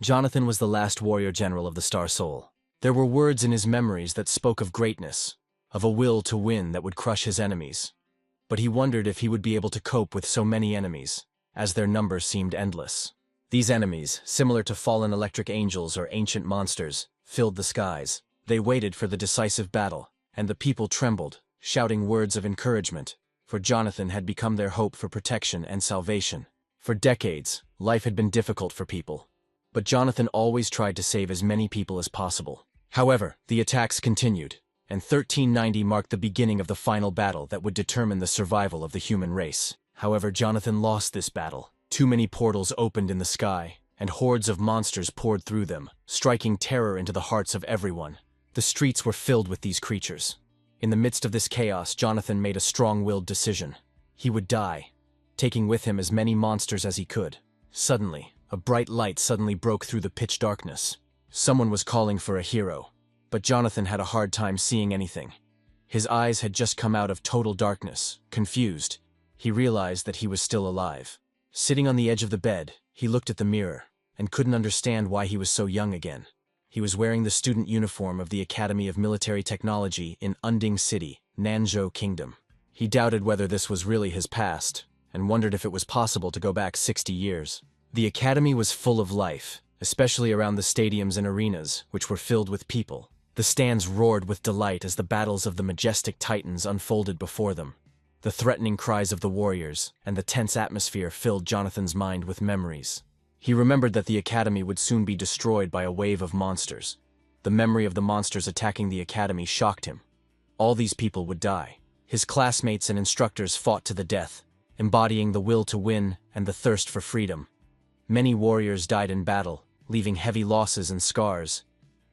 Jonathan was the last warrior general of the Star Soul. There were words in his memories that spoke of greatness, of a will to win that would crush his enemies. But he wondered if he would be able to cope with so many enemies, as their number seemed endless. These enemies, similar to fallen electric angels or ancient monsters, filled the skies. They waited for the decisive battle, and the people trembled, shouting words of encouragement, for Jonathan had become their hope for protection and salvation. For decades, life had been difficult for people, but Jonathan always tried to save as many people as possible. However, the attacks continued, and 1390 marked the beginning of the final battle that would determine the survival of the human race. However, Jonathan lost this battle. Too many portals opened in the sky, and hordes of monsters poured through them, striking terror into the hearts of everyone. The streets were filled with these creatures. In the midst of this chaos, Jonathan made a strong-willed decision. He would die, taking with him as many monsters as he could. Suddenly, a bright light suddenly broke through the pitch darkness. Someone was calling for a hero, but Jonathan had a hard time seeing anything. His eyes had just come out of total darkness. Confused, he realized that he was still alive. Sitting on the edge of the bed, he looked at the mirror, and couldn't understand why he was so young again. He was wearing the student uniform of the Academy of Military Technology in Unding City, Nanzhou Kingdom. He doubted whether this was really his past, and wondered if it was possible to go back 60 years. The academy was full of life, especially around the stadiums and arenas, which were filled with people. The stands roared with delight as the battles of the majestic titans unfolded before them. The threatening cries of the warriors and the tense atmosphere filled Jonathan's mind with memories. He remembered that the academy would soon be destroyed by a wave of monsters. The memory of the monsters attacking the academy shocked him. All these people would die. His classmates and instructors fought to the death, embodying the will to win and the thirst for freedom. Many warriors died in battle, leaving heavy losses and scars.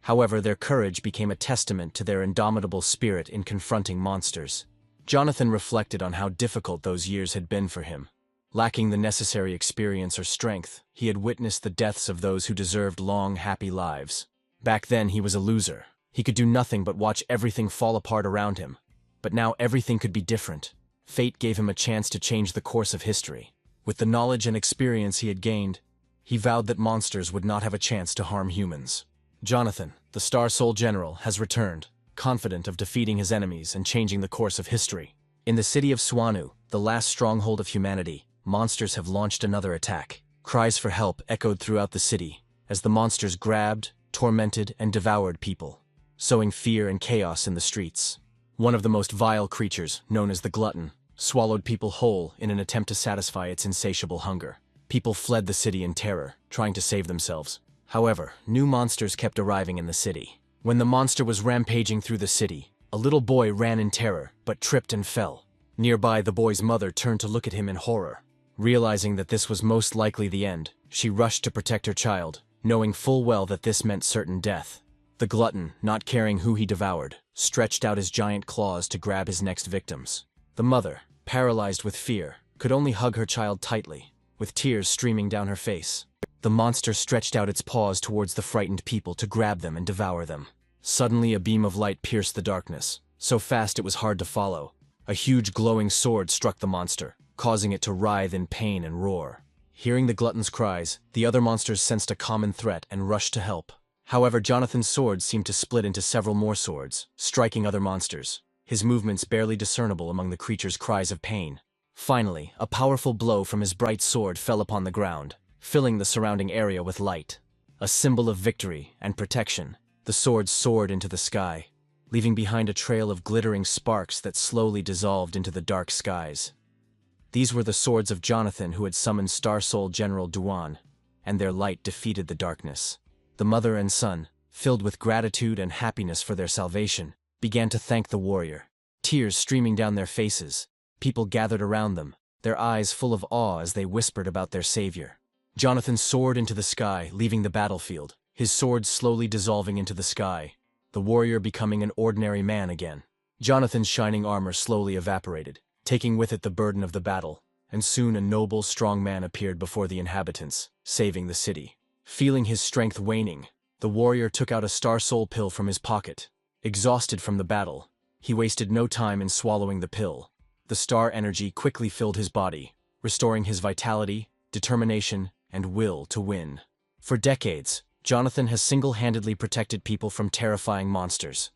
However, their courage became a testament to their indomitable spirit in confronting monsters. Jonathan reflected on how difficult those years had been for him. Lacking the necessary experience or strength, he had witnessed the deaths of those who deserved long, happy lives. Back then, he was a loser. He could do nothing but watch everything fall apart around him. But now everything could be different. Fate gave him a chance to change the course of history. With the knowledge and experience he had gained, he vowed that monsters would not have a chance to harm humans. Jonathan, the Star Soul General, has returned, confident of defeating his enemies and changing the course of history. In the city of Swanu, the last stronghold of humanity, monsters have launched another attack. Cries for help echoed throughout the city, as the monsters grabbed, tormented, and devoured people, sowing fear and chaos in the streets. One of the most vile creatures, known as the Glutton, swallowed people whole in an attempt to satisfy its insatiable hunger. People fled the city in terror, trying to save themselves. However, new monsters kept arriving in the city. When the monster was rampaging through the city, a little boy ran in terror, but tripped and fell. Nearby, the boy's mother turned to look at him in horror. Realizing that this was most likely the end, she rushed to protect her child, knowing full well that this meant certain death. The Glutton, not caring who he devoured, stretched out his giant claws to grab his next victims. The mother, paralyzed with fear, could only hug her child tightly, with tears streaming down her face. The monster stretched out its paws towards the frightened people to grab them and devour them. Suddenly, a beam of light pierced the darkness, so fast it was hard to follow. A huge glowing sword struck the monster, causing it to writhe in pain and roar. Hearing the Glutton's cries, the other monsters sensed a common threat and rushed to help. However, Jonathan's sword seemed to split into several more swords, striking other monsters, his movements barely discernible among the creature's cries of pain. Finally, a powerful blow from his bright sword fell upon the ground, filling the surrounding area with light. A symbol of victory and protection, the sword soared into the sky, leaving behind a trail of glittering sparks that slowly dissolved into the dark skies. These were the swords of Jonathan, who had summoned Star Soul General Duan, and their light defeated the darkness. The mother and son, filled with gratitude and happiness for their salvation, began to thank the warrior. Tears streaming down their faces, people gathered around them, their eyes full of awe as they whispered about their savior. Jonathan soared into the sky, leaving the battlefield, his sword slowly dissolving into the sky, the warrior becoming an ordinary man again. Jonathan's shining armor slowly evaporated, taking with it the burden of the battle, and soon a noble, strong man appeared before the inhabitants, saving the city. Feeling his strength waning, the warrior took out a Star Soul pill from his pocket. Exhausted from the battle, he wasted no time in swallowing the pill. The star energy quickly filled his body, restoring his vitality, determination, and will to win. For decades, Jonathan has single-handedly protected people from terrifying monsters.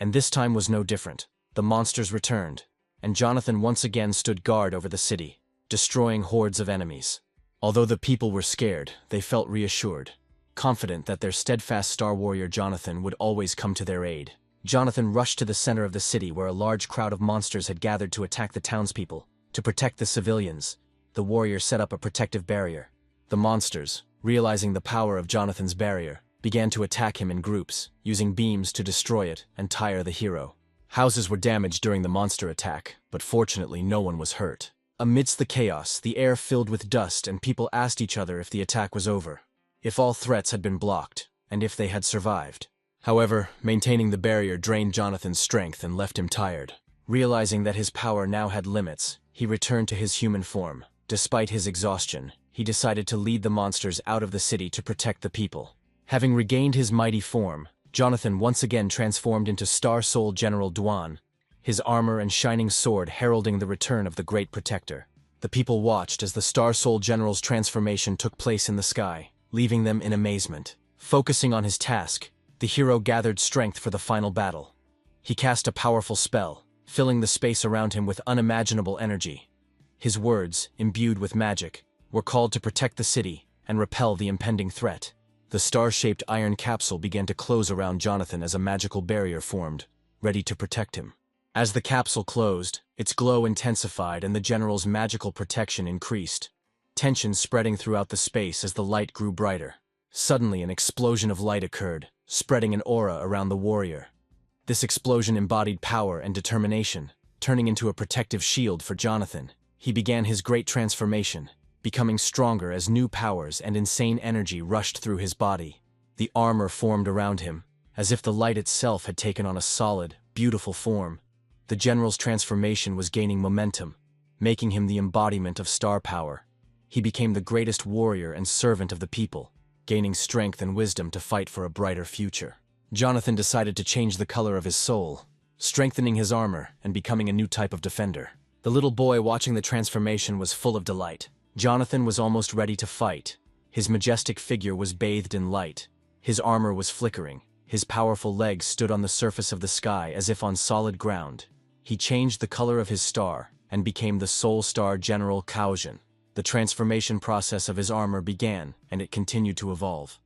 And this time was no different. The monsters returned, and Jonathan once again stood guard over the city, destroying hordes of enemies. Although the people were scared, they felt reassured, confident that their steadfast star warrior Jonathan would always come to their aid. Jonathan rushed to the center of the city where a large crowd of monsters had gathered to attack the townspeople. To protect the civilians, the warrior set up a protective barrier. The monsters, realizing the power of Jonathan's barrier, began to attack him in groups, using beams to destroy it and tire the hero. Houses were damaged during the monster attack, but fortunately no one was hurt. Amidst the chaos, the air filled with dust and people asked each other if the attack was over, if all threats had been blocked, and if they had survived. However, maintaining the barrier drained Jonathan's strength and left him tired. Realizing that his power now had limits, he returned to his human form. Despite his exhaustion, he decided to lead the monsters out of the city to protect the people. Having regained his mighty form, Jonathan once again transformed into Star Soul General Duan, his armor and shining sword heralding the return of the Great Protector. The people watched as the Star Soul General's transformation took place in the sky, leaving them in amazement. Focusing on his task, the hero gathered strength for the final battle. He cast a powerful spell, filling the space around him with unimaginable energy. His words, imbued with magic, were called to protect the city and repel the impending threat. The star-shaped iron capsule began to close around Jonathan as a magical barrier formed, ready to protect him. As the capsule closed, its glow intensified and the general's magical protection increased, tension spreading throughout the space as the light grew brighter. Suddenly, an explosion of light occurred, spreading an aura around the warrior. This explosion embodied power and determination, turning into a protective shield for Jonathan. He began his great transformation, becoming stronger as new powers and insane energy rushed through his body. The armor formed around him, as if the light itself had taken on a solid, beautiful form. The general's transformation was gaining momentum, making him the embodiment of star power. He became the greatest warrior and servant of the people, gaining strength and wisdom to fight for a brighter future. Jonathan decided to change the color of his soul, strengthening his armor and becoming a new type of defender. The little boy watching the transformation was full of delight. Jonathan was almost ready to fight. His majestic figure was bathed in light. His armor was flickering. His powerful legs stood on the surface of the sky as if on solid ground. He changed the color of his star and became the Soul Star General Kaojin. The transformation process of his armor began, and it continued to evolve.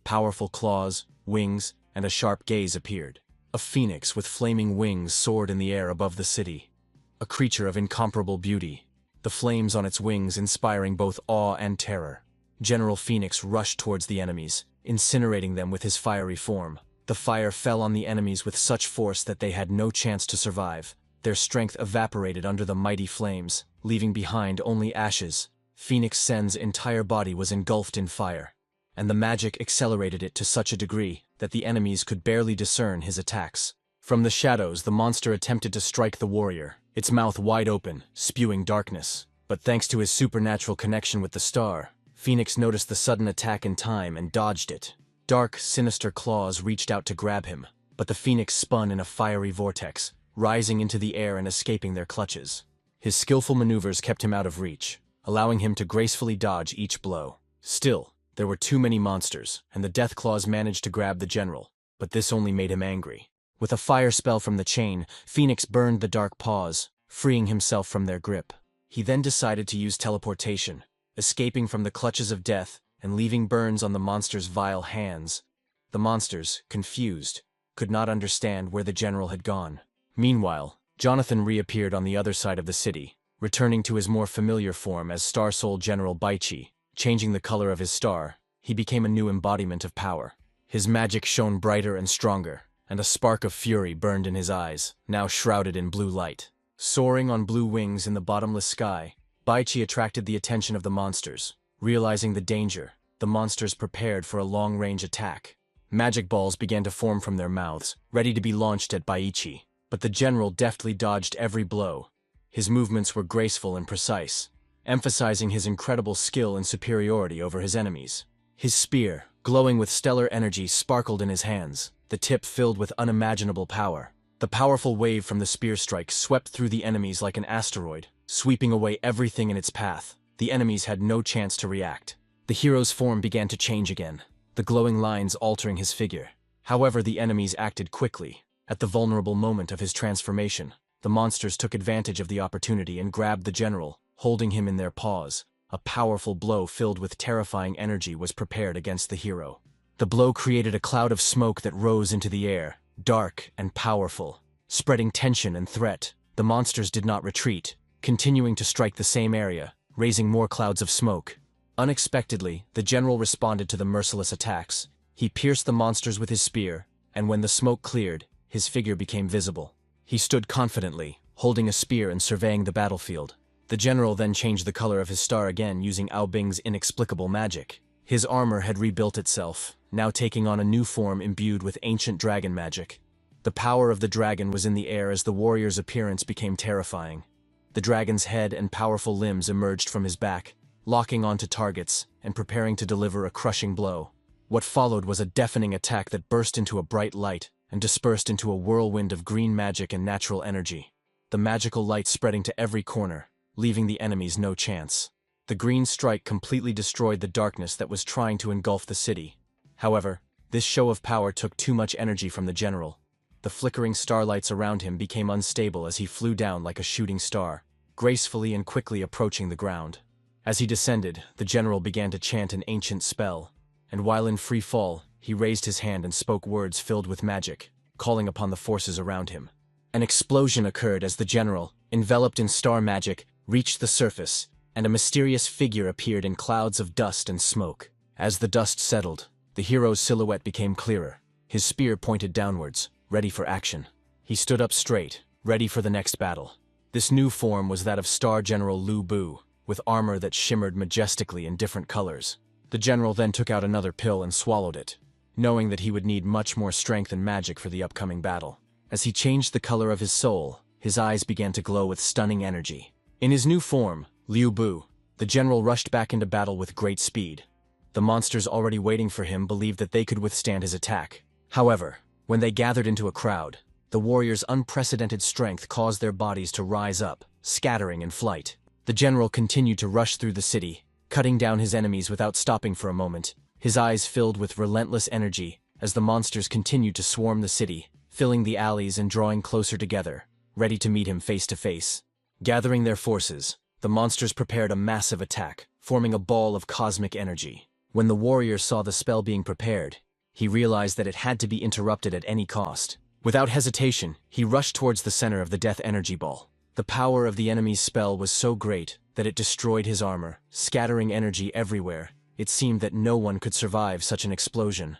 Powerful claws, wings, and a sharp gaze appeared. A phoenix with flaming wings soared in the air above the city. A creature of incomparable beauty, the flames on its wings inspiring both awe and terror. General Phoenix rushed towards the enemies, incinerating them with his fiery form. The fire fell on the enemies with such force that they had no chance to survive. Their strength evaporated under the mighty flames, leaving behind only ashes. Phoenix Sen's entire body was engulfed in fire, and the magic accelerated it to such a degree that the enemies could barely discern his attacks. From the shadows, the monster attempted to strike the warrior, its mouth wide open, spewing darkness. But thanks to his supernatural connection with the star, Phoenix noticed the sudden attack in time and dodged it. Dark, sinister claws reached out to grab him, but the phoenix spun in a fiery vortex, rising into the air and escaping their clutches. His skillful maneuvers kept him out of reach, allowing him to gracefully dodge each blow. Still, there were too many monsters, and the death claws managed to grab the general, but this only made him angry. With a fire spell from the chain, Phoenix burned the dark paws, freeing himself from their grip. He then decided to use teleportation, escaping from the clutches of death and leaving burns on the monster's vile hands. The monsters, confused, could not understand where the general had gone. Meanwhile, Jonathan reappeared on the other side of the city, returning to his more familiar form as Star Soul General Baichi. Changing the color of his star, he became a new embodiment of power. His magic shone brighter and stronger, and a spark of fury burned in his eyes, now shrouded in blue light. Soaring on blue wings in the bottomless sky, Baichi attracted the attention of the monsters. Realizing the danger, the monsters prepared for a long-range attack. Magic balls began to form from their mouths, ready to be launched at Baichi. But the general deftly dodged every blow. His movements were graceful and precise, emphasizing his incredible skill and superiority over his enemies. His spear, glowing with stellar energy, sparkled in his hands, the tip filled with unimaginable power. The powerful wave from the spear strike swept through the enemies like an asteroid, sweeping away everything in its path. The enemies had no chance to react. The hero's form began to change again, the glowing lines altering his figure. However, the enemies acted quickly. At the vulnerable moment of his transformation, the monsters took advantage of the opportunity and grabbed the general, holding him in their paws. A powerful blow filled with terrifying energy was prepared against the hero. The blow created a cloud of smoke that rose into the air, dark and powerful, spreading tension and threat. The monsters did not retreat, continuing to strike the same area, raising more clouds of smoke. Unexpectedly, the general responded to the merciless attacks. He pierced the monsters with his spear, and when the smoke cleared, his figure became visible. He stood confidently, holding a spear and surveying the battlefield. The general then changed the color of his star again using Ao Bing's inexplicable magic. His armor had rebuilt itself, now taking on a new form imbued with ancient dragon magic. The power of the dragon was in the air as the warrior's appearance became terrifying. The dragon's head and powerful limbs emerged from his back, locking onto targets and preparing to deliver a crushing blow. What followed was a deafening attack that burst into a bright light and dispersed into a whirlwind of green magic and natural energy. The magical light spreading to every corner, leaving the enemies no chance. The green strike completely destroyed the darkness that was trying to engulf the city. However, this show of power took too much energy from the general. The flickering starlights around him became unstable as he flew down like a shooting star, gracefully and quickly approaching the ground. As he descended, the general began to chant an ancient spell, and while in free fall, he raised his hand and spoke words filled with magic, calling upon the forces around him. An explosion occurred as the general, enveloped in star magic, reached the surface, and a mysterious figure appeared in clouds of dust and smoke. As the dust settled, the hero's silhouette became clearer. His spear pointed downwards, ready for action. He stood up straight, ready for the next battle. This new form was that of Star General Lu Bu, with armor that shimmered majestically in different colors. The general then took out another pill and swallowed it, knowing that he would need much more strength and magic for the upcoming battle. As he changed the color of his soul, his eyes began to glow with stunning energy. In his new form, Liu Bu, the general rushed back into battle with great speed. The monsters already waiting for him believed that they could withstand his attack. However, when they gathered into a crowd, the warrior's unprecedented strength caused their bodies to rise up, scattering in flight. The general continued to rush through the city, cutting down his enemies without stopping for a moment, his eyes filled with relentless energy as the monsters continued to swarm the city, filling the alleys and drawing closer together, ready to meet him face to face. Gathering their forces, the monsters prepared a massive attack, forming a ball of cosmic energy. When the warrior saw the spell being prepared, he realized that it had to be interrupted at any cost. Without hesitation, he rushed towards the center of the death energy ball. The power of the enemy's spell was so great that it destroyed his armor, scattering energy everywhere. It seemed that no one could survive such an explosion.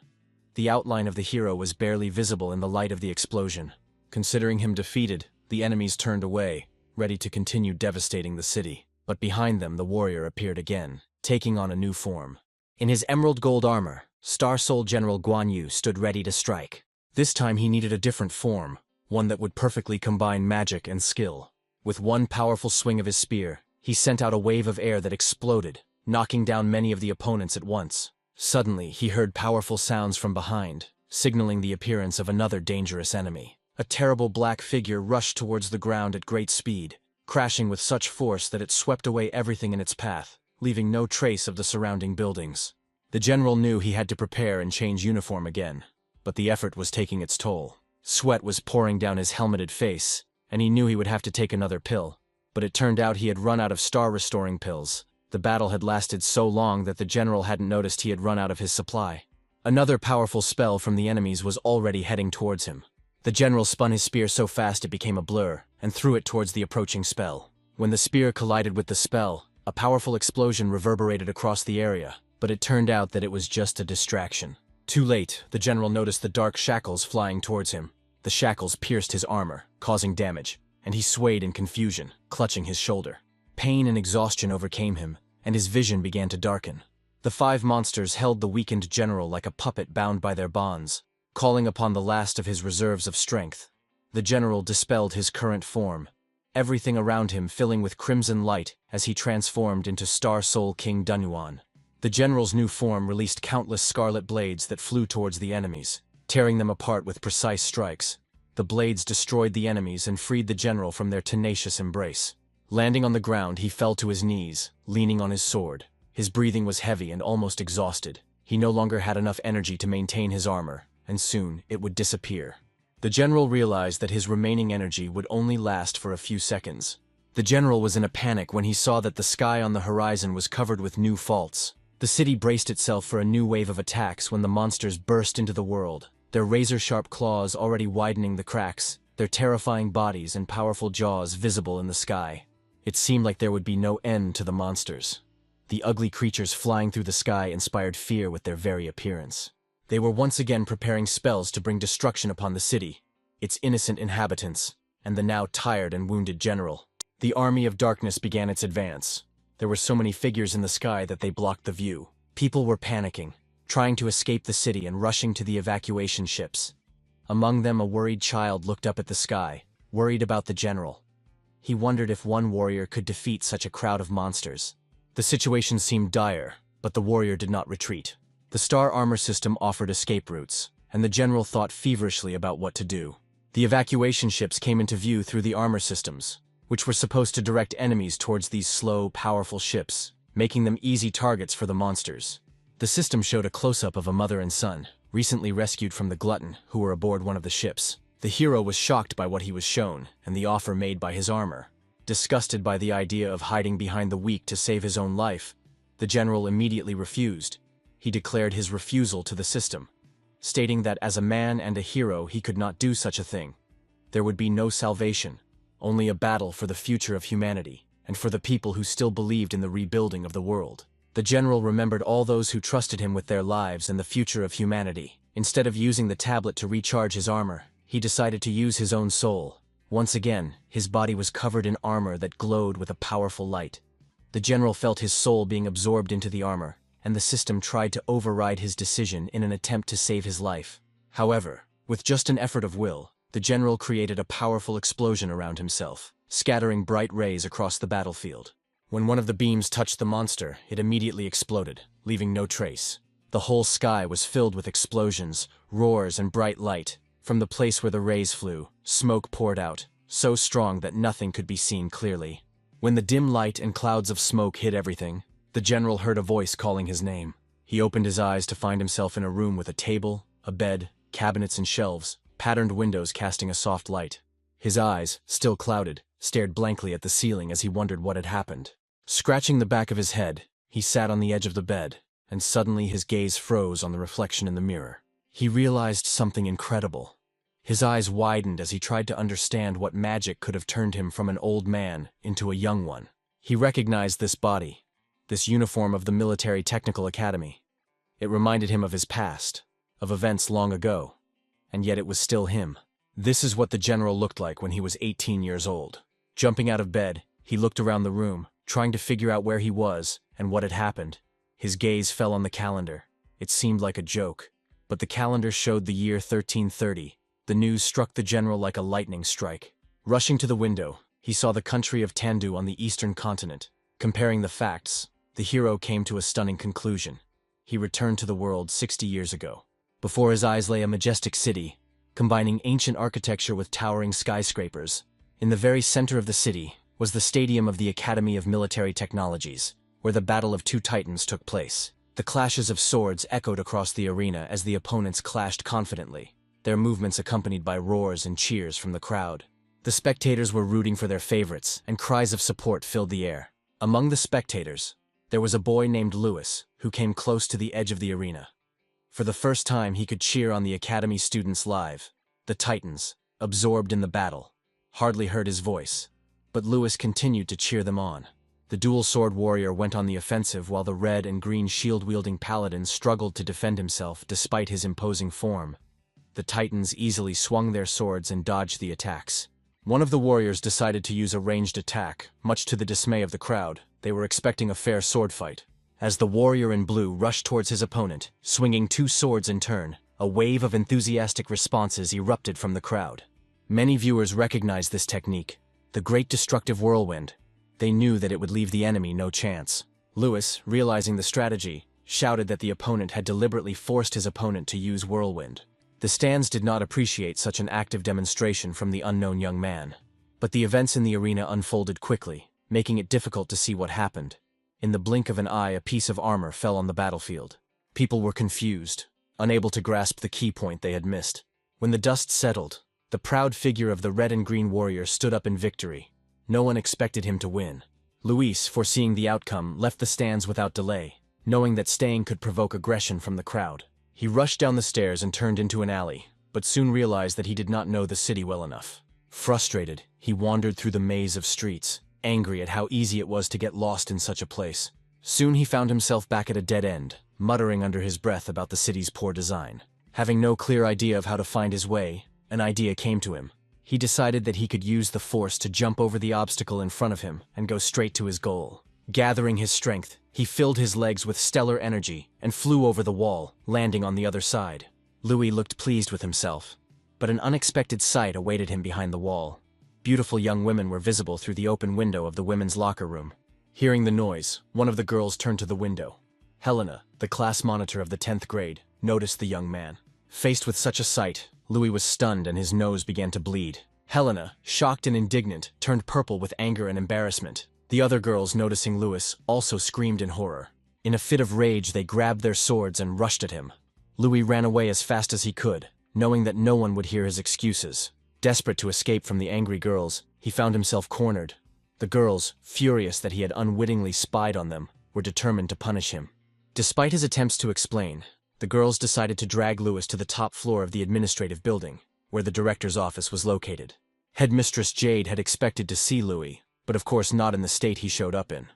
The outline of the hero was barely visible in the light of the explosion. Considering him defeated, the enemies turned away, ready to continue devastating the city. But behind them, the warrior appeared again, taking on a new form. In his emerald gold armor, Star Soul General Guan Yu stood ready to strike. This time he needed a different form, one that would perfectly combine magic and skill. With one powerful swing of his spear, he sent out a wave of air that exploded, knocking down many of the opponents at once. Suddenly, he heard powerful sounds from behind, signaling the appearance of another dangerous enemy. A terrible black figure rushed towards the ground at great speed, crashing with such force that it swept away everything in its path, leaving no trace of the surrounding buildings. The general knew he had to prepare and change uniform again, but the effort was taking its toll. Sweat was pouring down his helmeted face, and he knew he would have to take another pill. But it turned out he had run out of star-restoring pills. The battle had lasted so long that the general hadn't noticed he had run out of his supply. Another powerful spell from the enemies was already heading towards him. The general spun his spear so fast it became a blur, and threw it towards the approaching spell. When the spear collided with the spell, a powerful explosion reverberated across the area, but it turned out that it was just a distraction. Too late, the general noticed the dark shackles flying towards him. The shackles pierced his armor, causing damage, and he swayed in confusion, clutching his shoulder. Pain and exhaustion overcame him, and his vision began to darken. The 5 monsters held the weakened general like a puppet bound by their bonds, calling upon the last of his reserves of strength. The general dispelled his current form, everything around him filling with crimson light as he transformed into Star Soul King Dunyuan. The general's new form released countless scarlet blades that flew towards the enemies, tearing them apart with precise strikes. The blades destroyed the enemies and freed the general from their tenacious embrace. Landing on the ground, he fell to his knees, leaning on his sword. His breathing was heavy and almost exhausted. He no longer had enough energy to maintain his armor, and soon it would disappear. The general realized that his remaining energy would only last for a few seconds. The general was in a panic when he saw that the sky on the horizon was covered with new faults. The city braced itself for a new wave of attacks when the monsters burst into the world, their razor-sharp claws already widening the cracks, their terrifying bodies and powerful jaws visible in the sky. It seemed like there would be no end to the monsters. The ugly creatures flying through the sky inspired fear with their very appearance. They were once again preparing spells to bring destruction upon the city, its innocent inhabitants, and the now tired and wounded general. The army of darkness began its advance. There were so many figures in the sky that they blocked the view. People were panicking, trying to escape the city and rushing to the evacuation ships. Among them, a worried child looked up at the sky, worried about the general. He wondered if one warrior could defeat such a crowd of monsters. The situation seemed dire, but the warrior did not retreat. The star armor system offered escape routes, and the general thought feverishly about what to do. The evacuation ships came into view through the armor systems, which were supposed to direct enemies towards these slow, powerful ships, making them easy targets for the monsters. The system showed a close-up of a mother and son, recently rescued from the glutton, who were aboard one of the ships. The hero was shocked by what he was shown, and the offer made by his armor. Disgusted by the idea of hiding behind the weak to save his own life, the general immediately refused. He declared his refusal to the system, stating that as a man and a hero he could not do such a thing. There would be no salvation, only a battle for the future of humanity, and for the people who still believed in the rebuilding of the world. The general remembered all those who trusted him with their lives and the future of humanity. Instead of using the tablet to recharge his armor, he decided to use his own soul. Once again, his body was covered in armor that glowed with a powerful light. The general felt his soul being absorbed into the armor, and the system tried to override his decision in an attempt to save his life. However, with just an effort of will, the general created a powerful explosion around himself, scattering bright rays across the battlefield. When one of the beams touched the monster, it immediately exploded, leaving no trace. The whole sky was filled with explosions, roars, and bright light. From the place where the rays flew, smoke poured out, so strong that nothing could be seen clearly. When the dim light and clouds of smoke hid everything, the general heard a voice calling his name. He opened his eyes to find himself in a room with a table, a bed, cabinets and shelves, patterned windows casting a soft light. His eyes, still clouded, stared blankly at the ceiling as he wondered what had happened. Scratching the back of his head, he sat on the edge of the bed, and suddenly his gaze froze on the reflection in the mirror. He realized something incredible. His eyes widened as he tried to understand what magic could have turned him from an old man into a young one. He recognized this body, this uniform of the Military Technical Academy. It reminded him of his past, of events long ago, and yet it was still him. This is what the general looked like when he was 18 years old. Jumping out of bed, he looked around the room, trying to figure out where he was and what had happened. His gaze fell on the calendar. It seemed like a joke, but the calendar showed the year 1330. The news struck the general like a lightning strike. Rushing to the window, he saw the country of Tandu on the eastern continent. Comparing the facts, the hero came to a stunning conclusion. He returned to the world 60 years ago. Before his eyes lay a majestic city, combining ancient architecture with towering skyscrapers. In the very center of the city was the stadium of the Academy of Military Technologies, where the Battle of Two Titans took place. The clashes of swords echoed across the arena as the opponents clashed confidently, their movements accompanied by roars and cheers from the crowd. The spectators were rooting for their favorites, and cries of support filled the air. Among the spectators, there was a boy named Lewis, who came close to the edge of the arena. For the first time, he could cheer on the Academy students live. The Titans, absorbed in the battle, hardly heard his voice, but Lewis continued to cheer them on. The dual sword warrior went on the offensive while the red and green shield-wielding paladin struggled to defend himself despite his imposing form. The Titans easily swung their swords and dodged the attacks. One of the warriors decided to use a ranged attack, much to the dismay of the crowd. They were expecting a fair sword fight. As the warrior in blue rushed towards his opponent, swinging two swords in turn, a wave of enthusiastic responses erupted from the crowd. Many viewers recognized this technique, the Great Destructive Whirlwind. They knew that it would leave the enemy no chance. Lewis, realizing the strategy, shouted that the opponent had deliberately forced his opponent to use Whirlwind. The stands did not appreciate such an active demonstration from the unknown young man. But the events in the arena unfolded quickly, making it difficult to see what happened. In the blink of an eye, a piece of armor fell on the battlefield. People were confused, unable to grasp the key point they had missed. When the dust settled, the proud figure of the red and green warrior stood up in victory. No one expected him to win. Luis, foreseeing the outcome, left the stands without delay, knowing that staying could provoke aggression from the crowd. He rushed down the stairs and turned into an alley, but soon realized that he did not know the city well enough. Frustrated, he wandered through the maze of streets, angry at how easy it was to get lost in such a place. Soon he found himself back at a dead end, muttering under his breath about the city's poor design. Having no clear idea of how to find his way, an idea came to him. He decided that he could use the force to jump over the obstacle in front of him and go straight to his goal. Gathering his strength, he filled his legs with stellar energy and flew over the wall, landing on the other side. Louis looked pleased with himself, but an unexpected sight awaited him behind the wall. Beautiful young women were visible through the open window of the women's locker room. Hearing the noise, one of the girls turned to the window. Helena, the class monitor of the 10th grade, noticed the young man. Faced with such a sight, Louis was stunned and his nose began to bleed. Helena, shocked and indignant, turned purple with anger and embarrassment. The other girls, noticing Louis, also screamed in horror. In a fit of rage, they grabbed their swords and rushed at him. Louis ran away as fast as he could, knowing that no one would hear his excuses. Desperate to escape from the angry girls, he found himself cornered. The girls, furious that he had unwittingly spied on them, were determined to punish him. Despite his attempts to explain, the girls decided to drag Louis to the top floor of the administrative building, where the director's office was located. Headmistress Jade had expected to see Louis, but of course not in the state he showed up in.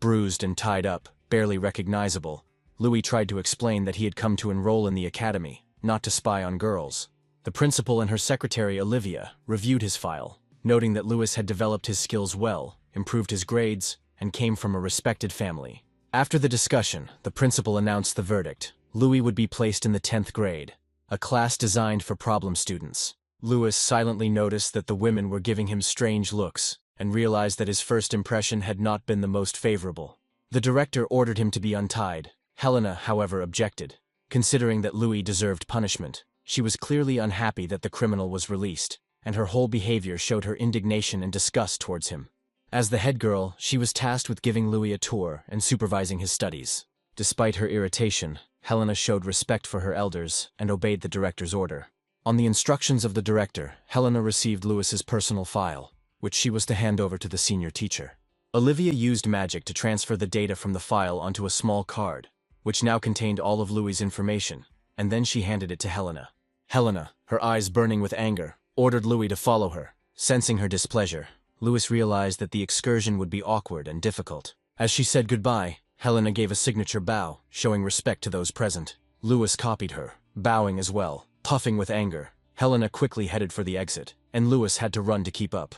Bruised and tied up, barely recognizable, Louis tried to explain that he had come to enroll in the academy, not to spy on girls. The principal and her secretary, Olivia, reviewed his file, noting that Louis had developed his skills well, improved his grades, and came from a respected family. After the discussion, the principal announced the verdict. Louis would be placed in the 10th grade, a class designed for problem students. Louis silently noticed that the women were giving him strange looks, and realized that his first impression had not been the most favorable. The director ordered him to be untied. Helena, however, objected. Considering that Louis deserved punishment, she was clearly unhappy that the criminal was released, and her whole behavior showed her indignation and disgust towards him. As the head girl, she was tasked with giving Louis a tour and supervising his studies. Despite her irritation, Helena showed respect for her elders and obeyed the director's order. On the instructions of the director, Helena received Louis's personal file, which she was to hand over to the senior teacher. Olivia used magic to transfer the data from the file onto a small card, which now contained all of Louis's information, and then she handed it to Helena. Helena, her eyes burning with anger, ordered Louis to follow her. Sensing her displeasure, Louis realized that the excursion would be awkward and difficult. As she said goodbye, Helena gave a signature bow, showing respect to those present. Louis copied her, bowing as well. Puffing with anger, Helena quickly headed for the exit, and Louis had to run to keep up.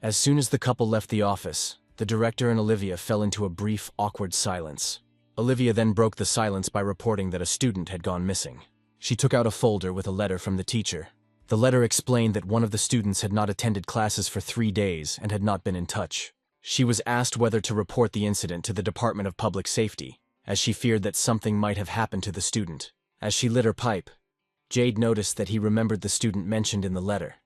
As soon as the couple left the office, the director and Olivia fell into a brief, awkward silence. Olivia then broke the silence by reporting that a student had gone missing. She took out a folder with a letter from the teacher. The letter explained that one of the students had not attended classes for 3 days and had not been in touch. She was asked whether to report the incident to the Department of Public Safety, as she feared that something might have happened to the student. As she lit her pipe, Jade noticed that he remembered the student mentioned in the letter.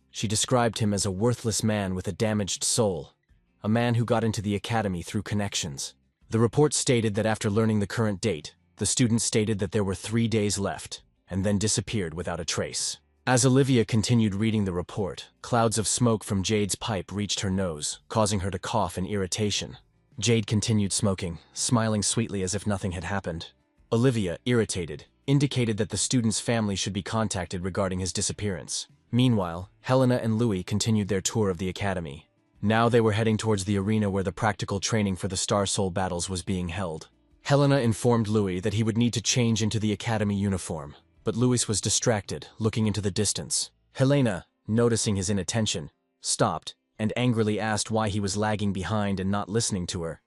She described him as a worthless man with a damaged soul, a man who got into the academy through connections. The report stated that after learning the current date, the student stated that there were 3 days left, and then disappeared without a trace. As Olivia continued reading the report, clouds of smoke from Jade's pipe reached her nose, causing her to cough in irritation. Jade continued smoking, smiling sweetly as if nothing had happened. Olivia, irritated, indicated that the student's family should be contacted regarding his disappearance. Meanwhile, Helena and Louis continued their tour of the academy. Now they were heading towards the arena where the practical training for the Star Soul battles was being held. Helena informed Louis that he would need to change into the academy uniform, but Louis was distracted, looking into the distance. Helena, noticing his inattention, stopped and angrily asked why he was lagging behind and not listening to her.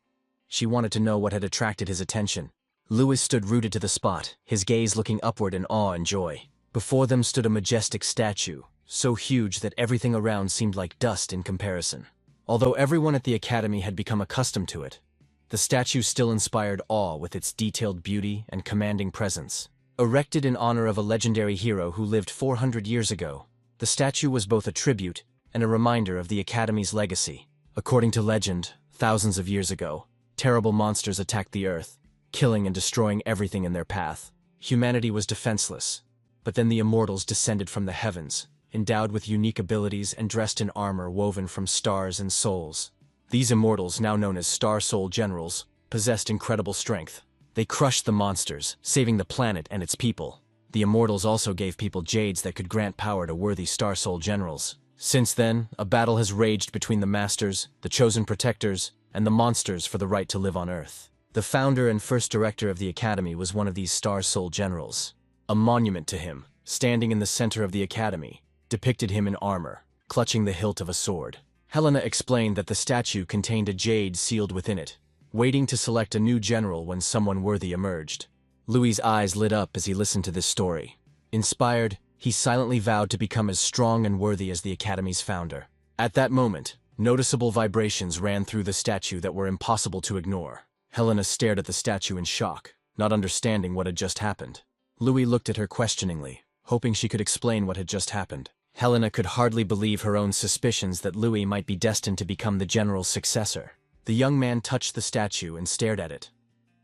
She wanted to know what had attracted his attention. Louis stood rooted to the spot, his gaze looking upward in awe and joy. Before them stood a majestic statue, so huge that everything around seemed like dust in comparison. Although everyone at the academy had become accustomed to it, the statue still inspired awe with its detailed beauty and commanding presence. Erected in honor of a legendary hero who lived 400 years ago, the statue was both a tribute and a reminder of the academy's legacy. According to legend, thousands of years ago, terrible monsters attacked the Earth, killing and destroying everything in their path. Humanity was defenseless. But then the immortals descended from the heavens, endowed with unique abilities and dressed in armor woven from stars and souls. These immortals, now known as Star Soul Generals, possessed incredible strength. They crushed the monsters, saving the planet and its people. The immortals also gave people jades that could grant power to worthy Star Soul Generals. Since then, a battle has raged between the Masters, the Chosen Protectors, and the monsters for the right to live on Earth. The founder and first director of the Academy was one of these Star Soul Generals. A monument to him, standing in the center of the Academy, depicted him in armor, clutching the hilt of a sword. Helena explained that the statue contained a jade sealed within it, waiting to select a new general when someone worthy emerged. Louis's eyes lit up as he listened to this story. Inspired, he silently vowed to become as strong and worthy as the Academy's founder. At that moment, noticeable vibrations ran through the statue that were impossible to ignore. Helena stared at the statue in shock, not understanding what had just happened. Louis looked at her questioningly, hoping she could explain what had just happened. Helena could hardly believe her own suspicions that Louis might be destined to become the general's successor. The young man touched the statue and stared at it,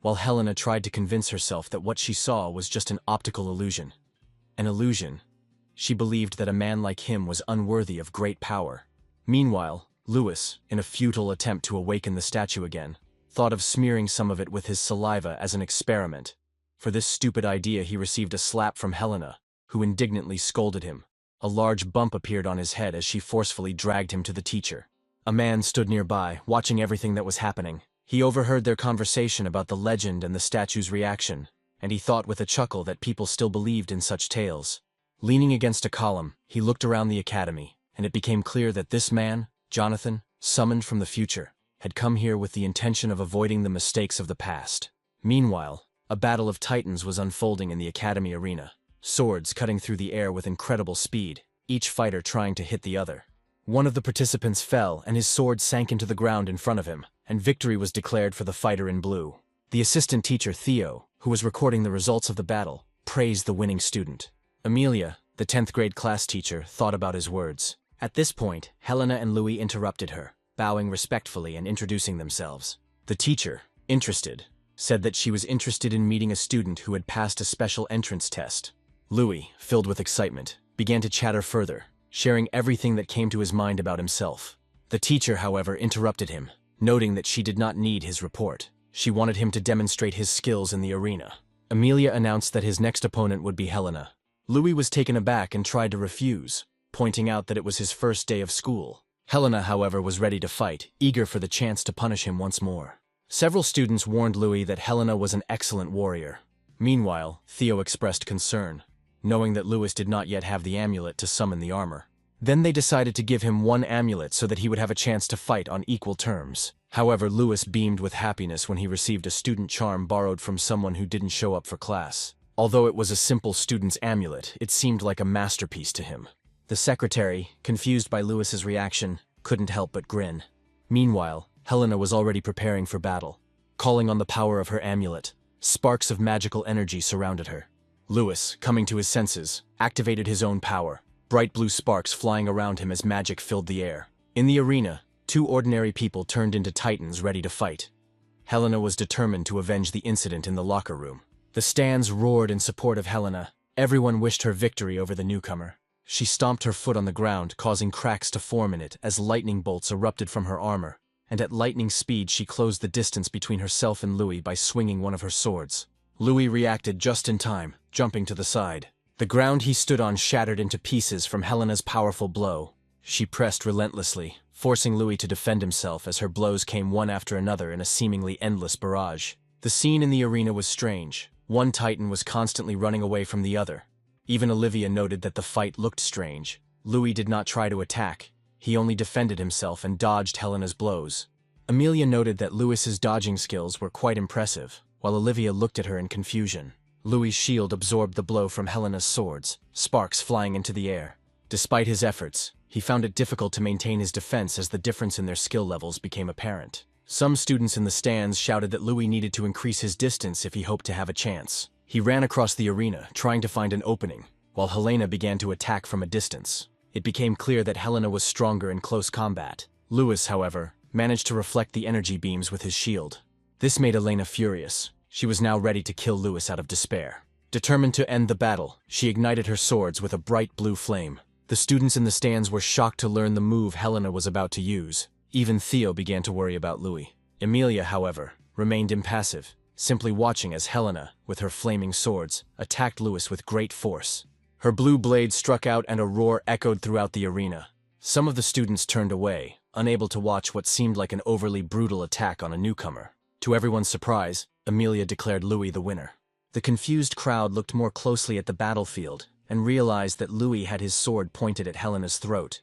while Helena tried to convince herself that what she saw was just an optical illusion. An illusion. She believed that a man like him was unworthy of great power. Meanwhile, Louis, in a futile attempt to awaken the statue again, thought of smearing some of it with his saliva as an experiment. For this stupid idea he received a slap from Helena, who indignantly scolded him. A large bump appeared on his head as she forcefully dragged him to the teacher. A man stood nearby, watching everything that was happening. He overheard their conversation about the legend and the statue's reaction, and he thought with a chuckle that people still believed in such tales. Leaning against a column, he looked around the academy, and it became clear that this man, Jonathan, summoned from the future, had come here with the intention of avoiding the mistakes of the past. Meanwhile, a battle of titans was unfolding in the academy arena, swords cutting through the air with incredible speed, each fighter trying to hit the other. One of the participants fell, and his sword sank into the ground in front of him, and victory was declared for the fighter in blue. The assistant teacher, Theo, who was recording the results of the battle, praised the winning student. Amelia, the 10th grade class teacher, thought about his words. At this point, Helena and Louis interrupted her, bowing respectfully and introducing themselves. The teacher, interested, said that she was interested in meeting a student who had passed a special entrance test. Louis, filled with excitement, began to chatter further, sharing everything that came to his mind about himself. The teacher, however, interrupted him, noting that she did not need his report. She wanted him to demonstrate his skills in the arena. Amelia announced that his next opponent would be Helena. Louis was taken aback and tried to refuse, pointing out that it was his first day of school. Helena, however, was ready to fight, eager for the chance to punish him once more. Several students warned Louis that Helena was an excellent warrior. Meanwhile, Theo expressed concern, knowing that Louis did not yet have the amulet to summon the armor. Then they decided to give him one amulet so that he would have a chance to fight on equal terms. However, Louis beamed with happiness when he received a student charm borrowed from someone who didn't show up for class. Although it was a simple student's amulet, it seemed like a masterpiece to him. The secretary, confused by Louis's reaction, couldn't help but grin. Meanwhile, Helena was already preparing for battle. Calling on the power of her amulet, sparks of magical energy surrounded her. Louis, coming to his senses, activated his own power, bright blue sparks flying around him as magic filled the air. In the arena, 2 ordinary people turned into titans ready to fight. Helena was determined to avenge the incident in the locker room. The stands roared in support of Helena. Everyone wished her victory over the newcomer. She stomped her foot on the ground, causing cracks to form in it as lightning bolts erupted from her armor, and at lightning speed she closed the distance between herself and Louis by swinging one of her swords. Louis reacted just in time, jumping to the side. The ground he stood on shattered into pieces from Helena's powerful blow. She pressed relentlessly, forcing Louis to defend himself as her blows came one after another in a seemingly endless barrage. The scene in the arena was strange. One titan was constantly running away from the other. Even Olivia noted that the fight looked strange. Louis did not try to attack. He only defended himself and dodged Helena's blows. Amelia noted that Louis's dodging skills were quite impressive, while Olivia looked at her in confusion. Louis's shield absorbed the blow from Helena's swords, sparks flying into the air. Despite his efforts, he found it difficult to maintain his defense as the difference in their skill levels became apparent. Some students in the stands shouted that Louis needed to increase his distance if he hoped to have a chance. He ran across the arena, trying to find an opening, while Helena began to attack from a distance. It became clear that Helena was stronger in close combat. Louis, however, managed to reflect the energy beams with his shield. This made Elena furious. She was now ready to kill Lewis out of despair. Determined to end the battle, she ignited her swords with a bright blue flame. The students in the stands were shocked to learn the move Helena was about to use. Even Theo began to worry about Louis. Emilia, however, remained impassive, simply watching as Helena, with her flaming swords, attacked Lewis with great force. Her blue blade struck out and a roar echoed throughout the arena. Some of the students turned away, unable to watch what seemed like an overly brutal attack on a newcomer. To everyone's surprise, Emilia declared Louis the winner. The confused crowd looked more closely at the battlefield and realized that Louis had his sword pointed at Helena's throat.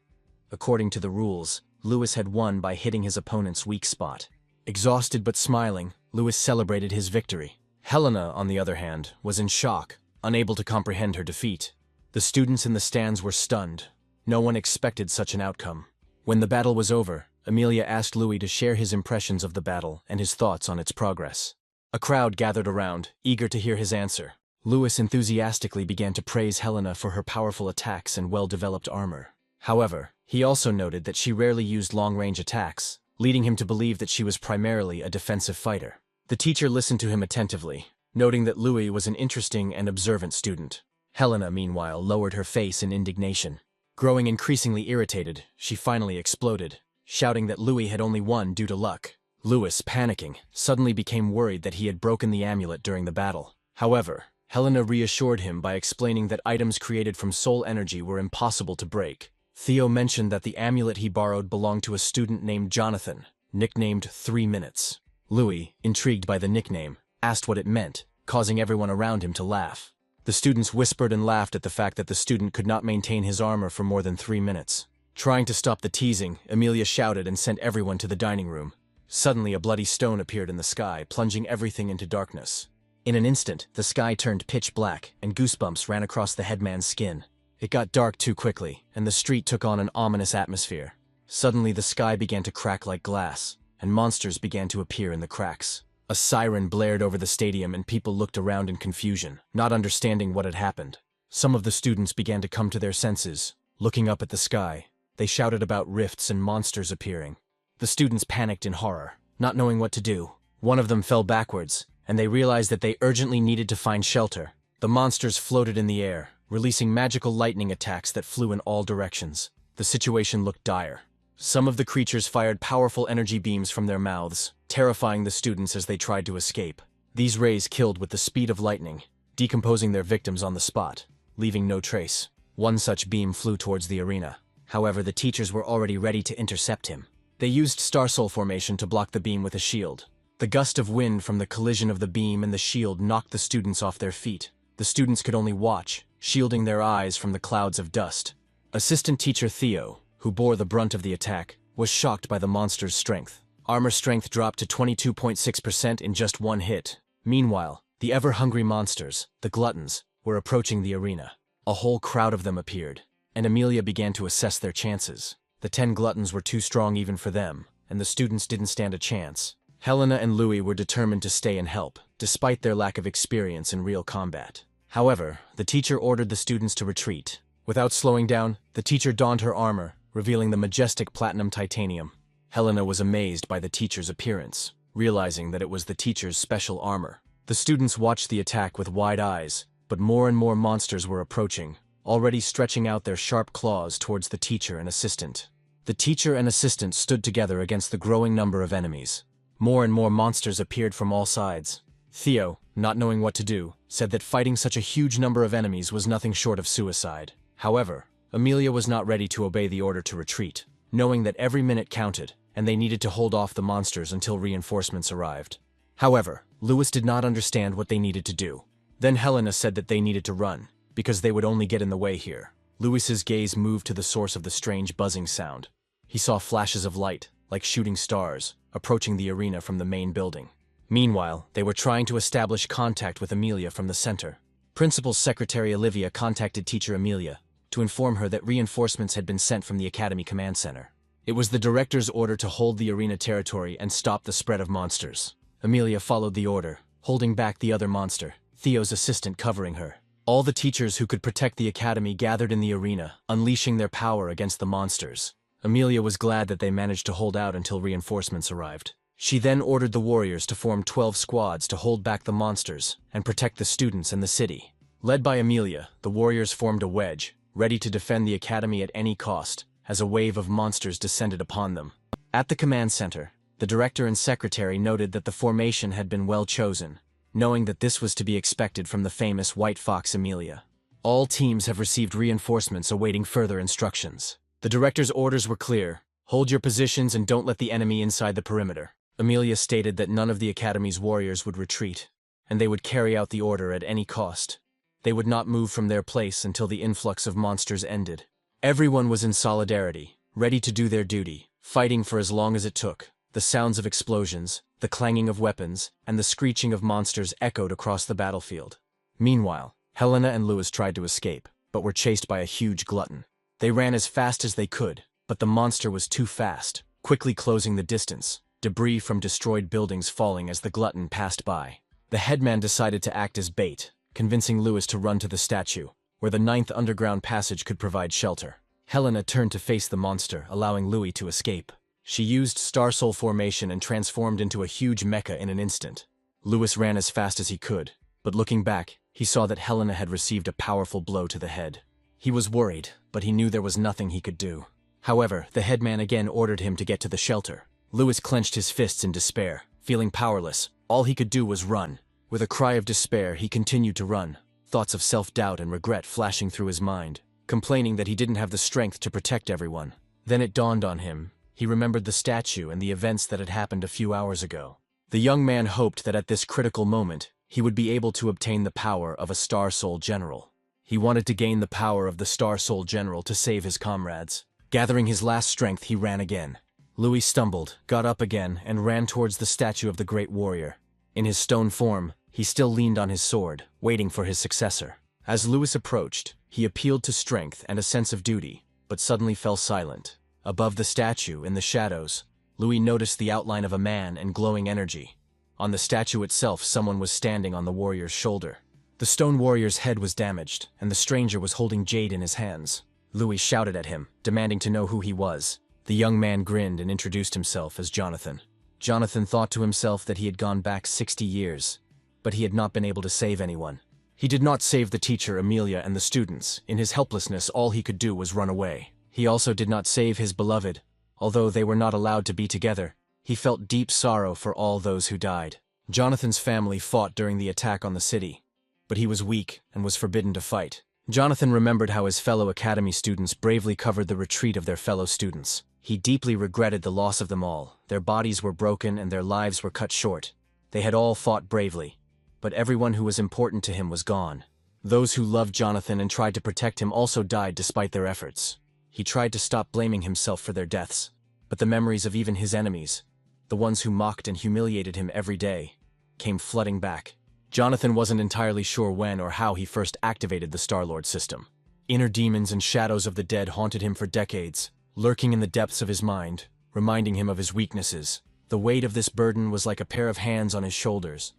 According to the rules, Lewis had won by hitting his opponent's weak spot. Exhausted but smiling, Lewis celebrated his victory. Helena, on the other hand, was in shock, unable to comprehend her defeat. The students in the stands were stunned. No one expected such an outcome. When the battle was over, Emilia asked Louis to share his impressions of the battle and his thoughts on its progress. A crowd gathered around, eager to hear his answer. Lewis enthusiastically began to praise Helena for her powerful attacks and well-developed armor. However, he also noted that she rarely used long-range attacks, leading him to believe that she was primarily a defensive fighter. The teacher listened to him attentively, noting that Louis was an interesting and observant student. Helena, meanwhile, lowered her face in indignation. Growing increasingly irritated, she finally exploded, shouting that Louis had only won due to luck. Lewis, panicking, suddenly became worried that he had broken the amulet during the battle. However, Helena reassured him by explaining that items created from soul energy were impossible to break. Theo mentioned that the amulet he borrowed belonged to a student named Jonathan, nicknamed 3 Minutes. Louis, intrigued by the nickname, asked what it meant, causing everyone around him to laugh. The students whispered and laughed at the fact that the student could not maintain his armor for more than 3 minutes. Trying to stop the teasing, Emilia shouted and sent everyone to the dining room. Suddenly, a bloody stone appeared in the sky, plunging everything into darkness. In an instant, the sky turned pitch black, and goosebumps ran across the headman's skin. It got dark too quickly, and the street took on an ominous atmosphere. Suddenly, the sky began to crack like glass, and monsters began to appear in the cracks. A siren blared over the stadium, and people looked around in confusion, not understanding what had happened. Some of the students began to come to their senses. Looking up at the sky, they shouted about rifts and monsters appearing. The students panicked in horror, not knowing what to do. One of them fell backwards, and they realized that they urgently needed to find shelter. The monsters floated in the air, releasing magical lightning attacks that flew in all directions. The situation looked dire. Some of the creatures fired powerful energy beams from their mouths, terrifying the students as they tried to escape. These rays killed with the speed of lightning, decomposing their victims on the spot, leaving no trace. One such beam flew towards the arena. However, the teachers were already ready to intercept him. They used Star Soul formation to block the beam with a shield. The gust of wind from the collision of the beam and the shield knocked the students off their feet. The students could only watch, shielding their eyes from the clouds of dust. Assistant teacher Theo, who bore the brunt of the attack, was shocked by the monster's strength. Armor strength dropped to 22.6% in just one hit. Meanwhile, the ever-hungry monsters, the gluttons, were approaching the arena. A whole crowd of them appeared, and Emilia began to assess their chances. The 10 gluttons were too strong even for them, and the students didn't stand a chance. Helena and Louis were determined to stay and help, despite their lack of experience in real combat. However, the teacher ordered the students to retreat. Without slowing down, the teacher donned her armor, revealing the majestic platinum titanium. Helena was amazed by the teacher's appearance, realizing that it was the teacher's special armor. The students watched the attack with wide eyes, but more and more monsters were approaching, already stretching out their sharp claws towards the teacher and assistant. The teacher and assistant stood together against the growing number of enemies. More and more monsters appeared from all sides. Theo, not knowing what to do, said that fighting such a huge number of enemies was nothing short of suicide. However, Emilia was not ready to obey the order to retreat, knowing that every minute counted, and they needed to hold off the monsters until reinforcements arrived. However, Lewis did not understand what they needed to do. Then Helena said that they needed to run, because they would only get in the way here. Lewis's gaze moved to the source of the strange buzzing sound. He saw flashes of light, like shooting stars, approaching the arena from the main building. Meanwhile, they were trying to establish contact with Emilia from the center. Principal's secretary Olivia contacted teacher Emilia to inform her that reinforcements had been sent from the Academy Command Center. It was the director's order to hold the arena territory and stop the spread of monsters. Emilia followed the order, holding back the other monster, Theo's assistant covering her. All the teachers who could protect the academy gathered in the arena, unleashing their power against the monsters. Emilia was glad that they managed to hold out until reinforcements arrived. She then ordered the warriors to form 12 squads to hold back the monsters and protect the students and the city. Led by Amelia, the warriors formed a wedge, ready to defend the academy at any cost, as a wave of monsters descended upon them. At the command center, the director and secretary noted that the formation had been well chosen, knowing that this was to be expected from the famous White Fox Amelia. All teams have received reinforcements awaiting further instructions. The director's orders were clear: hold your positions and don't let the enemy inside the perimeter. Amelia stated that none of the academy's warriors would retreat, and they would carry out the order at any cost. They would not move from their place until the influx of monsters ended. Everyone was in solidarity, ready to do their duty, fighting for as long as it took. The sounds of explosions, the clanging of weapons, and the screeching of monsters echoed across the battlefield. Meanwhile, Helena and Louis tried to escape, but were chased by a huge glutton. They ran as fast as they could, but the monster was too fast, quickly closing the distance, debris from destroyed buildings falling as the glutton passed by. The headman decided to act as bait, convincing Louis to run to the statue, where the 9th underground passage could provide shelter. Helena turned to face the monster, allowing Louis to escape. She used Star Soul formation and transformed into a huge mecha in an instant. Louis ran as fast as he could, but looking back, he saw that Helena had received a powerful blow to the head. He was worried, but he knew there was nothing he could do. However, the headman again ordered him to get to the shelter. Louis clenched his fists in despair. Feeling powerless, all he could do was run. With a cry of despair, he continued to run, thoughts of self-doubt and regret flashing through his mind, complaining that he didn't have the strength to protect everyone. Then it dawned on him. He remembered the statue and the events that had happened a few hours ago. The young man hoped that at this critical moment, he would be able to obtain the power of a Star Soul General. He wanted to gain the power of the Star Soul General to save his comrades. Gathering his last strength, he ran again. Louis stumbled, got up again, and ran towards the statue of the great warrior. In his stone form, he still leaned on his sword, waiting for his successor. As Louis approached, he appealed to strength and a sense of duty, but suddenly fell silent. Above the statue, in the shadows, Louis noticed the outline of a man and glowing energy. On the statue itself, someone was standing on the warrior's shoulder. The stone warrior's head was damaged, and the stranger was holding jade in his hands. Louis shouted at him, demanding to know who he was. The young man grinned and introduced himself as Jonathan. Jonathan thought to himself that he had gone back 60 years, but he had not been able to save anyone. He did not save the teacher, Amelia, and the students. In his helplessness, all he could do was run away. He also did not save his beloved. Although they were not allowed to be together, he felt deep sorrow for all those who died. Jonathan's family fought during the attack on the city, but he was weak and was forbidden to fight. Jonathan remembered how his fellow academy students bravely covered the retreat of their fellow students. He deeply regretted the loss of them all. Their bodies were broken and their lives were cut short. They had all fought bravely, but everyone who was important to him was gone. Those who loved Jonathan and tried to protect him also died despite their efforts. He tried to stop blaming himself for their deaths, but the memories of even his enemies, the ones who mocked and humiliated him every day, came flooding back. Jonathan wasn't entirely sure when or how he first activated the Star-Lord system. Inner demons and shadows of the dead haunted him for decades, lurking in the depths of his mind, reminding him of his weaknesses. The weight of this burden was like a pair of hands on his shoulders.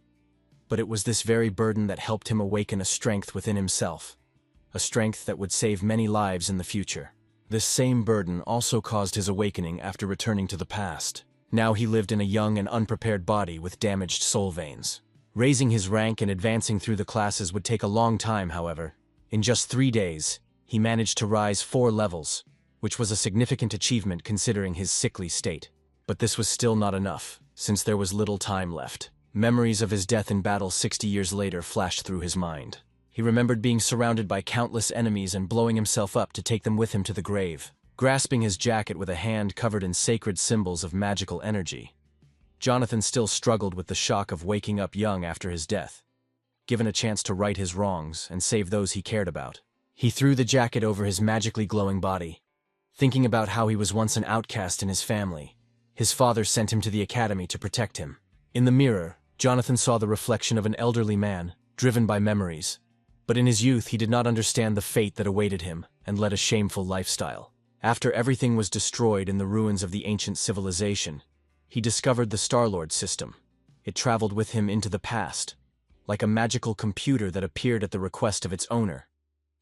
But it was this very burden that helped him awaken a strength within himself, a strength that would save many lives in the future. This same burden also caused his awakening after returning to the past. Now he lived in a young and unprepared body with damaged soul veins. Raising his rank and advancing through the classes would take a long time, however. In just 3 days, he managed to rise 4 levels, which was a significant achievement considering his sickly state. But this was still not enough, since there was little time left. Memories of his death in battle 60 years later flashed through his mind. He remembered being surrounded by countless enemies and blowing himself up to take them with him to the grave. Grasping his jacket with a hand covered in sacred symbols of magical energy, Jonathan still struggled with the shock of waking up young after his death. Given a chance to right his wrongs and save those he cared about, he threw the jacket over his magically glowing body. Thinking about how he was once an outcast in his family, his father sent him to the academy to protect him. In the mirror, Jonathan saw the reflection of an elderly man, driven by memories. But in his youth he did not understand the fate that awaited him and led a shameful lifestyle. After everything was destroyed in the ruins of the ancient civilization, he discovered the Star-Lord system. It traveled with him into the past, like a magical computer that appeared at the request of its owner.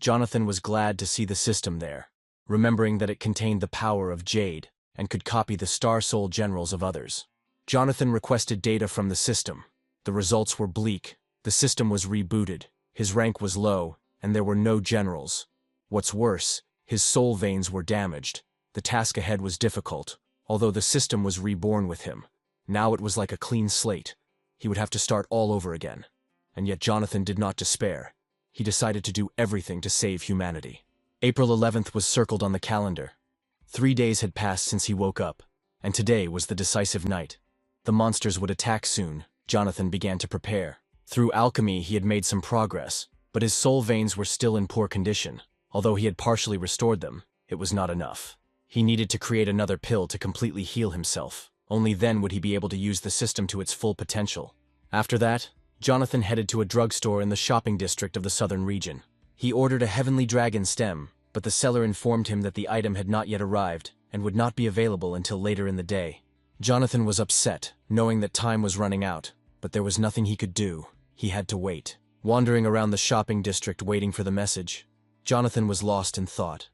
Jonathan was glad to see the system there, remembering that it contained the power of Jade and could copy the Star Soul generals of others. Jonathan requested data from the system. The results were bleak. The system was rebooted. His rank was low, and there were no generals. What's worse, his soul veins were damaged. The task ahead was difficult, although the system was reborn with him. Now it was like a clean slate. He would have to start all over again. And yet Jonathan did not despair. He decided to do everything to save humanity. April 11th was circled on the calendar. 3 days had passed since he woke up, and today was the decisive night. The monsters would attack soon. Jonathan began to prepare. Through alchemy, he had made some progress, but his soul veins were still in poor condition. Although he had partially restored them, it was not enough. He needed to create another pill to completely heal himself. Only then would he be able to use the system to its full potential. After that, Jonathan headed to a drugstore in the shopping district of the southern region. He ordered a heavenly dragon stem, but the seller informed him that the item had not yet arrived and would not be available until later in the day. Jonathan was upset, knowing that time was running out, but there was nothing he could do. He had to wait. Wandering around the shopping district waiting for the message, Jonathan was lost in thought.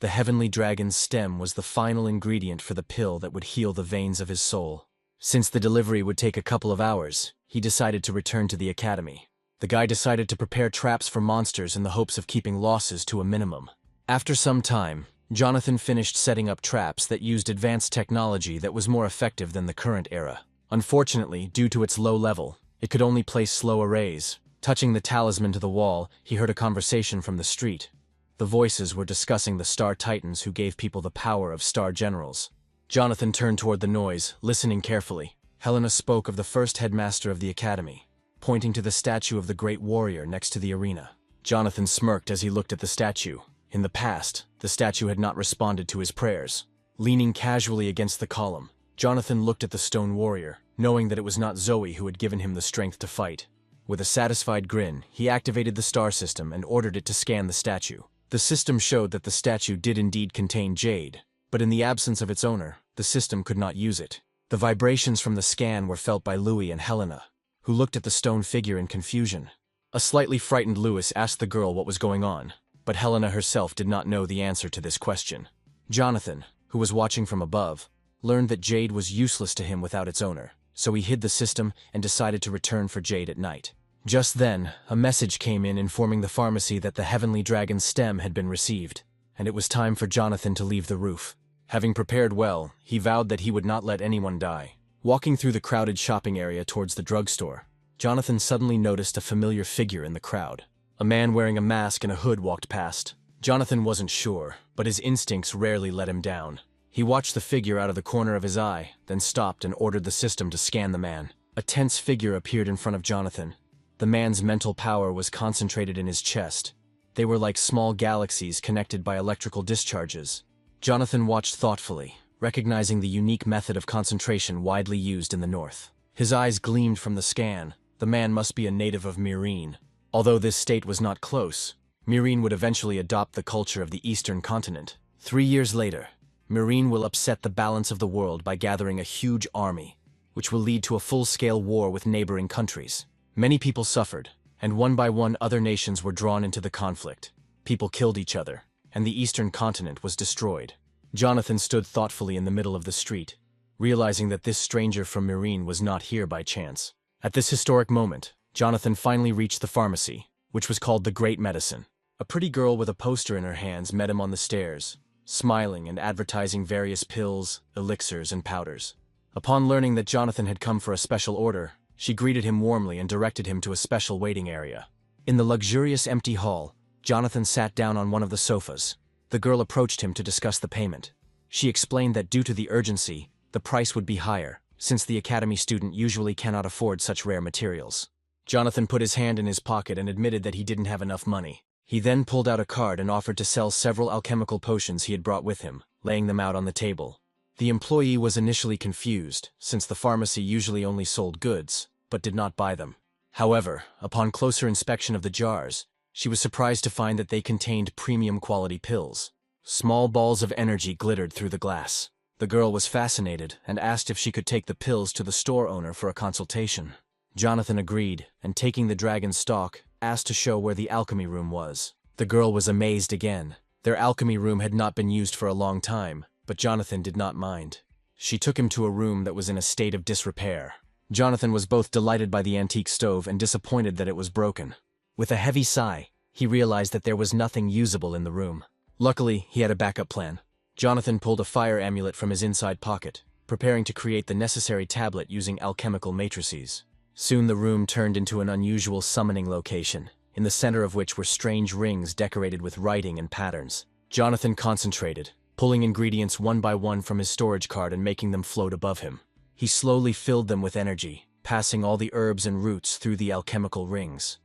The heavenly dragon's stem was the final ingredient for the pill that would heal the veins of his soul. Since the delivery would take a couple of hours, he decided to return to the academy. The guy decided to prepare traps for monsters in the hopes of keeping losses to a minimum. After some time, Jonathan finished setting up traps that used advanced technology that was more effective than the current era. Unfortunately, due to its low level, it could only place slow arrays. Touching the talisman to the wall, he heard a conversation from the street. The voices were discussing the Star Titans who gave people the power of Star Generals. Jonathan turned toward the noise, listening carefully. Helena spoke of the first headmaster of the academy, pointing to the statue of the great warrior next to the arena. Jonathan smirked as he looked at the statue. In the past, the statue had not responded to his prayers. Leaning casually against the column, Jonathan looked at the stone warrior, knowing that it was not Zoe who had given him the strength to fight. With a satisfied grin, he activated the star system and ordered it to scan the statue. The system showed that the statue did indeed contain jade, but in the absence of its owner, the system could not use it. The vibrations from the scan were felt by Louis and Helena, who looked at the stone figure in confusion. A slightly frightened Louis asked the girl what was going on, but Helena herself did not know the answer to this question. Jonathan, who was watching from above, learned that jade was useless to him without its owner, so he hid the system and decided to return for jade at night. Just then, a message came in informing the pharmacy that the heavenly dragon's stem had been received, and it was time for Jonathan to leave the roof. Having prepared well, he vowed that he would not let anyone die. Walking through the crowded shopping area towards the drugstore, Jonathan suddenly noticed a familiar figure in the crowd. A man wearing a mask and a hood walked past. Jonathan wasn't sure, but his instincts rarely let him down. He watched the figure out of the corner of his eye, then stopped and ordered the system to scan the man. A tense figure appeared in front of Jonathan. The man's mental power was concentrated in his chest. They were like small galaxies connected by electrical discharges. Jonathan watched thoughtfully, recognizing the unique method of concentration widely used in the north. His eyes gleamed from the scan. The man must be a native of Myrene. Although this state was not close, Myrene would eventually adopt the culture of the eastern continent. 3 years later, Myrene will upset the balance of the world by gathering a huge army, which will lead to a full-scale war with neighboring countries. Many people suffered, and one by one other nations were drawn into the conflict. People killed each other, and the eastern continent was destroyed. Jonathan stood thoughtfully in the middle of the street, realizing that this stranger from Myrene was not here by chance. At this historic moment, Jonathan finally reached the pharmacy, which was called the Great Medicine. A pretty girl with a poster in her hands met him on the stairs, smiling and advertising various pills, elixirs, and powders. Upon learning that Jonathan had come for a special order, she greeted him warmly and directed him to a special waiting area. In the luxurious empty hall, Jonathan sat down on one of the sofas. The girl approached him to discuss the payment. She explained that due to the urgency, the price would be higher, since the academy student usually cannot afford such rare materials. Jonathan put his hand in his pocket and admitted that he didn't have enough money. He then pulled out a card and offered to sell several alchemical potions he had brought with him, laying them out on the table. The employee was initially confused, since the pharmacy usually only sold goods, but did not buy them. However, upon closer inspection of the jars, she was surprised to find that they contained premium quality pills. Small balls of energy glittered through the glass. The girl was fascinated and asked if she could take the pills to the store owner for a consultation. Jonathan agreed, and taking the dragon's stalk, asked to show where the alchemy room was. The girl was amazed again. Their alchemy room had not been used for a long time, but Jonathan did not mind. She took him to a room that was in a state of disrepair. Jonathan was both delighted by the antique stove and disappointed that it was broken. With a heavy sigh, he realized that there was nothing usable in the room. Luckily, he had a backup plan. Jonathan pulled a fire amulet from his inside pocket, preparing to create the necessary tablet using alchemical matrices. Soon the room turned into an unusual summoning location, in the center of which were strange rings decorated with writing and patterns. Jonathan concentrated, pulling ingredients one by one from his storage card and making them float above him. He slowly filled them with energy, passing all the herbs and roots through the alchemical rings.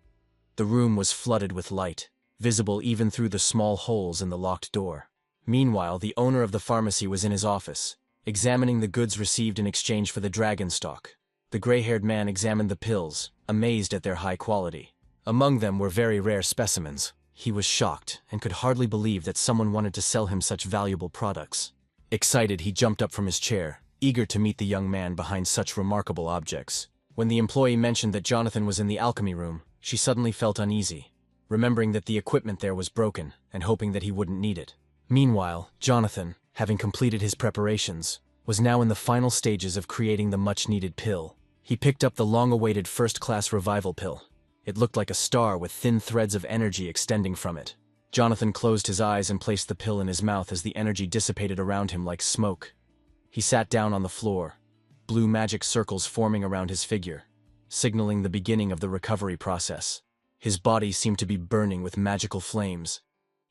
The room was flooded with light, visible even through the small holes in the locked door. Meanwhile, the owner of the pharmacy was in his office, examining the goods received in exchange for the dragon stock. The gray-haired man examined the pills, amazed at their high quality. Among them were very rare specimens. He was shocked and could hardly believe that someone wanted to sell him such valuable products. Excited, he jumped up from his chair, eager to meet the young man behind such remarkable objects. When the employee mentioned that Jonathan was in the alchemy room, she suddenly felt uneasy, remembering that the equipment there was broken and hoping that he wouldn't need it. Meanwhile, Jonathan, having completed his preparations, was now in the final stages of creating the much-needed pill. He picked up the long-awaited first-class revival pill. It looked like a star with thin threads of energy extending from it. Jonathan closed his eyes and placed the pill in his mouth as the energy dissipated around him like smoke. He sat down on the floor, blue magic circles forming around his figure, signaling the beginning of the recovery process. His body seemed to be burning with magical flames,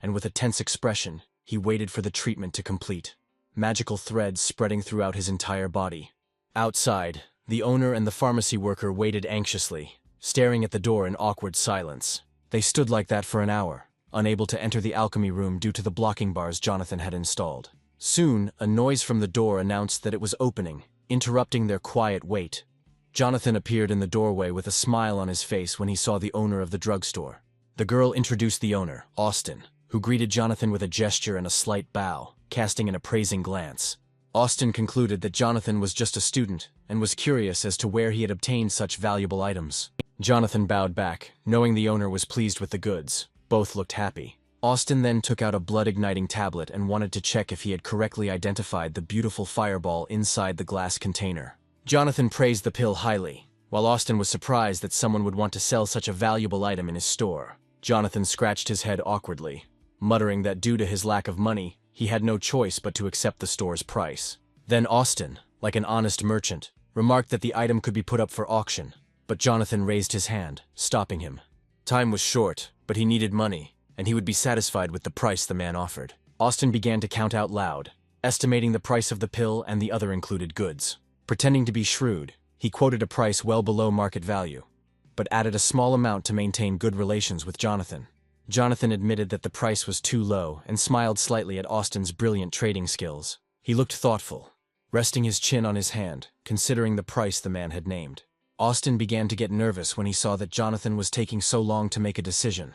and with a tense expression, he waited for the treatment to complete, magical threads spreading throughout his entire body. Outside, the owner and the pharmacy worker waited anxiously, staring at the door in awkward silence. They stood like that for an hour, unable to enter the alchemy room due to the blocking bars Jonathan had installed. Soon, a noise from the door announced that it was opening, interrupting their quiet wait. Jonathan appeared in the doorway with a smile on his face when he saw the owner of the drugstore. The girl introduced the owner, Austin, who greeted Jonathan with a gesture and a slight bow, casting an appraising glance. Austin concluded that Jonathan was just a student and was curious as to where he had obtained such valuable items. Jonathan bowed back, knowing the owner was pleased with the goods. Both looked happy. Austin then took out a blood-igniting tablet and wanted to check if he had correctly identified the beautiful fireball inside the glass container. Jonathan praised the pill highly, while Austin was surprised that someone would want to sell such a valuable item in his store. Jonathan scratched his head awkwardly, muttering that due to his lack of money, he had no choice but to accept the store's price. Then Austin, like an honest merchant, remarked that the item could be put up for auction, but Jonathan raised his hand, stopping him. Time was short, but he needed money, and he would be satisfied with the price the man offered. Austin began to count out loud, estimating the price of the pill and the other included goods. Pretending to be shrewd, he quoted a price well below market value, but added a small amount to maintain good relations with Jonathan. Jonathan admitted that the price was too low and smiled slightly at Austin's brilliant trading skills. He looked thoughtful, resting his chin on his hand, considering the price the man had named. Austin began to get nervous when he saw that Jonathan was taking so long to make a decision,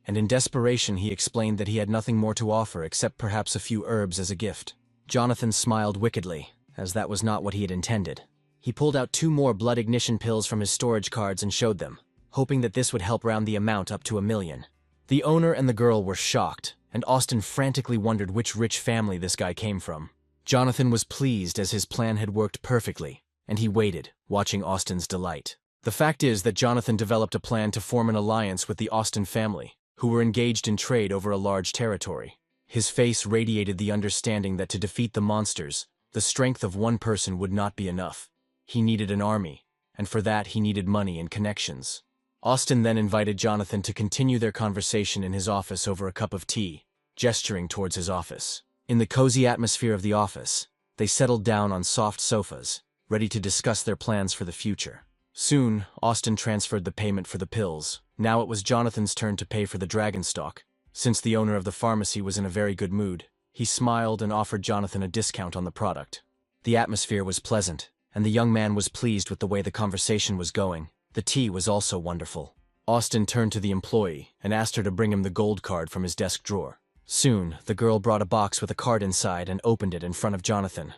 and in desperation he explained that he had nothing more to offer except perhaps a few herbs as a gift. Jonathan smiled wickedly, as that was not what he had intended. He pulled out 2 more blood ignition pills from his storage cards and showed them, hoping that this would help round the amount up to $1 million. The owner and the girl were shocked, and Austin frantically wondered which rich family this guy came from. Jonathan was pleased as his plan had worked perfectly, and he waited, watching Austin's delight. The fact is that Jonathan developed a plan to form an alliance with the Austin family, who were engaged in trade over a large territory. His face radiated the understanding that to defeat the monsters, the strength of one person would not be enough. He needed an army, and for that he needed money and connections. Austin then invited Jonathan to continue their conversation in his office over a cup of tea, gesturing towards his office. In the cozy atmosphere of the office, they settled down on soft sofas, ready to discuss their plans for the future. Soon, Austin transferred the payment for the pills. Now it was Jonathan's turn to pay for the dragon stock. Since the owner of the pharmacy was in a very good mood, he smiled and offered Jonathan a discount on the product. The atmosphere was pleasant, and the young man was pleased with the way the conversation was going. The tea was also wonderful. Austin turned to the employee and asked her to bring him the gold card from his desk drawer. Soon, the girl brought a box with a card inside and opened it in front of Jonathan.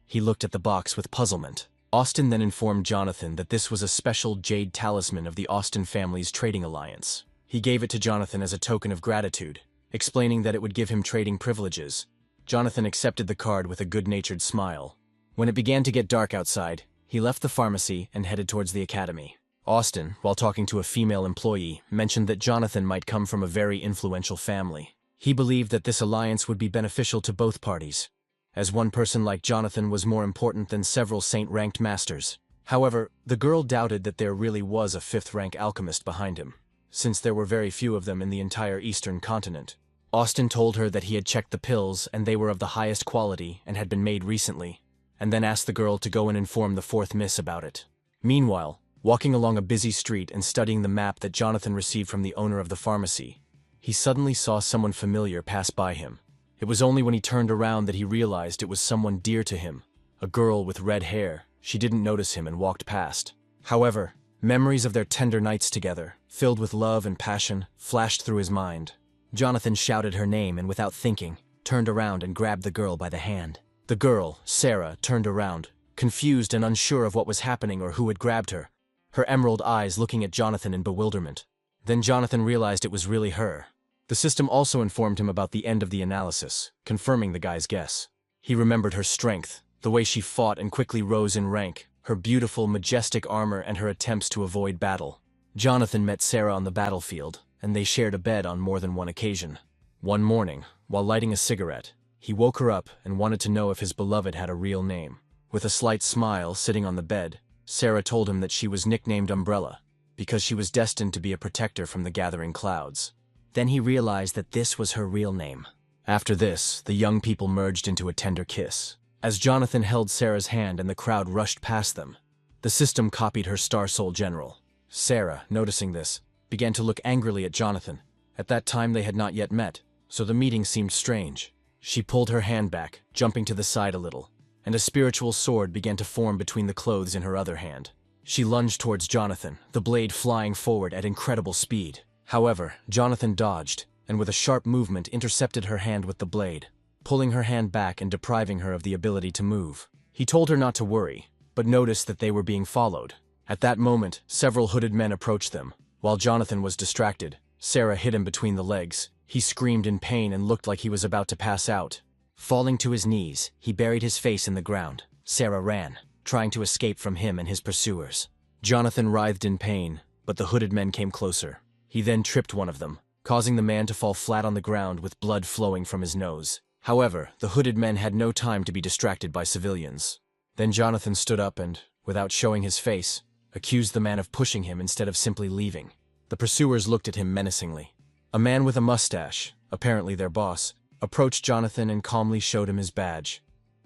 He looked at the box with puzzlement. Austin then informed Jonathan that this was a special jade talisman of the Austin family's trading alliance. He gave it to Jonathan as a token of gratitude, explaining that it would give him trading privileges. Jonathan accepted the card with a good-natured smile, When it began to get dark outside, he left the pharmacy and headed towards the academy. Austin, while talking to a female employee, mentioned that Jonathan might come from a very influential family. He believed that this alliance would be beneficial to both parties, as one person like Jonathan was more important than several saint-ranked masters. However, the girl doubted that there really was a fifth-rank alchemist behind him, since there were very few of them in the entire eastern continent. Austin told her that he had checked the pills and they were of the highest quality and had been made recently, and then asked the girl to go and inform the fourth miss about it. Meanwhile, walking along a busy street and studying the map that Jonathan received from the owner of the pharmacy, he suddenly saw someone familiar pass by him. It was only when he turned around that he realized it was someone dear to him, a girl with red hair. She didn't notice him and walked past. However, memories of their tender nights together, filled with love and passion, flashed through his mind. Jonathan shouted her name and, without thinking, turned around and grabbed the girl by the hand. The girl, Sarah, turned around, confused and unsure of what was happening or who had grabbed her, her emerald eyes looking at Jonathan in bewilderment. Then Jonathan realized it was really her. The system also informed him about the end of the analysis, confirming the guy's guess. He remembered her strength, the way she fought and quickly rose in rank, her beautiful, majestic armor and her attempts to avoid battle. Jonathan met Sarah on the battlefield, and they shared a bed on more than one occasion. One morning, while lighting a cigarette, he woke her up and wanted to know if his beloved had a real name. With a slight smile, sitting on the bed, Sarah told him that she was nicknamed Umbrella, because she was destined to be a protector from the gathering clouds. Then he realized that this was her real name. After this, the young people merged into a tender kiss. As Jonathan held Sarah's hand and the crowd rushed past them, the system copied her Star Soul General. Sarah, noticing this, began to look angrily at Jonathan. At that time they had not yet met, so the meeting seemed strange. She pulled her hand back, jumping to the side a little, and a spiritual sword began to form between the clothes in her other hand. She lunged towards Jonathan, the blade flying forward at incredible speed. However, Jonathan dodged, and with a sharp movement intercepted her hand with the blade, pulling her hand back and depriving her of the ability to move. He told her not to worry, but noticed that they were being followed. At that moment, several hooded men approached them. While Jonathan was distracted, Sarah hit him between the legs. He screamed in pain and looked like he was about to pass out. Falling to his knees, he buried his face in the ground. Sarah ran, trying to escape from him and his pursuers. Jonathan writhed in pain, but the hooded men came closer. He then tripped one of them, causing the man to fall flat on the ground with blood flowing from his nose. However, the hooded men had no time to be distracted by civilians. Then Jonathan stood up and, without showing his face, accused the man of pushing him instead of simply leaving. The pursuers looked at him menacingly. A man with a mustache, apparently their boss, approached Jonathan and calmly showed him his badge,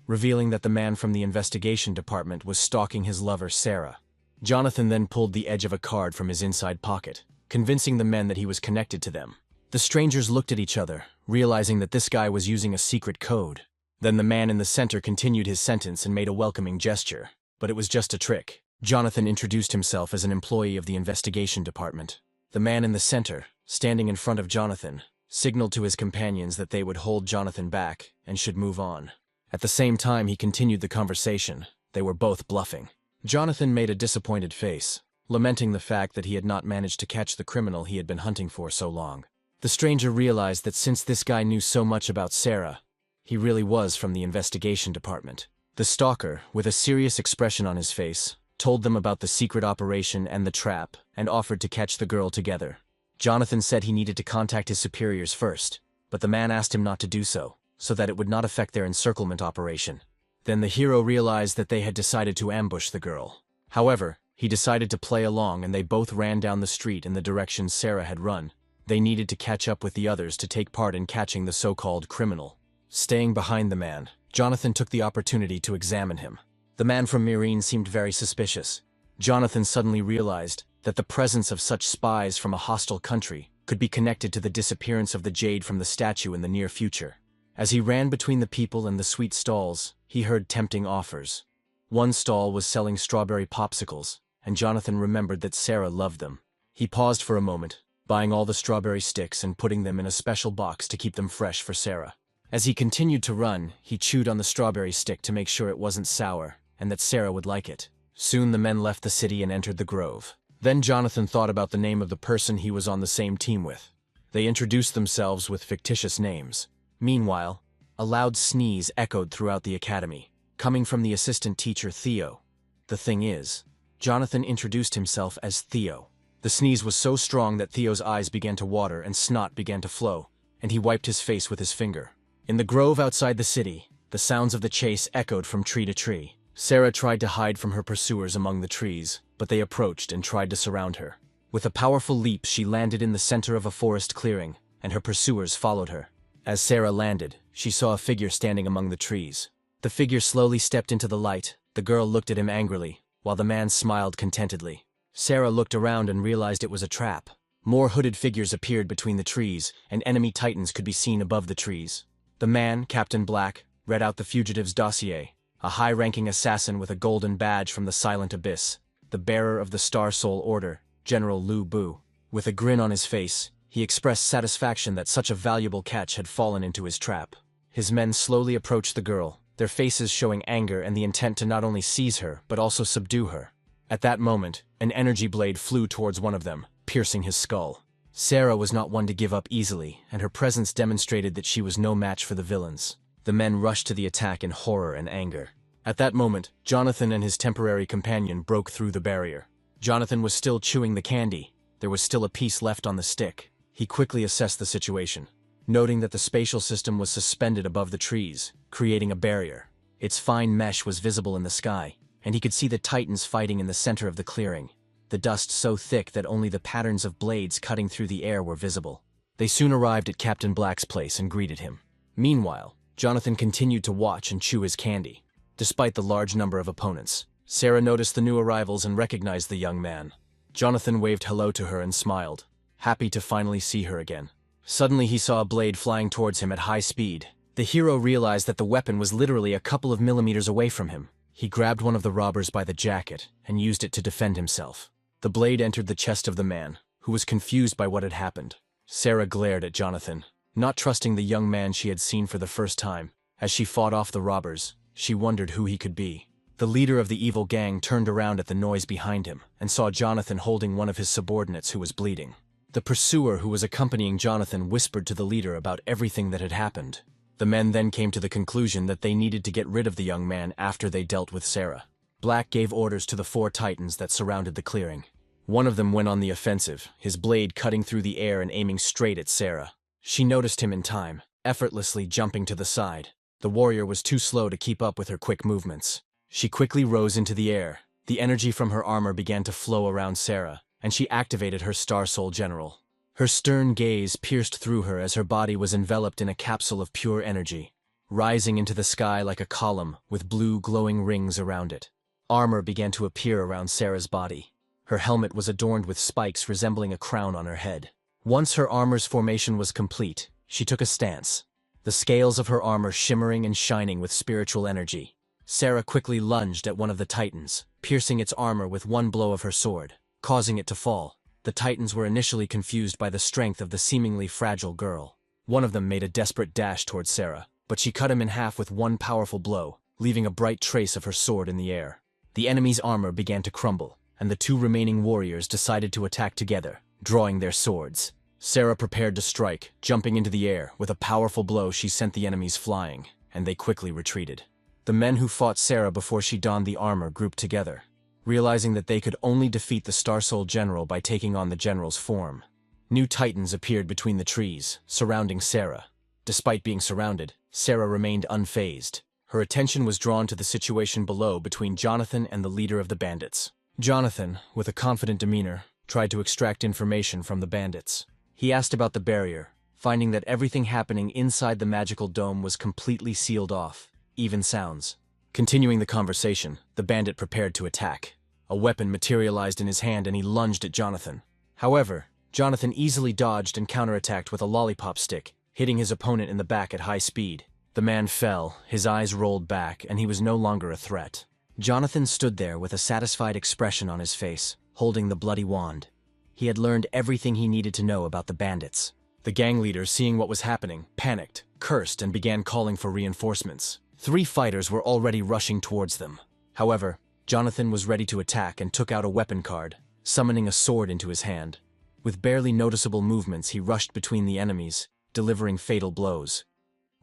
revealing that the man from the investigation department was stalking his lover, Sarah. Jonathan then pulled the edge of a card from his inside pocket, convincing the men that he was connected to them. The strangers looked at each other, realizing that this guy was using a secret code. Then the man in the center continued his sentence and made a welcoming gesture. But it was just a trick. Jonathan introduced himself as an employee of the investigation department. The man in the center, standing in front of Jonathan, signaled to his companions that they would hold Jonathan back and should move on. At the same time he continued the conversation. They were both bluffing. Jonathan made a disappointed face, lamenting the fact that he had not managed to catch the criminal he had been hunting for so long. The stranger realized that since this guy knew so much about Sarah, he really was from the investigation department. The stalker, with a serious expression on his face, told them about the secret operation and the trap, and offered to catch the girl together. Jonathan said he needed to contact his superiors first, but the man asked him not to do so that it would not affect their encirclement operation. Then the hero realized that they had decided to ambush the girl. However, he decided to play along and they both ran down the street in the direction Sarah had run. They needed to catch up with the others to take part in catching the so-called criminal. Staying behind the man, Jonathan took the opportunity to examine him. The man from Myrene seemed very suspicious. Jonathan suddenly realized that the presence of such spies from a hostile country could be connected to the disappearance of the jade from the statue in the near future. As he ran between the people and the sweet stalls, he heard tempting offers. One stall was selling strawberry popsicles, and Jonathan remembered that Sarah loved them. He paused for a moment, buying all the strawberry sticks and putting them in a special box to keep them fresh for Sarah. As he continued to run, he chewed on the strawberry stick to make sure it wasn't sour, and that Sarah would like it. Soon the men left the city and entered the grove. Then Jonathan thought about the name of the person he was on the same team with. They introduced themselves with fictitious names. Meanwhile, a loud sneeze echoed throughout the academy. coming from the assistant teacher Theo. The thing is, Jonathan introduced himself as Theo. The sneeze was so strong that Theo's eyes began to water and snot began to flow, and he wiped his face with his finger. In the grove outside the city, the sounds of the chase echoed from tree to tree. Sarah tried to hide from her pursuers among the trees, but they approached and tried to surround her. With a powerful leap, she landed in the center of a forest clearing, and her pursuers followed her. As Sarah landed, she saw a figure standing among the trees. The figure slowly stepped into the light. The girl looked at him angrily, while the man smiled contentedly. Sarah looked around and realized it was a trap. More hooded figures appeared between the trees, and enemy titans could be seen above the trees. The man, Captain Black, read out the fugitive's dossier, a high-ranking assassin with a golden badge from the Silent Abyss, the bearer of the Star Soul Order, General Lu Bu. With a grin on his face, he expressed satisfaction that such a valuable catch had fallen into his trap. His men slowly approached the girl, their faces showing anger and the intent to not only seize her, but also subdue her. At that moment, an energy blade flew towards one of them, piercing his skull. Sarah was not one to give up easily, and her presence demonstrated that she was no match for the villains. The men rushed to the attack in horror and anger. At that moment, Jonathan and his temporary companion broke through the barrier. Jonathan was still chewing the candy. There was still a piece left on the stick. He quickly assessed the situation, noting that the spatial system was suspended above the trees, creating a barrier. Its fine mesh was visible in the sky, and he could see the titans fighting in the center of the clearing, the dust so thick that only the patterns of blades cutting through the air were visible. They soon arrived at Captain Black's place and greeted him. Meanwhile, Jonathan continued to watch and chew his candy. Despite the large number of opponents, Sarah noticed the new arrivals and recognized the young man. Jonathan waved hello to her and smiled, happy to finally see her again. Suddenly he saw a blade flying towards him at high speed. The hero realized that the weapon was literally a couple of millimeters away from him. He grabbed one of the robbers by the jacket and used it to defend himself. The blade entered the chest of the man, who was confused by what had happened. Sarah glared at Jonathan, not trusting the young man she had seen for the first time. As she fought off the robbers, she wondered who he could be. The leader of the evil gang turned around at the noise behind him and saw Jonathan holding one of his subordinates who was bleeding. The pursuer who was accompanying Jonathan whispered to the leader about everything that had happened. The men then came to the conclusion that they needed to get rid of the young man after they dealt with Sarah. Black gave orders to the 4 titans that surrounded the clearing. One of them went on the offensive, his blade cutting through the air and aiming straight at Sarah. She noticed him in time, effortlessly jumping to the side. The warrior was too slow to keep up with her quick movements. She quickly rose into the air. The energy from her armor began to flow around Sarah, and she activated her Star Soul General. Her stern gaze pierced through her as her body was enveloped in a capsule of pure energy, rising into the sky like a column with blue glowing rings around it. Armor began to appear around Sarah's body. Her helmet was adorned with spikes resembling a crown on her head. Once her armor's formation was complete, she took a stance, the scales of her armor shimmering and shining with spiritual energy. Sarah quickly lunged at one of the titans, piercing its armor with one blow of her sword, causing it to fall. The titans were initially confused by the strength of the seemingly fragile girl. One of them made a desperate dash towards Sarah, but she cut him in half with one powerful blow, leaving a bright trace of her sword in the air. The enemy's armor began to crumble, and the 2 remaining warriors decided to attack together, drawing their swords. Sarah prepared to strike, jumping into the air. With a powerful blow, she sent the enemies flying, and they quickly retreated. The men who fought Sarah before she donned the armor grouped together, realizing that they could only defeat the Star Soul General by taking on the General's form. New titans appeared between the trees, surrounding Sarah. Despite being surrounded, Sarah remained unfazed. Her attention was drawn to the situation below between Jonathan and the leader of the bandits. Jonathan, with a confident demeanor, tried to extract information from the bandits. He asked about the barrier, finding that everything happening inside the magical dome was completely sealed off, even sounds. Continuing the conversation, the bandit prepared to attack. A weapon materialized in his hand and he lunged at Jonathan. However, Jonathan easily dodged and counterattacked with a lollipop stick, hitting his opponent in the back at high speed. The man fell, his eyes rolled back, and he was no longer a threat. Jonathan stood there with a satisfied expression on his face, holding the bloody wand. He had learned everything he needed to know about the bandits. The gang leader, seeing what was happening, panicked, cursed, and began calling for reinforcements. 3 fighters were already rushing towards them. However, Jonathan was ready to attack and took out a weapon card, summoning a sword into his hand. With barely noticeable movements, he rushed between the enemies, delivering fatal blows.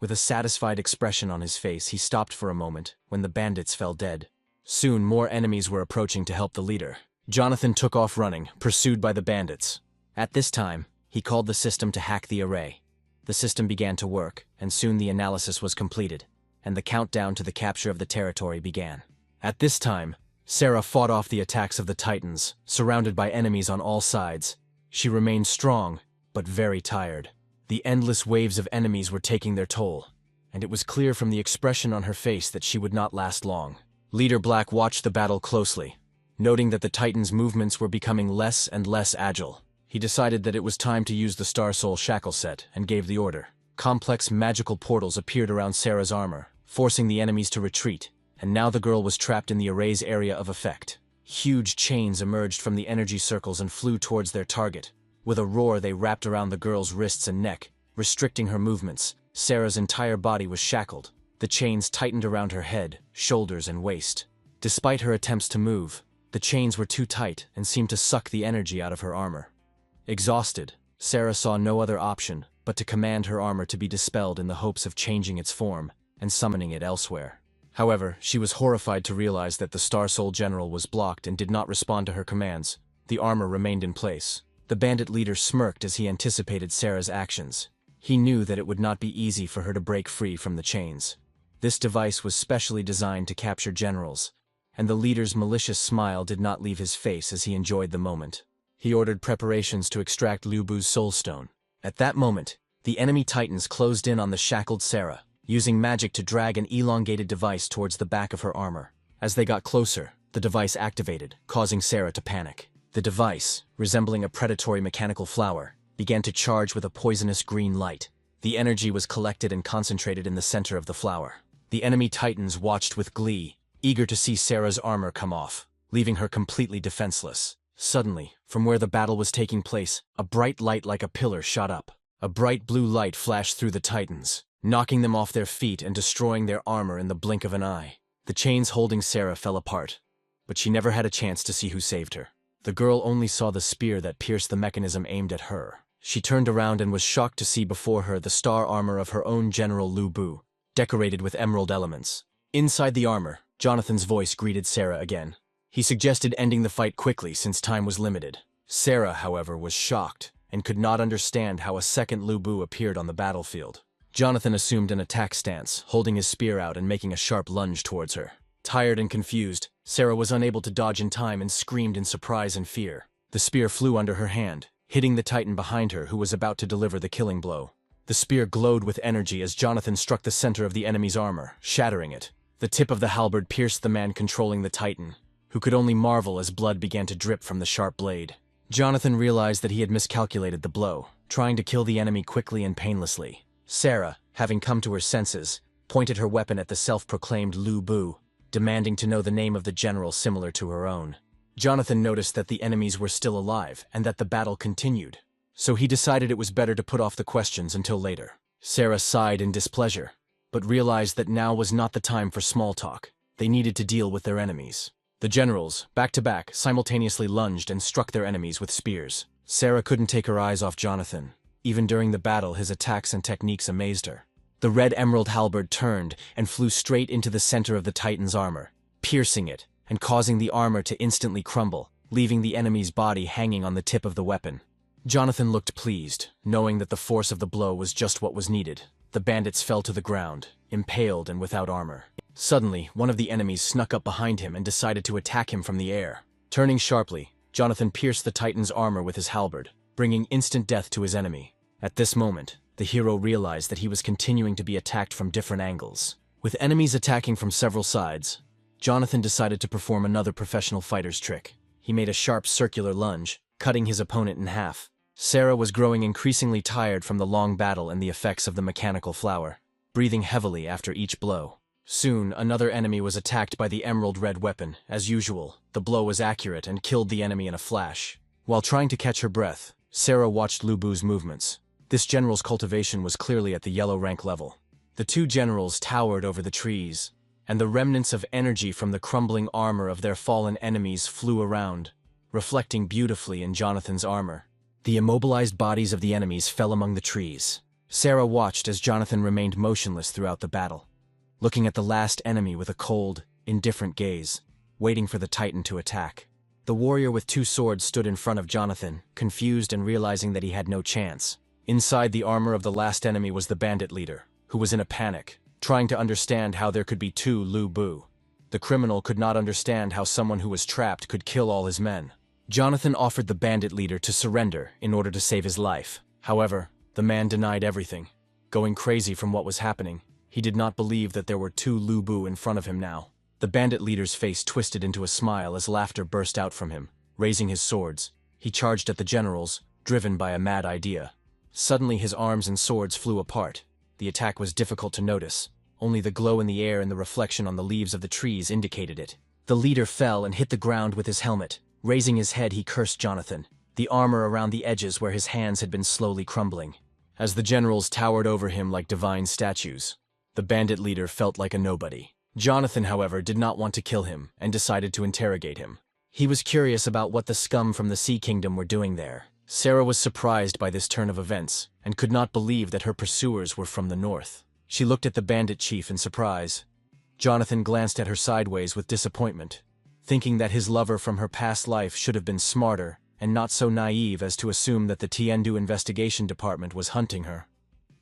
With a satisfied expression on his face, he stopped for a moment when the bandits fell dead. Soon, more enemies were approaching to help the leader. Jonathan took off running, pursued by the bandits. At this time, he called the system to hack the array. The system began to work, and soon the analysis was completed, and the countdown to the capture of the territory began. At this time, Sarah fought off the attacks of the Titans, surrounded by enemies on all sides. She remained strong, but very tired. The endless waves of enemies were taking their toll, and it was clear from the expression on her face that she would not last long. Leader Black watched the battle closely, noting that the Titans' movements were becoming less and less agile. He decided that it was time to use the Star Soul shackle set and gave the order. Complex magical portals appeared around Sarah's armor, forcing the enemies to retreat, and now the girl was trapped in the array's area of effect. Huge chains emerged from the energy circles and flew towards their target. With a roar, they wrapped around the girl's wrists and neck, restricting her movements. Sarah's entire body was shackled. The chains tightened around her head, shoulders, and waist. Despite her attempts to move, the chains were too tight and seemed to suck the energy out of her armor. Exhausted, Sarah saw no other option but to command her armor to be dispelled in the hopes of changing its form and summoning it elsewhere. However, she was horrified to realize that the Star Soul General was blocked and did not respond to her commands. The armor remained in place. The bandit leader smirked as he anticipated Sarah's actions. He knew that it would not be easy for her to break free from the chains. This device was specially designed to capture generals, and the leader's malicious smile did not leave his face as he enjoyed the moment. He ordered preparations to extract Lu Bu's soul stone. At that moment, the enemy titans closed in on the shackled Sarah, using magic to drag an elongated device towards the back of her armor. As they got closer, the device activated, causing Sarah to panic. The device, resembling a predatory mechanical flower, began to charge with a poisonous green light. The energy was collected and concentrated in the center of the flower. The enemy titans watched with glee, eager to see Sarah's armor come off, leaving her completely defenseless. Suddenly, from where the battle was taking place, a bright light like a pillar shot up. A bright blue light flashed through the titans, knocking them off their feet and destroying their armor in the blink of an eye. The chains holding Sarah fell apart, but she never had a chance to see who saved her. The girl only saw the spear that pierced the mechanism aimed at her. She turned around and was shocked to see before her the star armor of her own General Lu Bu, decorated with emerald elements. Inside the armor, Jonathan's voice greeted Sarah again. He suggested ending the fight quickly since time was limited. Sarah, however, was shocked and could not understand how a second Lu Bu appeared on the battlefield. Jonathan assumed an attack stance, holding his spear out and making a sharp lunge towards her. Tired and confused, Sarah was unable to dodge in time and screamed in surprise and fear. The spear flew under her hand, hitting the titan behind her who was about to deliver the killing blow. The spear glowed with energy as Jonathan struck the center of the enemy's armor, shattering it. The tip of the halberd pierced the man controlling the titan, who could only marvel as blood began to drip from the sharp blade. Jonathan realized that he had miscalculated the blow, trying to kill the enemy quickly and painlessly. Sarah, having come to her senses, pointed her weapon at the self-proclaimed Lu Bu, demanding to know the name of the general similar to her own. Jonathan noticed that the enemies were still alive and that the battle continued, so he decided it was better to put off the questions until later. Sarah sighed in displeasure, but realized that now was not the time for small talk. They needed to deal with their enemies. The generals, back to back, simultaneously lunged and struck their enemies with spears. Sarah couldn't take her eyes off Jonathan. Even during the battle, his attacks and techniques amazed her. The red emerald halberd turned and flew straight into the center of the titan's armor, piercing it and causing the armor to instantly crumble, leaving the enemy's body hanging on the tip of the weapon. Jonathan looked pleased, knowing that the force of the blow was just what was needed. The bandits fell to the ground, impaled and without armor. Suddenly, one of the enemies snuck up behind him and decided to attack him from the air. Turning sharply, Jonathan pierced the titan's armor with his halberd, bringing instant death to his enemy. At this moment, the hero realized that he was continuing to be attacked from different angles. With enemies attacking from several sides, Jonathan decided to perform another professional fighter's trick. He made a sharp circular lunge, cutting his opponent in half. Sarah was growing increasingly tired from the long battle and the effects of the mechanical flower, breathing heavily after each blow. Soon, another enemy was attacked by the emerald red weapon. As usual, the blow was accurate and killed the enemy in a flash. While trying to catch her breath, Sarah watched Lu Bu's movements. This general's cultivation was clearly at the yellow rank level. The two generals towered over the trees, and the remnants of energy from the crumbling armor of their fallen enemies flew around, reflecting beautifully in Jonathan's armor. The immobilized bodies of the enemies fell among the trees. Sarah watched as Jonathan remained motionless throughout the battle, looking at the last enemy with a cold, indifferent gaze, waiting for the Titan to attack. The warrior with 2 swords stood in front of Jonathan, confused and realizing that he had no chance. Inside the armor of the last enemy was the bandit leader, who was in a panic, trying to understand how there could be 2 Lu Bu. The criminal could not understand how someone who was trapped could kill all his men. Jonathan offered the bandit leader to surrender in order to save his life. However, the man denied everything. Going crazy from what was happening, he did not believe that there were 2 Lu Bu in front of him now. The bandit leader's face twisted into a smile as laughter burst out from him. Raising his swords, he charged at the generals, driven by a mad idea. Suddenly his arms and swords flew apart. The attack was difficult to notice. Only the glow in the air and the reflection on the leaves of the trees indicated it. The leader fell and hit the ground with his helmet. Raising his head, he cursed Jonathan, the armor around the edges where his hands had been slowly crumbling. As the generals towered over him like divine statues, the bandit leader felt like a nobody. Jonathan, however, did not want to kill him and decided to interrogate him. He was curious about what the scum from the Sea Kingdom were doing there. Sarah was surprised by this turn of events and could not believe that her pursuers were from the north. She looked at the bandit chief in surprise. Jonathan glanced at her sideways with disappointment, thinking that his lover from her past life should have been smarter and not so naive as to assume that the Tiendu investigation department was hunting her.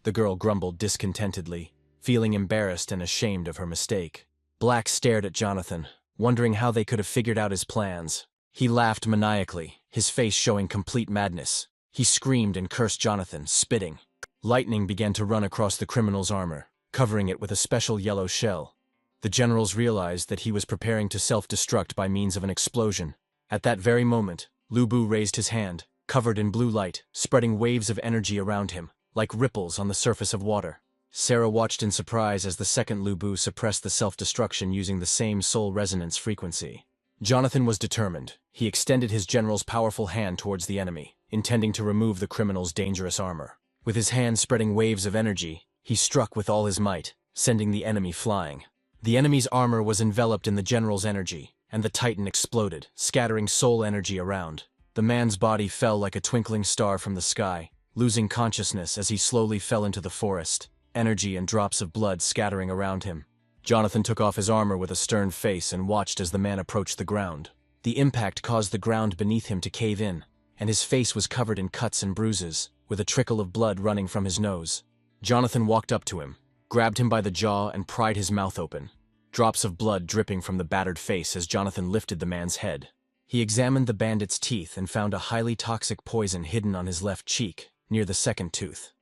The girl grumbled discontentedly, feeling embarrassed and ashamed of her mistake. Black stared at Jonathan, wondering how they could have figured out his plans. He laughed maniacally, his face showing complete madness. He screamed and cursed Jonathan, spitting. Lightning began to run across the criminal's armor, covering it with a special yellow shell. The generals realized that he was preparing to self-destruct by means of an explosion. At that very moment, Lu Bu raised his hand, covered in blue light, spreading waves of energy around him, like ripples on the surface of water. Sarah watched in surprise as the second Lu Bu suppressed the self-destruction using the same soul resonance frequency. Jonathan was determined. He extended his general's powerful hand towards the enemy, intending to remove the criminal's dangerous armor. With his hand spreading waves of energy, he struck with all his might, sending the enemy flying. The enemy's armor was enveloped in the general's energy, and the Titan exploded, scattering soul energy around. The man's body fell like a twinkling star from the sky, losing consciousness as he slowly fell into the forest, energy and drops of blood scattering around him. Jonathan took off his armor with a stern face and watched as the man approached the ground. The impact caused the ground beneath him to cave in, and his face was covered in cuts and bruises, with a trickle of blood running from his nose. Jonathan walked up to him, grabbed him by the jaw and pried his mouth open, drops of blood dripping from the battered face as Jonathan lifted the man's head. He examined the bandit's teeth and found a highly toxic poison hidden on his left cheek, near the second tooth.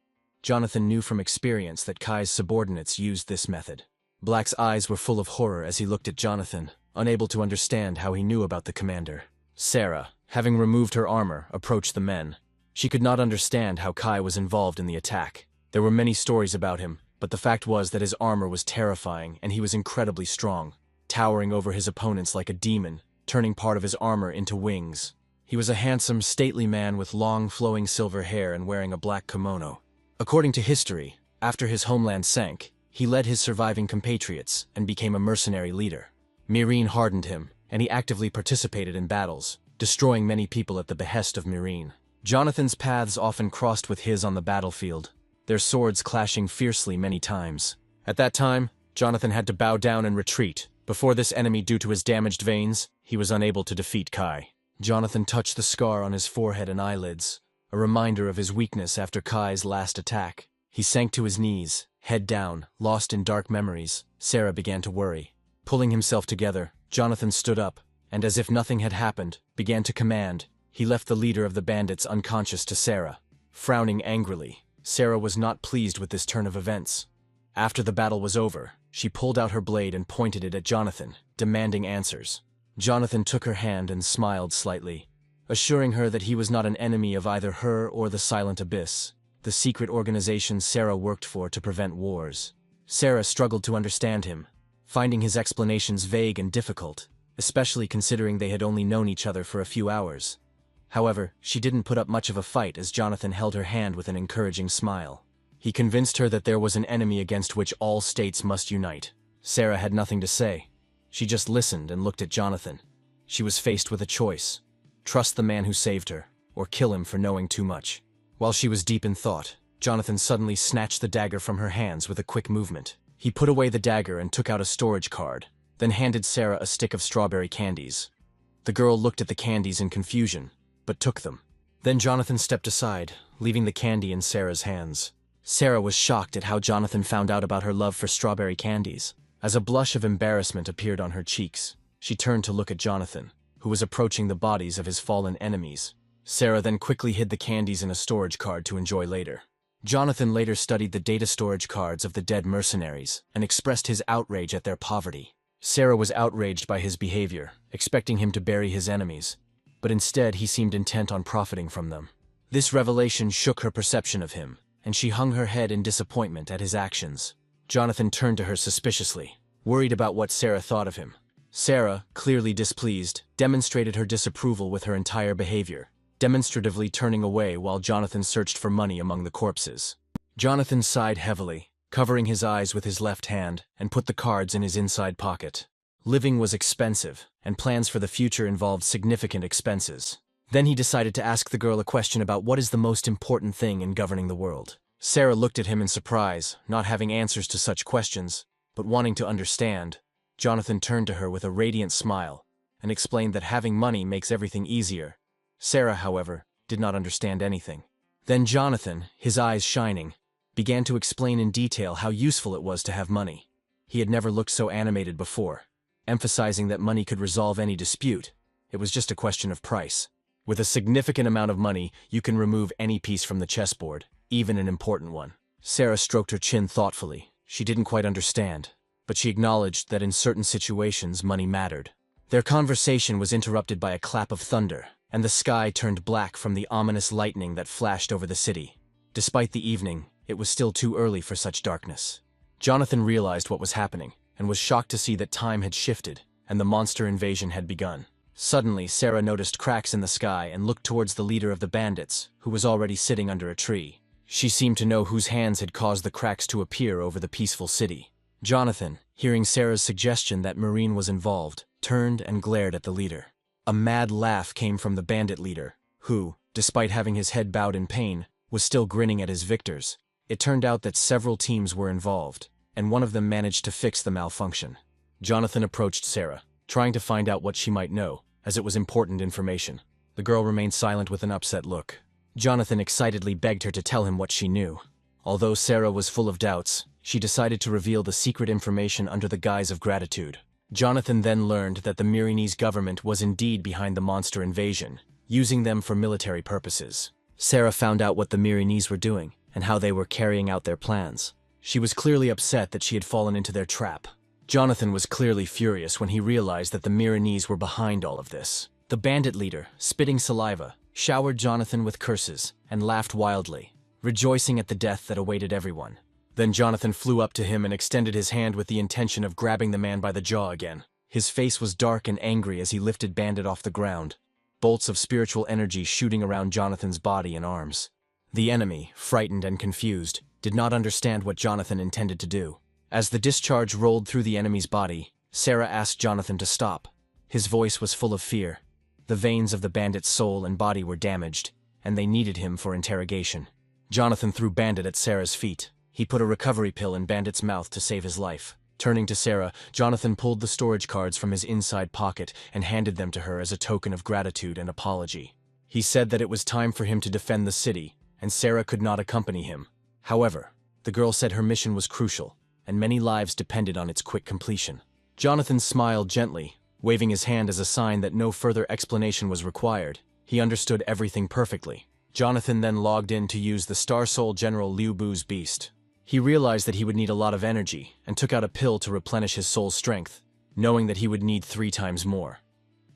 Jonathan knew from experience that Kai's subordinates used this method. Black's eyes were full of horror as he looked at Jonathan, unable to understand how he knew about the commander. Sarah, having removed her armor, approached the men. She could not understand how Kai was involved in the attack. There were many stories about him, but the fact was that his armor was terrifying and he was incredibly strong, towering over his opponents like a demon, turning part of his armor into wings. He was a handsome, stately man with long, flowing silver hair and wearing a black kimono. According to history, after his homeland sank, he led his surviving compatriots and became a mercenary leader. Myrine hardened him, and he actively participated in battles, destroying many people at the behest of Myrine. Jonathan's paths often crossed with his on the battlefield, their swords clashing fiercely many times. At that time, Jonathan had to bow down and retreat. Before this enemy, due to his damaged veins, he was unable to defeat Kai. Jonathan touched the scar on his forehead and eyelids, a reminder of his weakness after Kai's last attack. He sank to his knees, head down, lost in dark memories. Sarah began to worry. Pulling himself together, Jonathan stood up, and as if nothing had happened, began to command. He left the leader of the bandits unconscious to Sarah. Frowning angrily, Sarah was not pleased with this turn of events. After the battle was over, she pulled out her blade and pointed it at Jonathan, demanding answers. Jonathan took her hand and smiled slightly, assuring her that he was not an enemy of either her or the Silent Abyss, the secret organization Sarah worked for to prevent wars. Sarah struggled to understand him, finding his explanations vague and difficult, especially considering they had only known each other for a few hours. However, she didn't put up much of a fight as Jonathan held her hand with an encouraging smile. He convinced her that there was an enemy against which all states must unite. Sarah had nothing to say. She just listened and looked at Jonathan. She was faced with a choice: trust the man who saved her, or kill him for knowing too much. While she was deep in thought, Jonathan suddenly snatched the dagger from her hands with a quick movement. He put away the dagger and took out a storage card, then handed Sarah a stick of strawberry candies. The girl looked at the candies in confusion, but took them. Then Jonathan stepped aside, leaving the candy in Sarah's hands. Sarah was shocked at how Jonathan found out about her love for strawberry candies. As a blush of embarrassment appeared on her cheeks, she turned to look at Jonathan, who was approaching the bodies of his fallen enemies. Sarah then quickly hid the candies in a storage card to enjoy later. Jonathan later studied the data storage cards of the dead mercenaries and expressed his outrage at their poverty. Sarah was outraged by his behavior, expecting him to bury his enemies, but instead he seemed intent on profiting from them. This revelation shook her perception of him, and she hung her head in disappointment at his actions. Jonathan turned to her suspiciously, worried about what Sarah thought of him. Sarah, clearly displeased, demonstrated her disapproval with her entire behavior, demonstratively turning away while Jonathan searched for money among the corpses. Jonathan sighed heavily, covering his eyes with his left hand, and put the cards in his inside pocket. Living was expensive, and plans for the future involved significant expenses. Then he decided to ask the girl a question about what is the most important thing in governing the world. Sarah looked at him in surprise, not having answers to such questions, but wanting to understand. Jonathan turned to her with a radiant smile and explained that having money makes everything easier. Sarah, however, did not understand anything. Then Jonathan, his eyes shining, began to explain in detail how useful it was to have money. He had never looked so animated before, emphasizing that money could resolve any dispute. It was just a question of price. With a significant amount of money, you can remove any piece from the chessboard, even an important one. Sarah stroked her chin thoughtfully. She didn't quite understand, but she acknowledged that in certain situations money mattered. Their conversation was interrupted by a clap of thunder, and the sky turned black from the ominous lightning that flashed over the city. Despite the evening, it was still too early for such darkness. Jonathan realized what was happening, and was shocked to see that time had shifted, and the monster invasion had begun. Suddenly, Sarah noticed cracks in the sky and looked towards the leader of the bandits, who was already sitting under a tree. She seemed to know whose hands had caused the cracks to appear over the peaceful city. Jonathan, hearing Sarah's suggestion that Marine was involved, turned and glared at the leader. A mad laugh came from the bandit leader, who, despite having his head bowed in pain, was still grinning at his victors. It turned out that several teams were involved, and one of them managed to fix the malfunction. Jonathan approached Sarah, trying to find out what she might know, as it was important information. The girl remained silent with an upset look. Jonathan excitedly begged her to tell him what she knew. Although Sarah was full of doubts, she decided to reveal the secret information under the guise of gratitude. Jonathan then learned that the Myrinese government was indeed behind the monster invasion, using them for military purposes. Sarah found out what the Myrinese were doing, and how they were carrying out their plans. She was clearly upset that she had fallen into their trap. Jonathan was clearly furious when he realized that the Myrinese were behind all of this. The bandit leader, spitting saliva, showered Jonathan with curses and laughed wildly, rejoicing at the death that awaited everyone. Then Jonathan flew up to him and extended his hand with the intention of grabbing the man by the jaw again. His face was dark and angry as he lifted Bandit off the ground, bolts of spiritual energy shooting around Jonathan's body and arms. The enemy, frightened and confused, did not understand what Jonathan intended to do. As the discharge rolled through the enemy's body, Sarah asked Jonathan to stop. His voice was full of fear. The veins of the bandit's soul and body were damaged, and they needed him for interrogation. Jonathan threw Bandit at Sarah's feet. He put a recovery pill in Bandit's mouth to save his life. Turning to Sarah, Jonathan pulled the storage cards from his inside pocket and handed them to her as a token of gratitude and apology. He said that it was time for him to defend the city, and Sarah could not accompany him. However, the girl said her mission was crucial, and many lives depended on its quick completion. Jonathan smiled gently, waving his hand as a sign that no further explanation was required. He understood everything perfectly. Jonathan then logged in to use the Star Soul General Liu Bu's beast. He realized that he would need a lot of energy, and took out a pill to replenish his soul's strength, knowing that he would need 3 times more.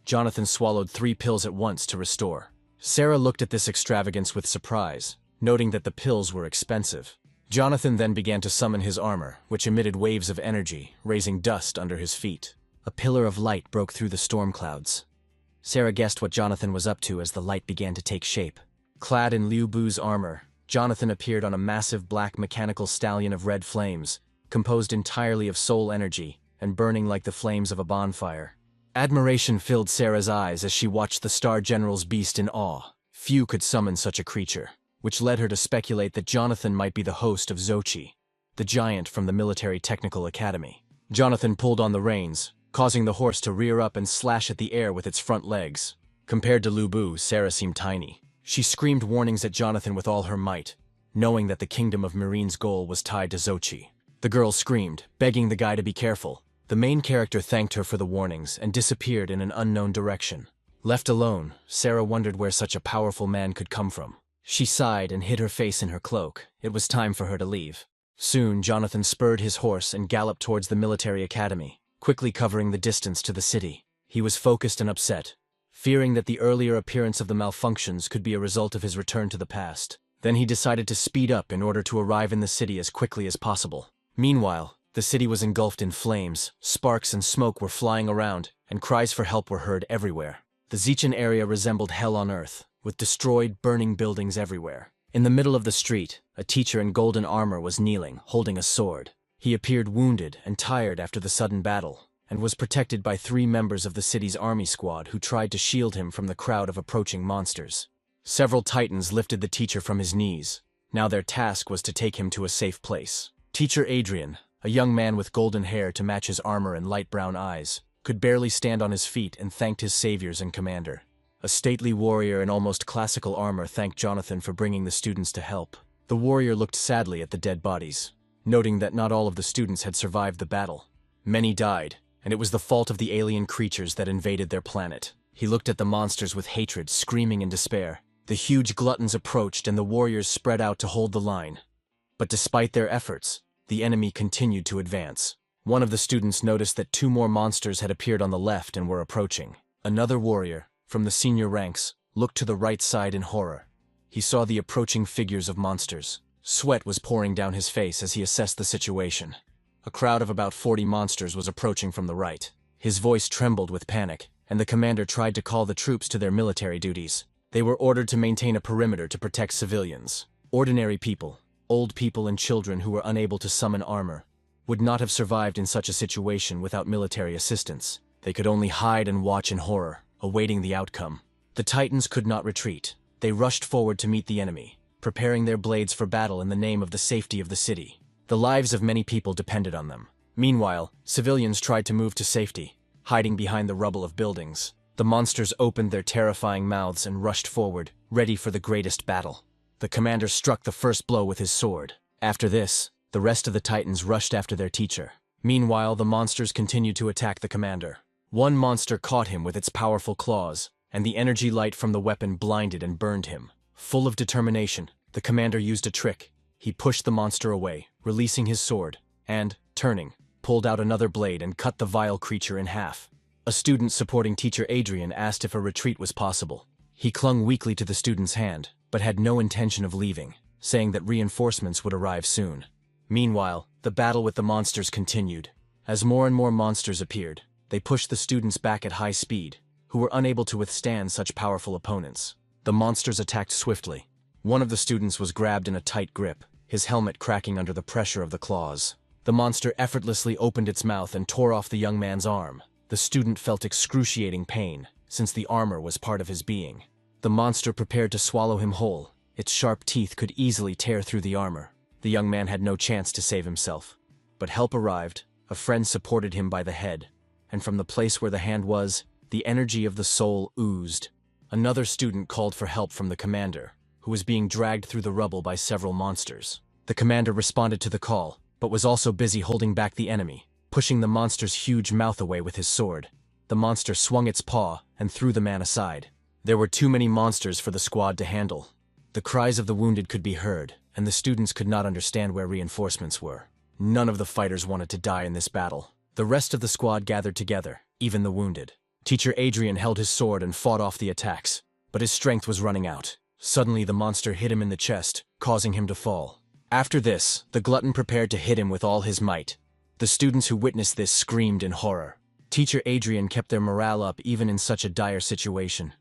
Jonathan swallowed 3 pills at once to restore. Sarah looked at this extravagance with surprise, noting that the pills were expensive. Jonathan then began to summon his armor, which emitted waves of energy, raising dust under his feet. A pillar of light broke through the storm clouds. Sarah guessed what Jonathan was up to as the light began to take shape. Clad in Liu Bu's armor, Jonathan appeared on a massive black mechanical stallion of red flames, composed entirely of soul energy and burning like the flames of a bonfire. Admiration filled Sarah's eyes as she watched the Star General's beast in awe. Few could summon such a creature. which led her to speculate that Jonathan might be the host of Xochi, the giant from the Military Technical Academy. Jonathan pulled on the reins, causing the horse to rear up and slash at the air with its front legs. Compared to Lu Bu, Sarah seemed tiny. She screamed warnings at Jonathan with all her might, knowing that the kingdom of Marine's goal was tied to Xochi. The girl screamed, begging the guy to be careful. The main character thanked her for the warnings and disappeared in an unknown direction. Left alone, Sarah wondered where such a powerful man could come from. She sighed and hid her face in her cloak. It was time for her to leave. Soon, Jonathan spurred his horse and galloped towards the military academy, quickly covering the distance to the city. He was focused and upset, fearing that the earlier appearance of the malfunctions could be a result of his return to the past. Then he decided to speed up in order to arrive in the city as quickly as possible. Meanwhile, the city was engulfed in flames, sparks and smoke were flying around, and cries for help were heard everywhere. The Zichan area resembled hell on earth, with destroyed, burning buildings everywhere. In the middle of the street, a teacher in golden armor was kneeling, holding a sword. He appeared wounded and tired after the sudden battle, and was protected by 3 members of the city's army squad who tried to shield him from the crowd of approaching monsters. Several titans lifted the teacher from his knees. Now their task was to take him to a safe place. Teacher Adrian, a young man with golden hair to match his armor and light brown eyes, could barely stand on his feet and thanked his saviors and commander. A stately warrior in almost classical armor thanked Jonathan for bringing the students to help. The warrior looked sadly at the dead bodies, noting that not all of the students had survived the battle. Many died, and it was the fault of the alien creatures that invaded their planet. He looked at the monsters with hatred, screaming in despair. The huge gluttons approached and the warriors spread out to hold the line. But despite their efforts, the enemy continued to advance. One of the students noticed that 2 more monsters had appeared on the left and were approaching. Another warrior, from the senior ranks, looked to the right side in horror. He saw the approaching figures of monsters. Sweat was pouring down his face as he assessed the situation. A crowd of about 40 monsters was approaching from the right. His voice trembled with panic, and the commander tried to call the troops to their military duties. They were ordered to maintain a perimeter to protect civilians. Ordinary people, old people and children who were unable to summon armor, would not have survived in such a situation without military assistance. They could only hide and watch in horror, awaiting the outcome. The Titans could not retreat. They rushed forward to meet the enemy, preparing their blades for battle in the name of the safety of the city. The lives of many people depended on them. Meanwhile, civilians tried to move to safety, hiding behind the rubble of buildings. The monsters opened their terrifying mouths and rushed forward, ready for the greatest battle. The commander struck the first blow with his sword. After this, the rest of the Titans rushed after their teacher. Meanwhile, the monsters continued to attack the commander. One monster caught him with its powerful claws, and the energy light from the weapon blinded and burned him. Full of determination, the commander used a trick. He pushed the monster away, releasing his sword, and, turning, pulled out another blade and cut the vile creature in half. A student supporting teacher Adrian asked if a retreat was possible. He clung weakly to the student's hand, but had no intention of leaving, saying that reinforcements would arrive soon. Meanwhile, the battle with the monsters continued. As more and more monsters appeared, they pushed the students back at high speed, who were unable to withstand such powerful opponents. The monsters attacked swiftly. One of the students was grabbed in a tight grip, his helmet cracking under the pressure of the claws. The monster effortlessly opened its mouth and tore off the young man's arm. The student felt excruciating pain, since the armor was part of his being. The monster prepared to swallow him whole. Its sharp teeth could easily tear through the armor. The young man had no chance to save himself. But help arrived. A friend supported him by the head, and from the place where the hand was, the energy of the soul oozed. Another student called for help from the commander, who was being dragged through the rubble by several monsters. The commander responded to the call, but was also busy holding back the enemy, pushing the monster's huge mouth away with his sword. The monster swung its paw and threw the man aside. There were too many monsters for the squad to handle. The cries of the wounded could be heard, and the students could not understand where reinforcements were. None of the fighters wanted to die in this battle. The rest of the squad gathered together, even the wounded. Teacher Adrian held his sword and fought off the attacks, but his strength was running out. Suddenly the monster hit him in the chest, causing him to fall. After this, the glutton prepared to hit him with all his might. The students who witnessed this screamed in horror. Teacher Adrian kept their morale up even in such a dire situation.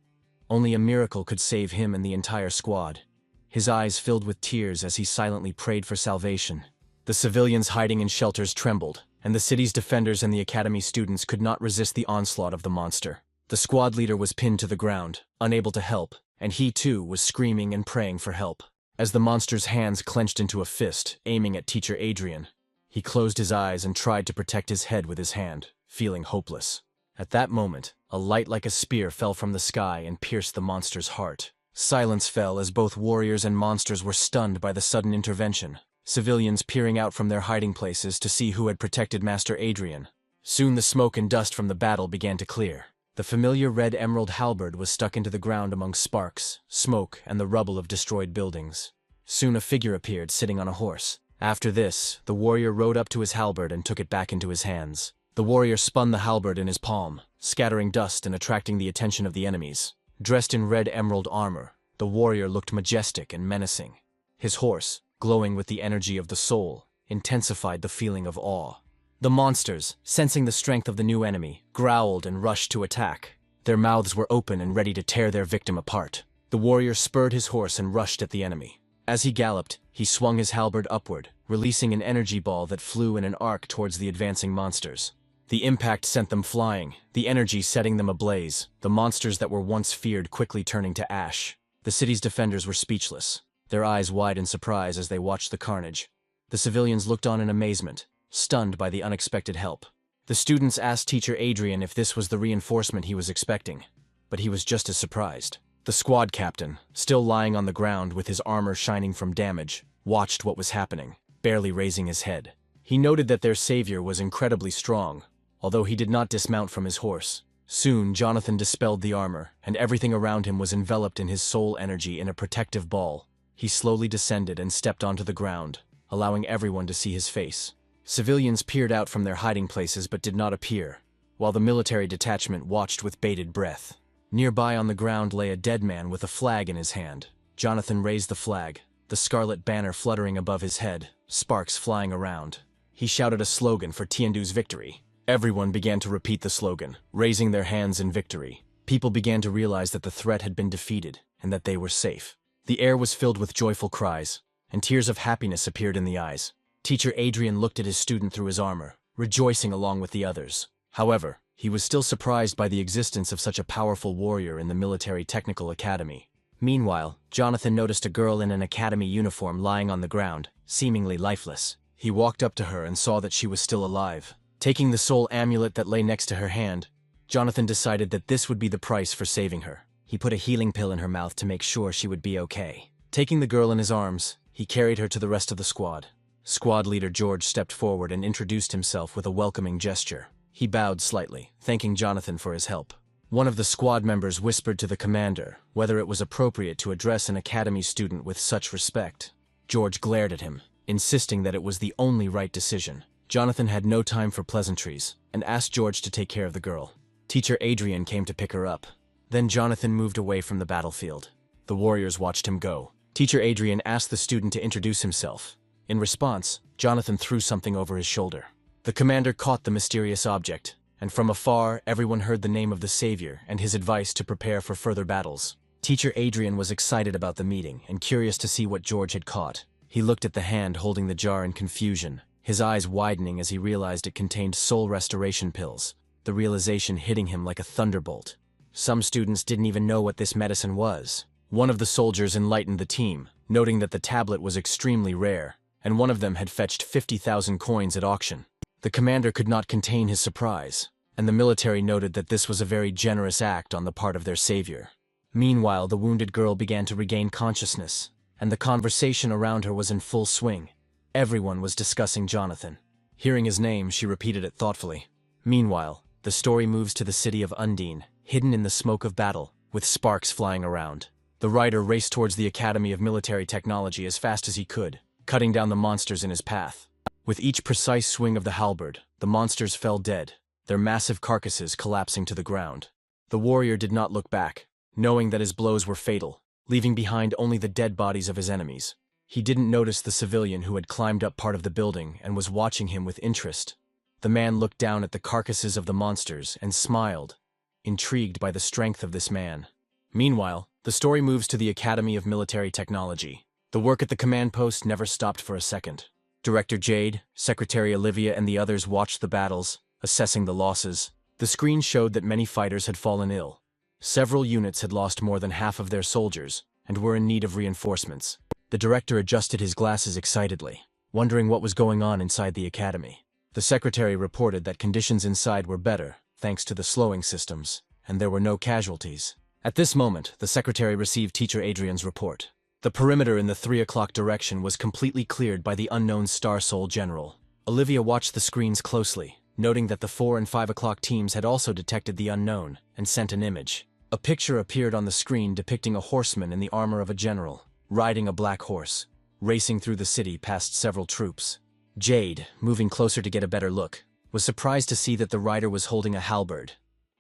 Only a miracle could save him and the entire squad. His eyes filled with tears as he silently prayed for salvation. The civilians hiding in shelters trembled, and the city's defenders and the academy students could not resist the onslaught of the monster. The squad leader was pinned to the ground, unable to help, and he too was screaming and praying for help. As the monster's hands clenched into a fist, aiming at Teacher Adrian, he closed his eyes and tried to protect his head with his hand, feeling hopeless. At that moment, a light like a spear fell from the sky and pierced the monster's heart. Silence fell as both warriors and monsters were stunned by the sudden intervention, civilians peering out from their hiding places to see who had protected Master Adrian. Soon the smoke and dust from the battle began to clear. The familiar red emerald halberd was stuck into the ground among sparks, smoke, and the rubble of destroyed buildings. Soon a figure appeared sitting on a horse. After this, the warrior rode up to his halberd and took it back into his hands. The warrior spun the halberd in his palm, scattering dust and attracting the attention of the enemies. Dressed in red emerald armor, the warrior looked majestic and menacing. His horse, glowing with the energy of the soul, intensified the feeling of awe. The monsters, sensing the strength of the new enemy, growled and rushed to attack. Their mouths were open and ready to tear their victim apart. The warrior spurred his horse and rushed at the enemy. As he galloped, he swung his halberd upward, releasing an energy ball that flew in an arc towards the advancing monsters. The impact sent them flying, the energy setting them ablaze, the monsters that were once feared quickly turning to ash. The city's defenders were speechless, their eyes wide in surprise as they watched the carnage. The civilians looked on in amazement, stunned by the unexpected help. The students asked Teacher Adrian if this was the reinforcement he was expecting, but he was just as surprised. The squad captain, still lying on the ground with his armor shining from damage, watched what was happening, barely raising his head. He noted that their savior was incredibly strong, although he did not dismount from his horse. Soon, Jonathan dispelled the armor, and everything around him was enveloped in his soul energy in a protective ball. He slowly descended and stepped onto the ground, allowing everyone to see his face. Civilians peered out from their hiding places but did not appear, while the military detachment watched with bated breath. Nearby on the ground lay a dead man with a flag in his hand. Jonathan raised the flag, the scarlet banner fluttering above his head, sparks flying around. He shouted a slogan for Tiandu's victory. Everyone began to repeat the slogan, raising their hands in victory. People began to realize that the threat had been defeated and that they were safe. The air was filled with joyful cries, and tears of happiness appeared in the eyes. Teacher Adrian looked at his student through his armor, rejoicing along with the others. However, he was still surprised by the existence of such a powerful warrior in the military technical academy. Meanwhile, Jonathan noticed a girl in an academy uniform lying on the ground, seemingly lifeless. He walked up to her and saw that she was still alive. Taking the soul amulet that lay next to her hand, Jonathan decided that this would be the price for saving her. He put a healing pill in her mouth to make sure she would be okay. Taking the girl in his arms, he carried her to the rest of the squad. Squad leader George stepped forward and introduced himself with a welcoming gesture. He bowed slightly, thanking Jonathan for his help. One of the squad members whispered to the commander whether it was appropriate to address an academy student with such respect. George glared at him, insisting that it was the only right decision. Jonathan had no time for pleasantries and asked George to take care of the girl. Teacher Adrian came to pick her up. Then Jonathan moved away from the battlefield. The warriors watched him go. Teacher Adrian asked the student to introduce himself. In response, Jonathan threw something over his shoulder. The commander caught the mysterious object, and from afar everyone heard the name of the savior and his advice to prepare for further battles. Teacher Adrian was excited about the meeting and curious to see what George had caught. He looked at the hand holding the jar in confusion, his eyes widening as he realized it contained soul restoration pills, the realization hitting him like a thunderbolt. Some students didn't even know what this medicine was. One of the soldiers enlightened the team, noting that the tablet was extremely rare, and one of them had fetched 50,000 coins at auction. The commander could not contain his surprise, and the military noted that this was a very generous act on the part of their savior. Meanwhile, the wounded girl began to regain consciousness, and the conversation around her was in full swing. Everyone was discussing Jonathan. Hearing his name, she repeated it thoughtfully. Meanwhile, the story moves to the city of Undine, hidden in the smoke of battle, with sparks flying around. The rider raced towards the Academy of Military Technology as fast as he could, cutting down the monsters in his path. With each precise swing of the halberd, the monsters fell dead, their massive carcasses collapsing to the ground. The warrior did not look back, knowing that his blows were fatal, leaving behind only the dead bodies of his enemies. He didn't notice the civilian who had climbed up part of the building and was watching him with interest. The man looked down at the carcasses of the monsters and smiled, intrigued by the strength of this man. Meanwhile, the story moves to the Academy of Military Technology. The work at the command post never stopped for a second. Director Jade, Secretary Olivia, and the others watched the battles, assessing the losses. The screen showed that many fighters had fallen ill. Several units had lost more than half of their soldiers and were in need of reinforcements. The director adjusted his glasses excitedly, wondering what was going on inside the academy. The secretary reported that conditions inside were better, thanks to the slowing systems, and there were no casualties. At this moment, the secretary received Teacher Adrian's report. The perimeter in the 3 o'clock direction was completely cleared by the unknown Star Soul General. Olivia watched the screens closely, noting that the 4 and 5 o'clock teams had also detected the unknown and sent an image. A picture appeared on the screen depicting a horseman in the armor of a general, riding a black horse, racing through the city past several troops. Jade, moving closer to get a better look, was surprised to see that the rider was holding a halberd,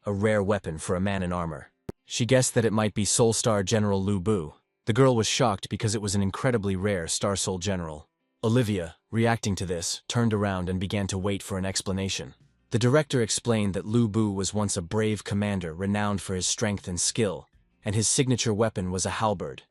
a rare weapon for a man in armor. She guessed that it might be Soul Star General Lu Bu. The girl was shocked because it was an incredibly rare Star Soul General. Olivia, reacting to this, turned around and began to wait for an explanation. The director explained that Lu Bu was once a brave commander renowned for his strength and skill, and his signature weapon was a halberd.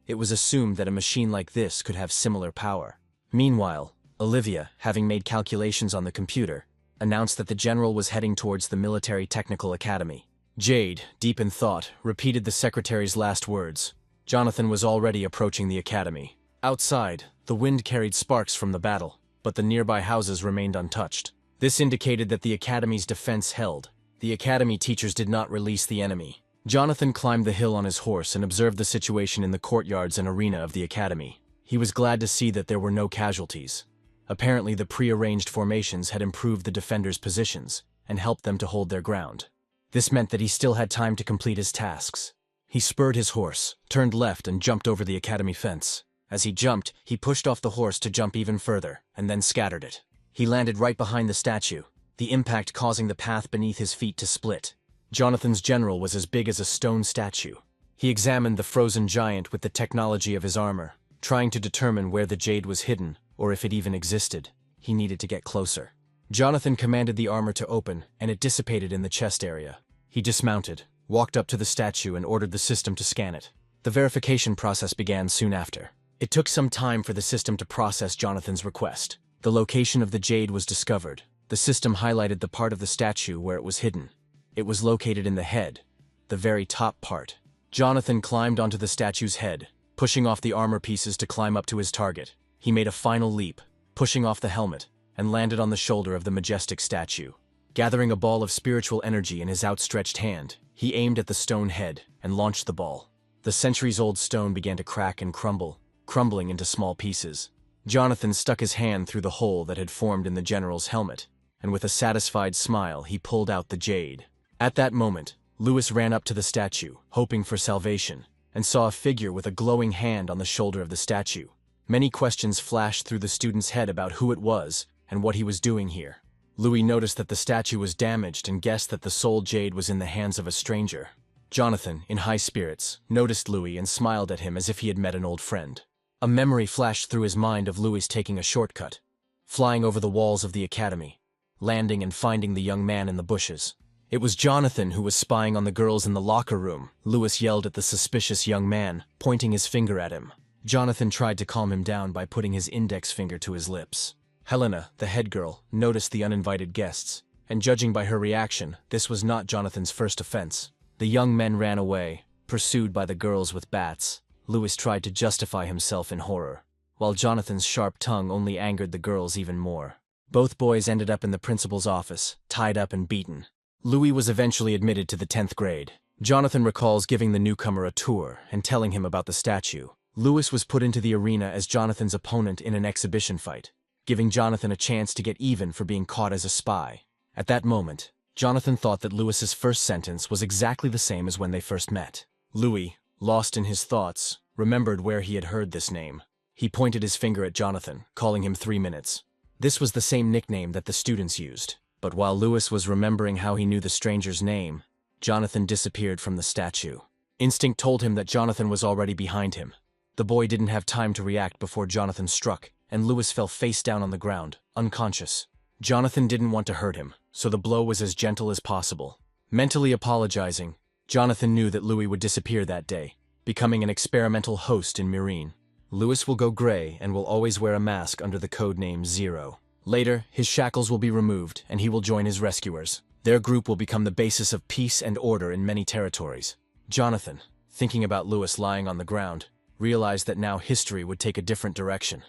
It was assumed that a machine like this could have similar power. Meanwhile, Olivia, having made calculations on the computer, announced that the general was heading towards the Military Technical Academy. Jade, deep in thought, repeated the secretary's last words. Jonathan was already approaching the academy. Outside, the wind carried sparks from the battle, but the nearby houses remained untouched. This indicated that the academy's defense held. The academy teachers did not release the enemy. Jonathan climbed the hill on his horse and observed the situation in the courtyards and arena of the academy. He was glad to see that there were no casualties. Apparently, the pre-arranged formations had improved the defenders' positions and helped them to hold their ground. This meant that he still had time to complete his tasks. He spurred his horse, turned left and jumped over the academy fence. As he jumped, he pushed off the horse to jump even further, and then scattered it. He landed right behind the statue, the impact causing the path beneath his feet to split. Jonathan's general was as big as a stone statue. He examined the frozen giant with the technology of his armor, trying to determine where the jade was hidden, or if it even existed. He needed to get closer. Jonathan commanded the armor to open, and it dissipated in the chest area. He dismounted, walked up to the statue and ordered the system to scan it. The verification process began soon after. It took some time for the system to process Jonathan's request. The location of the jade was discovered. The system highlighted the part of the statue where it was hidden. It was located in the head, the very top part. Jonathan climbed onto the statue's head, pushing off the armor pieces to climb up to his target. He made a final leap, pushing off the helmet, and landed on the shoulder of the majestic statue. Gathering a ball of spiritual energy in his outstretched hand, he aimed at the stone head and launched the ball. The centuries-old stone began to crack and crumble, crumbling into small pieces. Jonathan stuck his hand through the hole that had formed in the general's helmet, and with a satisfied smile he pulled out the jade. At that moment, Lewis ran up to the statue, hoping for salvation, and saw a figure with a glowing hand on the shoulder of the statue. Many questions flashed through the student's head about who it was and what he was doing here. Louis noticed that the statue was damaged and guessed that the soul jade was in the hands of a stranger. Jonathan, in high spirits, noticed Louis and smiled at him as if he had met an old friend. A memory flashed through his mind of Louis taking a shortcut, flying over the walls of the academy, landing and finding the young man in the bushes. It was Jonathan who was spying on the girls in the locker room. Louis yelled at the suspicious young man, pointing his finger at him. Jonathan tried to calm him down by putting his index finger to his lips. Helena, the head girl, noticed the uninvited guests, and judging by her reaction, this was not Jonathan's first offense. The young men ran away, pursued by the girls with bats. Louis tried to justify himself in horror, while Jonathan's sharp tongue only angered the girls even more. Both boys ended up in the principal's office, tied up and beaten. Louis was eventually admitted to the 10th grade. Jonathan recalls giving the newcomer a tour and telling him about the statue. Louis was put into the arena as Jonathan's opponent in an exhibition fight, giving Jonathan a chance to get even for being caught as a spy. At that moment, Jonathan thought that Louis's first sentence was exactly the same as when they first met. Louis, lost in his thoughts, remembered where he had heard this name. He pointed his finger at Jonathan, calling him 3 minutes. This was the same nickname that the students used. But while Louis was remembering how he knew the stranger's name, Jonathan disappeared from the statue. Instinct told him that Jonathan was already behind him. The boy didn't have time to react before Jonathan struck, and Louis fell face down on the ground, unconscious. Jonathan didn't want to hurt him, so the blow was as gentle as possible. Mentally apologizing, Jonathan knew that Louis would disappear that day, becoming an experimental host in Murine. Louis will go gray and will always wear a mask under the codename Zero. Later, his shackles will be removed, and he will join his rescuers. Their group will become the basis of peace and order in many territories. Jonathan, thinking about Louis lying on the ground, realized that now history would take a different direction.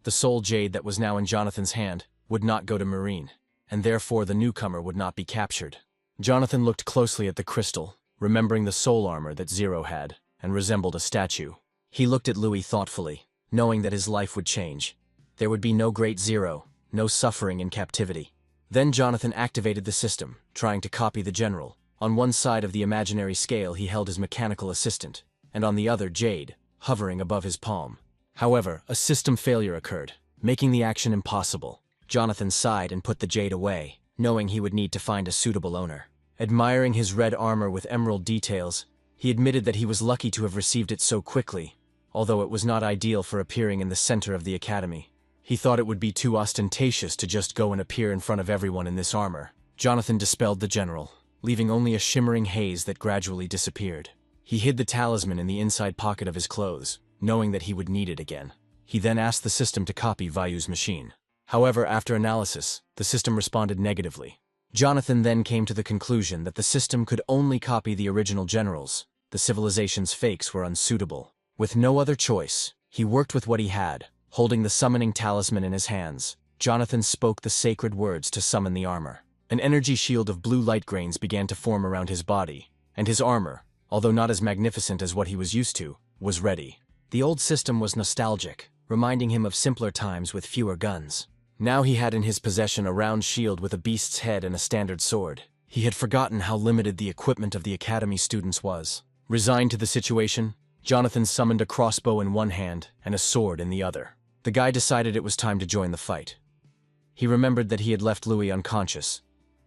The soul jade that was now in Jonathan's hand would not go to Marine, and therefore the newcomer would not be captured. Jonathan looked closely at the crystal, remembering the soul armor that Zero had, and resembled a statue. He looked at Louis thoughtfully, knowing that his life would change. There would be no great Zero, no suffering in captivity. Then Jonathan activated the system, trying to copy the general. On one side of the imaginary scale he held his mechanical assistant, and on the other Jade, hovering above his palm. However, a system failure occurred, making the action impossible. Jonathan sighed and put the Jade away, knowing he would need to find a suitable owner. Admiring his red armor with emerald details, he admitted that he was lucky to have received it so quickly, although it was not ideal for appearing in the center of the academy. He thought it would be too ostentatious to just go and appear in front of everyone in this armor. Jonathan dispelled the general, leaving only a shimmering haze that gradually disappeared. He hid the talisman in the inside pocket of his clothes, knowing that he would need it again. He then asked the system to copy Vayu's machine. However, after analysis, the system responded negatively. Jonathan then came to the conclusion that the system could only copy the original generals. The civilization's fakes were unsuitable. With no other choice, he worked with what he had, holding the summoning talisman in his hands. Jonathan spoke the sacred words to summon the armor. An energy shield of blue light grains began to form around his body, and his armor, although not as magnificent as what he was used to, was ready. The old system was nostalgic, reminding him of simpler times with fewer guns. Now he had in his possession a round shield with a beast's head and a standard sword. He had forgotten how limited the equipment of the academy students was. Resigned to the situation, Jonathan summoned a crossbow in one hand and a sword in the other. The guy decided it was time to join the fight. He remembered that he had left Louis unconscious,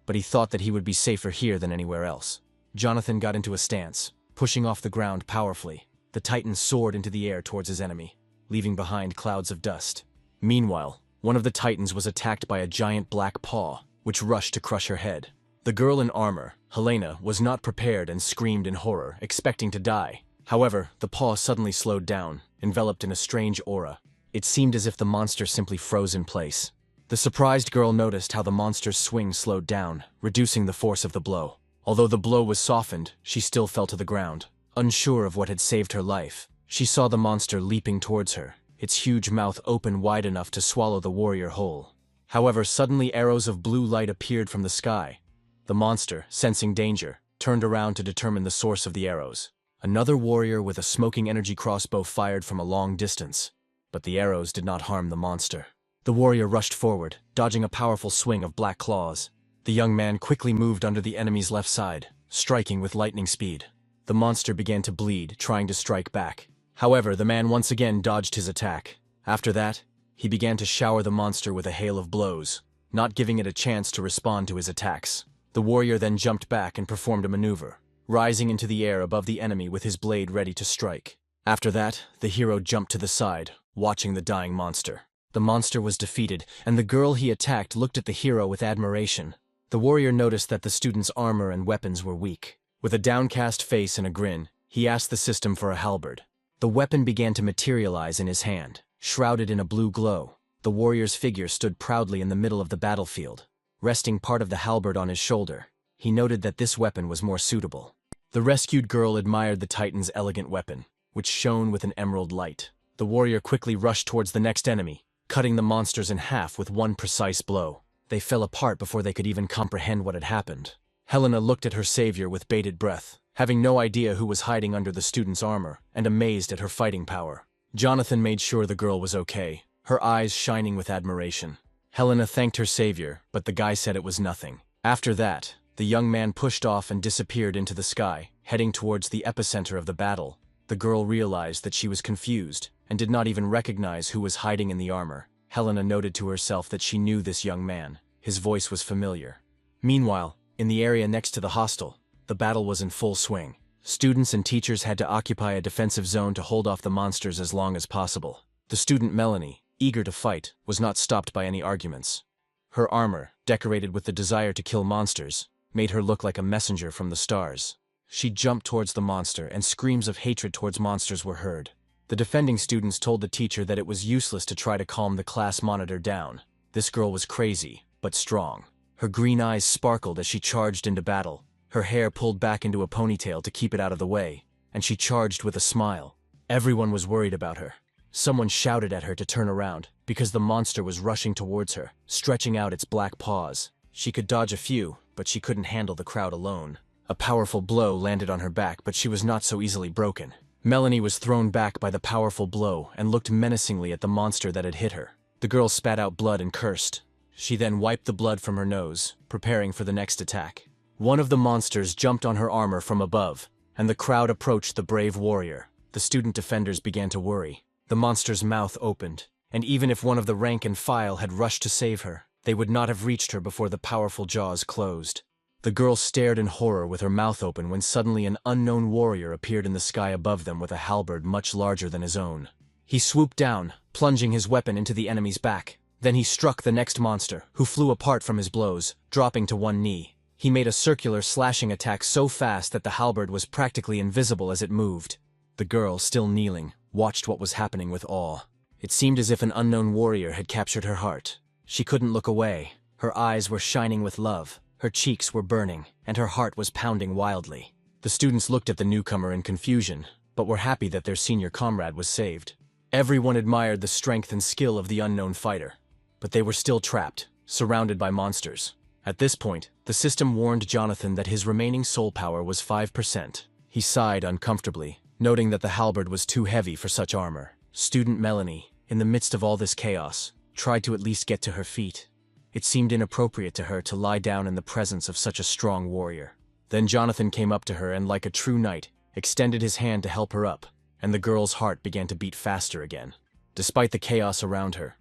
but he thought that he would be safer here than anywhere else. Jonathan got into a stance, pushing off the ground powerfully. The Titan soared into the air towards his enemy, leaving behind clouds of dust. Meanwhile, one of the Titans was attacked by a giant black paw, which rushed to crush her head. The girl in armor, Helena, was not prepared and screamed in horror, expecting to die. However, the paw suddenly slowed down, enveloped in a strange aura. It seemed as if the monster simply froze in place. The surprised girl noticed how the monster's swing slowed down, reducing the force of the blow. Although the blow was softened, she still fell to the ground. Unsure of what had saved her life, she saw the monster leaping towards her, its huge mouth open wide enough to swallow the warrior whole. However, suddenly arrows of blue light appeared from the sky. The monster, sensing danger, turned around to determine the source of the arrows. Another warrior with a smoking energy crossbow fired from a long distance, but the arrows did not harm the monster. The warrior rushed forward, dodging a powerful swing of black claws. The young man quickly moved under the enemy's left side, striking with lightning speed. The monster began to bleed, trying to strike back. However, the man once again dodged his attack. After that, he began to shower the monster with a hail of blows, not giving it a chance to respond to his attacks. The warrior then jumped back and performed a maneuver, rising into the air above the enemy with his blade ready to strike. After that, the hero jumped to the side, watching the dying monster. The monster was defeated, and the girl he attacked looked at the hero with admiration. The warrior noticed that the student's armor and weapons were weak. With a downcast face and a grin, he asked the system for a halberd. The weapon began to materialize in his hand, shrouded in a blue glow. The warrior's figure stood proudly in the middle of the battlefield, resting part of the halberd on his shoulder. He noted that this weapon was more suitable. The rescued girl admired the Titan's elegant weapon, which shone with an emerald light. The warrior quickly rushed towards the next enemy, cutting the monsters in half with one precise blow. They fell apart before they could even comprehend what had happened. Helena looked at her savior with bated breath, having no idea who was hiding under the student's armor, and amazed at her fighting power. Jonathan made sure the girl was okay, her eyes shining with admiration. Helena thanked her savior, but the guy said it was nothing. After that, the young man pushed off and disappeared into the sky, heading towards the epicenter of the battle. The girl realized that she was confused, and did not even recognize who was hiding in the armor. Helena noted to herself that she knew this young man. His voice was familiar. Meanwhile, in the area next to the hostel, the battle was in full swing. Students and teachers had to occupy a defensive zone to hold off the monsters as long as possible. The student Melanie, eager to fight, was not stopped by any arguments. Her armor, decorated with the desire to kill monsters, made her look like a messenger from the stars. She jumped towards the monster, and screams of hatred towards monsters were heard. The defending students told the teacher that it was useless to try to calm the class monitor down. This girl was crazy, but strong. Her green eyes sparkled as she charged into battle. Her hair pulled back into a ponytail to keep it out of the way, and she charged with a smile. Everyone was worried about her. Someone shouted at her to turn around, because the monster was rushing towards her, stretching out its black paws. She could dodge a few, but she couldn't handle the crowd alone. A powerful blow landed on her back, but she was not so easily broken. Melanie was thrown back by the powerful blow and looked menacingly at the monster that had hit her. The girl spat out blood and cursed. She then wiped the blood from her nose, preparing for the next attack. One of the monsters jumped on her armor from above, and the crowd approached the brave warrior. The student defenders began to worry. The monster's mouth opened, and even if one of the rank and file had rushed to save her, they would not have reached her before the powerful jaws closed. The girl stared in horror with her mouth open when suddenly an unknown warrior appeared in the sky above them with a halberd much larger than his own. He swooped down, plunging his weapon into the enemy's back. Then he struck the next monster, who flew apart from his blows, dropping to one knee. He made a circular slashing attack so fast that the halberd was practically invisible as it moved. The girl, still kneeling, watched what was happening with awe. It seemed as if an unknown warrior had captured her heart. She couldn't look away. Her eyes were shining with love. Her cheeks were burning, and her heart was pounding wildly. The students looked at the newcomer in confusion, but were happy that their senior comrade was saved. Everyone admired the strength and skill of the unknown fighter, but they were still trapped, surrounded by monsters. At this point, the system warned Jonathan that his remaining soul power was 5%. He sighed uncomfortably, noting that the halberd was too heavy for such armor. Student Melanie, in the midst of all this chaos, tried to at least get to her feet. It seemed inappropriate to her to lie down in the presence of such a strong warrior. Then Jonathan came up to her and, like a true knight, extended his hand to help her up, and the girl's heart began to beat faster again. Despite the chaos around her,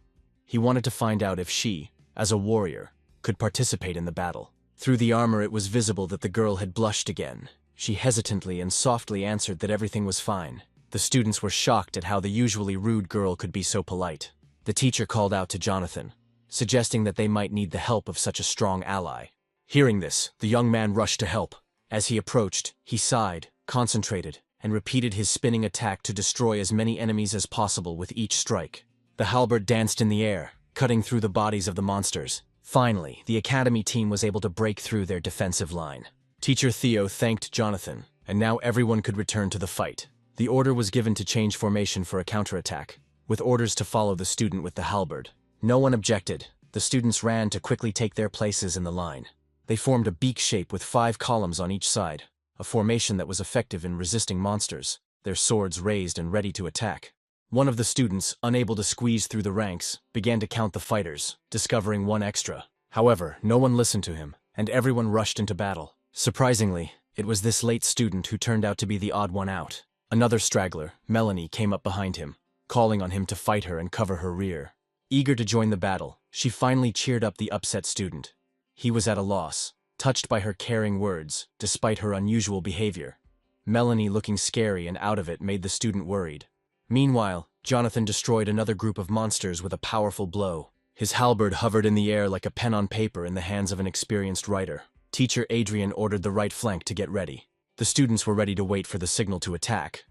he wanted to find out if she, as a warrior, could participate in the battle. Through the armor it was visible that the girl had blushed again. She hesitantly and softly answered that everything was fine. The students were shocked at how the usually rude girl could be so polite. The teacher called out to Jonathan, suggesting that they might need the help of such a strong ally. Hearing this, the young man rushed to help. As he approached, he sighed, concentrated, and repeated his spinning attack to destroy as many enemies as possible with each strike. The halberd danced in the air, cutting through the bodies of the monsters. Finally, the academy team was able to break through their defensive line. Teacher Theo thanked Jonathan, and now everyone could return to the fight. The order was given to change formation for a counterattack, with orders to follow the student with the halberd. No one objected. The students ran to quickly take their places in the line. They formed a beak shape with 5 columns on each side, a formation that was effective in resisting monsters, their swords raised and ready to attack. One of the students, unable to squeeze through the ranks, began to count the fighters, discovering 1 extra. However, no one listened to him, and everyone rushed into battle. Surprisingly, it was this late student who turned out to be the odd one out. Another straggler, Melanie, came up behind him, calling on him to fight her and cover her rear. Eager to join the battle, she finally cheered up the upset student. He was at a loss, touched by her caring words, despite her unusual behavior. Melanie, looking scary and out of it, made the student worried. Meanwhile, Jonathan destroyed another group of monsters with a powerful blow. His halberd hovered in the air like a pen on paper in the hands of an experienced writer. Teacher Adrian ordered the right flank to get ready. The students were ready to wait for the signal to attack.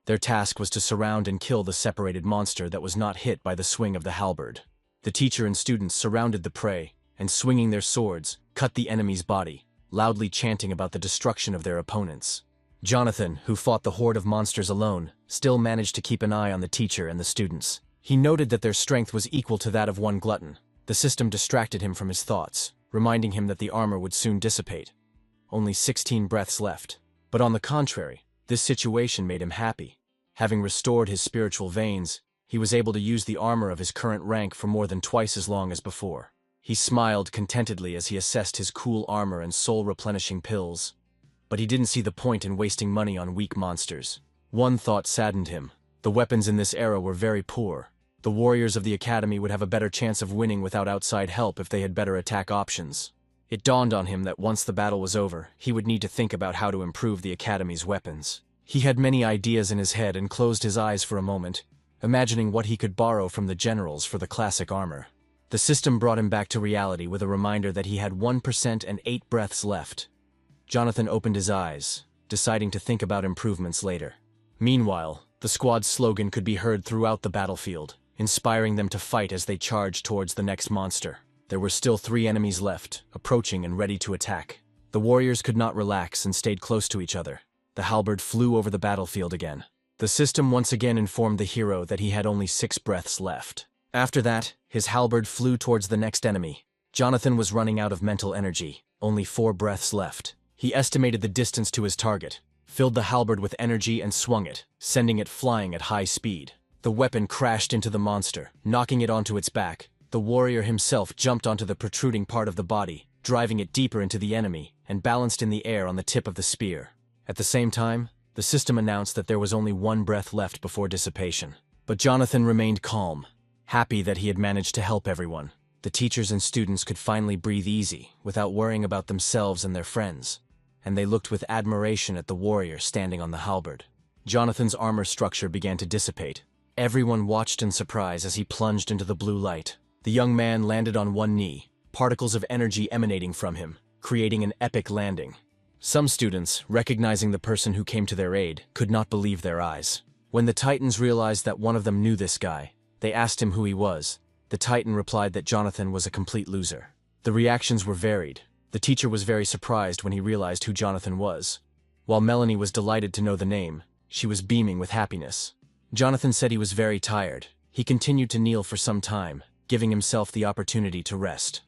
Their task was to surround and kill the separated monster that was not hit by the swing of the halberd. The teacher and students surrounded the prey, and swinging their swords, cut the enemy's body, loudly chanting about the destruction of their opponents. Jonathan, who fought the horde of monsters alone, still managed to keep an eye on the teacher and the students. He noted that their strength was equal to that of one glutton. The system distracted him from his thoughts, reminding him that the armor would soon dissipate. Only 16 breaths left. But on the contrary, this situation made him happy. Having restored his spiritual veins, he was able to use the armor of his current rank for more than twice as long as before. He smiled contentedly as he assessed his cool armor and soul-replenishing pills. But he didn't see the point in wasting money on weak monsters. One thought saddened him. The weapons in this era were very poor. The warriors of the academy would have a better chance of winning without outside help if they had better attack options. It dawned on him that once the battle was over, he would need to think about how to improve the academy's weapons. He had many ideas in his head and closed his eyes for a moment, imagining what he could borrow from the generals for the classic armor. The system brought him back to reality with a reminder that he had 1% and 8 breaths left. Jonathan opened his eyes, deciding to think about improvements later. Meanwhile, the squad's slogan could be heard throughout the battlefield, inspiring them to fight as they charged towards the next monster. There were still 3 enemies left, approaching and ready to attack. The warriors could not relax and stayed close to each other. The halberd flew over the battlefield again. The system once again informed the hero that he had only 6 breaths left. After that, his halberd flew towards the next enemy. Jonathan was running out of mental energy, only 4 breaths left. He estimated the distance to his target, filled the halberd with energy and swung it, sending it flying at high speed. The weapon crashed into the monster, knocking it onto its back. The warrior himself jumped onto the protruding part of the body, driving it deeper into the enemy, and balanced in the air on the tip of the spear. At the same time, the system announced that there was only 1 breath left before dissipation. But Jonathan remained calm, happy that he had managed to help everyone. The teachers and students could finally breathe easy, without worrying about themselves and their friends, and they looked with admiration at the warrior standing on the halberd. Jonathan's armor structure began to dissipate. Everyone watched in surprise as he plunged into the blue light. The young man landed on one knee, particles of energy emanating from him, creating an epic landing. Some students, recognizing the person who came to their aid, could not believe their eyes. When the Titans realized that one of them knew this guy, they asked him who he was. The Titan replied that Jonathan was a complete loser. The reactions were varied. The teacher was very surprised when he realized who Jonathan was. While Melanie was delighted to know the name, she was beaming with happiness. Jonathan said he was very tired. He continued to kneel for some time, giving himself the opportunity to rest.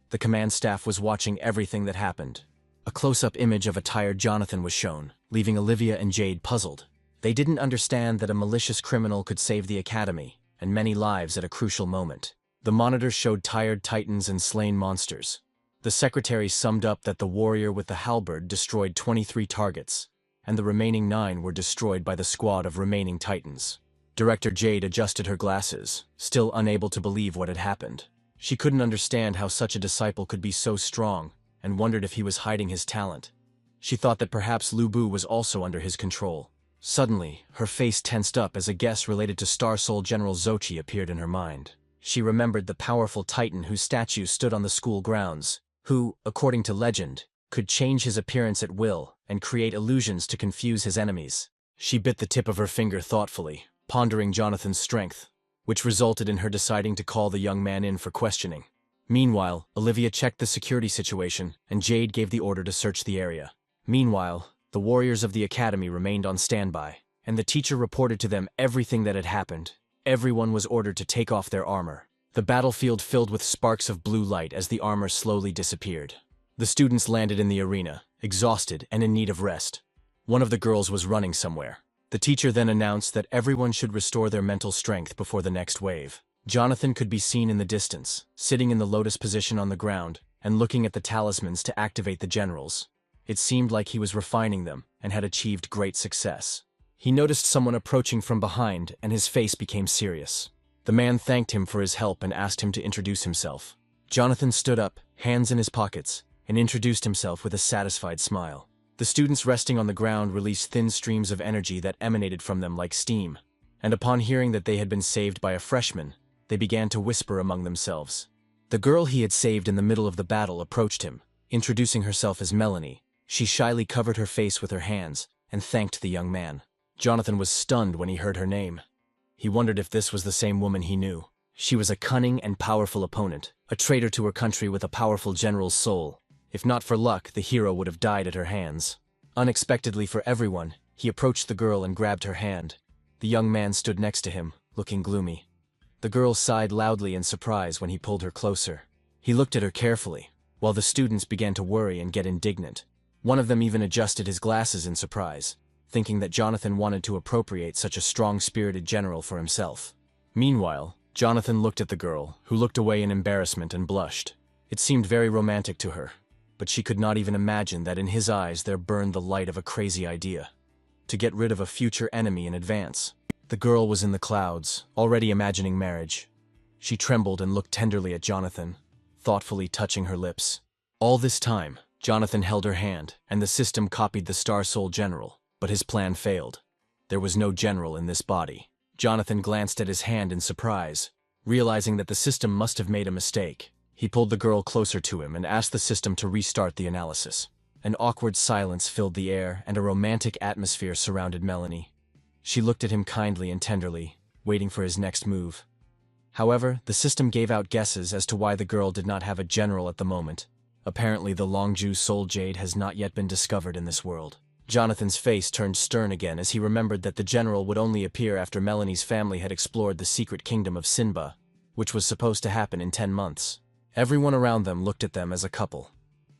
The command staff was watching everything that happened. A close-up image of a tired Jonathan was shown, leaving Olivia and Jade puzzled. They didn't understand that a malicious criminal could save the academy, and many lives at a crucial moment. The monitor showed tired titans and slain monsters. The secretary summed up that the warrior with the halberd destroyed 23 targets, and the remaining 9 were destroyed by the squad of remaining titans. Director Jade adjusted her glasses, still unable to believe what had happened. She couldn't understand how such a disciple could be so strong, and wondered if he was hiding his talent. She thought that perhaps Lu Bu was also under his control. Suddenly, her face tensed up as a guess related to Star Soul General Zochi appeared in her mind. She remembered the powerful titan whose statue stood on the school grounds, who, according to legend, could change his appearance at will and create illusions to confuse his enemies. She bit the tip of her finger thoughtfully, pondering Jonathan's strength, which resulted in her deciding to call the young man in for questioning. Meanwhile, Olivia checked the security situation, and Jade gave the order to search the area. Meanwhile, the warriors of the academy remained on standby, and the teacher reported to them everything that had happened. Everyone was ordered to take off their armor. The battlefield filled with sparks of blue light as the armor slowly disappeared. The students landed in the arena, exhausted and in need of rest. One of the girls was running somewhere. The teacher then announced that everyone should restore their mental strength before the next wave. Jonathan could be seen in the distance, sitting in the lotus position on the ground, and looking at the talismans to activate the generals. It seemed like he was refining them, and had achieved great success. He noticed someone approaching from behind, and his face became serious. The man thanked him for his help and asked him to introduce himself. Jonathan stood up, hands in his pockets, and introduced himself with a satisfied smile. The students resting on the ground released thin streams of energy that emanated from them like steam, and upon hearing that they had been saved by a freshman, they began to whisper among themselves. The girl he had saved in the middle of the battle approached him, introducing herself as Melanie. She shyly covered her face with her hands and thanked the young man. Jonathan was stunned when he heard her name. He wondered if this was the same woman he knew. She was a cunning and powerful opponent, a traitor to her country with a powerful general's soul. If not for luck, the hero would have died at her hands. Unexpectedly for everyone, he approached the girl and grabbed her hand. The young man stood next to him, looking gloomy. The girl sighed loudly in surprise when he pulled her closer. He looked at her carefully, while the students began to worry and get indignant. One of them even adjusted his glasses in surprise, thinking that Jonathan wanted to appropriate such a strong-spirited general for himself. Meanwhile, Jonathan looked at the girl, who looked away in embarrassment and blushed. It seemed very romantic to her, but she could not even imagine that in his eyes there burned the light of a crazy idea. To get rid of a future enemy in advance. The girl was in the clouds, already imagining marriage. She trembled and looked tenderly at Jonathan, thoughtfully touching her lips. All this time, Jonathan held her hand, and the system copied the Star Soul General, but his plan failed. There was no general in this body. Jonathan glanced at his hand in surprise, realizing that the system must have made a mistake. He pulled the girl closer to him and asked the system to restart the analysis. An awkward silence filled the air, and a romantic atmosphere surrounded Melanie. She looked at him kindly and tenderly, waiting for his next move. However, the system gave out guesses as to why the girl did not have a general at the moment. Apparently, the Longju Soul Jade has not yet been discovered in this world. Jonathan's face turned stern again as he remembered that the general would only appear after Melanie's family had explored the secret kingdom of Sinba, which was supposed to happen in 10 months. Everyone around them looked at them as a couple,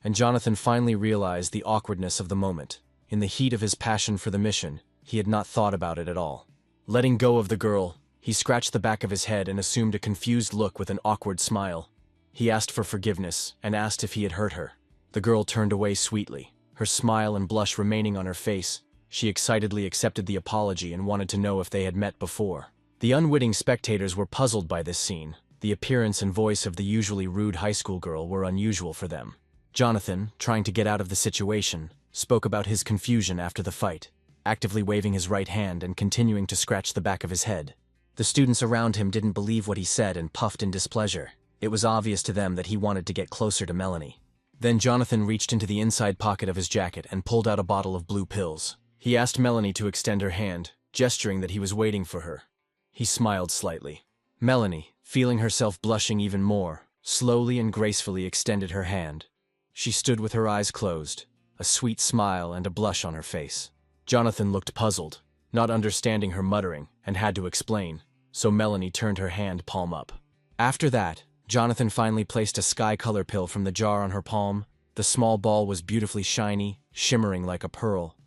and Jonathan finally realized the awkwardness of the moment. In the heat of his passion for the mission, he had not thought about it at all. Letting go of the girl, he scratched the back of his head and assumed a confused look with an awkward smile. He asked for forgiveness and asked if he had hurt her. The girl turned away sweetly, her smile and blush remaining on her face. She excitedly accepted the apology and wanted to know if they had met before. The unwitting spectators were puzzled by this scene. The appearance and voice of the usually rude high school girl were unusual for them. Jonathan, trying to get out of the situation, spoke about his confusion after the fight, actively waving his right hand and continuing to scratch the back of his head. The students around him didn't believe what he said and puffed in displeasure. It was obvious to them that he wanted to get closer to Melanie. Then Jonathan reached into the inside pocket of his jacket and pulled out a bottle of blue pills. He asked Melanie to extend her hand, gesturing that he was waiting for her. He smiled slightly. Melanie, feeling herself blushing even more, slowly and gracefully extended her hand. She stood with her eyes closed, a sweet smile and a blush on her face. Jonathan looked puzzled, not understanding her muttering, and had to explain, so Melanie turned her hand palm up. After that, Jonathan finally placed a sky-color pill from the jar on her palm. The small ball was beautifully shiny, shimmering like a pearl.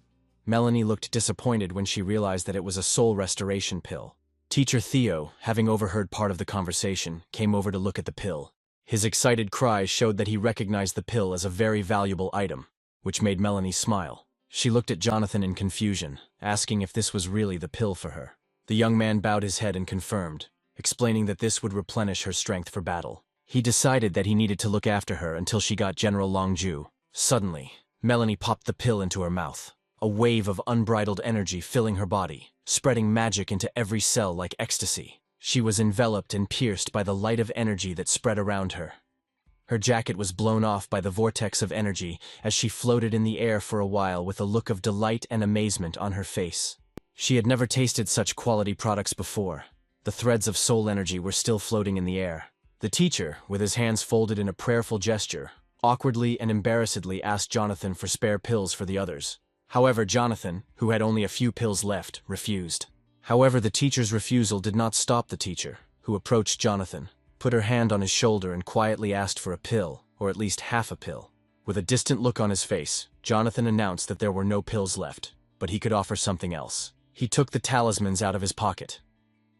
Melanie looked disappointed when she realized that it was a soul restoration pill. Teacher Theo, having overheard part of the conversation, came over to look at the pill. His excited cries showed that he recognized the pill as a very valuable item, which made Melanie smile. She looked at Jonathan in confusion, asking if this was really the pill for her. The young man bowed his head and confirmed, explaining that this would replenish her strength for battle. He decided that he needed to look after her until she got General Longju. Suddenly, Melanie popped the pill into her mouth, a wave of unbridled energy filling her body, spreading magic into every cell like ecstasy. She was enveloped and pierced by the light of energy that spread around her. Her jacket was blown off by the vortex of energy as she floated in the air for a while with a look of delight and amazement on her face. She had never tasted such quality products before. The threads of soul energy were still floating in the air. The teacher, with his hands folded in a prayerful gesture, awkwardly and embarrassedly asked Jonathan for spare pills for the others. However, Jonathan, who had only a few pills left, refused. However, the teacher's refusal did not stop the teacher, who approached Jonathan, put her hand on his shoulder and quietly asked for a pill, or at least half a pill. With a distant look on his face, Jonathan announced that there were no pills left, but he could offer something else. He took the talismans out of his pocket.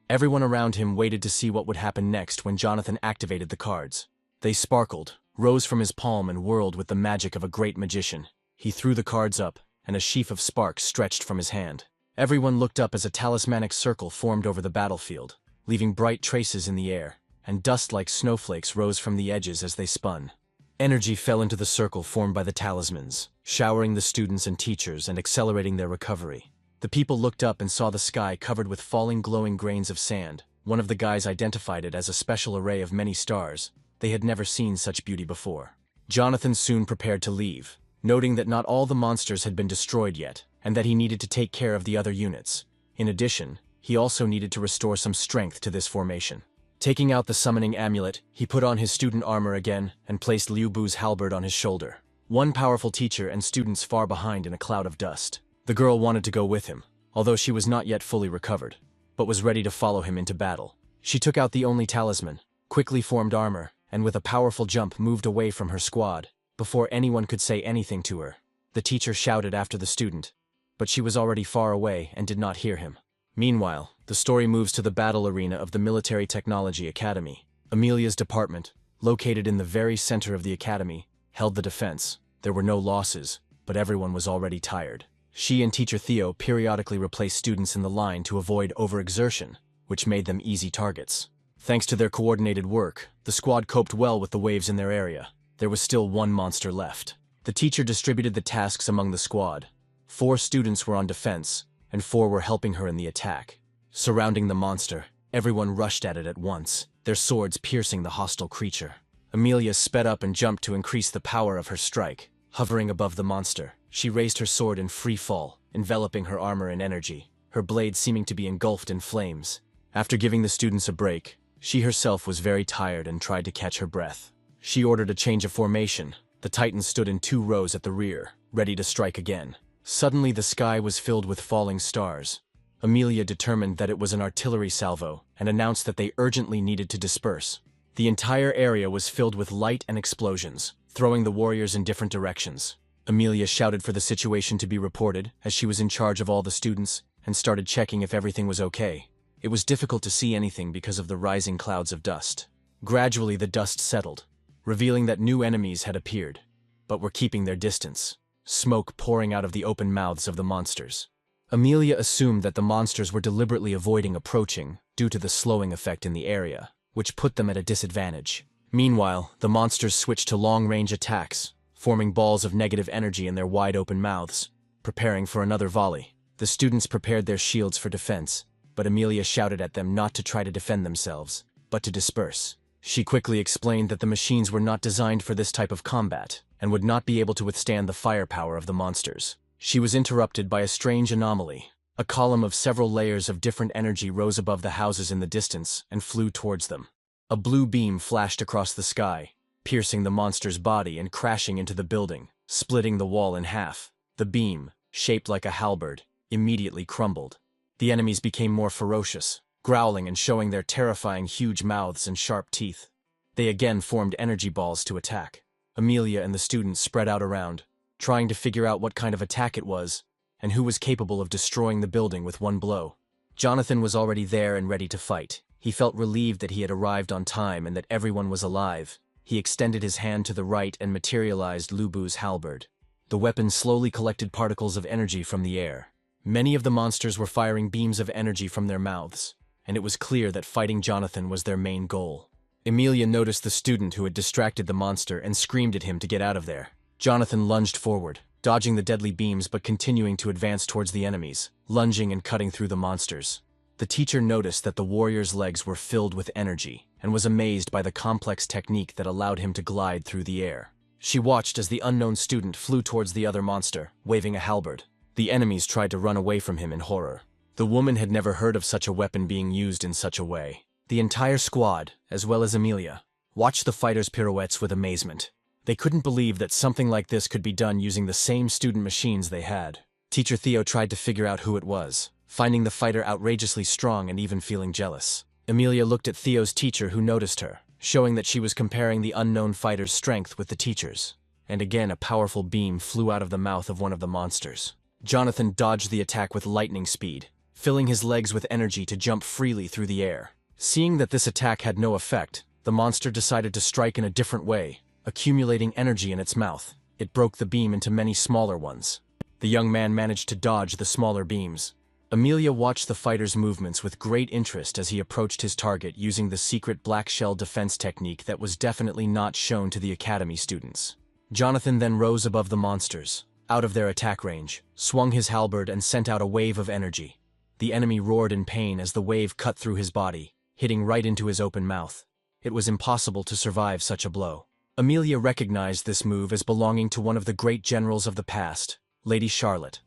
Everyone around him waited to see what would happen next when Jonathan activated the cards. They sparkled, rose from his palm and whirled with the magic of a great magician. He threw the cards up, and a sheaf of sparks stretched from his hand. Everyone looked up as a talismanic circle formed over the battlefield, leaving bright traces in the air, and dust like snowflakes rose from the edges as they spun. Energy fell into the circle formed by the talismans, showering the students and teachers and accelerating their recovery. The people looked up and saw the sky covered with falling glowing grains of sand. One of the guys identified it as a special array of many stars. They had never seen such beauty before. Jonathan soon prepared to leave, noting that not all the monsters had been destroyed yet, and that he needed to take care of the other units. In addition, he also needed to restore some strength to this formation. Taking out the summoning amulet, he put on his student armor again and placed Liu Bu's halberd on his shoulder. One powerful teacher and students far behind in a cloud of dust. The girl wanted to go with him, although she was not yet fully recovered, but was ready to follow him into battle. She took out the only talisman, quickly formed armor, and with a powerful jump moved away from her squad. Before anyone could say anything to her, the teacher shouted after the student, but she was already far away and did not hear him. Meanwhile, the story moves to the battle arena of the Military Technology Academy. Amelia's department, located in the very center of the academy, held the defense. There were no losses, but everyone was already tired. She and Teacher Theo periodically replaced students in the line to avoid overexertion, which made them easy targets. Thanks to their coordinated work, the squad coped well with the waves in their area. There was still one monster left. The teacher distributed the tasks among the squad. 4 students were on defense, and 4 were helping her in the attack. Surrounding the monster, everyone rushed at it at once, their swords piercing the hostile creature. Amelia sped up and jumped to increase the power of her strike. Hovering above the monster, she raised her sword in free fall, enveloping her armor in energy, her blade seeming to be engulfed in flames. After giving the students a break, she herself was very tired and tried to catch her breath. She ordered a change of formation. The Titans stood in 2 rows at the rear, ready to strike again. Suddenly the sky was filled with falling stars. Amelia determined that it was an artillery salvo and announced that they urgently needed to disperse. The entire area was filled with light and explosions, throwing the warriors in different directions. Amelia shouted for the situation to be reported, as she was in charge of all the students, and started checking if everything was okay. It was difficult to see anything because of the rising clouds of dust. Gradually the dust settled, revealing that new enemies had appeared, but were keeping their distance, smoke pouring out of the open mouths of the monsters. Amelia assumed that the monsters were deliberately avoiding approaching due to the slowing effect in the area, which put them at a disadvantage. Meanwhile, the monsters switched to long-range attacks, forming balls of negative energy in their wide-open mouths, preparing for another volley. The students prepared their shields for defense, but Amelia shouted at them not to try to defend themselves, but to disperse. She quickly explained that the machines were not designed for this type of combat, and would not be able to withstand the firepower of the monsters. She was interrupted by a strange anomaly. A column of several layers of different energy rose above the houses in the distance and flew towards them. A blue beam flashed across the sky, piercing the monster's body and crashing into the building, splitting the wall in half. The beam, shaped like a halberd, immediately crumbled. The enemies became more ferocious, growling and showing their terrifying huge mouths and sharp teeth. They again formed energy balls to attack. Amelia and the students spread out around, trying to figure out what kind of attack it was, and who was capable of destroying the building with one blow. Jonathan was already there and ready to fight. He felt relieved that he had arrived on time and that everyone was alive. He extended his hand to the right and materialized Lubu's halberd. The weapon slowly collected particles of energy from the air. Many of the monsters were firing beams of energy from their mouths, and it was clear that fighting Jonathan was their main goal. Amelia noticed the student who had distracted the monster and screamed at him to get out of there. Jonathan lunged forward, dodging the deadly beams but continuing to advance towards the enemies, lunging and cutting through the monsters. The teacher noticed that the warrior's legs were filled with energy and was amazed by the complex technique that allowed him to glide through the air. She watched as the unknown student flew towards the other monster, waving a halberd. The enemies tried to run away from him in horror. The woman had never heard of such a weapon being used in such a way. The entire squad, as well as Amelia, watched the fighters' pirouettes with amazement. They couldn't believe that something like this could be done using the same student machines they had. Teacher Theo tried to figure out who it was, finding the fighter outrageously strong and even feeling jealous. Amelia looked at Theo's teacher, who noticed her, showing that she was comparing the unknown fighter's strength with the teacher's. And again a powerful beam flew out of the mouth of one of the monsters. Jonathan dodged the attack with lightning speed, filling his legs with energy to jump freely through the air. Seeing that this attack had no effect, the monster decided to strike in a different way, accumulating energy in its mouth. It broke the beam into many smaller ones. The young man managed to dodge the smaller beams. Amelia watched the fighter's movements with great interest as he approached his target using the secret black shell defense technique that was definitely not shown to the academy students. Jonathan then rose above the monsters, out of their attack range, swung his halberd and sent out a wave of energy. The enemy roared in pain as the wave cut through his body, hitting right into his open mouth. It was impossible to survive such a blow. Amelia recognized this move as belonging to one of the great generals of the past, Lady Charlotte,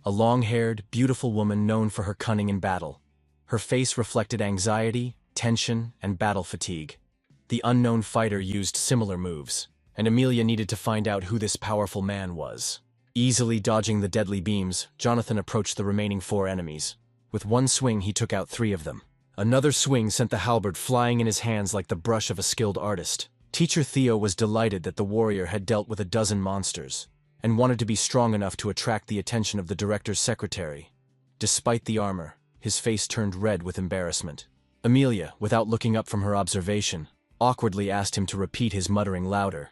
a long-haired, beautiful woman known for her cunning in battle. Her face reflected anxiety, tension, and battle fatigue. The unknown fighter used similar moves, and Amelia needed to find out who this powerful man was. Easily dodging the deadly beams, Jonathan approached the remaining 4 enemies. With one swing, he took out 3 of them. Another swing sent the halberd flying in his hands like the brush of a skilled artist. Teacher Theo was delighted that the warrior had dealt with a dozen monsters, and wanted to be strong enough to attract the attention of the director's secretary. Despite the armor, his face turned red with embarrassment. Amelia, without looking up from her observation, awkwardly asked him to repeat his muttering louder.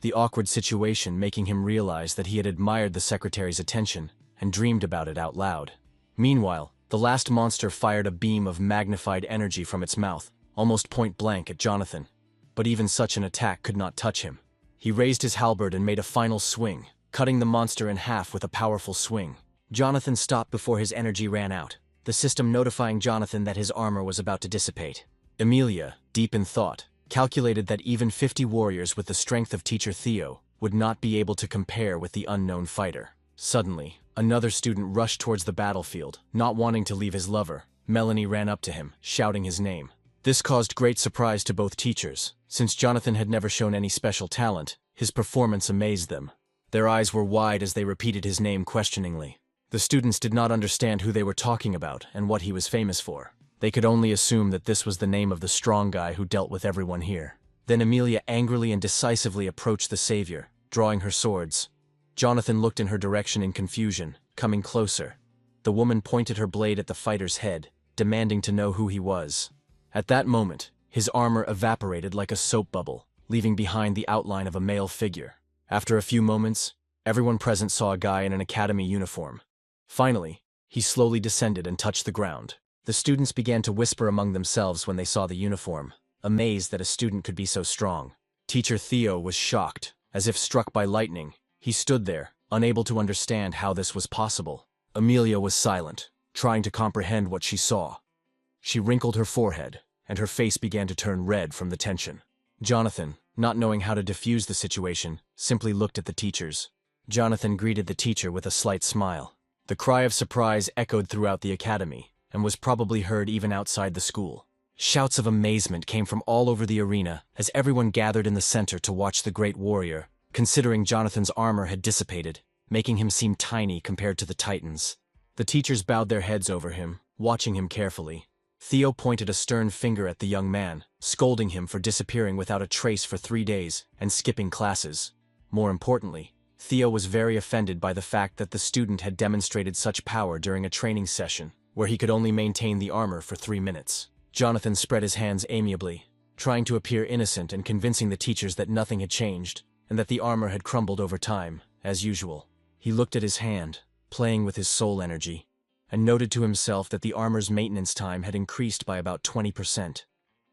The awkward situation making him realize that he had admired the secretary's attention and dreamed about it out loud. Meanwhile, the last monster fired a beam of magnified energy from its mouth, almost point blank at Jonathan. But even such an attack could not touch him. He raised his halberd and made a final swing, cutting the monster in half with a powerful swing. Jonathan stopped before his energy ran out, the system notifying Jonathan that his armor was about to dissipate. Amelia, deep in thought, calculated that even 50 warriors with the strength of Teacher Theo would not be able to compare with the unknown fighter. Suddenly, another student rushed towards the battlefield, not wanting to leave his lover. Melanie ran up to him, shouting his name. This caused great surprise to both teachers. Since Jonathan had never shown any special talent, his performance amazed them. Their eyes were wide as they repeated his name questioningly. The students did not understand who they were talking about and what he was famous for. They could only assume that this was the name of the strong guy who dealt with everyone here. Then Amelia angrily and decisively approached the savior, drawing her swords. Jonathan looked in her direction in confusion, coming closer. The woman pointed her blade at the fighter's head, demanding to know who he was. At that moment, his armor evaporated like a soap bubble, leaving behind the outline of a male figure. After a few moments, everyone present saw a guy in an academy uniform. Finally, he slowly descended and touched the ground. The students began to whisper among themselves when they saw the uniform, amazed that a student could be so strong. Teacher Theo was shocked. As if struck by lightning, he stood there, unable to understand how this was possible. Amelia was silent, trying to comprehend what she saw. She wrinkled her forehead, and her face began to turn red from the tension. Jonathan, not knowing how to defuse the situation, simply looked at the teachers. Jonathan greeted the teacher with a slight smile. The cry of surprise echoed throughout the academy, and was probably heard even outside the school. Shouts of amazement came from all over the arena as everyone gathered in the center to watch the great warrior, considering Jonathan's armor had dissipated, making him seem tiny compared to the Titans. The teachers bowed their heads over him, watching him carefully. Theo pointed a stern finger at the young man, scolding him for disappearing without a trace for 3 days and skipping classes. More importantly, Theo was very offended by the fact that the student had demonstrated such power during a training session, where he could only maintain the armor for 3 minutes. Jonathan spread his hands amiably, trying to appear innocent and convincing the teachers that nothing had changed, and that the armor had crumbled over time, as usual. He looked at his hand, playing with his soul energy, and noted to himself that the armor's maintenance time had increased by about 20%,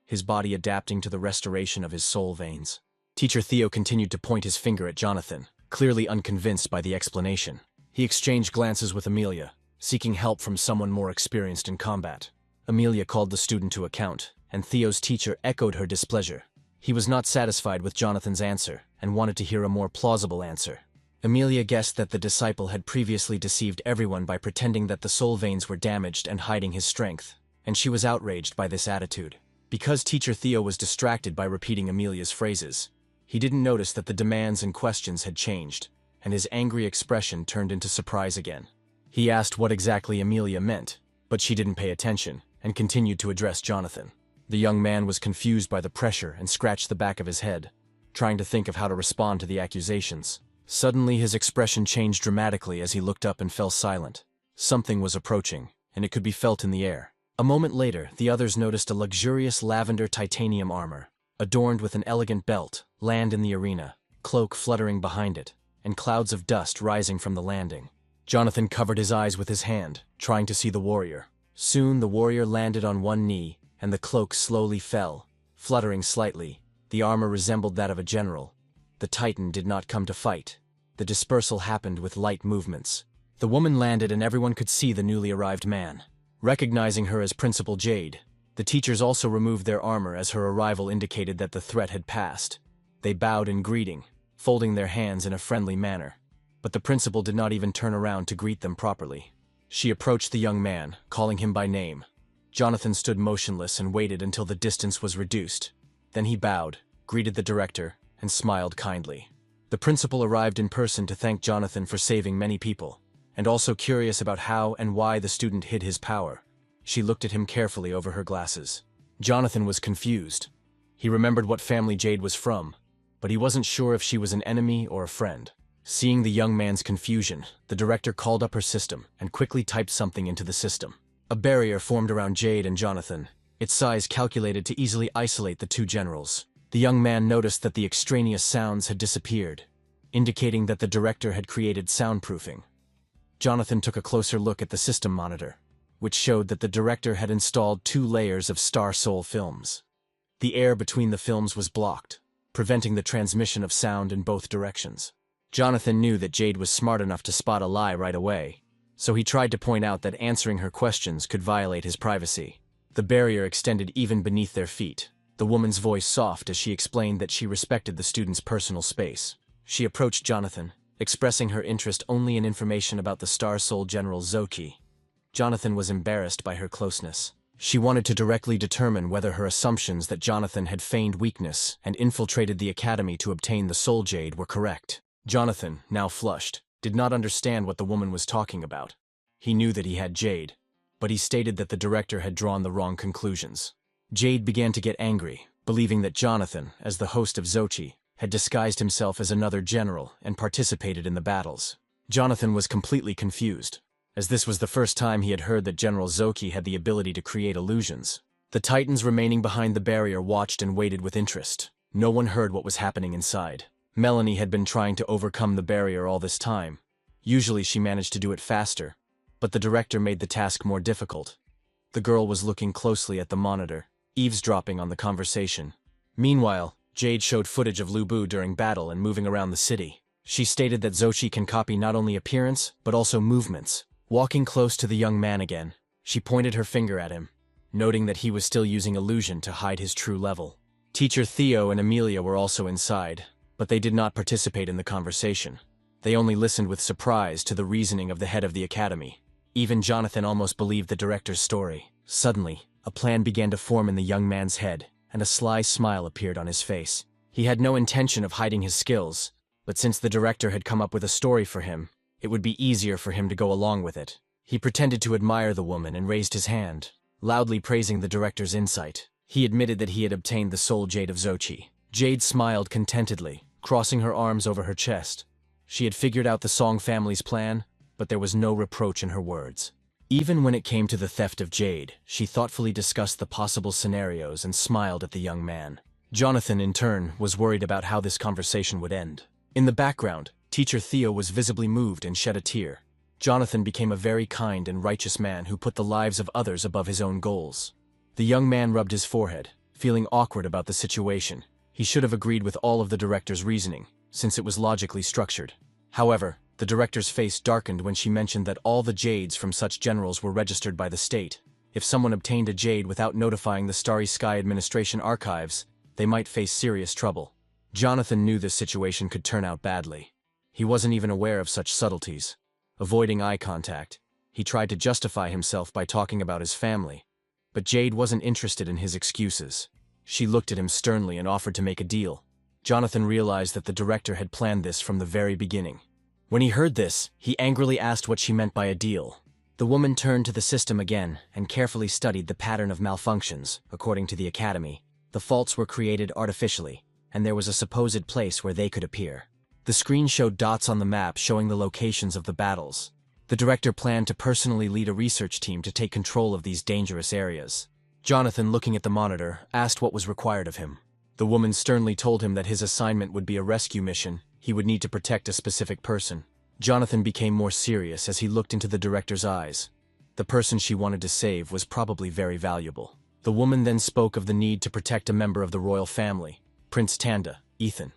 his body adapting to the restoration of his soul veins. Teacher Theo continued to point his finger at Jonathan, clearly unconvinced by the explanation. He exchanged glances with Amelia, seeking help from someone more experienced in combat. Amelia called the student to account, and Theo's teacher echoed her displeasure. He was not satisfied with Jonathan's answer, and wanted to hear a more plausible answer. Amelia guessed that the disciple had previously deceived everyone by pretending that the soul veins were damaged and hiding his strength, and she was outraged by this attitude. Because Teacher Theo was distracted by repeating Amelia's phrases, he didn't notice that the demands and questions had changed, and his angry expression turned into surprise again. He asked what exactly Amelia meant, but she didn't pay attention, and continued to address Jonathan. The young man was confused by the pressure and scratched the back of his head, trying to think of how to respond to the accusations. Suddenly his expression changed dramatically as he looked up and fell silent. Something was approaching, and it could be felt in the air. A moment later, the others noticed a luxurious lavender titanium armor, adorned with an elegant belt, land in the arena, cloak fluttering behind it, and clouds of dust rising from the landing. Jonathan covered his eyes with his hand, trying to see the warrior. Soon the warrior landed on one knee, and the cloak slowly fell, fluttering slightly. The armor resembled that of a general. The Titan did not come to fight. The dispersal happened with light movements. The woman landed and everyone could see the newly arrived man. Recognizing her as Principal Jade, the teachers also removed their armor as her arrival indicated that the threat had passed. They bowed in greeting, folding their hands in a friendly manner. But the principal did not even turn around to greet them properly. She approached the young man, calling him by name. Jonathan stood motionless and waited until the distance was reduced. Then he bowed, greeted the director, and smiled kindly. The principal arrived in person to thank Jonathan for saving many people, and also curious about how and why the student hid his power. She looked at him carefully over her glasses. Jonathan was confused. He remembered what family Jade was from, but he wasn't sure if she was an enemy or a friend. Seeing the young man's confusion, the director called up her system and quickly typed something into the system. A barrier formed around Jade and Jonathan, its size calculated to easily isolate the two generals. The young man noticed that the extraneous sounds had disappeared, indicating that the director had created soundproofing. Jonathan took a closer look at the system monitor, which showed that the director had installed 2 layers of Star Soul films. The air between the films was blocked, preventing the transmission of sound in both directions. Jonathan knew that Jade was smart enough to spot a lie right away, so he tried to point out that answering her questions could violate his privacy. The barrier extended even beneath their feet, the woman's voice soft as she explained that she respected the student's personal space. She approached Jonathan, expressing her interest only in information about the Star Soul General Zoki. Jonathan was embarrassed by her closeness. She wanted to directly determine whether her assumptions that Jonathan had feigned weakness and infiltrated the academy to obtain the Soul Jade were correct. Jonathan, now flushed, did not understand what the woman was talking about. He knew that he had Jade, but he stated that the director had drawn the wrong conclusions. Jade began to get angry, believing that Jonathan, as the host of Zochi, had disguised himself as another general and participated in the battles. Jonathan was completely confused, as this was the first time he had heard that General Zoki had the ability to create illusions. The Titans remaining behind the barrier watched and waited with interest. No one heard what was happening inside. Melanie had been trying to overcome the barrier all this time. Usually she managed to do it faster, but the director made the task more difficult. The girl was looking closely at the monitor, eavesdropping on the conversation. Meanwhile, Jade showed footage of Lu Bu during battle and moving around the city. She stated that Zochi can copy not only appearance, but also movements. Walking close to the young man again, she pointed her finger at him, noting that he was still using illusion to hide his true level. Teacher Theo and Amelia were also inside, but they did not participate in the conversation. They only listened with surprise to the reasoning of the head of the academy. Even Jonathan almost believed the director's story. Suddenly, a plan began to form in the young man's head, and a sly smile appeared on his face. He had no intention of hiding his skills, but since the director had come up with a story for him, it would be easier for him to go along with it. He pretended to admire the woman and raised his hand, loudly praising the director's insight. He admitted that he had obtained the soul jade of Zochi. Jade smiled contentedly, crossing her arms over her chest. She had figured out the Song family's plan, but there was no reproach in her words. Even when it came to the theft of Jade, she thoughtfully discussed the possible scenarios and smiled at the young man. Jonathan, in turn, was worried about how this conversation would end. In the background, Teacher Theo was visibly moved and shed a tear. Jonathan became a very kind and righteous man who put the lives of others above his own goals. The young man rubbed his forehead, feeling awkward about the situation. He should have agreed with all of the director's reasoning, since it was logically structured. However, the director's face darkened when she mentioned that all the jades from such generals were registered by the state. If someone obtained a jade without notifying the Starry Sky Administration archives, they might face serious trouble. Jonathan knew this situation could turn out badly. He wasn't even aware of such subtleties. Avoiding eye contact, he tried to justify himself by talking about his family. But Jade wasn't interested in his excuses. She looked at him sternly and offered to make a deal. Jonathan realized that the director had planned this from the very beginning. When he heard this, he angrily asked what she meant by a deal. The woman turned to the system again and carefully studied the pattern of malfunctions. According to the academy, the faults were created artificially, and there was a supposed place where they could appear. The screen showed dots on the map showing the locations of the battles. The director planned to personally lead a research team to take control of these dangerous areas. Jonathan, looking at the monitor, asked what was required of him. The woman sternly told him that his assignment would be a rescue mission. He would need to protect a specific person. Jonathan became more serious as he looked into the director's eyes. The person she wanted to save was probably very valuable. The woman then spoke of the need to protect a member of the royal family, Prince Tanda, Ethan.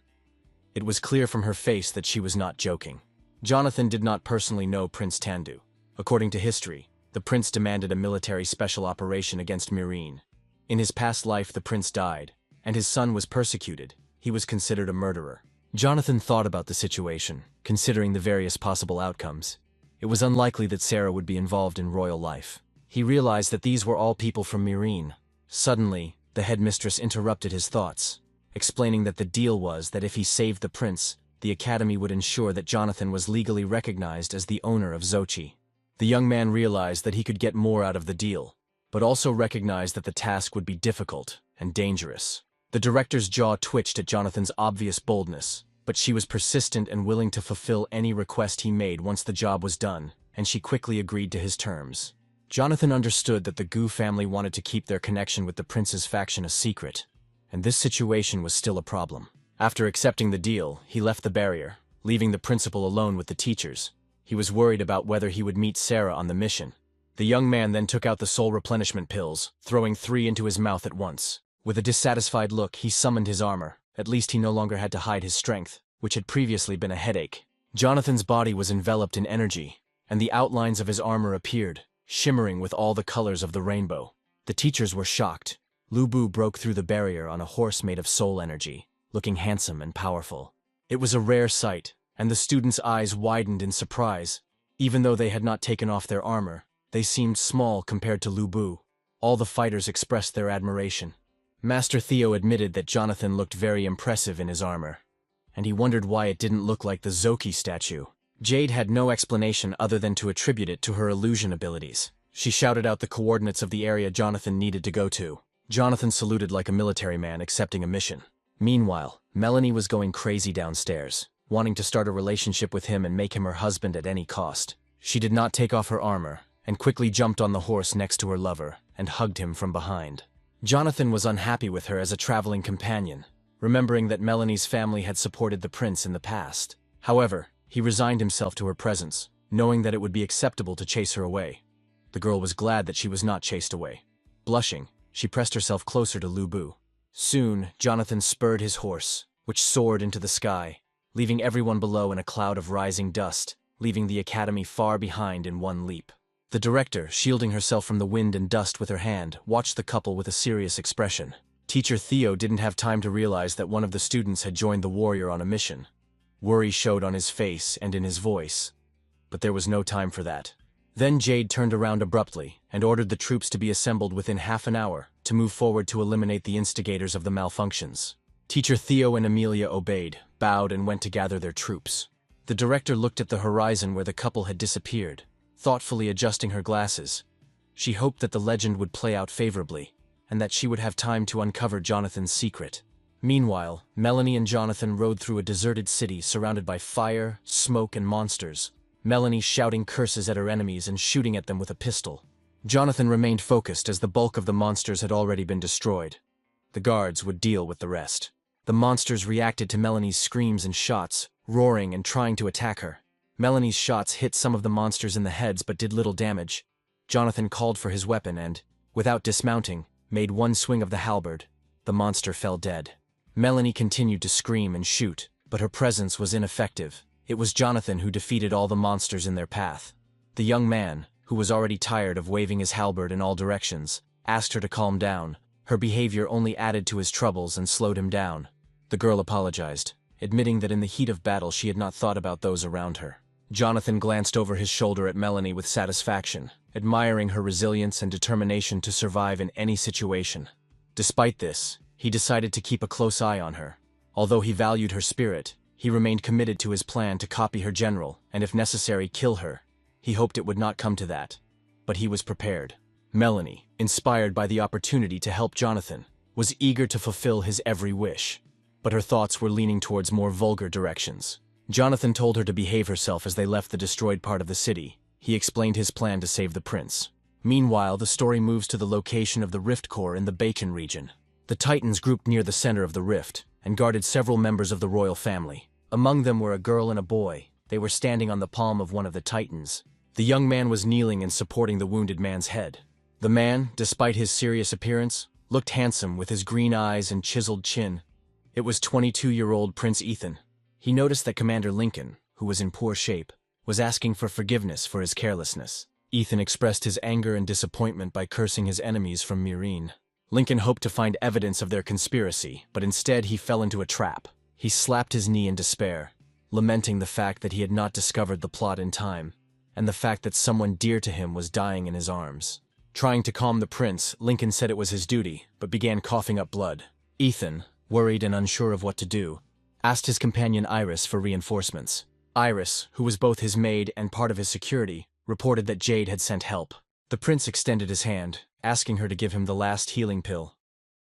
It was clear from her face that she was not joking. Jonathan did not personally know Prince Tandu. According to history, the prince demanded a military special operation against Mireen. In his past life, the prince died, and his son was persecuted. He was considered a murderer. Jonathan thought about the situation, considering the various possible outcomes. It was unlikely that Sarah would be involved in royal life. He realized that these were all people from Mireen. Suddenly, the headmistress interrupted his thoughts, explaining that the deal was that if he saved the prince, the academy would ensure that Jonathan was legally recognized as the owner of Zochi. The young man realized that he could get more out of the deal, but also recognized that the task would be difficult and dangerous. The director's jaw twitched at Jonathan's obvious boldness, but she was persistent and willing to fulfill any request he made once the job was done, and she quickly agreed to his terms. Jonathan understood that the Gu family wanted to keep their connection with the prince's faction a secret, and this situation was still a problem. After accepting the deal, he left the barrier, leaving the principal alone with the teachers. He was worried about whether he would meet Sarah on the mission. The young man then took out the soul replenishment pills, throwing 3 into his mouth at once. With a dissatisfied look, he summoned his armor. At least he no longer had to hide his strength, which had previously been a headache. Jonathan's body was enveloped in energy, and the outlines of his armor appeared, shimmering with all the colors of the rainbow. The teachers were shocked. Lu Bu broke through the barrier on a horse made of soul energy, looking handsome and powerful. It was a rare sight, and the students' eyes widened in surprise. Even though they had not taken off their armor, they seemed small compared to Lu Bu. All the fighters expressed their admiration. Master Theo admitted that Jonathan looked very impressive in his armor, and he wondered why it didn't look like the Zoki statue. Jade had no explanation other than to attribute it to her illusion abilities. She shouted out the coordinates of the area Jonathan needed to go to. Jonathan saluted like a military man accepting a mission. Meanwhile, Melanie was going crazy downstairs, wanting to start a relationship with him and make him her husband at any cost. She did not take off her armor, and quickly jumped on the horse next to her lover and hugged him from behind. Jonathan was unhappy with her as a traveling companion, remembering that Melanie's family had supported the prince in the past. However, he resigned himself to her presence, knowing that it would be acceptable to chase her away. The girl was glad that she was not chased away. Blushing, she pressed herself closer to Lu Bu. Soon, Jonathan spurred his horse, which soared into the sky, leaving everyone below in a cloud of rising dust, leaving the academy far behind in one leap. The director, shielding herself from the wind and dust with her hand, watched the couple with a serious expression. Teacher Theo didn't have time to realize that one of the students had joined the warrior on a mission. Worry showed on his face and in his voice, but there was no time for that. Then Jade turned around abruptly and ordered the troops to be assembled within half an hour to move forward to eliminate the instigators of the malfunctions. Teacher Theo and Amelia obeyed, bowed, and went to gather their troops. The director looked at the horizon where the couple had disappeared, thoughtfully adjusting her glasses. She hoped that the legend would play out favorably, and that she would have time to uncover Jonathan's secret. Meanwhile, Melanie and Jonathan rode through a deserted city surrounded by fire, smoke, and monsters, Melanie shouting curses at her enemies and shooting at them with a pistol. Jonathan remained focused as the bulk of the monsters had already been destroyed. The guards would deal with the rest. The monsters reacted to Melanie's screams and shots, roaring and trying to attack her. Melanie's shots hit some of the monsters in the heads but did little damage. Jonathan called for his weapon and, without dismounting, made one swing of the halberd. The monster fell dead. Melanie continued to scream and shoot, but her presence was ineffective. It was Jonathan who defeated all the monsters in their path. The young man, who was already tired of waving his halberd in all directions, asked her to calm down. Her behavior only added to his troubles and slowed him down. The girl apologized, admitting that in the heat of battle she had not thought about those around her. Jonathan glanced over his shoulder at Melanie with satisfaction, admiring her resilience and determination to survive in any situation. Despite this, he decided to keep a close eye on her. Although he valued her spirit, he remained committed to his plan to copy her general and, if necessary, kill her. He hoped it would not come to that, but he was prepared. Melanie, inspired by the opportunity to help Jonathan, was eager to fulfill his every wish, but her thoughts were leaning towards more vulgar directions. Jonathan told her to behave herself as they left the destroyed part of the city. He explained his plan to save the prince. Meanwhile, the story moves to the location of the Rift Core in the Bacon region. The Titans grouped near the center of the rift and guarded several members of the royal family. Among them were a girl and a boy. They were standing on the palm of one of the Titans. The young man was kneeling and supporting the wounded man's head. The man, despite his serious appearance, looked handsome with his green eyes and chiseled chin. It was 22-year-old Prince Ethan. He noticed that Commander Lincoln, who was in poor shape, was asking for forgiveness for his carelessness. Ethan expressed his anger and disappointment by cursing his enemies from Myrene. Lincoln hoped to find evidence of their conspiracy, but instead he fell into a trap. He slapped his knee in despair, lamenting the fact that he had not discovered the plot in time, and the fact that someone dear to him was dying in his arms. Trying to calm the prince, Lincoln said it was his duty, but began coughing up blood. Ethan, worried and unsure of what to do, asked his companion Iris for reinforcements. Iris, who was both his maid and part of his security, reported that Jade had sent help. The prince extended his hand, asking her to give him the last healing pill.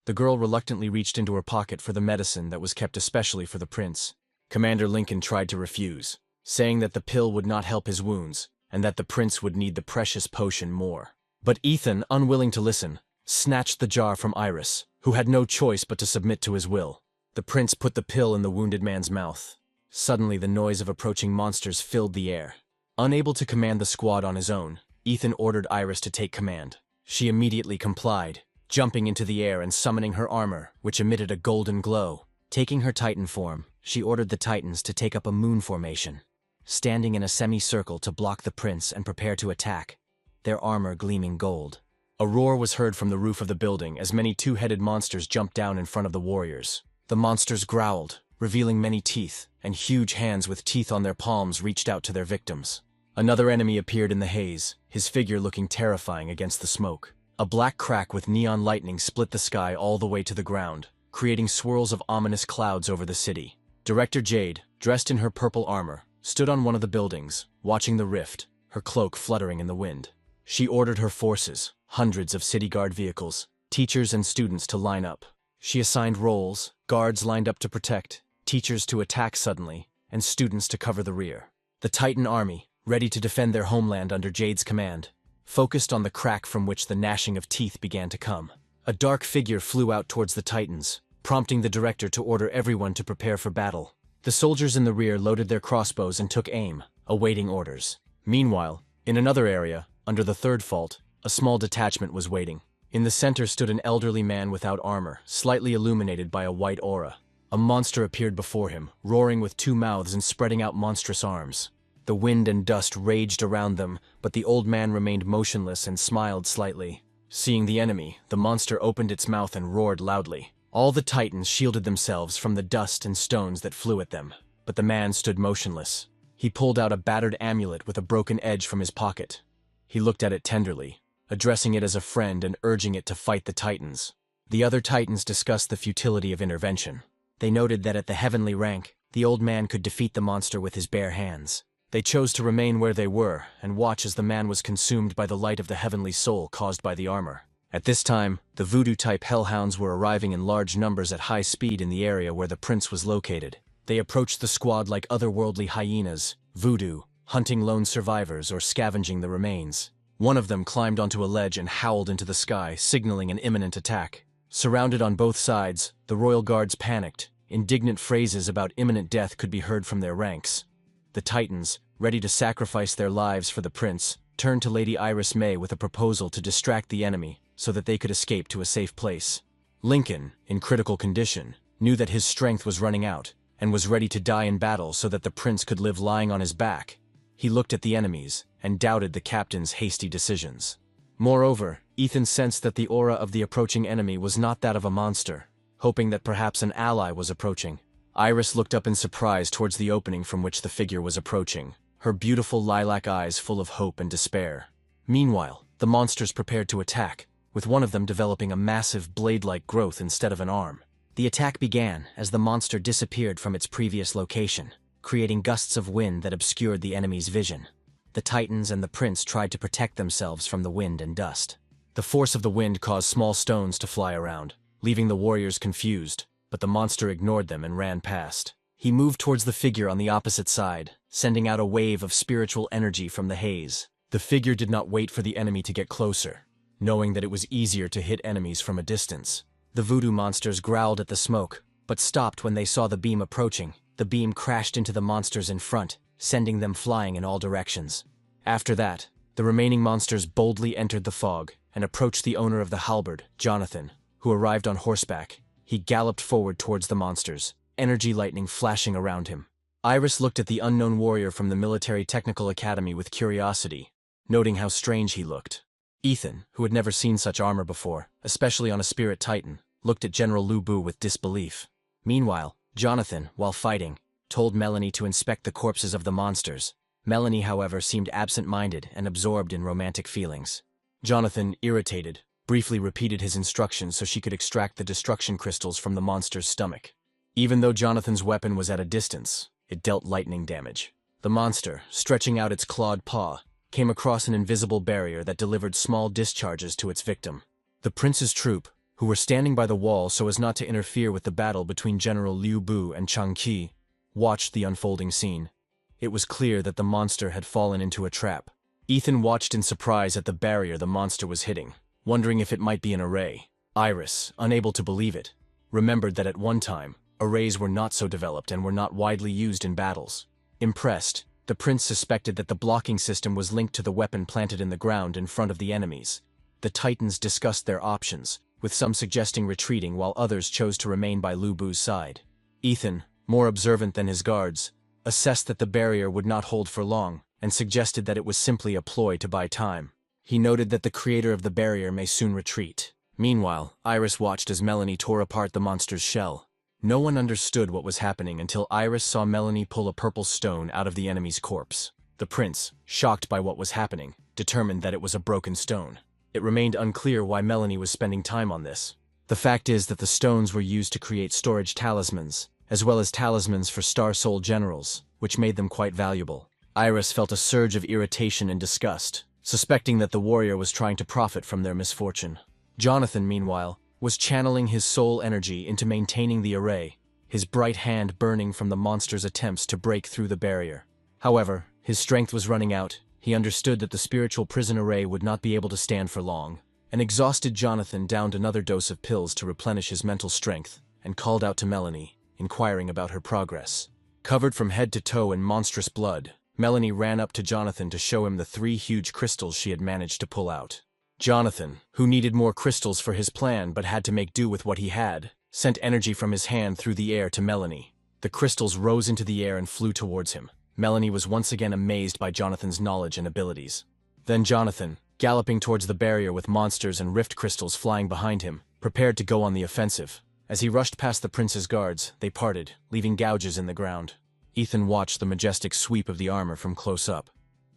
The girl reluctantly reached into her pocket for the medicine that was kept especially for the prince. Commander Lincoln tried to refuse, saying that the pill would not help his wounds, and that the prince would need the precious potion more. But Ethan, unwilling to listen, snatched the jar from Iris, who had no choice but to submit to his will. The prince put the pill in the wounded man's mouth. Suddenly, the noise of approaching monsters filled the air. Unable to command the squad on his own, Ethan ordered Iris to take command. She immediately complied, jumping into the air and summoning her armor, which emitted a golden glow. Taking her Titan form, she ordered the Titans to take up a moon formation, standing in a semicircle to block the prince and prepare to attack, their armor gleaming gold. A roar was heard from the roof of the building as many two-headed monsters jumped down in front of the warriors. The monsters growled, revealing many teeth, and huge hands with teeth on their palms reached out to their victims. Another enemy appeared in the haze, his figure looking terrifying against the smoke. A black crack with neon lightning split the sky all the way to the ground, creating swirls of ominous clouds over the city. Director Jade, dressed in her purple armor, stood on one of the buildings, watching the rift, her cloak fluttering in the wind. She ordered her forces, hundreds of city guard vehicles, teachers and students to line up. She assigned roles, guards lined up to protect, teachers to attack suddenly, and students to cover the rear. The Titan army, ready to defend their homeland under Jade's command, focused on the crack from which the gnashing of teeth began to come. A dark figure flew out towards the Titans, prompting the director to order everyone to prepare for battle. The soldiers in the rear loaded their crossbows and took aim, awaiting orders. Meanwhile, in another area, under the third fault, a small detachment was waiting. In the center stood an elderly man without armor, slightly illuminated by a white aura. A monster appeared before him, roaring with two mouths and spreading out monstrous arms. The wind and dust raged around them, but the old man remained motionless and smiled slightly. Seeing the enemy, the monster opened its mouth and roared loudly. All the Titans shielded themselves from the dust and stones that flew at them, but the man stood motionless. He pulled out a battered amulet with a broken edge from his pocket. He looked at it tenderly, addressing it as a friend and urging it to fight the Titans. The other Titans discussed the futility of intervention. They noted that at the heavenly rank, the old man could defeat the monster with his bare hands. They chose to remain where they were and watch as the man was consumed by the light of the heavenly soul caused by the armor. At this time, the voodoo-type hellhounds were arriving in large numbers at high speed in the area where the prince was located. They approached the squad like otherworldly hyenas, voodoo, hunting lone survivors or scavenging the remains. One of them climbed onto a ledge and howled into the sky, signaling an imminent attack. Surrounded on both sides, the royal guards panicked. Indignant phrases about imminent death could be heard from their ranks. The Titans, ready to sacrifice their lives for the prince, turned to Lady Iris May with a proposal to distract the enemy so that they could escape to a safe place. Lincoln, in critical condition, knew that his strength was running out and was ready to die in battle so that the prince could live lying on his back. He looked at the enemies and doubted the captain's hasty decisions. Moreover, Ethan sensed that the aura of the approaching enemy was not that of a monster, hoping that perhaps an ally was approaching. Iris looked up in surprise towards the opening from which the figure was approaching, her beautiful lilac eyes full of hope and despair. Meanwhile, the monsters prepared to attack, with one of them developing a massive blade-like growth instead of an arm. The attack began as the monster disappeared from its previous location, creating gusts of wind that obscured the enemy's vision. The Titans and the prince tried to protect themselves from the wind and dust. The force of the wind caused small stones to fly around, leaving the warriors confused, but the monster ignored them and ran past. He moved towards the figure on the opposite side, sending out a wave of spiritual energy from the haze. The figure did not wait for the enemy to get closer, knowing that it was easier to hit enemies from a distance. The voodoo monsters growled at the smoke, but stopped when they saw the beam approaching. The beam crashed into the monsters in front, sending them flying in all directions. After that, the remaining monsters boldly entered the fog and approached the owner of the halberd, Jonathan, who arrived on horseback. He galloped forward towards the monsters, energy lightning flashing around him. Iris looked at the unknown warrior from the Military Technical Academy with curiosity, noting how strange he looked. Ethan, who had never seen such armor before, especially on a spirit titan, looked at General Lu Bu with disbelief. Meanwhile, Jonathan, while fighting, told Melanie to inspect the corpses of the monsters. Melanie, however, seemed absent-minded and absorbed in romantic feelings. Jonathan, irritated, briefly repeated his instructions so she could extract the destruction crystals from the monster's stomach. Even though Jonathan's weapon was at a distance, it dealt lightning damage. The monster, stretching out its clawed paw, came across an invisible barrier that delivered small discharges to its victim. The prince's troop, who were standing by the wall so as not to interfere with the battle between General Liu Bu and Chang Qi, watched the unfolding scene. It was clear that the monster had fallen into a trap. Ethan watched in surprise at the barrier the monster was hitting, wondering if it might be an array. Iris, unable to believe it, remembered that at one time, arrays were not so developed and were not widely used in battles. Impressed, the prince suspected that the blocking system was linked to the weapon planted in the ground in front of the enemies. The Titans discussed their options, with some suggesting retreating while others chose to remain by Lu Bu's side. Ethan, more observant than his guards, assessed that the barrier would not hold for long and suggested that it was simply a ploy to buy time. He noted that the creator of the barrier may soon retreat. Meanwhile, Iris watched as Melanie tore apart the monster's shell. No one understood what was happening until Iris saw Melanie pull a purple stone out of the enemy's corpse. The prince, shocked by what was happening, determined that it was a broken stone. It remained unclear why Melanie was spending time on this. The fact is that the stones were used to create storage talismans, as well as talismans for Star Soul generals, which made them quite valuable. Iris felt a surge of irritation and disgust, suspecting that the warrior was trying to profit from their misfortune. Jonathan, meanwhile, was channeling his soul energy into maintaining the array, his bright hand burning from the monster's attempts to break through the barrier. However, his strength was running out. He understood that the spiritual prison array would not be able to stand for long. An exhausted Jonathan downed another dose of pills to replenish his mental strength and called out to Melanie, inquiring about her progress. Covered from head to toe in monstrous blood, Melanie ran up to Jonathan to show him the 3 huge crystals she had managed to pull out. Jonathan, who needed more crystals for his plan but had to make do with what he had, sent energy from his hand through the air to Melanie. The crystals rose into the air and flew towards him. Melanie was once again amazed by Jonathan's knowledge and abilities. Then Jonathan, galloping towards the barrier with monsters and rift crystals flying behind him, prepared to go on the offensive. As he rushed past the prince's guards, they parted, leaving gouges in the ground. Ethan watched the majestic sweep of the armor from close up.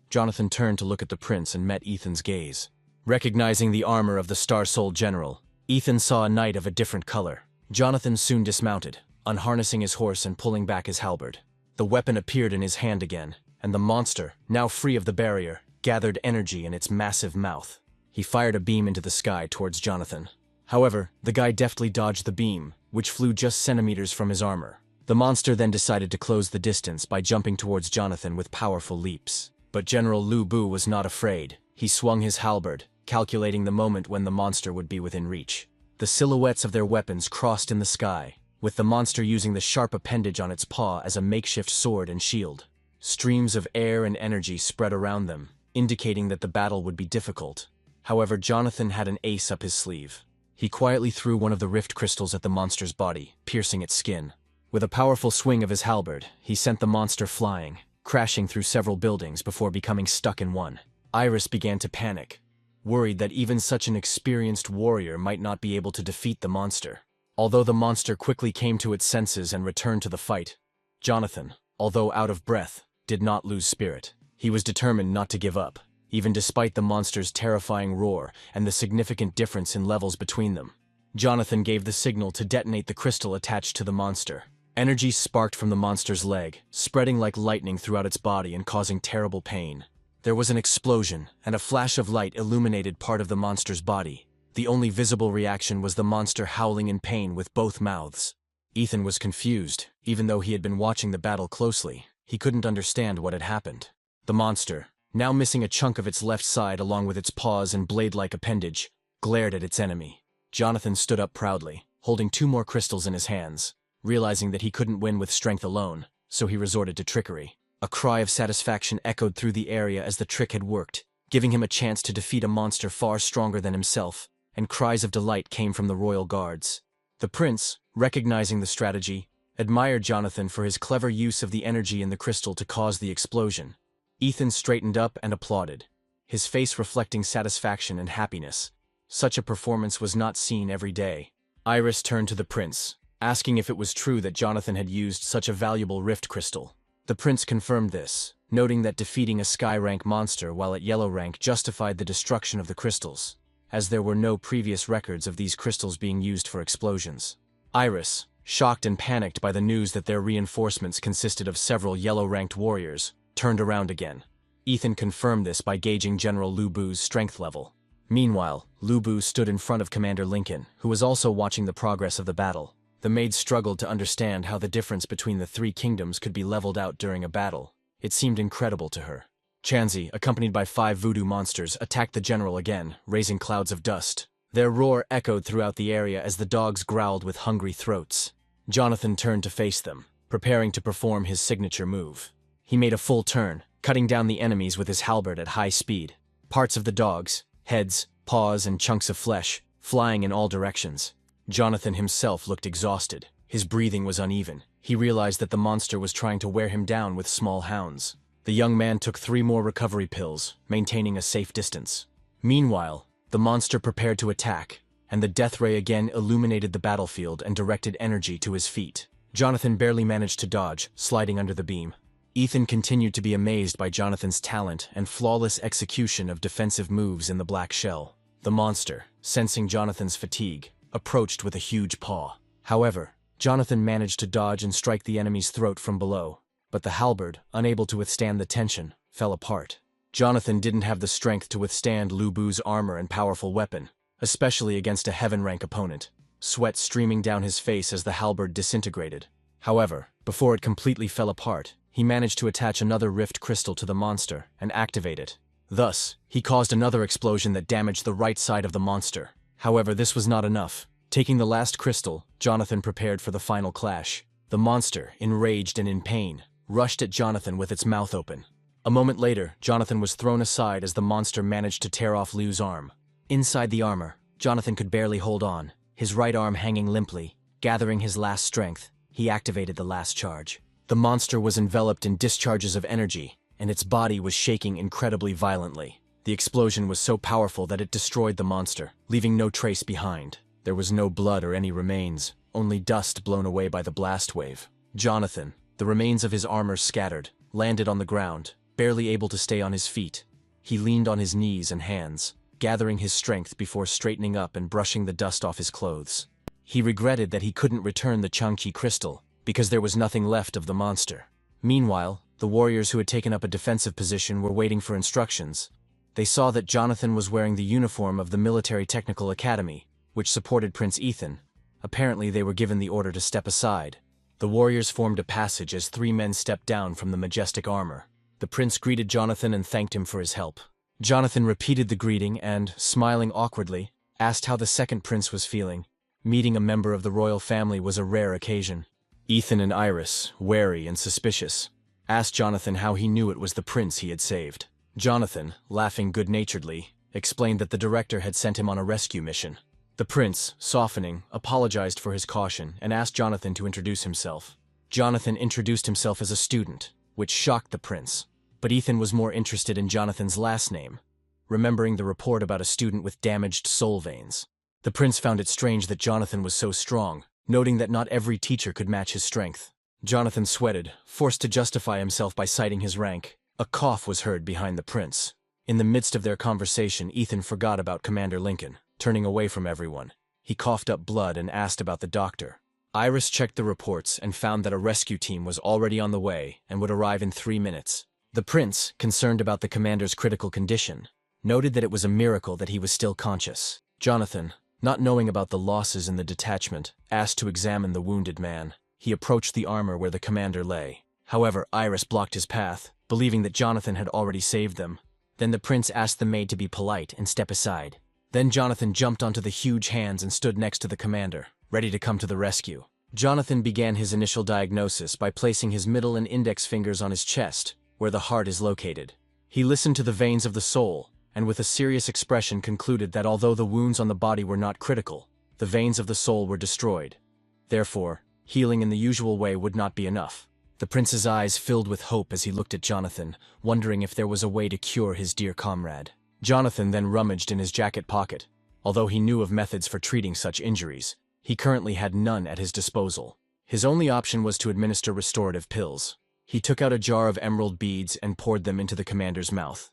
Jonathan turned to look at the prince and met Ethan's gaze. Recognizing the armor of the Star Soul general, Ethan saw a knight of a different color. Jonathan soon dismounted, unharnessing his horse and pulling back his halberd. The weapon appeared in his hand again, and the monster, now free of the barrier, gathered energy in its massive mouth. He fired a beam into the sky towards Jonathan. However, the guy deftly dodged the beam, which flew just centimeters from his armor. The monster then decided to close the distance by jumping towards Jonathan with powerful leaps. But General Lu Bu was not afraid. He swung his halberd, calculating the moment when the monster would be within reach. The silhouettes of their weapons crossed in the sky, with the monster using the sharp appendage on its paw as a makeshift sword and shield. Streams of air and energy spread around them, indicating that the battle would be difficult. However, Jonathan had an ace up his sleeve. He quietly threw one of the rift crystals at the monster's body, piercing its skin. With a powerful swing of his halberd, he sent the monster flying, crashing through several buildings before becoming stuck in one. Iris began to panic, worried that even such an experienced warrior might not be able to defeat the monster. Although the monster quickly came to its senses and returned to the fight, Jonathan, although out of breath, did not lose spirit. He was determined not to give up, even despite the monster's terrifying roar and the significant difference in levels between them. Jonathan gave the signal to detonate the crystal attached to the monster. Energy sparked from the monster's leg, spreading like lightning throughout its body and causing terrible pain. There was an explosion, and a flash of light illuminated part of the monster's body. The only visible reaction was the monster howling in pain with both mouths. Ethan was confused. Even though he had been watching the battle closely, he couldn't understand what had happened. The monster, now missing a chunk of its left side along with its paws and blade-like appendage, glared at its enemy. Jonathan stood up proudly, holding 2 more crystals in his hands, realizing that he couldn't win with strength alone, so he resorted to trickery. A cry of satisfaction echoed through the area as the trick had worked, giving him a chance to defeat a monster far stronger than himself, and cries of delight came from the royal guards. The prince, recognizing the strategy, admired Jonathan for his clever use of the energy in the crystal to cause the explosion. Ethan straightened up and applauded, his face reflecting satisfaction and happiness. Such a performance was not seen every day. Iris turned to the prince, asking if it was true that Jonathan had used such a valuable rift crystal. The prince confirmed this, noting that defeating a sky rank monster while at yellow rank justified the destruction of the crystals, as there were no previous records of these crystals being used for explosions. Iris, shocked and panicked by the news that their reinforcements consisted of several yellow-ranked warriors, turned around again. Ethan confirmed this by gauging General Lu Bu's strength level. Meanwhile, Lu Bu stood in front of Commander Lincoln, who was also watching the progress of the battle. The maid struggled to understand how the difference between the 3 kingdoms could be leveled out during a battle. It seemed incredible to her. Chanzi, accompanied by 5 voodoo monsters, attacked the general again, raising clouds of dust. Their roar echoed throughout the area as the dogs growled with hungry throats. Jonathan turned to face them, preparing to perform his signature move. He made a full turn, cutting down the enemies with his halberd at high speed. Parts of the dogs, heads, paws, and chunks of flesh, flying in all directions. Jonathan himself looked exhausted. His breathing was uneven. He realized that the monster was trying to wear him down with small hounds. The young man took 3 more recovery pills, maintaining a safe distance. Meanwhile, the monster prepared to attack, and the death ray again illuminated the battlefield and directed energy to his feet. Jonathan barely managed to dodge, sliding under the beam. Ethan continued to be amazed by Jonathan's talent and flawless execution of defensive moves in the black shell. The monster, sensing Jonathan's fatigue, approached with a huge paw. However, Jonathan managed to dodge and strike the enemy's throat from below, but the halberd, unable to withstand the tension, fell apart. Jonathan didn't have the strength to withstand Lu Bu's armor and powerful weapon, especially against a heaven-rank opponent, sweat streaming down his face as the halberd disintegrated. However, before it completely fell apart, he managed to attach another rift crystal to the monster and activate it. Thus, he caused another explosion that damaged the right side of the monster. However, this was not enough. Taking the last crystal, Jonathan prepared for the final clash. The monster, enraged and in pain, rushed at Jonathan with its mouth open. A moment later, Jonathan was thrown aside as the monster managed to tear off Lu's arm. Inside the armor, Jonathan could barely hold on, his right arm hanging limply. Gathering his last strength, he activated the last charge. The monster was enveloped in discharges of energy, and its body was shaking incredibly violently. The explosion was so powerful that it destroyed the monster, leaving no trace behind. There was no blood or any remains, only dust blown away by the blast wave. Jonathan, the remains of his armor scattered, landed on the ground, barely able to stay on his feet. He leaned on his knees and hands, gathering his strength before straightening up and brushing the dust off his clothes. He regretted that he couldn't return the Changqi crystal, because there was nothing left of the monster. Meanwhile, the warriors who had taken up a defensive position were waiting for instructions. They saw that Jonathan was wearing the uniform of the Military Technical Academy, which supported Prince Ethan. Apparently they were given the order to step aside. The warriors formed a passage as 3 men stepped down from the majestic armor. The prince greeted Jonathan and thanked him for his help. Jonathan repeated the greeting and, smiling awkwardly, asked how the second prince was feeling. Meeting a member of the royal family was a rare occasion. Ethan and Iris, wary and suspicious, asked Jonathan how he knew it was the prince he had saved. Jonathan, laughing good-naturedly, explained that the director had sent him on a rescue mission. The prince, softening, apologized for his caution and asked Jonathan to introduce himself. Jonathan introduced himself as a student, which shocked the prince. But Ethan was more interested in Jonathan's last name, remembering the report about a student with damaged soul veins. The prince found it strange that Jonathan was so strong, noting that not every teacher could match his strength. Jonathan sweated, forced to justify himself by citing his rank. A cough was heard behind the prince. In the midst of their conversation, Ethan forgot about Commander Lincoln, turning away from everyone. He coughed up blood and asked about the doctor. Iris checked the reports and found that a rescue team was already on the way and would arrive in 3 minutes. The prince, concerned about the commander's critical condition, noted that it was a miracle that he was still conscious. Jonathan, not knowing about the losses in the detachment, asked to examine the wounded man. He approached the armor where the commander lay. However, Iris blocked his path, believing that Jonathan had already saved them. Then the prince asked the maid to be polite and step aside. Then Jonathan jumped onto the huge hands and stood next to the commander, ready to come to the rescue. Jonathan began his initial diagnosis by placing his middle and index fingers on his chest, where the heart is located. He listened to the veins of the soul, and with a serious expression concluded that although the wounds on the body were not critical, the veins of the soul were destroyed. Therefore, healing in the usual way would not be enough. The prince's eyes filled with hope as he looked at Jonathan, wondering if there was a way to cure his dear comrade. Jonathan then rummaged in his jacket pocket. Although he knew of methods for treating such injuries, he currently had none at his disposal. His only option was to administer restorative pills. He took out a jar of emerald beads and poured them into the commander's mouth.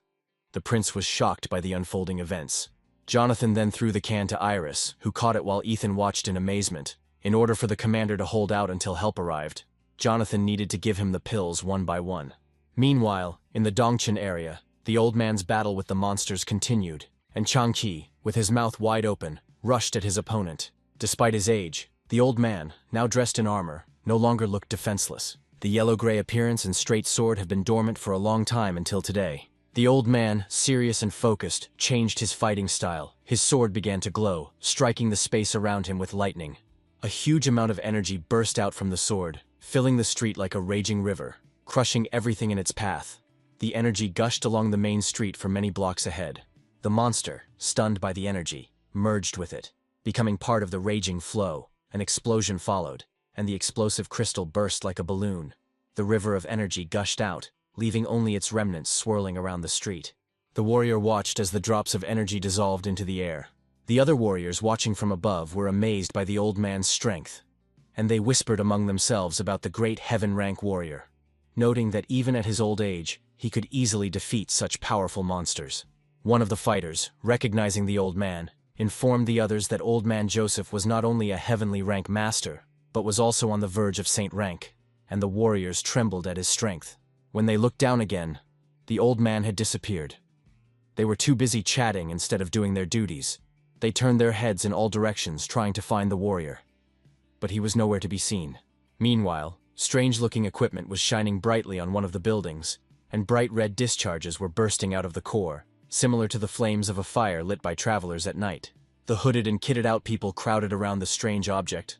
The prince was shocked by the unfolding events. Jonathan then threw the can to Iris, who caught it while Ethan watched in amazement. In order for the commander to hold out until help arrived, Jonathan needed to give him the pills one by one. Meanwhile, in the Dongchen area, the old man's battle with the monsters continued, and Changqi, with his mouth wide open, rushed at his opponent. Despite his age, the old man, now dressed in armor, no longer looked defenseless. The yellow-gray appearance and straight sword have been dormant for a long time until today. The old man, serious and focused, changed his fighting style. His sword began to glow, striking the space around him with lightning. A huge amount of energy burst out from the sword, filling the street like a raging river, crushing everything in its path. The energy gushed along the main street for many blocks ahead. The monster, stunned by the energy, merged with it, becoming part of the raging flow. An explosion followed, and the explosive crystal burst like a balloon. The river of energy gushed out, leaving only its remnants swirling around the street. The warrior watched as the drops of energy dissolved into the air. The other warriors watching from above were amazed by the old man's strength, and they whispered among themselves about the great heaven-rank warrior, noting that even at his old age, he could easily defeat such powerful monsters. One of the fighters, recognizing the old man, informed the others that old man Joseph was not only a heavenly rank master, but was also on the verge of Saint rank, and the warriors trembled at his strength. When they looked down again, the old man had disappeared. They were too busy chatting instead of doing their duties. They turned their heads in all directions trying to find the warrior. But he was nowhere to be seen. Meanwhile, strange-looking equipment was shining brightly on one of the buildings, and bright red discharges were bursting out of the core, similar to the flames of a fire lit by travelers at night. The hooded and kitted-out people crowded around the strange object.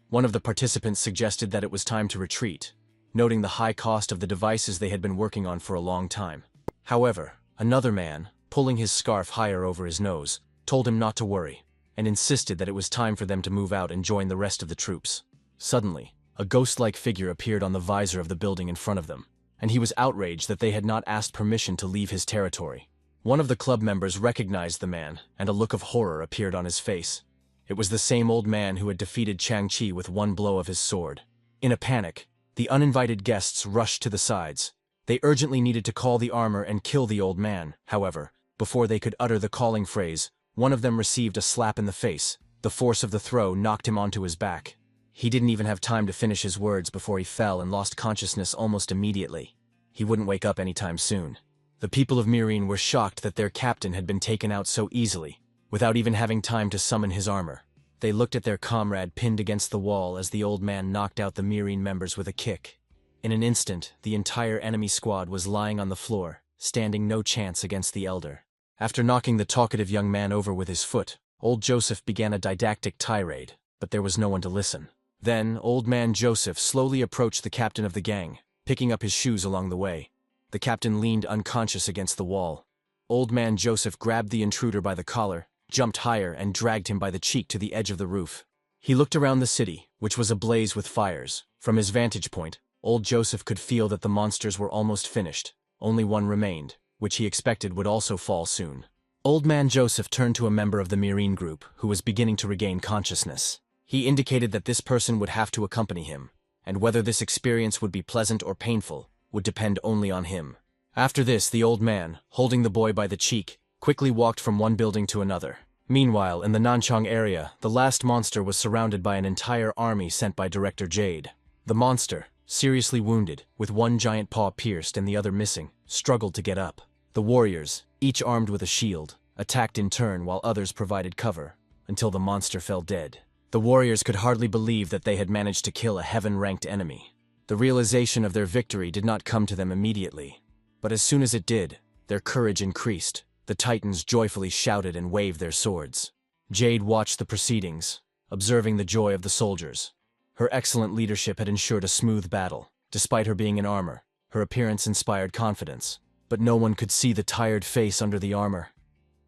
One of the participants suggested that it was time to retreat, noting the high cost of the devices they had been working on for a long time. However, another man, pulling his scarf higher over his nose, told him not to worry, and insisted that it was time for them to move out and join the rest of the troops. Suddenly, a ghost-like figure appeared on the visor of the building in front of them, and he was outraged that they had not asked permission to leave his territory. One of the club members recognized the man, and a look of horror appeared on his face. It was the same old man who had defeated Chang-Chi with one blow of his sword. In a panic, the uninvited guests rushed to the sides. They urgently needed to call the armor and kill the old man. However, before they could utter the calling phrase, one of them received a slap in the face. The force of the throw knocked him onto his back. He didn't even have time to finish his words before he fell and lost consciousness almost immediately. He wouldn't wake up anytime soon. The people of Meereen were shocked that their captain had been taken out so easily, without even having time to summon his armor. They looked at their comrade pinned against the wall as the old man knocked out the Meereen members with a kick. In an instant, the entire enemy squad was lying on the floor, standing no chance against the elder. After knocking the talkative young man over with his foot, old Joseph began a didactic tirade, but there was no one to listen. Then, old man Joseph slowly approached the captain of the gang, picking up his shoes along the way. The captain leaned unconscious against the wall. Old man Joseph grabbed the intruder by the collar, jumped higher, and dragged him by the cheek to the edge of the roof. He looked around the city, which was ablaze with fires. From his vantage point, old Joseph could feel that the monsters were almost finished. Only one remained, which he expected would also fall soon. Old man Joseph turned to a member of the Meereen group, who was beginning to regain consciousness. He indicated that this person would have to accompany him, and whether this experience would be pleasant or painful would depend only on him. After this, the old man, holding the boy by the cheek, quickly walked from one building to another. Meanwhile, in the Nanchang area, the last monster was surrounded by an entire army sent by Director Jade. The monster, seriously wounded, with one giant paw pierced and the other missing, struggled to get up. The warriors, each armed with a shield, attacked in turn while others provided cover, until the monster fell dead. The warriors could hardly believe that they had managed to kill a heaven-ranked enemy. The realization of their victory did not come to them immediately, but as soon as it did, their courage increased. The Titans joyfully shouted and waved their swords. Jade watched the proceedings, observing the joy of the soldiers. Her excellent leadership had ensured a smooth battle. Despite her being in armor, her appearance inspired confidence, but no one could see the tired face under the armor.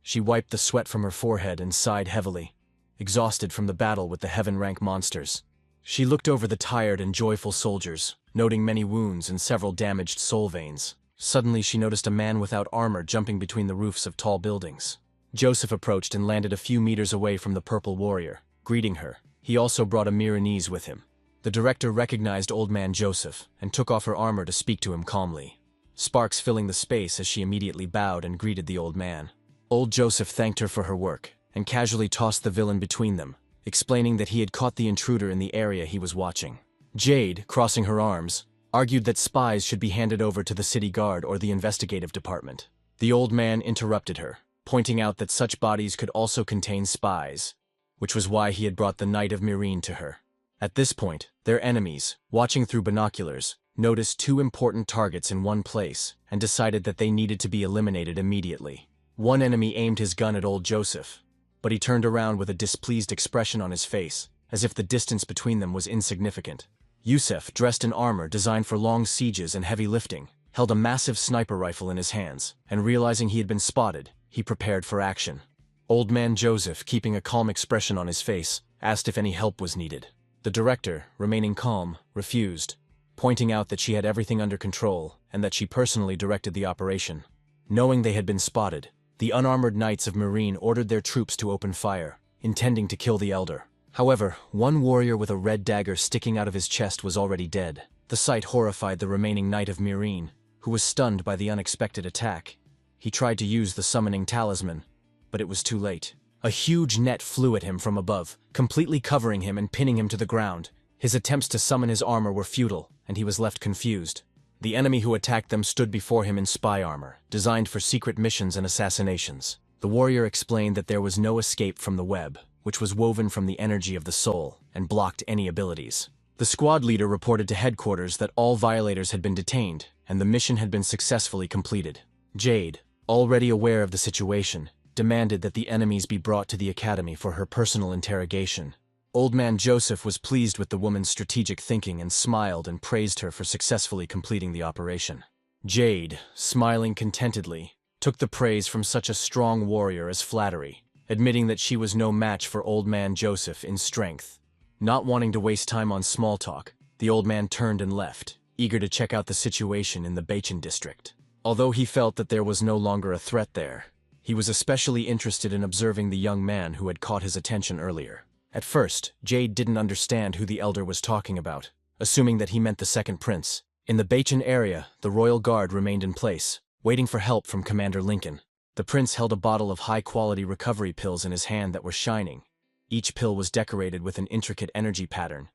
She wiped the sweat from her forehead and sighed heavily, exhausted from the battle with the heaven-rank monsters. She looked over the tired and joyful soldiers, noting many wounds and several damaged soul veins. Suddenly she noticed a man without armor jumping between the roofs of tall buildings. Joseph approached and landed a few meters away from the purple warrior, greeting her. He also brought a Meeranese with him. The director recognized old man Joseph and took off her armor to speak to him calmly, sparks filling the space as she immediately bowed and greeted the old man. Old Joseph thanked her for her work and casually tossed the villain between them, explaining that he had caught the intruder in the area he was watching. Jade, crossing her arms, argued that spies should be handed over to the city guard or the investigative department. The old man interrupted her, pointing out that such bodies could also contain spies, which was why he had brought the Knight of Meereen to her. At this point, their enemies, watching through binoculars, noticed two important targets in one place and decided that they needed to be eliminated immediately. One enemy aimed his gun at old Joseph, but he turned around with a displeased expression on his face, as if the distance between them was insignificant. Yusef, dressed in armor designed for long sieges and heavy lifting, held a massive sniper rifle in his hands, and realizing he had been spotted, he prepared for action. Old man Joseph, keeping a calm expression on his face, asked if any help was needed. The director, remaining calm, refused, pointing out that she had everything under control and that she personally directed the operation. Knowing they had been spotted, the unarmored knights of Meereen ordered their troops to open fire, intending to kill the elder. However, one warrior with a red dagger sticking out of his chest was already dead. The sight horrified the remaining knight of Meereen, who was stunned by the unexpected attack. He tried to use the summoning talisman, but it was too late. A huge net flew at him from above, completely covering him and pinning him to the ground. His attempts to summon his armor were futile, and he was left confused. The enemy who attacked them stood before him in spy armor, designed for secret missions and assassinations. The warrior explained that there was no escape from the web, which was woven from the energy of the soul, and blocked any abilities. The squad leader reported to headquarters that all violators had been detained, and the mission had been successfully completed. Jade, already aware of the situation, demanded that the enemies be brought to the academy for her personal interrogation. Old Man Joseph was pleased with the woman's strategic thinking and smiled and praised her for successfully completing the operation. Jade, smiling contentedly, took the praise from such a strong warrior as flattery, admitting that she was no match for Old Man Joseph in strength. Not wanting to waste time on small talk, the old man turned and left, eager to check out the situation in the Bachin district. Although he felt that there was no longer a threat there, he was especially interested in observing the young man who had caught his attention earlier. At first, Jade didn't understand who the elder was talking about, assuming that he meant the second prince. In the Bachin area, the royal guard remained in place, waiting for help from Commander Lincoln. The prince held a bottle of high-quality recovery pills in his hand that were shining. Each pill was decorated with an intricate energy pattern.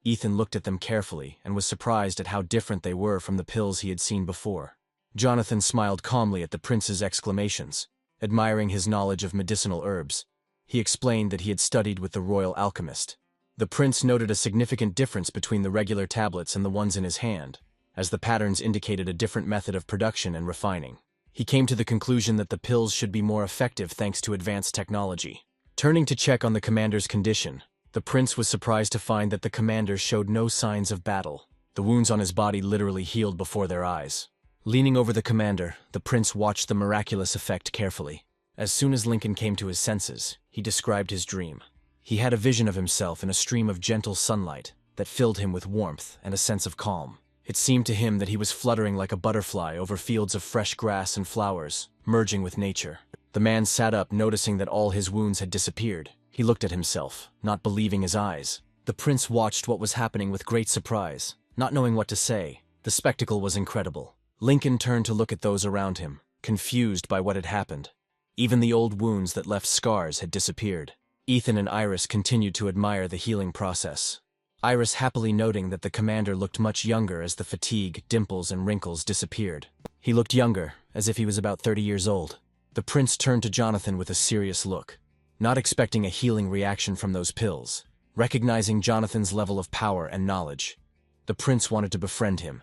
Ethan looked at them carefully and was surprised at how different they were from the pills he had seen before. Jonathan smiled calmly at the prince's exclamations, admiring his knowledge of medicinal herbs. He explained that he had studied with the royal alchemist. The prince noted a significant difference between the regular tablets and the ones in his hand, as the patterns indicated a different method of production and refining. He came to the conclusion that the pills should be more effective thanks to advanced technology. Turning to check on the commander's condition, the prince was surprised to find that the commander showed no signs of battle. The wounds on his body literally healed before their eyes. Leaning over the commander, the prince watched the miraculous effect carefully. As soon as Lincoln came to his senses, he described his dream. He had a vision of himself in a stream of gentle sunlight that filled him with warmth and a sense of calm. It seemed to him that he was fluttering like a butterfly over fields of fresh grass and flowers, merging with nature. The man sat up, noticing that all his wounds had disappeared. He looked at himself, not believing his eyes. The prince watched what was happening with great surprise, not knowing what to say. The spectacle was incredible. Lincoln turned to look at those around him, confused by what had happened. Even the old wounds that left scars had disappeared. Ethan and Iris continued to admire the healing process. Iris happily noting that the commander looked much younger as the fatigue, dimples, and wrinkles disappeared. He looked younger, as if he was about 30 years old. The prince turned to Jonathan with a serious look, not expecting a healing reaction from those pills. Recognizing Jonathan's level of power and knowledge, the prince wanted to befriend him.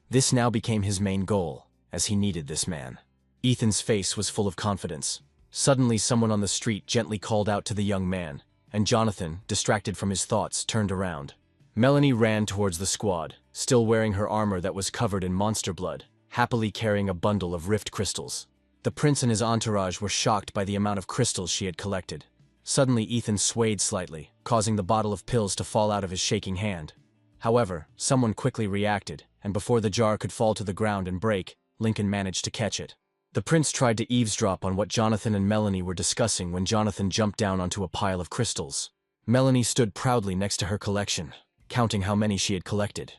This now became his main goal, as he needed this man. Ethan's face was full of confidence. Suddenly, someone on the street gently called out to the young man, and Jonathan, distracted from his thoughts, turned around. Melanie ran towards the squad, still wearing her armor that was covered in monster blood, happily carrying a bundle of rift crystals. The prince and his entourage were shocked by the amount of crystals she had collected. Suddenly, Ethan swayed slightly, causing the bottle of pills to fall out of his shaking hand. However, someone quickly reacted, and before the jar could fall to the ground and break, Lincoln managed to catch it. The prince tried to eavesdrop on what Jonathan and Melanie were discussing when Jonathan jumped down onto a pile of crystals. Melanie stood proudly next to her collection, counting how many she had collected.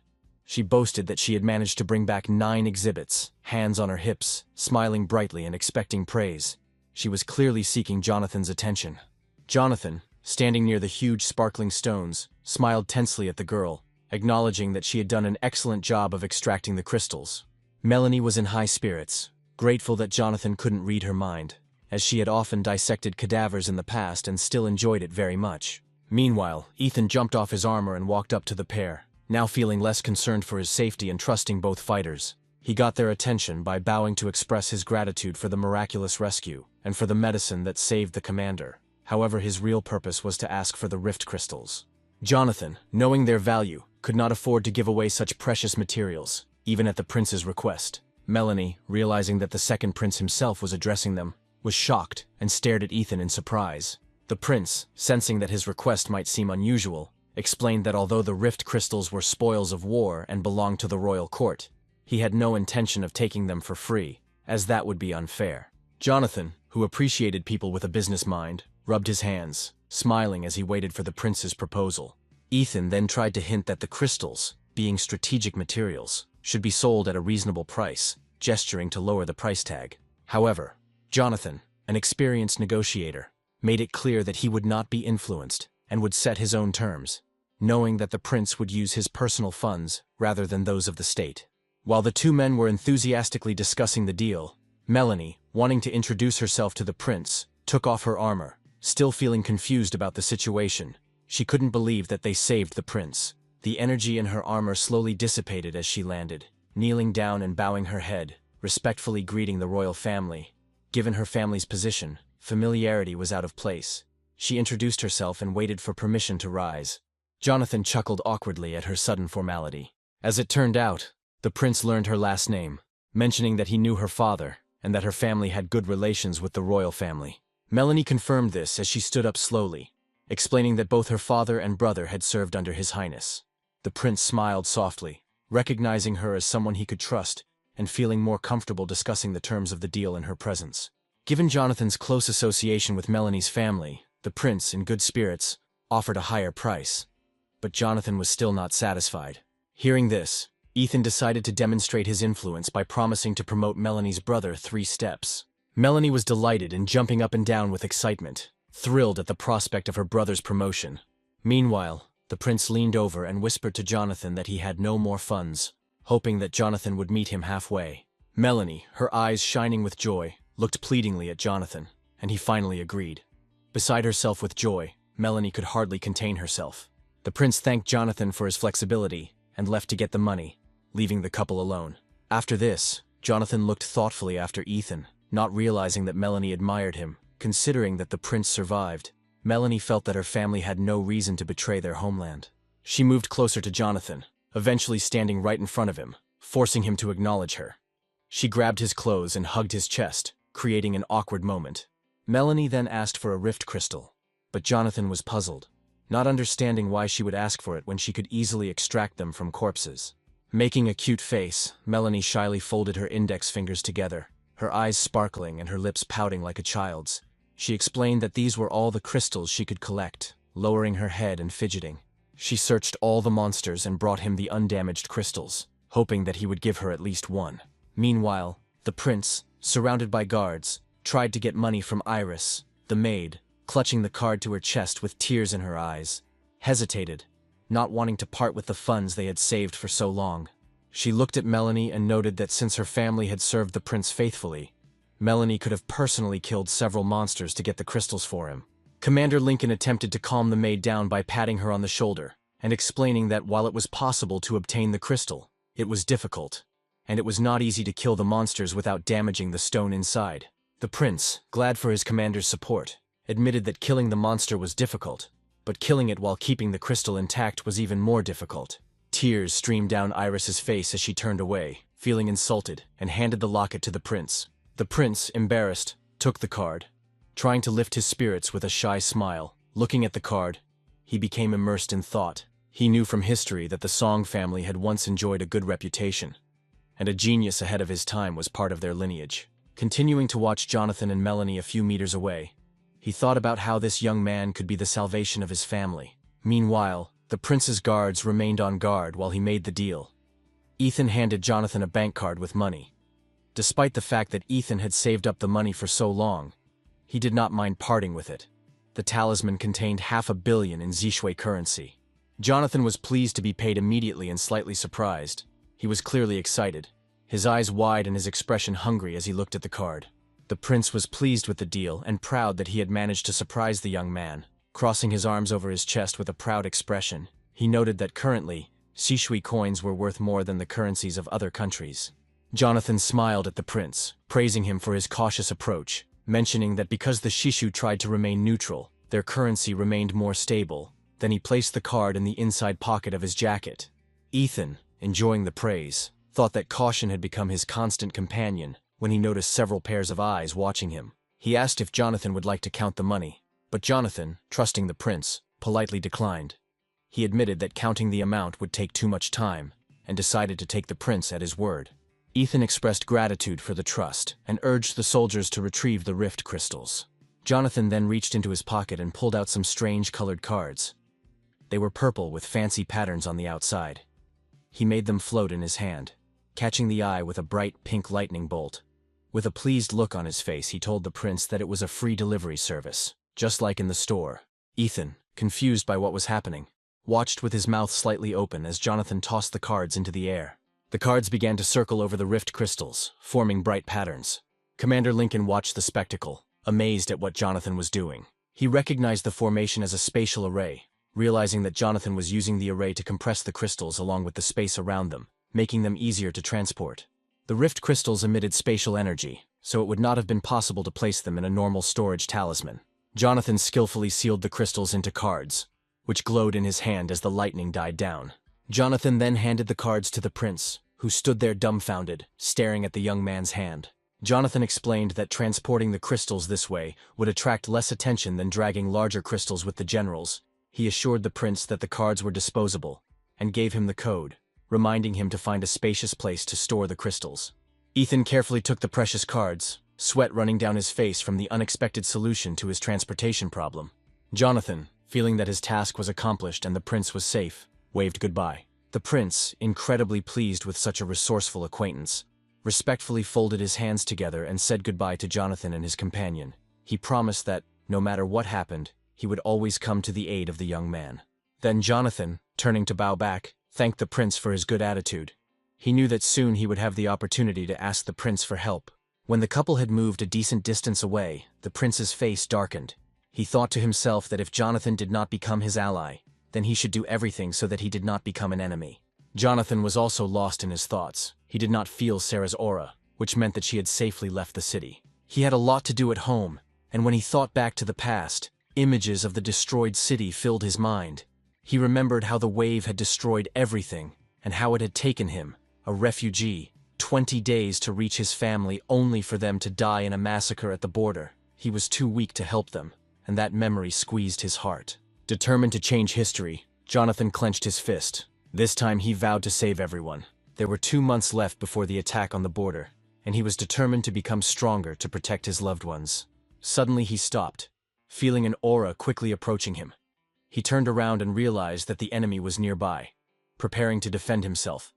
She boasted that she had managed to bring back 9 exhibits, hands on her hips, smiling brightly and expecting praise. She was clearly seeking Jonathan's attention. Jonathan, standing near the huge sparkling stones, smiled tensely at the girl, acknowledging that she had done an excellent job of extracting the crystals. Melanie was in high spirits, grateful that Jonathan couldn't read her mind, as she had often dissected cadavers in the past and still enjoyed it very much. Meanwhile, Ethan jumped off his armor and walked up to the pair, now feeling less concerned for his safety and trusting both fighters. He got their attention by bowing to express his gratitude for the miraculous rescue and for the medicine that saved the commander. However, his real purpose was to ask for the rift crystals. Jonathan, knowing their value, could not afford to give away such precious materials, even at the prince's request. Melanie, realizing that the second prince himself was addressing them, was shocked and stared at Ethan in surprise. The prince, sensing that his request might seem unusual, explained that although the rift crystals were spoils of war and belonged to the royal court, he had no intention of taking them for free, as that would be unfair. Jonathan, who appreciated people with a business mind, rubbed his hands, smiling as he waited for the prince's proposal. Ethan then tried to hint that the crystals, being strategic materials, should be sold at a reasonable price, gesturing to lower the price tag. However, Jonathan, an experienced negotiator, made it clear that he would not be influenced and would set his own terms. knowing that the prince would use his personal funds rather than those of the state. While the two men were enthusiastically discussing the deal, Melanie, wanting to introduce herself to the prince, took off her armor, still feeling confused about the situation. She couldn't believe that they saved the prince. The energy in her armor slowly dissipated as she landed, kneeling down and bowing her head, respectfully greeting the royal family. Given her family's position, familiarity was out of place. She introduced herself and waited for permission to rise. Jonathan chuckled awkwardly at her sudden formality. As it turned out, the prince learned her last name, mentioning that he knew her father and that her family had good relations with the royal family. Melanie confirmed this as she stood up slowly, explaining that both her father and brother had served under His Highness. The prince smiled softly, recognizing her as someone he could trust and feeling more comfortable discussing the terms of the deal in her presence. Given Jonathan's close association with Melanie's family, the prince, in good spirits, offered a higher price. But Jonathan was still not satisfied. Hearing this, Ethan decided to demonstrate his influence by promising to promote Melanie's brother 3 steps. Melanie was delighted and jumping up and down with excitement, thrilled at the prospect of her brother's promotion. Meanwhile, the prince leaned over and whispered to Jonathan that he had no more funds, hoping that Jonathan would meet him halfway. Melanie, her eyes shining with joy, looked pleadingly at Jonathan, and he finally agreed. Beside herself with joy, Melanie could hardly contain herself. The prince thanked Jonathan for his flexibility and left to get the money, leaving the couple alone. After this, Jonathan looked thoughtfully after Ethan, not realizing that Melanie admired him. Considering that the prince survived, Melanie felt that her family had no reason to betray their homeland. She moved closer to Jonathan, eventually standing right in front of him, forcing him to acknowledge her. She grabbed his clothes and hugged his chest, creating an awkward moment. Melanie then asked for a rift crystal, but Jonathan was puzzled, not understanding why she would ask for it when she could easily extract them from corpses. Making a cute face, Melanie shyly folded her index fingers together, her eyes sparkling and her lips pouting like a child's. She explained that these were all the crystals she could collect, lowering her head and fidgeting. She searched all the monsters and brought him the undamaged crystals, hoping that he would give her at least one. Meanwhile, the prince, surrounded by guards, tried to get money from Iris, the maid, clutching the card to her chest with tears in her eyes, hesitated, not wanting to part with the funds they had saved for so long. She looked at Melanie and noted that since her family had served the prince faithfully, Melanie could have personally killed several monsters to get the crystals for him. Commander Lincoln attempted to calm the maid down by patting her on the shoulder and explaining that while it was possible to obtain the crystal, it was difficult, and it was not easy to kill the monsters without damaging the stone inside. The prince, glad for his commander's support, admitted that killing the monster was difficult, but killing it while keeping the crystal intact was even more difficult. Tears streamed down Iris's face as she turned away, feeling insulted, and handed the locket to the prince. The prince, embarrassed, took the card, trying to lift his spirits with a shy smile. Looking at the card, he became immersed in thought. He knew from history that the Song family had once enjoyed a good reputation, and a genius ahead of his time was part of their lineage. Continuing to watch Jonathan and Melanie a few meters away, he thought about how this young man could be the salvation of his family. Meanwhile, the prince's guards remained on guard while he made the deal. Ethan handed Jonathan a bank card with money. Despite the fact that Ethan had saved up the money for so long, he did not mind parting with it. The talisman contained $500 million in Zishui currency. Jonathan was pleased to be paid immediately and slightly surprised. He was clearly excited, his eyes wide and his expression hungry as he looked at the card. The prince was pleased with the deal and proud that he had managed to surprise the young man. Crossing his arms over his chest with a proud expression, he noted that currently, Zishui coins were worth more than the currencies of other countries. Jonathan smiled at the prince, praising him for his cautious approach, mentioning that because the Shishu tried to remain neutral, their currency remained more stable. Then he placed the card in the inside pocket of his jacket. Ethan, enjoying the praise, thought that caution had become his constant companion when he noticed several pairs of eyes watching him. He asked if Jonathan would like to count the money, but Jonathan, trusting the prince, politely declined. He admitted that counting the amount would take too much time, and decided to take the prince at his word. Ethan expressed gratitude for the trust and urged the soldiers to retrieve the rift crystals. Jonathan then reached into his pocket and pulled out some strange colored cards. They were purple with fancy patterns on the outside. He made them float in his hand, catching the eye with a bright pink lightning bolt. With a pleased look on his face, he told the prince that it was a free delivery service, just like in the store. Ethan, confused by what was happening, watched with his mouth slightly open as Jonathan tossed the cards into the air. The cards began to circle over the rift crystals, forming bright patterns. Commander Lincoln watched the spectacle, amazed at what Jonathan was doing. He recognized the formation as a spatial array, realizing that Jonathan was using the array to compress the crystals along with the space around them, making them easier to transport. The rift crystals emitted spatial energy, so it would not have been possible to place them in a normal storage talisman. Jonathan skillfully sealed the crystals into cards, which glowed in his hand as the lightning died down. Jonathan then handed the cards to the prince, who stood there dumbfounded, staring at the young man's hand. Jonathan explained that transporting the crystals this way would attract less attention than dragging larger crystals with the generals. He assured the prince that the cards were disposable, and gave him the code, reminding him to find a spacious place to store the crystals. Ethan carefully took the precious cards, sweat running down his face from the unexpected solution to his transportation problem. Jonathan, feeling that his task was accomplished and the prince was safe, waved goodbye. The prince, incredibly pleased with such a resourceful acquaintance, respectfully folded his hands together and said goodbye to Jonathan and his companion. He promised that, no matter what happened, he would always come to the aid of the young man. Then Jonathan, turning to bow back, thanked the prince for his good attitude. He knew that soon he would have the opportunity to ask the prince for help. When the couple had moved a decent distance away, the prince's face darkened. He thought to himself that if Jonathan did not become his ally, then he should do everything so that he did not become an enemy. Jonathan was also lost in his thoughts. He did not feel Sarah's aura, which meant that she had safely left the city. He had a lot to do at home, and when he thought back to the past, images of the destroyed city filled his mind. He remembered how the wave had destroyed everything, and how it had taken him, a refugee, 20 days to reach his family only for them to die in a massacre at the border. He was too weak to help them, and that memory squeezed his heart. Determined to change history, Jonathan clenched his fist. This time he vowed to save everyone. There were 2 months left before the attack on the border, and he was determined to become stronger to protect his loved ones. Suddenly he stopped, feeling an aura quickly approaching him. He turned around and realized that the enemy was nearby, preparing to defend himself.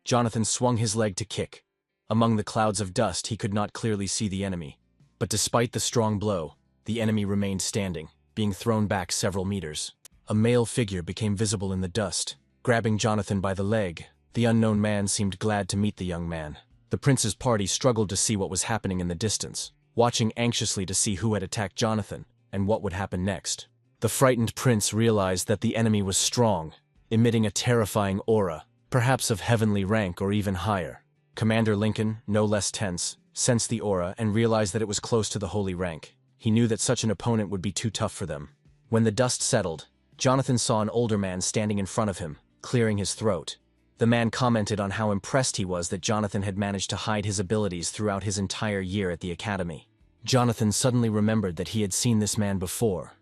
Jonathan swung his leg to kick. Among the clouds of dust he could not clearly see the enemy, but despite the strong blow, the enemy remained standing, being thrown back several meters. A male figure became visible in the dust. Grabbing Jonathan by the leg, the unknown man seemed glad to meet the young man. The prince's party struggled to see what was happening in the distance, watching anxiously to see who had attacked Jonathan and what would happen next. The frightened prince realized that the enemy was strong, emitting a terrifying aura, perhaps of heavenly rank or even higher. Commander Lincoln, no less tense, sensed the aura and realized that it was close to the holy rank. He knew that such an opponent would be too tough for them. When the dust settled, Jonathan saw an older man standing in front of him, clearing his throat. The man commented on how impressed he was that Jonathan had managed to hide his abilities throughout his entire year at the academy. Jonathan suddenly remembered that he had seen this man before.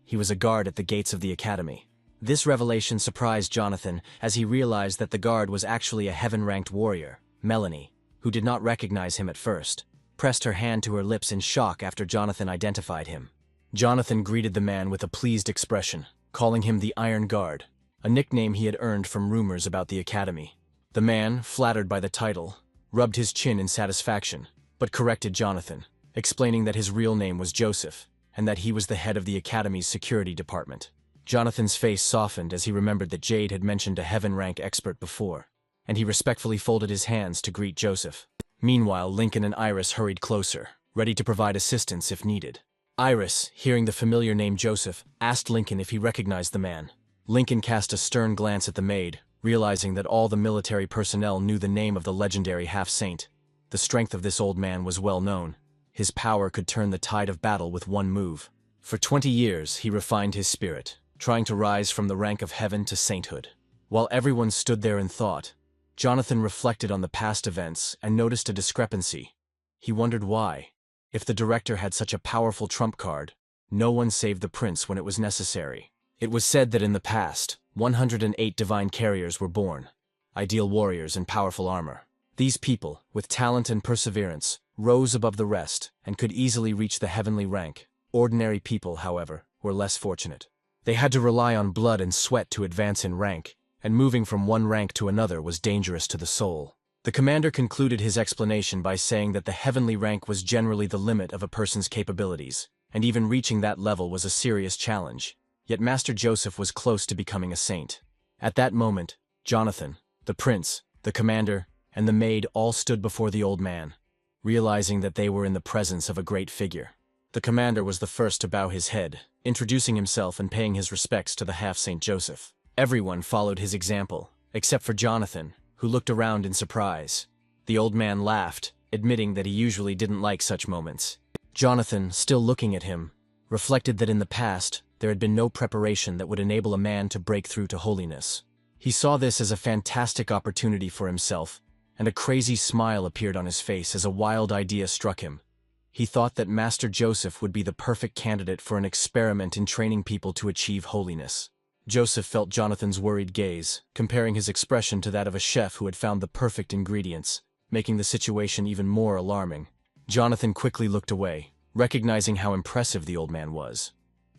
He was a guard at the gates of the academy. This revelation surprised Jonathan as he realized that the guard was actually a heaven-ranked warrior, Melanie, who did not recognize him at first, pressed her hand to her lips in shock after Jonathan identified him. Jonathan greeted the man with a pleased expression, calling him the Iron Guard, a nickname he had earned from rumors about the academy. The man, flattered by the title, rubbed his chin in satisfaction, but corrected Jonathan, explaining that his real name was Joseph, and that he was the head of the academy's security department. Jonathan's face softened as he remembered that Jade had mentioned a heaven-rank expert before, and he respectfully folded his hands to greet Joseph. Meanwhile, Lincoln and Iris hurried closer, ready to provide assistance if needed. Iris, hearing the familiar name Joseph, asked Lincoln if he recognized the man. Lincoln cast a stern glance at the maid, realizing that all the military personnel knew the name of the legendary half-saint. The strength of this old man was well known. His power could turn the tide of battle with one move. For 20 years, he refined his spirit, trying to rise from the rank of heaven to sainthood. While everyone stood there in thought, Jonathan reflected on the past events and noticed a discrepancy. He wondered why. If the director had such a powerful trump card, no one saved the prince when it was necessary. It was said that in the past, 108 divine carriers were born, ideal warriors in powerful armor. These people, with talent and perseverance, rose above the rest and could easily reach the heavenly rank. Ordinary people, however, were less fortunate. They had to rely on blood and sweat to advance in rank, and moving from one rank to another was dangerous to the soul. The commander concluded his explanation by saying that the heavenly rank was generally the limit of a person's capabilities, and even reaching that level was a serious challenge. yet Master Joseph was close to becoming a saint. At that moment, Jonathan, the prince, the commander, and the maid all stood before the old man, realizing that they were in the presence of a great figure. The commander was the first to bow his head, introducing himself and paying his respects to the half-Saint Joseph. Everyone followed his example, except for Jonathan, who looked around in surprise. The old man laughed, admitting that he usually didn't like such moments. Jonathan, still looking at him, reflected that in the past, there had been no preparation that would enable a man to break through to holiness. He saw this as a fantastic opportunity for himself, and a crazy smile appeared on his face as a wild idea struck him. He thought that Master Joseph would be the perfect candidate for an experiment in training people to achieve holiness. Joseph felt Jonathan's worried gaze, comparing his expression to that of a chef who had found the perfect ingredients, making the situation even more alarming. Jonathan quickly looked away, recognizing how impressive the old man was.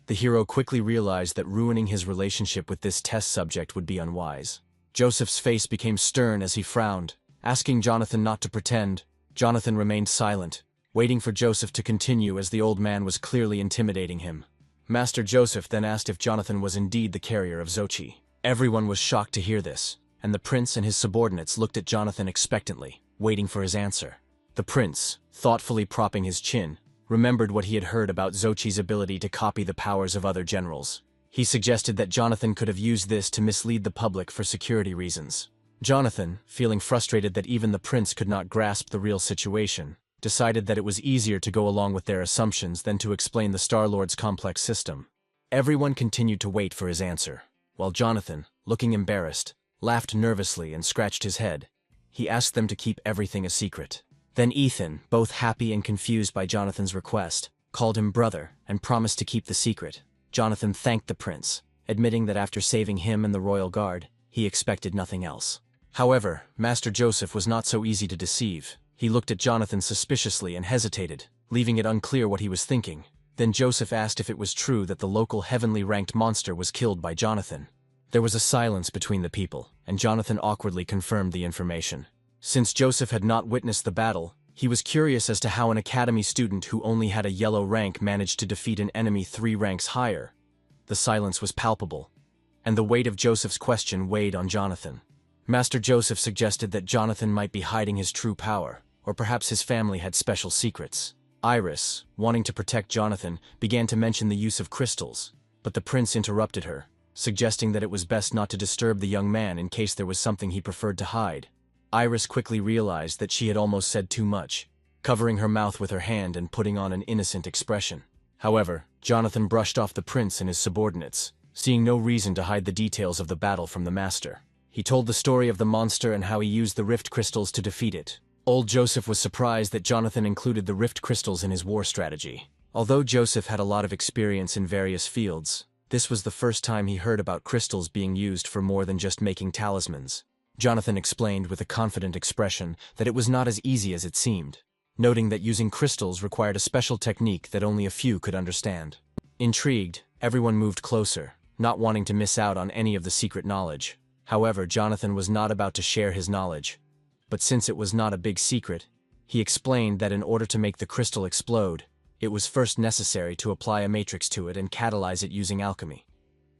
The hero quickly realized that ruining his relationship with this test subject would be unwise. Joseph's face became stern as he frowned, asking Jonathan not to pretend. Jonathan remained silent, waiting for Joseph to continue as the old man was clearly intimidating him. Master Joseph then asked if Jonathan was indeed the carrier of Xochi. Everyone was shocked to hear this, and the prince and his subordinates looked at Jonathan expectantly, waiting for his answer. The prince, thoughtfully propping his chin, remembered what he had heard about Xochi's ability to copy the powers of other generals. He suggested that Jonathan could have used this to mislead the public for security reasons. Jonathan, feeling frustrated that even the prince could not grasp the real situation, decided that it was easier to go along with their assumptions than to explain the Star-Lord's complex system. Everyone continued to wait for his answer, while Jonathan, looking embarrassed, laughed nervously and scratched his head. He asked them to keep everything a secret. Then Ethan, both happy and confused by Jonathan's request, called him brother and promised to keep the secret. Jonathan thanked the prince, admitting that after saving him and the royal guard, he expected nothing else. However, Master Joseph was not so easy to deceive. He looked at Jonathan suspiciously and hesitated, leaving it unclear what he was thinking. Then Joseph asked if it was true that the local heavenly ranked monster was killed by Jonathan. There was a silence between the people, and Jonathan awkwardly confirmed the information. Since Joseph had not witnessed the battle, he was curious as to how an academy student who only had a yellow rank managed to defeat an enemy 3 ranks higher. The silence was palpable, and the weight of Joseph's question weighed on Jonathan. Master Joseph suggested that Jonathan might be hiding his true power, or perhaps his family had special secrets. Iris, wanting to protect Jonathan, began to mention the use of crystals, but the prince interrupted her, suggesting that it was best not to disturb the young man in case there was something he preferred to hide. Iris quickly realized that she had almost said too much, covering her mouth with her hand and putting on an innocent expression. However, Jonathan brushed off the prince and his subordinates, seeing no reason to hide the details of the battle from the master. He told the story of the monster and how he used the rift crystals to defeat it. Old Joseph was surprised that Jonathan included the rift crystals in his war strategy. Although Joseph had a lot of experience in various fields, this was the first time he heard about crystals being used for more than just making talismans. Jonathan explained with a confident expression that it was not as easy as it seemed, noting that using crystals required a special technique that only a few could understand. Intrigued, everyone moved closer, not wanting to miss out on any of the secret knowledge. However, Jonathan was not about to share his knowledge. But since it was not a big secret, he explained that in order to make the crystal explode, it was first necessary to apply a matrix to it and catalyze it using alchemy.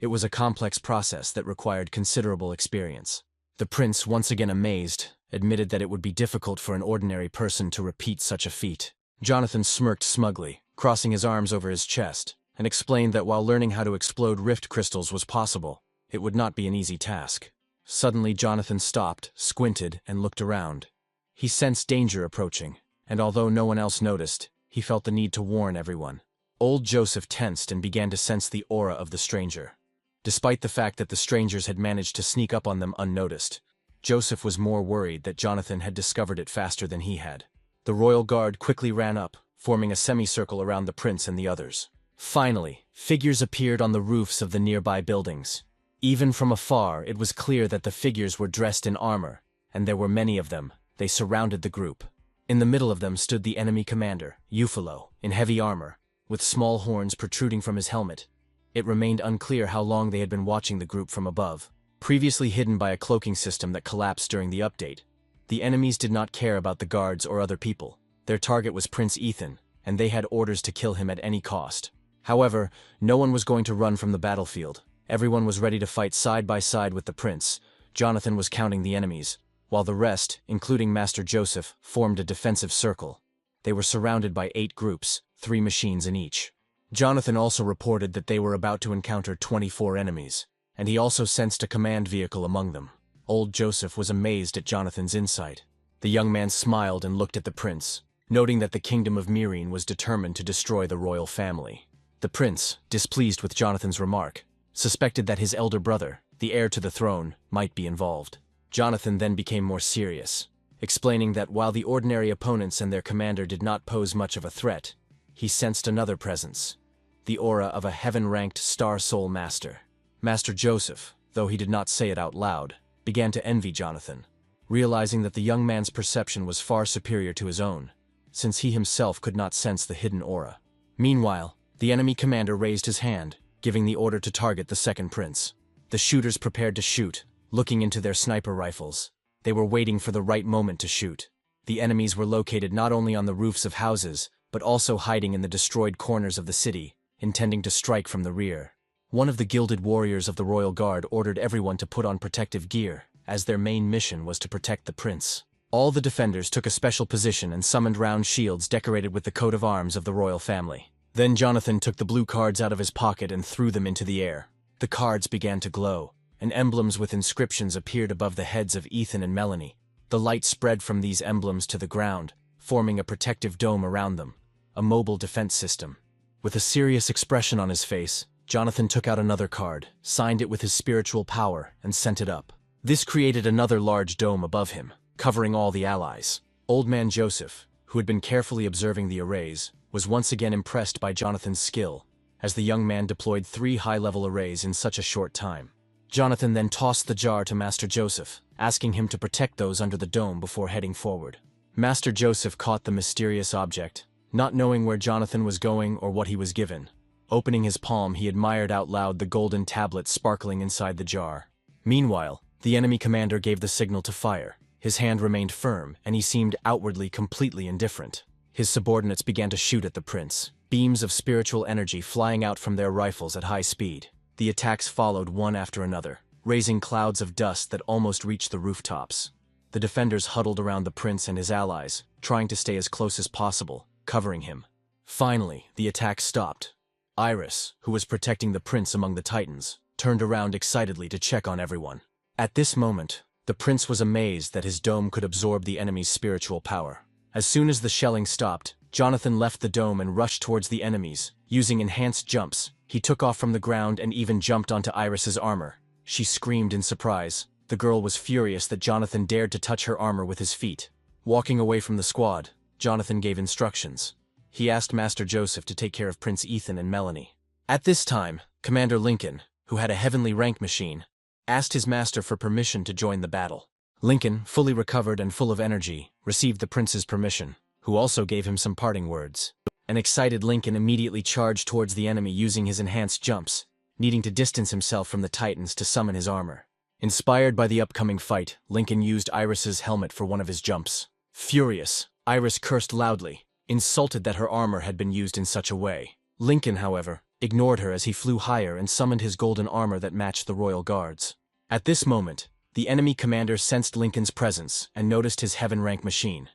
It was a complex process that required considerable experience. The prince, once again amazed, admitted that it would be difficult for an ordinary person to repeat such a feat. Jonathan smirked smugly, crossing his arms over his chest, and explained that while learning how to explode rift crystals was possible, it would not be an easy task. Suddenly Jonathan stopped, squinted, and looked around. He sensed danger approaching, and although no one else noticed, he felt the need to warn everyone. Old Joseph tensed and began to sense the aura of the stranger. Despite the fact that the strangers had managed to sneak up on them unnoticed, Joseph was more worried that Jonathan had discovered it faster than he had. The royal guard quickly ran up, forming a semicircle around the prince and the others. Finally, figures appeared on the roofs of the nearby buildings. Even from afar, it was clear that the figures were dressed in armor, and there were many of them. They surrounded the group. In the middle of them stood the enemy commander, Yahello, in heavy armor, with small horns protruding from his helmet. It remained unclear how long they had been watching the group from above. Previously hidden by a cloaking system that collapsed during the update, the enemies did not care about the guards or other people. Their target was Prince Ethan, and they had orders to kill him at any cost. However, no one was going to run from the battlefield. Everyone was ready to fight side by side with the prince. Jonathan was counting the enemies, while the rest, including Master Joseph, formed a defensive circle. They were surrounded by 8 groups, 3 machines in each. Jonathan also reported that they were about to encounter 24 enemies, and he also sensed a command vehicle among them. Old Joseph was amazed at Jonathan's insight. The young man smiled and looked at the prince, noting that the kingdom of Myrene was determined to destroy the royal family. The prince, displeased with Jonathan's remark, suspected that his elder brother, the heir to the throne, might be involved. Jonathan then became more serious, explaining that while the ordinary opponents and their commander did not pose much of a threat, he sensed another presence, the aura of a heaven-ranked Star Soul Master. Master Joseph, though he did not say it out loud, began to envy Jonathan, realizing that the young man's perception was far superior to his own, since he himself could not sense the hidden aura. Meanwhile, the enemy commander raised his hand, giving the order to target the second prince. The shooters prepared to shoot, looking into their sniper rifles. They were waiting for the right moment to shoot. The enemies were located not only on the roofs of houses, but also hiding in the destroyed corners of the city, intending to strike from the rear. One of the gilded warriors of the royal guard ordered everyone to put on protective gear, as their main mission was to protect the prince. All the defenders took a special position and summoned round shields decorated with the coat of arms of the royal family. Then Jonathan took the blue cards out of his pocket and threw them into the air. The cards began to glow, and emblems with inscriptions appeared above the heads of Ethan and Melanie. The light spread from these emblems to the ground, forming a protective dome around them, a mobile defense system. With a serious expression on his face, Jonathan took out another card, signed it with his spiritual power, and sent it up. This created another large dome above him, covering all the allies. Old man Joseph, who had been carefully observing the arrays, was once again impressed by Jonathan's skill, as the young man deployed 3 high-level arrays in such a short time. Jonathan then tossed the jar to Master Joseph, asking him to protect those under the dome before heading forward. Master Joseph caught the mysterious object, not knowing where Jonathan was going or what he was given. Opening his palm, he admired out loud the golden tablet sparkling inside the jar. Meanwhile, the enemy commander gave the signal to fire. His hand remained firm, and he seemed outwardly completely indifferent. His subordinates began to shoot at the prince, beams of spiritual energy flying out from their rifles at high speed. The attacks followed one after another, raising clouds of dust that almost reached the rooftops. The defenders huddled around the prince and his allies, trying to stay as close as possible, covering him. Finally, the attack stopped. Iris, who was protecting the prince among the titans, turned around excitedly to check on everyone. At this moment, the prince was amazed that his dome could absorb the enemy's spiritual power. As soon as the shelling stopped, Jonathan left the dome and rushed towards the enemies. Using enhanced jumps, he took off from the ground and even jumped onto Iris's armor. She screamed in surprise. The girl was furious that Jonathan dared to touch her armor with his feet. Walking away from the squad, Jonathan gave instructions. He asked Master Joseph to take care of Prince Ethan and Melanie. At this time, Commander Lincoln, who had a heavenly rank machine, asked his master for permission to join the battle. Lincoln, fully recovered and full of energy, received the prince's permission, who also gave him some parting words. An excited Lincoln immediately charged towards the enemy using his enhanced jumps, needing to distance himself from the Titans to summon his armor. Inspired by the upcoming fight, Lincoln used Iris's helmet for one of his jumps. Furious, Iris cursed loudly, insulted that her armor had been used in such a way. Lincoln, however, ignored her as he flew higher and summoned his golden armor that matched the royal guards. At this moment, the enemy commander sensed Lincoln's presence and noticed his heaven-rank machine.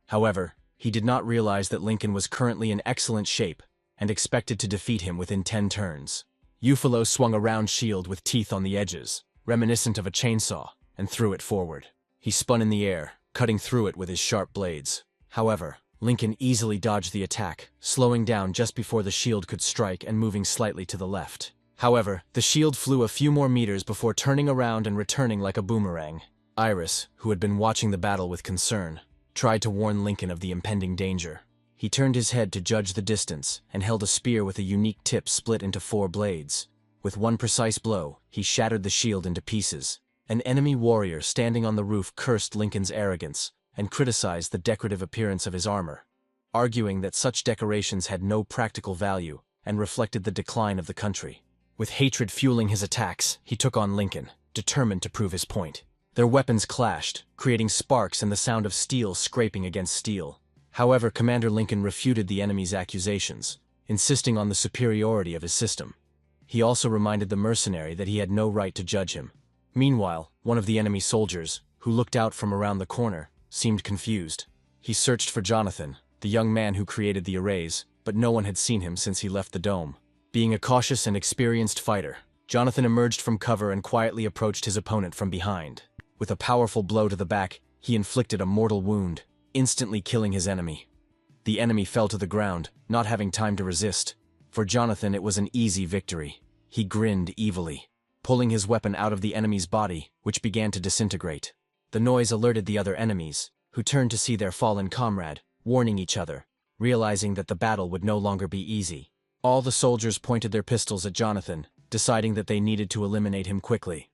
However, he did not realize that Lincoln was currently in excellent shape and expected to defeat him within 10 turns. Yahello swung a round shield with teeth on the edges, reminiscent of a chainsaw, and threw it forward. He spun in the air, cutting through it with his sharp blades. However, Lincoln easily dodged the attack, slowing down just before the shield could strike and moving slightly to the left. However, the shield flew a few more meters before turning around and returning like a boomerang. Iris, who had been watching the battle with concern, tried to warn Lincoln of the impending danger. He turned his head to judge the distance and held a spear with a unique tip split into 4 blades. With one precise blow, he shattered the shield into pieces. An enemy warrior standing on the roof cursed Lincoln's arrogance and criticized the decorative appearance of his armor, arguing that such decorations had no practical value and reflected the decline of the country. With hatred fueling his attacks, he took on Lincoln, determined to prove his point. Their weapons clashed, creating sparks and the sound of steel scraping against steel. However, Commander Lincoln refuted the enemy's accusations, insisting on the superiority of his system. He also reminded the mercenary that he had no right to judge him. Meanwhile, one of the enemy soldiers, who looked out from around the corner, seemed confused. He searched for Jonathan, the young man who created the arrays, but no one had seen him since he left the dome. Being a cautious and experienced fighter, Jonathan emerged from cover and quietly approached his opponent from behind. With a powerful blow to the back, he inflicted a mortal wound, instantly killing his enemy. The enemy fell to the ground, not having time to resist. For Jonathan, it was an easy victory. He grinned evilly, pulling his weapon out of the enemy's body, which began to disintegrate. The noise alerted the other enemies, who turned to see their fallen comrade, warning each other, realizing that the battle would no longer be easy. All the soldiers pointed their pistols at Jonathan, deciding that they needed to eliminate him quickly.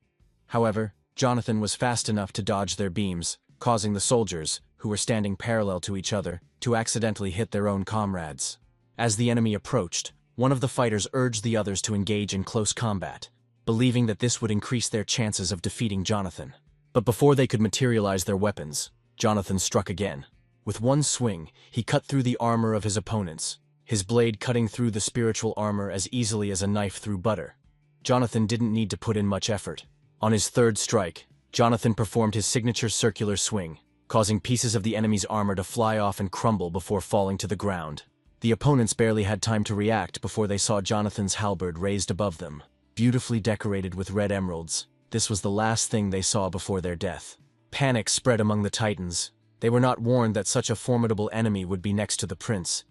However, Jonathan was fast enough to dodge their beams, causing the soldiers, who were standing parallel to each other, to accidentally hit their own comrades. As the enemy approached, one of the fighters urged the others to engage in close combat, believing that this would increase their chances of defeating Jonathan. But before they could materialize their weapons, Jonathan struck again. With one swing, he cut through the armor of his opponents, his blade cutting through the spiritual armor as easily as a knife through butter. Jonathan didn't need to put in much effort. On his third strike, Jonathan performed his signature circular swing, causing pieces of the enemy's armor to fly off and crumble before falling to the ground. The opponents barely had time to react before they saw Jonathan's halberd raised above them, beautifully decorated with red emeralds. This was the last thing they saw before their death. Panic spread among the Titans. They were not warned that such a formidable enemy would be next to the prince.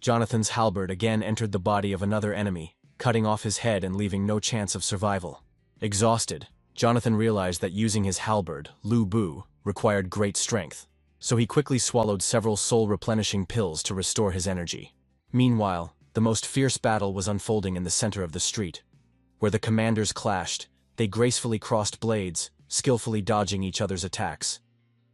Jonathan's halberd again entered the body of another enemy, cutting off his head and leaving no chance of survival. Exhausted, Jonathan realized that using his halberd, Lu Bu, required great strength, so he quickly swallowed several soul-replenishing pills to restore his energy. Meanwhile, the most fierce battle was unfolding in the center of the street. Where the commanders clashed, they gracefully crossed blades, skillfully dodging each other's attacks.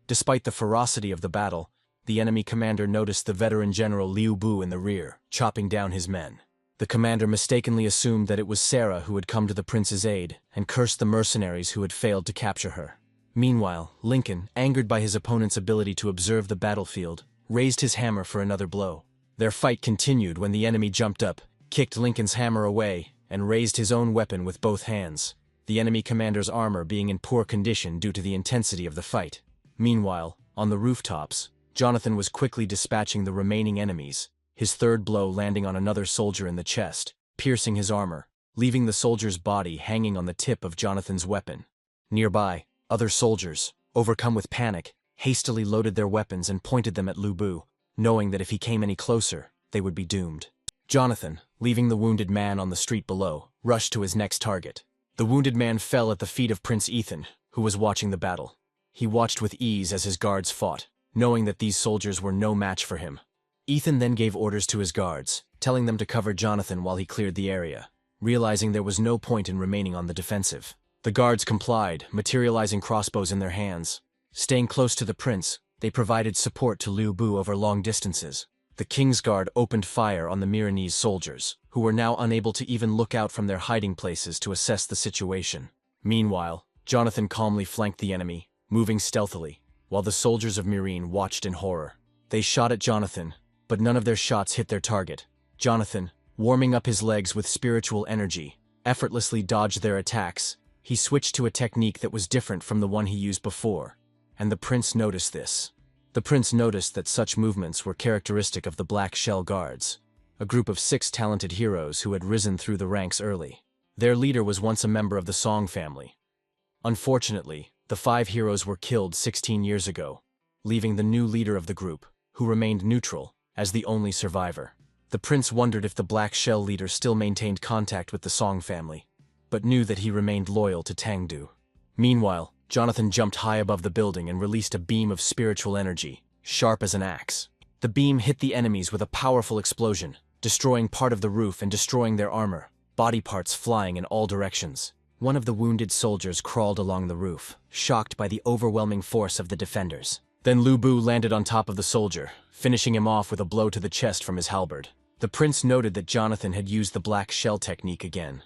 Despite the ferocity of the battle, the enemy commander noticed the veteran general Liu Bu in the rear, chopping down his men. The commander mistakenly assumed that it was Sarah who had come to the prince's aid, and cursed the mercenaries who had failed to capture her. Meanwhile, Lincoln, angered by his opponent's ability to observe the battlefield, raised his hammer for another blow. Their fight continued when the enemy jumped up, kicked Lincoln's hammer away, and raised his own weapon with both hands, the enemy commander's armor being in poor condition due to the intensity of the fight. Meanwhile, on the rooftops, Jonathan was quickly dispatching the remaining enemies, his third blow landing on another soldier in the chest, piercing his armor, leaving the soldier's body hanging on the tip of Jonathan's weapon. Nearby, other soldiers, overcome with panic, hastily loaded their weapons and pointed them at Lu Bu, knowing that if he came any closer, they would be doomed. Jonathan, leaving the wounded man on the street below, rushed to his next target. The wounded man fell at the feet of Prince Ethan, who was watching the battle. He watched with ease as his guards fought, knowing that these soldiers were no match for him. Ethan then gave orders to his guards, telling them to cover Jonathan while he cleared the area, realizing there was no point in remaining on the defensive. The guards complied, materializing crossbows in their hands. Staying close to the prince, they provided support to Liu Bu over long distances. The King's Guard opened fire on the Milanese soldiers, who were now unable to even look out from their hiding places to assess the situation. Meanwhile, Jonathan calmly flanked the enemy, moving stealthily, while the soldiers of Mirin watched in horror. They shot at Jonathan, but none of their shots hit their target. Jonathan, warming up his legs with spiritual energy, effortlessly dodged their attacks. He switched to a technique that was different from the one he used before, and the prince noticed this. The prince noticed that such movements were characteristic of the Black Shell Guards, a group of 6 talented heroes who had risen through the ranks early. Their leader was once a member of the Song family. Unfortunately, the 5 heroes were killed 16 years ago, leaving the new leader of the group, who remained neutral, as the only survivor. The prince wondered if the Black Shell leader still maintained contact with the Song family, but knew that he remained loyal to Tangdu. Meanwhile, Jonathan jumped high above the building and released a beam of spiritual energy, sharp as an axe. The beam hit the enemies with a powerful explosion, destroying part of the roof and destroying their armor, body parts flying in all directions. One of the wounded soldiers crawled along the roof, shocked by the overwhelming force of the defenders. Then Lu Bu landed on top of the soldier, finishing him off with a blow to the chest from his halberd. The prince noted that Jonathan had used the Black Shell technique again,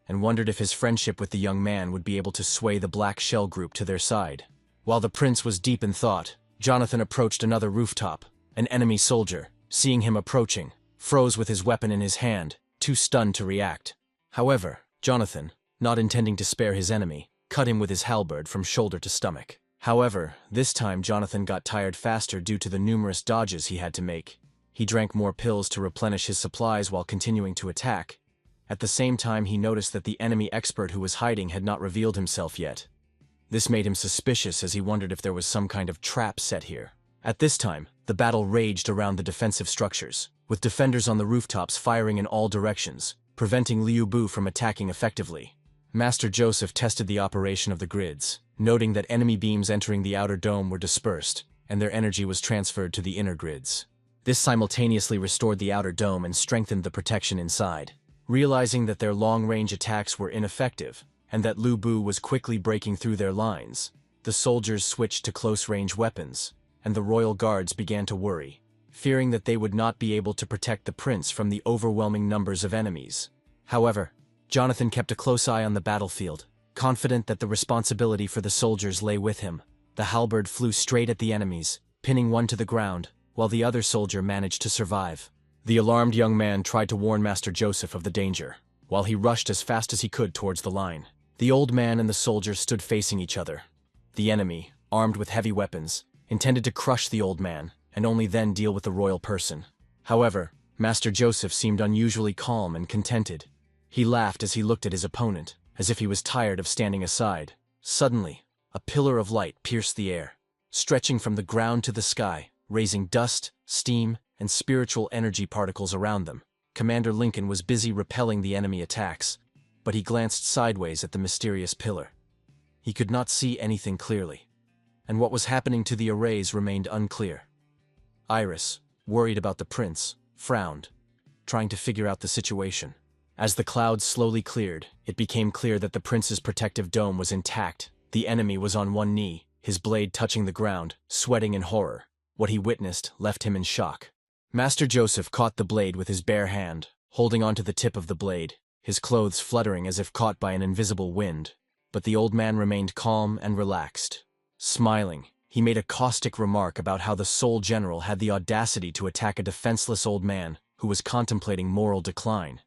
and wondered if his friendship with the young man would be able to sway the Black Shell group to their side. While the prince was deep in thought, Jonathan approached another rooftop. An enemy soldier, seeing him approaching, froze with his weapon in his hand, too stunned to react. However, Jonathan, not intending to spare his enemy, cut him with his halberd from shoulder to stomach. However, this time Jonathan got tired faster due to the numerous dodges he had to make. He drank more pills to replenish his supplies while continuing to attack. At the same time, he noticed that the enemy expert who was hiding had not revealed himself yet. This made him suspicious as he wondered if there was some kind of trap set here. At this time, the battle raged around the defensive structures, with defenders on the rooftops firing in all directions, preventing Liu Bu from attacking effectively. Master Joseph tested the operation of the grids, noting that enemy beams entering the outer dome were dispersed, and their energy was transferred to the inner grids. This simultaneously restored the outer dome and strengthened the protection inside. Realizing that their long-range attacks were ineffective, and that Liu Bu was quickly breaking through their lines, the soldiers switched to close-range weapons, and the royal guards began to worry, fearing that they would not be able to protect the prince from the overwhelming numbers of enemies. However, Jonathan kept a close eye on the battlefield, confident that the responsibility for the soldiers lay with him. The halberd flew straight at the enemies, pinning one to the ground, while the other soldier managed to survive. The alarmed young man tried to warn Master Joseph of the danger, while he rushed as fast as he could towards the line. The old man and the soldier stood facing each other. The enemy, armed with heavy weapons, intended to crush the old man, and only then deal with the royal person. However, Master Joseph seemed unusually calm and contented. He laughed as he looked at his opponent, as if he was tired of standing aside. Suddenly, a pillar of light pierced the air, stretching from the ground to the sky, raising dust, steam, and spiritual energy particles around them. Commander Lincoln was busy repelling the enemy attacks, but he glanced sideways at the mysterious pillar. He could not see anything clearly, and what was happening to the arrays remained unclear. Iris, worried about the prince, frowned, trying to figure out the situation. As the clouds slowly cleared, it became clear that the prince's protective dome was intact. The enemy was on one knee, his blade touching the ground, sweating in horror. What he witnessed left him in shock. Master Joseph caught the blade with his bare hand, holding onto the tip of the blade, his clothes fluttering as if caught by an invisible wind. But the old man remained calm and relaxed. Smiling, he made a caustic remark about how the Soul General had the audacity to attack a defenseless old man who was contemplating moral decline.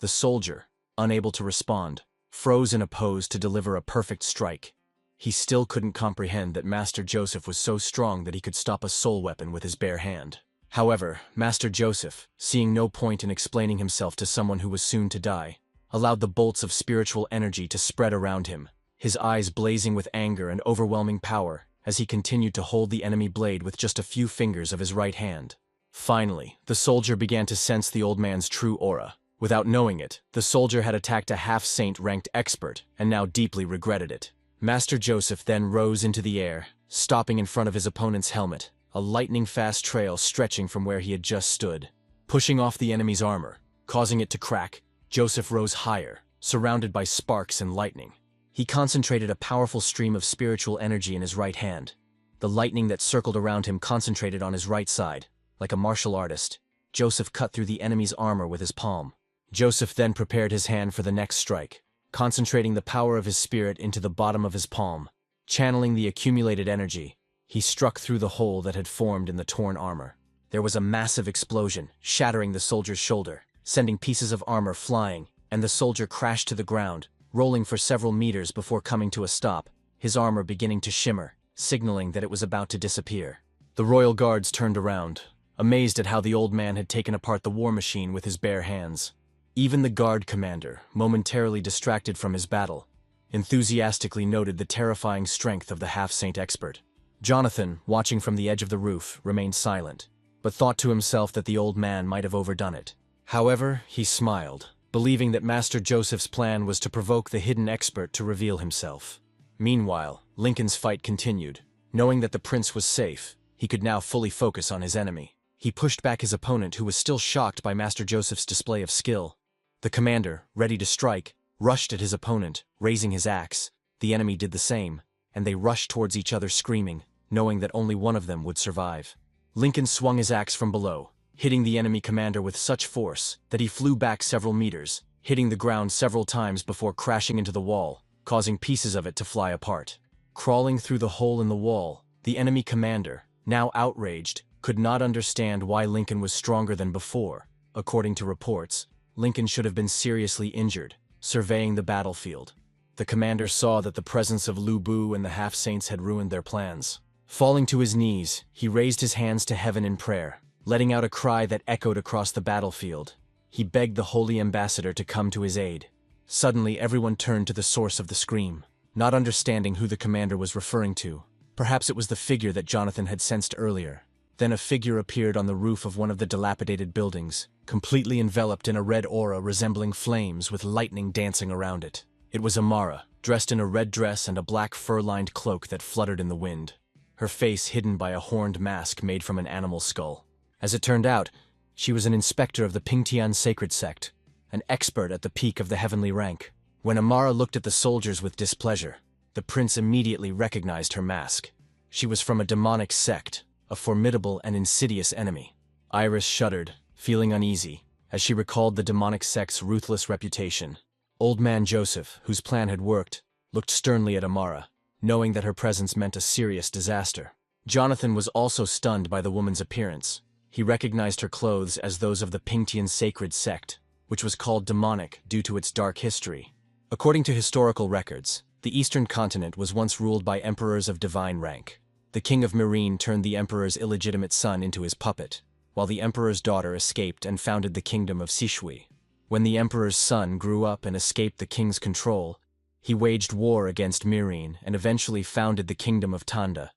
The soldier, unable to respond, froze in a pose to deliver a perfect strike. He still couldn't comprehend that Master Joseph was so strong that he could stop a soul weapon with his bare hand. However, Master Joseph, seeing no point in explaining himself to someone who was soon to die, allowed the bolts of spiritual energy to spread around him, his eyes blazing with anger and overwhelming power as he continued to hold the enemy blade with just a few fingers of his right hand. Finally, the soldier began to sense the old man's true aura. Without knowing it, the soldier had attacked a half-saint-ranked expert and now deeply regretted it. Master Joseph then rose into the air, stopping in front of his opponent's helmet, a lightning-fast trail stretching from where he had just stood. Pushing off the enemy's armor, causing it to crack, Joseph rose higher, surrounded by sparks and lightning. He concentrated a powerful stream of spiritual energy in his right hand. The lightning that circled around him concentrated on his right side. Like a martial artist, Joseph cut through the enemy's armor with his palm. Joseph then prepared his hand for the next strike, concentrating the power of his spirit into the bottom of his palm. Channeling the accumulated energy, he struck through the hole that had formed in the torn armor. There was a massive explosion, shattering the soldier's shoulder, sending pieces of armor flying, and the soldier crashed to the ground, rolling for several meters before coming to a stop, his armor beginning to shimmer, signaling that it was about to disappear. The royal guards turned around, amazed at how the old man had taken apart the war machine with his bare hands. Even the guard commander, momentarily distracted from his battle, enthusiastically noted the terrifying strength of the half-saint expert. Jonathan, watching from the edge of the roof, remained silent, but thought to himself that the old man might have overdone it. However, he smiled, believing that Master Joseph's plan was to provoke the hidden expert to reveal himself. Meanwhile, Lincoln's fight continued. Knowing that the prince was safe, he could now fully focus on his enemy. He pushed back his opponent, who was still shocked by Master Joseph's display of skill. The commander, ready to strike, rushed at his opponent, raising his axe. The enemy did the same, and they rushed towards each other screaming, knowing that only one of them would survive. Lincoln swung his axe from below, hitting the enemy commander with such force that he flew back several meters, hitting the ground several times before crashing into the wall, causing pieces of it to fly apart. Crawling through the hole in the wall, the enemy commander, now outraged, could not understand why Lincoln was stronger than before. according to reports, Lincoln should have been seriously injured, surveying the battlefield. The commander saw that the presence of Lu Bu and the half-saints had ruined their plans. Falling to his knees, he raised his hands to heaven in prayer, letting out a cry that echoed across the battlefield. He begged the holy ambassador to come to his aid. Suddenly, everyone turned to the source of the scream, not understanding who the commander was referring to. Perhaps it was the figure that Jonathan had sensed earlier. Then a figure appeared on the roof of one of the dilapidated buildings, completely enveloped in a red aura resembling flames with lightning dancing around it. It was Amara, dressed in a red dress and a black fur-lined cloak that fluttered in the wind, her face hidden by a horned mask made from an animal skull. As it turned out, she was an inspector of the Pingtian sacred sect, an expert at the peak of the heavenly rank. When Amara looked at the soldiers with displeasure, the prince immediately recognized her mask. She was from a demonic sect, a formidable and insidious enemy. Iris shuddered, feeling uneasy, as she recalled the demonic sect's ruthless reputation. Old man Joseph, whose plan had worked, looked sternly at Amara, knowing that her presence meant a serious disaster. Jonathan was also stunned by the woman's appearance. He recognized her clothes as those of the Pingtian sacred sect, which was called demonic due to its dark history. According to historical records, the eastern continent was once ruled by emperors of divine rank. The king of Meereen turned the emperor's illegitimate son into his puppet, while the emperor's daughter escaped and founded the kingdom of Sishui. When the emperor's son grew up and escaped the king's control, he waged war against Meereen and eventually founded the kingdom of Tanda.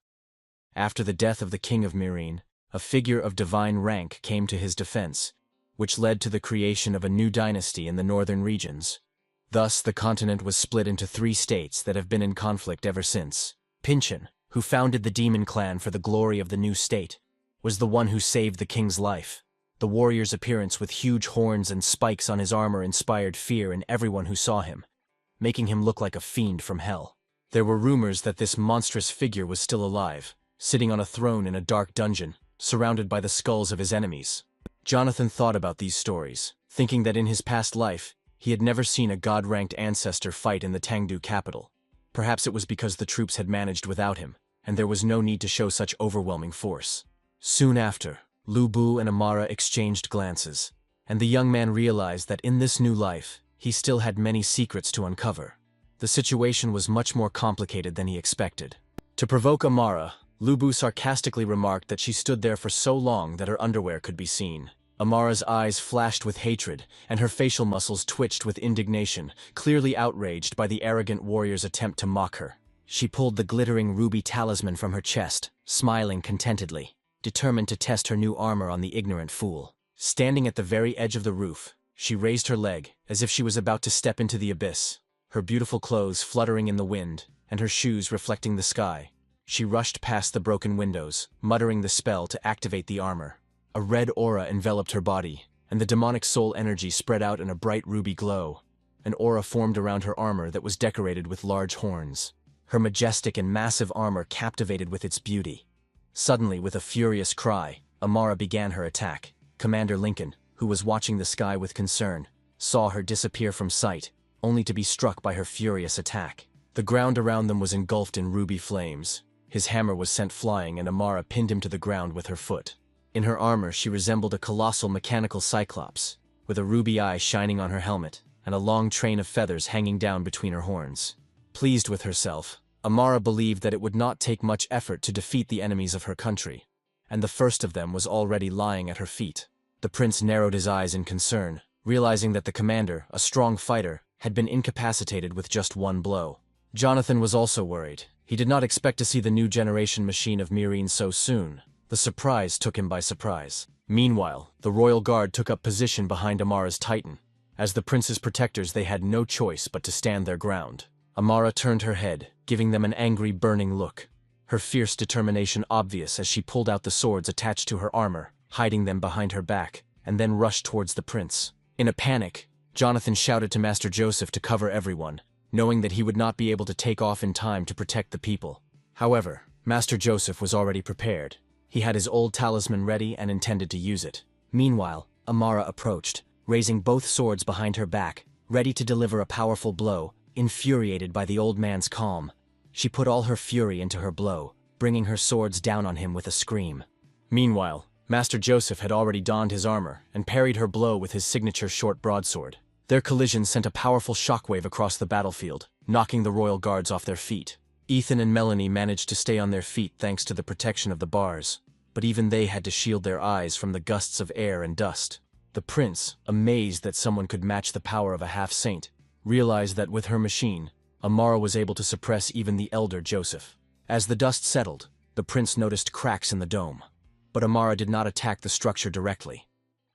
After the death of the king of Meereen, a figure of divine rank came to his defense, which led to the creation of a new dynasty in the northern regions. Thus, the continent was split into 3 states that have been in conflict ever since. Pinchin, who founded the demon clan for the glory of the new state, was the one who saved the king's life. The warrior's appearance with huge horns and spikes on his armor inspired fear in everyone who saw him, making him look like a fiend from hell. There were rumors that this monstrous figure was still alive, sitting on a throne in a dark dungeon, surrounded by the skulls of his enemies. Jonathan thought about these stories, thinking that in his past life, he had never seen a god-ranked ancestor fight in the Tangdu capital. Perhaps it was because the troops had managed without him, and there was no need to show such overwhelming force. Soon after, Lu Bu and Amara exchanged glances, and the young man realized that in this new life, he still had many secrets to uncover. The situation was much more complicated than he expected. To provoke Amara, Lu Bu sarcastically remarked that she stood there for so long that her underwear could be seen. Amara's eyes flashed with hatred, and her facial muscles twitched with indignation, clearly outraged by the arrogant warrior's attempt to mock her. She pulled the glittering ruby talisman from her chest, smiling contentedly, determined to test her new armor on the ignorant fool. Standing at the very edge of the roof, she raised her leg, as if she was about to step into the abyss, her beautiful clothes fluttering in the wind, and her shoes reflecting the sky. She rushed past the broken windows, muttering the spell to activate the armor. A red aura enveloped her body, and the demonic soul energy spread out in a bright ruby glow. An aura formed around her armor that was decorated with large horns. Her majestic and massive armor captivated with its beauty. Suddenly, with a furious cry, Amara began her attack. Commander Lincoln, who was watching the sky with concern, saw her disappear from sight, only to be struck by her furious attack. The ground around them was engulfed in ruby flames. His hammer was sent flying, and Amara pinned him to the ground with her foot. In her armor, she resembled a colossal mechanical cyclops, with a ruby eye shining on her helmet, and a long train of feathers hanging down between her horns. Pleased with herself, Amara believed that it would not take much effort to defeat the enemies of her country, and the first of them was already lying at her feet. The prince narrowed his eyes in concern, realizing that the commander, a strong fighter, had been incapacitated with just one blow. Jonathan was also worried. He did not expect to see the new generation machine of Meereen so soon. The surprise took him by surprise. Meanwhile, the royal guard took up position behind Amara's titan. As the prince's protectors, they had no choice but to stand their ground. Amara turned her head, giving them an angry, burning look, her fierce determination obvious as she pulled out the swords attached to her armor, hiding them behind her back, and then rushed towards the prince. In a panic, Jonathan shouted to Master Joseph to cover everyone, knowing that he would not be able to take off in time to protect the people. However, Master Joseph was already prepared. He had his old talisman ready and intended to use it. Meanwhile, Amara approached, raising both swords behind her back, ready to deliver a powerful blow. Infuriated by the old man's calm, she put all her fury into her blow, bringing her swords down on him with a scream. Meanwhile, Master Joseph had already donned his armor and parried her blow with his signature short broadsword. Their collision sent a powerful shockwave across the battlefield, knocking the royal guards off their feet. Ethan and Melanie managed to stay on their feet thanks to the protection of the bars, but even they had to shield their eyes from the gusts of air and dust. The prince, amazed that someone could match the power of a half-saint, realized that with her machine, Amara was able to suppress even the elder Joseph. As the dust settled, the prince noticed cracks in the dome. But Amara did not attack the structure directly.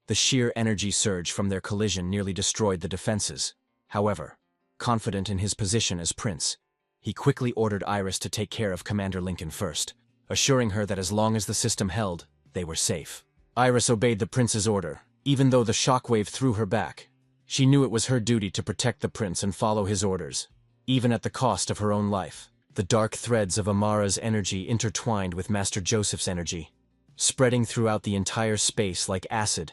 The sheer energy surge from their collision nearly destroyed the defenses. However, confident in his position as prince, he quickly ordered Iris to take care of Commander Lincoln first, assuring her that as long as the system held, they were safe. Iris obeyed the prince's order, even though the shockwave threw her back. She knew it was her duty to protect the prince and follow his orders, even at the cost of her own life. The dark threads of Amara's energy intertwined with Master Joseph's energy, spreading throughout the entire space like acid,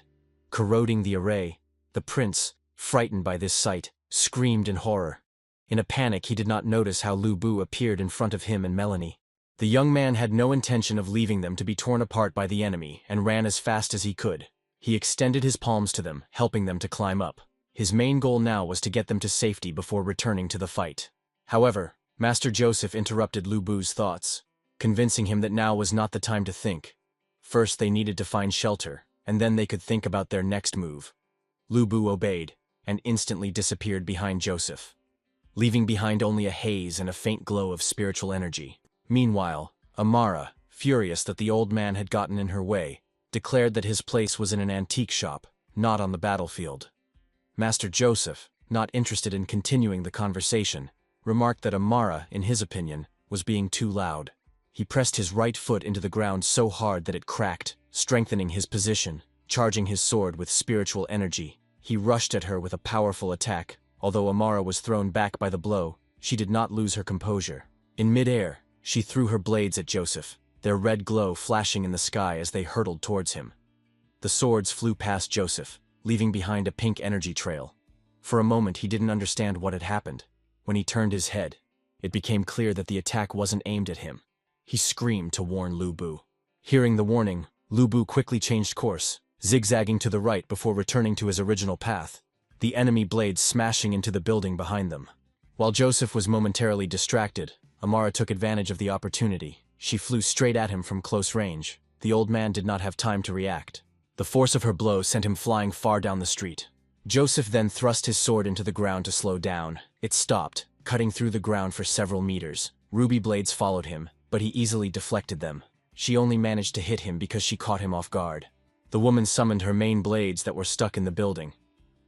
corroding the array. The prince, frightened by this sight, screamed in horror. In a panic, he did not notice how Lu Bu appeared in front of him and Melanie. The young man had no intention of leaving them to be torn apart by the enemy and ran as fast as he could. He extended his palms to them, helping them to climb up. His main goal now was to get them to safety before returning to the fight. However, Master Joseph interrupted Lu Bu's thoughts, convincing him that now was not the time to think. First they needed to find shelter, and then they could think about their next move. Lu Bu obeyed, and instantly disappeared behind Joseph, leaving behind only a haze and a faint glow of spiritual energy. Meanwhile, Amara, furious that the old man had gotten in her way, declared that his place was in an antique shop, not on the battlefield. Master Joseph, not interested in continuing the conversation, remarked that Amara, in his opinion, was being too loud. He pressed his right foot into the ground so hard that it cracked, strengthening his position. Charging his sword with spiritual energy, he rushed at her with a powerful attack. Although Amara was thrown back by the blow, she did not lose her composure. In mid-air, she threw her blades at Joseph, their red glow flashing in the sky as they hurtled towards him. The swords flew past Joseph, leaving behind a pink energy trail. For a moment he didn't understand what had happened. When he turned his head, it became clear that the attack wasn't aimed at him. He screamed to warn Lu Bu. Hearing the warning, Lu Bu quickly changed course, zigzagging to the right before returning to his original path, the enemy blades smashing into the building behind them. While Joseph was momentarily distracted, Amara took advantage of the opportunity. She flew straight at him from close range. The old man did not have time to react. The force of her blow sent him flying far down the street. Joseph then thrust his sword into the ground to slow down. It stopped, cutting through the ground for several meters. Ruby blades followed him, but he easily deflected them. She only managed to hit him because she caught him off guard. The woman summoned her main blades that were stuck in the building.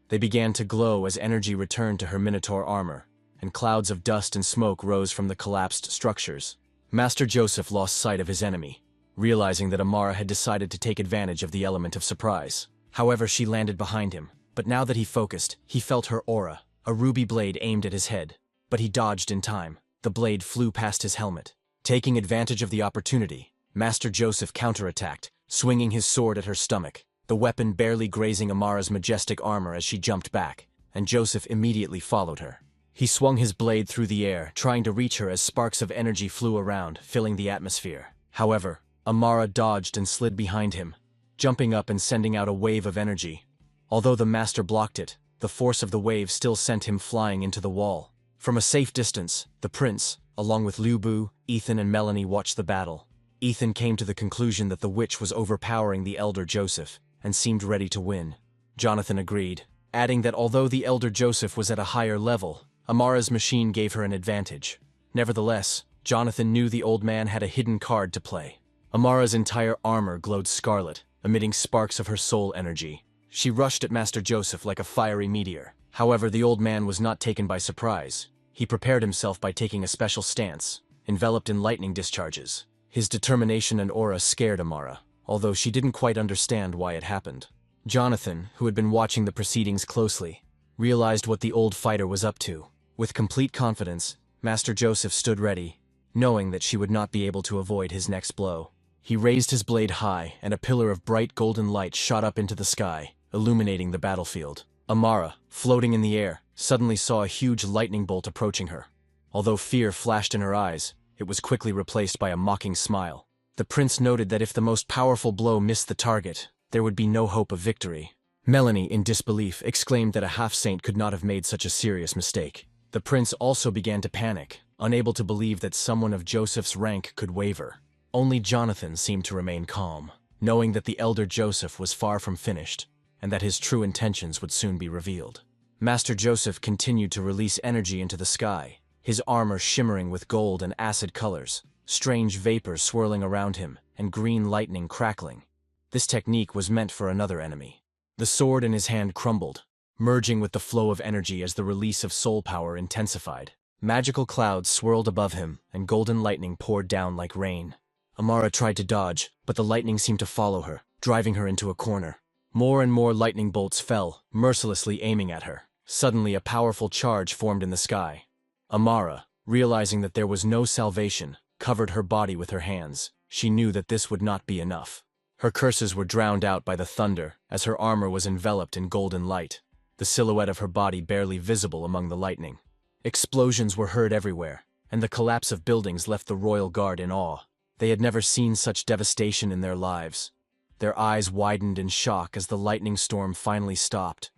They began to glow as energy returned to her minotaur armor, and clouds of dust and smoke rose from the collapsed structures. Master Joseph lost sight of his enemy, realizing that Amara had decided to take advantage of the element of surprise. However, she landed behind him, but now that he focused, he felt her aura, a ruby blade aimed at his head. But he dodged in time. The blade flew past his helmet. Taking advantage of the opportunity, Master Joseph counterattacked, swinging his sword at her stomach, the weapon barely grazing Amara's majestic armor as she jumped back, and Joseph immediately followed her. He swung his blade through the air, trying to reach her as sparks of energy flew around, filling the atmosphere. However, Amara dodged and slid behind him, jumping up and sending out a wave of energy. Although the master blocked it, the force of the wave still sent him flying into the wall. From a safe distance, the prince, along with Lu Bu, Ethan and Melanie watched the battle. Ethan came to the conclusion that the witch was overpowering the elder Joseph, and seemed ready to win. Jonathan agreed, adding that although the elder Joseph was at a higher level, Amara's machine gave her an advantage. Nevertheless, Jonathan knew the old man had a hidden card to play. Amara's entire armor glowed scarlet, emitting sparks of her soul energy. She rushed at Master Joseph like a fiery meteor. However, the old man was not taken by surprise. He prepared himself by taking a special stance, enveloped in lightning discharges. His determination and aura scared Amara, although she didn't quite understand why it happened. Jonathan, who had been watching the proceedings closely, realized what the old fighter was up to. With complete confidence, Master Joseph stood ready, knowing that she would not be able to avoid his next blow. He raised his blade high, and a pillar of bright golden light shot up into the sky, illuminating the battlefield. Amara, floating in the air, suddenly saw a huge lightning bolt approaching her. Although fear flashed in her eyes, it was quickly replaced by a mocking smile. The prince noted that if the most powerful blow missed the target, there would be no hope of victory. Melanie, in disbelief, exclaimed that a half-saint could not have made such a serious mistake. The prince also began to panic, unable to believe that someone of Joseph's rank could waver. Only Jonathan seemed to remain calm, knowing that the elder Joseph was far from finished, and that his true intentions would soon be revealed. Master Joseph continued to release energy into the sky, his armor shimmering with gold and acid colors, strange vapors swirling around him, and green lightning crackling. This technique was meant for another enemy. The sword in his hand crumbled, merging with the flow of energy as the release of soul power intensified. Magical clouds swirled above him, and golden lightning poured down like rain. Amara tried to dodge, but the lightning seemed to follow her, driving her into a corner. More and more lightning bolts fell, mercilessly aiming at her. Suddenly a powerful charge formed in the sky. Amara, realizing that there was no salvation, covered her body with her hands. She knew that this would not be enough. Her curses were drowned out by the thunder, as her armor was enveloped in golden light, the silhouette of her body barely visible among the lightning. Explosions were heard everywhere, and the collapse of buildings left the royal guard in awe. They had never seen such devastation in their lives. Their eyes widened in shock as the lightning storm finally stopped.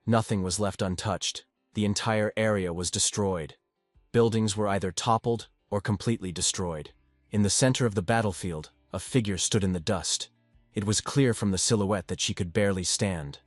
Nothing was left untouched. The entire area was destroyed. Buildings were either toppled or completely destroyed. In the center of the battlefield, a figure stood in the dust. It was clear from the silhouette that she could barely stand.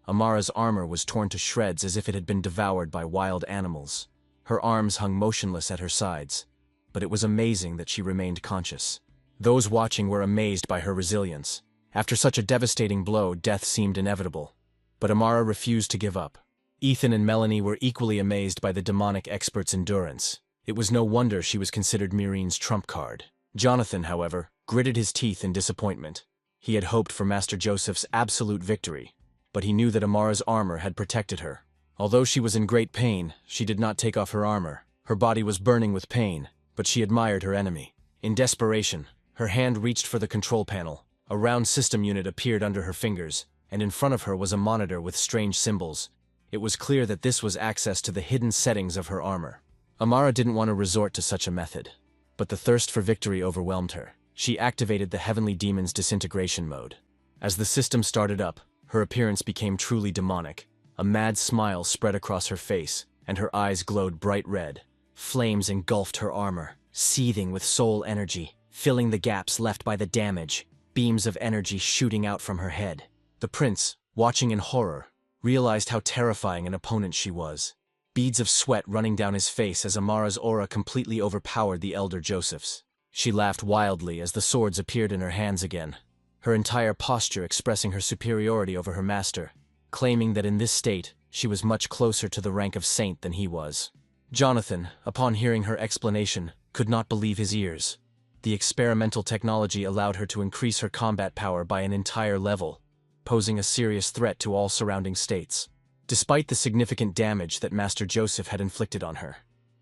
Amara's armor was torn to shreds as if it had been devoured by wild animals. Her arms hung motionless at her sides, but it was amazing that she remained conscious. Those watching were amazed by her resilience. After such a devastating blow, death seemed inevitable. But Amara refused to give up. Ethan and Melanie were equally amazed by the demonic expert's endurance. It was no wonder she was considered Myreen's trump card. Jonathan, however, gritted his teeth in disappointment. He had hoped for Master Joseph's absolute victory, but he knew that Amara's armor had protected her. Although she was in great pain, she did not take off her armor. Her body was burning with pain, but she admired her enemy. In desperation, her hand reached for the control panel. A round system unit appeared under her fingers, and in front of her was a monitor with strange symbols. It was clear that this was access to the hidden settings of her armor. Amara didn't want to resort to such a method, but the thirst for victory overwhelmed her. She activated the Heavenly Demon's disintegration mode. As the system started up, her appearance became truly demonic. A mad smile spread across her face, and her eyes glowed bright red. Flames engulfed her armor, seething with soul energy, filling the gaps left by the damage, beams of energy shooting out from her head. The prince, watching in horror, realized how terrifying an opponent she was. Beads of sweat running down his face as Amara's aura completely overpowered the elder Joseph's. She laughed wildly as the swords appeared in her hands again, her entire posture expressing her superiority over her master, claiming that in this state, she was much closer to the rank of saint than he was. Jonathan, upon hearing her explanation, could not believe his ears. The experimental technology allowed her to increase her combat power by an entire level, posing a serious threat to all surrounding states. Despite the significant damage that Master Joseph had inflicted on her,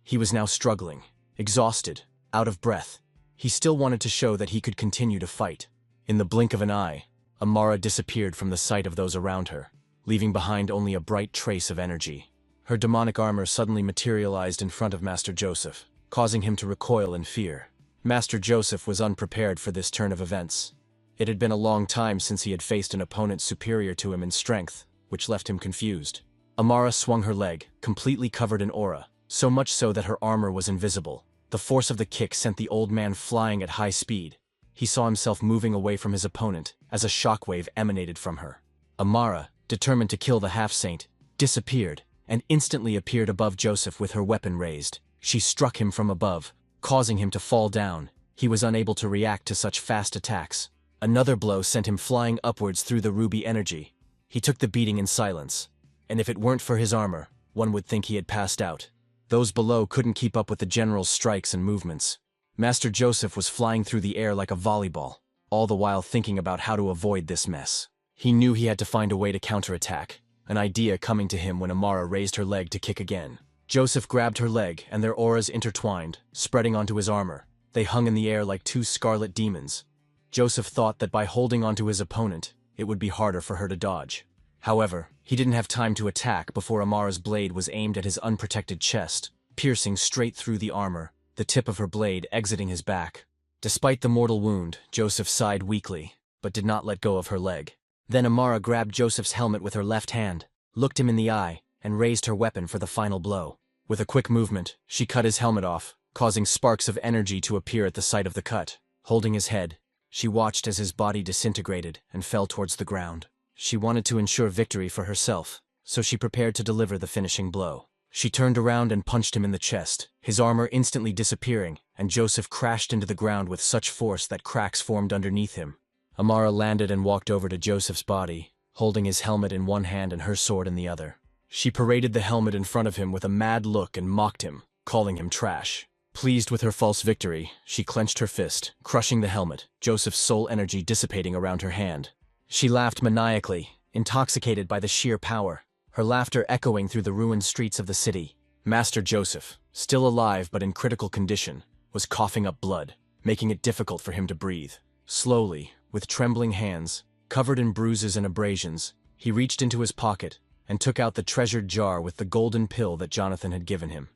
he was now struggling, exhausted, out of breath. He still wanted to show that he could continue to fight. In the blink of an eye, Amara disappeared from the sight of those around her, leaving behind only a bright trace of energy. Her demonic armor suddenly materialized in front of Master Joseph, causing him to recoil in fear. Master Joseph was unprepared for this turn of events. It had been a long time since he had faced an opponent superior to him in strength, which left him confused. Amara swung her leg, completely covered in aura, so much so that her armor was invisible. The force of the kick sent the old man flying at high speed. He saw himself moving away from his opponent as a shockwave emanated from her. Amara, determined to kill the half-saint, disappeared and instantly appeared above Joseph with her weapon raised. She struck him from above, causing him to fall down. He was unable to react to such fast attacks. Another blow sent him flying upwards through the ruby energy. He took the beating in silence, and if it weren't for his armor, one would think he had passed out. Those below couldn't keep up with the general's strikes and movements. Master Joseph was flying through the air like a volleyball, all the while thinking about how to avoid this mess. He knew he had to find a way to counterattack, an idea coming to him when Amara raised her leg to kick again. Joseph grabbed her leg, and their auras intertwined, spreading onto his armor. They hung in the air like two scarlet demons. Joseph thought that by holding onto his opponent, it would be harder for her to dodge. However, he didn't have time to attack before Amara's blade was aimed at his unprotected chest, piercing straight through the armor, the tip of her blade exiting his back. Despite the mortal wound, Joseph sighed weakly, but did not let go of her leg. Then Amara grabbed Joseph's helmet with her left hand, looked him in the eye, and raised her weapon for the final blow. With a quick movement, she cut his helmet off, causing sparks of energy to appear at the site of the cut. Holding his head, she watched as his body disintegrated and fell towards the ground. She wanted to ensure victory for herself, so she prepared to deliver the finishing blow. She turned around and punched him in the chest, his armor instantly disappearing, and Joseph crashed into the ground with such force that cracks formed underneath him. Amara landed and walked over to Joseph's body, holding his helmet in one hand and her sword in the other. She paraded the helmet in front of him with a mad look and mocked him, calling him trash. Pleased with her false victory, she clenched her fist, crushing the helmet, Joseph's soul energy dissipating around her hand. She laughed maniacally, intoxicated by the sheer power, her laughter echoing through the ruined streets of the city. Master Joseph, still alive but in critical condition, was coughing up blood, making it difficult for him to breathe. Slowly, with trembling hands, covered in bruises and abrasions, he reached into his pocket and took out the treasured jar with the golden pill that Jonathan had given him.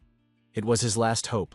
It was his last hope.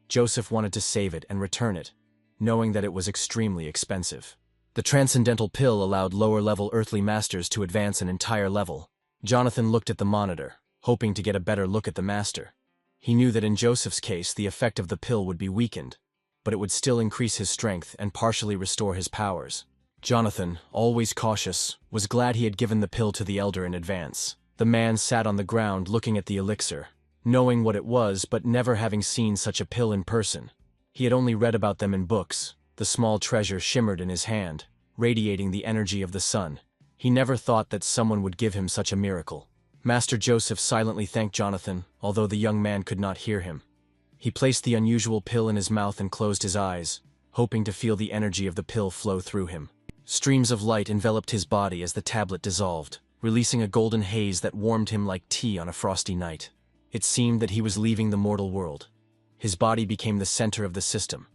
Joseph wanted to save it and return it, knowing that it was extremely expensive. The transcendental pill allowed lower-level earthly masters to advance an entire level. Jonathan looked at the monitor, hoping to get a better look at the master. He knew that in Joseph's case the effect of the pill would be weakened, but it would still increase his strength and partially restore his powers. Jonathan, always cautious, was glad he had given the pill to the elder in advance. The man sat on the ground looking at the elixir, knowing what it was but never having seen such a pill in person. He had only read about them in books. The small treasure shimmered in his hand, radiating the energy of the sun. He never thought that someone would give him such a miracle. Master Joseph silently thanked Jonathan, although the young man could not hear him. He placed the unusual pill in his mouth and closed his eyes, hoping to feel the energy of the pill flow through him. Streams of light enveloped his body as the tablet dissolved, releasing a golden haze that warmed him like tea on a frosty night. It seemed that he was leaving the mortal world. His body became the center of the system.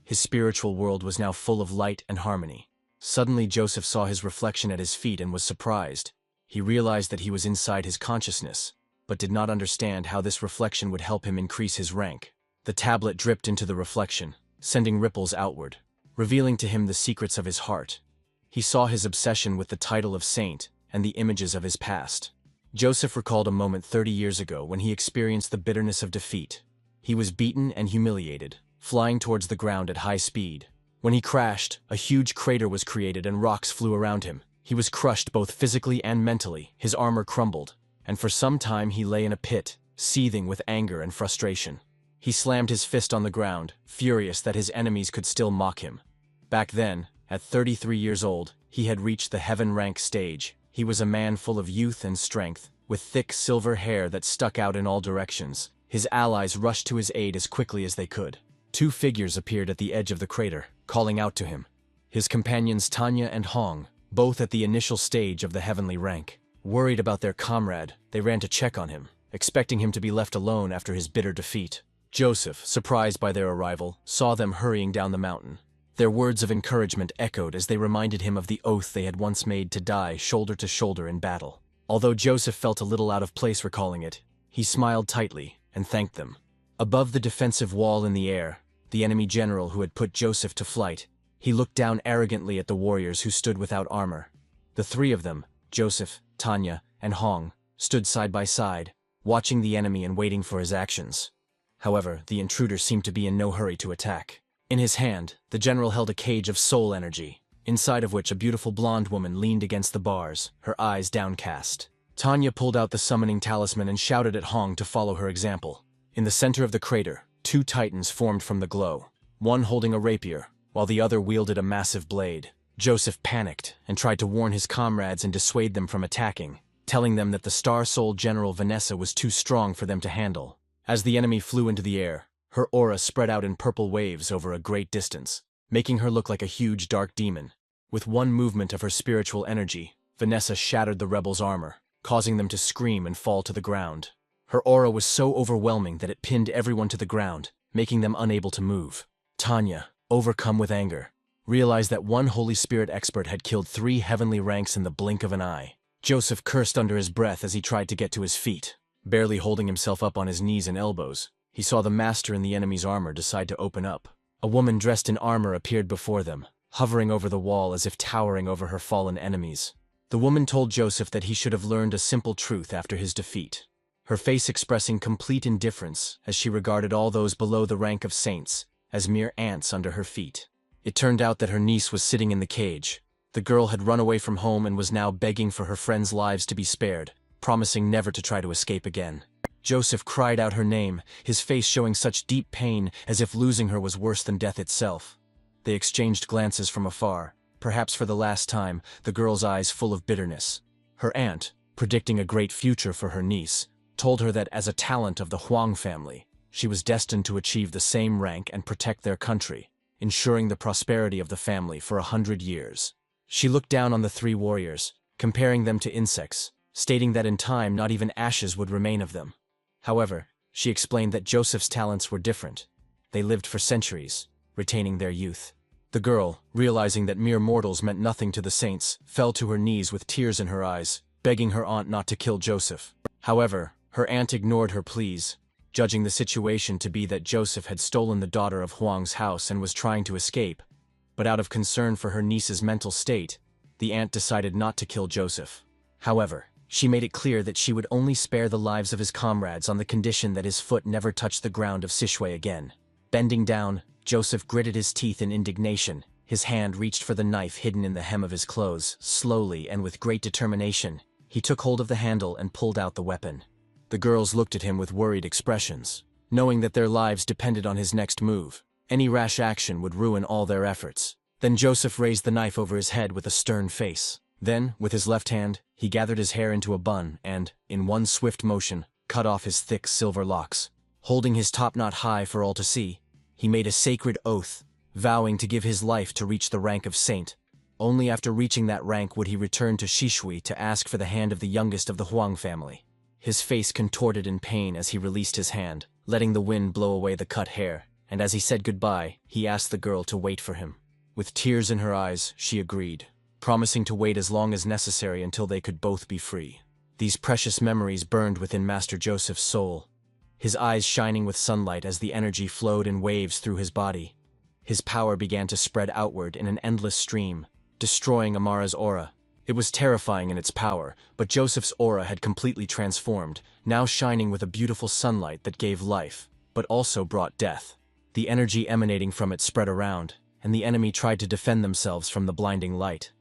His spiritual world was now full of light and harmony. Suddenly Joseph saw his reflection at his feet and was surprised. He realized that he was inside his consciousness, but did not understand how this reflection would help him increase his rank. The tablet dripped into the reflection, sending ripples outward, revealing to him the secrets of his heart. He saw his obsession with the title of saint and the images of his past. Joseph recalled a moment 30 years ago when he experienced the bitterness of defeat. He was beaten and humiliated, flying towards the ground at high speed. When he crashed, a huge crater was created and rocks flew around him. He was crushed both physically and mentally, his armor crumbled, and for some time he lay in a pit, seething with anger and frustration. He slammed his fist on the ground, furious that his enemies could still mock him. Back then, at 33 years old, he had reached the heaven rank stage. He was a man full of youth and strength, with thick silver hair that stuck out in all directions. His allies rushed to his aid as quickly as they could. Two figures appeared at the edge of the crater, calling out to him. His companions Tanya and Hong, both at the initial stage of the heavenly rank. Worried about their comrade, they ran to check on him, expecting him to be left alone after his bitter defeat. Joseph, surprised by their arrival, saw them hurrying down the mountain. Their words of encouragement echoed as they reminded him of the oath they had once made to die shoulder to shoulder in battle. Although Joseph felt a little out of place recalling it, he smiled tightly and thanked them. Above the defensive wall in the air, the enemy general who had put Joseph to flight, he looked down arrogantly at the warriors who stood without armor. The three of them, Joseph, Tanya, and Hong, stood side by side, watching the enemy and waiting for his actions. However, the intruder seemed to be in no hurry to attack. In his hand, the general held a cage of soul energy, inside of which a beautiful blonde woman leaned against the bars, her eyes downcast. Tanya pulled out the summoning talisman and shouted at Hong to follow her example. In the center of the crater, two titans formed from the glow, one holding a rapier, while the other wielded a massive blade. Joseph panicked and tried to warn his comrades and dissuade them from attacking, telling them that the Star Soul General Vanessa was too strong for them to handle. As the enemy flew into the air, her aura spread out in purple waves over a great distance, making her look like a huge dark demon. With one movement of her spiritual energy, Vanessa shattered the rebels' armor, causing them to scream and fall to the ground. Her aura was so overwhelming that it pinned everyone to the ground, making them unable to move. Tanya, overcome with anger, realized that one Holy Spirit expert had killed 3 heavenly ranks in the blink of an eye. Joseph cursed under his breath as he tried to get to his feet. Barely holding himself up on his knees and elbows, he saw the master in the enemy's armor decide to open up. A woman dressed in armor appeared before them, hovering over the wall as if towering over her fallen enemies. The woman told Joseph that he should have learned a simple truth after his defeat, her face expressing complete indifference as she regarded all those below the rank of saints as mere ants under her feet. It turned out that her niece was sitting in the cage. The girl had run away from home and was now begging for her friends' lives to be spared, promising never to try to escape again. Joseph cried out her name, his face showing such deep pain as if losing her was worse than death itself. They exchanged glances from afar, perhaps for the last time, the girl's eyes full of bitterness. Her aunt, predicting a great future for her niece, told her that as a talent of the Huang family, she was destined to achieve the same rank and protect their country, ensuring the prosperity of the family for 100 years. She looked down on the three warriors, comparing them to insects, stating that in time not even ashes would remain of them. However, she explained that Joseph's talents were different. They lived for centuries, retaining their youth. The girl, realizing that mere mortals meant nothing to the saints, fell to her knees with tears in her eyes, begging her aunt not to kill Joseph. However, her aunt ignored her pleas, judging the situation to be that Joseph had stolen the daughter of Huang's house and was trying to escape. But out of concern for her niece's mental state, the aunt decided not to kill Joseph. However, she made it clear that she would only spare the lives of his comrades on the condition that his foot never touched the ground of Sichuan again. Bending down, Joseph gritted his teeth in indignation. His hand reached for the knife hidden in the hem of his clothes. Slowly and with great determination, he took hold of the handle and pulled out the weapon. The girls looked at him with worried expressions, knowing that their lives depended on his next move. Any rash action would ruin all their efforts. Then Joseph raised the knife over his head with a stern face. Then, with his left hand, he gathered his hair into a bun and, in one swift motion, cut off his thick silver locks. Holding his top knot high for all to see, he made a sacred oath, vowing to give his life to reach the rank of saint. Only after reaching that rank would he return to Shishui to ask for the hand of the youngest of the Huang family. His face contorted in pain as he released his hand, letting the wind blow away the cut hair, and as he said goodbye, he asked the girl to wait for him. With tears in her eyes, she agreed, promising to wait as long as necessary until they could both be free. These precious memories burned within Master Joseph's soul, his eyes shining with sunlight as the energy flowed in waves through his body. His power began to spread outward in an endless stream, destroying Amara's aura. It was terrifying in its power, but Joseph's aura had completely transformed, now shining with a beautiful sunlight that gave life, but also brought death. The energy emanating from it spread around, and the enemy tried to defend themselves from the blinding light.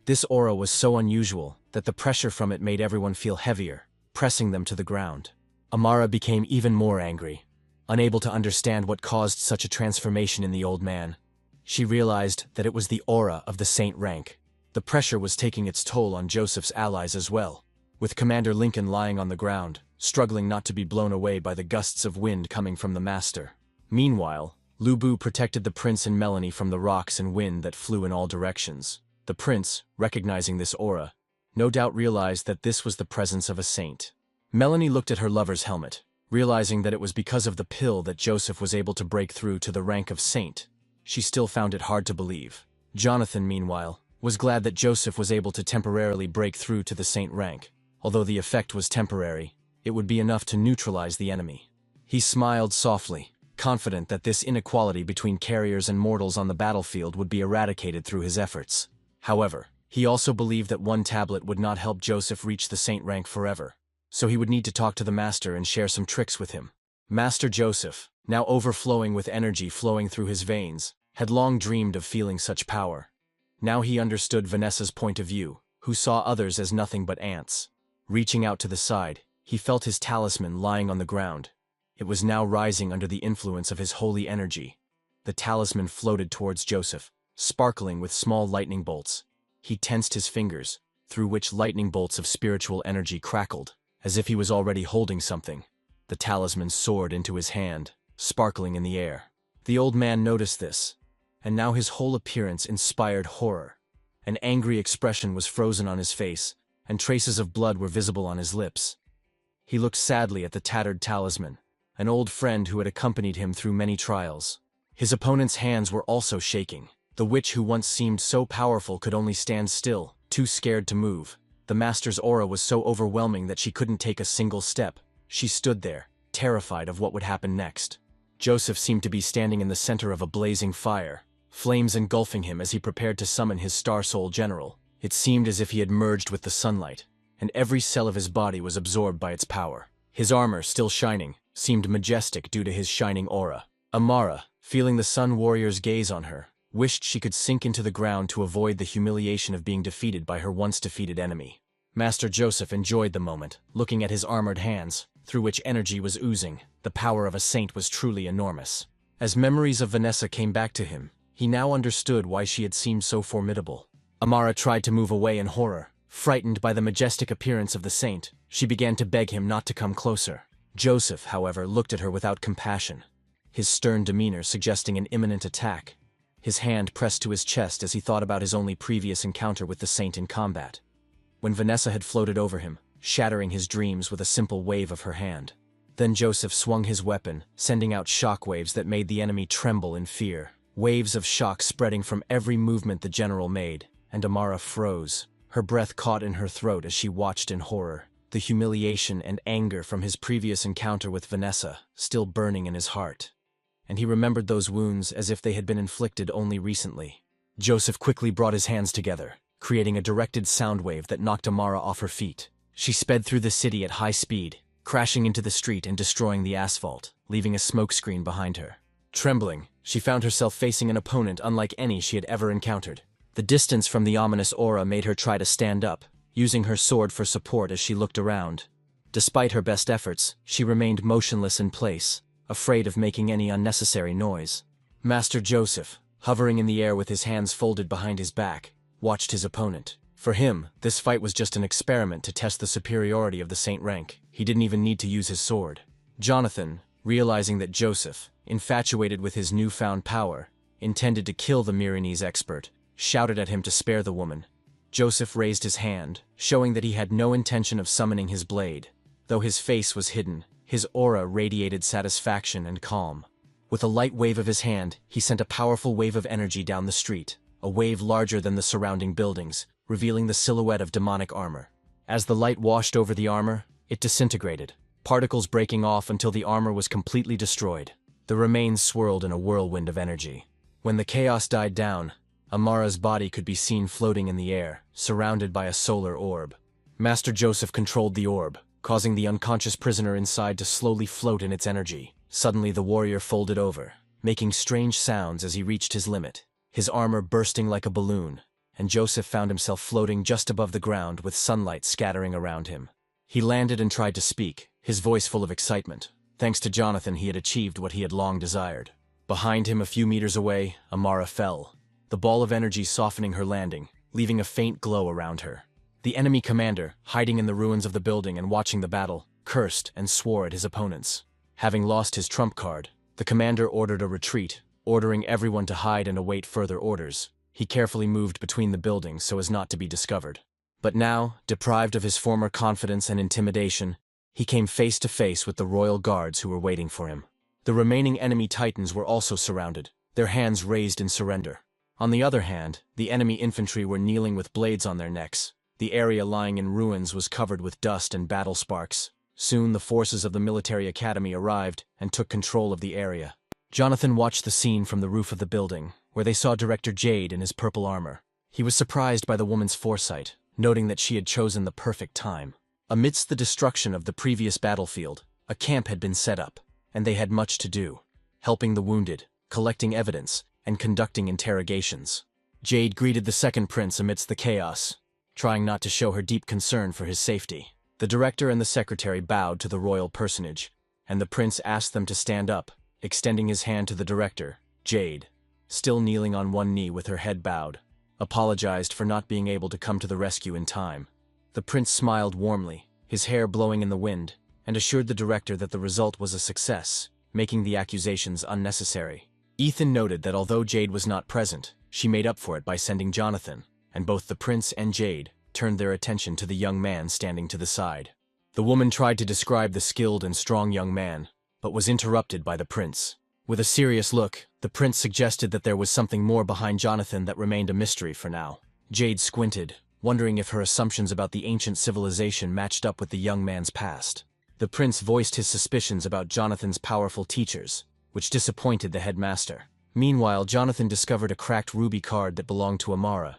This aura was so unusual that the pressure from it made everyone feel heavier, pressing them to the ground. Amara became even more angry, unable to understand what caused such a transformation in the old man. She realized that it was the aura of the saint rank. The pressure was taking its toll on Joseph's allies as well, with Commander Lincoln lying on the ground, struggling not to be blown away by the gusts of wind coming from the master. Meanwhile, Lu Bu protected the prince and Melanie from the rocks and wind that flew in all directions. The prince, recognizing this aura, no doubt realized that this was the presence of a saint. Melanie looked at her lover's helmet, realizing that it was because of the pill that Joseph was able to break through to the rank of saint. She still found it hard to believe. Jonathan, meanwhile, was glad that Joseph was able to temporarily break through to the saint rank. Although the effect was temporary, it would be enough to neutralize the enemy. He smiled softly, confident that this inequality between carriers and mortals on the battlefield would be eradicated through his efforts. However, he also believed that one tablet would not help Joseph reach the saint rank forever, so he would need to talk to the master and share some tricks with him. Master Joseph, now overflowing with energy flowing through his veins, had long dreamed of feeling such power. Now he understood Vanessa's point of view, who saw others as nothing but ants. Reaching out to the side, he felt his talisman lying on the ground. It was now rising under the influence of his holy energy. The talisman floated towards Joseph, sparkling with small lightning bolts. He tensed his fingers, through which lightning bolts of spiritual energy crackled, as if he was already holding something. The talisman soared into his hand, sparkling in the air. The old man noticed this, and now his whole appearance inspired horror. An angry expression was frozen on his face, and traces of blood were visible on his lips. He looked sadly at the tattered talisman, an old friend who had accompanied him through many trials. His opponent's hands were also shaking. The witch who once seemed so powerful could only stand still, too scared to move. The master's aura was so overwhelming that she couldn't take a single step. She stood there, terrified of what would happen next. Joseph seemed to be standing in the center of a blazing fire, flames engulfing him as he prepared to summon his Star Soul General. It seemed as if he had merged with the sunlight, and every cell of his body was absorbed by its power. His armor, still shining, seemed majestic due to his shining aura. Amara, feeling the Sun Warrior's gaze on her, wished she could sink into the ground to avoid the humiliation of being defeated by her once-defeated enemy. Master Joseph enjoyed the moment, looking at his armored hands, through which energy was oozing. The power of a saint was truly enormous. As memories of Vanessa came back to him, he now understood why she had seemed so formidable. Amara tried to move away in horror. Frightened by the majestic appearance of the saint, she began to beg him not to come closer. Joseph, however, looked at her without compassion, his stern demeanor suggesting an imminent attack. His hand pressed to his chest as he thought about his only previous encounter with the saint in combat, when Vanessa had floated over him, shattering his dreams with a simple wave of her hand. Then Joseph swung his weapon, sending out shockwaves that made the enemy tremble in fear. Waves of shock spreading from every movement the general made, and Amara froze. Her breath caught in her throat as she watched in horror, the humiliation and anger from his previous encounter with Vanessa still burning in his heart. And he remembered those wounds as if they had been inflicted only recently. Joseph quickly brought his hands together, creating a directed sound wave that knocked Amara off her feet. She sped through the city at high speed, crashing into the street and destroying the asphalt, leaving a smokescreen behind her. Trembling, she found herself facing an opponent unlike any she had ever encountered. The distance from the ominous aura made her try to stand up, using her sword for support as she looked around. Despite her best efforts, she remained motionless in place, afraid of making any unnecessary noise. Master Joseph, hovering in the air with his hands folded behind his back, watched his opponent. For him, this fight was just an experiment to test the superiority of the saint rank. He didn't even need to use his sword. Jonathan, realizing that Joseph, infatuated with his newfound power, intended to kill the Milanese expert, shouted at him to spare the woman. Joseph raised his hand, showing that he had no intention of summoning his blade. Though his face was hidden, his aura radiated satisfaction and calm. With a light wave of his hand, he sent a powerful wave of energy down the street, a wave larger than the surrounding buildings, revealing the silhouette of demonic armor. As the light washed over the armor, it disintegrated, particles breaking off until the armor was completely destroyed. The remains swirled in a whirlwind of energy. When the chaos died down, Amara's body could be seen floating in the air, surrounded by a solar orb. Master Joseph controlled the orb, causing the unconscious prisoner inside to slowly float in its energy. Suddenly the warrior folded over, making strange sounds as he reached his limit, his armor bursting like a balloon, and Joseph found himself floating just above the ground with sunlight scattering around him. He landed and tried to speak, his voice full of excitement. Thanks to Jonathan, he had achieved what he had long desired. Behind him, a few meters away, Amara fell, the ball of energy softening her landing, leaving a faint glow around her. The enemy commander, hiding in the ruins of the building and watching the battle, cursed and swore at his opponents. Having lost his trump card, the commander ordered a retreat, ordering everyone to hide and await further orders. He carefully moved between the buildings so as not to be discovered. But now, deprived of his former confidence and intimidation, he came face to face with the royal guards who were waiting for him. The remaining enemy titans were also surrounded, their hands raised in surrender. On the other hand, the enemy infantry were kneeling with blades on their necks. The area lying in ruins was covered with dust and battle sparks. Soon the forces of the military academy arrived and took control of the area. Jonathan watched the scene from the roof of the building, where they saw Director Jade in his purple armor. He was surprised by the woman's foresight, noting that she had chosen the perfect time. Amidst the destruction of the previous battlefield, a camp had been set up, and they had much to do, helping the wounded, collecting evidence, and conducting interrogations. Jade greeted the second prince amidst the chaos, trying not to show her deep concern for his safety. The director and the secretary bowed to the royal personage, and the prince asked them to stand up, extending his hand to the director. Jade, still kneeling on one knee with her head bowed, apologized for not being able to come to the rescue in time. The prince smiled warmly, his hair blowing in the wind, and assured the director that the result was a success, making the accusations unnecessary. Ethan noted that although Jade was not present, she made up for it by sending Jonathan, and both the prince and Jade turned their attention to the young man standing to the side. The woman tried to describe the skilled and strong young man, but was interrupted by the prince. With a serious look, the prince suggested that there was something more behind Jonathan that remained a mystery for now. Jade squinted, wondering if her assumptions about the ancient civilization matched up with the young man's past. The prince voiced his suspicions about Jonathan's powerful teachers, which disappointed the headmaster. Meanwhile, Jonathan discovered a cracked ruby card that belonged to Amara.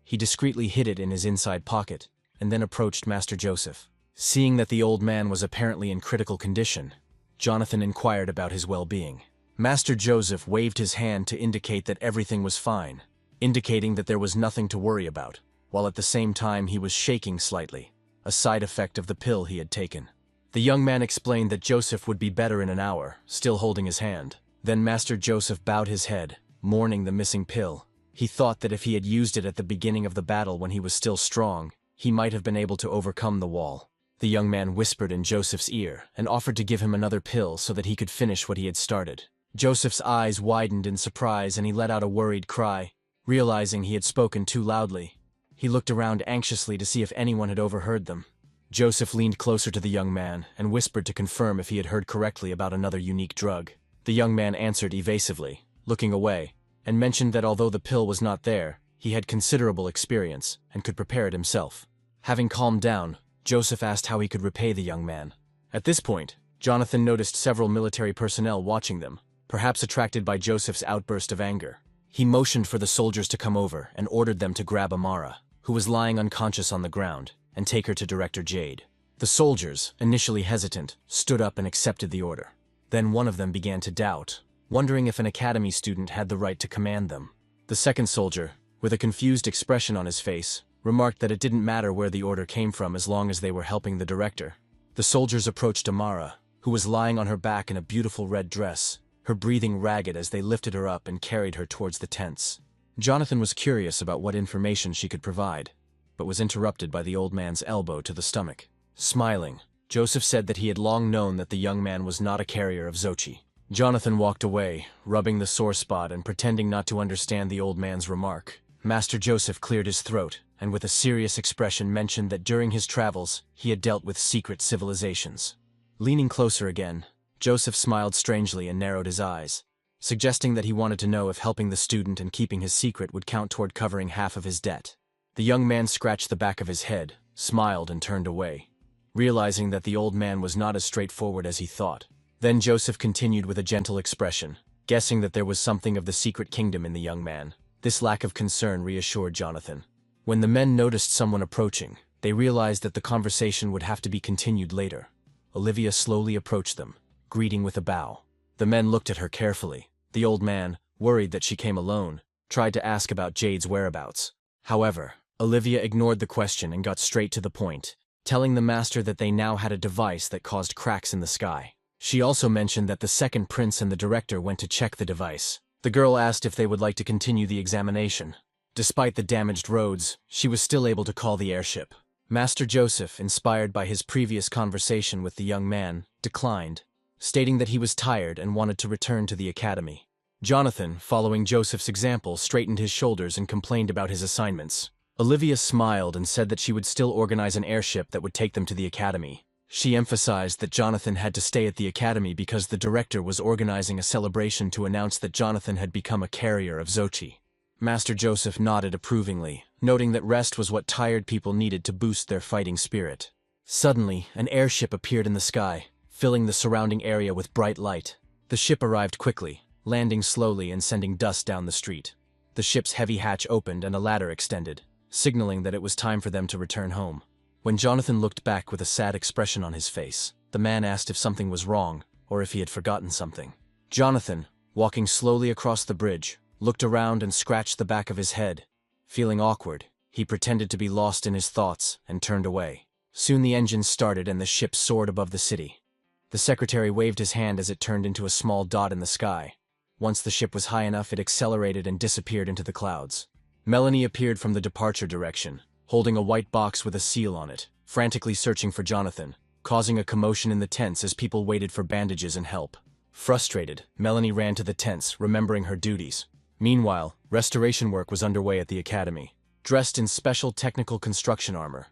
He discreetly hid it in his inside pocket, and then approached Master Joseph. Seeing that the old man was apparently in critical condition, Jonathan inquired about his well-being. Master Joseph waved his hand to indicate that everything was fine, indicating that there was nothing to worry about, while at the same time he was shaking slightly, a side effect of the pill he had taken. The young man explained that Joseph would be better in an hour, still holding his hand. Then Master Joseph bowed his head, mourning the missing pill. He thought that if he had used it at the beginning of the battle when he was still strong, he might have been able to overcome the wall. The young man whispered in Joseph's ear and offered to give him another pill so that he could finish what he had started. Joseph's eyes widened in surprise and he let out a worried cry, realizing he had spoken too loudly. He looked around anxiously to see if anyone had overheard them. Joseph leaned closer to the young man and whispered to confirm if he had heard correctly about another unique drug. The young man answered evasively, looking away, and mentioned that although the pill was not there, he had considerable experience and could prepare it himself. Having calmed down, Joseph asked how he could repay the young man. At this point, Jonathan noticed several military personnel watching them, perhaps attracted by Joseph's outburst of anger. He motioned for the soldiers to come over and ordered them to grab Amara, who was lying unconscious on the ground, and take her to Director Jade. The soldiers, initially hesitant, stood up and accepted the order. Then one of them began to doubt, wondering if an academy student had the right to command them. The second soldier, with a confused expression on his face, remarked that it didn't matter where the order came from as long as they were helping the director. The soldiers approached Amara, who was lying on her back in a beautiful red dress, her breathing ragged as they lifted her up and carried her towards the tents. Jonathan was curious about what information she could provide, but was interrupted by the old man's elbow to the stomach. Smiling, Joseph said that he had long known that the young man was not a carrier of Xochi. Jonathan walked away, rubbing the sore spot and pretending not to understand the old man's remark. Master Joseph cleared his throat, and with a serious expression mentioned that during his travels, he had dealt with secret civilizations. Leaning closer again, Joseph smiled strangely and narrowed his eyes, suggesting that he wanted to know if helping the student and keeping his secret would count toward covering half of his debt. The young man scratched the back of his head, smiled and turned away, realizing that the old man was not as straightforward as he thought. Then Joseph continued with a gentle expression, guessing that there was something of the secret kingdom in the young man. This lack of concern reassured Jonathan. When the men noticed someone approaching, they realized that the conversation would have to be continued later. Olivia slowly approached them, greeting with a bow. The men looked at her carefully. The old man, worried that she came alone, tried to ask about Jade's whereabouts. However, Olivia ignored the question and got straight to the point, telling the master that they now had a device that caused cracks in the sky. She also mentioned that the second prince and the director went to check the device. The girl asked if they would like to continue the examination. Despite the damaged roads, she was still able to call the airship. Master Joseph, inspired by his previous conversation with the young man, declined, stating that he was tired and wanted to return to the academy. Jonathan, following Joseph's example, straightened his shoulders and complained about his assignments. Olivia smiled and said that she would still organize an airship that would take them to the academy. She emphasized that Jonathan had to stay at the academy because the director was organizing a celebration to announce that Jonathan had become a carrier of Xochi. Master Joseph nodded approvingly, noting that rest was what tired people needed to boost their fighting spirit. Suddenly, an airship appeared in the sky, filling the surrounding area with bright light. The ship arrived quickly, landing slowly and sending dust down the street. The ship's heavy hatch opened and a ladder extended, signaling that it was time for them to return home. When Jonathan looked back with a sad expression on his face, the man asked if something was wrong or if he had forgotten something. Jonathan, walking slowly across the bridge, looked around and scratched the back of his head. Feeling awkward, he pretended to be lost in his thoughts and turned away. Soon the engines started and the ship soared above the city. The secretary waved his hand as it turned into a small dot in the sky. Once the ship was high enough, it accelerated and disappeared into the clouds. Melanie appeared from the departure direction, holding a white box with a seal on it, frantically searching for Jonathan, causing a commotion in the tents as people waited for bandages and help. Frustrated, Melanie ran to the tents, remembering her duties. Meanwhile, restoration work was underway at the academy. Dressed in special technical construction armor,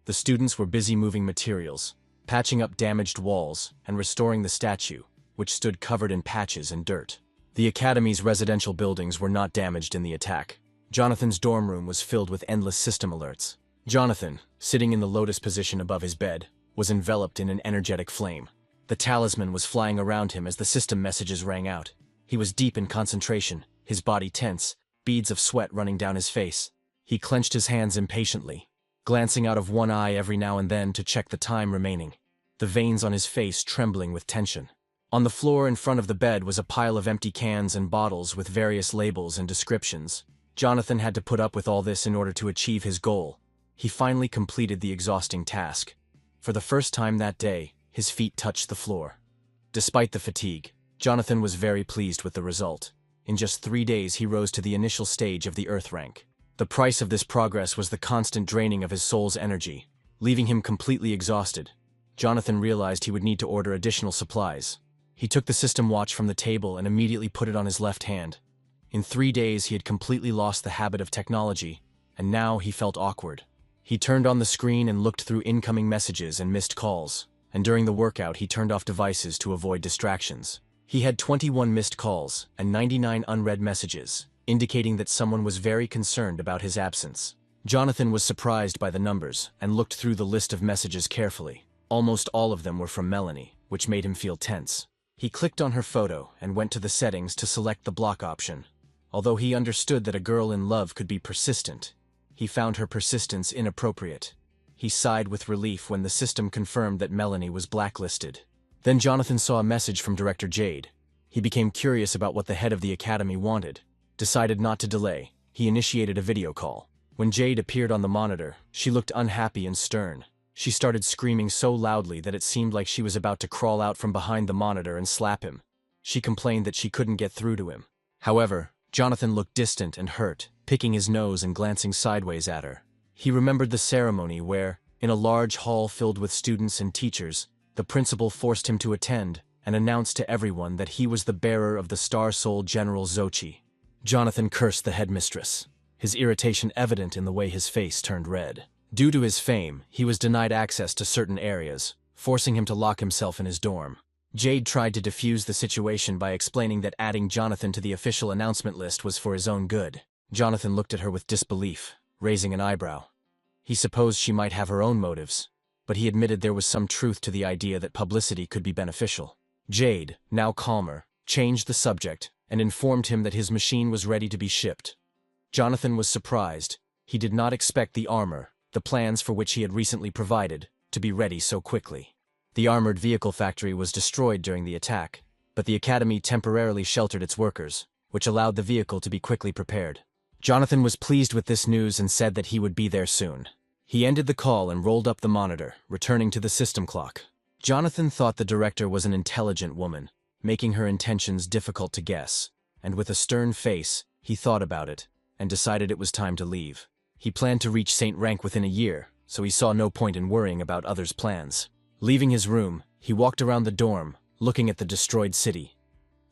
the students were busy moving materials, patching up damaged walls, and restoring the statue, which stood covered in patches and dirt. The academy's residential buildings were not damaged in the attack. Jonathan's dorm room was filled with endless system alerts. Jonathan, sitting in the lotus position above his bed, was enveloped in an energetic flame. The talisman was flying around him as the system messages rang out. He was deep in concentration, his body tense, beads of sweat running down his face. He clenched his hands impatiently, glancing out of one eye every now and then to check the time remaining, the veins on his face trembling with tension. On the floor in front of the bed was a pile of empty cans and bottles with various labels and descriptions. Jonathan had to put up with all this in order to achieve his goal. He finally completed the exhausting task. For the first time that day, his feet touched the floor. Despite the fatigue, Jonathan was very pleased with the result. In just 3 days he rose to the initial stage of the Earth rank. The price of this progress was the constant draining of his soul's energy, leaving him completely exhausted. Jonathan realized he would need to order additional supplies. He took the system watch from the table and immediately put it on his left hand. In 3 days he had completely lost the habit of technology, and now he felt awkward. He turned on the screen and looked through incoming messages and missed calls, and during the workout he turned off devices to avoid distractions. He had 21 missed calls and 99 unread messages, indicating that someone was very concerned about his absence. Jonathan was surprised by the numbers and looked through the list of messages carefully. Almost all of them were from Melanie, which made him feel tense. He clicked on her photo and went to the settings to select the block option. Although he understood that a girl in love could be persistent, he found her persistence inappropriate. He sighed with relief when the system confirmed that Melanie was blacklisted. Then Jonathan saw a message from Director Jade. He became curious about what the head of the academy wanted. Decided not to delay, he initiated a video call. When Jade appeared on the monitor, she looked unhappy and stern. She started screaming so loudly that it seemed like she was about to crawl out from behind the monitor and slap him. She complained that she couldn't get through to him. However, Jonathan looked distant and hurt, picking his nose and glancing sideways at her. He remembered the ceremony where, in a large hall filled with students and teachers, the principal forced him to attend and announced to everyone that he was the bearer of the Star Soul General Xochi. Jonathan cursed the headmistress, his irritation evident in the way his face turned red. Due to his fame, he was denied access to certain areas, forcing him to lock himself in his dorm. Jade tried to defuse the situation by explaining that adding Jonathan to the official announcement list was for his own good. Jonathan looked at her with disbelief, raising an eyebrow. He supposed she might have her own motives, but he admitted there was some truth to the idea that publicity could be beneficial. Jade, now calmer, changed the subject and informed him that his machine was ready to be shipped. Jonathan was surprised. He did not expect the armor, the plans for which he had recently provided, to be ready so quickly. The armored vehicle factory was destroyed during the attack, but the academy temporarily sheltered its workers, which allowed the vehicle to be quickly prepared. Jonathan was pleased with this news and said that he would be there soon. He ended the call and rolled up the monitor, returning to the system clock. Jonathan thought the director was an intelligent woman, making her intentions difficult to guess, and with a stern face, he thought about it, and decided it was time to leave. He planned to reach Saint rank within a year, so he saw no point in worrying about others' plans. Leaving his room, he walked around the dorm, looking at the destroyed city.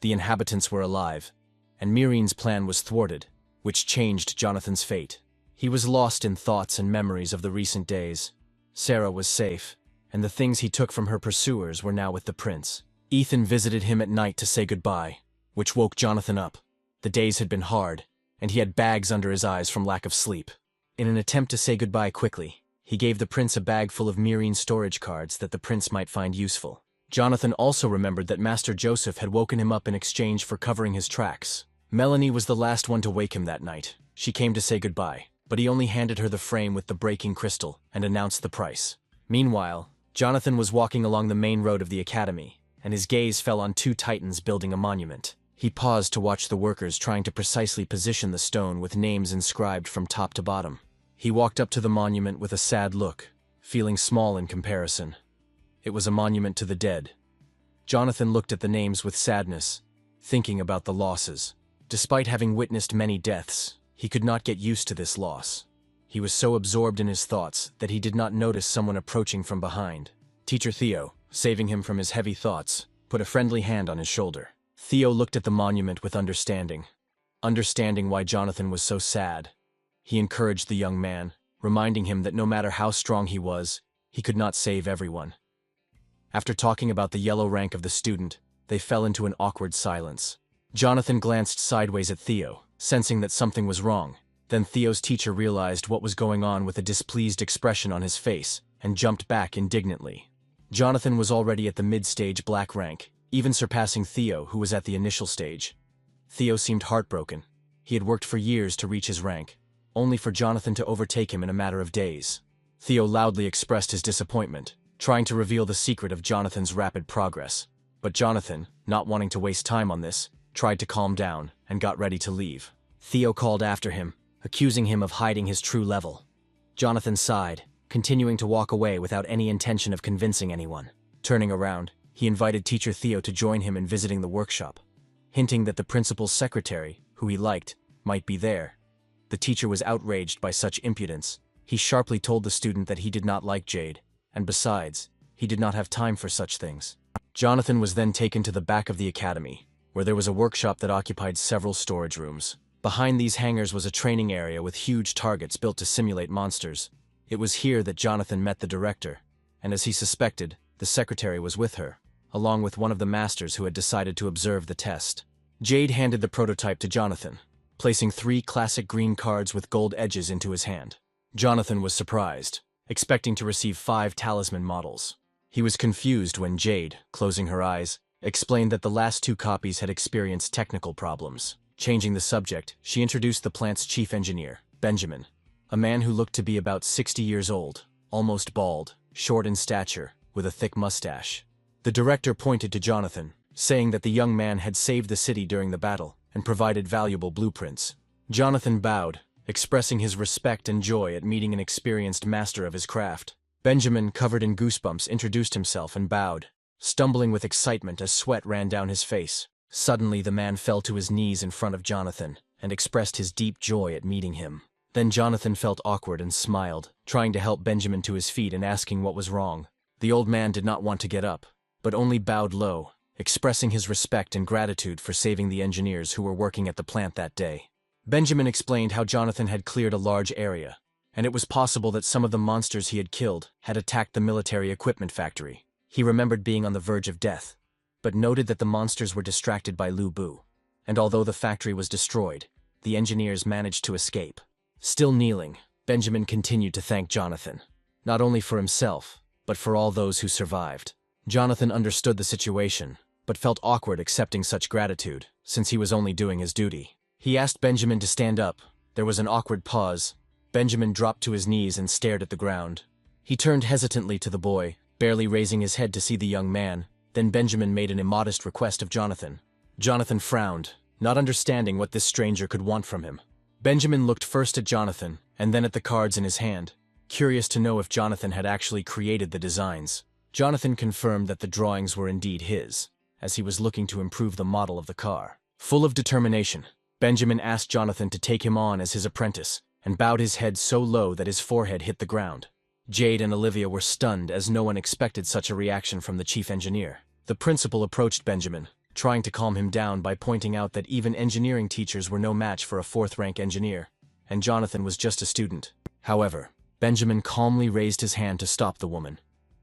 The inhabitants were alive, and Mirine's plan was thwarted, which changed Jonathan's fate. He was lost in thoughts and memories of the recent days. Sarah was safe, and the things he took from her pursuers were now with the prince. Ethan visited him at night to say goodbye, which woke Jonathan up. The days had been hard, and he had bags under his eyes from lack of sleep. In an attempt to say goodbye quickly, he gave the prince a bag full of Mirine's storage cards that the prince might find useful. Jonathan also remembered that Master Joseph had woken him up in exchange for covering his tracks. Melanie was the last one to wake him that night. She came to say goodbye, but he only handed her the frame with the breaking crystal and announced the price. Meanwhile, Jonathan was walking along the main road of the academy, and his gaze fell on 2 titans building a monument. He paused to watch the workers trying to precisely position the stone with names inscribed from top to bottom. He walked up to the monument with a sad look, feeling small in comparison. It was a monument to the dead. Jonathan looked at the names with sadness, thinking about the losses. Despite having witnessed many deaths, he could not get used to this loss. He was so absorbed in his thoughts that he did not notice someone approaching from behind. Teacher Theo, saving him from his heavy thoughts, put a friendly hand on his shoulder. Theo looked at the monument with understanding why Jonathan was so sad. He encouraged the young man, reminding him that no matter how strong he was, he could not save everyone. After talking about the yellow rank of the student, they fell into an awkward silence. Jonathan glanced sideways at Theo, sensing that something was wrong. Then Theo's teacher realized what was going on with a displeased expression on his face and jumped back indignantly. Jonathan was already at the mid-stage black rank, even surpassing Theo, who was at the initial stage. Theo seemed heartbroken. He had worked for years to reach his rank, only for Jonathan to overtake him in a matter of days. Theo loudly expressed his disappointment, trying to reveal the secret of Jonathan's rapid progress. But Jonathan, not wanting to waste time on this, tried to calm down and got ready to leave. Theo called after him, accusing him of hiding his true level. Jonathan sighed, continuing to walk away without any intention of convincing anyone. Turning around, he invited teacher Theo to join him in visiting the workshop, hinting that the principal's secretary, who he liked, might be there. The teacher was outraged by such impudence. He sharply told the student that he did not like Jade, and besides, he did not have time for such things. Jonathan was then taken to the back of the academy, where there was a workshop that occupied several storage rooms. Behind these hangars was a training area with huge targets built to simulate monsters. It was here that Jonathan met the director, and as he suspected, the secretary was with her, along with one of the masters who had decided to observe the test. Jade handed the prototype to Jonathan, placing 3 classic green cards with gold edges into his hand. Jonathan was surprised, expecting to receive 5 talisman models. He was confused when Jade, closing her eyes, explained that the last 2 copies had experienced technical problems. Changing the subject, she introduced the plant's chief engineer, Benjamin, a man who looked to be about 60 years old, almost bald, short in stature, with a thick mustache. The director pointed to Jonathan, saying that the young man had saved the city during the battle and provided valuable blueprints. Jonathan bowed, expressing his respect and joy at meeting an experienced master of his craft. Benjamin, covered in goosebumps, introduced himself and bowed, stumbling with excitement as sweat ran down his face. Suddenly, the man fell to his knees in front of Jonathan and expressed his deep joy at meeting him. Then Jonathan felt awkward and smiled, trying to help Benjamin to his feet and asking what was wrong. The old man did not want to get up, but only bowed low, expressing his respect and gratitude for saving the engineers who were working at the plant that day. Benjamin explained how Jonathan had cleared a large area, and it was possible that some of the monsters he had killed had attacked the military equipment factory. He remembered being on the verge of death, but noted that the monsters were distracted by Lu Bu, and although the factory was destroyed, the engineers managed to escape. Still kneeling, Benjamin continued to thank Jonathan, not only for himself, but for all those who survived. Jonathan understood the situation, but felt awkward accepting such gratitude, since he was only doing his duty. He asked Benjamin to stand up. There was an awkward pause. Benjamin dropped to his knees and stared at the ground. He turned hesitantly to the boy, barely raising his head to see the young man. Then Benjamin made an immodest request of Jonathan. Jonathan frowned, not understanding what this stranger could want from him. Benjamin looked first at Jonathan, and then at the cards in his hand, curious to know if Jonathan had actually created the designs. Jonathan confirmed that the drawings were indeed his, as he was looking to improve the model of the car. Full of determination, Benjamin asked Jonathan to take him on as his apprentice, and bowed his head so low that his forehead hit the ground. Jade and Olivia were stunned as no one expected such a reaction from the chief engineer. The principal approached Benjamin, trying to calm him down by pointing out that even engineering teachers were no match for a 4th-rank engineer, and Jonathan was just a student. However, Benjamin calmly raised his hand to stop the woman.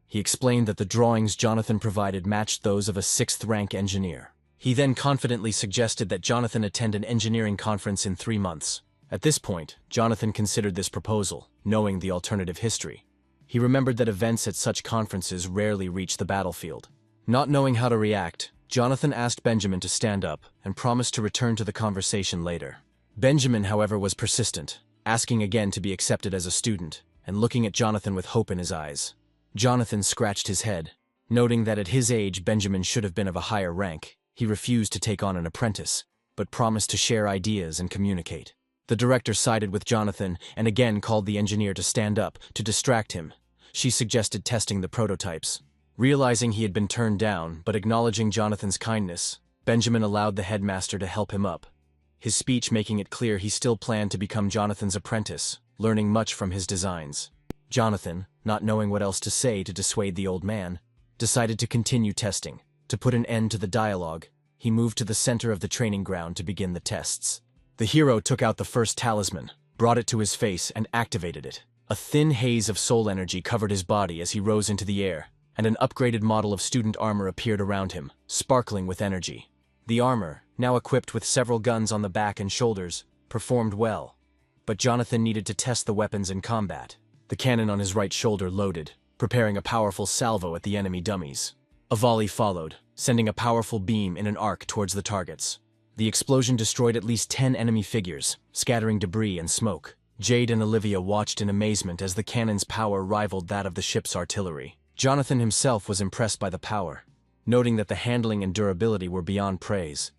He explained that the drawings Jonathan provided matched those of a 6th-rank engineer. He then confidently suggested that Jonathan attend an engineering conference in 3 months. At this point, Jonathan considered this proposal, knowing the alternative history. He remembered that events at such conferences rarely reach the battlefield. Not knowing how to react, Jonathan asked Benjamin to stand up and promised to return to the conversation later. Benjamin, however, was persistent, asking again to be accepted as a student, and looking at Jonathan with hope in his eyes. Jonathan scratched his head, noting that at his age Benjamin should have been of a higher rank. He refused to take on an apprentice, but promised to share ideas and communicate. The director sided with Jonathan and again called the engineer to stand up to distract him. She suggested testing the prototypes. Realizing he had been turned down, but acknowledging Jonathan's kindness, Benjamin allowed the headmaster to help him up, his speech making it clear he still planned to become Jonathan's apprentice, learning much from his designs. Jonathan, not knowing what else to say to dissuade the old man, decided to continue testing. To put an end to the dialogue, he moved to the center of the training ground to begin the tests. The hero took out the first talisman, brought it to his face, and activated it. A thin haze of soul energy covered his body as he rose into the air, and an upgraded model of student armor appeared around him, sparkling with energy. The armor, now equipped with several guns on the back and shoulders, performed well. But Jonathan needed to test the weapons in combat. The cannon on his right shoulder loaded, preparing a powerful salvo at the enemy dummies. A volley followed, sending a powerful beam in an arc towards the targets. The explosion destroyed at least 10 enemy figures, scattering debris and smoke. Jade and Olivia watched in amazement as the cannon's power rivaled that of the ship's artillery. Jonathan himself was impressed by the power, noting that the handling and durability were beyond praise.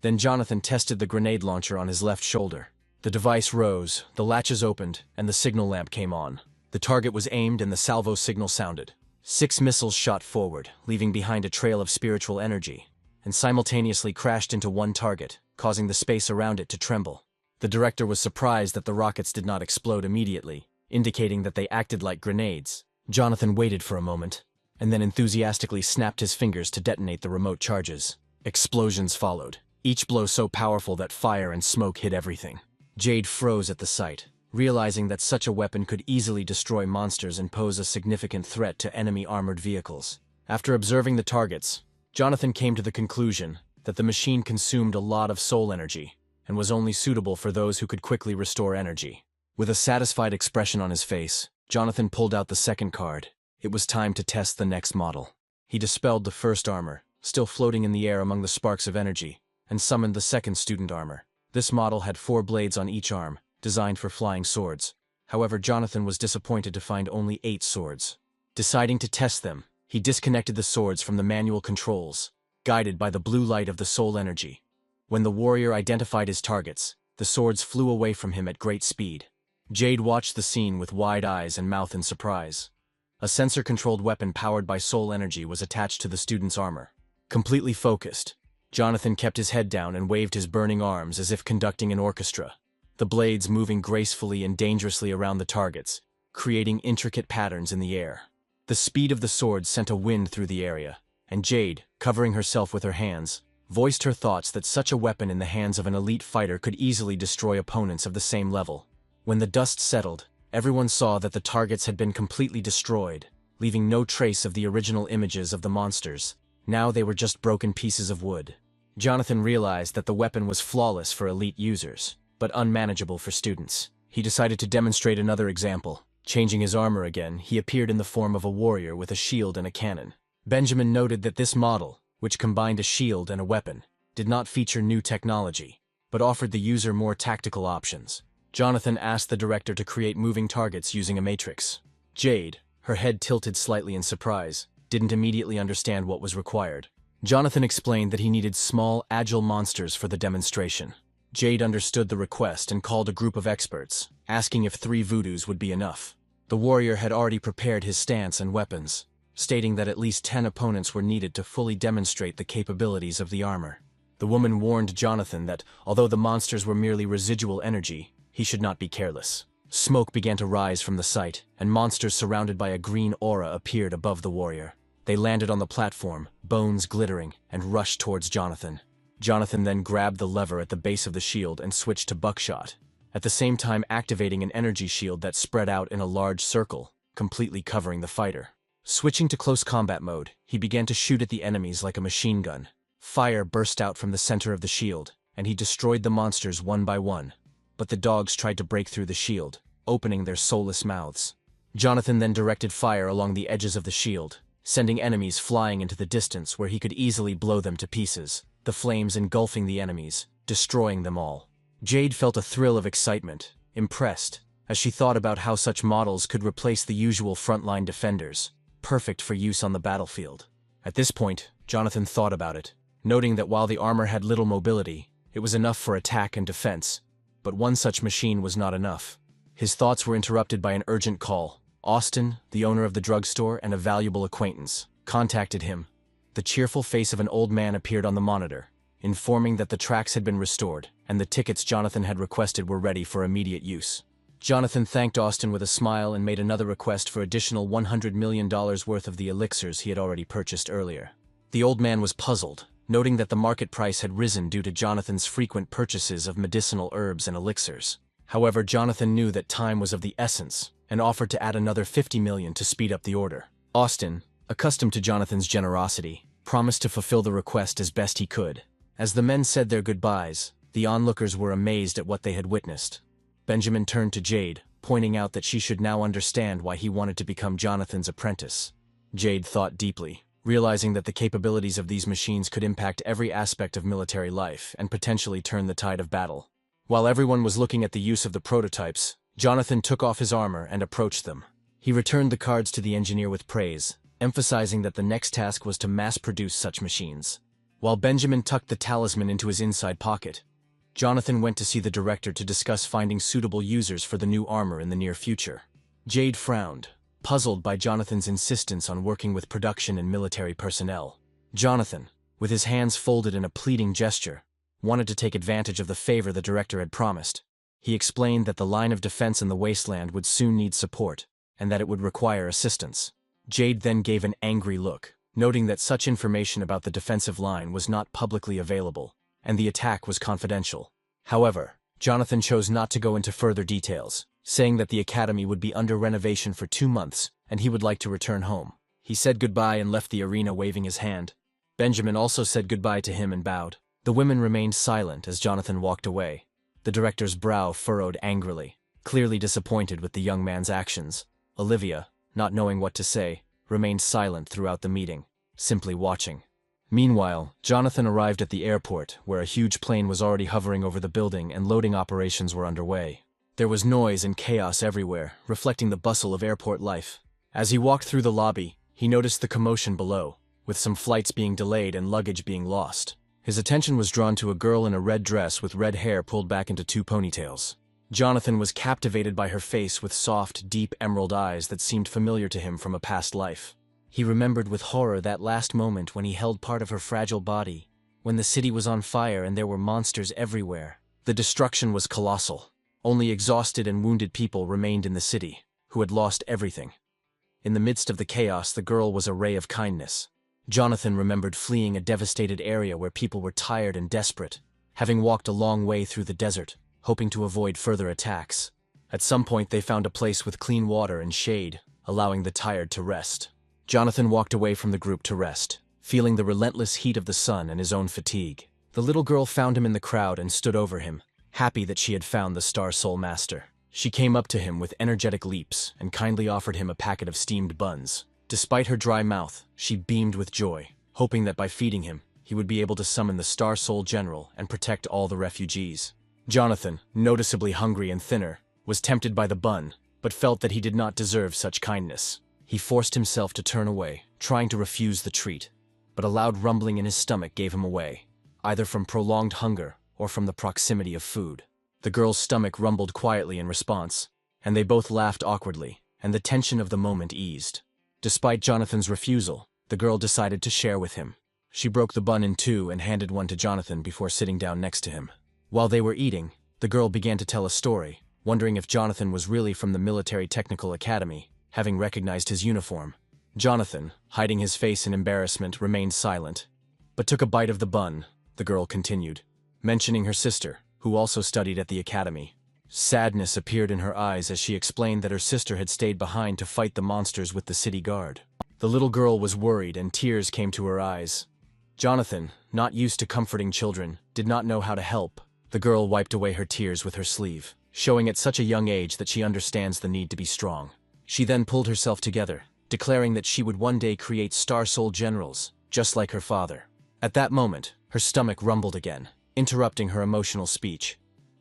Then Jonathan tested the grenade launcher on his left shoulder. The device rose, the latches opened, and the signal lamp came on. The target was aimed and the salvo signal sounded. 6 missiles shot forward, leaving behind a trail of spiritual energy, and simultaneously crashed into one target, causing the space around it to tremble. The director was surprised that the rockets did not explode immediately, indicating that they acted like grenades. Jonathan waited for a moment, and then enthusiastically snapped his fingers to detonate the remote charges. Explosions followed, each blow so powerful that fire and smoke hit everything. Jade froze at the sight, realizing that such a weapon could easily destroy monsters and pose a significant threat to enemy armored vehicles. After observing the targets, Jonathan came to the conclusion that the machine consumed a lot of soul energy and was only suitable for those who could quickly restore energy. With a satisfied expression on his face, Jonathan pulled out the second card. It was time to test the next model. He dispelled the first armor, still floating in the air among the sparks of energy, and summoned the second student armor. This model had 4 blades on each arm, designed for flying swords. However, Jonathan was disappointed to find only 8 swords. Deciding to test them, he disconnected the swords from the manual controls, guided by the blue light of the soul energy. When the warrior identified his targets, the swords flew away from him at great speed. Jade watched the scene with wide eyes and mouth in surprise. A sensor-controlled weapon powered by soul energy was attached to the student's armor. Completely focused, Jonathan kept his head down and waved his burning arms as if conducting an orchestra, the blades moving gracefully and dangerously around the targets, creating intricate patterns in the air. The speed of the swords sent a wind through the area, and Jade, covering herself with her hands, voiced her thoughts that such a weapon in the hands of an elite fighter could easily destroy opponents of the same level. When the dust settled, everyone saw that the targets had been completely destroyed, leaving no trace of the original images of the monsters. Now they were just broken pieces of wood. Jonathan realized that the weapon was flawless for elite users, but unmanageable for students. He decided to demonstrate another example. Changing his armor again, he appeared in the form of a warrior with a shield and a cannon. Benjamin noted that this model, which combined a shield and a weapon, did not feature new technology, but offered the user more tactical options. Jonathan asked the director to create moving targets using a matrix. Jade, her head tilted slightly in surprise, didn't immediately understand what was required. Jonathan explained that he needed small, agile monsters for the demonstration. Jade understood the request and called a group of experts, asking if 3 voodoos would be enough. The warrior had already prepared his stance and weapons, stating that at least 10 opponents were needed to fully demonstrate the capabilities of the armor. The woman warned Jonathan that, although the monsters were merely residual energy, he should not be careless. Smoke began to rise from the site, and monsters surrounded by a green aura appeared above the warrior. They landed on the platform, bones glittering, and rushed towards Jonathan. Jonathan then grabbed the lever at the base of the shield and switched to buckshot, at the same time activating an energy shield that spread out in a large circle, completely covering the fighter. Switching to close combat mode, he began to shoot at the enemies like a machine gun. Fire burst out from the center of the shield, and he destroyed the monsters one by one. But the dogs tried to break through the shield, opening their soulless mouths. Jonathan then directed fire along the edges of the shield, sending enemies flying into the distance where he could easily blow them to pieces, the flames engulfing the enemies, destroying them all. Jade felt a thrill of excitement, impressed, as she thought about how such models could replace the usual frontline defenders, perfect for use on the battlefield. At this point, Jonathan thought about it, noting that while the armor had little mobility, it was enough for attack and defense. But one such machine was not enough. His thoughts were interrupted by an urgent call. Austin, the owner of the drugstore and a valuable acquaintance, contacted him. The cheerful face of an old man appeared on the monitor, informing that the tracks had been restored, and the tickets Jonathan had requested were ready for immediate use. Jonathan thanked Austin with a smile and made another request for additional $100 million worth of the elixirs he had already purchased earlier. The old man was puzzled, noting that the market price had risen due to Jonathan's frequent purchases of medicinal herbs and elixirs. However, Jonathan knew that time was of the essence, and offered to add another $50 million to speed up the order. Austin, accustomed to Jonathan's generosity, promised to fulfill the request as best he could. As the men said their goodbyes, the onlookers were amazed at what they had witnessed. Benjamin turned to Jade, pointing out that she should now understand why he wanted to become Jonathan's apprentice. Jade thought deeply, realizing that the capabilities of these machines could impact every aspect of military life and potentially turn the tide of battle. While everyone was looking at the use of the prototypes, Jonathan took off his armor and approached them. He returned the cards to the engineer with praise, emphasizing that the next task was to mass-produce such machines. While Benjamin tucked the talisman into his inside pocket, Jonathan went to see the director to discuss finding suitable users for the new armor in the near future. Jade frowned, puzzled by Jonathan's insistence on working with production and military personnel. Jonathan, with his hands folded in a pleading gesture, wanted to take advantage of the favor the director had promised. He explained that the line of defense in the wasteland would soon need support, and that it would require assistance. Jade then gave an angry look, noting that such information about the defensive line was not publicly available, and the attack was confidential. However, Jonathan chose not to go into further details, saying that the academy would be under renovation for 2 months, and he would like to return home. He said goodbye and left the arena waving his hand. Benjamin also said goodbye to him and bowed. The women remained silent as Jonathan walked away. The director's brow furrowed angrily, clearly disappointed with the young man's actions. Olivia, not knowing what to say, remained silent throughout the meeting, simply watching. Meanwhile, Jonathan arrived at the airport, where a huge plane was already hovering over the building and loading operations were underway. There was noise and chaos everywhere, reflecting the bustle of airport life. As he walked through the lobby, he noticed the commotion below, with some flights being delayed and luggage being lost. His attention was drawn to a girl in a red dress with red hair pulled back into 2 ponytails. Jonathan was captivated by her face with soft, deep emerald eyes that seemed familiar to him from a past life. He remembered with horror that last moment when he held part of her fragile body, when the city was on fire and there were monsters everywhere. The destruction was colossal. Only exhausted and wounded people remained in the city, who had lost everything. In the midst of the chaos, the girl was a ray of kindness. Jonathan remembered fleeing a devastated area where people were tired and desperate, having walked a long way through the desert, hoping to avoid further attacks. At some point they found a place with clean water and shade, allowing the tired to rest. Jonathan walked away from the group to rest, feeling the relentless heat of the sun and his own fatigue. The little girl found him in the crowd and stood over him, happy that she had found the Star Soul Master. She came up to him with energetic leaps and kindly offered him a packet of steamed buns. Despite her dry mouth, she beamed with joy, hoping that by feeding him, he would be able to summon the Star Soul General and protect all the refugees. Jonathan, noticeably hungry and thinner, was tempted by the bun, but felt that he did not deserve such kindness. He forced himself to turn away, trying to refuse the treat, but a loud rumbling in his stomach gave him away, either from prolonged hunger or from the proximity of food. The girl's stomach rumbled quietly in response, and they both laughed awkwardly, and the tension of the moment eased. Despite Jonathan's refusal, the girl decided to share with him. She broke the bun in 2 and handed one to Jonathan before sitting down next to him. While they were eating, the girl began to tell a story, wondering if Jonathan was really from the Military Technical Academy, having recognized his uniform. Jonathan, hiding his face in embarrassment, remained silent, but took a bite of the bun. The girl continued, mentioning her sister, who also studied at the academy. Sadness appeared in her eyes as she explained that her sister had stayed behind to fight the monsters with the city guard. The little girl was worried and tears came to her eyes. Jonathan, not used to comforting children, did not know how to help. The girl wiped away her tears with her sleeve, showing at such a young age that she understands the need to be strong. She then pulled herself together, declaring that she would one day create Star Soul Generals, just like her father. At that moment, her stomach rumbled again, interrupting her emotional speech.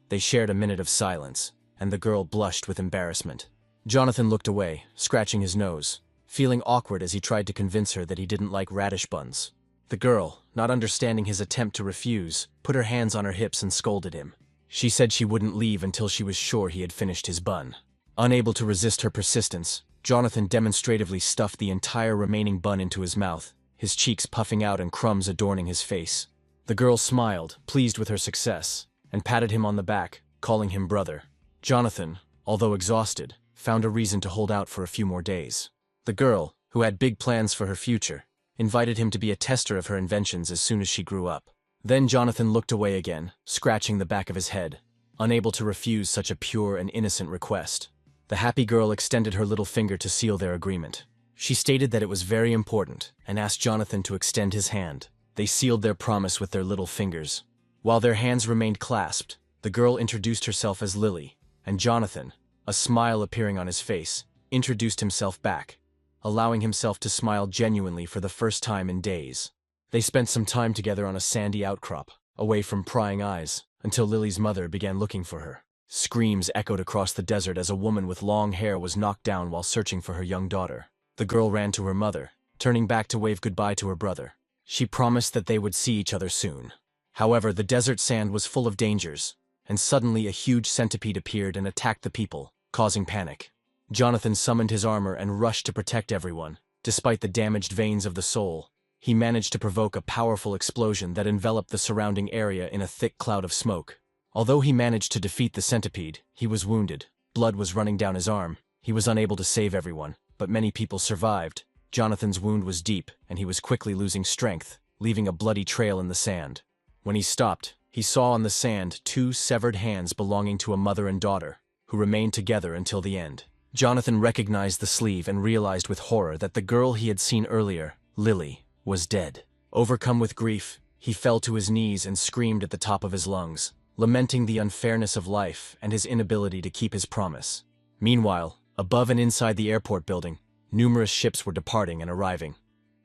They shared a minute of silence, and the girl blushed with embarrassment. Jonathan looked away, scratching his nose, feeling awkward as he tried to convince her that he didn't like radish buns. The girl, not understanding his attempt to refuse, put her hands on her hips and scolded him. She said she wouldn't leave until she was sure he had finished his bun. Unable to resist her persistence, Jonathan demonstratively stuffed the entire remaining bun into his mouth, his cheeks puffing out and crumbs adorning his face. The girl smiled, pleased with her success, and patted him on the back, calling him brother. Jonathan, although exhausted, found a reason to hold out for a few more days. The girl, who had big plans for her future, invited him to be a tester of her inventions as soon as she grew up. Then Jonathan looked away again, scratching the back of his head, unable to refuse such a pure and innocent request. The happy girl extended her little finger to seal their agreement. She stated that it was very important and asked Jonathan to extend his hand. They sealed their promise with their little fingers. While their hands remained clasped, the girl introduced herself as Lily, and Jonathan, a smile appearing on his face, introduced himself back, allowing himself to smile genuinely for the first time in days. They spent some time together on a sandy outcrop, away from prying eyes, until Lily's mother began looking for her. Screams echoed across the desert as a woman with long hair was knocked down while searching for her young daughter. The girl ran to her mother, turning back to wave goodbye to her brother. She promised that they would see each other soon. However, the desert sand was full of dangers, and suddenly a huge centipede appeared and attacked the people, causing panic. Jonathan summoned his armor and rushed to protect everyone. Despite the damaged veins of the soul, he managed to provoke a powerful explosion that enveloped the surrounding area in a thick cloud of smoke. Although he managed to defeat the centipede, he was wounded. Blood was running down his arm. He was unable to save everyone, but many people survived. Jonathan's wound was deep, and he was quickly losing strength, leaving a bloody trail in the sand. When he stopped, he saw on the sand 2 severed hands belonging to a mother and daughter, who remained together until the end. Jonathan recognized the sleeve and realized with horror that the girl he had seen earlier, Lily, was dead. Overcome with grief, he fell to his knees and screamed at the top of his lungs, lamenting the unfairness of life and his inability to keep his promise. Meanwhile, above and inside the airport building, numerous ships were departing and arriving.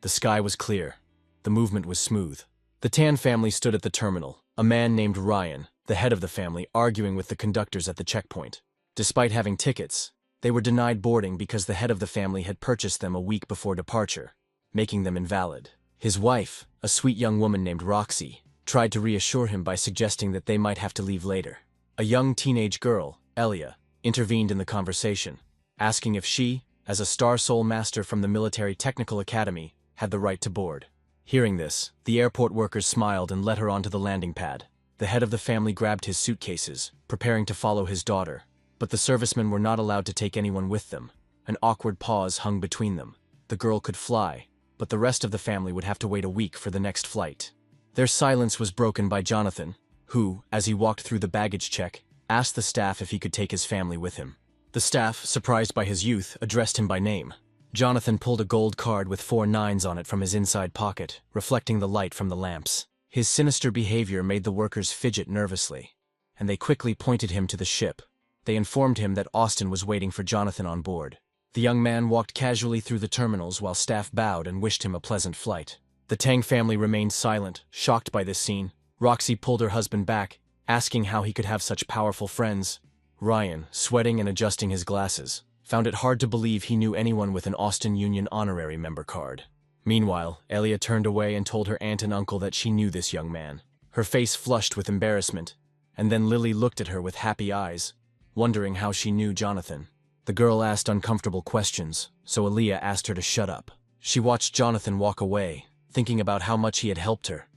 The sky was clear. The movement was smooth. The Tan family stood at the terminal, a man named Ryan, the head of the family, arguing with the conductors at the checkpoint. Despite having tickets, they were denied boarding because the head of the family had purchased them a week before departure, making them invalid. His wife, a sweet young woman named Roxy, tried to reassure him by suggesting that they might have to leave later. A young teenage girl, Elia, intervened in the conversation, asking if she, as a Star Soul Master from the Military Technical Academy, had the right to board. Hearing this, the airport workers smiled and led her onto the landing pad. The head of the family grabbed his suitcases, preparing to follow his daughter, but the servicemen were not allowed to take anyone with them. An awkward pause hung between them. The girl could fly, but the rest of the family would have to wait a week for the next flight. Their silence was broken by Jonathan, who, as he walked through the baggage check, asked the staff if he could take his family with him. The staff, surprised by his youth, addressed him by name. Jonathan pulled a gold card with 4 9s on it from his inside pocket, reflecting the light from the lamps. His sinister behavior made the workers fidget nervously, and they quickly pointed him to the ship. They informed him that Austin was waiting for Jonathan on board. The young man walked casually through the terminals while staff bowed and wished him a pleasant flight. The Tang family remained silent, shocked by this scene. Roxy pulled her husband back, asking how he could have such powerful friends. Ryan, sweating and adjusting his glasses, found it hard to believe he knew anyone with an Austin Union honorary member card. Meanwhile, Elia turned away and told her aunt and uncle that she knew this young man. Her face flushed with embarrassment, and then Lily looked at her with happy eyes, wondering how she knew Jonathan. The girl asked uncomfortable questions, so Elia asked her to shut up. She watched Jonathan walk away, thinking about how much he had helped her.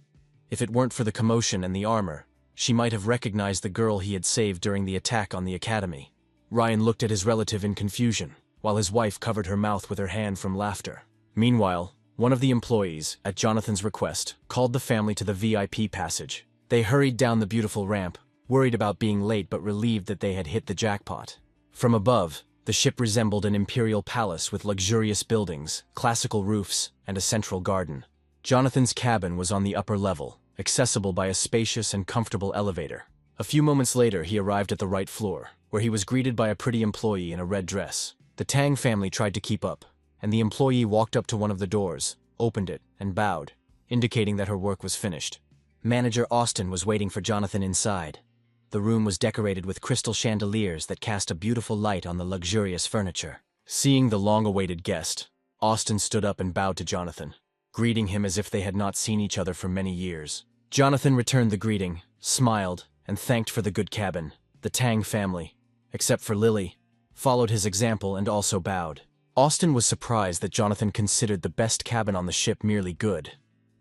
If it weren't for the commotion and the armor, she might have recognized the girl he had saved during the attack on the academy. Ryan looked at his relative in confusion, while his wife covered her mouth with her hand from laughter. Meanwhile, one of the employees, at Jonathan's request, called the family to the VIP passage. They hurried down the beautiful ramp, worried about being late but relieved that they had hit the jackpot. From above, the ship resembled an imperial palace with luxurious buildings, classical roofs, and a central garden. Jonathan's cabin was on the upper level, accessible by a spacious and comfortable elevator. A few moments later, he arrived at the right floor, where he was greeted by a pretty employee in a red dress. The Tang family tried to keep up, and the employee walked up to one of the doors, opened it, and bowed, indicating that her work was finished. Manager Austin was waiting for Jonathan inside. The room was decorated with crystal chandeliers that cast a beautiful light on the luxurious furniture. Seeing the long-awaited guest, Austin stood up and bowed to Jonathan, greeting him as if they had not seen each other for many years. Jonathan returned the greeting, smiled, and thanked for the good cabin. The Tang family, except for Lily, followed his example and also bowed. Austin was surprised that Jonathan considered the best cabin on the ship merely good,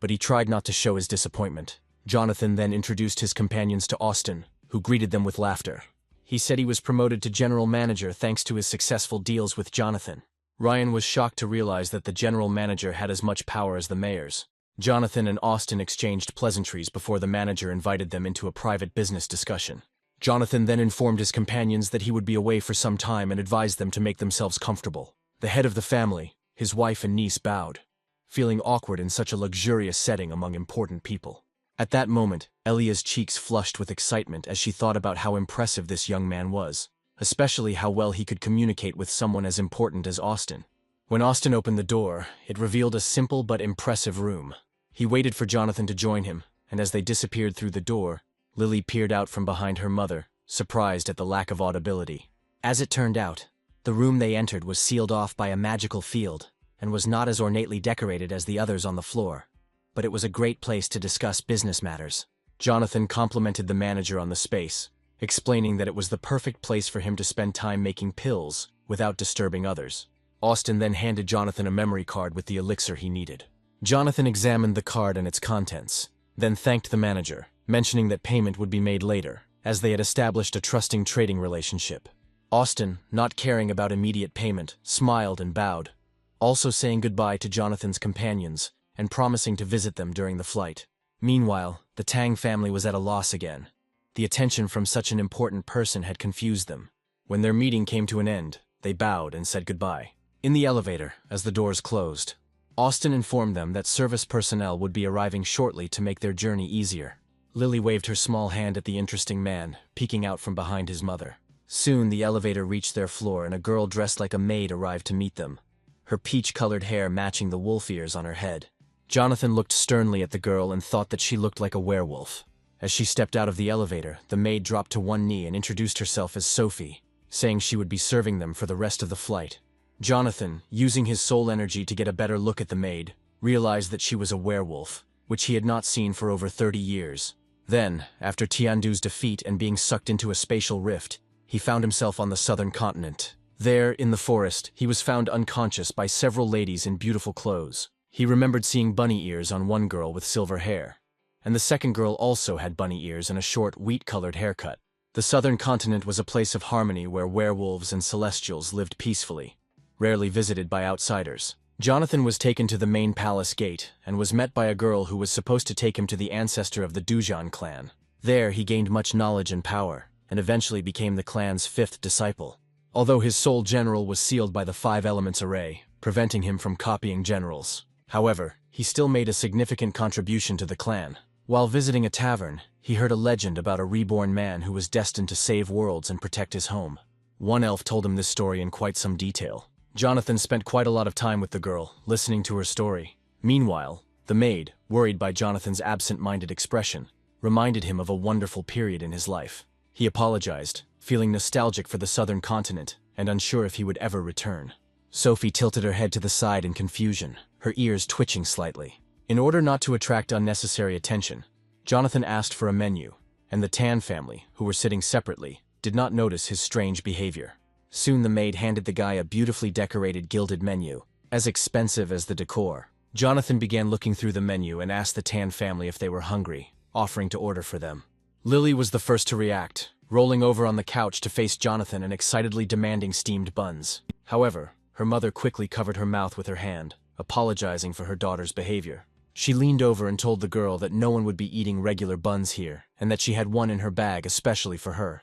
but he tried not to show his disappointment. Jonathan then introduced his companions to Austin, who greeted them with laughter. He said he was promoted to general manager thanks to his successful deals with Jonathan. Ryan was shocked to realize that the general manager had as much power as the mayors. Jonathan and Austin exchanged pleasantries before the manager invited them into a private business discussion. Jonathan then informed his companions that he would be away for some time and advised them to make themselves comfortable. The head of the family, his wife and niece, bowed, feeling awkward in such a luxurious setting among important people. At that moment, Elia's cheeks flushed with excitement as she thought about how impressive this young man was. especially how well he could communicate with someone as important as Austin. When Austin opened the door, it revealed a simple but impressive room. He waited for Jonathan to join him, and as they disappeared through the door, Lily peered out from behind her mother, surprised at the lack of audibility. As it turned out, the room they entered was sealed off by a magical field, and was not as ornately decorated as the others on the floor. But it was a great place to discuss business matters. Jonathan complimented the manager on the space, explaining that it was the perfect place for him to spend time making pills without disturbing others. Austin then handed Jonathan a memory card with the elixir he needed. Jonathan examined the card and its contents, then thanked the manager, mentioning that payment would be made later, as they had established a trusting trading relationship. Austin, not caring about immediate payment, smiled and bowed, also saying goodbye to Jonathan's companions and promising to visit them during the flight. Meanwhile, the Tang family was at a loss again. The attention from such an important person had confused them. When their meeting came to an end, they bowed and said goodbye. In the elevator, as the doors closed, Austin informed them that service personnel would be arriving shortly to make their journey easier. Lily waved her small hand at the interesting man, peeking out from behind his mother. Soon the elevator reached their floor and a girl dressed like a maid arrived to meet them, her peach-colored hair matching the wolf ears on her head. Jonathan looked sternly at the girl and thought that she looked like a werewolf. As she stepped out of the elevator, the maid dropped to one knee and introduced herself as Sophie, saying she would be serving them for the rest of the flight. Jonathan, using his soul energy to get a better look at the maid, realized that she was a werewolf, which he had not seen for over 30 years. Then, after Tiandu's defeat and being sucked into a spatial rift, he found himself on the southern continent. There, in the forest, he was found unconscious by several ladies in beautiful clothes. He remembered seeing bunny ears on one girl with silver hair, and the second girl also had bunny ears and a short, wheat-colored haircut. The southern continent was a place of harmony where werewolves and celestials lived peacefully, rarely visited by outsiders. Jonathan was taken to the main palace gate and was met by a girl who was supposed to take him to the ancestor of the Dujan clan. There he gained much knowledge and power, and eventually became the clan's 5th disciple. Although his soul general was sealed by the 5 elements array, preventing him from copying generals. However, he still made a significant contribution to the clan. While visiting a tavern, he heard a legend about a reborn man who was destined to save worlds and protect his home. One elf told him this story in quite some detail. Jonathan spent quite a lot of time with the girl, listening to her story. Meanwhile, the maid, worried by Jonathan's absent-minded expression, reminded him of a wonderful period in his life. He apologized, feeling nostalgic for the southern continent and unsure if he would ever return. Sophie tilted her head to the side in confusion, her ears twitching slightly. In order not to attract unnecessary attention, Jonathan asked for a menu, and the Tan family, who were sitting separately, did not notice his strange behavior. Soon the maid handed the guy a beautifully decorated gilded menu, as expensive as the decor. Jonathan began looking through the menu and asked the Tan family if they were hungry, offering to order for them. Lily was the first to react, rolling over on the couch to face Jonathan and excitedly demanding steamed buns. However, her mother quickly covered her mouth with her hand, apologizing for her daughter's behavior. She leaned over and told the girl that no one would be eating regular buns here, and that she had one in her bag especially for her.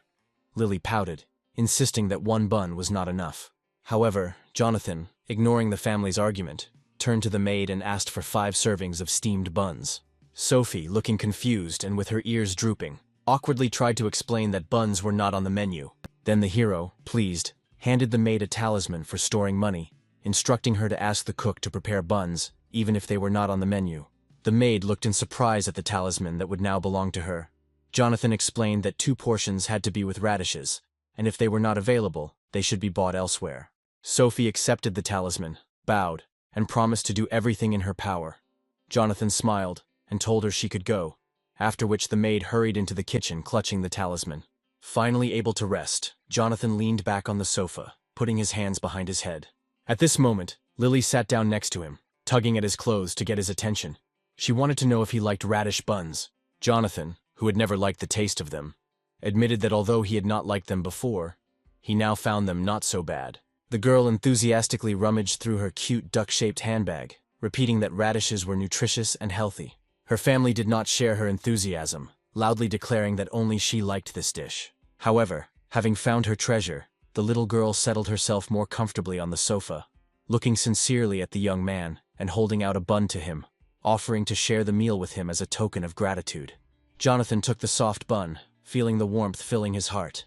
Lily pouted, insisting that one bun was not enough. However, Jonathan, ignoring the family's argument, turned to the maid and asked for 5 servings of steamed buns. Sophie, looking confused and with her ears drooping, awkwardly tried to explain that buns were not on the menu. Then the hero, pleased, handed the maid a talisman for storing money, instructing her to ask the cook to prepare buns, even if they were not on the menu. The maid looked in surprise at the talisman that would now belong to her. Jonathan explained that 2 portions had to be with radishes, and if they were not available, they should be bought elsewhere. Sophie accepted the talisman, bowed, and promised to do everything in her power. Jonathan smiled and told her she could go, after which the maid hurried into the kitchen clutching the talisman. Finally able to rest, Jonathan leaned back on the sofa, putting his hands behind his head. At this moment, Lily sat down next to him, tugging at his clothes to get his attention. She wanted to know if he liked radish buns. Jonathan, who had never liked the taste of them, admitted that although he had not liked them before, he now found them not so bad. The girl enthusiastically rummaged through her cute duck-shaped handbag, repeating that radishes were nutritious and healthy. Her family did not share her enthusiasm, loudly declaring that only she liked this dish. However, having found her treasure, the little girl settled herself more comfortably on the sofa, looking sincerely at the young man and holding out a bun to him, offering to share the meal with him as a token of gratitude. Jonathan took the soft bun, feeling the warmth filling his heart.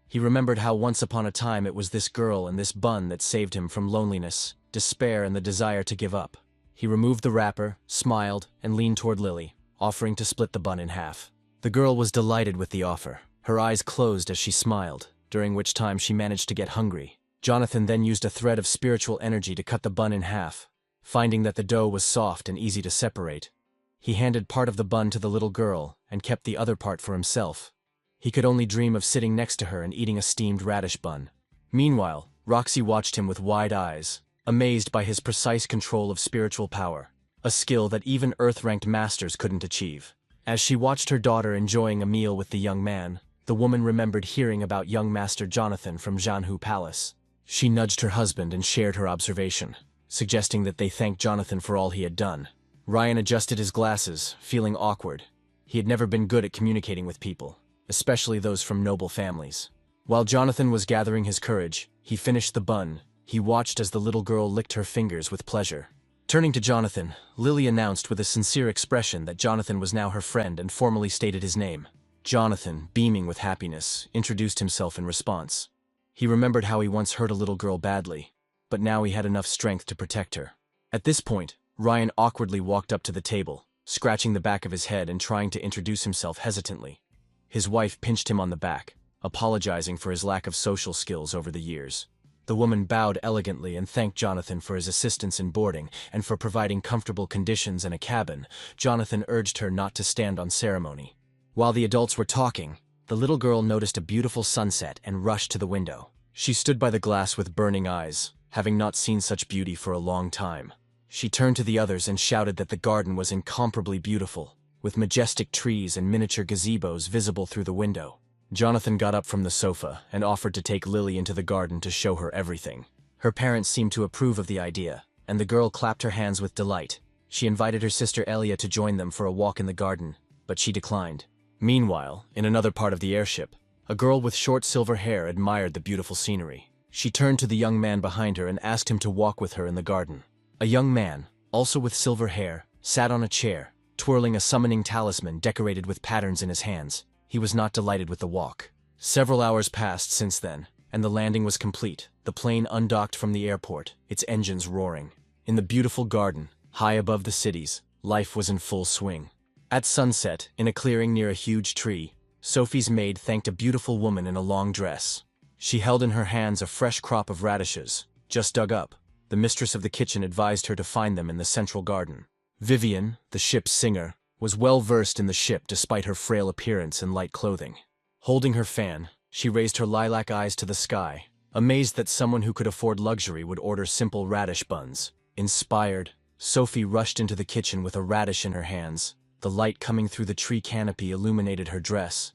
He remembered how once upon a time it was this girl and this bun that saved him from loneliness, despair, and the desire to give up. He removed the wrapper, smiled, and leaned toward Lily, offering to split the bun in half. The girl was delighted with the offer. Her eyes closed as she smiled, during which time she managed to get hungry. Jonathan then used a thread of spiritual energy to cut the bun in half. Finding that the dough was soft and easy to separate, he handed part of the bun to the little girl and kept the other part for himself. He could only dream of sitting next to her and eating a steamed radish bun. Meanwhile, Roxy watched him with wide eyes, amazed by his precise control of spiritual power, a skill that even Earth-ranked masters couldn't achieve. As she watched her daughter enjoying a meal with the young man, the woman remembered hearing about young Master Jonathan from Janhu Palace. She nudged her husband and shared her observation, suggesting that they thank Jonathan for all he had done. Ryan adjusted his glasses, feeling awkward. He had never been good at communicating with people, especially those from noble families. While Jonathan was gathering his courage, he finished the bun. He watched as the little girl licked her fingers with pleasure. Turning to Jonathan, Lily announced with a sincere expression that Jonathan was now her friend and formally stated his name. Jonathan, beaming with happiness, introduced himself in response. He remembered how he once hurt a little girl badly, but now he had enough strength to protect her. At this point, Ryan awkwardly walked up to the table, scratching the back of his head and trying to introduce himself hesitantly. His wife pinched him on the back, apologizing for his lack of social skills over the years. The woman bowed elegantly and thanked Jonathan for his assistance in boarding and for providing comfortable conditions and a cabin. Jonathan urged her not to stand on ceremony. While the adults were talking, the little girl noticed a beautiful sunset and rushed to the window. She stood by the glass with burning eyes, having not seen such beauty for a long time. She turned to the others and shouted that the garden was incomparably beautiful, with majestic trees and miniature gazebos visible through the window. Jonathan got up from the sofa and offered to take Lily into the garden to show her everything. Her parents seemed to approve of the idea, and the girl clapped her hands with delight. She invited her sister Elia to join them for a walk in the garden, but she declined. Meanwhile, in another part of the airship, a girl with short silver hair admired the beautiful scenery. She turned to the young man behind her and asked him to walk with her in the garden. A young man, also with silver hair, sat on a chair, twirling a summoning talisman decorated with patterns in his hands. He was not delighted with the walk. Several hours passed since then, and the landing was complete, the plane undocked from the airport, its engines roaring. In the beautiful garden, high above the cities, life was in full swing. At sunset, in a clearing near a huge tree, Sophie's maid thanked a beautiful woman in a long dress. She held in her hands a fresh crop of radishes, just dug up. The mistress of the kitchen advised her to find them in the central garden. Vivian, the ship's singer, was well versed in the ship despite her frail appearance and light clothing. Holding her fan, she raised her lilac eyes to the sky, amazed that someone who could afford luxury would order simple radish buns. Inspired, Sophie rushed into the kitchen with a radish in her hands. The light coming through the tree canopy illuminated her dress.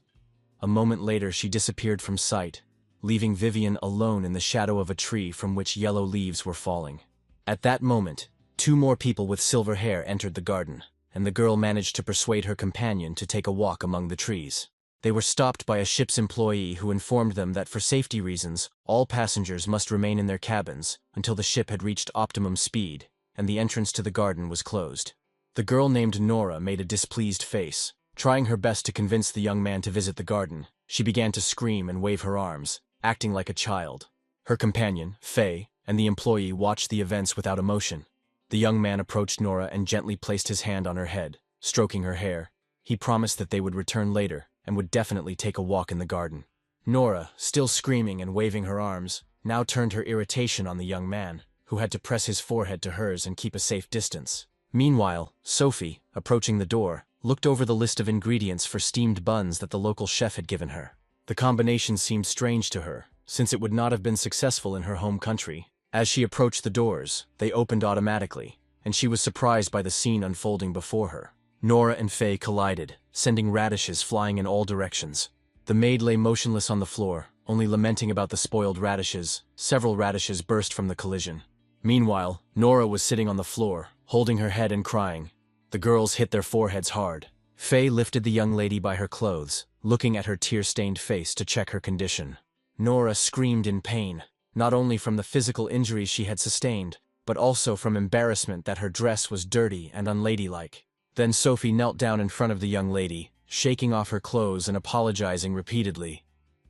A moment later she disappeared from sight, leaving Vivian alone in the shadow of a tree from which yellow leaves were falling. At that moment, 2 more people with silver hair entered the garden, and the girl managed to persuade her companion to take a walk among the trees. They were stopped by a ship's employee who informed them that for safety reasons, all passengers must remain in their cabins until the ship had reached optimum speed, and the entrance to the garden was closed. The girl named Nora made a displeased face. Trying her best to convince the young man to visit the garden, she began to scream and wave her arms, acting like a child. Her companion, Faye, and the employee watched the events without emotion. The young man approached Nora and gently placed his hand on her head, stroking her hair. He promised that they would return later and would definitely take a walk in the garden. Nora, still screaming and waving her arms, now turned her irritation on the young man, who had to press his forehead to hers and keep a safe distance. Meanwhile, Sophie, approaching the door, looked over the list of ingredients for steamed buns that the local chef had given her. The combination seemed strange to her, since it would not have been successful in her home country. As she approached the doors, they opened automatically, and she was surprised by the scene unfolding before her. Nora and Faye collided, sending radishes flying in all directions. The maid lay motionless on the floor, only lamenting about the spoiled radishes. Several radishes burst from the collision. Meanwhile, Nora was sitting on the floor, holding her head and crying. The girls hit their foreheads hard. Faye lifted the young lady by her clothes, looking at her tear-stained face to check her condition. Nora screamed in pain, not only from the physical injuries she had sustained, but also from embarrassment that her dress was dirty and unladylike. Then Sophie knelt down in front of the young lady, shaking off her clothes and apologizing repeatedly.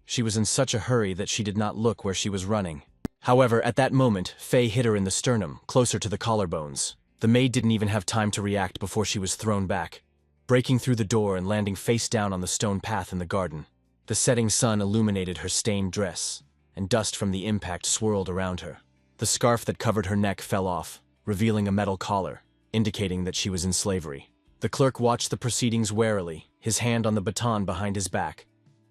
She was in such a hurry that she did not look where she was running. However, at that moment, Faye hit her in the sternum, closer to the collarbones. The maid didn't even have time to react before she was thrown back, breaking through the door and landing face down on the stone path in the garden. The setting sun illuminated her stained dress, and dust from the impact swirled around her. The scarf that covered her neck fell off, revealing a metal collar, indicating that she was in slavery. The clerk watched the proceedings warily, his hand on the baton behind his back.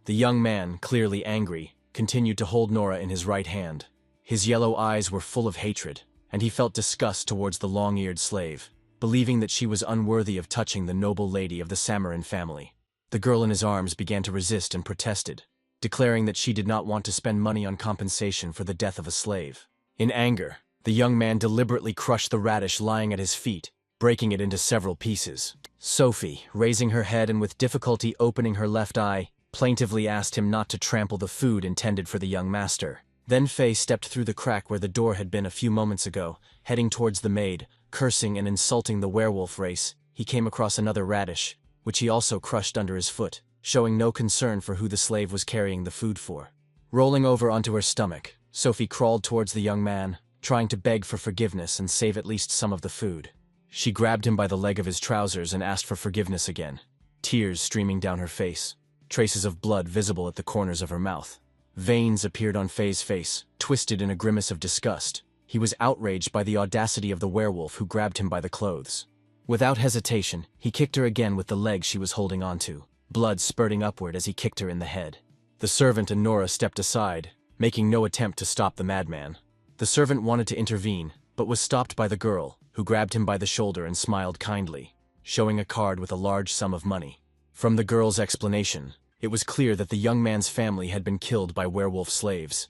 The young man, clearly angry, continued to hold Nora in his right hand. His yellow eyes were full of hatred, and he felt disgust towards the long-eared slave, believing that she was unworthy of touching the noble lady of the Samarin family. The girl in his arms began to resist and protested, declaring that she did not want to spend money on compensation for the death of a slave. In anger, the young man deliberately crushed the radish lying at his feet, breaking it into several pieces. Sophie, raising her head and with difficulty opening her left eye, plaintively asked him not to trample the food intended for the young master. Then Faye stepped through the crack where the door had been a few moments ago, heading towards the maid, cursing and insulting the werewolf race. He came across another radish, which he also crushed under his foot, showing no concern for who the slave was carrying the food for. Rolling over onto her stomach, Sophie crawled towards the young man, trying to beg for forgiveness and save at least some of the food. She grabbed him by the leg of his trousers and asked for forgiveness again, tears streaming down her face, traces of blood visible at the corners of her mouth. Veins appeared on Faye's face, twisted in a grimace of disgust. He was outraged by the audacity of the werewolf who grabbed him by the clothes. Without hesitation, he kicked her again with the leg she was holding onto, blood spurting upward as he kicked her in the head. The servant and Nora stepped aside, making no attempt to stop the madman. The servant wanted to intervene, but was stopped by the girl, who grabbed him by the shoulder and smiled kindly, showing a card with a large sum of money. From the girl's explanation, it was clear that the young man's family had been killed by werewolf slaves,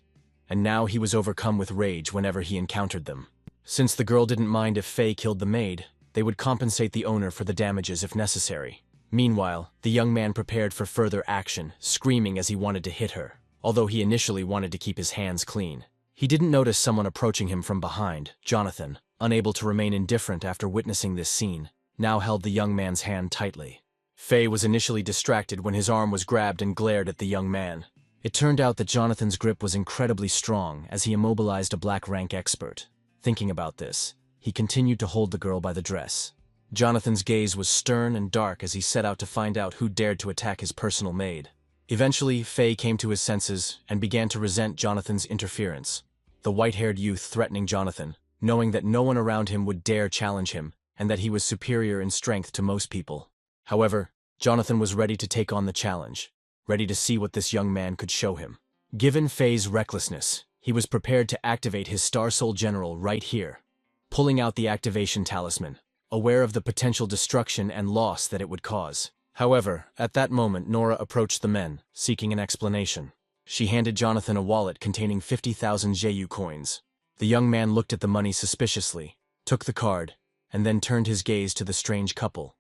and now he was overcome with rage whenever he encountered them. Since the girl didn't mind if Faye killed the maid, they would compensate the owner for the damages if necessary. Meanwhile, the young man prepared for further action, screaming as he wanted to hit her, although he initially wanted to keep his hands clean. He didn't notice someone approaching him from behind. Jonathan, unable to remain indifferent after witnessing this scene, now held the young man's hand tightly. Faye was initially distracted when his arm was grabbed and glared at the young man. It turned out that Jonathan's grip was incredibly strong as he immobilized a black rank expert. Thinking about this, he continued to hold the girl by the dress. Jonathan's gaze was stern and dark as he set out to find out who dared to attack his personal maid. Eventually, Faye came to his senses and began to resent Jonathan's interference. The white-haired youth threatening Jonathan, knowing that no one around him would dare challenge him and that he was superior in strength to most people. However, Jonathan was ready to take on the challenge, ready to see what this young man could show him. Given Faye's recklessness, he was prepared to activate his Star Soul General right here, pulling out the activation talisman, aware of the potential destruction and loss that it would cause. However, at that moment Nora approached the men, seeking an explanation. She handed Jonathan a wallet containing 50,000 Jeyu coins. The young man looked at the money suspiciously, took the card, and then turned his gaze to the strange couple.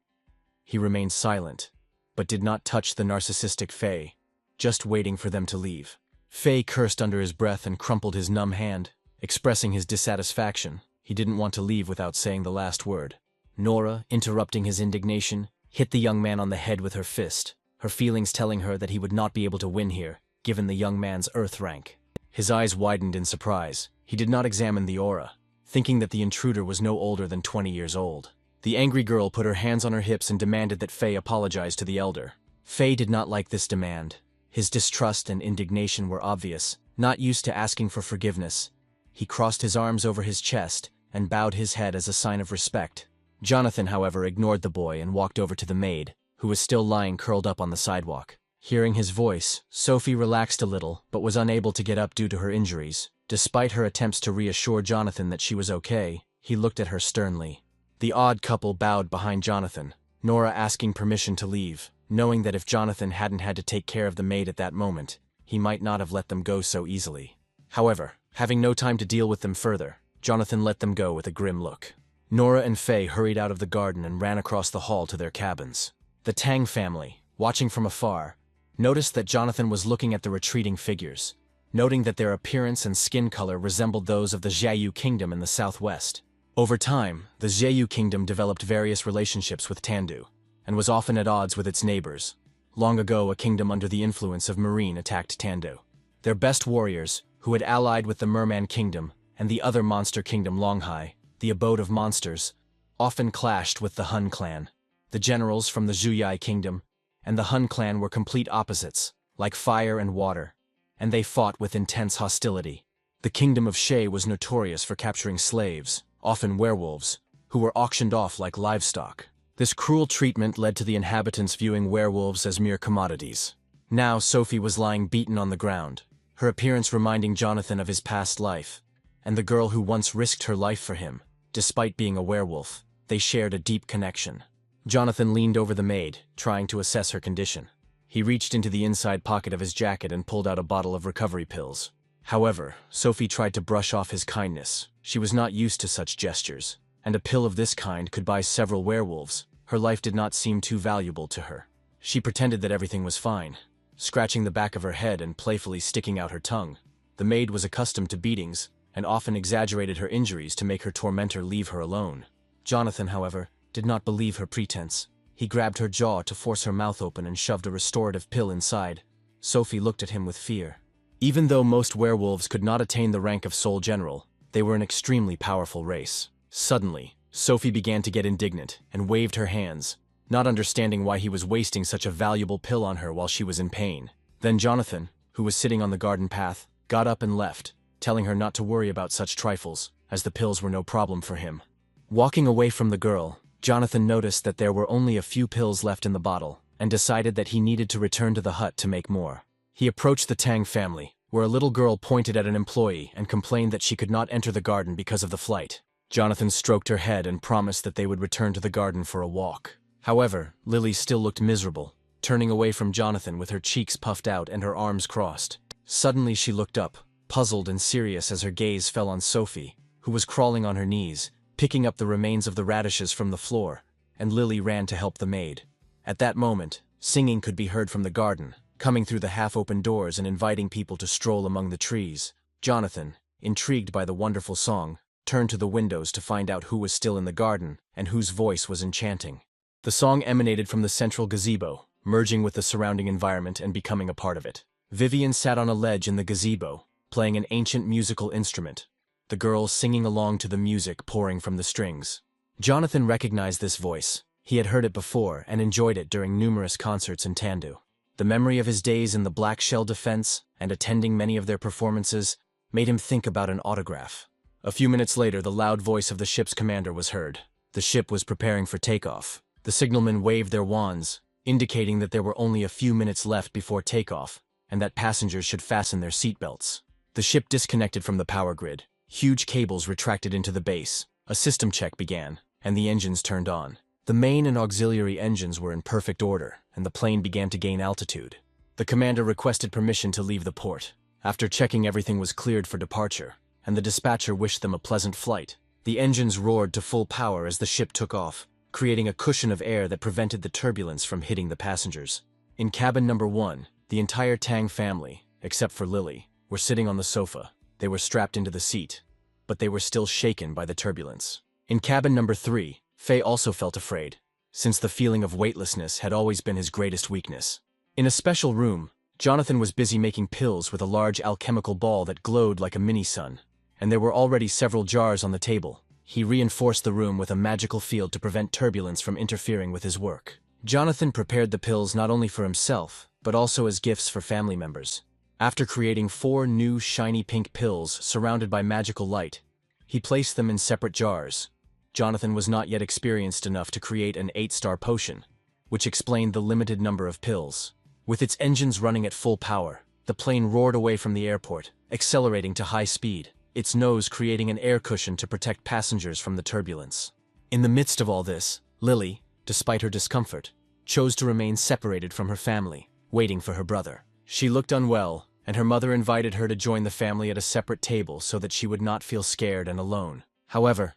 He remained silent, but did not touch the narcissistic Faye, just waiting for them to leave. Faye cursed under his breath and crumpled his numb hand, expressing his dissatisfaction. He didn't want to leave without saying the last word. Nora, interrupting his indignation, hit the young man on the head with her fist, her feelings telling her that he would not be able to win here, given the young man's earth rank. His eyes widened in surprise. He did not examine the aura, thinking that the intruder was no older than 20 years old. The angry girl put her hands on her hips and demanded that Faye apologize to the elder. Faye did not like this demand. His distrust and indignation were obvious. Not used to asking for forgiveness, he crossed his arms over his chest and bowed his head as a sign of respect. Jonathan, however, ignored the boy and walked over to the maid, who was still lying curled up on the sidewalk. Hearing his voice, Sophie relaxed a little but was unable to get up due to her injuries. Despite her attempts to reassure Jonathan that she was okay, he looked at her sternly. The odd couple bowed behind Jonathan, Nora asking permission to leave, knowing that if Jonathan hadn't had to take care of the maid at that moment, he might not have let them go so easily. However, having no time to deal with them further, Jonathan let them go with a grim look. Nora and Faye hurried out of the garden and ran across the hall to their cabins. The Tang family, watching from afar, noticed that Jonathan was looking at the retreating figures, noting that their appearance and skin color resembled those of the Xiaoyu kingdom in the southwest. Over time, the Xiaoyu kingdom developed various relationships with Tandu, and was often at odds with its neighbors. Long ago, a kingdom under the influence of Marine attacked Tando. Their best warriors, who had allied with the Merman Kingdom and the other monster kingdom Longhai, the abode of monsters, often clashed with the Hun clan. The generals from the Zhuyai Kingdom and the Hun clan were complete opposites, like fire and water, and they fought with intense hostility. The kingdom of Shay was notorious for capturing slaves, often werewolves, who were auctioned off like livestock. This cruel treatment led to the inhabitants viewing werewolves as mere commodities. Now Sophie was lying beaten on the ground, her appearance reminding Jonathan of his past life, and the girl who once risked her life for him. Despite being a werewolf, they shared a deep connection. Jonathan leaned over the maid, trying to assess her condition. He reached into the inside pocket of his jacket and pulled out a bottle of recovery pills. However, Sophie tried to brush off his kindness. She was not used to such gestures, and a pill of this kind could buy several werewolves. Her life did not seem too valuable to her. She pretended that everything was fine, scratching the back of her head and playfully sticking out her tongue. The maid was accustomed to beatings, and often exaggerated her injuries to make her tormentor leave her alone. Jonathan, however, did not believe her pretense. He grabbed her jaw to force her mouth open and shoved a restorative pill inside. Sophie looked at him with fear. Even though most werewolves could not attain the rank of Soul General, they were an extremely powerful race. Suddenly, Sophie began to get indignant and waved her hands, not understanding why he was wasting such a valuable pill on her while she was in pain. Then Jonathan, who was sitting on the garden path, got up and left, telling her not to worry about such trifles, as the pills were no problem for him. Walking away from the girl, Jonathan noticed that there were only a few pills left in the bottle, and decided that he needed to return to the hut to make more. He approached the Tang family, where a little girl pointed at an employee and complained that she could not enter the garden because of the flight. Jonathan stroked her head and promised that they would return to the garden for a walk. However, Lily still looked miserable, turning away from Jonathan with her cheeks puffed out and her arms crossed. Suddenly she looked up, puzzled and serious as her gaze fell on Sophie, who was crawling on her knees, picking up the remains of the radishes from the floor, and Lily ran to help the maid. At that moment, singing could be heard from the garden, coming through the half-open doors and inviting people to stroll among the trees. Jonathan, intrigued by the wonderful song, turned to the windows to find out who was still in the garden and whose voice was enchanting. The song emanated from the central gazebo, merging with the surrounding environment and becoming a part of it. Vivian sat on a ledge in the gazebo, playing an ancient musical instrument, the girl singing along to the music pouring from the strings. Jonathan recognized this voice. He had heard it before and enjoyed it during numerous concerts in Tandu. The memory of his days in the Black Shell Defense and attending many of their performances made him think about an autograph. A few minutes later, the loud voice of the ship's commander was heard. The ship was preparing for takeoff. The signalmen waved their wands, indicating that there were only a few minutes left before takeoff, and that passengers should fasten their seatbelts. The ship disconnected from the power grid. Huge cables retracted into the base. A system check began, and the engines turned on. The main and auxiliary engines were in perfect order, and the plane began to gain altitude. The commander requested permission to leave the port. After checking everything was cleared for departure, and the dispatcher wished them a pleasant flight, the engines roared to full power as the ship took off, creating a cushion of air that prevented the turbulence from hitting the passengers. In cabin number 1, the entire Tang family, except for Lily, were sitting on the sofa. They were strapped into the seat, but they were still shaken by the turbulence. In cabin number 3, Faye also felt afraid, since the feeling of weightlessness had always been his greatest weakness. In a special room, Jonathan was busy making pills with a large alchemical ball that glowed like a mini-sun, and there were already several jars on the table. He reinforced the room with a magical field to prevent turbulence from interfering with his work. Jonathan prepared the pills not only for himself, but also as gifts for family members. After creating 4 new shiny pink pills surrounded by magical light, he placed them in separate jars. Jonathan was not yet experienced enough to create an 8-star potion, which explained the limited number of pills. With its engines running at full power, the plane roared away from the airport, accelerating to high speed, its nose creating an air cushion to protect passengers from the turbulence. In the midst of all this, Lily, despite her discomfort, chose to remain separated from her family, waiting for her brother. She looked unwell, and her mother invited her to join the family at a separate table so that she would not feel scared and alone. However,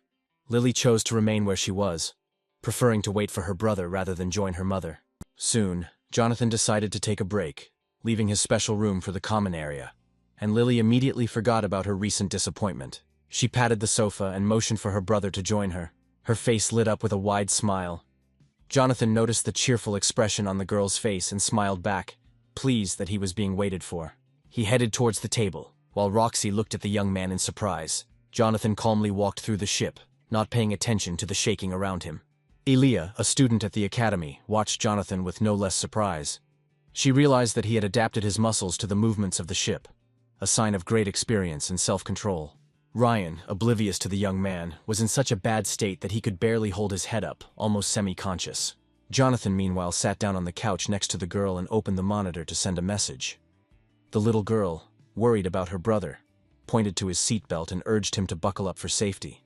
Lily chose to remain where she was, preferring to wait for her brother rather than join her mother. Soon, Jonathan decided to take a break, leaving his special room for the common area, and Lily immediately forgot about her recent disappointment. She patted the sofa and motioned for her brother to join her. Her face lit up with a wide smile. Jonathan noticed the cheerful expression on the girl's face and smiled back, pleased that he was being waited for. He headed towards the table, while Roxy looked at the young man in surprise. Jonathan calmly walked through the ship, not paying attention to the shaking around him. Elia, a student at the academy, watched Jonathan with no less surprise. She realized that he had adapted his muscles to the movements of the ship, a sign of great experience and self-control. Ryan, oblivious to the young man, was in such a bad state that he could barely hold his head up, almost semi-conscious. Jonathan, meanwhile, sat down on the couch next to the girl and opened the monitor to send a message. The little girl, worried about her brother, pointed to his seatbelt and urged him to buckle up for safety.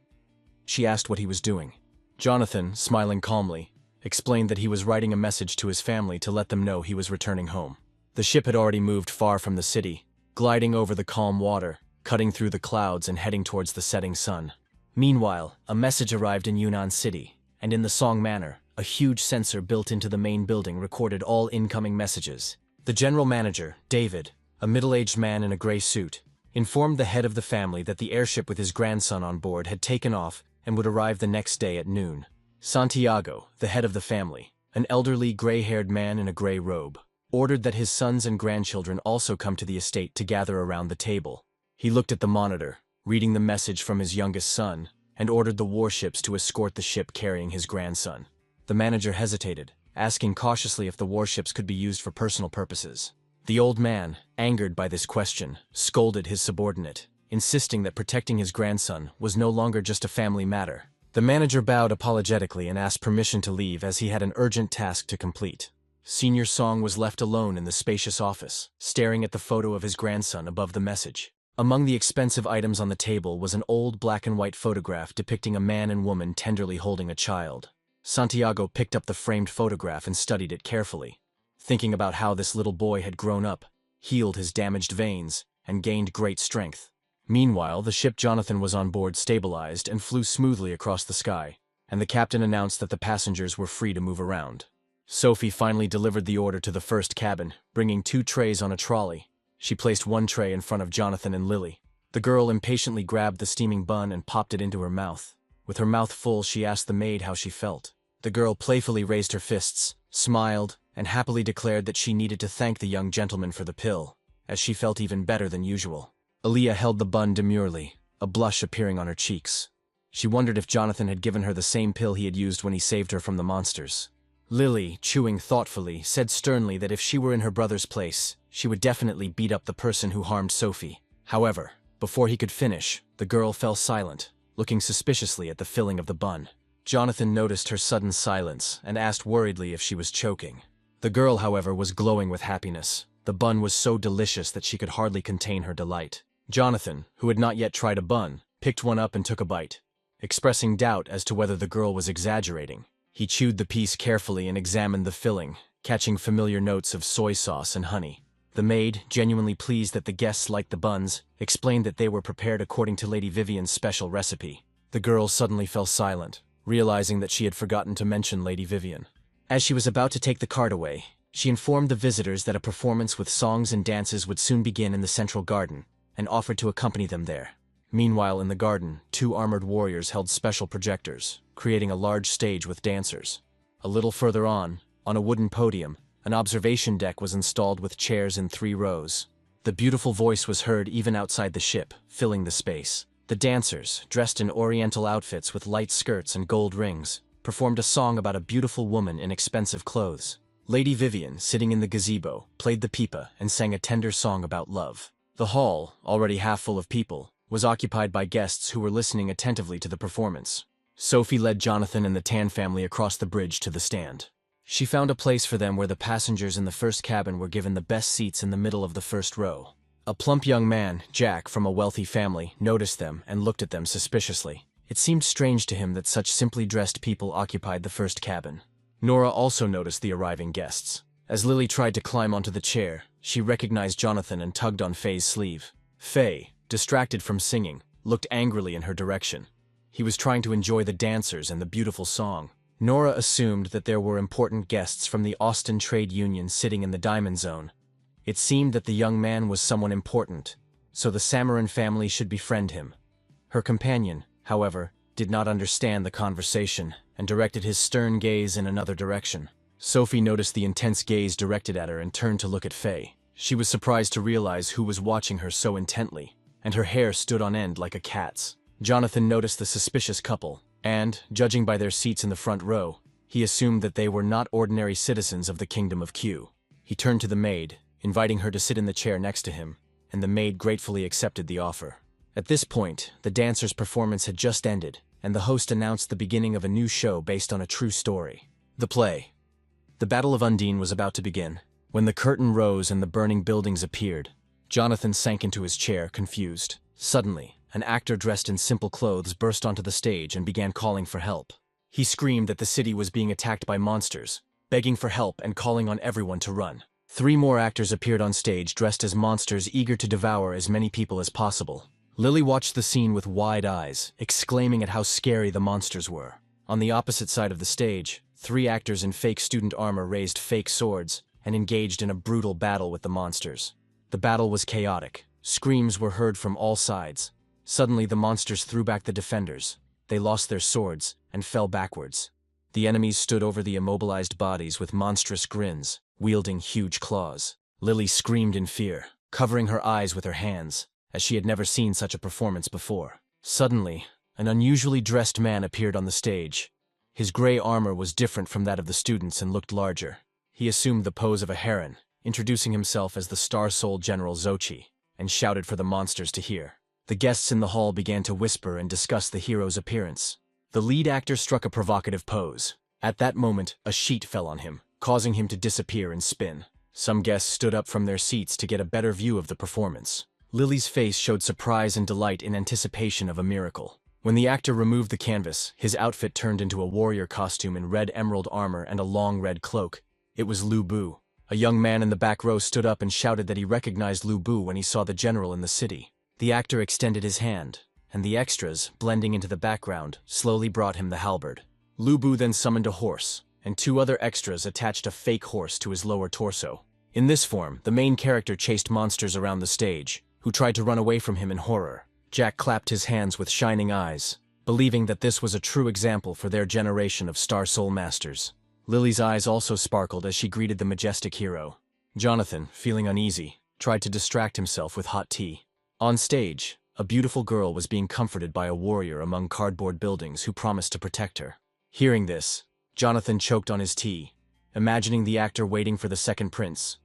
She asked what he was doing. Jonathan, smiling calmly, explained that he was writing a message to his family to let them know he was returning home. The ship had already moved far from the city, gliding over the calm water, cutting through the clouds and heading towards the setting sun. Meanwhile, a message arrived in Yunnan City, and in the Song Manor, a huge sensor built into the main building recorded all incoming messages. The general manager, David, a middle-aged man in a gray suit, informed the head of the family that the airship with his grandson on board had taken off and would arrive the next day at noon. Santiago, the head of the family, an elderly gray-haired man in a gray robe, ordered that his sons and grandchildren also come to the estate to gather around the table. He looked at the monitor, reading the message from his youngest son, and ordered the warships to escort the ship carrying his grandson. The manager hesitated, asking cautiously if the warships could be used for personal purposes. The old man, angered by this question, scolded his subordinate, insisting that protecting his grandson was no longer just a family matter. The manager bowed apologetically and asked permission to leave as he had an urgent task to complete. Senior Song was left alone in the spacious office, staring at the photo of his grandson above the message. Among the expensive items on the table was an old black-and-white photograph depicting a man and woman tenderly holding a child. Santiago picked up the framed photograph and studied it carefully, thinking about how this little boy had grown up, healed his damaged veins, and gained great strength. Meanwhile, the ship Jonathan was on board stabilized and flew smoothly across the sky, and the captain announced that the passengers were free to move around. Sophie finally delivered the order to the first cabin, bringing 2 trays on a trolley. She placed one tray in front of Jonathan and Lily. The girl impatiently grabbed the steaming bun and popped it into her mouth. With her mouth full, she asked the maid how she felt. The girl playfully raised her fists, smiled, and happily declared that she needed to thank the young gentleman for the pill, as she felt even better than usual. Aaliyah held the bun demurely, a blush appearing on her cheeks. She wondered if Jonathan had given her the same pill he had used when he saved her from the monsters. Lily, chewing thoughtfully, said sternly that if she were in her brother's place, she would definitely beat up the person who harmed Sophie. However, before he could finish, the girl fell silent, looking suspiciously at the filling of the bun. Jonathan noticed her sudden silence and asked worriedly if she was choking. The girl, however, was glowing with happiness. The bun was so delicious that she could hardly contain her delight. Jonathan, who had not yet tried a bun, picked one up and took a bite, expressing doubt as to whether the girl was exaggerating. He chewed the piece carefully and examined the filling, catching familiar notes of soy sauce and honey. The maid, genuinely pleased that the guests liked the buns, explained that they were prepared according to Lady Vivian's special recipe. The girl suddenly fell silent, realizing that she had forgotten to mention Lady Vivian. As she was about to take the card away, she informed the visitors that a performance with songs and dances would soon begin in the central garden, and offered to accompany them there. Meanwhile, in the garden, 2 armored warriors held special projectors, creating a large stage with dancers. A little further on a wooden podium, an observation deck was installed with chairs in 3 rows. The beautiful voice was heard even outside the ship, filling the space. The dancers, dressed in oriental outfits with light skirts and gold rings, performed a song about a beautiful woman in expensive clothes. Lady Vivian, sitting in the gazebo, played the pipa and sang a tender song about love. The hall, already half full of people, was occupied by guests who were listening attentively to the performance. Sophie led Jonathan and the Tan family across the bridge to the stand. She found a place for them where the passengers in the first cabin were given the best seats in the middle of the first row. A plump young man, Jack, from a wealthy family, noticed them and looked at them suspiciously. It seemed strange to him that such simply dressed people occupied the first cabin. Nora also noticed the arriving guests. As Lily tried to climb onto the chair, she recognized Jonathan and tugged on Faye's sleeve. Faye, distracted from singing, looked angrily in her direction. He was trying to enjoy the dancers and the beautiful song. Nora assumed that there were important guests from the Austin Trade Union sitting in the Diamond Zone. It seemed that the young man was someone important, so the Samarin family should befriend him. Her companion, however, did not understand the conversation and directed his stern gaze in another direction. Sophie noticed the intense gaze directed at her and turned to look at Faye. She was surprised to realize who was watching her so intently, and her hair stood on end like a cat's. Jonathan noticed the suspicious couple, and, judging by their seats in the front row, he assumed that they were not ordinary citizens of the Kingdom of Q. He turned to the maid, inviting her to sit in the chair next to him, and the maid gratefully accepted the offer. At this point, the dancer's performance had just ended, and the host announced the beginning of a new show based on a true story. The play. The Battle of Undine was about to begin. When the curtain rose and the burning buildings appeared, Jonathan sank into his chair, confused. Suddenly, an actor dressed in simple clothes burst onto the stage and began calling for help. He screamed that the city was being attacked by monsters, begging for help and calling on everyone to run. 3 more actors appeared on stage dressed as monsters, eager to devour as many people as possible. Lily watched the scene with wide eyes, exclaiming at how scary the monsters were. On the opposite side of the stage, 3 actors in fake student armor raised fake swords and engaged in a brutal battle with the monsters. The battle was chaotic. Screams were heard from all sides. Suddenly, the monsters threw back the defenders. They lost their swords and fell backwards. The enemies stood over the immobilized bodies with monstrous grins, wielding huge claws. Lily screamed in fear, covering her eyes with her hands, as she had never seen such a performance before. Suddenly, an unusually dressed man appeared on the stage. His gray armor was different from that of the students and looked larger. He assumed the pose of a heron, introducing himself as the Star Soul General Xochi, and shouted for the monsters to hear. The guests in the hall began to whisper and discuss the hero's appearance. The lead actor struck a provocative pose. At that moment, a sheet fell on him, causing him to disappear and spin. Some guests stood up from their seats to get a better view of the performance. Lily's face showed surprise and delight in anticipation of a miracle. When the actor removed the canvas, his outfit turned into a warrior costume in red emerald armor and a long red cloak. It was Lu Bu. A young man in the back row stood up and shouted that he recognized Lu Bu when he saw the general in the city. The actor extended his hand, and the extras, blending into the background, slowly brought him the halberd. Lu Bu then summoned a horse, and 2 other extras attached a fake horse to his lower torso. In this form, the main character chased monsters around the stage, who tried to run away from him in horror. Jack clapped his hands with shining eyes, believing that this was a true example for their generation of Star Soul Masters. Lily's eyes also sparkled as she greeted the majestic hero. Jonathan, feeling uneasy, tried to distract himself with hot tea. On stage, a beautiful girl was being comforted by a warrior among cardboard buildings who promised to protect her. Hearing this, Jonathan choked on his tea, imagining the actor waiting for the second prince.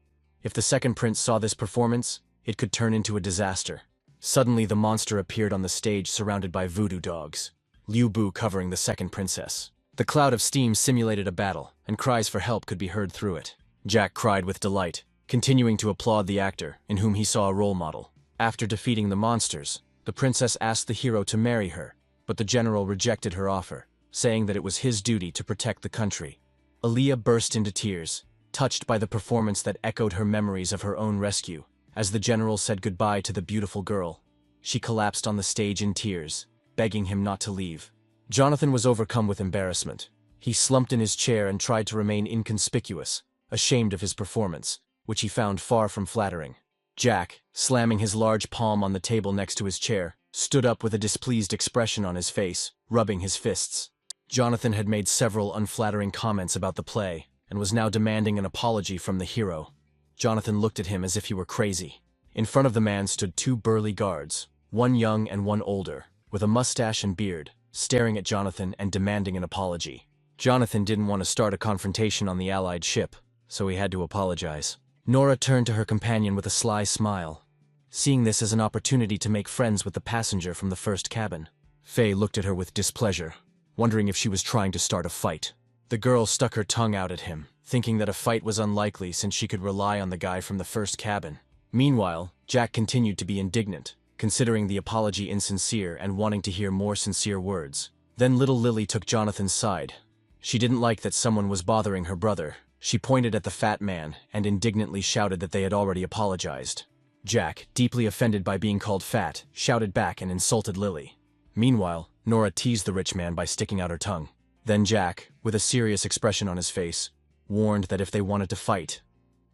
If the second prince saw this performance, it could turn into a disaster. Suddenly, the monster appeared on the stage surrounded by voodoo dogs, Liu Bu covering the second princess. The cloud of steam simulated a battle, and cries for help could be heard through it. Jack cried with delight, continuing to applaud the actor, in whom he saw a role model. After defeating the monsters, the princess asked the hero to marry her, but the general rejected her offer, saying that it was his duty to protect the country. Aaliyah burst into tears, touched by the performance that echoed her memories of her own rescue. As the general said goodbye to the beautiful girl, she collapsed on the stage in tears, begging him not to leave. Jonathan was overcome with embarrassment. He slumped in his chair and tried to remain inconspicuous, ashamed of his performance, which he found far from flattering. Jack, slamming his large palm on the table next to his chair, stood up with a displeased expression on his face, rubbing his fists. Jonathan had made several unflattering comments about the play, and was now demanding an apology from the hero. Jonathan looked at him as if he were crazy. In front of the man stood 2 burly guards, one young and one older, with a mustache and beard, staring at Jonathan and demanding an apology. Jonathan didn't want to start a confrontation on the Allied ship, so he had to apologize. Nora turned to her companion with a sly smile, seeing this as an opportunity to make friends with the passenger from the first cabin. Faye looked at her with displeasure, wondering if she was trying to start a fight. The girl stuck her tongue out at him, thinking that a fight was unlikely since she could rely on the guy from the first cabin. Meanwhile, Jack continued to be indignant, considering the apology insincere and wanting to hear more sincere words. Then little Lily took Jonathan's side. She didn't like that someone was bothering her brother. She pointed at the fat man and indignantly shouted that they had already apologized. Jack, deeply offended by being called fat, shouted back and insulted Lily. Meanwhile, Nora teased the rich man by sticking out her tongue. Then Jack, with a serious expression on his face, warned that if they wanted to fight,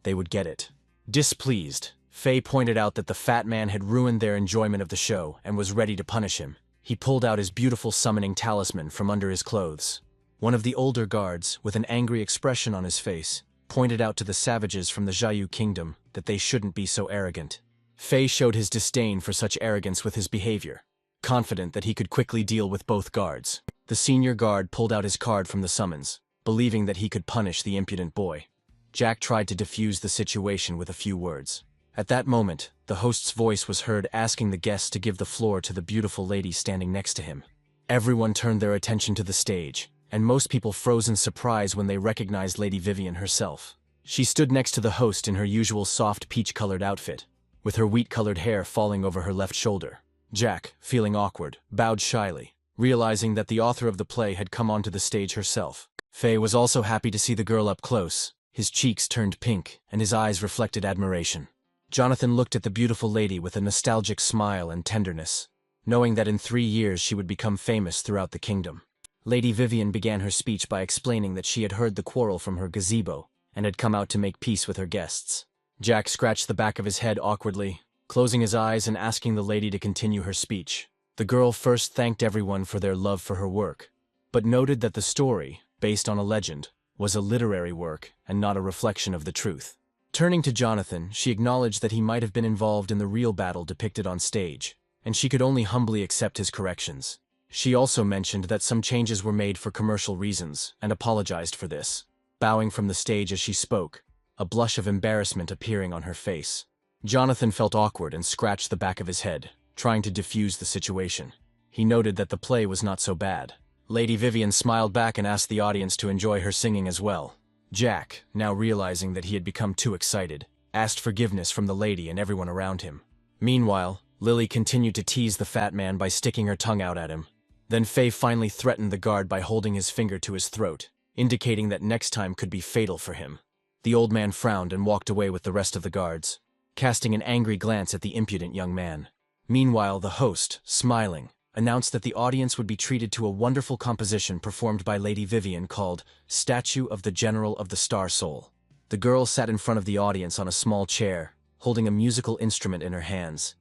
they would get it. Displeased, Faye pointed out that the fat man had ruined their enjoyment of the show and was ready to punish him. He pulled out his beautiful summoning talisman from under his clothes. One of the older guards, with an angry expression on his face, pointed out to the savages from the Xiaoyu kingdom that they shouldn't be so arrogant. Fei showed his disdain for such arrogance with his behavior, confident that he could quickly deal with both guards. The senior guard pulled out his card from the summons, believing that he could punish the impudent boy. Jack tried to defuse the situation with a few words. At that moment, the host's voice was heard asking the guests to give the floor to the beautiful lady standing next to him. Everyone turned their attention to the stage, and most people froze in surprise when they recognized Lady Vivian herself. She stood next to the host in her usual soft peach-colored outfit, with her wheat-colored hair falling over her left shoulder. Jack, feeling awkward, bowed shyly, realizing that the author of the play had come onto the stage herself. Fei was also happy to see the girl up close. His cheeks turned pink, and his eyes reflected admiration. Jonathan looked at the beautiful lady with a nostalgic smile and tenderness, knowing that in 3 years she would become famous throughout the kingdom. Lady Vivian began her speech by explaining that she had heard the quarrel from her gazebo and had come out to make peace with her guests. Jack scratched the back of his head awkwardly, closing his eyes and asking the lady to continue her speech. The girl first thanked everyone for their love for her work, but noted that the story, based on a legend, was a literary work and not a reflection of the truth. Turning to Jonathan, she acknowledged that he might have been involved in the real battle depicted on stage, and she could only humbly accept his corrections. She also mentioned that some changes were made for commercial reasons, and apologized for this, bowing from the stage as she spoke, a blush of embarrassment appearing on her face. Jonathan felt awkward and scratched the back of his head, trying to defuse the situation. He noted that the play was not so bad. Lady Vivian smiled back and asked the audience to enjoy her singing as well. Jack, now realizing that he had become too excited, asked forgiveness from the lady and everyone around him. Meanwhile, Lily continued to tease the fat man by sticking her tongue out at him. Then Fei finally threatened the guard by holding his finger to his throat, indicating that next time could be fatal for him. The old man frowned and walked away with the rest of the guards, casting an angry glance at the impudent young man. Meanwhile, the host, smiling, announced that the audience would be treated to a wonderful composition performed by Lady Vivian called Statue of the General of the Star Soul. The girl sat in front of the audience on a small chair, holding a musical instrument in her hands.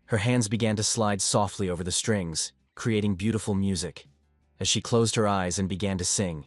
Her hands began to slide softly over the strings, creating beautiful music. As she closed her eyes and began to sing,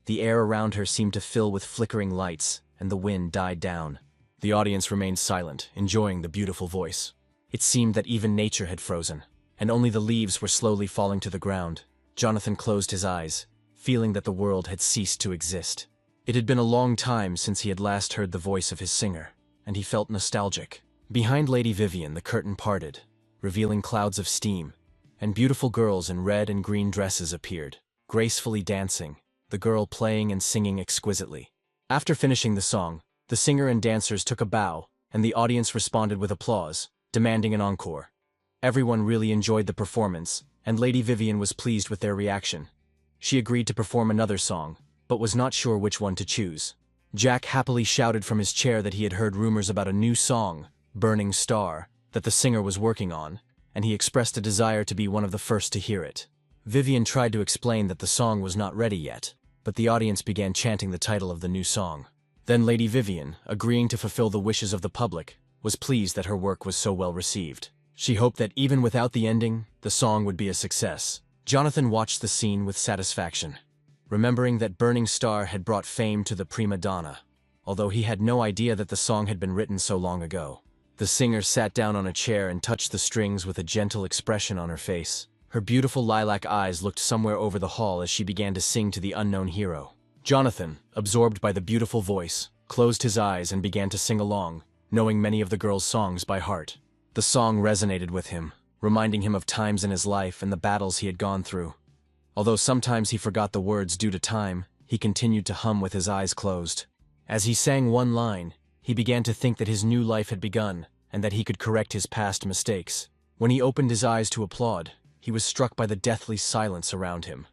the air around her seemed to fill with flickering lights, and the wind died down. The audience remained silent, enjoying the beautiful voice. It seemed that even nature had frozen, and only the leaves were slowly falling to the ground. Jonathan closed his eyes, feeling that the world had ceased to exist. It had been a long time since he had last heard the voice of his singer, and he felt nostalgic. Behind Lady Vivian, the curtain parted, revealing clouds of steam, and beautiful girls in red and green dresses appeared, gracefully dancing, the girl playing and singing exquisitely. After finishing the song, the singer and dancers took a bow, and the audience responded with applause, demanding an encore. Everyone really enjoyed the performance, and Lady Vivian was pleased with their reaction. She agreed to perform another song, but was not sure which one to choose. Jack happily shouted from his chair that he had heard rumors about a new song, Burning Star, that the singer was working on, and he expressed a desire to be one of the first to hear it. Vivian tried to explain that the song was not ready yet, but the audience began chanting the title of the new song. Then Lady Vivian, agreeing to fulfill the wishes of the public, was pleased that her work was so well received. She hoped that even without the ending, the song would be a success. Jonathan watched the scene with satisfaction, remembering that Burning Star had brought fame to the prima donna, although he had no idea that the song had been written so long ago. The singer sat down on a chair and touched the strings with a gentle expression on her face. Her beautiful lilac eyes looked somewhere over the hall as she began to sing to the unknown hero. Jonathan, absorbed by the beautiful voice, closed his eyes and began to sing along, knowing many of the girl's songs by heart. The song resonated with him, reminding him of times in his life and the battles he had gone through. Although sometimes he forgot the words due to time, he continued to hum with his eyes closed. As he sang one line, he began to think that his new life had begun, and that he could correct his past mistakes. When he opened his eyes to applaud, he was struck by the deathly silence around him.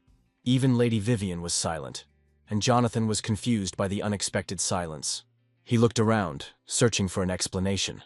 Even Lady Vivian was silent, and Jonathan was confused by the unexpected silence. He looked around, searching for an explanation.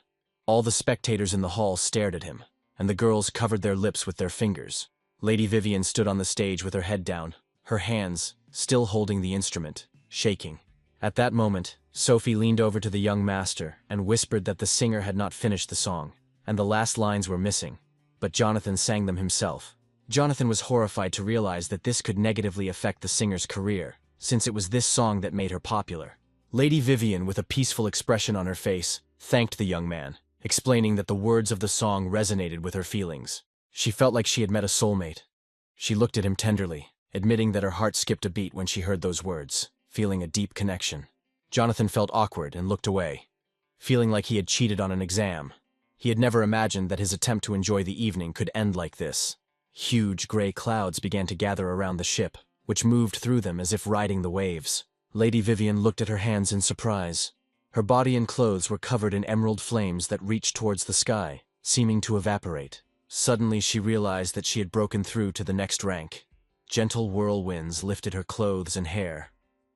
All the spectators in the hall stared at him, and the girls covered their lips with their fingers. Lady Vivian stood on the stage with her head down, her hands, still holding the instrument, shaking. At that moment, Sophie leaned over to the young master and whispered that the singer had not finished the song, and the last lines were missing, but Jonathan sang them himself. Jonathan was horrified to realize that this could negatively affect the singer's career, since it was this song that made her popular. Lady Vivian, with a peaceful expression on her face, thanked the young man, explaining that the words of the song resonated with her feelings. She felt like she had met a soulmate. She looked at him tenderly, admitting that her heart skipped a beat when she heard those words, feeling a deep connection. Jonathan felt awkward and looked away, feeling like he had cheated on an exam. He had never imagined that his attempt to enjoy the evening could end like this. Huge gray clouds began to gather around the ship, which moved through them as if riding the waves. Lady Vivian looked at her hands in surprise. Her body and clothes were covered in emerald flames that reached towards the sky, seeming to evaporate. Suddenly she realized that she had broken through to the next rank. Gentle whirlwinds lifted her clothes and hair,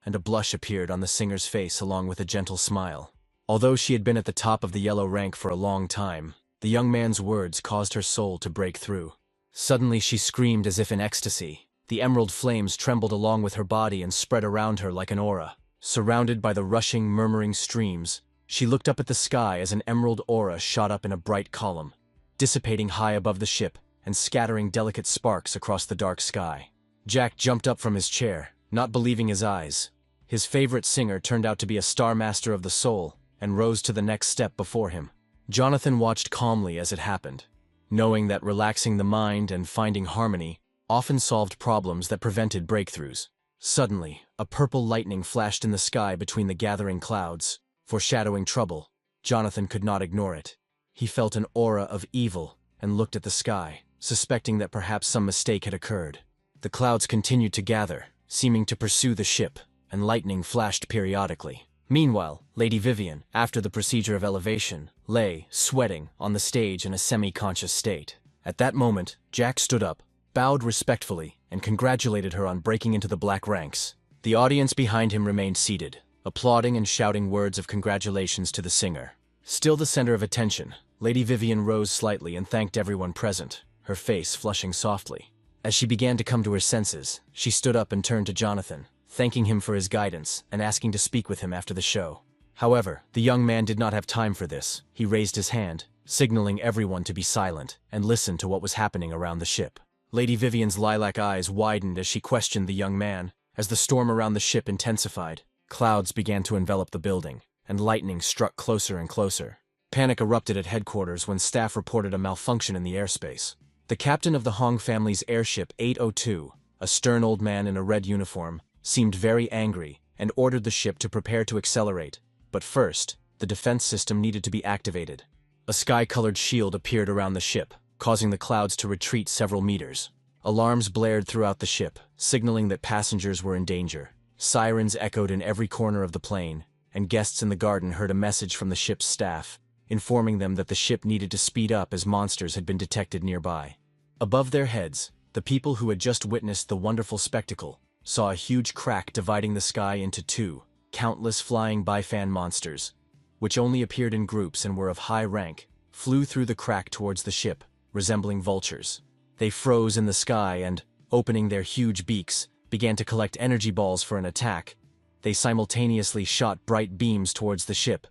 and a blush appeared on the singer's face along with a gentle smile. Although she had been at the top of the yellow rank for a long time, the young man's words caused her soul to break through. Suddenly she screamed as if in ecstasy. The emerald flames trembled along with her body and spread around her like an aura. Surrounded by the rushing, murmuring streams, she looked up at the sky as an emerald aura shot up in a bright column, dissipating high above the ship and scattering delicate sparks across the dark sky. Jack jumped up from his chair, not believing his eyes. His favorite singer turned out to be a star master of the soul and rose to the next step before him. Jonathan watched calmly as it happened, knowing that relaxing the mind and finding harmony often solved problems that prevented breakthroughs. Suddenly, a purple lightning flashed in the sky between the gathering clouds, foreshadowing trouble. Jonathan could not ignore it. He felt an aura of evil and looked at the sky, suspecting that perhaps some mistake had occurred. The clouds continued to gather, seeming to pursue the ship, and lightning flashed periodically. Meanwhile, Lady Vivian, after the procedure of elevation, lay, sweating, on the stage in a semi-conscious state. At that moment, Jack stood up, bowed respectfully, and congratulated her on breaking into the black ranks. The audience behind him remained seated, applauding and shouting words of congratulations to the singer. Still the center of attention, Lady Vivian rose slightly and thanked everyone present, her face flushing softly. As she began to come to her senses, she stood up and turned to Jonathan, thanking him for his guidance and asking to speak with him after the show. However, the young man did not have time for this. He raised his hand, signaling everyone to be silent and listen to what was happening around the ship. Lady Vivian's lilac eyes widened as she questioned the young man. As the storm around the ship intensified, clouds began to envelop the building, and lightning struck closer and closer. Panic erupted at headquarters when staff reported a malfunction in the airspace. The captain of the Hong family's airship 802, a stern old man in a red uniform, seemed very angry and ordered the ship to prepare to accelerate. But first, the defense system needed to be activated. A sky-colored shield appeared around the ship, causing the clouds to retreat several meters. Alarms blared throughout the ship, signaling that passengers were in danger. Sirens echoed in every corner of the plane, and guests in the garden heard a message from the ship's staff, informing them that the ship needed to speed up as monsters had been detected nearby. Above their heads, the people who had just witnessed the wonderful spectacle saw a huge crack dividing the sky into two, countless flying bifan monsters, which only appeared in groups and were of high rank, flew through the crack towards the ship, resembling vultures. They froze in the sky and, opening their huge beaks, began to collect energy balls for an attack. They simultaneously shot bright beams towards the ship.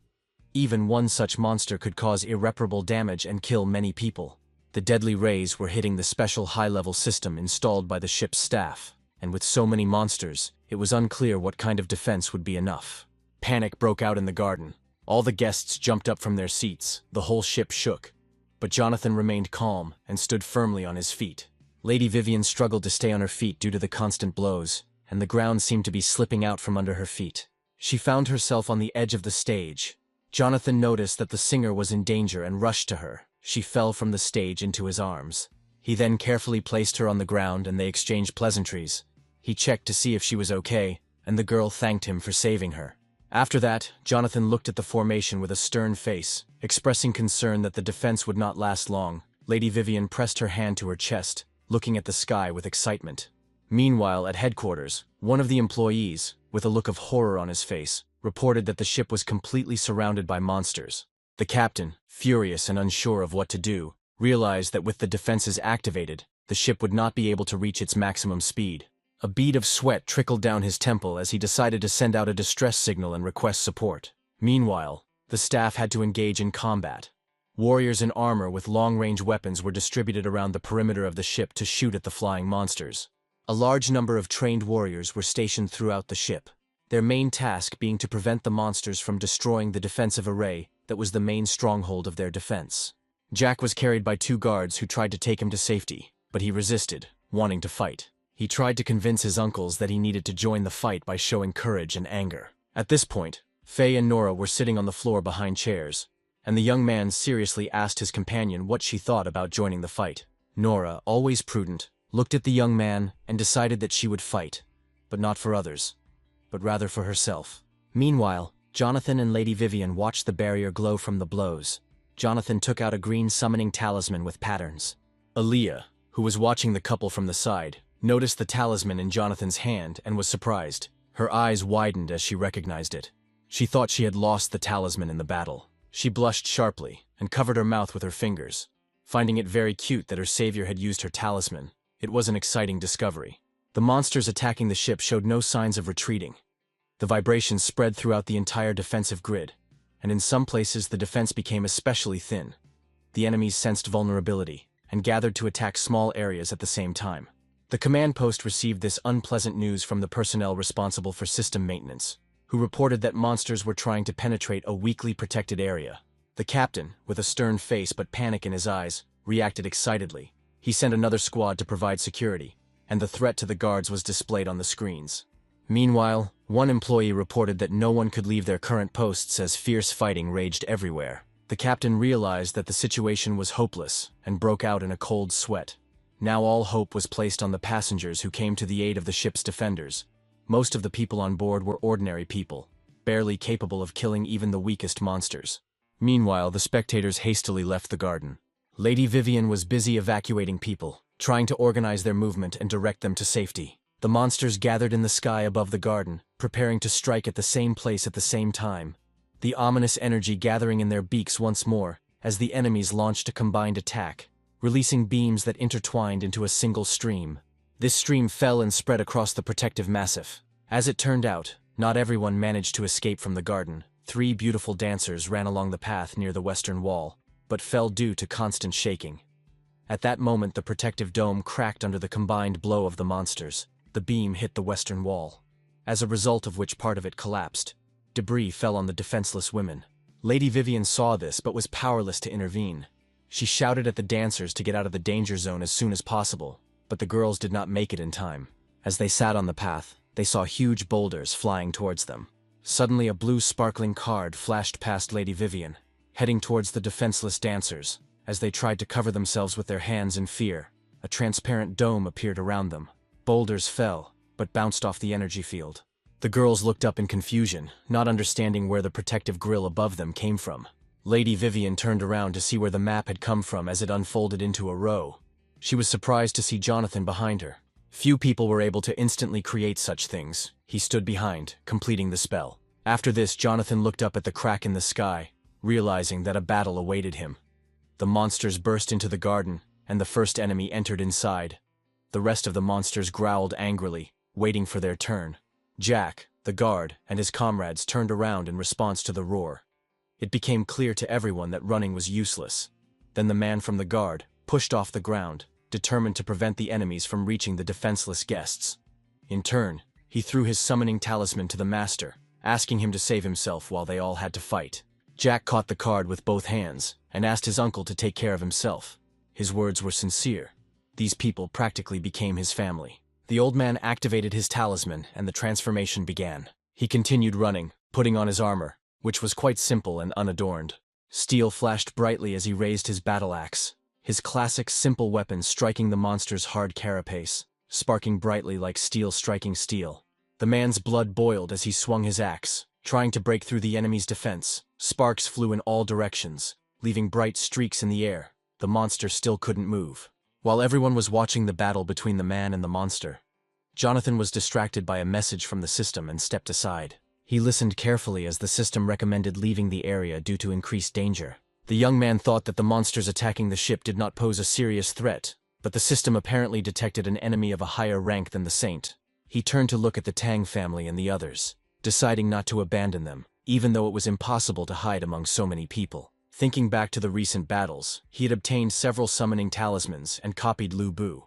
Even one such monster could cause irreparable damage and kill many people. The deadly rays were hitting the special high-level system installed by the ship's staff, and with so many monsters, it was unclear what kind of defense would be enough. Panic broke out in the garden. All the guests jumped up from their seats. The whole ship shook. But Jonathan remained calm and stood firmly on his feet. Lady Vivian struggled to stay on her feet due to the constant blows, and the ground seemed to be slipping out from under her feet. She found herself on the edge of the stage. Jonathan noticed that the singer was in danger and rushed to her. She fell from the stage into his arms. He then carefully placed her on the ground and they exchanged pleasantries. He checked to see if she was okay, and the girl thanked him for saving her. After that, Jonathan looked at the formation with a stern face, expressing concern that the defense would not last long. Lady Vivian pressed her hand to her chest, looking at the sky with excitement. Meanwhile, at headquarters, one of the employees, with a look of horror on his face, reported that the ship was completely surrounded by monsters. The captain, furious and unsure of what to do, realized that with the defenses activated, the ship would not be able to reach its maximum speed. A bead of sweat trickled down his temple as he decided to send out a distress signal and request support. Meanwhile, the staff had to engage in combat. Warriors in armor with long-range weapons were distributed around the perimeter of the ship to shoot at the flying monsters. A large number of trained warriors were stationed throughout the ship, their main task being to prevent the monsters from destroying the defensive array that was the main stronghold of their defense. Jack was carried by 2 guards who tried to take him to safety, but he resisted, wanting to fight. He tried to convince his uncles that he needed to join the fight by showing courage and anger. At this point, Faye and Nora were sitting on the floor behind chairs, and the young man seriously asked his companion what she thought about joining the fight. Nora, always prudent, looked at the young man and decided that she would fight, but not for others, but rather for herself. Meanwhile, Jonathan and Lady Vivian watched the barrier glow from the blows. Jonathan took out a green summoning talisman with patterns. Aaliyah, who was watching the couple from the side, noticed the talisman in Jonathan's hand and was surprised. Her eyes widened as she recognized it. She thought she had lost the talisman in the battle. She blushed sharply and covered her mouth with her fingers, finding it very cute that her savior had used her talisman. It was an exciting discovery. The monsters attacking the ship showed no signs of retreating. The vibrations spread throughout the entire defensive grid, and in some places the defense became especially thin. The enemies sensed vulnerability and gathered to attack small areas at the same time. The command post received this unpleasant news from the personnel responsible for system maintenance, who reported that monsters were trying to penetrate a weakly protected area. The captain, with a stern face but panic in his eyes, reacted excitedly. He sent another squad to provide security, and the threat to the guards was displayed on the screens. Meanwhile, one employee reported that no one could leave their current posts as fierce fighting raged everywhere. The captain realized that the situation was hopeless and broke out in a cold sweat. Now all hope was placed on the passengers who came to the aid of the ship's defenders. Most of the people on board were ordinary people, barely capable of killing even the weakest monsters. Meanwhile, the spectators hastily left the garden. Lady Vivian was busy evacuating people, trying to organize their movement and direct them to safety. The monsters gathered in the sky above the garden, preparing to strike at the same place at the same time, the ominous energy gathering in their beaks once more as the enemies launched a combined attack, releasing beams that intertwined into a single stream. This stream fell and spread across the protective massif. As it turned out, not everyone managed to escape from the garden. 3 beautiful dancers ran along the path near the western wall, but fell due to constant shaking. At that moment, the protective dome cracked under the combined blow of the monsters. The beam hit the western wall, as a result of which part of it collapsed. Debris fell on the defenseless women. Lady Vivian saw this but was powerless to intervene. She shouted at the dancers to get out of the danger zone as soon as possible, but the girls did not make it in time. As they sat on the path, they saw huge boulders flying towards them. Suddenly a blue sparkling card flashed past Lady Vivian, heading towards the defenseless dancers. As they tried to cover themselves with their hands in fear, a transparent dome appeared around them. Boulders fell, but bounced off the energy field. The girls looked up in confusion, not understanding where the protective grill above them came from. Lady Vivian turned around to see where the map had come from as it unfolded into a row. She was surprised to see Jonathan behind her. Few people were able to instantly create such things. He stood behind, completing the spell. After this, Jonathan looked up at the crack in the sky, realizing that a battle awaited him. The monsters burst into the garden, and the first enemy entered inside. The rest of the monsters growled angrily, waiting for their turn. Jack, the guard, and his comrades turned around in response to the roar. It became clear to everyone that running was useless. Then the man from the guard pushed off the ground, determined to prevent the enemies from reaching the defenseless guests. In turn, he threw his summoning talisman to the master, asking him to save himself while they all had to fight. Jack caught the card with both hands and asked his uncle to take care of himself. His words were sincere. These people practically became his family. The old man activated his talisman and the transformation began. He continued running, putting on his armor, which was quite simple and unadorned. Steel flashed brightly as he raised his battle axe, his classic simple weapon striking the monster's hard carapace, sparking brightly like steel striking steel. The man's blood boiled as he swung his axe, trying to break through the enemy's defense. Sparks flew in all directions, leaving bright streaks in the air. The monster still couldn't move. While everyone was watching the battle between the man and the monster, Jonathan was distracted by a message from the system and stepped aside. He listened carefully as the system recommended leaving the area due to increased danger. The young man thought that the monsters attacking the ship did not pose a serious threat, but the system apparently detected an enemy of a higher rank than the Saint. He turned to look at the Tang family and the others, deciding not to abandon them, even though it was impossible to hide among so many people. Thinking back to the recent battles, he had obtained several summoning talismans and copied Lu Bu.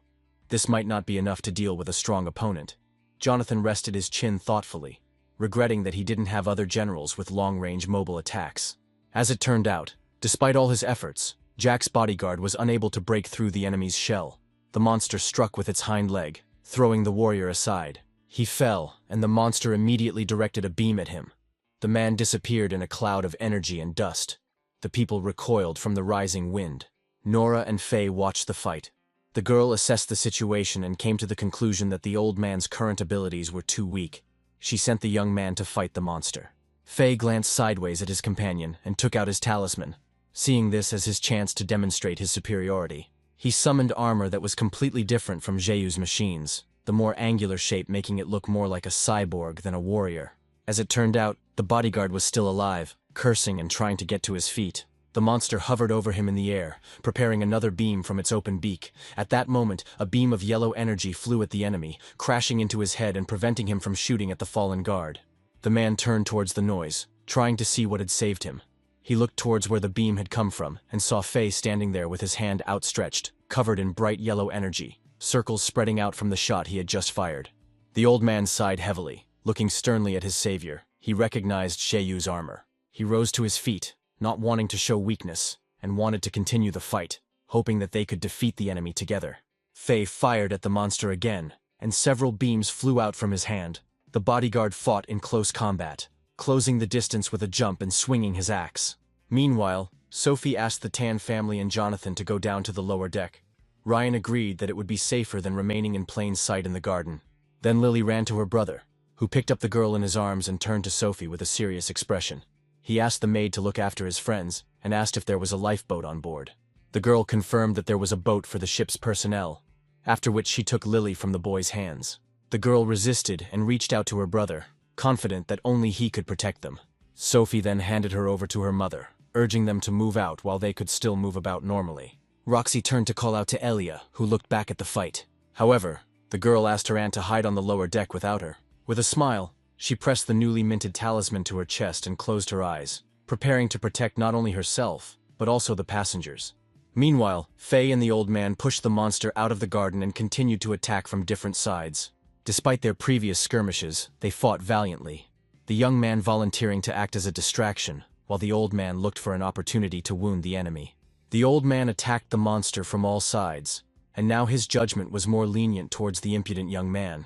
This might not be enough to deal with a strong opponent. Jonathan rested his chin thoughtfully, regretting that he didn't have other generals with long-range mobile attacks. As it turned out, despite all his efforts, Jack's bodyguard was unable to break through the enemy's shell. The monster struck with its hind leg, throwing the warrior aside. He fell, and the monster immediately directed a beam at him. The man disappeared in a cloud of energy and dust. The people recoiled from the rising wind. Nora and Faye watched the fight. The girl assessed the situation and came to the conclusion that the old man's current abilities were too weak. She sent the young man to fight the monster. Faye glanced sideways at his companion and took out his talisman, seeing this as his chance to demonstrate his superiority. He summoned armor that was completely different from Jeuyu's machines, the more angular shape making it look more like a cyborg than a warrior. As it turned out, the bodyguard was still alive, cursing and trying to get to his feet. The monster hovered over him in the air, preparing another beam from its open beak. At that moment, a beam of yellow energy flew at the enemy, crashing into his head and preventing him from shooting at the fallen guard. The man turned towards the noise, trying to see what had saved him. He looked towards where the beam had come from and saw Faye standing there with his hand outstretched, covered in bright yellow energy, circles spreading out from the shot he had just fired. The old man sighed heavily, looking sternly at his savior. He recognized Jeuyu's armor. He rose to his feet, not wanting to show weakness, and wanted to continue the fight, hoping that they could defeat the enemy together. Faye fired at the monster again, and several beams flew out from his hand. The bodyguard fought in close combat, closing the distance with a jump and swinging his axe. Meanwhile, Sophie asked the Tan family and Jonathan to go down to the lower deck. Ryan agreed that it would be safer than remaining in plain sight in the garden. Then Lily ran to her brother, who picked up the girl in his arms and turned to Sophie with a serious expression. He asked the maid to look after his friends and asked if there was a lifeboat on board. The girl confirmed that there was a boat for the ship's personnel, after which she took Lily from the boy's hands. The girl resisted and reached out to her brother, confident that only he could protect them. Sophie then handed her over to her mother, urging them to move out while they could still move about normally. Roxy turned to call out to Elia, who looked back at the fight. However, the girl asked her aunt to hide on the lower deck without her. With a smile, she pressed the newly minted talisman to her chest and closed her eyes, preparing to protect not only herself, but also the passengers. Meanwhile, Faye and the old man pushed the monster out of the garden and continued to attack from different sides. Despite their previous skirmishes, they fought valiantly, the young man volunteering to act as a distraction, while the old man looked for an opportunity to wound the enemy. The old man attacked the monster from all sides, and now his judgment was more lenient towards the impudent young man.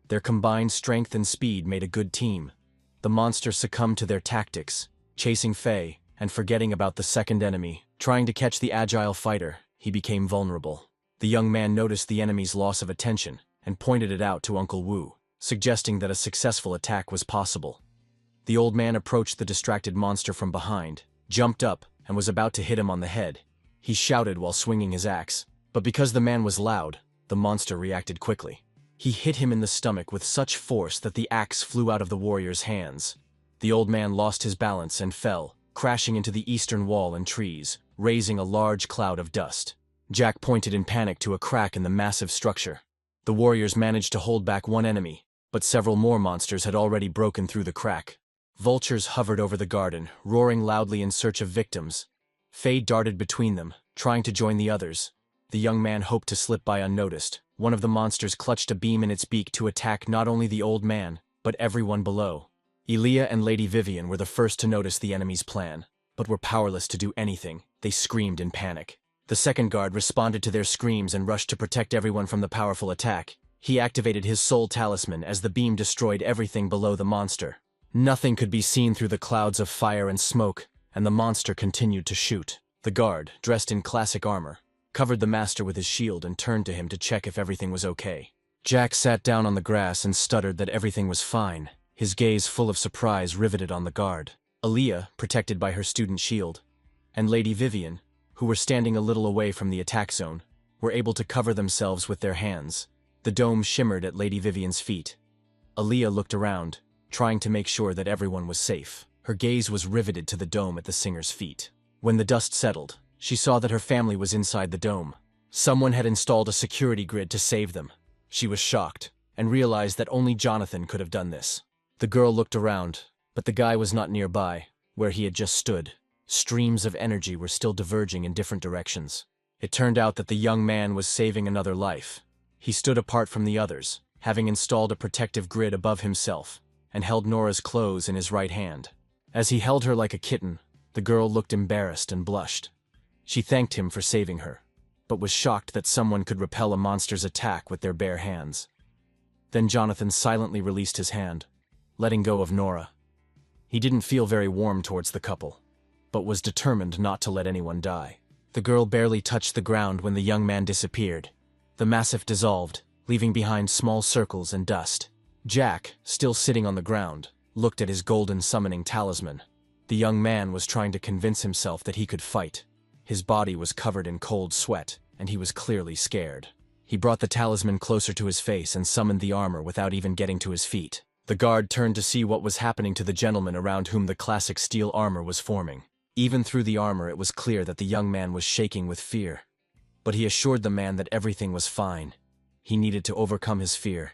Their combined strength and speed made a good team. The monster succumbed to their tactics, chasing Faye, and forgetting about the second enemy. Trying to catch the agile fighter, he became vulnerable. The young man noticed the enemy's loss of attention and pointed it out to Uncle Wu, suggesting that a successful attack was possible. The old man approached the distracted monster from behind, jumped up, and was about to hit him on the head. He shouted while swinging his axe, but because the man was loud, the monster reacted quickly. He hit him in the stomach with such force that the axe flew out of the warrior's hands. The old man lost his balance and fell, crashing into the eastern wall and trees, raising a large cloud of dust. Jack pointed in panic to a crack in the massive structure. The warriors managed to hold back one enemy, but several more monsters had already broken through the crack. Vultures hovered over the garden, roaring loudly in search of victims. Faye darted between them, trying to join the others. The young man hoped to slip by unnoticed. One of the monsters clutched a beam in its beak to attack not only the old man, but everyone below. Elia and Lady Vivian were the first to notice the enemy's plan, but were powerless to do anything. They screamed in panic. The second guard responded to their screams and rushed to protect everyone from the powerful attack. He activated his soul talisman as the beam destroyed everything below the monster. Nothing could be seen through the clouds of fire and smoke, and the monster continued to shoot. The guard, dressed in classic armor, covered the master with his shield and turned to him to check if everything was okay. Jack sat down on the grass and stuttered that everything was fine, his gaze full of surprise riveted on the guard. Aaliyah, protected by her student shield, and Lady Vivian, who were standing a little away from the attack zone, were able to cover themselves with their hands. The dome shimmered at Lady Vivian's feet. Aaliyah looked around, trying to make sure that everyone was safe. Her gaze was riveted to the dome at the singer's feet. When the dust settled, she saw that her family was inside the dome. Someone had installed a security grid to save them. She was shocked, and realized that only Jonathan could have done this. The girl looked around, but the guy was not nearby, where he had just stood. Streams of energy were still diverging in different directions. It turned out that the young man was saving another life. He stood apart from the others, having installed a protective grid above himself, and held Nora's clothes in his right hand. As he held her like a kitten, the girl looked embarrassed and blushed. She thanked him for saving her, but was shocked that someone could repel a monster's attack with their bare hands. Then Jonathan silently released his hand, letting go of Nora. He didn't feel very warm towards the couple, but was determined not to let anyone die. The girl barely touched the ground when the young man disappeared. The massif dissolved, leaving behind small circles and dust. Jack, still sitting on the ground, looked at his golden summoning talisman. The young man was trying to convince himself that he could fight. His body was covered in cold sweat, and he was clearly scared. He brought the talisman closer to his face and summoned the armor without even getting to his feet. The guard turned to see what was happening to the gentleman around whom the classic steel armor was forming. Even through the armor, it was clear that the young man was shaking with fear. But he assured the man that everything was fine. He needed to overcome his fear,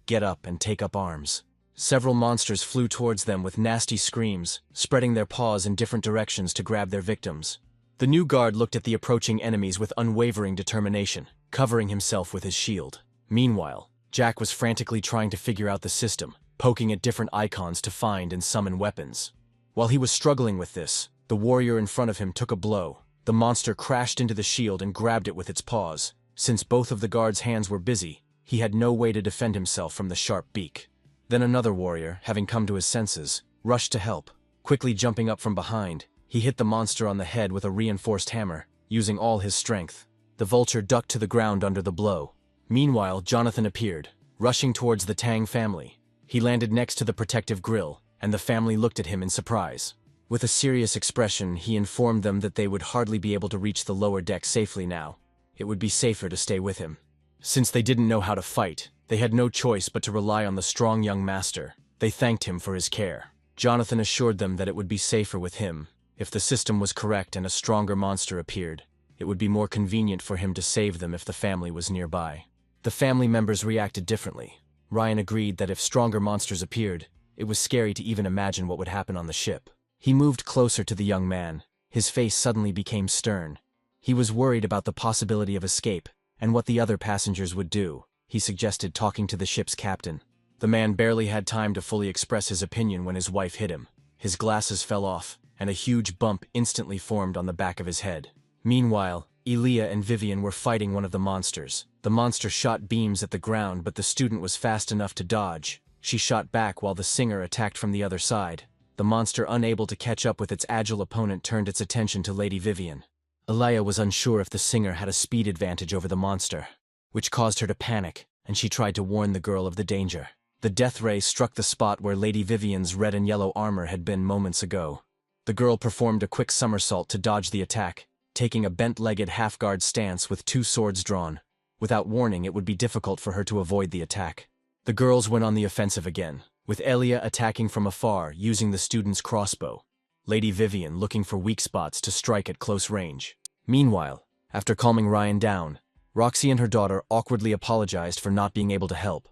get up and take up arms. Several monsters flew towards them with nasty screams, spreading their paws in different directions to grab their victims. The new guard looked at the approaching enemies with unwavering determination, covering himself with his shield. Meanwhile, Jack was frantically trying to figure out the system, poking at different icons to find and summon weapons. While he was struggling with this, the warrior in front of him took a blow. The monster crashed into the shield and grabbed it with its paws. Since both of the guard's hands were busy, he had no way to defend himself from the sharp beak. Then another warrior, having come to his senses, rushed to help. Quickly jumping up from behind, he hit the monster on the head with a reinforced hammer, using all his strength. The vulture ducked to the ground under the blow. Meanwhile, Jonathan appeared, rushing towards the Tang family. He landed next to the protective grill, and the family looked at him in surprise. With a serious expression, he informed them that they would hardly be able to reach the lower deck safely now. It would be safer to stay with him. Since they didn't know how to fight, they had no choice but to rely on the strong young master. They thanked him for his care. Jonathan assured them that it would be safer with him. If the system was correct and a stronger monster appeared, it would be more convenient for him to save them if the family was nearby. The family members reacted differently. Ryan agreed that if stronger monsters appeared, it was scary to even imagine what would happen on the ship. He moved closer to the young man. His face suddenly became stern. He was worried about the possibility of escape and what the other passengers would do. He suggested talking to the ship's captain. The man barely had time to fully express his opinion when his wife hit him. His glasses fell off, and a huge bump instantly formed on the back of his head. Meanwhile, Elia and Vivian were fighting one of the monsters. The monster shot beams at the ground, but the student was fast enough to dodge. She shot back while the singer attacked from the other side. The monster, unable to catch up with its agile opponent, turned its attention to Lady Vivian. Elia was unsure if the singer had a speed advantage over the monster, which caused her to panic, and she tried to warn the girl of the danger. The death ray struck the spot where Lady Vivian's red and yellow armor had been moments ago. The girl performed a quick somersault to dodge the attack, taking a bent-legged half-guard stance with two swords drawn. Without warning, it would be difficult for her to avoid the attack. The girls went on the offensive again, with Elia attacking from afar using the student's crossbow. Lady Vivian looking for weak spots to strike at close range. Meanwhile, after calming Ryan down, Roxy and her daughter awkwardly apologized for not being able to help,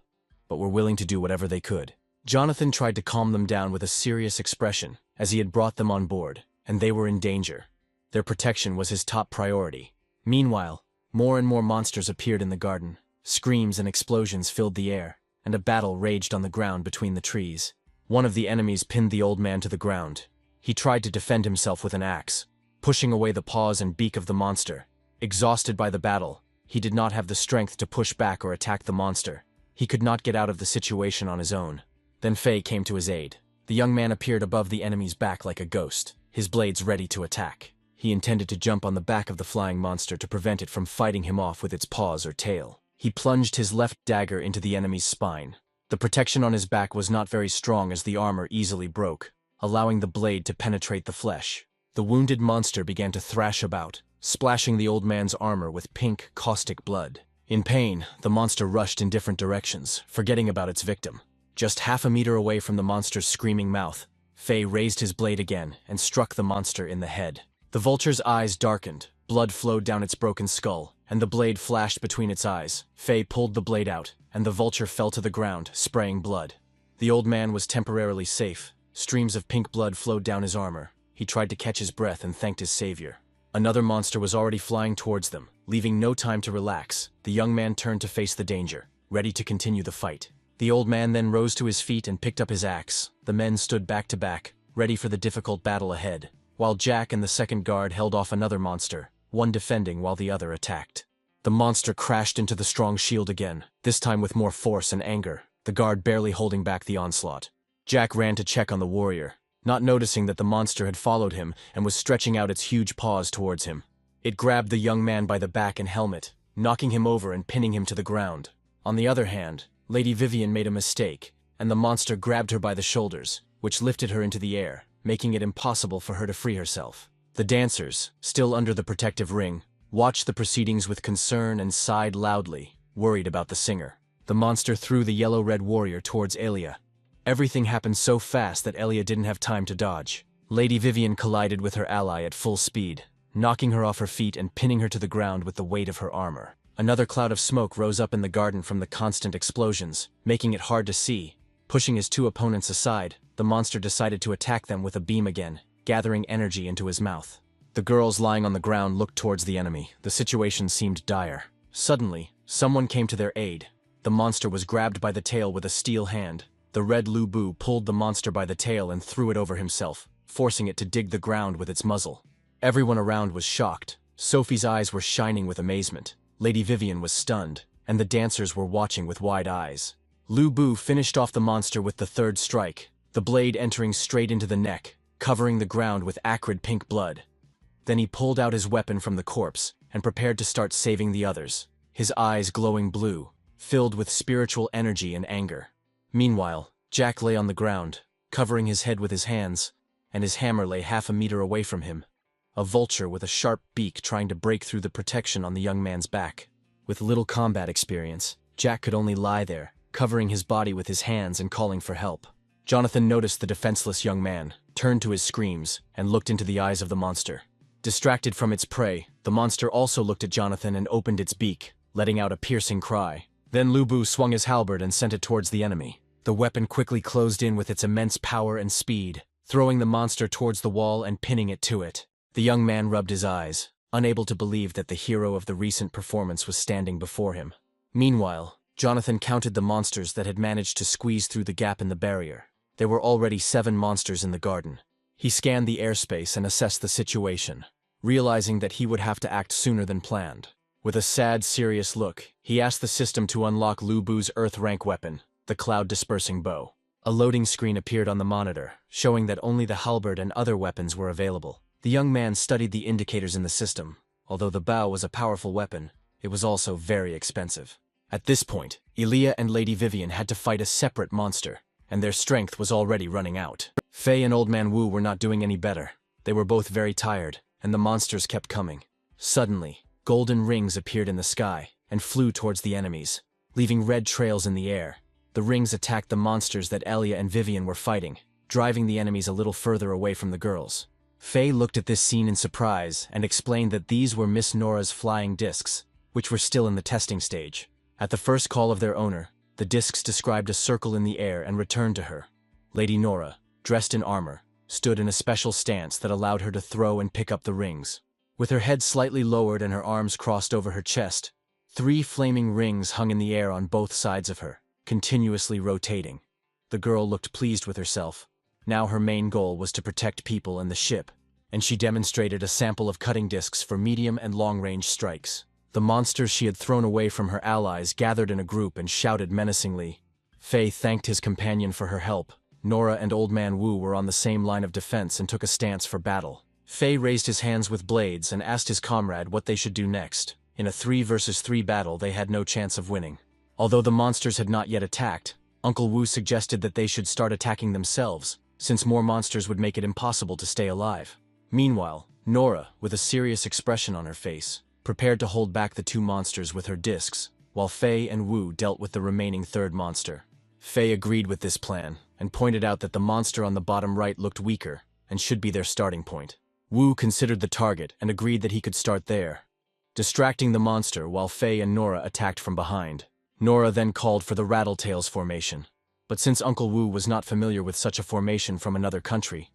but were willing to do whatever they could. Jonathan tried to calm them down with a serious expression, as he had brought them on board, and they were in danger. Their protection was his top priority. Meanwhile, more and more monsters appeared in the garden. Screams and explosions filled the air, and a battle raged on the ground between the trees. One of the enemies pinned the old man to the ground. He tried to defend himself with an axe, pushing away the paws and beak of the monster. Exhausted by the battle, he did not have the strength to push back or attack the monster. He could not get out of the situation on his own. Then Faye came to his aid. The young man appeared above the enemy's back like a ghost, his blades ready to attack. He intended to jump on the back of the flying monster to prevent it from fighting him off with its paws or tail. He plunged his left dagger into the enemy's spine. The protection on his back was not very strong as the armor easily broke, allowing the blade to penetrate the flesh. The wounded monster began to thrash about, splashing the old man's armor with pink, caustic blood. In pain, the monster rushed in different directions, forgetting about its victim. Just half a meter away from the monster's screaming mouth, Faye raised his blade again and struck the monster in the head. The vulture's eyes darkened, blood flowed down its broken skull, and the blade flashed between its eyes. Faye pulled the blade out, and the vulture fell to the ground, spraying blood. The old man was temporarily safe. Streams of pink blood flowed down his armor. he tried to catch his breath and thanked his savior. Another monster was already flying towards them, leaving no time to relax. The young man turned to face the danger, ready to continue the fight. The old man then rose to his feet and picked up his axe. The men stood back to back, ready for the difficult battle ahead, while Jack and the second guard held off another monster, one defending while the other attacked. The monster crashed into the strong shield again, this time with more force and anger, the guard barely holding back the onslaught. Jack ran to check on the warrior, not noticing that the monster had followed him and was stretching out its huge paws towards him. It grabbed the young man by the back and helmet, knocking him over and pinning him to the ground. On the other hand, Lady Vivian made a mistake, and the monster grabbed her by the shoulders, which lifted her into the air, making it impossible for her to free herself. The dancers, still under the protective ring, watched the proceedings with concern and sighed loudly, worried about the singer. The monster threw the yellow-red warrior towards Elia. Everything happened so fast that Elia didn't have time to dodge. Lady Vivian collided with her ally at full speed, knocking her off her feet and pinning her to the ground with the weight of her armor. Another cloud of smoke rose up in the garden from the constant explosions, making it hard to see. Pushing his two opponents aside, the monster decided to attack them with a beam again, gathering energy into his mouth. The girls lying on the ground looked towards the enemy. The situation seemed dire. Suddenly, someone came to their aid. The monster was grabbed by the tail with a steel hand. The red Lu Bu pulled the monster by the tail and threw it over himself, forcing it to dig the ground with its muzzle. Everyone around was shocked. Sophie's eyes were shining with amazement. Lady Vivian was stunned, and the dancers were watching with wide eyes. Lu Bu finished off the monster with the third strike, the blade entering straight into the neck, covering the ground with acrid pink blood. Then he pulled out his weapon from the corpse and prepared to start saving the others, his eyes glowing blue, filled with spiritual energy and anger. Meanwhile, Jack lay on the ground, covering his head with his hands, and his hammer lay half a meter away from him. A vulture with a sharp beak trying to break through the protection on the young man's back. With little combat experience, Jack could only lie there, covering his body with his hands and calling for help. Jonathan noticed the defenseless young man, turned to his screams, and looked into the eyes of the monster. Distracted from its prey, the monster also looked at Jonathan and opened its beak, letting out a piercing cry. Then Lu Bu swung his halberd and sent it towards the enemy. The weapon quickly closed in with its immense power and speed, throwing the monster towards the wall and pinning it to it. The young man rubbed his eyes, unable to believe that the hero of the recent performance was standing before him. Meanwhile, Jonathan counted the monsters that had managed to squeeze through the gap in the barrier. There were already 7 monsters in the garden. He scanned the airspace and assessed the situation, realizing that he would have to act sooner than planned. With a sad, serious look, he asked the system to unlock Lu Bu's Earth-rank weapon, the cloud-dispersing bow. A loading screen appeared on the monitor, showing that only the halberd and other weapons were available. The young man studied the indicators in the system. Although the bow was a powerful weapon, it was also very expensive. At this point, Elia and Lady Vivian had to fight a separate monster, and their strength was already running out. Faye and Old Man Wu were not doing any better. They were both very tired, and the monsters kept coming. Suddenly, golden rings appeared in the sky and flew towards the enemies, leaving red trails in the air. The rings attacked the monsters that Elia and Vivian were fighting, driving the enemies a little further away from the girls. Faye looked at this scene in surprise and explained that these were Miss Nora's flying discs, which were still in the testing stage. At the first call of their owner, the discs described a circle in the air and returned to her. Lady Nora, dressed in armor, stood in a special stance that allowed her to throw and pick up the rings. With her head slightly lowered and her arms crossed over her chest, 3 flaming rings hung in the air on both sides of her, continuously rotating. The girl looked pleased with herself. Now her main goal was to protect people and the ship, and she demonstrated a sample of cutting discs for medium and long-range strikes. The monsters she had thrown away from her allies gathered in a group and shouted menacingly. Faye thanked his companion for her help. Nora and Old Man Wu were on the same line of defense and took a stance for battle. Faye raised his hands with blades and asked his comrade what they should do next. In a 3 versus 3 battle, they had no chance of winning. Although the monsters had not yet attacked, Uncle Wu suggested that they should start attacking themselves, since more monsters would make it impossible to stay alive. Meanwhile, Nora, with a serious expression on her face, prepared to hold back the 2 monsters with her discs, while Faye and Wu dealt with the remaining 3rd monster. Faye agreed with this plan, and pointed out that the monster on the bottom right looked weaker, and should be their starting point. Wu considered the target and agreed that he could start there, distracting the monster while Faye and Nora attacked from behind. Nora then called for the Rattletails formation, but since Uncle Wu was not familiar with such a formation from another country,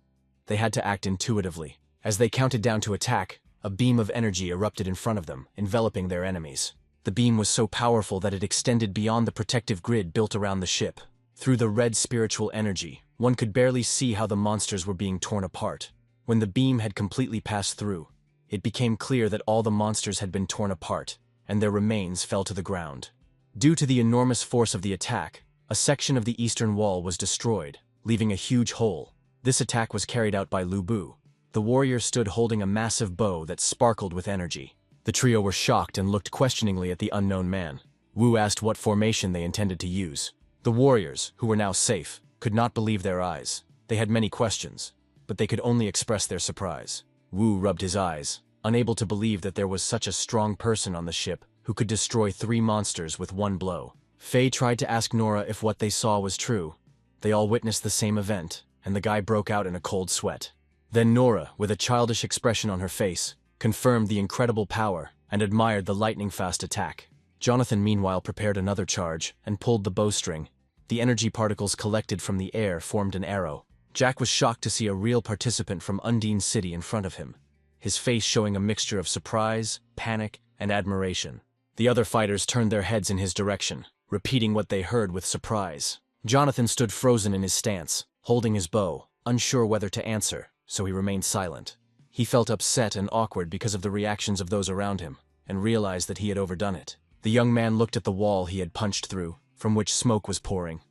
They had to act intuitively. As they counted down to attack, a beam of energy erupted in front of them, enveloping their enemies. The beam was so powerful that it extended beyond the protective grid built around the ship. Through the red spiritual energy, one could barely see how the monsters were being torn apart. When the beam had completely passed through, it became clear that all the monsters had been torn apart, and their remains fell to the ground. Due to the enormous force of the attack, a section of the eastern wall was destroyed, leaving a huge hole. This attack was carried out by Lu Bu. The warrior stood holding a massive bow that sparkled with energy. The trio were shocked and looked questioningly at the unknown man. Wu asked what formation they intended to use. The warriors, who were now safe, could not believe their eyes. They had many questions, but they could only express their surprise. Wu rubbed his eyes, unable to believe that there was such a strong person on the ship who could destroy 3 monsters with one blow. Fei tried to ask Nora if what they saw was true. They all witnessed the same event, and the guy broke out in a cold sweat. Then Nora, with a childish expression on her face, confirmed the incredible power and admired the lightning-fast attack. Jonathan meanwhile prepared another charge and pulled the bowstring. The energy particles collected from the air formed an arrow. Jack was shocked to see a real participant from Undine City in front of him, his face showing a mixture of surprise, panic, and admiration. The other fighters turned their heads in his direction, repeating what they heard with surprise. Jonathan stood frozen in his stance, holding his bow, unsure whether to answer, so he remained silent. He felt upset and awkward because of the reactions of those around him, and realized that he had overdone it. The young man looked at the wall he had punched through, from which smoke was pouring.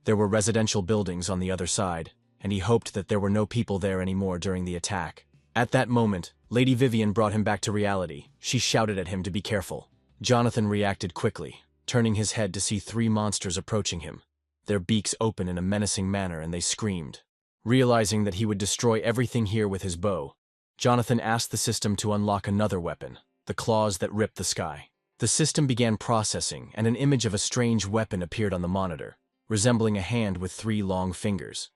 There were residential buildings on the other side, and he hoped that there were no people there anymore during the attack. At that moment, Lady Vivian brought him back to reality. She shouted at him to be careful. Jonathan reacted quickly, turning his head to see 3 monsters approaching him. Their beaks open in a menacing manner, and they screamed. Realizing that he would destroy everything here with his bow, Jonathan asked the system to unlock another weapon, the claws that ripped the sky. The system began processing, and an image of a strange weapon appeared on the monitor, resembling a hand with 3 long fingers.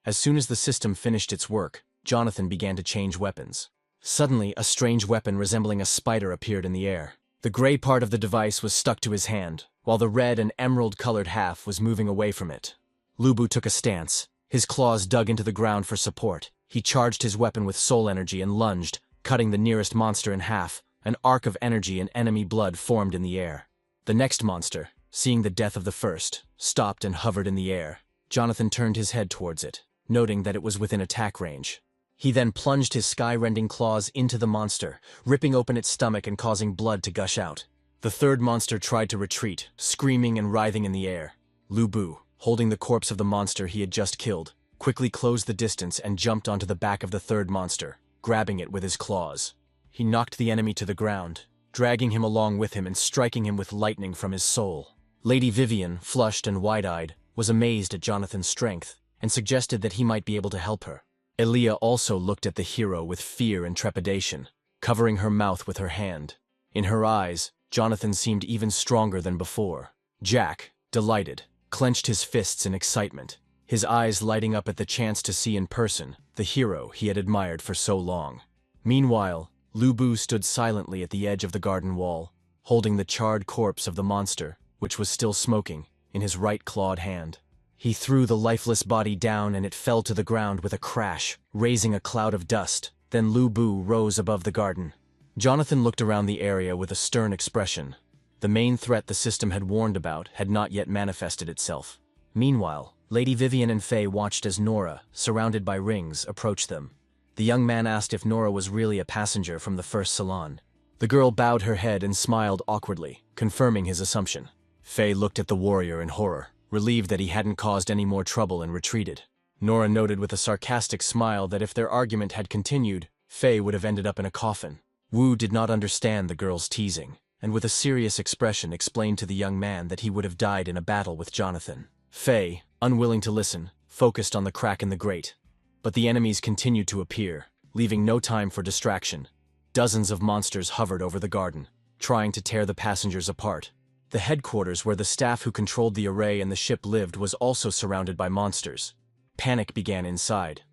As soon as the system finished its work, Jonathan began to change weapons. Suddenly, a strange weapon resembling a spider appeared in the air. The gray part of the device was stuck to his hand, while the red and emerald-colored half was moving away from it. Lu Bu took a stance. His claws dug into the ground for support. He charged his weapon with soul energy and lunged, cutting the nearest monster in half. An arc of energy and enemy blood formed in the air. The next monster, seeing the death of the first, stopped and hovered in the air. Jonathan turned his head towards it, noting that it was within attack range. He then plunged his sky-rending claws into the monster, ripping open its stomach and causing blood to gush out. The third monster tried to retreat, screaming and writhing in the air. Lu Bu, holding the corpse of the monster he had just killed, quickly closed the distance and jumped onto the back of the third monster, grabbing it with his claws. He knocked the enemy to the ground, dragging him along with him and striking him with lightning from his soul. Lady Vivian, flushed and wide-eyed, was amazed at Jonathan's strength and suggested that he might be able to help her. Elia also looked at the hero with fear and trepidation, covering her mouth with her hand. In her eyes, Jonathan seemed even stronger than before. Jack, delighted, clenched his fists in excitement, his eyes lighting up at the chance to see in person the hero he had admired for so long. Meanwhile, Lu Bu stood silently at the edge of the garden wall, holding the charred corpse of the monster, which was still smoking, in his right clawed hand. He threw the lifeless body down and it fell to the ground with a crash, raising a cloud of dust. Then Lu Bu rose above the garden. Jonathan looked around the area with a stern expression. The main threat the system had warned about had not yet manifested itself. Meanwhile, Lady Vivian and Fei watched as Nora, surrounded by rings, approached them. The young man asked if Nora was really a passenger from the first salon. The girl bowed her head and smiled awkwardly, confirming his assumption. Fei looked at the warrior in horror, relieved that he hadn't caused any more trouble, and retreated. Nora noted with a sarcastic smile that if their argument had continued, Fei would have ended up in a coffin. Wu did not understand the girl's teasing, and with a serious expression explained to the young man that he would have died in a battle with Jonathan. Fei, unwilling to listen, focused on the crack in the grate. But the enemies continued to appear, leaving no time for distraction. Dozens of monsters hovered over the garden, trying to tear the passengers apart. The headquarters where the staff who controlled the array and the ship lived was also surrounded by monsters. Panic began inside.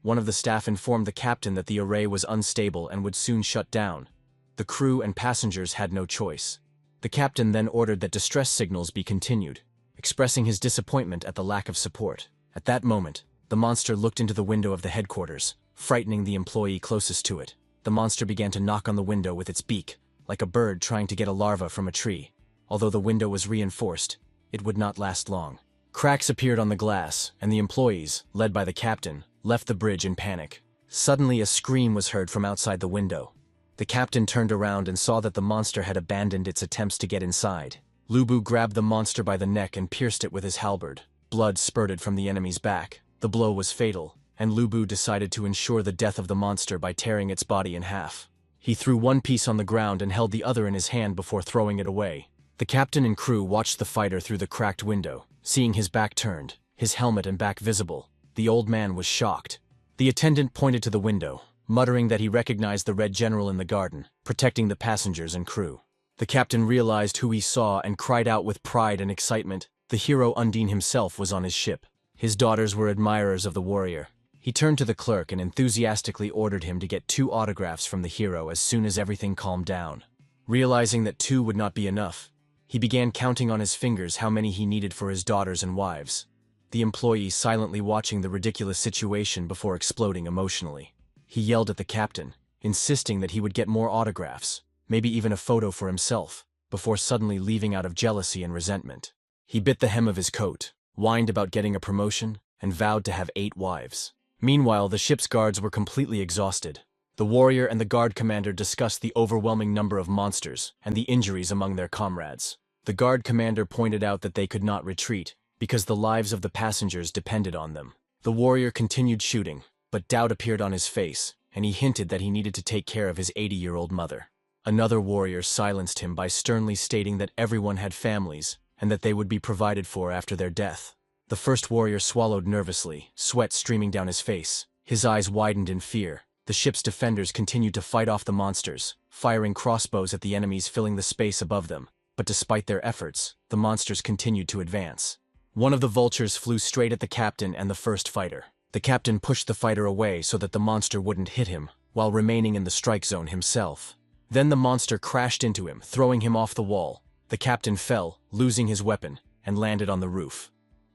One of the staff informed the captain that the array was unstable and would soon shut down. The crew and passengers had no choice. The captain then ordered that distress signals be continued, expressing his disappointment at the lack of support. At that moment, The monster looked into the window of the headquarters, frightening the employee closest to it. The monster began to knock on the window with its beak, like a bird trying to get a larva from a tree. Although the window was reinforced, it would not last long. Cracks appeared on the glass, and the employees, led by the captain, left the bridge in panic. Suddenly a scream was heard from outside the window. The captain turned around and saw that the monster had abandoned its attempts to get inside. Lubu grabbed the monster by the neck and pierced it with his halberd. Blood spurted from the enemy's back. The blow was fatal, and Lubu decided to ensure the death of the monster by tearing its body in half. He threw one piece on the ground and held the other in his hand before throwing it away. The captain and crew watched the fighter through the cracked window. Seeing his back turned, his helmet and back visible, the old man was shocked. The attendant pointed to the window, muttering that he recognized the Red General in the garden, protecting the passengers and crew. The captain realized who he saw and cried out with pride and excitement. The hero Undine himself was on his ship. His daughters were admirers of the warrior. He turned to the clerk and enthusiastically ordered him to get 2 autographs from the hero as soon as everything calmed down. Realizing that 2 would not be enough, he began counting on his fingers how many he needed for his daughters and wives. The employee silently watching the ridiculous situation before exploding emotionally. He yelled at the captain, insisting that he would get more autographs, maybe even a photo for himself, before suddenly leaving out of jealousy and resentment. He bit the hem of his coat, whined about getting a promotion, and vowed to have 8 wives. Meanwhile, the ship's guards were completely exhausted. The warrior and the guard commander discussed the overwhelming number of monsters and the injuries among their comrades. The guard commander pointed out that they could not retreat, because the lives of the passengers depended on them. The warrior continued shooting, but doubt appeared on his face, and he hinted that he needed to take care of his 80-year-old mother. Another warrior silenced him by sternly stating that everyone had families, and that they would be provided for after their death. The first warrior swallowed nervously, sweat streaming down his face. His eyes widened in fear. The ship's defenders continued to fight off the monsters, firing crossbows at the enemies filling the space above them. But despite their efforts, the monsters continued to advance. One of the vultures flew straight at the captain and the first fighter. The captain pushed the fighter away so that the monster wouldn't hit him, while remaining in the strike zone himself. Then the monster crashed into him, throwing him off the wall. The captain fell, losing his weapon, and landed on the roof.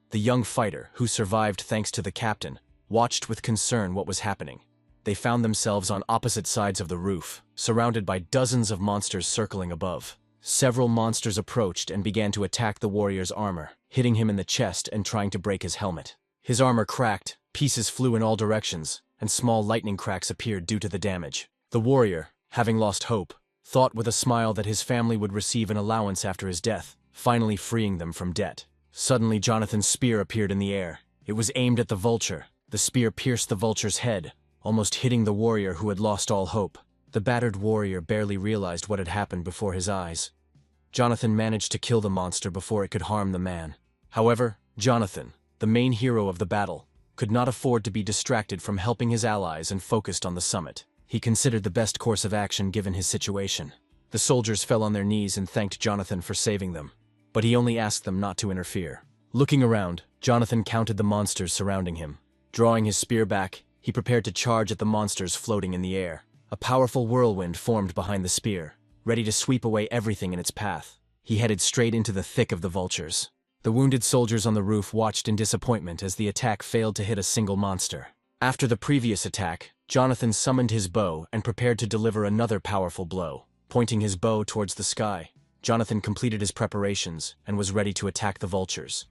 The young fighter, who survived thanks to the captain, watched with concern what was happening. They found themselves on opposite sides of the roof, surrounded by dozens of monsters circling above. Several monsters approached and began to attack the warrior's armor, hitting him in the chest and trying to break his helmet. His armor cracked, pieces flew in all directions, and small lightning cracks appeared due to the damage. The warrior, having lost hope, thought with a smile that his family would receive an allowance after his death, finally freeing them from debt. Suddenly Jonathan's spear appeared in the air. It was aimed at the vulture. The spear pierced the vulture's head, almost hitting the warrior who had lost all hope. The battered warrior barely realized what had happened before his eyes. Jonathan managed to kill the monster before it could harm the man. However, Jonathan, the main hero of the battle, could not afford to be distracted from helping his allies and focused on the summit. He considered the best course of action given his situation. The soldiers fell on their knees and thanked Jonathan for saving them, but he only asked them not to interfere. Looking around, Jonathan counted the monsters surrounding him. Drawing his spear back, he prepared to charge at the monsters floating in the air. A powerful whirlwind formed behind the spear, ready to sweep away everything in its path. He headed straight into the thick of the vultures. The wounded soldiers on the roof watched in disappointment as the attack failed to hit a single monster. After the previous attack, Jonathan summoned his bow and prepared to deliver another powerful blow. Pointing his bow towards the sky, Jonathan completed his preparations and was ready to attack the vultures.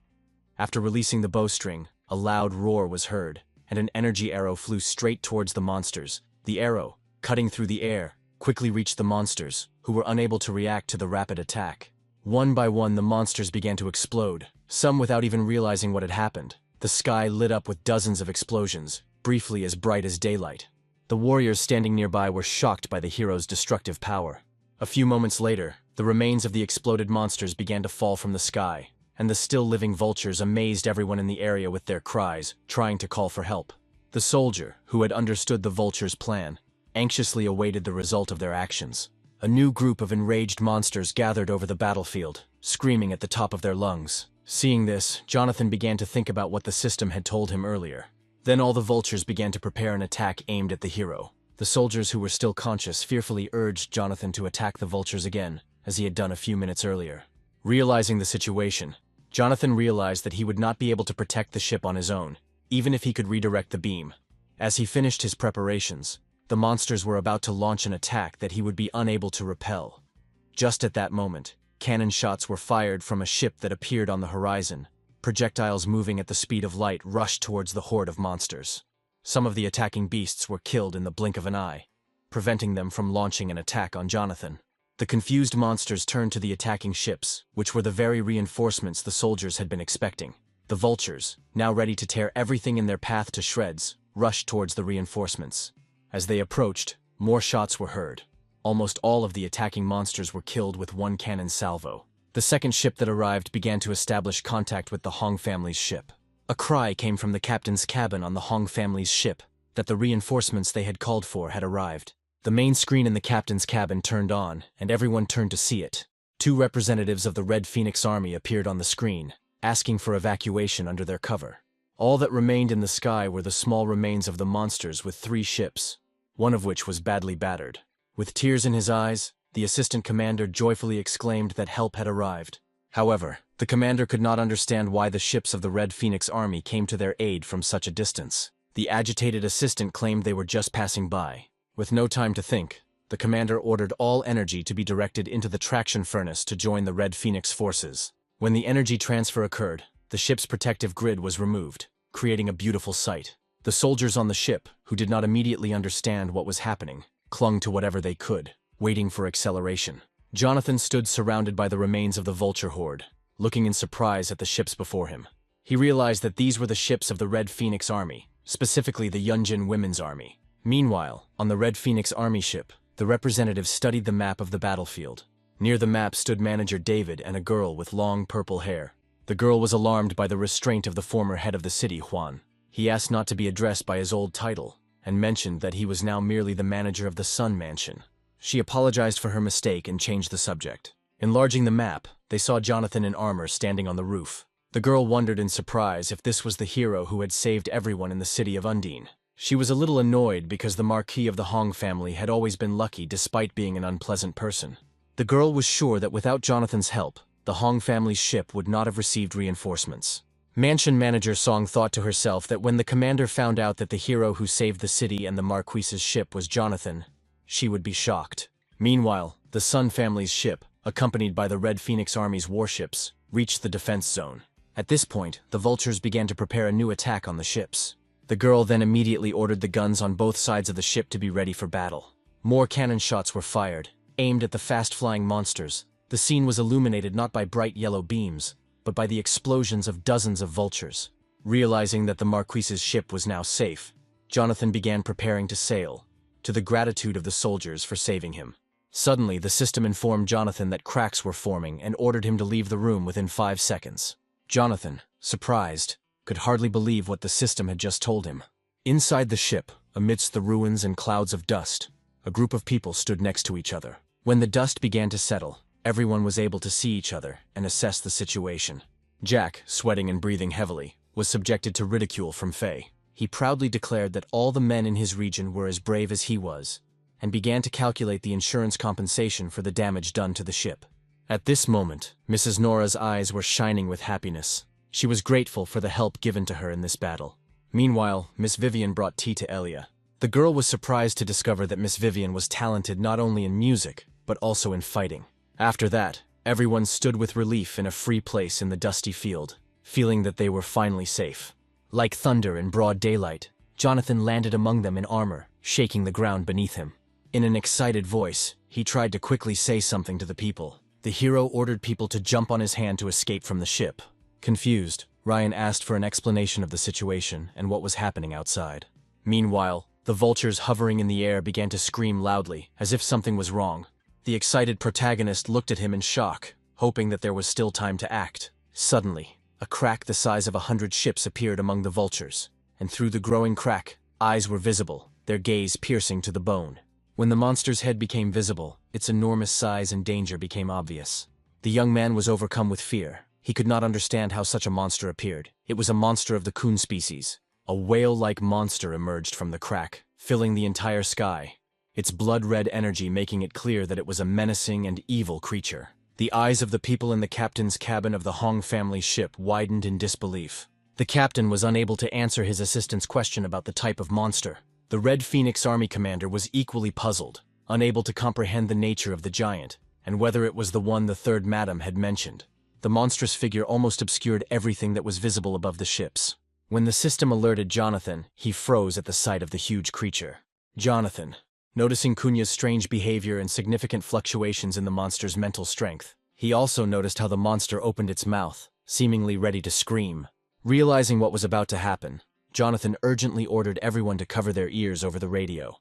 After releasing the bowstring, a loud roar was heard, and an energy arrow flew straight towards the monsters. The arrow, cutting through the air, quickly reached the monsters, who were unable to react to the rapid attack. One by one the monsters began to explode, some without even realizing what had happened. The sky lit up with dozens of explosions, briefly as bright as daylight. The warriors standing nearby were shocked by the hero's destructive power. A few moments later, the remains of the exploded monsters began to fall from the sky, and the still-living vultures amazed everyone in the area with their cries, trying to call for help. The soldier, who had understood the vultures' plan, anxiously awaited the result of their actions. A new group of enraged monsters gathered over the battlefield, screaming at the top of their lungs. Seeing this, Jonathan began to think about what the system had told him earlier. Then all the vultures began to prepare an attack aimed at the hero. The soldiers who were still conscious fearfully urged Jonathan to attack the vultures again, as he had done a few minutes earlier. Realizing the situation, Jonathan realized that he would not be able to protect the ship on his own. even if he could redirect the beam. As he finished his preparations, the monsters were about to launch an attack that he would be unable to repel. Just at that moment, cannon shots were fired from a ship that appeared on the horizon. Projectiles moving at the speed of light rushed towards the horde of monsters. Some of the attacking beasts were killed in the blink of an eye, preventing them from launching an attack on Jonathan. The confused monsters turned to the attacking ships, which were the very reinforcements the soldiers had been expecting. The vultures, now ready to tear everything in their path to shreds, rushed towards the reinforcements. As they approached, more shots were heard. Almost all of the attacking monsters were killed with one cannon salvo. The second ship that arrived began to establish contact with the Hong family's ship. A cry came from the captain's cabin on the Hong family's ship that the reinforcements they had called for had arrived. The main screen in the captain's cabin turned on, and everyone turned to see it. 2 representatives of the Red Phoenix Army appeared on the screen, asking for evacuation under their cover. All that remained in the sky were the small remains of the monsters with 3 ships, one of which was badly battered. With tears in his eyes, the assistant commander joyfully exclaimed that help had arrived. However, the commander could not understand why the ships of the Red Phoenix Army came to their aid from such a distance. The agitated assistant claimed they were just passing by. With no time to think, the commander ordered all energy to be directed into the traction furnace to join the Red Phoenix forces. When the energy transfer occurred, the ship's protective grid was removed, creating a beautiful sight. The soldiers on the ship, who did not immediately understand what was happening, clung to whatever they could, waiting for acceleration. Jonathan stood surrounded by the remains of the vulture horde, looking in surprise at the ships before him. He realized that these were the ships of the Red Phoenix Army, specifically the Yunjin Women's Army. Meanwhile, on the Red Phoenix Army ship, the representative studied the map of the battlefield. Near the map stood Manager David and a girl with long purple hair. The girl was alarmed by the restraint of the former head of the city, Juan. He asked not to be addressed by his old title, and mentioned that he was now merely the manager of the Sun Mansion. She apologized for her mistake and changed the subject. Enlarging the map, they saw Jonathan in armor standing on the roof. The girl wondered in surprise if this was the hero who had saved everyone in the city of Undine. She was a little annoyed because the Marquis of the Hong family had always been lucky despite being an unpleasant person. The girl was sure that without Jonathan's help, the Hong family's ship would not have received reinforcements. Mansion manager Song thought to herself that when the commander found out that the hero who saved the city and the Marquis's ship was Jonathan, she would be shocked. Meanwhile, the Sun family's ship, accompanied by the Red Phoenix Army's warships, reached the defense zone. At this point, the vultures began to prepare a new attack on the ships. The girl then immediately ordered the guns on both sides of the ship to be ready for battle. More cannon shots were fired, aimed at the fast-flying monsters. The scene was illuminated not by bright yellow beams, but by the explosions of dozens of vultures. Realizing that the Marquis's ship was now safe, Jonathan began preparing to sail, to the gratitude of the soldiers for saving him. Suddenly, the system informed Jonathan that cracks were forming and ordered him to leave the room within 5 seconds. Jonathan, surprised, could hardly believe what the system had just told him. Inside the ship, amidst the ruins and clouds of dust, a group of people stood next to each other. When the dust began to settle, everyone was able to see each other and assess the situation. Jack, sweating and breathing heavily, was subjected to ridicule from Faye. He proudly declared that all the men in his region were as brave as he was, and began to calculate the insurance compensation for the damage done to the ship. At this moment, Mrs. Nora's eyes were shining with happiness. She was grateful for the help given to her in this battle. Meanwhile, Miss Vivian brought tea to Elia. The girl was surprised to discover that Miss Vivian was talented not only in music, but also in fighting. After that, everyone stood with relief in a free place in the dusty field, feeling that they were finally safe. Like thunder in broad daylight, Jonathan landed among them in armor, shaking the ground beneath him. In an excited voice, he tried to quickly say something to the people. The hero ordered people to jump on his hand to escape from the ship. Confused, Ryan asked for an explanation of the situation and what was happening outside. Meanwhile, the vultures hovering in the air began to scream loudly, as if something was wrong. The excited protagonist looked at him in shock, hoping that there was still time to act. Suddenly, a crack the size of 100 ships appeared among the vultures, and through the growing crack, eyes were visible, their gaze piercing to the bone. When the monster's head became visible, its enormous size and danger became obvious. The young man was overcome with fear. He could not understand how such a monster appeared. It was a monster of the coon species. A whale-like monster emerged from the crack, filling the entire sky, its blood-red energy making it clear that it was a menacing and evil creature. The eyes of the people in the captain's cabin of the Hong family ship widened in disbelief. The captain was unable to answer his assistant's question about the type of monster. The Red Phoenix Army commander was equally puzzled, unable to comprehend the nature of the giant, and whether it was the one the third madam had mentioned. The monstrous figure almost obscured everything that was visible above the ships. When the system alerted Jonathan, he froze at the sight of the huge creature. Jonathan, noticing Cunha's strange behavior and significant fluctuations in the monster's mental strength, he also noticed how the monster opened its mouth, seemingly ready to scream. Realizing what was about to happen, Jonathan urgently ordered everyone to cover their ears over the radio.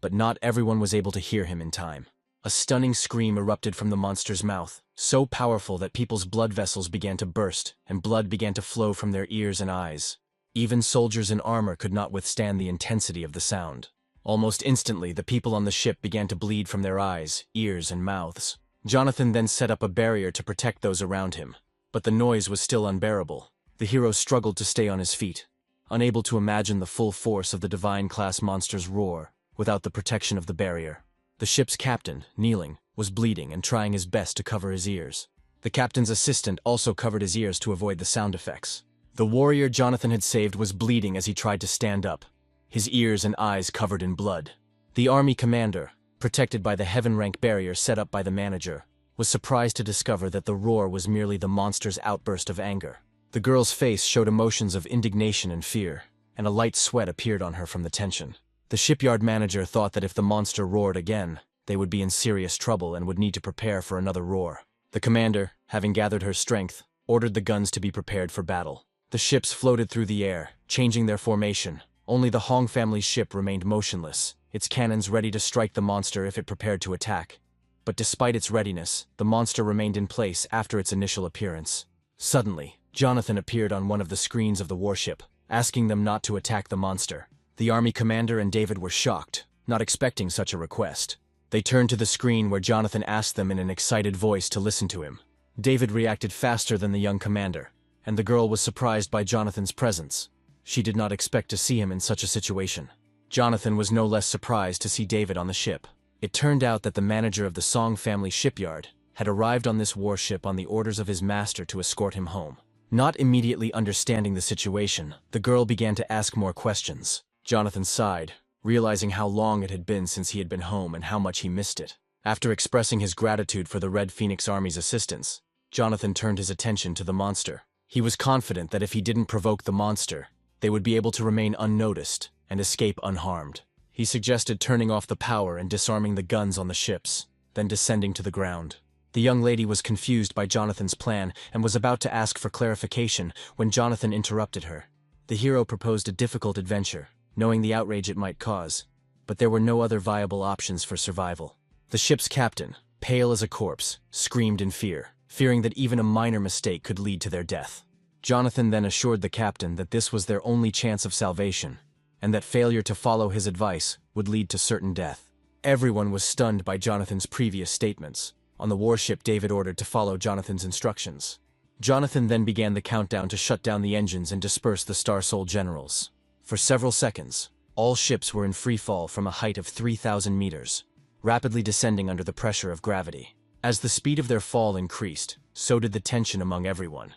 But not everyone was able to hear him in time. A stunning scream erupted from the monster's mouth, so powerful that people's blood vessels began to burst and blood began to flow from their ears and eyes. Even soldiers in armor could not withstand the intensity of the sound. Almost instantly, the people on the ship began to bleed from their eyes, ears, and mouths. Jonathan then set up a barrier to protect those around him. But the noise was still unbearable. The hero struggled to stay on his feet, unable to imagine the full force of the divine-class monster's roar without the protection of the barrier. The ship's captain, kneeling, was bleeding and trying his best to cover his ears. The captain's assistant also covered his ears to avoid the sound effects. The warrior Jonathan had saved was bleeding as he tried to stand up, his ears and eyes covered in blood. The army commander, protected by the heaven-rank barrier set up by the manager, was surprised to discover that the roar was merely the monster's outburst of anger. The girl's face showed emotions of indignation and fear, and a light sweat appeared on her from the tension. The shipyard manager thought that if the monster roared again, they would be in serious trouble and would need to prepare for another roar. The commander, having gathered her strength, ordered the guns to be prepared for battle. The ships floated through the air, changing their formation. Only the Hong family's ship remained motionless, its cannons ready to strike the monster if it prepared to attack. But despite its readiness, the monster remained in place after its initial appearance. Suddenly, Jonathan appeared on one of the screens of the warship, asking them not to attack the monster. The army commander and David were shocked, not expecting such a request. They turned to the screen where Jonathan asked them in an excited voice to listen to him. David reacted faster than the young commander, and the girl was surprised by Jonathan's presence. She did not expect to see him in such a situation. Jonathan was no less surprised to see David on the ship. It turned out that the manager of the Song family shipyard had arrived on this warship on the orders of his master to escort him home. Not immediately understanding the situation, the girl began to ask more questions. Jonathan sighed, realizing how long it had been since he had been home and how much he missed it. After expressing his gratitude for the Red Phoenix Army's assistance, Jonathan turned his attention to the monster. He was confident that if he didn't provoke the monster, they would be able to remain unnoticed and escape unharmed. He suggested turning off the power and disarming the guns on the ships, then descending to the ground. The young lady was confused by Jonathan's plan and was about to ask for clarification when Jonathan interrupted her. The hero proposed a difficult adventure, knowing the outrage it might cause, but there were no other viable options for survival. The ship's captain, pale as a corpse, screamed in fear, fearing that even a minor mistake could lead to their death. Jonathan then assured the captain that this was their only chance of salvation, and that failure to follow his advice would lead to certain death. Everyone was stunned by Jonathan's previous statements. On the warship, David ordered to follow Jonathan's instructions. Jonathan then began the countdown to shut down the engines and disperse the Star Soul generals. For several seconds, all ships were in free fall from a height of 3,000 meters, rapidly descending under the pressure of gravity. As the speed of their fall increased, so did the tension among everyone.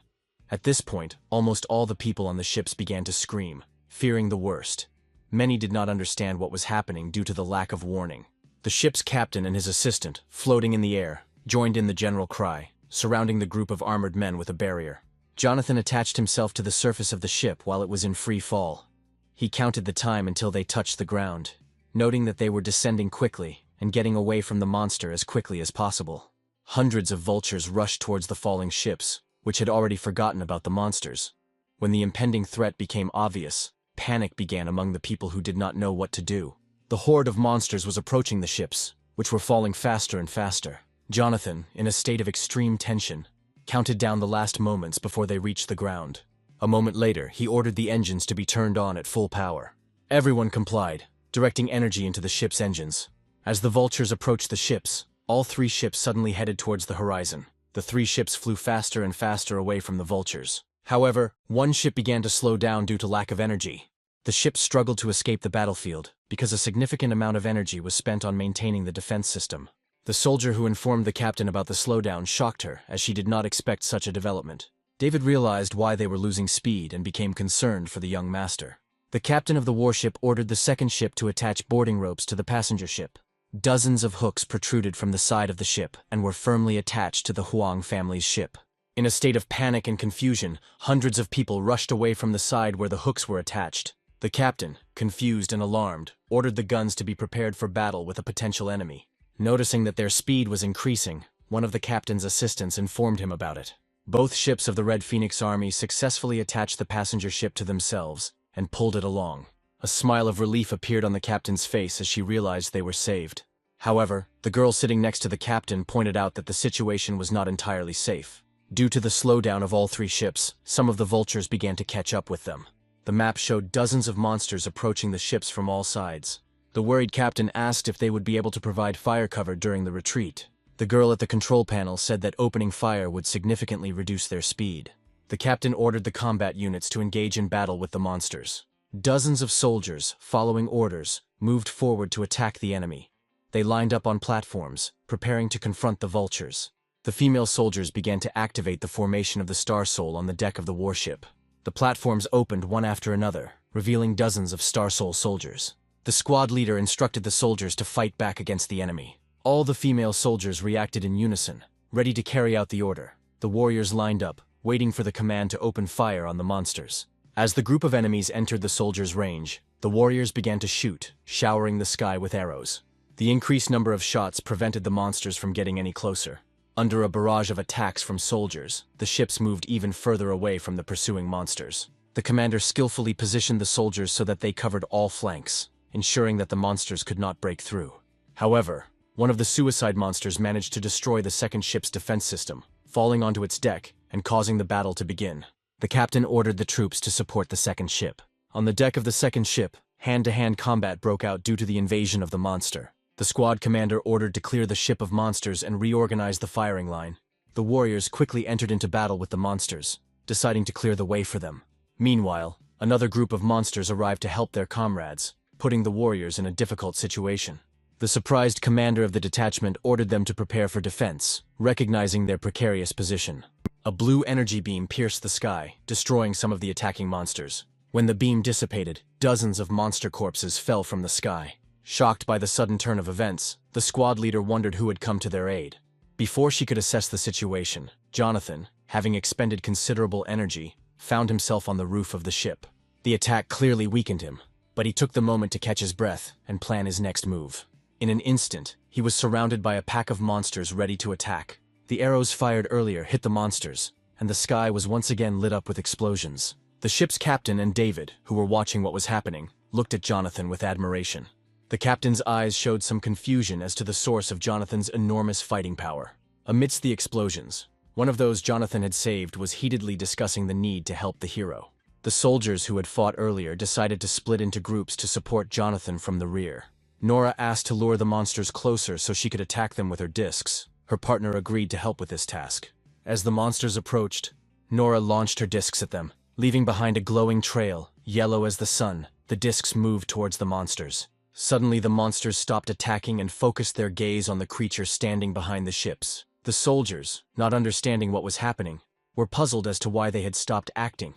At this point, almost all the people on the ships began to scream, fearing the worst. Many did not understand what was happening due to the lack of warning. The ship's captain and his assistant, floating in the air, joined in the general cry, surrounding the group of armored men with a barrier. Jonathan attached himself to the surface of the ship while it was in free fall. He counted the time until they touched the ground, noting that they were descending quickly and getting away from the monster as quickly as possible. Hundreds of vultures rushed towards the falling ships, which had already forgotten about the monsters. When the impending threat became obvious, panic began among the people who did not know what to do. The horde of monsters was approaching the ships, which were falling faster and faster. Jonathan, in a state of extreme tension, counted down the last moments before they reached the ground. A moment later, he ordered the engines to be turned on at full power. Everyone complied, directing energy into the ship's engines. As the vultures approached the ships, all three ships suddenly headed towards the horizon. The three ships flew faster and faster away from the vultures. However, one ship began to slow down due to lack of energy. The ship struggled to escape the battlefield because a significant amount of energy was spent on maintaining the defense system. The soldier who informed the captain about the slowdown shocked her, as she did not expect such a development. David realized why they were losing speed and became concerned for the young master. The captain of the warship ordered the second ship to attach boarding ropes to the passenger ship. Dozens of hooks protruded from the side of the ship and were firmly attached to the Huang family's ship. In a state of panic and confusion, hundreds of people rushed away from the side where the hooks were attached. The captain, confused and alarmed, ordered the guns to be prepared for battle with a potential enemy. Noticing that their speed was increasing, one of the captain's assistants informed him about it. Both ships of the Red Phoenix Army successfully attached the passenger ship to themselves and pulled it along. A smile of relief appeared on the captain's face as she realized they were saved. However, the girl sitting next to the captain pointed out that the situation was not entirely safe. Due to the slowdown of all three ships, some of the vultures began to catch up with them. The map showed dozens of monsters approaching the ships from all sides. The worried captain asked if they would be able to provide fire cover during the retreat. The girl at the control panel said that opening fire would significantly reduce their speed. The captain ordered the combat units to engage in battle with the monsters. Dozens of soldiers, following orders, moved forward to attack the enemy. They lined up on platforms, preparing to confront the vultures. The female soldiers began to activate the formation of the Star Soul on the deck of the warship. The platforms opened one after another, revealing dozens of Star Soul soldiers. The squad leader instructed the soldiers to fight back against the enemy. All the female soldiers reacted in unison, ready to carry out the order. The warriors lined up, waiting for the command to open fire on the monsters. As the group of enemies entered the soldiers' range, the warriors began to shoot, showering the sky with arrows. The increased number of shots prevented the monsters from getting any closer. Under a barrage of attacks from soldiers, the ships moved even further away from the pursuing monsters. The commander skillfully positioned the soldiers so that they covered all flanks, ensuring that the monsters could not break through. However, one of the suicide monsters managed to destroy the second ship's defense system, falling onto its deck and causing the battle to begin. The captain ordered the troops to support the second ship. On the deck of the second ship, hand-to-hand combat broke out due to the invasion of the monster. The squad commander ordered to clear the ship of monsters and reorganize the firing line. The warriors quickly entered into battle with the monsters, deciding to clear the way for them. Meanwhile, another group of monsters arrived to help their comrades, putting the warriors in a difficult situation. The surprised commander of the detachment ordered them to prepare for defense, recognizing their precarious position. A blue energy beam pierced the sky, destroying some of the attacking monsters. When the beam dissipated, dozens of monster corpses fell from the sky. Shocked by the sudden turn of events, the squad leader wondered who had come to their aid. Before she could assess the situation, Jonathan, having expended considerable energy, found himself on the roof of the ship. The attack clearly weakened him, but he took the moment to catch his breath and plan his next move. In an instant, he was surrounded by a pack of monsters ready to attack. The arrows fired earlier hit the monsters, and the sky was once again lit up with explosions. The ship's captain and David, who were watching what was happening, looked at Jonathan with admiration. The captain's eyes showed some confusion as to the source of Jonathan's enormous fighting power. Amidst the explosions, one of those Jonathan had saved was heatedly discussing the need to help the hero. The soldiers who had fought earlier decided to split into groups to support Jonathan from the rear. Nora asked to lure the monsters closer so she could attack them with her discs. Her partner agreed to help with this task. As the monsters approached, Nora launched her discs at them, leaving behind a glowing trail, yellow as the sun. The discs moved towards the monsters. Suddenly the monsters stopped attacking and focused their gaze on the creature standing behind the ships. The soldiers, not understanding what was happening, were puzzled as to why they had stopped acting.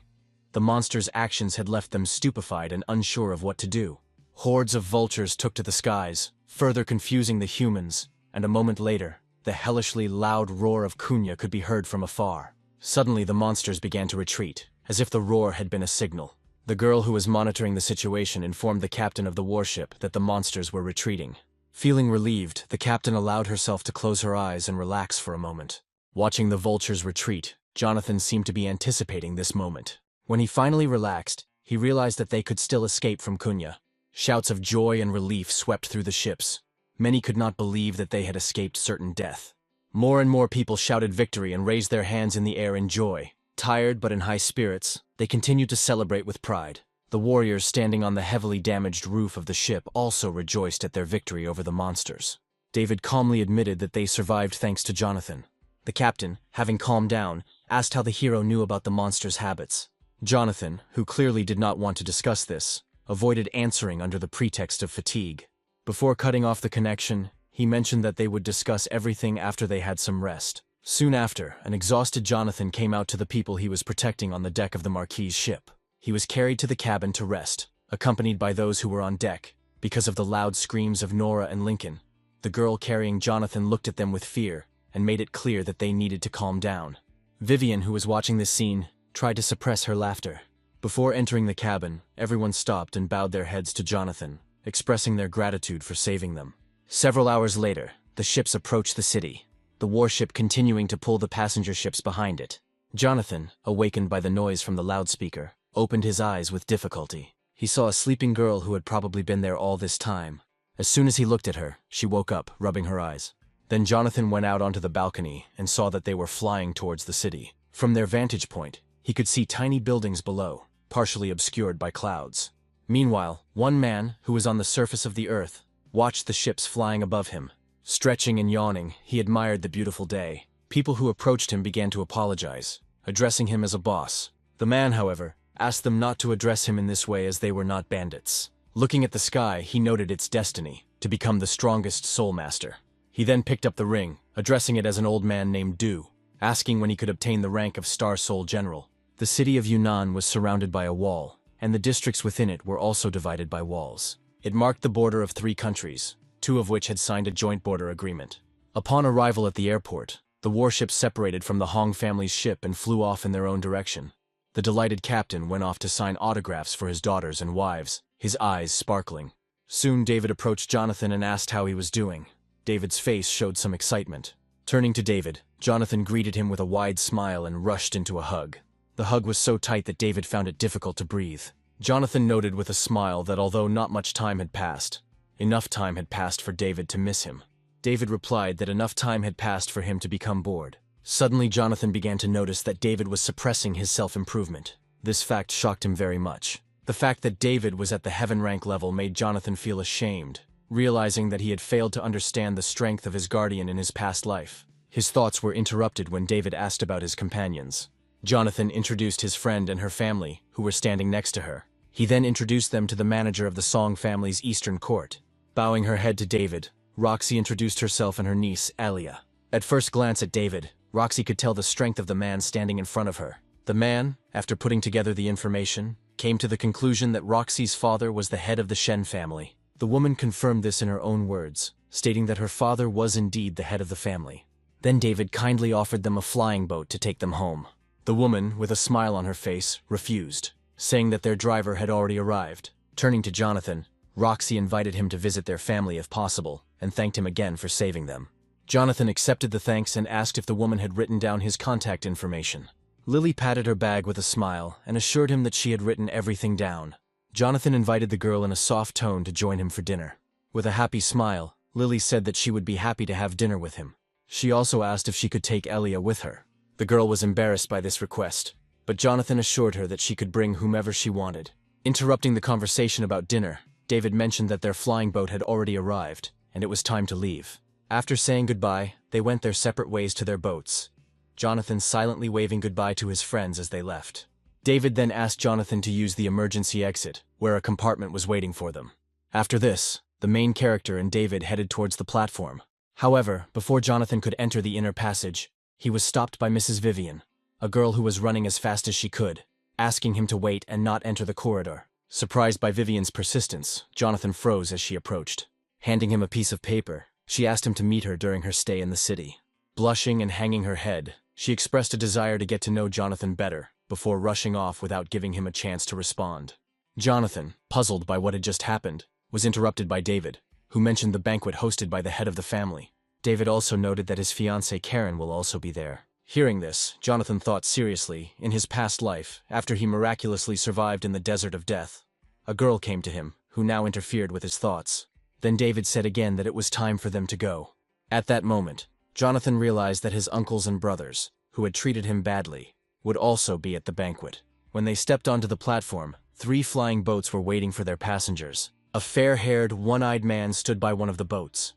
The monsters' actions had left them stupefied and unsure of what to do. Hordes of vultures took to the skies, further confusing the humans, and a moment later, the hellishly loud roar of Kunya could be heard from afar. Suddenly the monsters began to retreat, as if the roar had been a signal. The girl who was monitoring the situation informed the captain of the warship that the monsters were retreating. Feeling relieved, the captain allowed herself to close her eyes and relax for a moment. Watching the vultures retreat, Jonathan seemed to be anticipating this moment. When he finally relaxed, he realized that they could still escape from Kunya. Shouts of joy and relief swept through the ships. Many could not believe that they had escaped certain death. More and more people shouted victory and raised their hands in the air in joy. Tired but in high spirits, they continued to celebrate with pride. The warriors standing on the heavily damaged roof of the ship also rejoiced at their victory over the monsters. David calmly admitted that they survived thanks to Jonathan. The captain, having calmed down, asked how the hero knew about the monsters' habits. Jonathan, who clearly did not want to discuss this, avoided answering under the pretext of fatigue. Before cutting off the connection, he mentioned that they would discuss everything after they had some rest. Soon after, an exhausted Jonathan came out to the people he was protecting on the deck of the Marquis's ship. He was carried to the cabin to rest, accompanied by those who were on deck, because of the loud screams of Nora and Lincoln. The girl carrying Jonathan looked at them with fear, and made it clear that they needed to calm down. Vivian, who was watching this scene, tried to suppress her laughter. Before entering the cabin, everyone stopped and bowed their heads to Jonathan, expressing their gratitude for saving them. Several hours later, the ships approached the city, the warship continuing to pull the passenger ships behind it. Jonathan, awakened by the noise from the loudspeaker, opened his eyes with difficulty. He saw a sleeping girl who had probably been there all this time. As soon as he looked at her, she woke up, rubbing her eyes. Then Jonathan went out onto the balcony and saw that they were flying towards the city. From their vantage point, he could see tiny buildings below, partially obscured by clouds. Meanwhile, one man, who was on the surface of the earth, watched the ships flying above him. Stretching and yawning, he admired the beautiful day. People who approached him began to apologize, addressing him as a boss. The man, however, asked them not to address him in this way as they were not bandits. Looking at the sky, he noted its destiny, to become the strongest soul master. He then picked up the ring, addressing it as an old man named Du, asking when he could obtain the rank of Star Soul General. The city of Yunnan was surrounded by a wall, and the districts within it were also divided by walls. It marked the border of 3 countries, 2 of which had signed a joint border agreement. Upon arrival at the airport, the warships separated from the Hong family's ship and flew off in their own direction. The delighted captain went off to sign autographs for his daughters and wives, his eyes sparkling. Soon David approached Jonathan and asked how he was doing. David's face showed some excitement. Turning to David, Jonathan greeted him with a wide smile and rushed into a hug. The hug was so tight that David found it difficult to breathe. Jonathan noted with a smile that although not much time had passed, enough time had passed for David to miss him. David replied that enough time had passed for him to become bored. Suddenly, Jonathan began to notice that David was suppressing his self-improvement. This fact shocked him very much. The fact that David was at the heaven rank level made Jonathan feel ashamed, realizing that he had failed to understand the strength of his guardian in his past life. His thoughts were interrupted when David asked about his companions. Jonathan introduced his friend and her family, who were standing next to her. He then introduced them to the manager of the Song family's eastern court. Bowing her head to David, Roxy introduced herself and her niece, Alia. At first glance at David, Roxy could tell the strength of the man standing in front of her. The man, after putting together the information, came to the conclusion that Roxy's father was the head of the Shen family. The woman confirmed this in her own words, stating that her father was indeed the head of the family. Then David kindly offered them a flying boat to take them home. The woman, with a smile on her face, refused, saying that their driver had already arrived. Turning to Jonathan, Roxy invited him to visit their family if possible, and thanked him again for saving them. Jonathan accepted the thanks and asked if the woman had written down his contact information. Lily patted her bag with a smile and assured him that she had written everything down. Jonathan invited the girl in a soft tone to join him for dinner. With a happy smile, Lily said that she would be happy to have dinner with him. She also asked if she could take Elia with her. The girl was embarrassed by this request, but Jonathan assured her that she could bring whomever she wanted. Interrupting the conversation about dinner, David mentioned that their flying boat had already arrived, and it was time to leave. After saying goodbye, they went their separate ways to their boats, Jonathan silently waving goodbye to his friends as they left. David then asked Jonathan to use the emergency exit, where a compartment was waiting for them. After this, the main character and David headed towards the platform. However, before Jonathan could enter the inner passage, he was stopped by Mrs. Vivian, a girl who was running as fast as she could, asking him to wait and not enter the corridor. Surprised by Vivian's persistence, Jonathan froze as she approached. Handing him a piece of paper, she asked him to meet her during her stay in the city. Blushing and hanging her head, she expressed a desire to get to know Jonathan better, before rushing off without giving him a chance to respond. Jonathan, puzzled by what had just happened, was interrupted by David, who mentioned the banquet hosted by the head of the family. David also noted that his fiancée Karen will also be there. Hearing this, Jonathan thought seriously, in his past life, after he miraculously survived in the desert of death, a girl came to him, who now interfered with his thoughts. Then David said again that it was time for them to go. At that moment, Jonathan realized that his uncles and brothers, who had treated him badly, would also be at the banquet. When they stepped onto the platform, 3 flying boats were waiting for their passengers. A fair-haired, one-eyed man stood by one of the boats.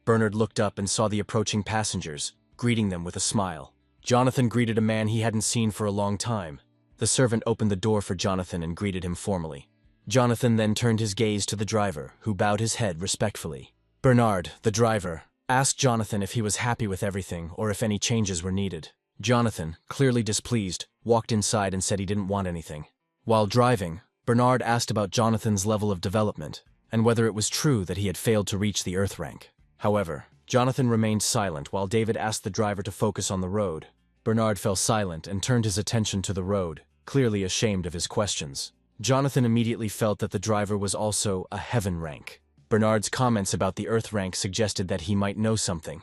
Bernard looked up and saw the approaching passengers, greeting them with a smile. Jonathan greeted a man he hadn't seen for a long time. The servant opened the door for Jonathan and greeted him formally. Jonathan then turned his gaze to the driver, who bowed his head respectfully. Bernard, the driver, asked Jonathan if he was happy with everything or if any changes were needed. Jonathan, clearly displeased, walked inside and said he didn't want anything. While driving, Bernard asked about Jonathan's level of development and whether it was true that he had failed to reach the Earth rank. However, Jonathan remained silent while David asked the driver to focus on the road. Bernard fell silent and turned his attention to the road, clearly ashamed of his questions. Jonathan immediately felt that the driver was also a heaven rank. Bernard's comments about the Earth rank suggested that he might know something,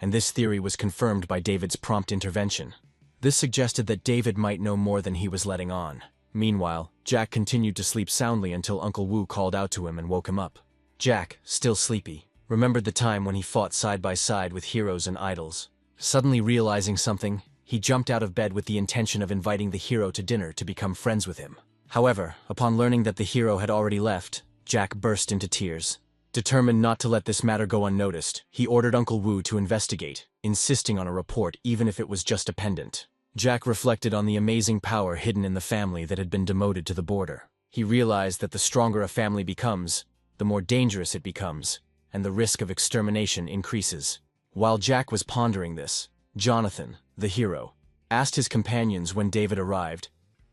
and this theory was confirmed by David's prompt intervention. This suggested that David might know more than he was letting on. Meanwhile, Jack continued to sleep soundly until Uncle Wu called out to him and woke him up. Jack, still sleepy, remembered the time when he fought side by side with heroes and idols. Suddenly realizing something, he jumped out of bed with the intention of inviting the hero to dinner to become friends with him. However, upon learning that the hero had already left, Jack burst into tears. Determined not to let this matter go unnoticed, he ordered Uncle Wu to investigate, insisting on a report even if it was just a pendant. Jack reflected on the amazing power hidden in the family that had been demoted to the border. He realized that the stronger a family becomes, the more dangerous it becomes, and the risk of extermination increases. While Jack was pondering this, Jonathan, the hero, asked his companions when David arrived.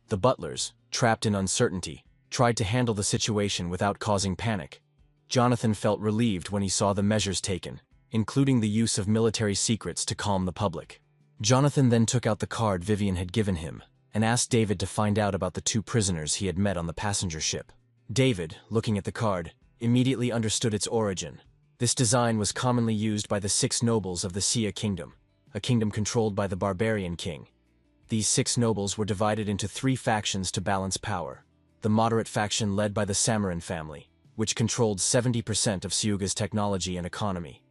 The butlers, trapped in uncertainty, tried to handle the situation without causing panic. Jonathan felt relieved when he saw the measures taken, including the use of military secrets to calm the public. Jonathan then took out the card Vivian had given him and asked David to find out about the 2 prisoners he had met on the passenger ship. David, looking at the card, immediately understood its origin. This design was commonly used by the 6 nobles of the Sia kingdom, a kingdom controlled by the barbarian king. These 6 nobles were divided into 3 factions to balance power. The moderate faction led by the Samaran family, which controlled 70% of Siuga's technology and economy.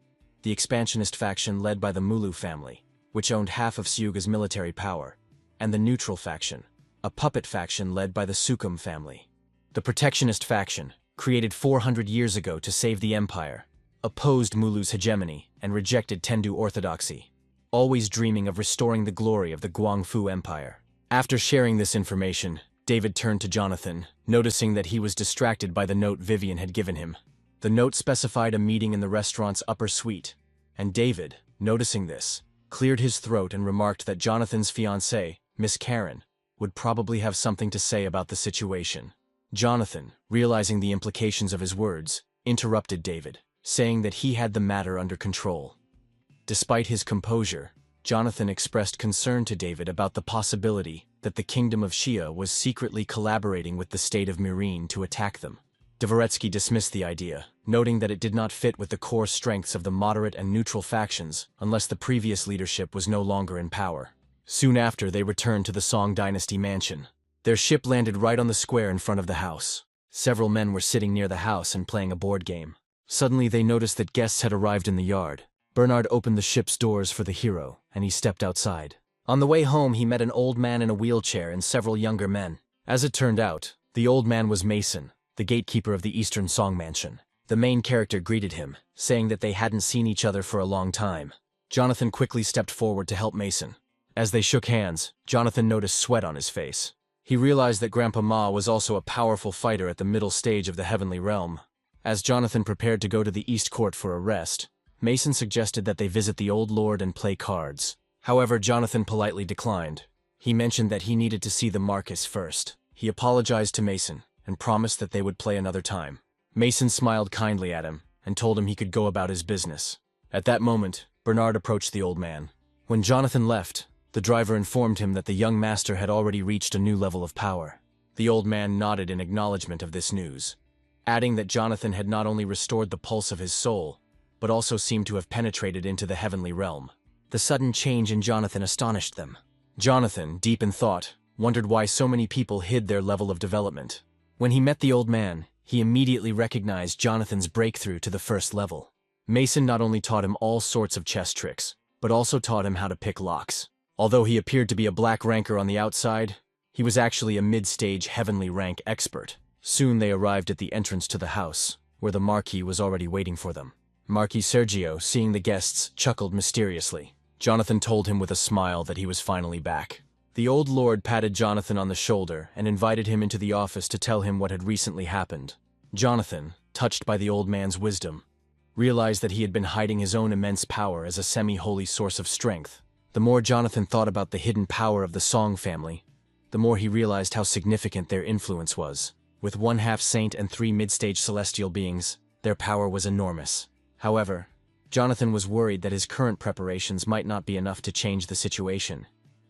The expansionist faction led by the Mulu family, which owned half of Siuga's military power. And the neutral faction, a puppet faction led by the Sukum family. The protectionist faction, created 400 years ago to save the empire, opposed Mulu's hegemony and rejected Tendu orthodoxy, always dreaming of restoring the glory of the Guangfu Empire. After sharing this information, David turned to Jonathan, noticing that he was distracted by the note Vivian had given him. The note specified a meeting in the restaurant's upper suite, and David, noticing this, cleared his throat and remarked that Jonathan's fiancée, Miss Karen, would probably have something to say about the situation. Jonathan, realizing the implications of his words, interrupted David, saying that he had the matter under control. Despite his composure, Jonathan expressed concern to David about the possibility that the Kingdom of Shia was secretly collaborating with the state of Myrine to attack them. Dvoretsky dismissed the idea, noting that it did not fit with the core strengths of the moderate and neutral factions unless the previous leadership was no longer in power. Soon after, they returned to the Song Dynasty mansion. Their ship landed right on the square in front of the house. Several men were sitting near the house and playing a board game. Suddenly, they noticed that guests had arrived in the yard. Bernard opened the ship's doors for the hero, and he stepped outside. On the way home, he met an old man in a wheelchair and several younger men. As it turned out, the old man was Mason, the gatekeeper of the Eastern Song Mansion. The main character greeted him, saying that they hadn't seen each other for a long time. Jonathan quickly stepped forward to help Mason. As they shook hands, Jonathan noticed sweat on his face. He realized that Grandpa Ma was also a powerful fighter at the middle stage of the Heavenly Realm. As Jonathan prepared to go to the East Court for a rest, Mason suggested that they visit the Old Lord and play cards. However, Jonathan politely declined. He mentioned that he needed to see the Marquis first. He apologized to Mason and promised that they would play another time. Mason smiled kindly at him and told him he could go about his business. At that moment, Bernard approached the old man. When Jonathan left, the driver informed him that the young master had already reached a new level of power. The old man nodded in acknowledgement of this news, adding that Jonathan had not only restored the pulse of his soul, but also seemed to have penetrated into the heavenly realm. The sudden change in Jonathan astonished them. Jonathan, deep in thought, wondered why so many people hid their level of development. When he met the old man, he immediately recognized Jonathan's breakthrough to the first level. Mason not only taught him all sorts of chess tricks, but also taught him how to pick locks. Although he appeared to be a black ranker on the outside, he was actually a mid-stage heavenly rank expert. Soon they arrived at the entrance to the house, where the Marquis was already waiting for them. Marquis Sergio, seeing the guests, chuckled mysteriously. Jonathan told him with a smile that he was finally back. The old lord patted Jonathan on the shoulder and invited him into the office to tell him what had recently happened. Jonathan, touched by the old man's wisdom, realized that he had been hiding his own immense power as a semi-holy source of strength. The more Jonathan thought about the hidden power of the Song family, the more he realized how significant their influence was. With 1/2 saint and 3 mid-stage celestial beings, their power was enormous. However, Jonathan was worried that his current preparations might not be enough to change the situation,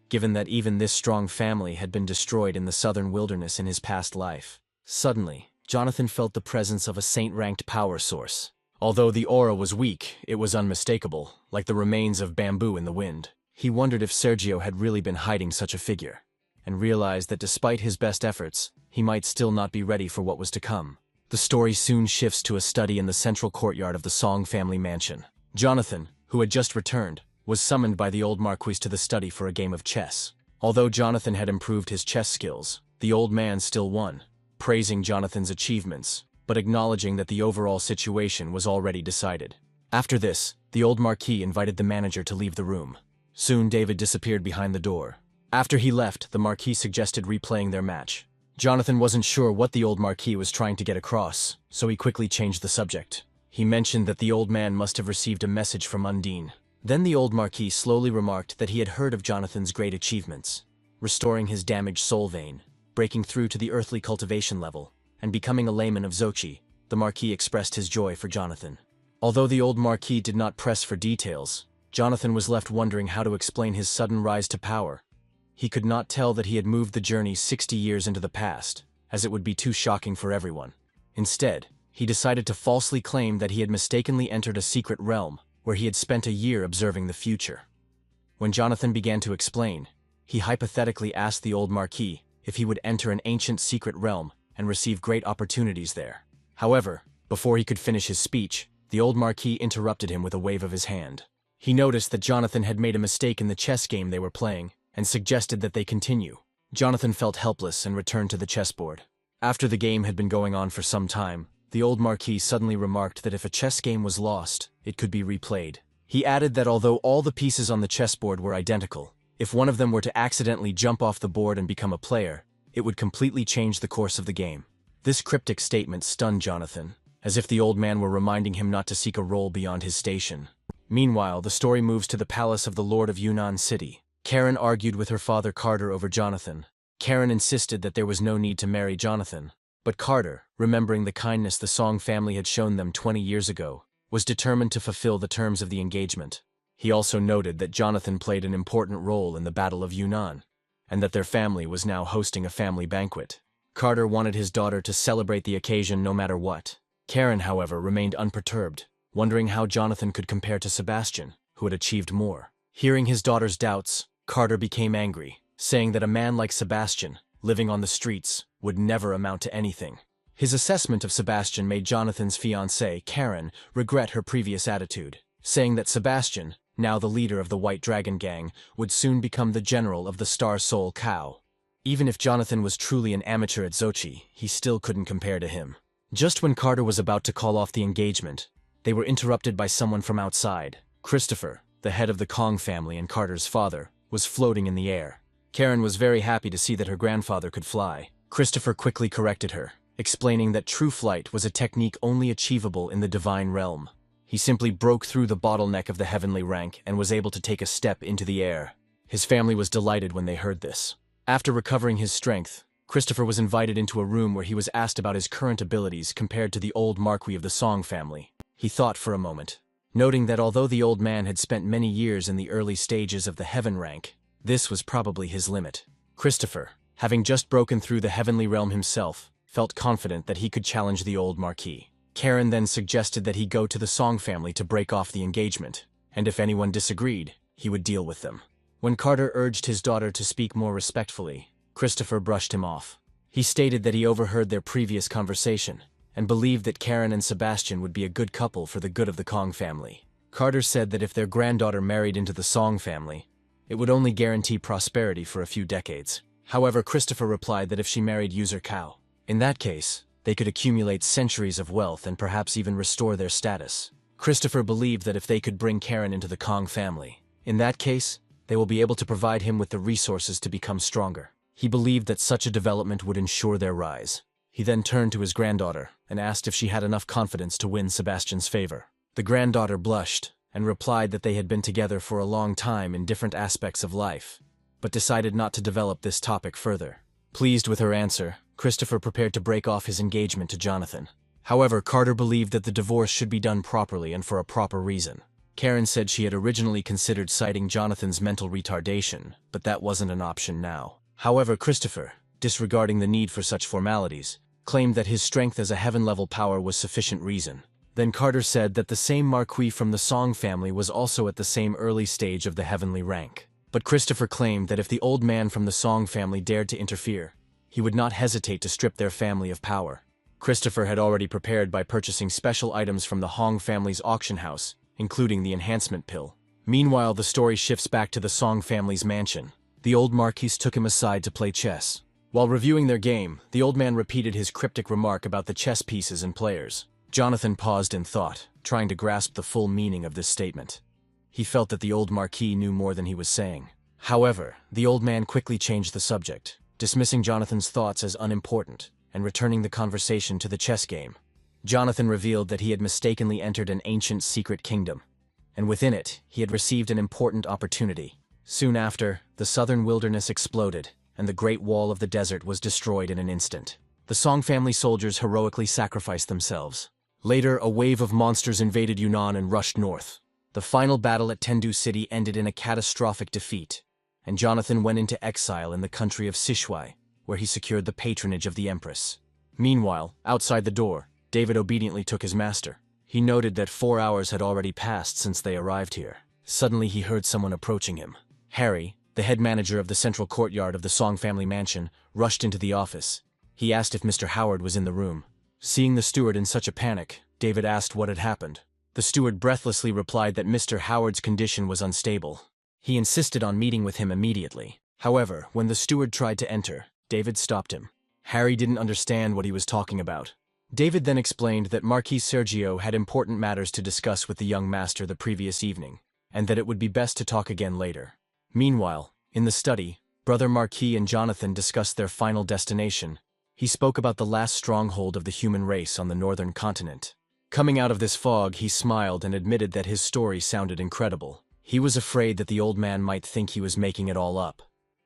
given that even this strong family had been destroyed in the southern wilderness in his past life. Suddenly, Jonathan felt the presence of a saint-ranked power source. Although the aura was weak, it was unmistakable, like the remains of bamboo in the wind. He wondered if Sergio had really been hiding such a figure, and realized that despite his best efforts, he might still not be ready for what was to come. The story soon shifts to a study in the central courtyard of the Song family mansion. Jonathan, who had just returned, was summoned by the old Marquis to the study for a game of chess. Although Jonathan had improved his chess skills, the old man still won, praising Jonathan's achievements, but acknowledging that the overall situation was already decided. After this, the old Marquis invited the manager to leave the room. Soon David disappeared behind the door. After he left, the Marquis suggested replaying their match. Jonathan wasn't sure what the old Marquis was trying to get across, so he quickly changed the subject. He mentioned that the old man must have received a message from Undine. Then the old Marquis slowly remarked that he had heard of Jonathan's great achievements, restoring his damaged soul vein, breaking through to the earthly cultivation level, and becoming a layman of Xochi. The Marquis expressed his joy for Jonathan. Although the old Marquis did not press for details, Jonathan was left wondering how to explain his sudden rise to power. He could not tell that he had moved the journey 60 years into the past, as it would be too shocking for everyone. Instead, he decided to falsely claim that he had mistakenly entered a secret realm, where he had spent a year observing the future. When Jonathan began to explain, he hypothetically asked the old Marquis if he would enter an ancient secret realm and receive great opportunities there. However, before he could finish his speech, the old Marquis interrupted him with a wave of his hand. He noticed that Jonathan had made a mistake in the chess game they were playing, and suggested that they continue. Jonathan felt helpless and returned to the chessboard. After the game had been going on for some time, the old Marquis suddenly remarked that if a chess game was lost, it could be replayed. He added that although all the pieces on the chessboard were identical, if one of them were to accidentally jump off the board and become a player, it would completely change the course of the game. This cryptic statement stunned Jonathan, as if the old man were reminding him not to seek a role beyond his station. Meanwhile, the story moves to the palace of the Lord of Yunnan City. Karen argued with her father Carter over Jonathan. Karen insisted that there was no need to marry Jonathan, but Carter, remembering the kindness the Song family had shown them 20 years ago, was determined to fulfill the terms of the engagement. He also noted that Jonathan played an important role in the Battle of Yunnan, and that their family was now hosting a family banquet. Carter wanted his daughter to celebrate the occasion no matter what. Karen, however, remained unperturbed, wondering how Jonathan could compare to Sebastian, who had achieved more. Hearing his daughter's doubts, Carter became angry, saying that a man like Sebastian, living on the streets, would never amount to anything. His assessment of Sebastian made Jonathan's fiancée, Karen, regret her previous attitude, saying that Sebastian, now the leader of the White Dragon Gang, would soon become the general of the Star Soul Cow. Even if Jonathan was truly an amateur at Xochi, he still couldn't compare to him. Just when Carter was about to call off the engagement, they were interrupted by someone from outside. Christopher, the head of the Kong family and Carter's father, was floating in the air. Karen was very happy to see that her grandfather could fly. Christopher quickly corrected her, explaining that true flight was a technique only achievable in the divine realm. He simply broke through the bottleneck of the heavenly rank and was able to take a step into the air. His family was delighted when they heard this. After recovering his strength, Christopher was invited into a room where he was asked about his current abilities compared to the old Marquis of the Song family. He thought for a moment, noting that although the old man had spent many years in the early stages of the heaven rank, this was probably his limit. Christopher, having just broken through the heavenly realm himself, felt confident that he could challenge the old Marquis. Karen then suggested that he go to the Song family to break off the engagement, and if anyone disagreed, he would deal with them. When Carter urged his daughter to speak more respectfully, Christopher brushed him off. He stated that he overheard their previous conversation, and believed that Karen and Sebastian would be a good couple for the good of the Kong family. Carter said that if their granddaughter married into the Song family, it would only guarantee prosperity for a few decades. However, Christopher replied that if she married User Cow, in that case, they could accumulate centuries of wealth and perhaps even restore their status. Christopher believed that if they could bring Karen into the Kong family, in that case, they will be able to provide him with the resources to become stronger. He believed that such a development would ensure their rise. He then turned to his granddaughter and asked if she had enough confidence to win Sebastian's favor. The granddaughter blushed and replied that they had been together for a long time in different aspects of life, but decided not to develop this topic further. Pleased with her answer, Christopher prepared to break off his engagement to Jonathan. However, Carter believed that the divorce should be done properly and for a proper reason. Karen said she had originally considered citing Jonathan's mental retardation, but that wasn't an option now. However, Christopher, disregarding the need for such formalities, claimed that his strength as a heaven-level power was sufficient reason. Then Carter said that the same Marquis from the Song family was also at the same early stage of the heavenly rank. But Christopher claimed that if the old man from the Song family dared to interfere, he would not hesitate to strip their family of power. Christopher had already prepared by purchasing special items from the Hong family's auction house, including the enhancement pill. Meanwhile, the story shifts back to the Song family's mansion. The old Marquis took him aside to play chess. While reviewing their game, the old man repeated his cryptic remark about the chess pieces and players. Jonathan paused in thought, trying to grasp the full meaning of this statement. He felt that the old Marquis knew more than he was saying. However, the old man quickly changed the subject, dismissing Jonathan's thoughts as unimportant and returning the conversation to the chess game. Jonathan revealed that he had mistakenly entered an ancient secret kingdom, and within it, he had received an important opportunity. Soon after, the southern wilderness exploded, and the Great Wall of the Desert was destroyed in an instant. The Song family soldiers heroically sacrificed themselves. Later, a wave of monsters invaded Yunnan and rushed north. The final battle at Tendu City ended in a catastrophic defeat, and Jonathan went into exile in the country of Sichuai, where he secured the patronage of the Empress. Meanwhile, outside the door, David obediently took his master. He noted that 4 hours had already passed since they arrived here. Suddenly he heard someone approaching him. Harry, the head manager of the central courtyard of the Song family mansion, rushed into the office. He asked if Mr. Howard was in the room. Seeing the steward in such a panic, David asked what had happened. The steward breathlessly replied that Mr. Howard's condition was unstable. He insisted on meeting with him immediately. However, when the steward tried to enter, David stopped him. Harry didn't understand what he was talking about. David then explained that Marquis Sergio had important matters to discuss with the young master the previous evening, and that it would be best to talk again later. Meanwhile, in the study, Brother Marquis and Jonathan discussed their final destination. He spoke about the last stronghold of the human race on the northern continent. Coming out of this fog, he smiled and admitted that his story sounded incredible. He was afraid that the old man might think he was making it all up.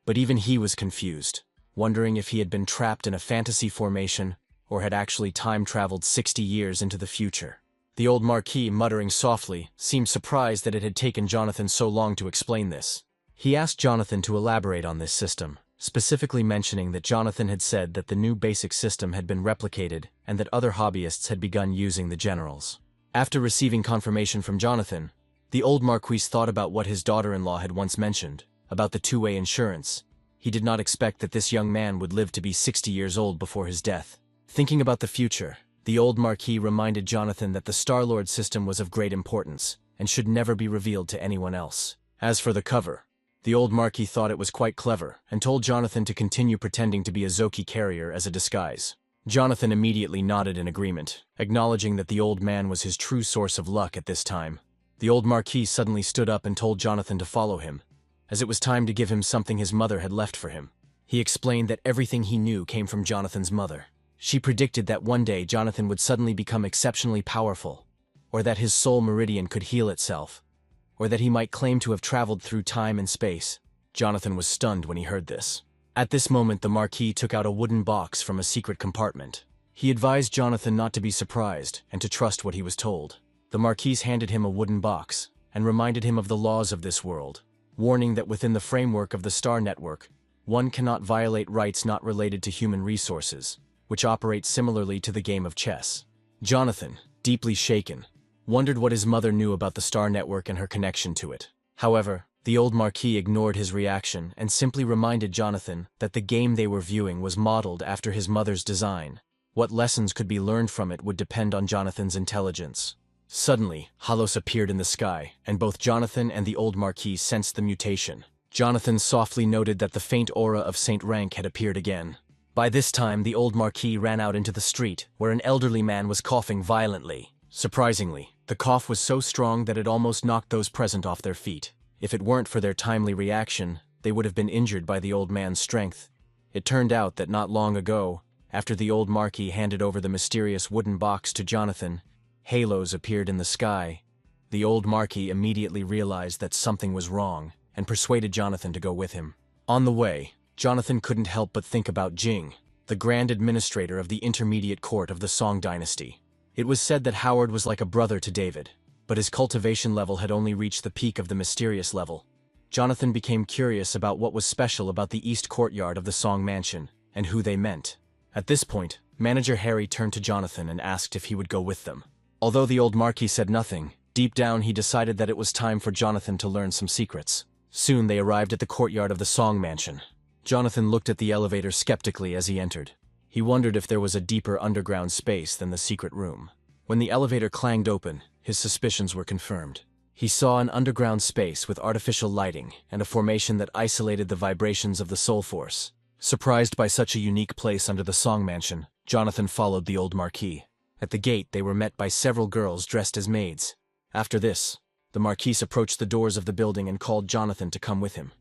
But even he was confused, wondering if he had been trapped in a fantasy formation or had actually time-traveled 60 years into the future. The old Marquis, muttering softly, seemed surprised that it had taken Jonathan so long to explain this. He asked Jonathan to elaborate on this system, specifically mentioning that Jonathan had said that the new basic system had been replicated and that other hobbyists had begun using the generals. After receiving confirmation from Jonathan, the old Marquis thought about what his daughter-in-law had once mentioned, about the two-way insurance. He did not expect that this young man would live to be 60 years old before his death. Thinking about the future, the old Marquis reminded Jonathan that the Star-Lord system was of great importance and should never be revealed to anyone else. As for the cover, the old Marquis thought it was quite clever and told Jonathan to continue pretending to be a Zoki carrier as a disguise. Jonathan immediately nodded in agreement, acknowledging that the old man was his true source of luck at this time. The old Marquis suddenly stood up and told Jonathan to follow him, as it was time to give him something his mother had left for him. He explained that everything he knew came from Jonathan's mother. She predicted that one day Jonathan would suddenly become exceptionally powerful, or that his soul meridian could heal itself, or that he might claim to have traveled through time and space. Jonathan was stunned when he heard this. At this moment, the Marquis took out a wooden box from a secret compartment. He advised Jonathan not to be surprised and to trust what he was told. The Marquis handed him a wooden box and reminded him of the laws of this world, warning that within the framework of the Star Network, one cannot violate rights not related to human resources, which operates similarly to the game of chess. Jonathan, deeply shaken, wondered what his mother knew about the Star Network and her connection to it. However, the old Marquis ignored his reaction and simply reminded Jonathan that the game they were viewing was modeled after his mother's design. What lessons could be learned from it would depend on Jonathan's intelligence. Suddenly, Halos appeared in the sky, and both Jonathan and the old Marquis sensed the mutation. Jonathan softly noted that the faint aura of Saint Rank had appeared again. By this time, the old Marquis ran out into the street, where an elderly man was coughing violently. Surprisingly, the cough was so strong that it almost knocked those present off their feet. If it weren't for their timely reaction, they would have been injured by the old man's strength. It turned out that not long ago, after the old Marquis handed over the mysterious wooden box to Jonathan, halos appeared in the sky. The old Marquis immediately realized that something was wrong and persuaded Jonathan to go with him. On the way, Jonathan couldn't help but think about Jing, the Grand Administrator of the Intermediate Court of the Song Dynasty. It was said that Howard was like a brother to David, but his cultivation level had only reached the peak of the mysterious level. Jonathan became curious about what was special about the East Courtyard of the Song Mansion and who they meant. At this point, Manager Harry turned to Jonathan and asked if he would go with them. Although the old Marquis said nothing, deep down he decided that it was time for Jonathan to learn some secrets. Soon they arrived at the courtyard of the Song Mansion. Jonathan looked at the elevator skeptically as he entered. He wondered if there was a deeper underground space than the secret room. When the elevator clanged open, his suspicions were confirmed. He saw an underground space with artificial lighting and a formation that isolated the vibrations of the soul force. Surprised by such a unique place under the Song Mansion, Jonathan followed the old Marquis. At the gate, they were met by several girls dressed as maids. After this, the Marquis approached the doors of the building and called Jonathan to come with him.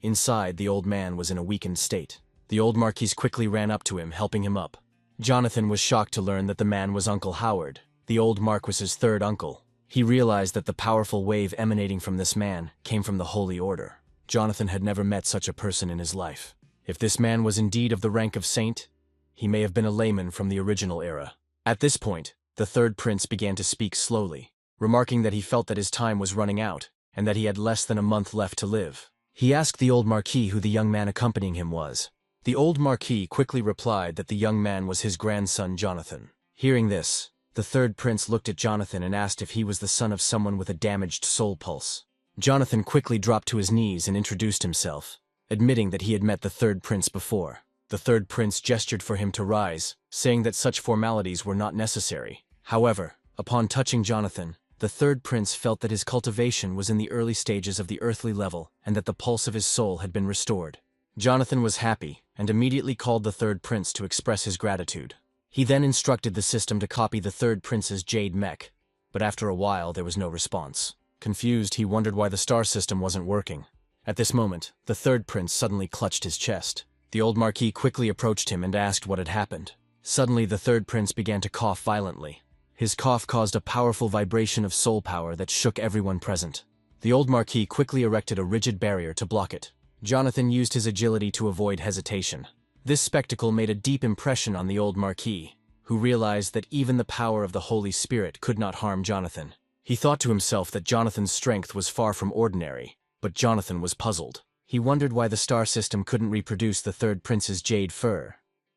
Inside, the old man was in a weakened state. The old Marquis quickly ran up to him, helping him up. Jonathan was shocked to learn that the man was Uncle Howard, the old Marquis's third uncle. He realized that the powerful wave emanating from this man came from the Holy Order. Jonathan had never met such a person in his life. If this man was indeed of the rank of saint, he may have been a layman from the original era. At this point, the third prince began to speak slowly, remarking that he felt that his time was running out and that he had less than a month left to live. He asked the old Marquis who the young man accompanying him was. The old Marquis quickly replied that the young man was his grandson Jonathan. Hearing this, the third prince looked at Jonathan and asked if he was the son of someone with a damaged soul pulse. Jonathan quickly dropped to his knees and introduced himself, admitting that he had met the third prince before. The third prince gestured for him to rise, saying that such formalities were not necessary. However, upon touching Jonathan, the third prince felt that his cultivation was in the early stages of the earthly level and that the pulse of his soul had been restored. Jonathan was happy and immediately called the third prince to express his gratitude. He then instructed the system to copy the third prince's jade mech, but after a while there was no response. Confused, he wondered why the star system wasn't working. At this moment, the third prince suddenly clutched his chest. The old Marquis quickly approached him and asked what had happened. Suddenly, the third prince began to cough violently. His cough caused a powerful vibration of soul power that shook everyone present. The old Marquis quickly erected a rigid barrier to block it. Jonathan used his agility to avoid hesitation. This spectacle made a deep impression on the old Marquis, who realized that even the power of the Holy Spirit could not harm Jonathan. He thought to himself that Jonathan's strength was far from ordinary, but Jonathan was puzzled. He wondered why the star system couldn't reproduce the third prince's jade fur,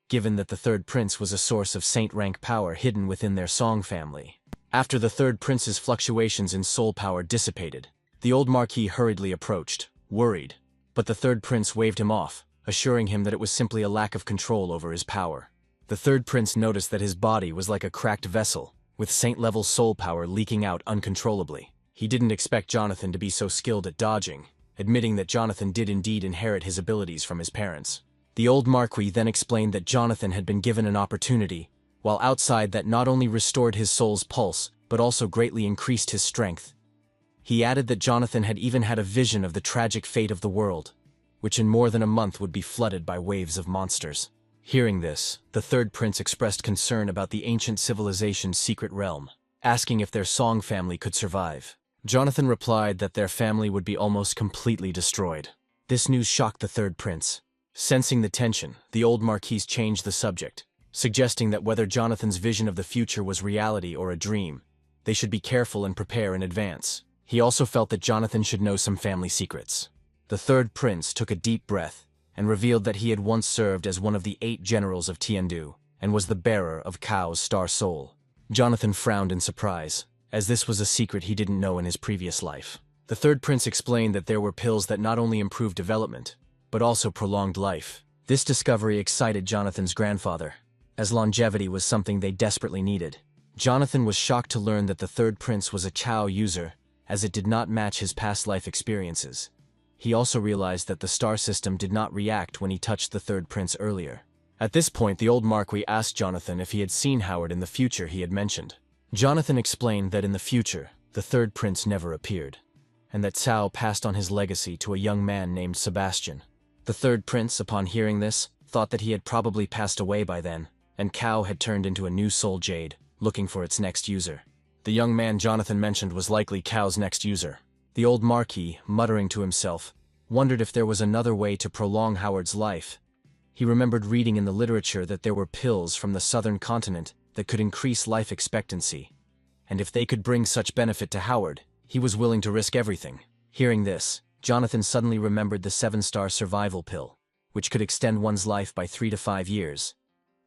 given that the third prince was a source of saint-rank power hidden within their Song family. After the third prince's fluctuations in soul power dissipated, the old Marquis hurriedly approached, worried. But the third prince waved him off, assuring him that it was simply a lack of control over his power. The third prince noticed that his body was like a cracked vessel, with saint-level soul power leaking out uncontrollably. He didn't expect Jonathan to be so skilled at dodging, admitting that Jonathan did indeed inherit his abilities from his parents. The old Marquis then explained that Jonathan had been given an opportunity, while outside that not only restored his soul's pulse, but also greatly increased his strength. He added that Jonathan had even had a vision of the tragic fate of the world, which in more than a month would be flooded by waves of monsters. Hearing this, the third prince expressed concern about the ancient civilization's secret realm, asking if their Song family could survive. Jonathan replied that their family would be almost completely destroyed. This news shocked the third prince. Sensing the tension, the old Marquis changed the subject, suggesting that whether Jonathan's vision of the future was reality or a dream, they should be careful and prepare in advance. He also felt that Jonathan should know some family secrets. The third prince took a deep breath and revealed that he had once served as one of the 8 generals of Tiandu and was the bearer of Kao's star soul. Jonathan frowned in surprise, as this was a secret he didn't know in his previous life. The third prince explained that there were pills that not only improved development, but also prolonged life. This discovery excited Jonathan's grandfather, as longevity was something they desperately needed. Jonathan was shocked to learn that the third prince was a Chao user, as it did not match his past life experiences. He also realized that the star system did not react when he touched the third prince earlier. At this point, the old Marquis asked Jonathan if he had seen Howard in the future he had mentioned. Jonathan explained that in the future, the third prince never appeared, and that Cao passed on his legacy to a young man named Sebastian. The third prince, upon hearing this, thought that he had probably passed away by then, and Cao had turned into a new soul jade, looking for its next user. The young man Jonathan mentioned was likely Cow's next user. The old Marquis, muttering to himself, wondered if there was another way to prolong Howard's life. He remembered reading in the literature that there were pills from the southern continent that could increase life expectancy. And if they could bring such benefit to Howard, he was willing to risk everything. Hearing this, Jonathan suddenly remembered the 7-star survival pill, which could extend one's life by 3 to 5 years.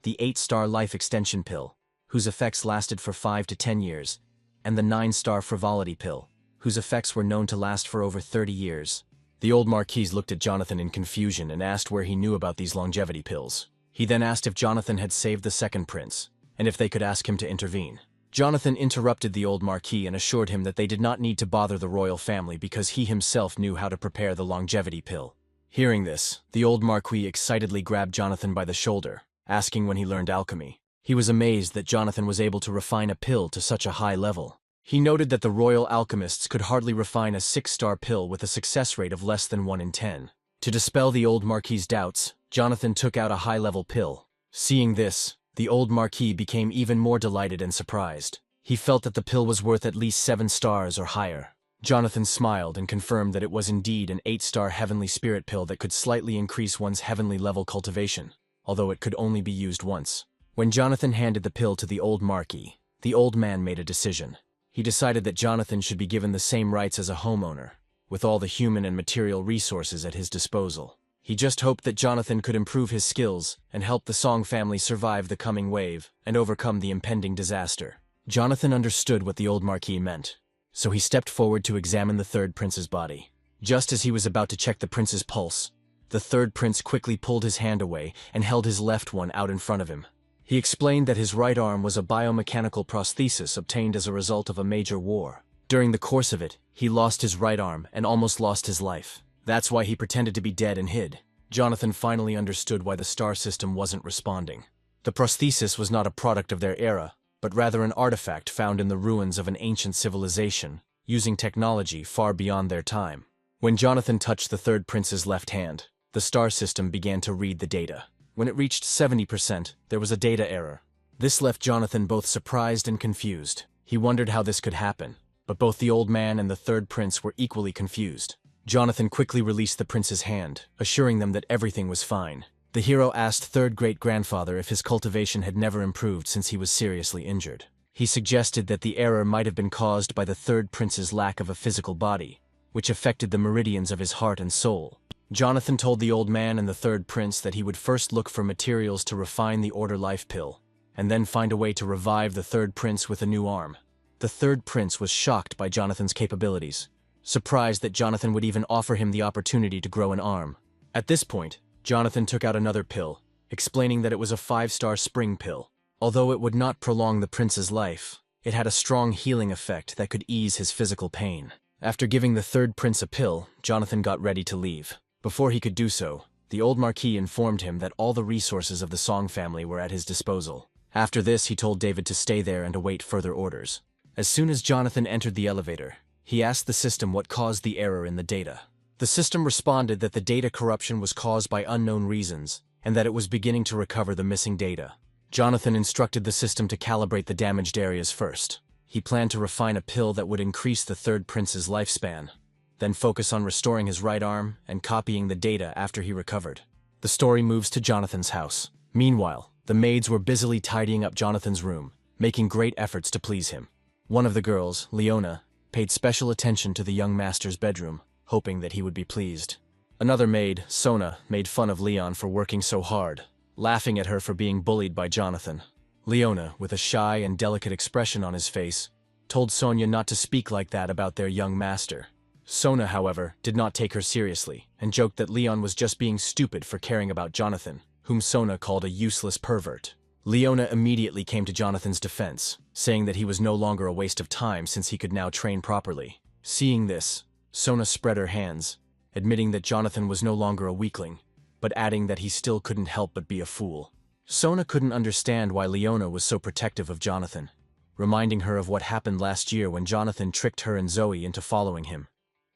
The 8-star life extension pill, whose effects lasted for 5 to 10 years, and the 9-star frivolity pill, whose effects were known to last for over 30 years. The old Marquis looked at Jonathan in confusion and asked where he knew about these longevity pills. He then asked if Jonathan had saved the second prince, and if they could ask him to intervene. Jonathan interrupted the old Marquis and assured him that they did not need to bother the royal family because he himself knew how to prepare the longevity pill. Hearing this, the old Marquis excitedly grabbed Jonathan by the shoulder, asking when he learned alchemy. He was amazed that Jonathan was able to refine a pill to such a high level. He noted that the royal alchemists could hardly refine a 6-star pill with a success rate of less than 1 in 10. To dispel the old Marquis's doubts, Jonathan took out a high-level pill. Seeing this, the old Marquis became even more delighted and surprised. He felt that the pill was worth at least 7 stars or higher. Jonathan smiled and confirmed that it was indeed an 8-star heavenly spirit pill that could slightly increase one's heavenly level cultivation, although it could only be used once. When Jonathan handed the pill to the old Marquis, the old man made a decision. He decided that Jonathan should be given the same rights as a homeowner, with all the human and material resources at his disposal. He just hoped that Jonathan could improve his skills and help the Song family survive the coming wave and overcome the impending disaster. Jonathan understood what the old Marquis meant, so he stepped forward to examine the third prince's body. Just as he was about to check the prince's pulse, the third prince quickly pulled his hand away and held his left one out in front of him. He explained that his right arm was a biomechanical prosthesis obtained as a result of a major war. During the course of it, he lost his right arm and almost lost his life. That's why he pretended to be dead and hid. Jonathan finally understood why the star system wasn't responding. The prosthesis was not a product of their era, but rather an artifact found in the ruins of an ancient civilization, using technology far beyond their time. When Jonathan touched the third prince's left hand, the star system began to read the data. When it reached 70%, there was a data error. This left Jonathan both surprised and confused. He wondered how this could happen, but both the old man and the third prince were equally confused. Jonathan quickly released the prince's hand, assuring them that everything was fine. The hero asked third great-grandfather if his cultivation had never improved since he was seriously injured. He suggested that the error might have been caused by the third prince's lack of a physical body, which affected the meridians of his heart and soul. Jonathan told the old man and the third prince that he would first look for materials to refine the Order Life pill, and then find a way to revive the third prince with a new arm. The third prince was shocked by Jonathan's capabilities, surprised that Jonathan would even offer him the opportunity to grow an arm. At this point, Jonathan took out another pill, explaining that it was a 5-star spring pill. Although it would not prolong the prince's life, it had a strong healing effect that could ease his physical pain. After giving the third prince a pill, Jonathan got ready to leave. Before he could do so, the old Marquis informed him that all the resources of the Song family were at his disposal. After this, he told David to stay there and await further orders. As soon as Jonathan entered the elevator, he asked the system what caused the error in the data. The system responded that the data corruption was caused by unknown reasons, and that it was beginning to recover the missing data. Jonathan instructed the system to calibrate the damaged areas first. He planned to refine a pill that would increase the third prince's lifespan, then focus on restoring his right arm and copying the data after he recovered. The story moves to Jonathan's house. Meanwhile, the maids were busily tidying up Jonathan's room, making great efforts to please him. One of the girls, Leona, paid special attention to the young master's bedroom, hoping that he would be pleased. Another maid, Sona, made fun of Leon for working so hard, laughing at her for being bullied by Jonathan. Leona, with a shy and delicate expression on his face, told Sonia not to speak like that about their young master. Sona, however, did not take her seriously, and joked that Leon was just being stupid for caring about Jonathan, whom Sona called a useless pervert. Leona immediately came to Jonathan's defense, saying that he was no longer a waste of time since he could now train properly. Seeing this, Sona spread her hands, admitting that Jonathan was no longer a weakling, but adding that he still couldn't help but be a fool. Sona couldn't understand why Leona was so protective of Jonathan, reminding her of what happened last year when Jonathan tricked her and Zoe into following him.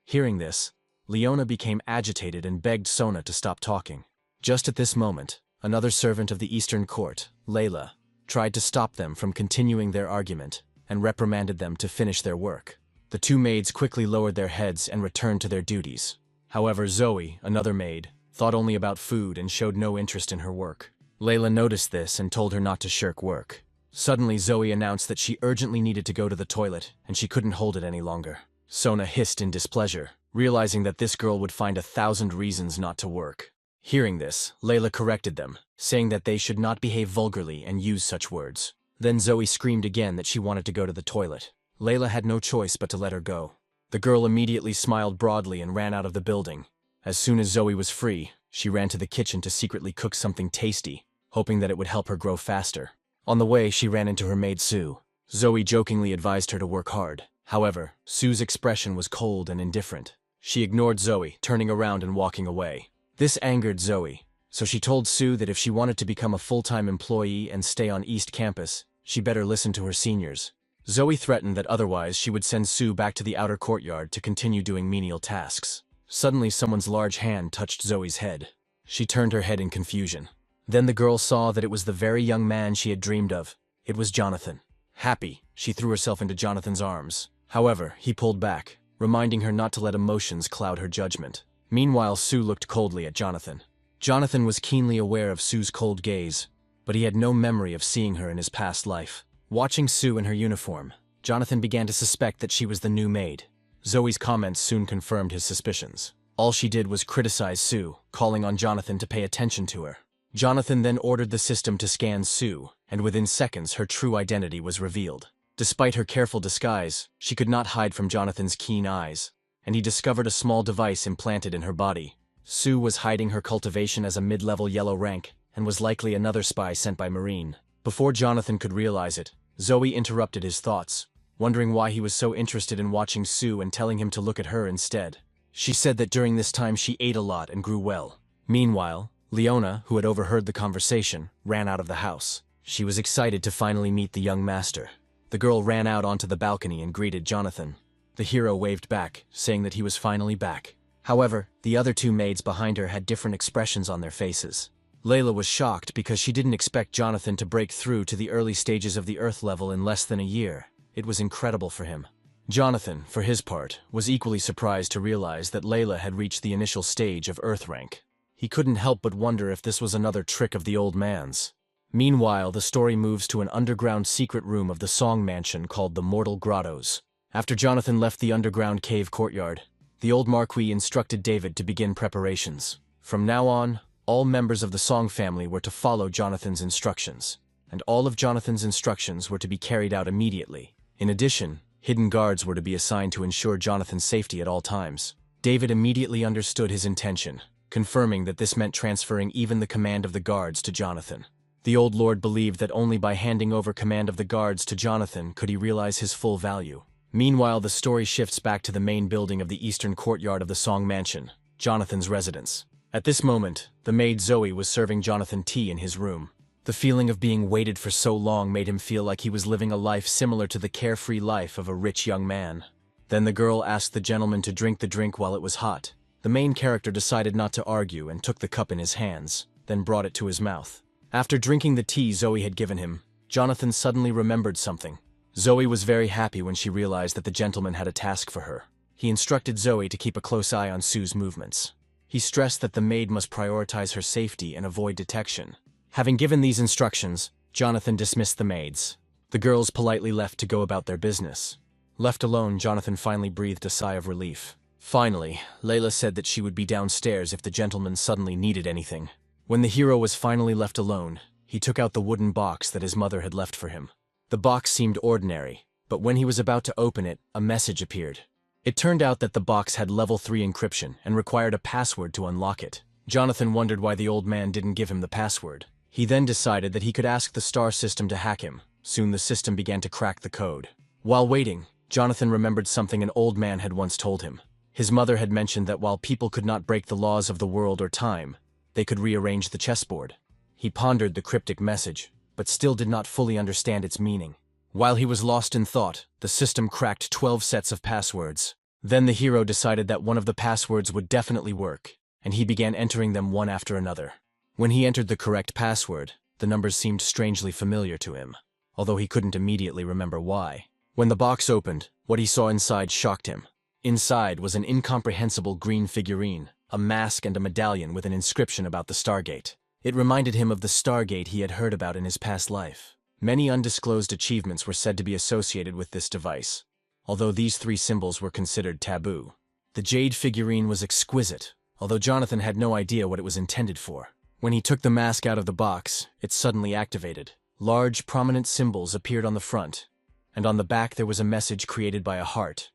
Hearing this, Leona became agitated and begged Sona to stop talking. Just at this moment, another servant of the Eastern Court, Layla, tried to stop them from continuing their argument. and reprimanded them to finish their work. The two maids quickly lowered their heads and returned to their duties. However, Zoe, another maid, thought only about food and showed no interest in her work. Layla noticed this and told her not to shirk work. Suddenly, Zoe announced that she urgently needed to go to the toilet, and she couldn't hold it any longer. Sona hissed in displeasure, realizing that this girl would find 1,000 reasons not to work. Hearing this, Layla corrected them, saying that they should not behave vulgarly and use such words. Then Zoe screamed again that she wanted to go to the toilet. Layla had no choice but to let her go. The girl immediately smiled broadly and ran out of the building. As soon as Zoe was free, she ran to the kitchen to secretly cook something tasty, hoping that it would help her grow faster. On the way, she ran into her maid Sue. Zoe jokingly advised her to work hard. However, Sue's expression was cold and indifferent. She ignored Zoe, turning around and walking away. This angered Zoe, so she told Sue that if she wanted to become a full-time employee and stay on East Campus, she better listen to her seniors. Zoe threatened that otherwise she would send Sue back to the outer courtyard to continue doing menial tasks. Suddenly, someone's large hand touched Zoe's head. She turned her head in confusion. Then the girl saw that it was the very young man she had dreamed of. It was Jonathan. Happy, she threw herself into Jonathan's arms. However, he pulled back, reminding her not to let emotions cloud her judgment. Meanwhile, Sue looked coldly at Jonathan. Jonathan was keenly aware of Sue's cold gaze, but he had no memory of seeing her in his past life. Watching Sue in her uniform, Jonathan began to suspect that she was the new maid. Zoe's comments soon confirmed his suspicions. All she did was criticize Sue, calling on Jonathan to pay attention to her. Jonathan then ordered the system to scan Sue, and within seconds her true identity was revealed. Despite her careful disguise, she could not hide from Jonathan's keen eyes, and he discovered a small device implanted in her body. Sue was hiding her cultivation as a mid-level yellow rank, and was likely another spy sent by Marine. Before Jonathan could realize it, Zoe interrupted his thoughts, wondering why he was so interested in watching Sue and telling him to look at her instead. She said that during this time she ate a lot and grew well. Meanwhile, Leona, who had overheard the conversation, ran out of the house. She was excited to finally meet the young master. The girl ran out onto the balcony and greeted Jonathan. The hero waved back, saying that he was finally back. However, the other two maids behind her had different expressions on their faces. Layla was shocked because she didn't expect Jonathan to break through to the early stages of the Earth level in less than a year. It was incredible for him. Jonathan, for his part, was equally surprised to realize that Layla had reached the initial stage of Earth rank. He couldn't help but wonder if this was another trick of the old man's. Meanwhile, the story moves to an underground secret room of the Song Mansion called the Mortal Grottos. After Jonathan left the underground cave courtyard, the old Marquis instructed David to begin preparations. From now on, all members of the Song family were to follow Jonathan's instructions, and all of Jonathan's instructions were to be carried out immediately. In addition, hidden guards were to be assigned to ensure Jonathan's safety at all times. David immediately understood his intention, confirming that this meant transferring even the command of the guards to Jonathan. The old lord believed that only by handing over command of the guards to Jonathan could he realize his full value. Meanwhile, the story shifts back to the main building of the eastern courtyard of the Song Mansion, Jonathan's residence. At this moment, the maid Zoe was serving Jonathan tea in his room. The feeling of being waited for so long made him feel like he was living a life similar to the carefree life of a rich young man. Then the girl asked the gentleman to drink the drink while it was hot. The main character decided not to argue and took the cup in his hands, then brought it to his mouth. After drinking the tea Zoe had given him, Jonathan suddenly remembered something. Zoe was very happy when she realized that the gentleman had a task for her. He instructed Zoe to keep a close eye on Sue's movements. He stressed that the maid must prioritize her safety and avoid detection. Having given these instructions, Jonathan dismissed the maids. The girls politely left to go about their business. Left alone, Jonathan finally breathed a sigh of relief. Finally, Layla said that she would be downstairs if the gentleman suddenly needed anything. When the hero was finally left alone, he took out the wooden box that his mother had left for him. The box seemed ordinary, but when he was about to open it, a message appeared. It turned out that the box had level 3 encryption and required a password to unlock it. Jonathan wondered why the old man didn't give him the password. He then decided that he could ask the star system to hack him. Soon the system began to crack the code. While waiting, Jonathan remembered something an old man had once told him. His mother had mentioned that while people could not break the laws of the world or time, they could rearrange the chessboard. He pondered the cryptic message, but still did not fully understand its meaning. While he was lost in thought, the system cracked 12 sets of passwords. Then the hero decided that one of the passwords would definitely work, and he began entering them one after another. When he entered the correct password, the numbers seemed strangely familiar to him, although he couldn't immediately remember why. When the box opened, what he saw inside shocked him. Inside was an incomprehensible green figurine, a mask and a medallion with an inscription about the Stargate. It reminded him of the Stargate he had heard about in his past life. Many undisclosed achievements were said to be associated with this device, although these three symbols were considered taboo. The jade figurine was exquisite, although Jonathan had no idea what it was intended for. When he took the mask out of the box, it suddenly activated. Large, prominent symbols appeared on the front, and on the back there was a message created by a heart.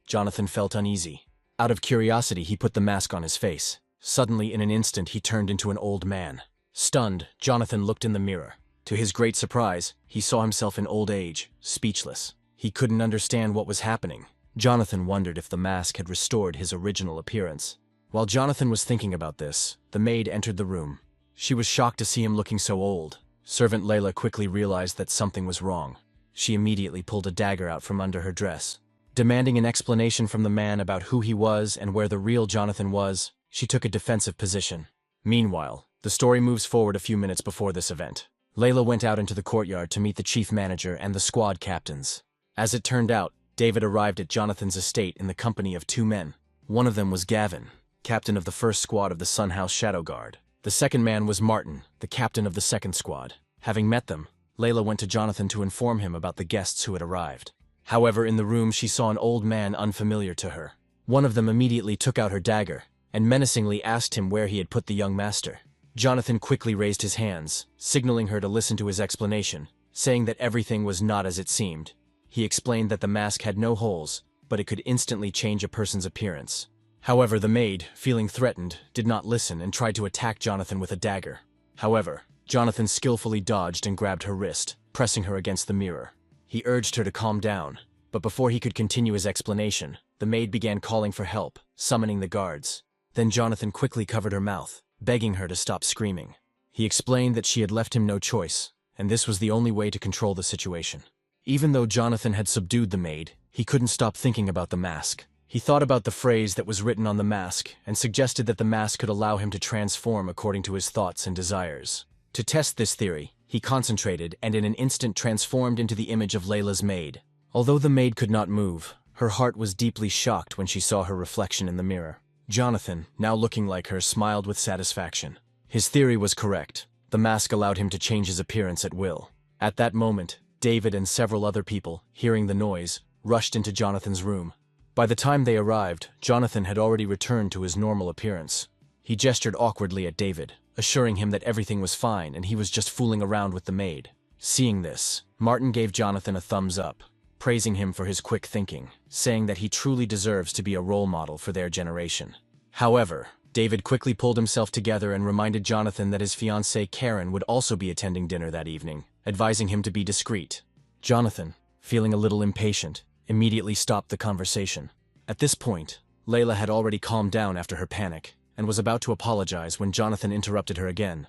Jonathan felt uneasy. Out of curiosity, he put the mask on his face. Suddenly, in an instant, he turned into an old man. Stunned, Jonathan looked in the mirror. To his great surprise, he saw himself in old age, speechless. He couldn't understand what was happening. Jonathan wondered if the mask had restored his original appearance. While Jonathan was thinking about this, the maid entered the room. She was shocked to see him looking so old. Servant Layla quickly realized that something was wrong. She immediately pulled a dagger out from under her dress. Demanding an explanation from the man about who he was and where the real Jonathan was, she took a defensive position. Meanwhile, the story moves forward a few minutes before this event. Layla went out into the courtyard to meet the chief manager and the squad captains. As it turned out, David arrived at Jonathan's estate in the company of two men. One of them was Gavin, captain of the first squad of the Sunhouse Shadow Guard. The second man was Martin, the captain of the second squad. Having met them, Layla went to Jonathan to inform him about the guests who had arrived. However, in the room she saw an old man unfamiliar to her. One of them immediately took out her dagger and menacingly asked him where he had put the young master. Jonathan quickly raised his hands, signaling her to listen to his explanation, saying that everything was not as it seemed. He explained that the mask had no holes, but it could instantly change a person's appearance. However, the maid, feeling threatened, did not listen and tried to attack Jonathan with a dagger. However, Jonathan skillfully dodged and grabbed her wrist, pressing her against the mirror. He urged her to calm down, but before he could continue his explanation, the maid began calling for help, summoning the guards. Then Jonathan quickly covered her mouth, begging her to stop screaming. He explained that she had left him no choice, and this was the only way to control the situation. Even though Jonathan had subdued the maid, he couldn't stop thinking about the mask. He thought about the phrase that was written on the mask and suggested that the mask could allow him to transform according to his thoughts and desires. To test this theory, he concentrated and in an instant transformed into the image of Layla's maid. Although the maid could not move, her heart was deeply shocked when she saw her reflection in the mirror. Jonathan, now looking like her, smiled with satisfaction. His theory was correct. The mask allowed him to change his appearance at will. At that moment, David and several other people, hearing the noise, rushed into Jonathan's room. By the time they arrived, Jonathan had already returned to his normal appearance. He gestured awkwardly at David, assuring him that everything was fine and he was just fooling around with the maid. Seeing this, Martin gave Jonathan a thumbs up, praising him for his quick thinking, saying that he truly deserves to be a role model for their generation. However, David quickly pulled himself together and reminded Jonathan that his fiancée Karen would also be attending dinner that evening, advising him to be discreet. Jonathan, feeling a little impatient, immediately stopped the conversation. At this point, Layla had already calmed down after her panic, and was about to apologize when Jonathan interrupted her again,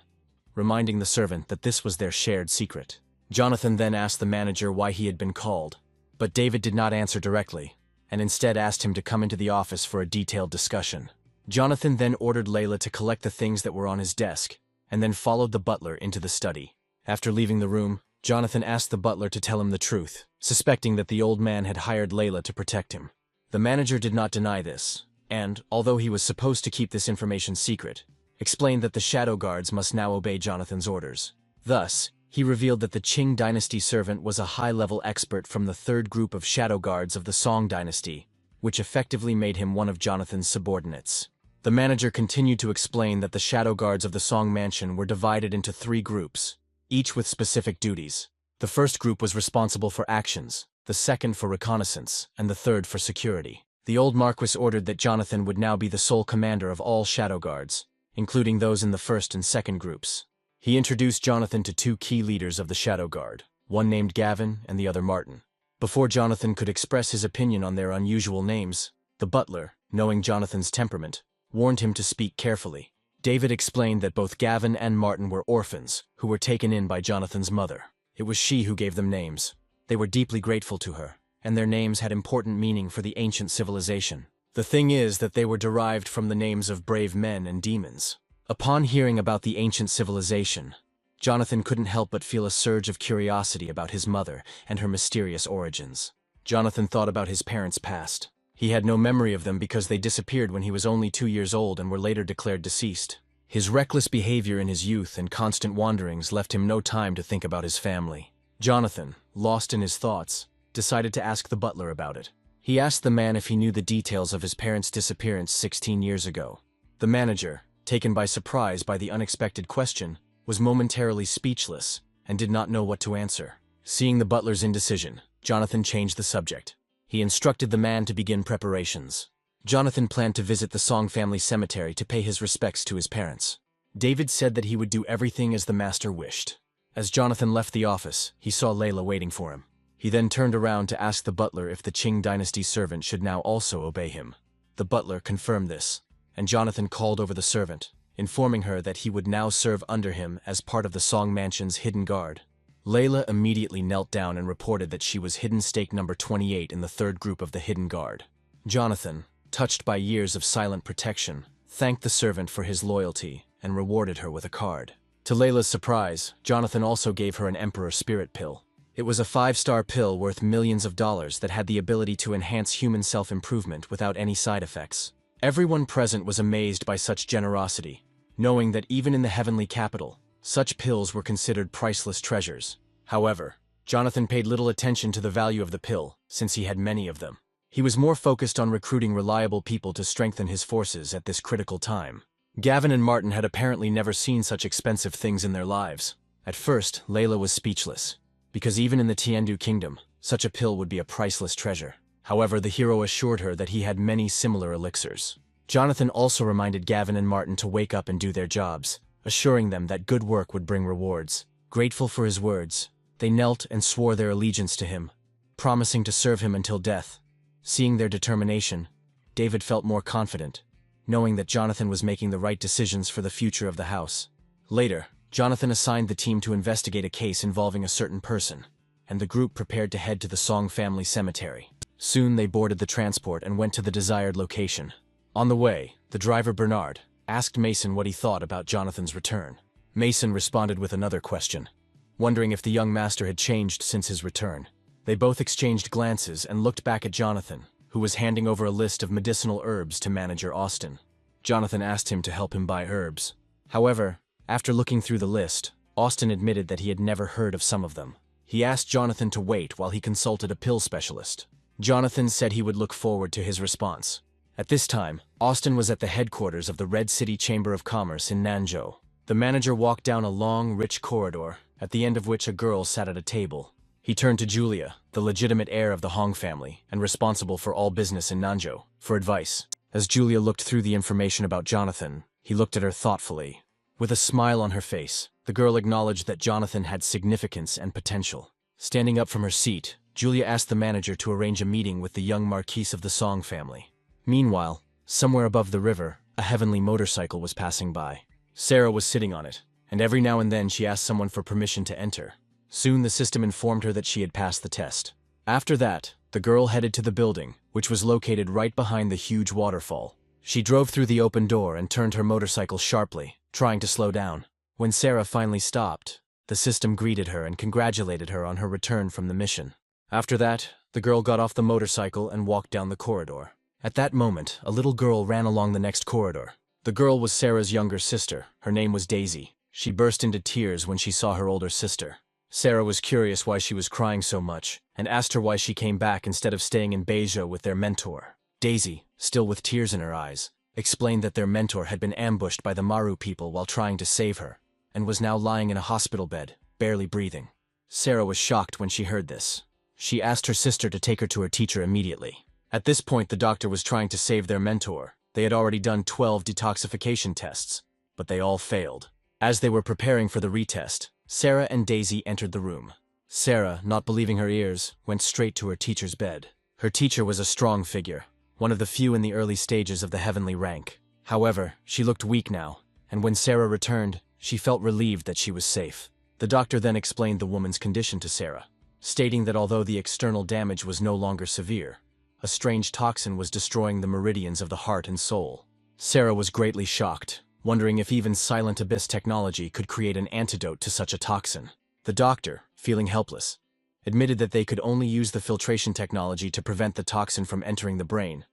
reminding the servant that this was their shared secret. Jonathan then asked the manager why he had been called, but David did not answer directly, and instead asked him to come into the office for a detailed discussion. Jonathan then ordered Layla to collect the things that were on his desk, and then followed the butler into the study. After leaving the room, Jonathan asked the butler to tell him the truth, suspecting that the old man had hired Layla to protect him. The manager did not deny this, and, although he was supposed to keep this information secret, explained that the Shadow Guards must now obey Jonathan's orders. Thus, he revealed that the Qing dynasty servant was a high-level expert from the third group of Shadow Guards of the Song dynasty, which effectively made him one of Jonathan's subordinates. The manager continued to explain that the Shadow Guards of the Song Mansion were divided into 3 groups, each with specific duties. The first group was responsible for actions, the second for reconnaissance, and the third for security. The old Marquis ordered that Jonathan would now be the sole commander of all Shadow Guards, including those in the first and second groups. He introduced Jonathan to 2 key leaders of the Shadow Guard, one named Gavin and the other Martin. Before Jonathan could express his opinion on their unusual names, the butler, knowing Jonathan's temperament, warned him to speak carefully. David explained that both Gavin and Martin were orphans who were taken in by Jonathan's mother. It was she who gave them names. They were deeply grateful to her, and their names had important meaning for the ancient civilization. The thing is that they were derived from the names of brave men and demons. Upon hearing about the ancient civilization, Jonathan couldn't help but feel a surge of curiosity about his mother and her mysterious origins. Jonathan thought about his parents' past. He had no memory of them because they disappeared when he was only 2 years old and were later declared deceased. His reckless behavior in his youth and constant wanderings left him no time to think about his family. Jonathan, lost in his thoughts, decided to ask the butler about it. He asked the man if he knew the details of his parents' disappearance 16 years ago. The manager, taken by surprise by the unexpected question, was momentarily speechless and did not know what to answer. Seeing the butler's indecision, Jonathan changed the subject. He instructed the man to begin preparations. Jonathan planned to visit the Song family cemetery to pay his respects to his parents. David said that he would do everything as the master wished. As Jonathan left the office, he saw Layla waiting for him. He then turned around to ask the butler if the Qing dynasty servant should now also obey him. The butler confirmed this, and Jonathan called over the servant, informing her that he would now serve under him as part of the Song mansion's hidden guard. Layla immediately knelt down and reported that she was hidden stake number 28 in the third group of the hidden guard. Jonathan, touched by years of silent protection, thanked the servant for his loyalty and rewarded her with a card. To Layla's surprise, Jonathan also gave her an Emperor Spirit pill. It was a 5-star pill worth millions of dollars that had the ability to enhance human self-improvement without any side effects. Everyone present was amazed by such generosity, knowing that even in the heavenly capital, such pills were considered priceless treasures. However, Jonathan paid little attention to the value of the pill, since he had many of them. He was more focused on recruiting reliable people to strengthen his forces at this critical time. Gavin and Martin had apparently never seen such expensive things in their lives. At first, Layla was speechless, because even in the Tiandu kingdom, such a pill would be a priceless treasure. However, the hero assured her that he had many similar elixirs. Jonathan also reminded Gavin and Martin to wake up and do their jobs, assuring them that good work would bring rewards. Grateful for his words, they knelt and swore their allegiance to him, promising to serve him until death. Seeing their determination, David felt more confident, knowing that Jonathan was making the right decisions for the future of the house. Later, Jonathan assigned the team to investigate a case involving a certain person, and the group prepared to head to the Song family cemetery. Soon they boarded the transport and went to the desired location. On the way, the driver Bernard asked Mason what he thought about Jonathan's return. Mason responded with another question, wondering if the young master had changed since his return. They both exchanged glances and looked back at Jonathan, who was handing over a list of medicinal herbs to manager Austin. Jonathan asked him to help him buy herbs. However, after looking through the list, Austin admitted that he had never heard of some of them. He asked Jonathan to wait while he consulted a pill specialist. Jonathan said he would look forward to his response. At this time, Austin was at the headquarters of the Red City Chamber of Commerce in Nanzhou. The manager walked down a long, rich corridor, at the end of which a girl sat at a table. He turned to Julia, the legitimate heir of the Hong family and responsible for all business in Nanzhou, for advice. As Julia looked through the information about Jonathan, he looked at her thoughtfully. With a smile on her face, the girl acknowledged that Jonathan had significance and potential. Standing up from her seat, Julia asked the manager to arrange a meeting with the young Marquise of the Song family. Meanwhile, somewhere above the river, a heavenly motorcycle was passing by. Sarah was sitting on it, and every now and then she asked someone for permission to enter. Soon the system informed her that she had passed the test. After that, the girl headed to the building, which was located right behind the huge waterfall. She drove through the open door and turned her motorcycle sharply, trying to slow down. When Sarah finally stopped, the system greeted her and congratulated her on her return from the mission. After that, the girl got off the motorcycle and walked down the corridor. At that moment, a little girl ran along the next corridor. The girl was Sarah's younger sister. Her name was Daisy. She burst into tears when she saw her older sister. Sarah was curious why she was crying so much, and asked her why she came back instead of staying in Beizhou with their mentor. Daisy, still with tears in her eyes, explained that their mentor had been ambushed by the Maru people while trying to save her, and was now lying in a hospital bed, barely breathing. Sarah was shocked when she heard this. She asked her sister to take her to her teacher immediately. At this point, the doctor was trying to save their mentor. They had already done 12 detoxification tests, but they all failed. As they were preparing for the retest, Sarah and Daisy entered the room. Sarah, not believing her ears, went straight to her teacher's bed. Her teacher was a strong figure, one of the few in the early stages of the heavenly rank. However, she looked weak now, and when Sarah returned, she felt relieved that she was safe. The doctor then explained the woman's condition to Sarah, stating that although the external damage was no longer severe, a strange toxin was destroying the meridians of the heart and soul. Sarah was greatly shocked, wondering if even Silent Abyss technology could create an antidote to such a toxin. The doctor, feeling helpless, admitted that they could only use the filtration technology to prevent the toxin from entering the brain,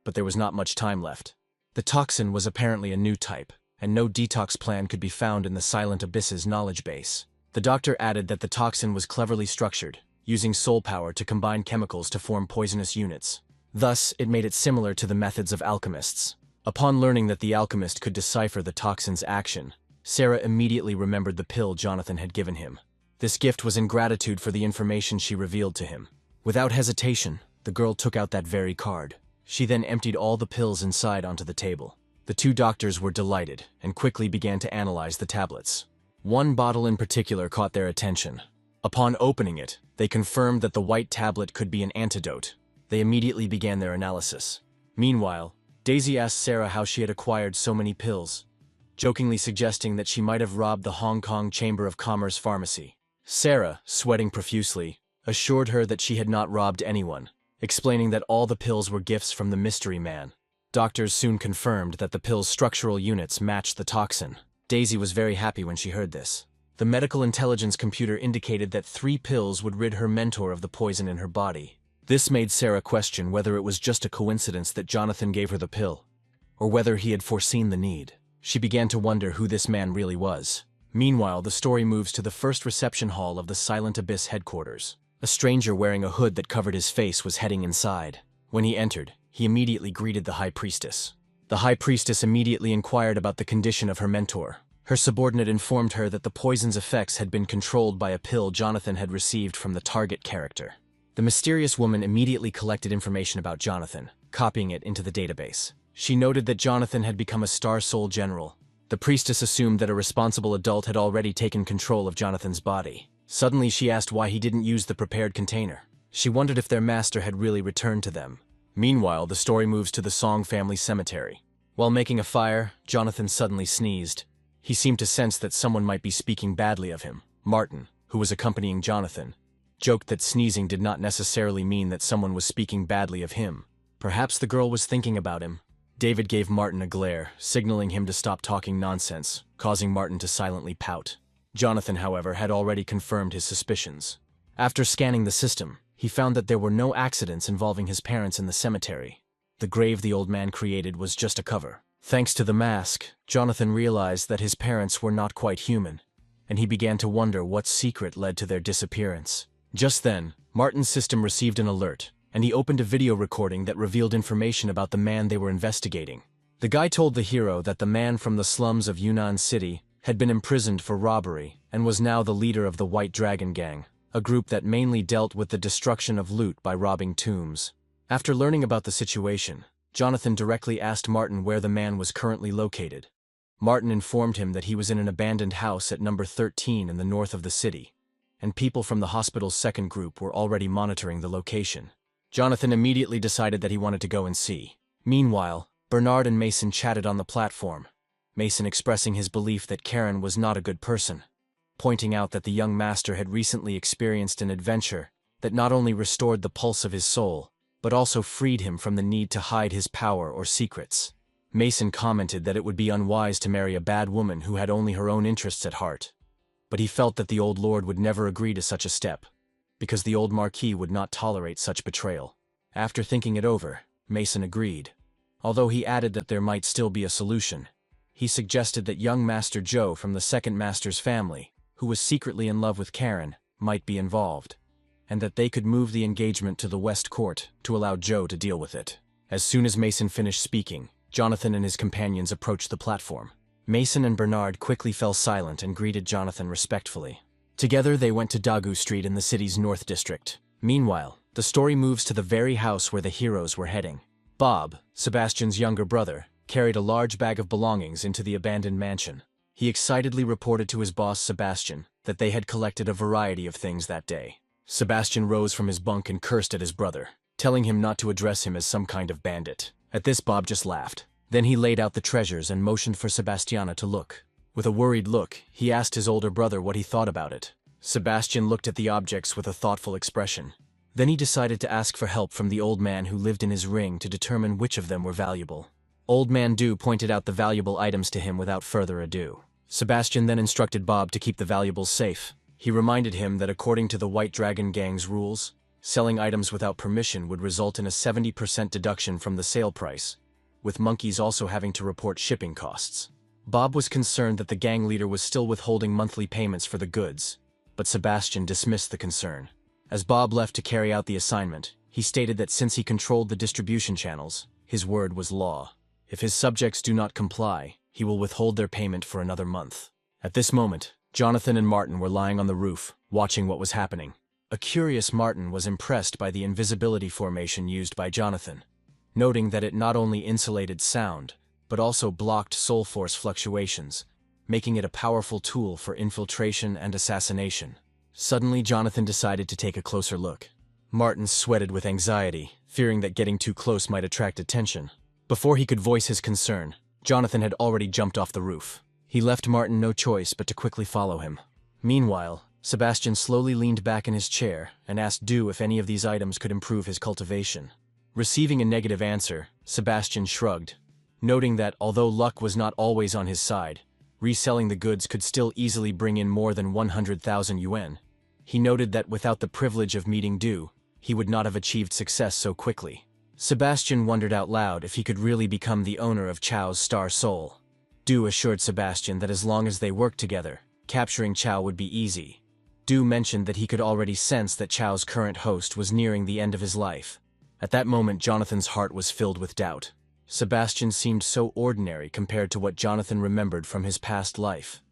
but there was not much time left. The toxin was apparently a new type, and no detox plan could be found in the Silent Abyss's knowledge base. The doctor added that the toxin was cleverly structured, using soul power to combine chemicals to form poisonous units. Thus, it made it similar to the methods of alchemists. Upon learning that the alchemist could decipher the toxin's action, Sarah immediately remembered the pill Jonathan had given him. This gift was in gratitude for the information she revealed to him. Without hesitation, the girl took out that very card. She then emptied all the pills inside onto the table. The two doctors were delighted and quickly began to analyze the tablets. One bottle in particular caught their attention. Upon opening it, they confirmed that the white tablet could be an antidote. They immediately began their analysis. Meanwhile, Daisy asked Sarah how she had acquired so many pills, jokingly suggesting that she might have robbed the Hong Kong Chamber of Commerce pharmacy. Sarah, sweating profusely, assured her that she had not robbed anyone, explaining that all the pills were gifts from the mystery man. Doctors soon confirmed that the pill's structural units matched the toxin. Daisy was very happy when she heard this. The medical intelligence computer indicated that 3 pills would rid her mentor of the poison in her body. This made Sarah question whether it was just a coincidence that Jonathan gave her the pill, or whether he had foreseen the need. She began to wonder who this man really was. Meanwhile, the story moves to the first reception hall of the Silent Abyss headquarters. A stranger wearing a hood that covered his face was heading inside. When he entered, he immediately greeted the High Priestess. The High Priestess immediately inquired about the condition of her mentor. Her subordinate informed her that the poison's effects had been controlled by a pill Jonathan had received from the target character. The mysterious woman immediately collected information about Jonathan, copying it into the database. She noted that Jonathan had become a Star Soul General. The priestess assumed that a responsible adult had already taken control of Jonathan's body. Suddenly, she asked why he didn't use the prepared container. She wondered if their master had really returned to them. Meanwhile, the story moves to the Song family cemetery. While making a fire, Jonathan suddenly sneezed. He seemed to sense that someone might be speaking badly of him. Martin, who was accompanying Jonathan, joked that sneezing did not necessarily mean that someone was speaking badly of him. Perhaps the girl was thinking about him. David gave Martin a glare, signaling him to stop talking nonsense, causing Martin to silently pout. Jonathan, however, had already confirmed his suspicions. After scanning the system, he found that there were no accidents involving his parents in the cemetery. The grave the old man created was just a cover. Thanks to the mask, Jonathan realized that his parents were not quite human, and he began to wonder what secret led to their disappearance. Just then, Martin's system received an alert, and he opened a video recording that revealed information about the man they were investigating. The guy told the hero that the man from the slums of Yunnan City had been imprisoned for robbery and was now the leader of the White Dragon Gang, a group that mainly dealt with the destruction of loot by robbing tombs. After learning about the situation, Jonathan directly asked Martin where the man was currently located. Martin informed him that he was in an abandoned house at number 13 in the north of the city, and people from the hospital's second group were already monitoring the location. Jonathan immediately decided that he wanted to go and see. Meanwhile, Bernard and Mason chatted on the platform, Mason expressing his belief that Karen was not a good person, pointing out that the young master had recently experienced an adventure that not only restored the pulse of his soul, but also freed him from the need to hide his power or secrets. Mason commented that it would be unwise to marry a bad woman who had only her own interests at heart, but he felt that the old lord would never agree to such a step, because the old marquis would not tolerate such betrayal. After thinking it over, Mason agreed. Although he added that there might still be a solution, he suggested that young Master Joe from the second master's family, who was secretly in love with Karen, might be involved, and that they could move the engagement to the West Court to allow Joe to deal with it. As soon as Mason finished speaking, Jonathan and his companions approached the platform. Mason and Bernard quickly fell silent and greeted Jonathan respectfully. Together they went to Dagu Street in the city's North District. Meanwhile, the story moves to the very house where the heroes were heading. Bob, Sebastian's younger brother, carried a large bag of belongings into the abandoned mansion. He excitedly reported to his boss Sebastian that they had collected a variety of things that day. Sebastian rose from his bunk and cursed at his brother, telling him not to address him as some kind of bandit. At this, Bob just laughed. Then he laid out the treasures and motioned for Sebastiana to look. With a worried look, he asked his older brother what he thought about it. Sebastian looked at the objects with a thoughtful expression. Then he decided to ask for help from the old man who lived in his ring to determine which of them were valuable. Old Man Du pointed out the valuable items to him without further ado. Sebastian then instructed Bob to keep the valuables safe. He reminded him that according to the White Dragon Gang's rules, selling items without permission would result in a 70% deduction from the sale price, with monkeys also having to report shipping costs. Bob was concerned that the gang leader was still withholding monthly payments for the goods, but Sebastian dismissed the concern. As Bob left to carry out the assignment, he stated that since he controlled the distribution channels, his word was law. If his subjects do not comply, he will withhold their payment for another month. At this moment, Jonathan and Martin were lying on the roof, watching what was happening. A curious Martin was impressed by the invisibility formation used by Jonathan, noting that it not only insulated sound, but also blocked soul force fluctuations, making it a powerful tool for infiltration and assassination. Suddenly, Jonathan decided to take a closer look. Martin sweated with anxiety, fearing that getting too close might attract attention. Before he could voice his concern, Jonathan had already jumped off the roof. He left Martin no choice but to quickly follow him. Meanwhile, Sebastian slowly leaned back in his chair and asked Du if any of these items could improve his cultivation. Receiving a negative answer, Sebastian shrugged, noting that although luck was not always on his side, reselling the goods could still easily bring in more than 100,000 yuan. He noted that without the privilege of meeting Du, he would not have achieved success so quickly. Sebastian wondered out loud if he could really become the owner of Chao's star soul. Du assured Sebastian that as long as they worked together, capturing Chao would be easy. Du mentioned that he could already sense that Chao's current host was nearing the end of his life. At that moment, Jonathan's heart was filled with doubt. Sebastian seemed so ordinary compared to what Jonathan remembered from his past life,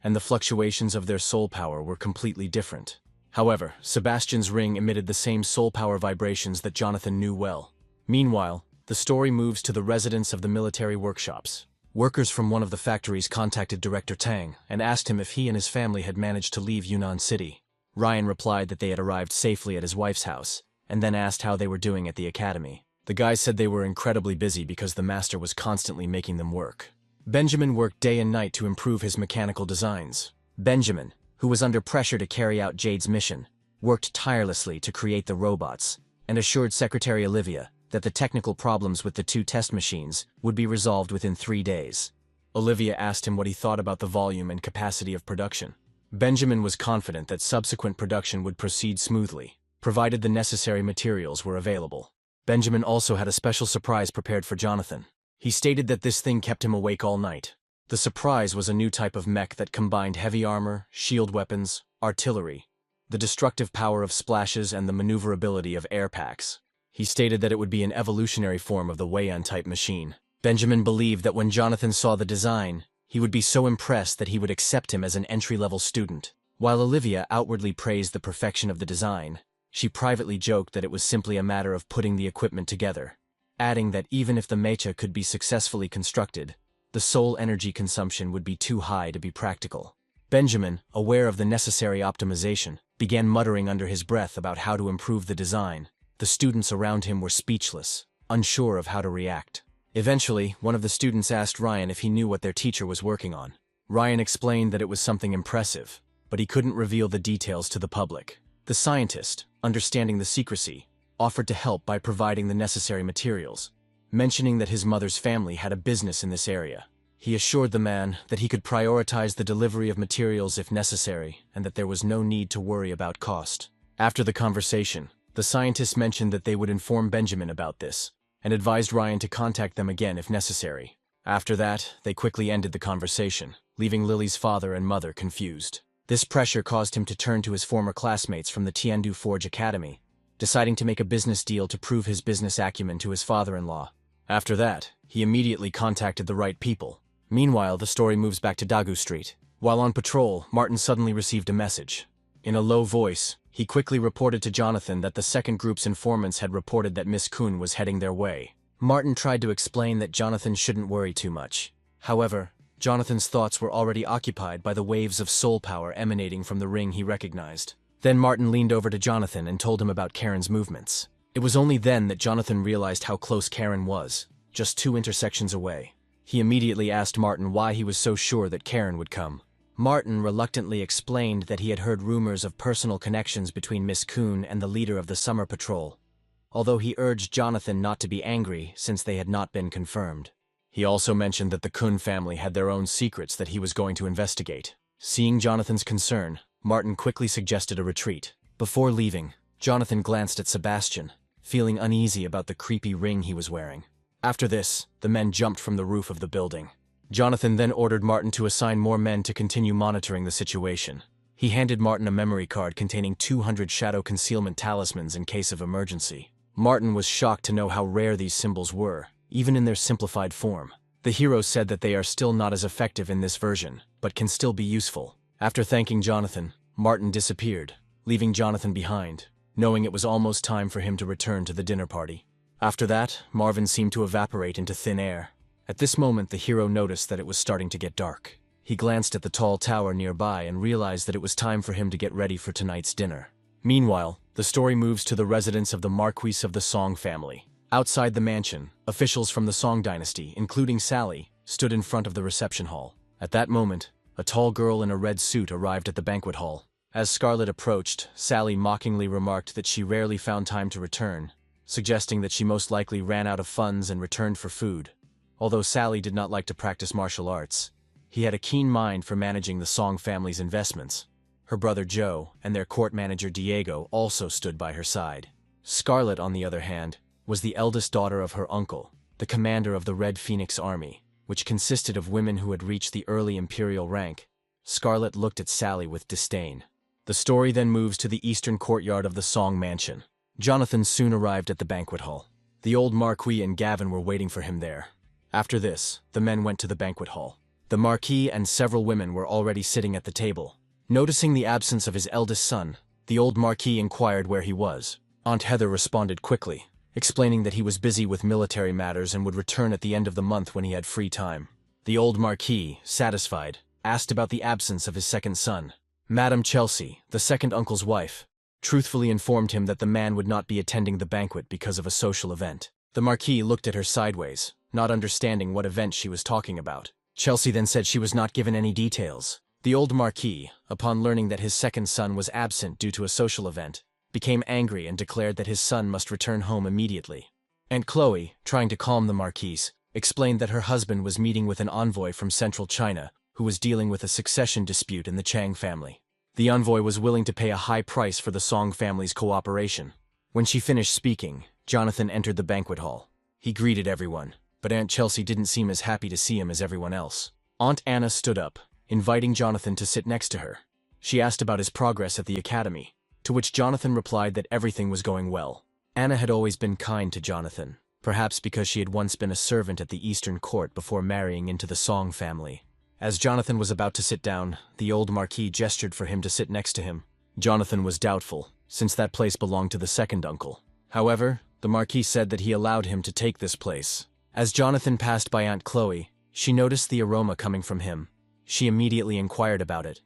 and the fluctuations of their soul power were completely different. However, Sebastian's ring emitted the same soul power vibrations that Jonathan knew well. Meanwhile, the story moves to the residence of the military workshops. Workers from one of the factories contacted Director Tang and asked him if he and his family had managed to leave Yunnan City. Ryan replied that they had arrived safely at his wife's house, and then asked how they were doing at the academy. The guys said they were incredibly busy because the master was constantly making them work. Benjamin worked day and night to improve his mechanical designs. Benjamin, who was under pressure to carry out Jade's mission, worked tirelessly to create the robots, and assured Secretary Olivia that the technical problems with the 2 test machines would be resolved within 3 days. Olivia asked him what he thought about the volume and capacity of production. Benjamin was confident that subsequent production would proceed smoothly, provided the necessary materials were available. Benjamin also had a special surprise prepared for Jonathan. He stated that this thing kept him awake all night. The surprise was a new type of mech that combined heavy armor, shield weapons, artillery, the destructive power of splashes, and the maneuverability of air packs. He stated that it would be an evolutionary form of the Weian-type machine. Benjamin believed that when Jonathan saw the design, he would be so impressed that he would accept him as an entry-level student. While Olivia outwardly praised the perfection of the design, she privately joked that it was simply a matter of putting the equipment together, adding that even if the mecha could be successfully constructed, the soul energy consumption would be too high to be practical. Benjamin, aware of the necessary optimization, began muttering under his breath about how to improve the design. The students around him were speechless, unsure of how to react. Eventually, one of the students asked Ryan if he knew what their teacher was working on. Ryan explained that it was something impressive, but he couldn't reveal the details to the public. The scientist, understanding the secrecy, offered to help by providing the necessary materials, mentioning that his mother's family had a business in this area. He assured the man that he could prioritize the delivery of materials if necessary, and that there was no need to worry about cost. After the conversation, the scientist mentioned that they would inform Benjamin about this, and advised Ryan to contact them again if necessary. After that, they quickly ended the conversation, leaving Lily's father and mother confused. This pressure caused him to turn to his former classmates from the Tiandu Forge Academy, deciding to make a business deal to prove his business acumen to his father-in-law. After that, he immediately contacted the right people. Meanwhile, the story moves back to Dagu Street. While on patrol, Martin suddenly received a message. In a low voice, he quickly reported to Jonathan that the second group's informants had reported that Miss Kun was heading their way. Martin tried to explain that Jonathan shouldn't worry too much. However, Jonathan's thoughts were already occupied by the waves of soul power emanating from the ring he recognized. Then Martin leaned over to Jonathan and told him about Karen's movements. It was only then that Jonathan realized how close Karen was, just 2 intersections away. He immediately asked Martin why he was so sure that Karen would come. Martin reluctantly explained that he had heard rumors of personal connections between Miss Kun and the leader of the summer patrol, although he urged Jonathan not to be angry since they had not been confirmed. He also mentioned that the Kun family had their own secrets that he was going to investigate. Seeing Jonathan's concern, Martin quickly suggested a retreat. Before leaving, Jonathan glanced at Sebastian, feeling uneasy about the creepy ring he was wearing. After this, the men jumped from the roof of the building. Jonathan then ordered Martin to assign more men to continue monitoring the situation. He handed Martin a memory card containing 200 shadow concealment talismans in case of emergency. Martin was shocked to know how rare these symbols were, even in their simplified form. The hero said that they are still not as effective in this version, but can still be useful. After thanking Jonathan, Martin disappeared, leaving Jonathan behind, knowing it was almost time for him to return to the dinner party. After that, Marvin seemed to evaporate into thin air. At this moment, the hero noticed that it was starting to get dark. He glanced at the tall tower nearby and realized that it was time for him to get ready for tonight's dinner. Meanwhile, the story moves to the residence of the Marquis of the Song family. Outside the mansion, officials from the Song dynasty, including Sally, stood in front of the reception hall. At that moment, a tall girl in a red suit arrived at the banquet hall. As Scarlett approached, Sally mockingly remarked that she rarely found time to return, suggesting that she most likely ran out of funds and returned for food. Although Sally did not like to practice martial arts, he had a keen mind for managing the Song family's investments. Her brother Joe and their court manager Diego also stood by her side. Scarlett, on the other hand, was the eldest daughter of her uncle, the commander of the Red Phoenix Army, which consisted of women who had reached the early imperial rank. Scarlett looked at Sally with disdain. The story then moves to the eastern courtyard of the Song mansion. Jonathan soon arrived at the banquet hall. The old Marquis and Gavin were waiting for him there. After this, the men went to the banquet hall. The Marquis and several women were already sitting at the table. Noticing the absence of his eldest son, the old Marquis inquired where he was. Aunt Heather responded quickly, explaining that he was busy with military matters and would return at the end of the month when he had free time. The old Marquis, satisfied, asked about the absence of his second son. Madame Chelsea, the second uncle's wife, truthfully informed him that the man would not be attending the banquet because of a social event. The Marquis looked at her sideways, not understanding what event she was talking about. Chelsea then said she was not given any details. The old Marquis, upon learning that his second son was absent due to a social event, became angry and declared that his son must return home immediately. Aunt Chloe, trying to calm the Marquise, explained that her husband was meeting with an envoy from central China who was dealing with a succession dispute in the Chang family. The envoy was willing to pay a high price for the Song family's cooperation. When she finished speaking, Jonathan entered the banquet hall. He greeted everyone, but Aunt Chelsea didn't seem as happy to see him as everyone else. Aunt Anna stood up, inviting Jonathan to sit next to her. She asked about his progress at the academy, to which Jonathan replied that everything was going well. Anna had always been kind to Jonathan, perhaps because she had once been a servant at the Eastern Court before marrying into the Song family. As Jonathan was about to sit down, the old Marquis gestured for him to sit next to him. Jonathan was doubtful, since that place belonged to the second uncle. However, the Marquis said that he allowed him to take this place. As Jonathan passed by Aunt Chloe, she noticed the aroma coming from him. She immediately inquired about it,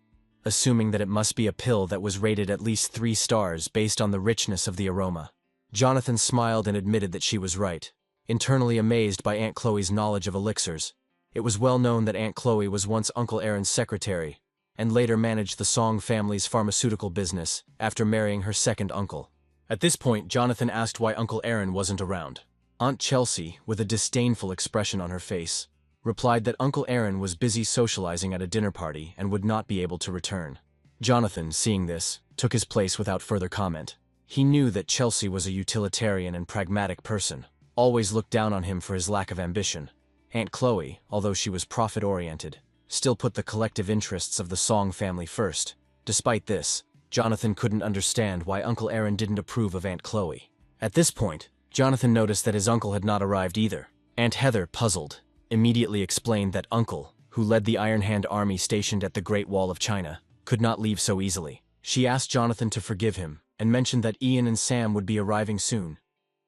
assuming that it must be a pill that was rated at least 3 stars based on the richness of the aroma. Jonathan smiled and admitted that she was right, internally amazed by Aunt Chloe's knowledge of elixirs. It was well known that Aunt Chloe was once Uncle Aaron's secretary, and later managed the Song family's pharmaceutical business after marrying her second uncle. At this point, Jonathan asked why Uncle Aaron wasn't around. Aunt Chelsea, with a disdainful expression on her face, replied that Uncle Aaron was busy socializing at a dinner party and would not be able to return. Jonathan, seeing this, took his place without further comment. He knew that Chelsea was a utilitarian and pragmatic person, always looked down on him for his lack of ambition. Aunt Chloe, although she was profit-oriented, still put the collective interests of the Song family first. Despite this, Jonathan couldn't understand why Uncle Aaron didn't approve of Aunt Chloe. At this point, Jonathan noticed that his uncle had not arrived either. Aunt Heather, puzzled, immediately explained that Uncle, who led the Iron Hand army stationed at the Great Wall of China, could not leave so easily. She asked Jonathan to forgive him, and mentioned that Ian and Sam would be arriving soon.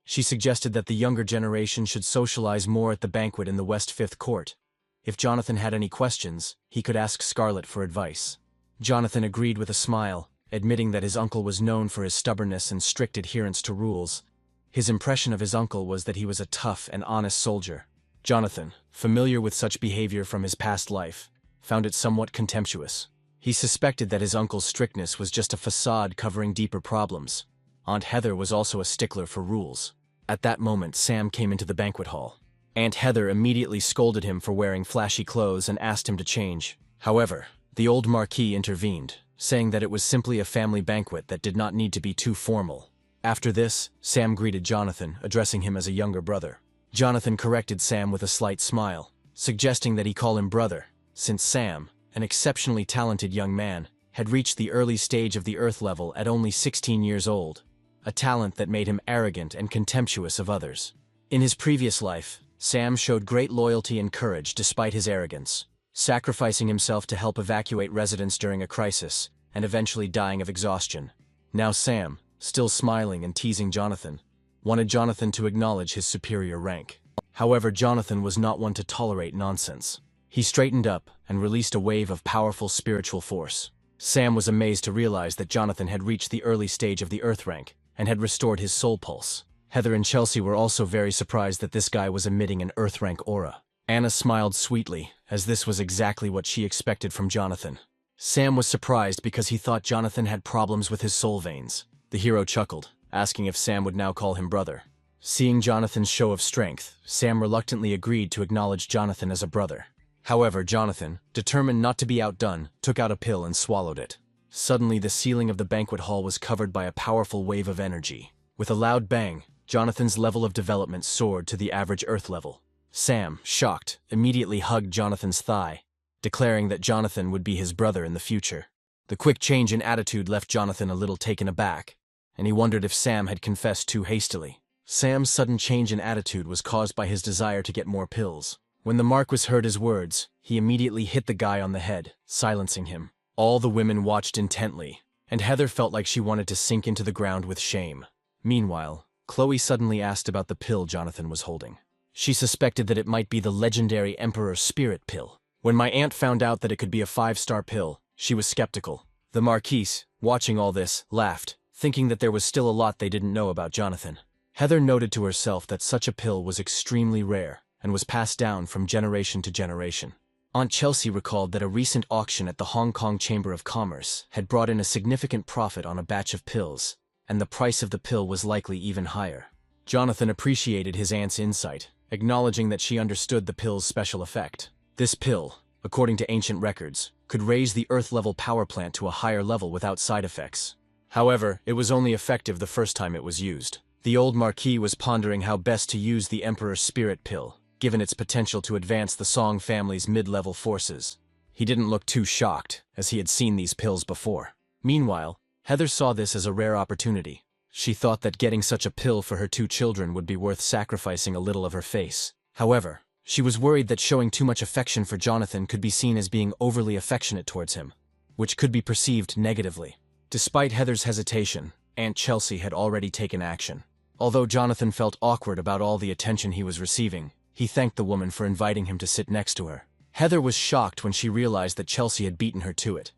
She suggested that the younger generation should socialize more at the banquet in the West Fifth Court. If Jonathan had any questions, he could ask Scarlett for advice. Jonathan agreed with a smile, admitting that his uncle was known for his stubbornness and strict adherence to rules. His impression of his uncle was that he was a tough and honest soldier. Jonathan, familiar with such behavior from his past life, found it somewhat contemptuous. He suspected that his uncle's strictness was just a facade covering deeper problems. Aunt Heather was also a stickler for rules. At that moment, Sam came into the banquet hall. Aunt Heather immediately scolded him for wearing flashy clothes and asked him to change. However, The old Marquis intervened, saying that it was simply a family banquet that did not need to be too formal. After this, Sam greeted Jonathan, addressing him as a younger brother. Jonathan corrected Sam with a slight smile, suggesting that he call him brother, since Sam, an exceptionally talented young man, had reached the early stage of the Earth level at only 16 years old, a talent that made him arrogant and contemptuous of others. In his previous life, Sam showed great loyalty and courage despite his arrogance, sacrificing himself to help evacuate residents during a crisis, and eventually dying of exhaustion. Now Sam, still smiling and teasing Jonathan, wanted Jonathan to acknowledge his superior rank. However, Jonathan was not one to tolerate nonsense. He straightened up and released a wave of powerful spiritual force. Sam was amazed to realize that Jonathan had reached the early stage of the Earth rank and had restored his soul pulse. Heather and Chelsea were also very surprised that this guy was emitting an Earth rank aura. Anna smiled sweetly, as this was exactly what she expected from Jonathan. Sam was surprised because he thought Jonathan had problems with his soul veins. The hero chuckled, asking if Sam would now call him brother. Seeing Jonathan's show of strength, Sam reluctantly agreed to acknowledge Jonathan as a brother. However, Jonathan, determined not to be outdone, took out a pill and swallowed it. Suddenly, the ceiling of the banquet hall was covered by a powerful wave of energy. With a loud bang, Jonathan's level of development soared to the average Earth level. Sam, shocked, immediately hugged Jonathan's thigh, declaring that Jonathan would be his brother in the future. The quick change in attitude left Jonathan a little taken aback, and he wondered if Sam had confessed too hastily. Sam's sudden change in attitude was caused by his desire to get more pills. When the Marquis heard his words, he immediately hit the guy on the head, silencing him. All the women watched intently, and Heather felt like she wanted to sink into the ground with shame. Meanwhile, Chloe suddenly asked about the pill Jonathan was holding. She suspected that it might be the legendary Emperor Spirit pill. When my aunt found out that it could be a 5-star pill, she was skeptical. The Marquise, watching all this, laughed, thinking that there was still a lot they didn't know about Jonathan. Heather noted to herself that such a pill was extremely rare and was passed down from generation to generation. Aunt Chelsea recalled that a recent auction at the Hong Kong Chamber of Commerce had brought in a significant profit on a batch of pills, and the price of the pill was likely even higher. Jonathan appreciated his aunt's insight, acknowledging that she understood the pill's special effect. This pill, according to ancient records, could raise the Earth-level power plant to a higher level without side effects. However, it was only effective the first time it was used. The old Marquis was pondering how best to use the Emperor's Spirit pill, given its potential to advance the Song family's mid-level forces. He didn't look too shocked, as he had seen these pills before. Meanwhile, Heather saw this as a rare opportunity. She thought that getting such a pill for her 2 children would be worth sacrificing a little of her face. However, she was worried that showing too much affection for Jonathan could be seen as being overly affectionate towards him, which could be perceived negatively. Despite Heather's hesitation, Aunt Chelsea had already taken action. Although Jonathan felt awkward about all the attention he was receiving, he thanked the woman for inviting him to sit next to her. Heather was shocked when she realized that Chelsea had beaten her to it,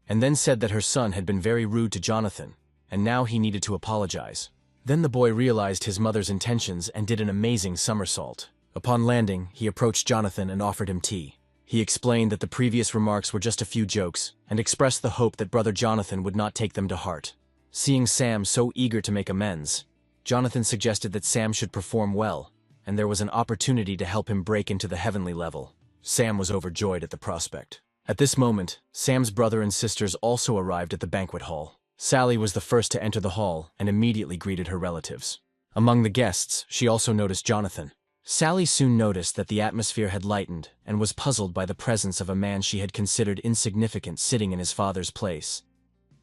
and then said that her son had been very rude to Jonathan, and now he needed to apologize. Then the boy realized his mother's intentions and did an amazing somersault. Upon landing, he approached Jonathan and offered him tea. He explained that the previous remarks were just a few jokes, and expressed the hope that brother Jonathan would not take them to heart. Seeing Sam so eager to make amends, Jonathan suggested that Sam should perform well, and there was an opportunity to help him break into the heavenly level. Sam was overjoyed at the prospect. At this moment, Sam's brother and sisters also arrived at the banquet hall. Sally was the first to enter the hall and immediately greeted her relatives. Among the guests, she also noticed Jonathan. Sally soon noticed that the atmosphere had lightened and was puzzled by the presence of a man she had considered insignificant sitting in his father's place.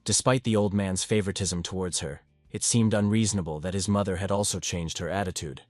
Despite the old man's favoritism towards her, it seemed unreasonable that his mother had also changed her attitude.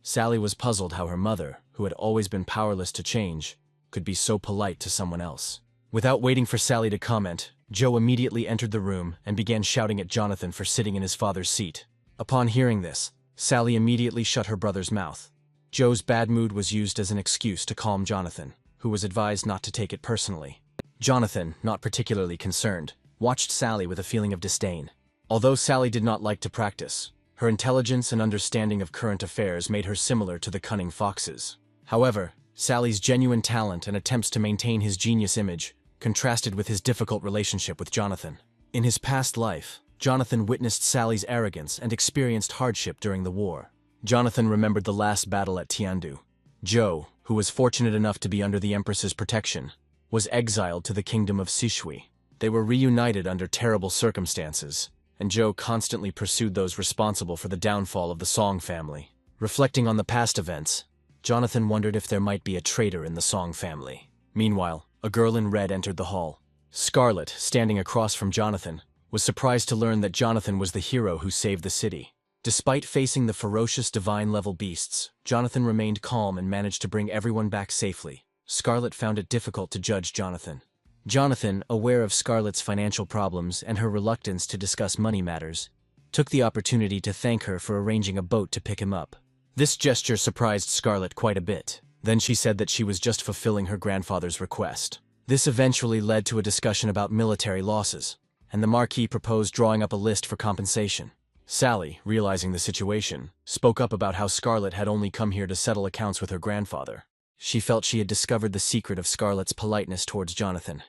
Sally was puzzled how her mother, who had always been powerless to change, could be so polite to someone else. Without waiting for Sally to comment, Joe immediately entered the room and began shouting at Jonathan for sitting in his father's seat. Upon hearing this, Sally immediately shut her brother's mouth. Joe's bad mood was used as an excuse to calm Jonathan, who was advised not to take it personally. Jonathan, not particularly concerned, watched Sally with a feeling of disdain. Although Sally did not like to practice, her intelligence and understanding of current affairs made her similar to the cunning foxes. However, Sally's genuine talent and attempts to maintain his genius image contrasted with his difficult relationship with Jonathan. In his past life, Jonathan witnessed Sally's arrogance and experienced hardship during the war. Jonathan remembered the last battle at Tiandu. Joe, who was fortunate enough to be under the Empress's protection, was exiled to the kingdom of Sishui. They were reunited under terrible circumstances, and Joe constantly pursued those responsible for the downfall of the Song family. Reflecting on the past events, Jonathan wondered if there might be a traitor in the Song family. Meanwhile, a girl in red entered the hall. Scarlet, standing across from Jonathan, was surprised to learn that Jonathan was the hero who saved the city. Despite facing the ferocious divine-level beasts, Jonathan remained calm and managed to bring everyone back safely. Scarlet found it difficult to judge Jonathan. Jonathan, aware of Scarlet's financial problems and her reluctance to discuss money matters, took the opportunity to thank her for arranging a boat to pick him up. This gesture surprised Scarlet quite a bit. Then she said that she was just fulfilling her grandfather's request. This eventually led to a discussion about military losses, and the Marquis proposed drawing up a list for compensation. Sally, realizing the situation, spoke up about how Scarlet had only come here to settle accounts with her grandfather. She felt she had discovered the secret of Scarlet's politeness towards Jonathan,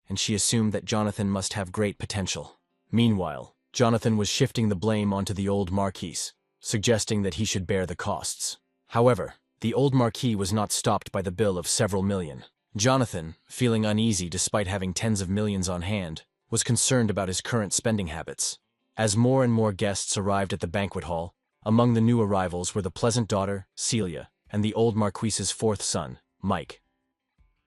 and she assumed that Jonathan must have great potential. Meanwhile, Jonathan was shifting the blame onto the old Marquis, suggesting that he should bear the costs. However, the old Marquis was not stopped by the bill of several million. Jonathan, feeling uneasy despite having tens of millions on hand, was concerned about his current spending habits. As more and more guests arrived at the banquet hall, among the new arrivals were the pleasant daughter, Celia, and the old Marquis's fourth son, Mike.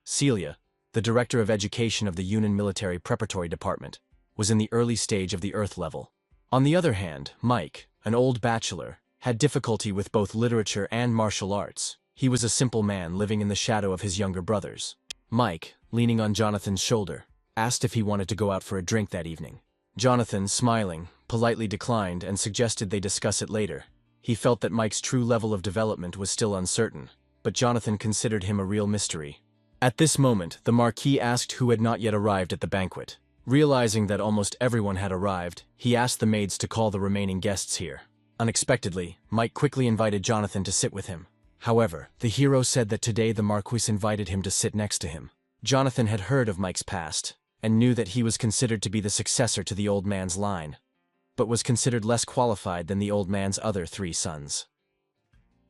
Celia, the director of education of the Yunnan Military Preparatory Department, was in the early stage of the Earth level. On the other hand, Mike, an old bachelor, had difficulty with both literature and martial arts. He was a simple man living in the shadow of his younger brothers. Mike, leaning on Jonathan's shoulder, asked if he wanted to go out for a drink that evening. Jonathan, smiling, politely declined and suggested they discuss it later. He felt that Mike's true level of development was still uncertain, but Jonathan considered him a real mystery. At this moment, the Marquis asked who had not yet arrived at the banquet. Realizing that almost everyone had arrived, he asked the maids to call the remaining guests here. Unexpectedly, Mike quickly invited Jonathan to sit with him. However, the hero said that today the Marquis invited him to sit next to him. Jonathan had heard of Mike's past, and knew that he was considered to be the successor to the old man's line, but was considered less qualified than the old man's other 3 sons.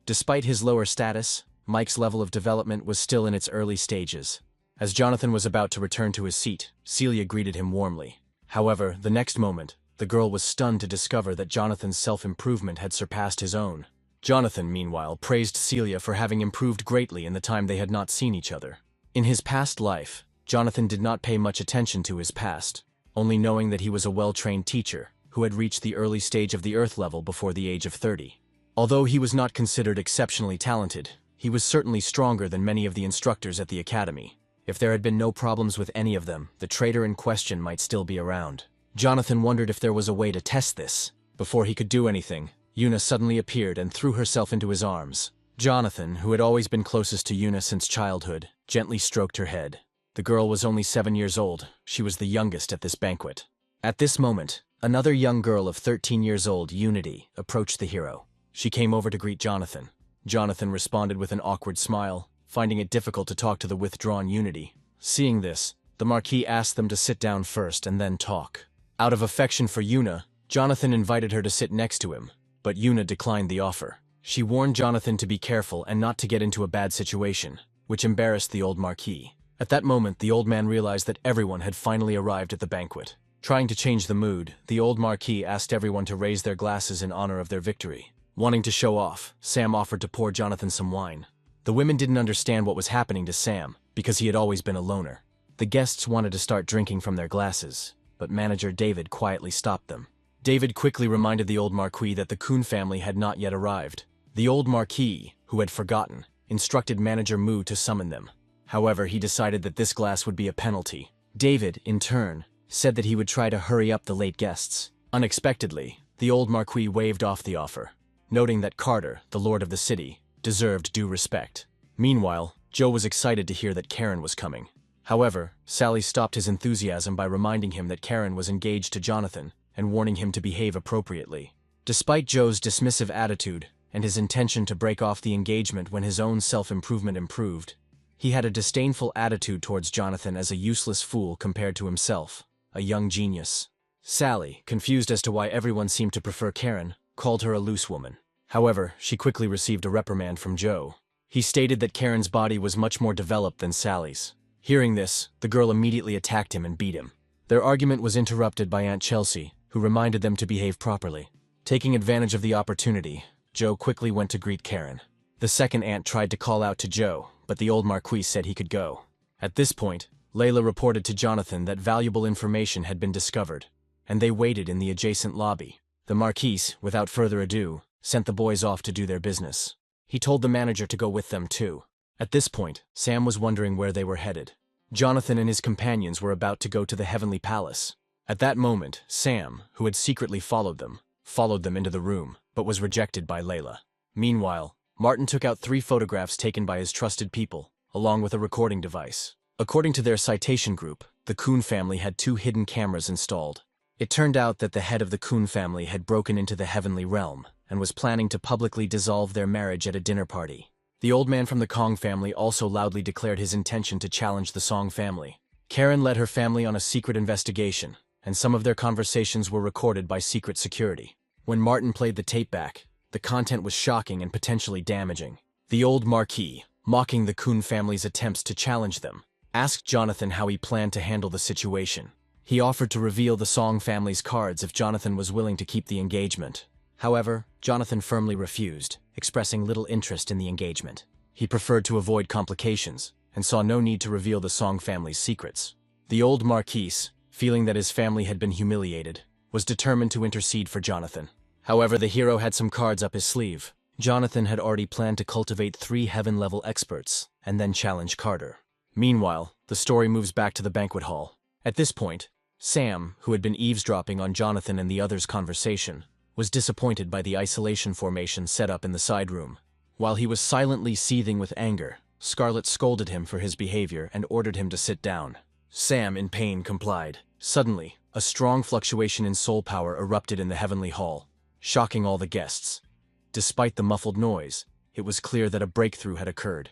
Despite his lower status, Mike's level of development was still in its early stages. As Jonathan was about to return to his seat, Celia greeted him warmly. However, the next moment, the girl was stunned to discover that Jonathan's self-improvement had surpassed his own. Jonathan, meanwhile, praised Celia for having improved greatly in the time they had not seen each other. In his past life, Jonathan did not pay much attention to his past, only knowing that he was a well-trained teacher who had reached the early stage of the Earth level before the age of 30. Although he was not considered exceptionally talented, he was certainly stronger than many of the instructors at the academy. If there had been no problems with any of them, the traitor in question might still be around. Jonathan wondered if there was a way to test this. Before he could do anything, Yuna suddenly appeared and threw herself into his arms. Jonathan, who had always been closest to Yuna since childhood, gently stroked her head. The girl was only 7 years old. She was the youngest at this banquet. At this moment, another young girl of 13 years old, Unity, approached the hero. She came over to greet Jonathan. Jonathan responded with an awkward smile, finding it difficult to talk to the withdrawn Unity. Seeing this, the Marquis asked them to sit down first and then talk. Out of affection for Yuna, Jonathan invited her to sit next to him, but Yuna declined the offer. She warned Jonathan to be careful and not to get into a bad situation, which embarrassed the old Marquis. At that moment, the old man realized that everyone had finally arrived at the banquet. Trying to change the mood, the old Marquis asked everyone to raise their glasses in honor of their victory. Wanting to show off, Sam offered to pour Jonathan some wine. The women didn't understand what was happening to Sam, because he had always been a loner. The guests wanted to start drinking from their glasses, but manager David quietly stopped them. David quickly reminded the old Marquis that the Kuhn family had not yet arrived. The old Marquis, who had forgotten, instructed manager Mu to summon them. However, he decided that this glass would be a penalty. David, in turn, said that he would try to hurry up the late guests. Unexpectedly, the old Marquis waved off the offer, noting that Carter, the lord of the city, deserved due respect. Meanwhile, Joe was excited to hear that Karen was coming. However, Sally stopped his enthusiasm by reminding him that Karen was engaged to Jonathan and warning him to behave appropriately. Despite Joe's dismissive attitude and his intention to break off the engagement when his own self-improvement improved, he had a disdainful attitude towards Jonathan as a useless fool compared to himself, a young genius. Sally, confused as to why everyone seemed to prefer Karen, called her a loose woman. However, she quickly received a reprimand from Joe. He stated that Karen's body was much more developed than Sally's. Hearing this, the girl immediately attacked him and beat him. Their argument was interrupted by Aunt Chelsea, who reminded them to behave properly. Taking advantage of the opportunity, Joe quickly went to greet Karen. The second aunt tried to call out to Joe, but the old Marquis said he could go. At this point, Layla reported to Jonathan that valuable information had been discovered, and they waited in the adjacent lobby. The Marquis, without further ado, sent the boys off to do their business. He told the manager to go with them too. At this point, Sam was wondering where they were headed. Jonathan and his companions were about to go to the Heavenly Palace. At that moment, Sam, who had secretly followed them into the room, but was rejected by Layla. Meanwhile, Martin took out 3 photographs taken by his trusted people, along with a recording device. According to their citation group, the Kuhn family had 2 hidden cameras installed. It turned out that the head of the Kuhn family had broken into the heavenly realm and was planning to publicly dissolve their marriage at a dinner party. The old man from the Kong family also loudly declared his intention to challenge the Song family. Karen led her family on a secret investigation, and some of their conversations were recorded by secret security. When Martin played the tape back, the content was shocking and potentially damaging. The old Marquis, mocking the Kuhn family's attempts to challenge them, asked Jonathan how he planned to handle the situation. He offered to reveal the Song family's cards if Jonathan was willing to keep the engagement. However, Jonathan firmly refused, expressing little interest in the engagement. He preferred to avoid complications, and saw no need to reveal the Song family's secrets. The old Marquis, feeling that his family had been humiliated, was determined to intercede for Jonathan. However, the hero had some cards up his sleeve. Jonathan had already planned to cultivate 3 heaven-level experts, and then challenge Carter. Meanwhile, the story moves back to the banquet hall. At this point, Sam, who had been eavesdropping on Jonathan and the others' conversation, was disappointed by the isolation formation set up in the side room. While he was silently seething with anger, Scarlet scolded him for his behavior and ordered him to sit down. Sam, in pain, complied. Suddenly, a strong fluctuation in soul power erupted in the heavenly hall, shocking all the guests. Despite the muffled noise, it was clear that a breakthrough had occurred.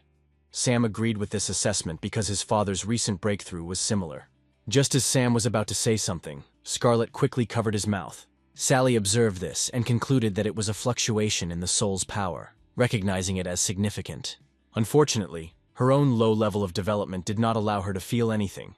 Sam agreed with this assessment because his father's recent breakthrough was similar. Just as Sam was about to say something, Scarlet quickly covered his mouth. Sally observed this and concluded that it was a fluctuation in the soul's power, recognizing it as significant. Unfortunately, her own low level of development did not allow her to feel anything,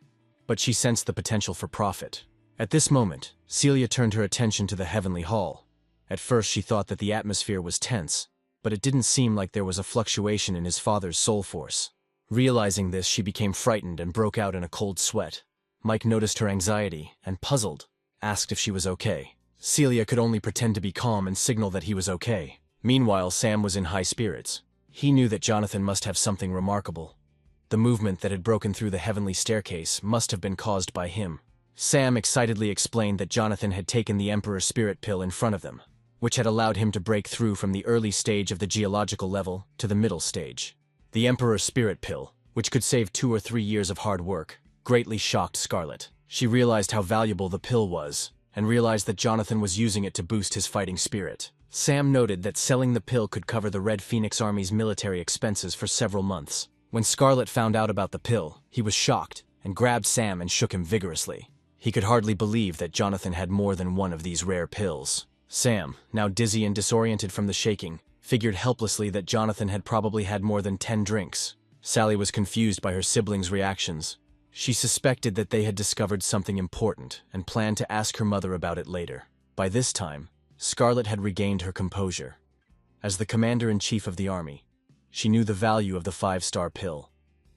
but she sensed the potential for profit. At this moment, Celia turned her attention to the heavenly hall. At first she thought that the atmosphere was tense, but it didn't seem like there was a fluctuation in his father's soul force. Realizing this, she became frightened and broke out in a cold sweat. Mike noticed her anxiety and, puzzled, asked if she was okay. Celia could only pretend to be calm and signal that he was okay. Meanwhile, Sam was in high spirits. He knew that Jonathan must have something remarkable. The movement that had broken through the heavenly staircase must have been caused by him. Sam excitedly explained that Jonathan had taken the Emperor's Spirit Pill in front of them, which had allowed him to break through from the early stage of the geological level to the middle stage. The Emperor's Spirit Pill, which could save 2 or 3 years of hard work, greatly shocked Scarlet. She realized how valuable the pill was, and realized that Jonathan was using it to boost his fighting spirit. Sam noted that selling the pill could cover the Red Phoenix Army's military expenses for several months. When Scarlet found out about the pill, he was shocked and grabbed Sam and shook him vigorously. He could hardly believe that Jonathan had more than one of these rare pills. Sam, now dizzy and disoriented from the shaking, figured helplessly that Jonathan had probably had more than 10 drinks. Sally was confused by her siblings' reactions. She suspected that they had discovered something important and planned to ask her mother about it later. By this time, Scarlet had regained her composure. As the commander-in-chief of the army, she knew the value of the 5-star pill,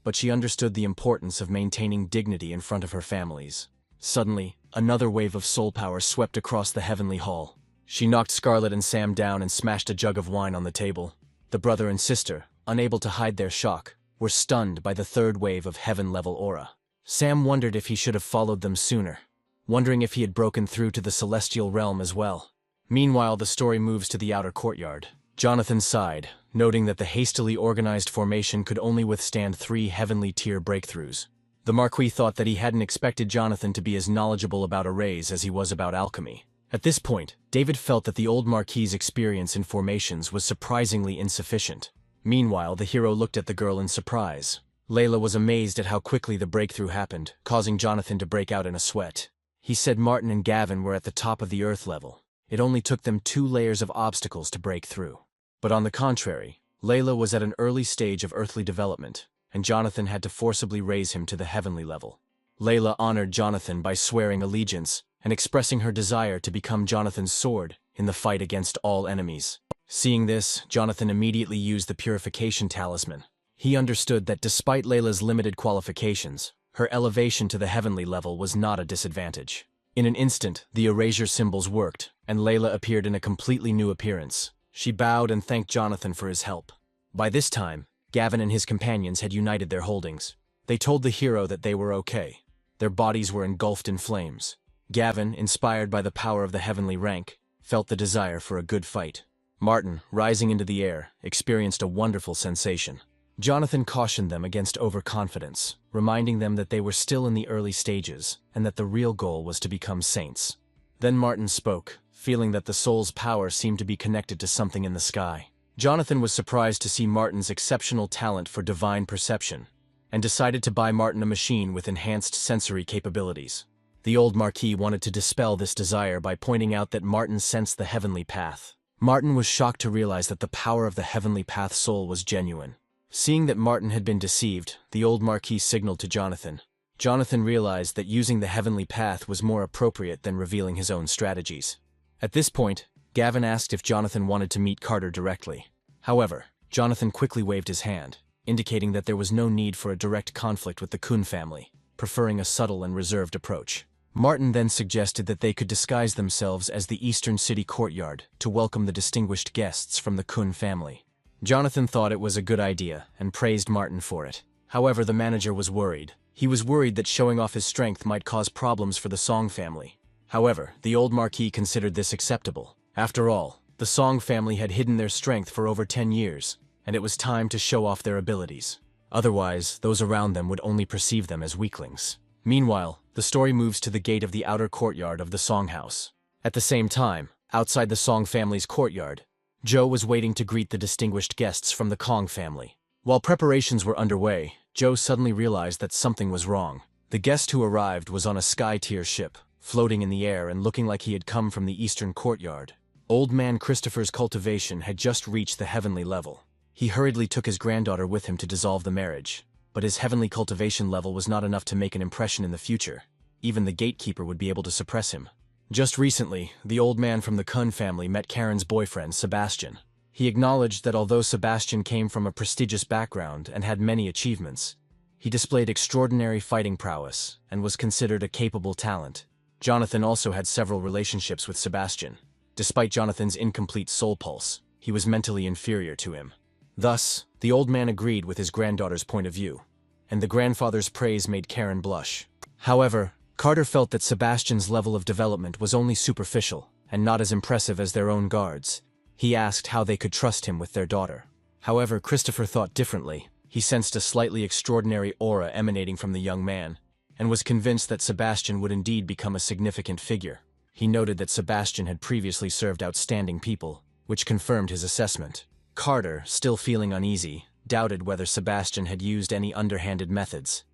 but she understood the importance of maintaining dignity in front of her families. Suddenly, another wave of soul power swept across the heavenly hall. She knocked Scarlet and Sam down and smashed a jug of wine on the table. The brother and sister, unable to hide their shock, were stunned by the 3rd wave of heaven-level aura. Sam wondered if he should have followed them sooner, wondering if he had broken through to the celestial realm as well. Meanwhile, the story moves to the outer courtyard. Jonathan sighed, noting that the hastily organized formation could only withstand 3 heavenly tier breakthroughs. The Marquis thought that he hadn't expected Jonathan to be as knowledgeable about arrays as he was about alchemy. At this point, David felt that the old Marquis's experience in formations was surprisingly insufficient. Meanwhile, the hero looked at the girl in surprise. Layla was amazed at how quickly the breakthrough happened, causing Jonathan to break out in a sweat. He said Martin and Gavin were at the top of the Earth level. It only took them 2 layers of obstacles to break through. But on the contrary, Layla was at an early stage of earthly development. and Jonathan had to forcibly raise him to the heavenly level. Layla honored Jonathan by swearing allegiance and expressing her desire to become Jonathan's sword in the fight against all enemies. Seeing this, Jonathan immediately used the purification talisman. He understood that despite Layla's limited qualifications, her elevation to the heavenly level was not a disadvantage. In an instant, the erasure symbols worked, and Layla appeared in a completely new appearance. She bowed and thanked Jonathan for his help. By this time, Gavin and his companions had united their holdings. They told the hero that they were okay. Their bodies were engulfed in flames. Gavin, inspired by the power of the heavenly rank, felt the desire for a good fight. Martin, rising into the air, experienced a wonderful sensation. Jonathan cautioned them against overconfidence, reminding them that they were still in the early stages and that the real goal was to become saints. Then Martin spoke, feeling that the soul's power seemed to be connected to something in the sky. Jonathan was surprised to see Martin's exceptional talent for divine perception, and decided to buy Martin a machine with enhanced sensory capabilities. The old Marquis wanted to dispel this desire by pointing out that Martin sensed the heavenly path. Martin was shocked to realize that the power of the heavenly path soul was genuine. Seeing that Martin had been deceived, the old Marquis signaled to Jonathan. Jonathan realized that using the heavenly path was more appropriate than revealing his own strategies. At this point, Gavin asked if Jonathan wanted to meet Carter directly. However, Jonathan quickly waved his hand, indicating that there was no need for a direct conflict with the Kun family, preferring a subtle and reserved approach. Martin then suggested that they could disguise themselves as the Eastern City courtyard to welcome the distinguished guests from the Kun family. Jonathan thought it was a good idea and praised Martin for it. However, the manager was worried. He was worried that showing off his strength might cause problems for the Song family. However, the old Marquis considered this acceptable. After all, the Song family had hidden their strength for over 10 years, and it was time to show off their abilities. Otherwise, those around them would only perceive them as weaklings. Meanwhile, the story moves to the gate of the outer courtyard of the Song house. At the same time, outside the Song family's courtyard, Joe was waiting to greet the distinguished guests from the Kong family. While preparations were underway, Joe suddenly realized that something was wrong. The guest who arrived was on a sky-tier ship, floating in the air and looking like he had come from the eastern courtyard. Old man Christopher's cultivation had just reached the heavenly level. He hurriedly took his granddaughter with him to dissolve the marriage, but his heavenly cultivation level was not enough to make an impression in the future. Even the gatekeeper would be able to suppress him. Just recently, the old man from the Kun family met Karen's boyfriend, Sebastian. He acknowledged that although Sebastian came from a prestigious background and had many achievements, he displayed extraordinary fighting prowess and was considered a capable talent. Jonathan also had several relationships with Sebastian. Despite Jonathan's incomplete soul pulse, he was mentally inferior to him. Thus, the old man agreed with his granddaughter's point of view, and the grandfather's praise made Karen blush. However, Carter felt that Sebastian's level of development was only superficial and not as impressive as their own guards. He asked how they could trust him with their daughter. However, Christopher thought differently. He sensed a slightly extraordinary aura emanating from the young man, and was convinced that Sebastian would indeed become a significant figure. He noted that Sebastian had previously served outstanding people, which confirmed his assessment. Carter, still feeling uneasy, doubted whether Sebastian had used any underhanded methods,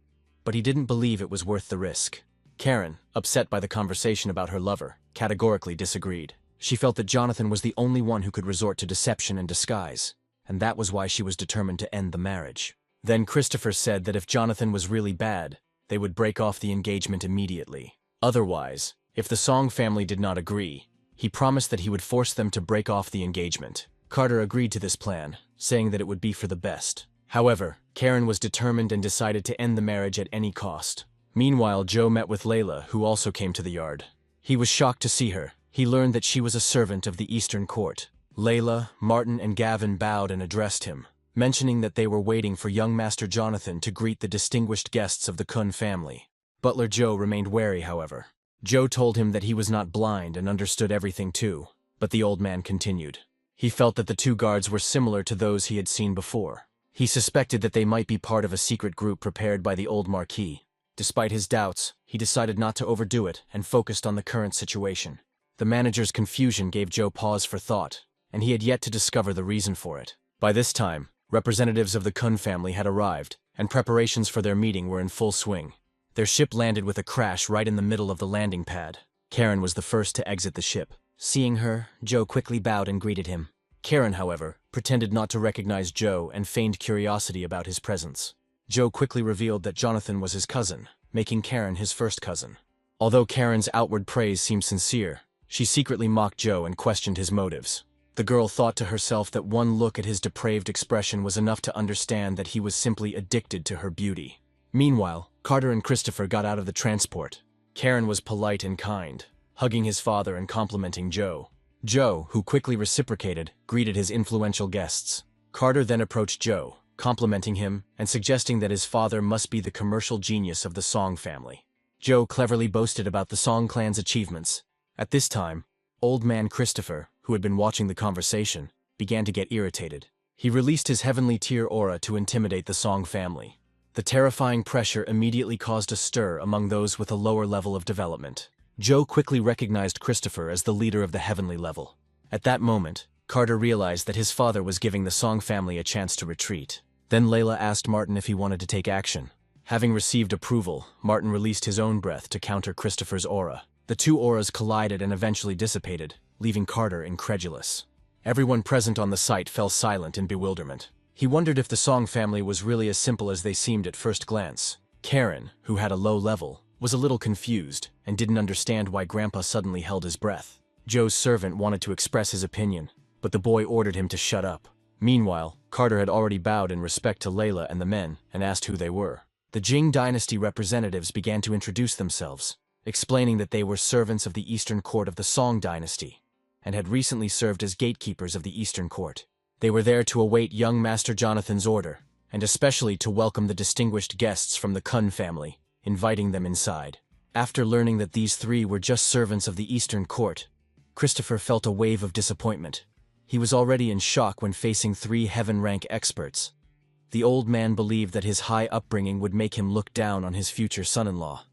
but he didn't believe it was worth the risk. Karen, upset by the conversation about her lover, categorically disagreed. She felt that Jonathan was the only one who could resort to deception and disguise, and that was why she was determined to end the marriage. Then Christopher said that if Jonathan was really bad, they would break off the engagement immediately. Otherwise, if the Song family did not agree, he promised that he would force them to break off the engagement. Carter agreed to this plan, saying that it would be for the best. However, Karen was determined and decided to end the marriage at any cost. Meanwhile, Joe met with Layla, who also came to the yard. He was shocked to see her. He learned that she was a servant of the Eastern Court. Layla, Martin, and Gavin bowed and addressed him, mentioning that they were waiting for young Master Jonathan to greet the distinguished guests of the Kun family. Butler Joe remained wary, however. Joe told him that he was not blind and understood everything too, but the old man continued. He felt that the two guards were similar to those he had seen before. He suspected that they might be part of a secret group prepared by the old Marquis. Despite his doubts, he decided not to overdo it and focused on the current situation. The manager's confusion gave Joe pause for thought, and he had yet to discover the reason for it. By this time, representatives of the Kun family had arrived, and preparations for their meeting were in full swing. Their ship landed with a crash right in the middle of the landing pad. Karen was the first to exit the ship. Seeing her, Joe quickly bowed and greeted him. Karen, however, pretended not to recognize Joe and feigned curiosity about his presence. Joe quickly revealed that Jonathan was his cousin, making Karen his first cousin. Although Karen's outward praise seemed sincere, she secretly mocked Joe and questioned his motives. The girl thought to herself that one look at his depraved expression was enough to understand that he was simply addicted to her beauty. Meanwhile, Carter and Christopher got out of the transport. Karen was polite and kind, hugging his father and complimenting Joe. Joe, who quickly reciprocated, greeted his influential guests. Carter then approached Joe, complimenting him and suggesting that his father must be the commercial genius of the Song family. Joe cleverly boasted about the Song clan's achievements. At this time, old man Christopher, who had been watching the conversation, began to get irritated. He released his heavenly tier aura to intimidate the Song family. The terrifying pressure immediately caused a stir among those with a lower level of development. Joe quickly recognized Christopher as the leader of the heavenly level. At that moment, Carter realized that his father was giving the Song family a chance to retreat. Then Layla asked Martin if he wanted to take action. Having received approval, Martin released his own breath to counter Christopher's aura. The two auras collided and eventually dissipated, leaving Carter incredulous. Everyone present on the site fell silent in bewilderment. He wondered if the Song family was really as simple as they seemed at first glance. Karen, who had a low level, was a little confused and didn't understand why Grandpa suddenly held his breath. Joe's servant wanted to express his opinion, but the boy ordered him to shut up. Meanwhile, Carter had already bowed in respect to Layla and the men and asked who they were. The Jing dynasty representatives began to introduce themselves, explaining that they were servants of the Eastern Court of the Song dynasty and had recently served as gatekeepers of the Eastern Court. They were there to await young Master Jonathan's order, and especially to welcome the distinguished guests from the Kun family, inviting them inside. After learning that these three were just servants of the Eastern Court, Christopher felt a wave of disappointment. He was already in shock when facing three heaven-rank experts. The old man believed that his high upbringing would make him look down on his future son-in-law.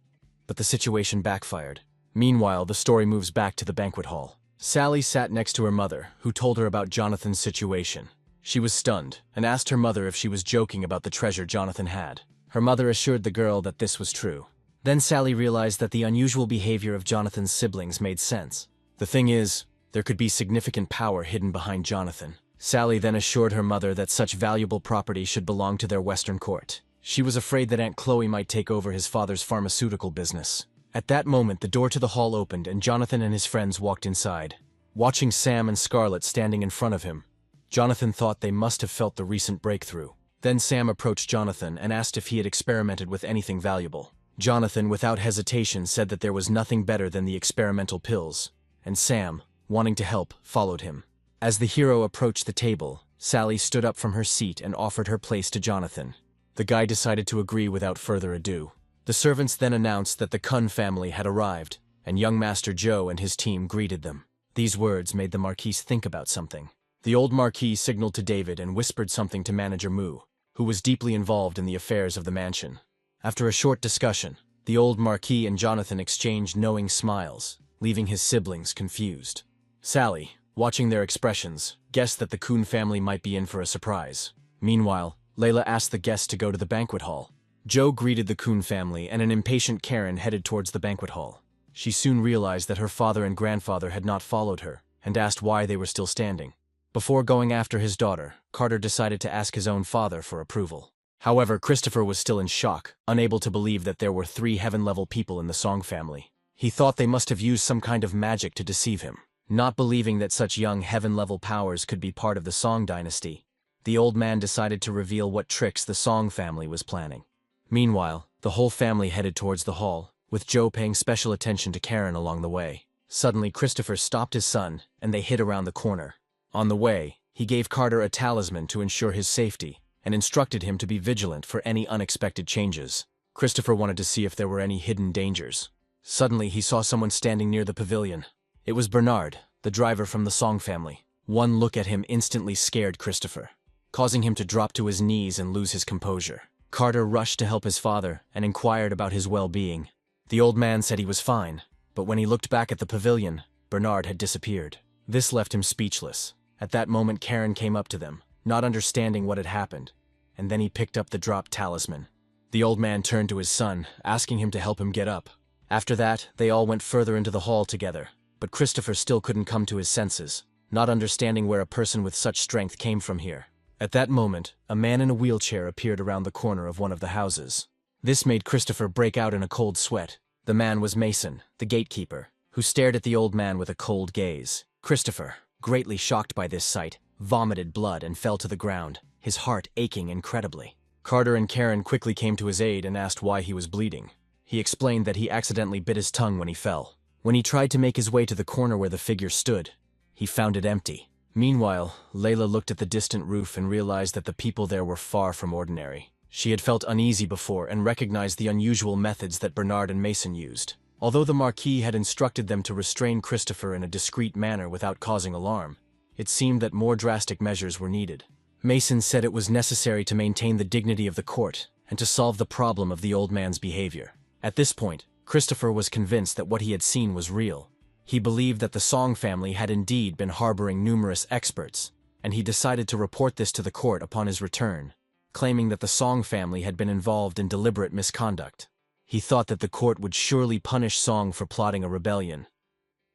But the situation backfired. Meanwhile, the story moves back to the banquet hall. Sally sat next to her mother, who told her about Jonathan's situation. She was stunned and asked her mother if she was joking about the treasure Jonathan had. Her mother assured the girl that this was true. Then Sally realized that the unusual behavior of Jonathan's siblings made sense. The thing is, there could be significant power hidden behind Jonathan. Sally then assured her mother that such valuable property should belong to their Western court. She was afraid that Aunt Chloe might take over his father's pharmaceutical business. At that moment, the door to the hall opened and Jonathan and his friends walked inside. Watching Sam and Scarlett standing in front of him, Jonathan thought they must have felt the recent breakthrough. Then Sam approached Jonathan and asked if he had experimented with anything valuable. Jonathan, without hesitation, said that there was nothing better than the experimental pills, and Sam, wanting to help, followed him. As the hero approached the table, Sally stood up from her seat and offered her place to Jonathan. The guy decided to agree without further ado. The servants then announced that the Kun family had arrived, and young Master Joe and his team greeted them. These words made the Marquis think about something. The old Marquis signaled to David and whispered something to Manager Mu, who was deeply involved in the affairs of the mansion. After a short discussion, the old Marquis and Jonathan exchanged knowing smiles, leaving his siblings confused. Sally, watching their expressions, guessed that the Kun family might be in for a surprise. Meanwhile, Layla asked the guests to go to the banquet hall. Joe greeted the Kun family and an impatient Karen headed towards the banquet hall. She soon realized that her father and grandfather had not followed her and asked why they were still standing. Before going after his daughter, Carter decided to ask his own father for approval. However, Christopher was still in shock, unable to believe that there were three heaven-level people in the Song family. He thought they must have used some kind of magic to deceive him. Not believing that such young heaven-level powers could be part of the Song dynasty, the old man decided to reveal what tricks the Song family was planning. Meanwhile, the whole family headed towards the hall, with Joe paying special attention to Karen along the way. Suddenly, Christopher stopped his son, and they hid around the corner. On the way, he gave Carter a talisman to ensure his safety, and instructed him to be vigilant for any unexpected changes. Christopher wanted to see if there were any hidden dangers. Suddenly, he saw someone standing near the pavilion. It was Bernard, the driver from the Song family. One look at him instantly scared Christopher, causing him to drop to his knees and lose his composure. Carter rushed to help his father and inquired about his well-being. The old man said he was fine, but when he looked back at the pavilion, Bernard had disappeared. This left him speechless. At that moment, Karen came up to them, not understanding what had happened, and then he picked up the dropped talisman. The old man turned to his son, asking him to help him get up. After that, they all went further into the hall together, but Christopher still couldn't come to his senses, not understanding where a person with such strength came from here. At that moment, a man in a wheelchair appeared around the corner of one of the houses. This made Christopher break out in a cold sweat. The man was Mason, the gatekeeper, who stared at the old man with a cold gaze. Christopher, greatly shocked by this sight, vomited blood and fell to the ground, his heart aching incredibly. Carter and Karen quickly came to his aid and asked why he was bleeding. He explained that he accidentally bit his tongue when he fell. When he tried to make his way to the corner where the figure stood, he found it empty. Meanwhile, Layla looked at the distant roof and realized that the people there were far from ordinary. She had felt uneasy before and recognized the unusual methods that Bernard and Mason used. Although the Marquis had instructed them to restrain Christopher in a discreet manner without causing alarm, it seemed that more drastic measures were needed. Mason said it was necessary to maintain the dignity of the court and to solve the problem of the old man's behavior. At this point, Christopher was convinced that what he had seen was real. He believed that the Song family had indeed been harboring numerous experts, and he decided to report this to the court upon his return, claiming that the Song family had been involved in deliberate misconduct. He thought that the court would surely punish Song for plotting a rebellion.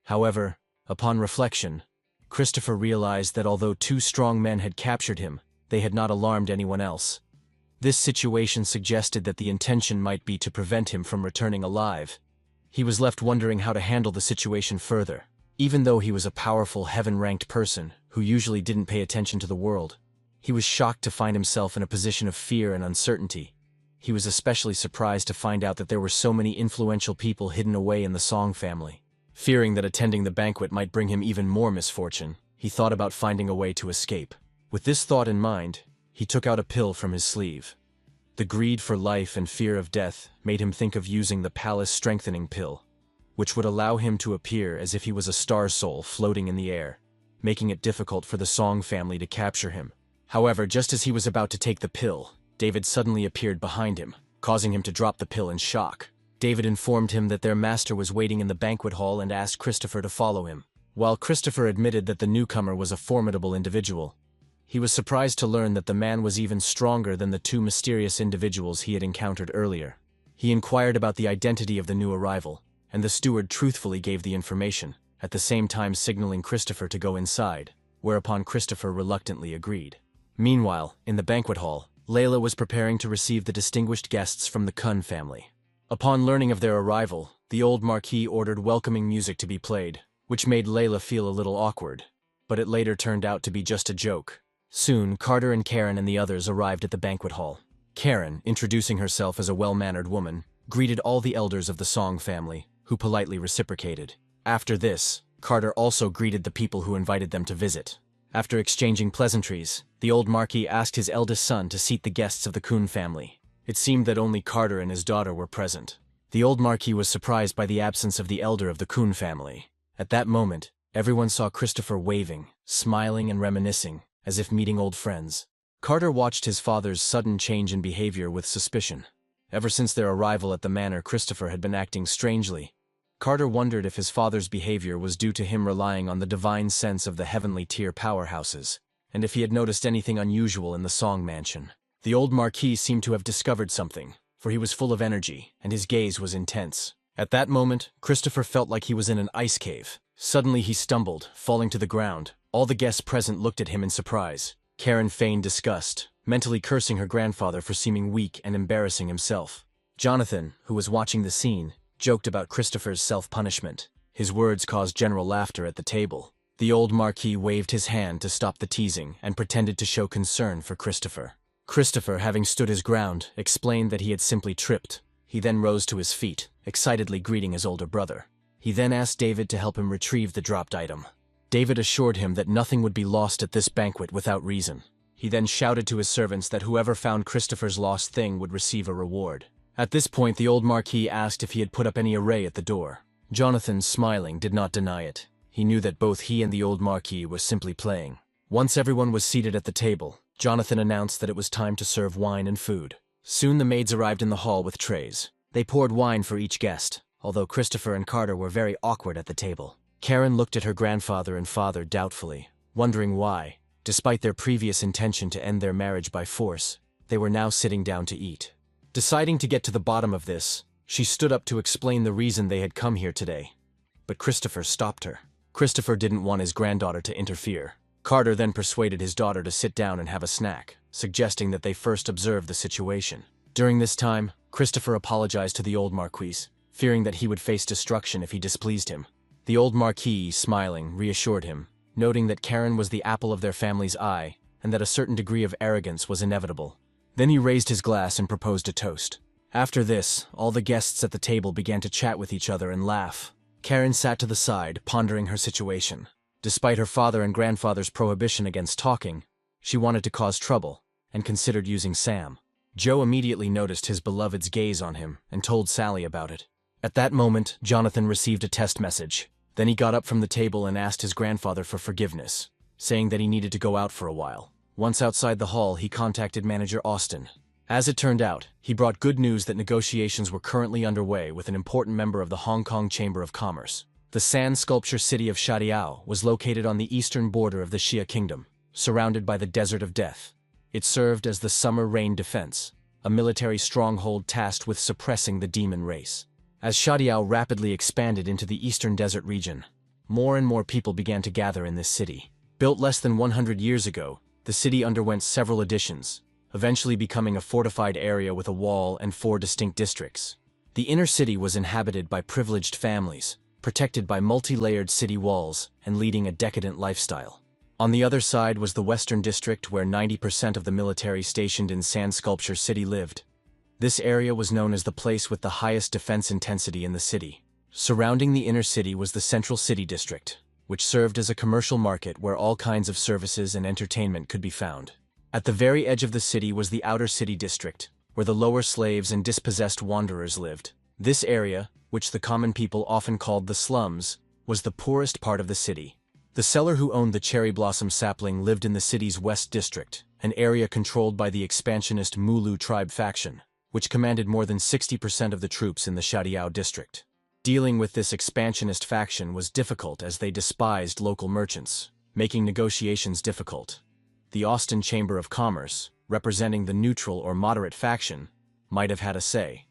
However, upon reflection, Christopher realized that although two strong men had captured him, they had not alarmed anyone else. This situation suggested that the intention might be to prevent him from returning alive. He was left wondering how to handle the situation further. Even though he was a powerful, heaven-ranked person who usually didn't pay attention to the world, he was shocked to find himself in a position of fear and uncertainty. He was especially surprised to find out that there were so many influential people hidden away in the Song family. Fearing that attending the banquet might bring him even more misfortune, he thought about finding a way to escape. With this thought in mind, he took out a pill from his sleeve. The greed for life and fear of death made him think of using the palace strengthening pill, which would allow him to appear as if he was a star soul floating in the air, making it difficult for the Song family to capture him. However, just as he was about to take the pill, David suddenly appeared behind him, causing him to drop the pill in shock. David informed him that their master was waiting in the banquet hall and asked Christopher to follow him. While Christopher admitted that the newcomer was a formidable individual, he was surprised to learn that the man was even stronger than the two mysterious individuals he had encountered earlier. He inquired about the identity of the new arrival, and the steward truthfully gave the information, at the same time signaling Christopher to go inside, whereupon Christopher reluctantly agreed. Meanwhile, in the banquet hall, Layla was preparing to receive the distinguished guests from the Kun family. Upon learning of their arrival, the old Marquis ordered welcoming music to be played, which made Layla feel a little awkward, but it later turned out to be just a joke. Soon, Carter and Karen and the others arrived at the banquet hall. Karen, introducing herself as a well-mannered woman, greeted all the elders of the Song family, who politely reciprocated. After this, Carter also greeted the people who invited them to visit. After exchanging pleasantries, the old Marquis asked his eldest son to seat the guests of the Kun family. It seemed that only Carter and his daughter were present. The old Marquis was surprised by the absence of the elder of the Kun family. At that moment, everyone saw Christopher waving, smiling and reminiscing, as if meeting old friends. Carter watched his father's sudden change in behavior with suspicion. Ever since their arrival at the manor, Christopher had been acting strangely. Carter wondered if his father's behavior was due to him relying on the divine sense of the heavenly tier powerhouses, and if he had noticed anything unusual in the Song mansion. The old Marquis seemed to have discovered something, for he was full of energy, and his gaze was intense. At that moment, Christopher felt like he was in an ice cave. Suddenly he stumbled, falling to the ground. All the guests present looked at him in surprise. Karen feigned disgust, mentally cursing her grandfather for seeming weak and embarrassing himself. Jonathan, who was watching the scene, joked about Christopher's self-punishment. His words caused general laughter at the table. The old Marquis waved his hand to stop the teasing and pretended to show concern for Christopher. Christopher, having stood his ground, explained that he had simply tripped. He then rose to his feet, excitedly greeting his older brother. He then asked David to help him retrieve the dropped item. David assured him that nothing would be lost at this banquet without reason. He then shouted to his servants that whoever found Christopher's lost thing would receive a reward. At this point, the old Marquis asked if he had put up any array at the door. Jonathan, smiling, did not deny it. He knew that both he and the old Marquis were simply playing. Once everyone was seated at the table, Jonathan announced that it was time to serve wine and food. Soon the maids arrived in the hall with trays. They poured wine for each guest, although Christopher and Carter were very awkward at the table. Karen looked at her grandfather and father doubtfully, wondering why, despite their previous intention to end their marriage by force, they were now sitting down to eat. Deciding to get to the bottom of this, she stood up to explain the reason they had come here today. But Christopher stopped her. Christopher didn't want his granddaughter to interfere. Carter then persuaded his daughter to sit down and have a snack, suggesting that they first observe the situation. During this time, Christopher apologized to the old Marquis, fearing that he would face destruction if he displeased him. The old Marquis, smiling, reassured him, noting that Karen was the apple of their family's eye and that a certain degree of arrogance was inevitable. Then he raised his glass and proposed a toast. After this, all the guests at the table began to chat with each other and laugh. Karen sat to the side, pondering her situation. Despite her father and grandfather's prohibition against talking, she wanted to cause trouble and considered using Sam. Joe immediately noticed his beloved's gaze on him and told Sally about it. At that moment, Jonathan received a test message. Then he got up from the table and asked his grandfather for forgiveness, saying that he needed to go out for a while. Once outside the hall, he contacted manager Austin. As it turned out, he brought good news that negotiations were currently underway with an important member of the Hong Kong Chamber of Commerce. The sand sculpture city of Shadiao was located on the eastern border of the Xia Kingdom, surrounded by the Desert of Death. It served as the Summer Rain Defense, a military stronghold tasked with suppressing the demon race. As Shadiao rapidly expanded into the eastern desert region, more and more people began to gather in this city. Built less than 100 years ago, the city underwent several additions, eventually becoming a fortified area with a wall and 4 distinct districts. The inner city was inhabited by privileged families, protected by multi-layered city walls and leading a decadent lifestyle. On the other side was the western district where 90% of the military stationed in Sand Sculpture City lived. This area was known as the place with the highest defense intensity in the city. Surrounding the inner city was the Central City District, which served as a commercial market where all kinds of services and entertainment could be found. At the very edge of the city was the Outer City District, where the lower slaves and dispossessed wanderers lived. This area, which the common people often called the slums, was the poorest part of the city. The seller who owned the cherry blossom sapling lived in the city's West District, an area controlled by the expansionist Mulu tribe faction, which commanded more than 60% of the troops in the Shadiao district. Dealing with this expansionist faction was difficult as they despised local merchants, making negotiations difficult. The Austin Chamber of Commerce, representing the neutral or moderate faction, might have had a say.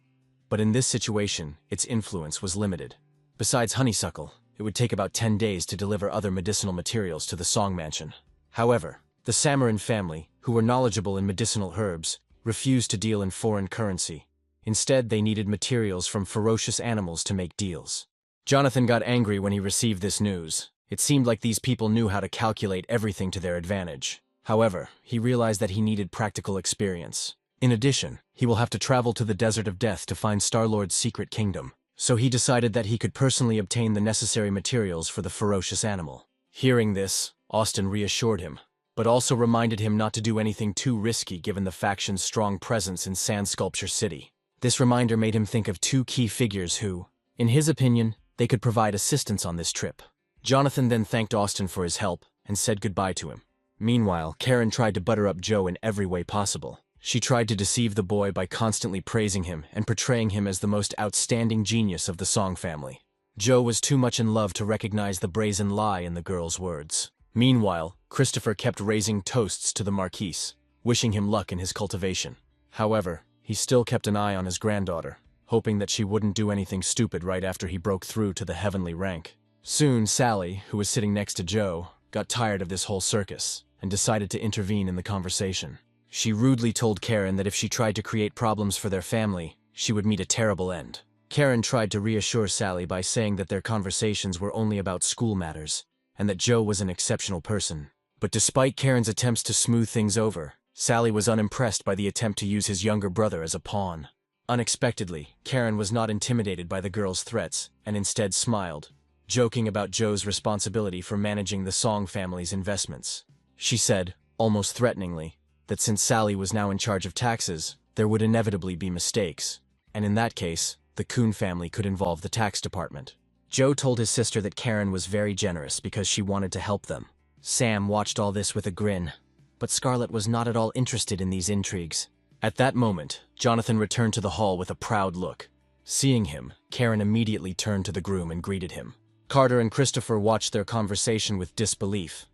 But in this situation, its influence was limited. Besides honeysuckle, it would take about 10 days to deliver other medicinal materials to the Song Mansion. However, the Samarin family, who were knowledgeable in medicinal herbs, refused to deal in foreign currency. Instead, they needed materials from ferocious animals to make deals. Jonathan got angry when he received this news. It seemed like these people knew how to calculate everything to their advantage. However, he realized that he needed practical experience. In addition, he will have to travel to the Desert of Death to find Star-Lord's secret kingdom, so he decided that he could personally obtain the necessary materials for the ferocious animal. Hearing this, Austin reassured him, but also reminded him not to do anything too risky given the faction's strong presence in Sand Sculpture City. This reminder made him think of 2 key figures who, in his opinion, they could provide assistance on this trip. Jonathan then thanked Austin for his help and said goodbye to him. Meanwhile, Karen tried to butter up Joe in every way possible. She tried to deceive the boy by constantly praising him and portraying him as the most outstanding genius of the Song family. Joe was too much in love to recognize the brazen lie in the girl's words. Meanwhile, Christopher kept raising toasts to the Marquis, wishing him luck in his cultivation. However, he still kept an eye on his granddaughter, hoping that she wouldn't do anything stupid right after he broke through to the heavenly rank. Soon, Sally, who was sitting next to Joe, got tired of this whole circus and decided to intervene in the conversation. She rudely told Karen that if she tried to create problems for their family, she would meet a terrible end. Karen tried to reassure Sally by saying that their conversations were only about school matters, and that Joe was an exceptional person. But despite Karen's attempts to smooth things over, Sally was unimpressed by the attempt to use his younger brother as a pawn. Unexpectedly, Karen was not intimidated by the girl's threats, and instead smiled, joking about Joe's responsibility for managing the Song family's investments. She said, almost threateningly, that since Sally was now in charge of taxes, there would inevitably be mistakes, and in that case, the Kuhn family could involve the tax department. Joe told his sister that Karen was very generous because she wanted to help them. Sam watched all this with a grin, but Scarlett was not at all interested in these intrigues. At that moment, Jonathan returned to the hall with a proud look. Seeing him, Karen immediately turned to the groom and greeted him. Carter and Christopher watched their conversation with disbelief,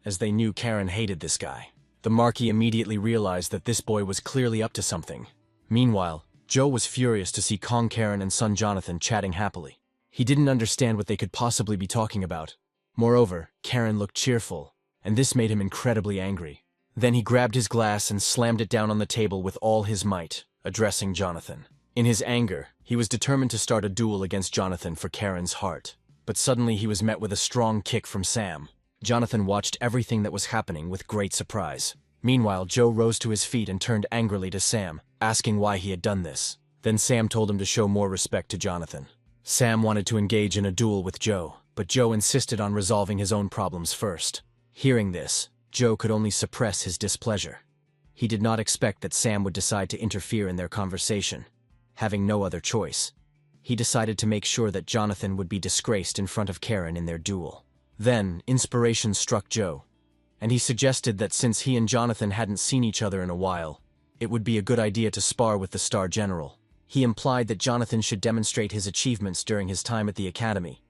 as they knew Karen hated this guy. The Marquis immediately realized that this boy was clearly up to something. Meanwhile, Joe was furious to see Kong Karen and son Jonathan chatting happily. He didn't understand what they could possibly be talking about. Moreover, Karen looked cheerful, and this made him incredibly angry. Then he grabbed his glass and slammed it down on the table with all his might, addressing Jonathan. In his anger, he was determined to start a duel against Jonathan for Karen's heart. But suddenly he was met with a strong kick from Sam. Jonathan watched everything that was happening with great surprise. Meanwhile, Joe rose to his feet and turned angrily to Sam, asking why he had done this. Then Sam told him to show more respect to Jonathan. Sam wanted to engage in a duel with Joe, but Joe insisted on resolving his own problems first. Hearing this, Joe could only suppress his displeasure. He did not expect that Sam would decide to interfere in their conversation. Having no other choice, he decided to make sure that Jonathan would be disgraced in front of Karen in their duel. Then, inspiration struck Joe, and he suggested that since he and Jonathan hadn't seen each other in a while, it would be a good idea to spar with the Star General. He implied that Jonathan should demonstrate his achievements during his time at the academy.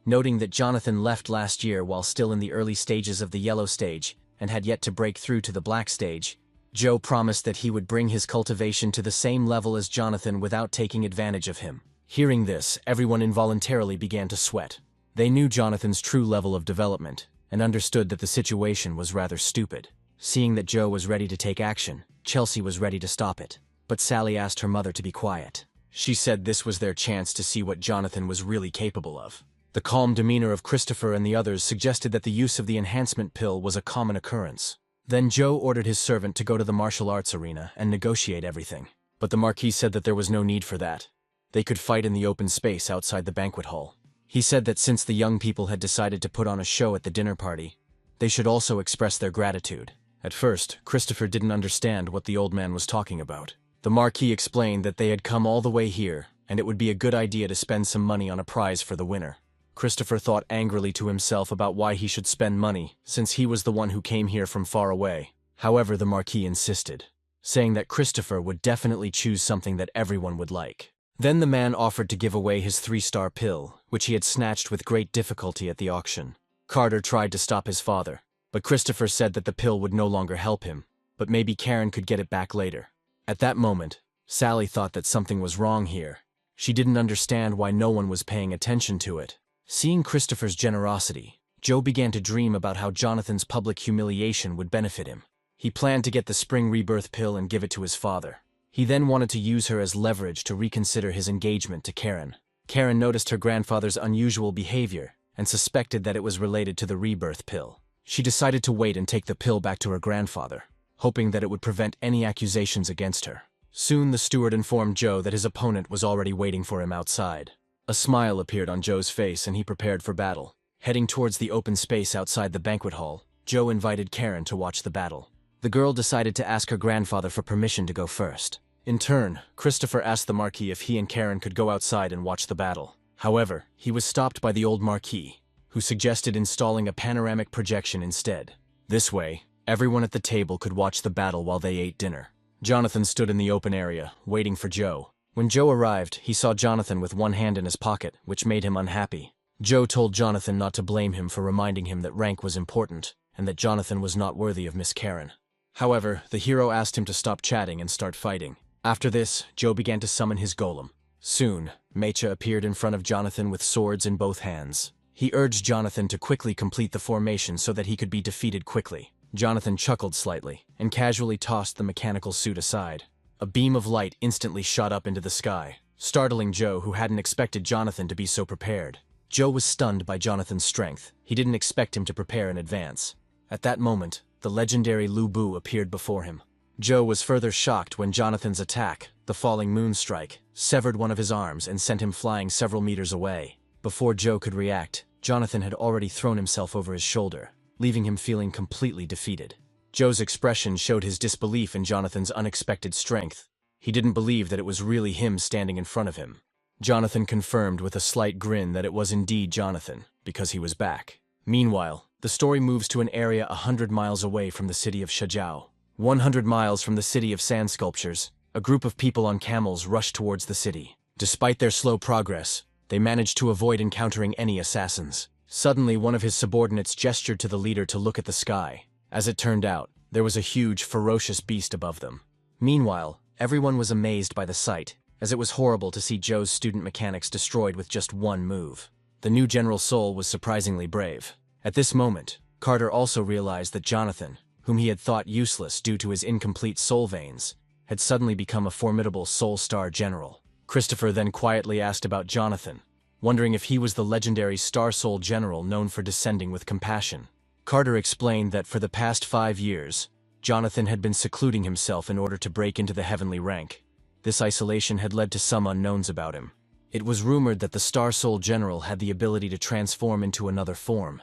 Noting that Jonathan left last year while still in the early stages of the yellow stage and had yet to break through to the black stage, Joe promised that he would bring his cultivation to the same level as Jonathan without taking advantage of him. Hearing this, everyone involuntarily began to sweat. They knew Jonathan's true level of development and understood that the situation was rather stupid. Seeing that Joe was ready to take action, Chelsea was ready to stop it. But Sally asked her mother to be quiet. She said this was their chance to see what Jonathan was really capable of. The calm demeanor of Christopher and the others suggested that the use of the enhancement pill was a common occurrence. Then Joe ordered his servant to go to the martial arts arena and negotiate everything. But the Marquis said that there was no need for that. They could fight in the open space outside the banquet hall. He said that since the young people had decided to put on a show at the dinner party, they should also express their gratitude. At first, Christopher didn't understand what the old man was talking about. The Marquis explained that they had come all the way here, and it would be a good idea to spend some money on a prize for the winner. Christopher thought angrily to himself about why he should spend money, since he was the one who came here from far away. However, the Marquis insisted, saying that Christopher would definitely choose something that everyone would like. Then the man offered to give away his 3-star pill, which he had snatched with great difficulty at the auction. Carter tried to stop his father, but Christopher said that the pill would no longer help him, but maybe Karen could get it back later. At that moment, Sally thought that something was wrong here. She didn't understand why no one was paying attention to it. Seeing Christopher's generosity, Joe began to dream about how Jonathan's public humiliation would benefit him. He planned to get the spring rebirth pill and give it to his father. He then wanted to use her as leverage to reconsider his engagement to Karen. Karen noticed her grandfather's unusual behavior and suspected that it was related to the rebirth pill. She decided to wait and take the pill back to her grandfather, hoping that it would prevent any accusations against her. Soon the steward informed Joe that his opponent was already waiting for him outside. A smile appeared on Joe's face and he prepared for battle. Heading towards the open space outside the banquet hall, Joe invited Karen to watch the battle. The girl decided to ask her grandfather for permission to go first. In turn, Christopher asked the Marquis if he and Karen could go outside and watch the battle. However, he was stopped by the old Marquis, who suggested installing a panoramic projection instead. This way, everyone at the table could watch the battle while they ate dinner. Jonathan stood in the open area, waiting for Joe. When Joe arrived, he saw Jonathan with one hand in his pocket, which made him unhappy. Joe told Jonathan not to blame him for reminding him that rank was important, and that Jonathan was not worthy of Miss Karen. However, the hero asked him to stop chatting and start fighting. After this, Joe began to summon his golem. Soon, Mecha appeared in front of Jonathan with swords in both hands. He urged Jonathan to quickly complete the formation so that he could be defeated quickly. Jonathan chuckled slightly and casually tossed the mechanical suit aside. A beam of light instantly shot up into the sky, startling Joe, who hadn't expected Jonathan to be so prepared. Joe was stunned by Jonathan's strength. He didn't expect him to prepare in advance. At that moment, the legendary Lu Bu appeared before him. Joe was further shocked when Jonathan's attack, the falling moon strike, severed one of his arms and sent him flying several meters away. Before Joe could react, Jonathan had already thrown himself over his shoulder, leaving him feeling completely defeated. Joe's expression showed his disbelief in Jonathan's unexpected strength. He didn't believe that it was really him standing in front of him. Jonathan confirmed with a slight grin that it was indeed Jonathan, because he was back. Meanwhile, the story moves to an area 100 miles away from the city of Shajiao. 100 miles from the city of sand sculptures, a group of people on camels rushed towards the city. Despite their slow progress, they managed to avoid encountering any assassins. Suddenly, one of his subordinates gestured to the leader to look at the sky. As it turned out, there was a huge, ferocious beast above them. Meanwhile, everyone was amazed by the sight, as it was horrible to see Joe's student mechanics destroyed with just one move. The new General Soul was surprisingly brave. At this moment, Carter also realized that Jonathan, whom he had thought useless due to his incomplete soul veins, had suddenly become a formidable Soul Star general. Christopher then quietly asked about Jonathan, wondering if he was the legendary Star Soul general known for descending with compassion. Carter explained that for the past 5 years, Jonathan had been secluding himself in order to break into the heavenly rank. This isolation had led to some unknowns about him. It was rumored that the Star Soul general had the ability to transform into another form,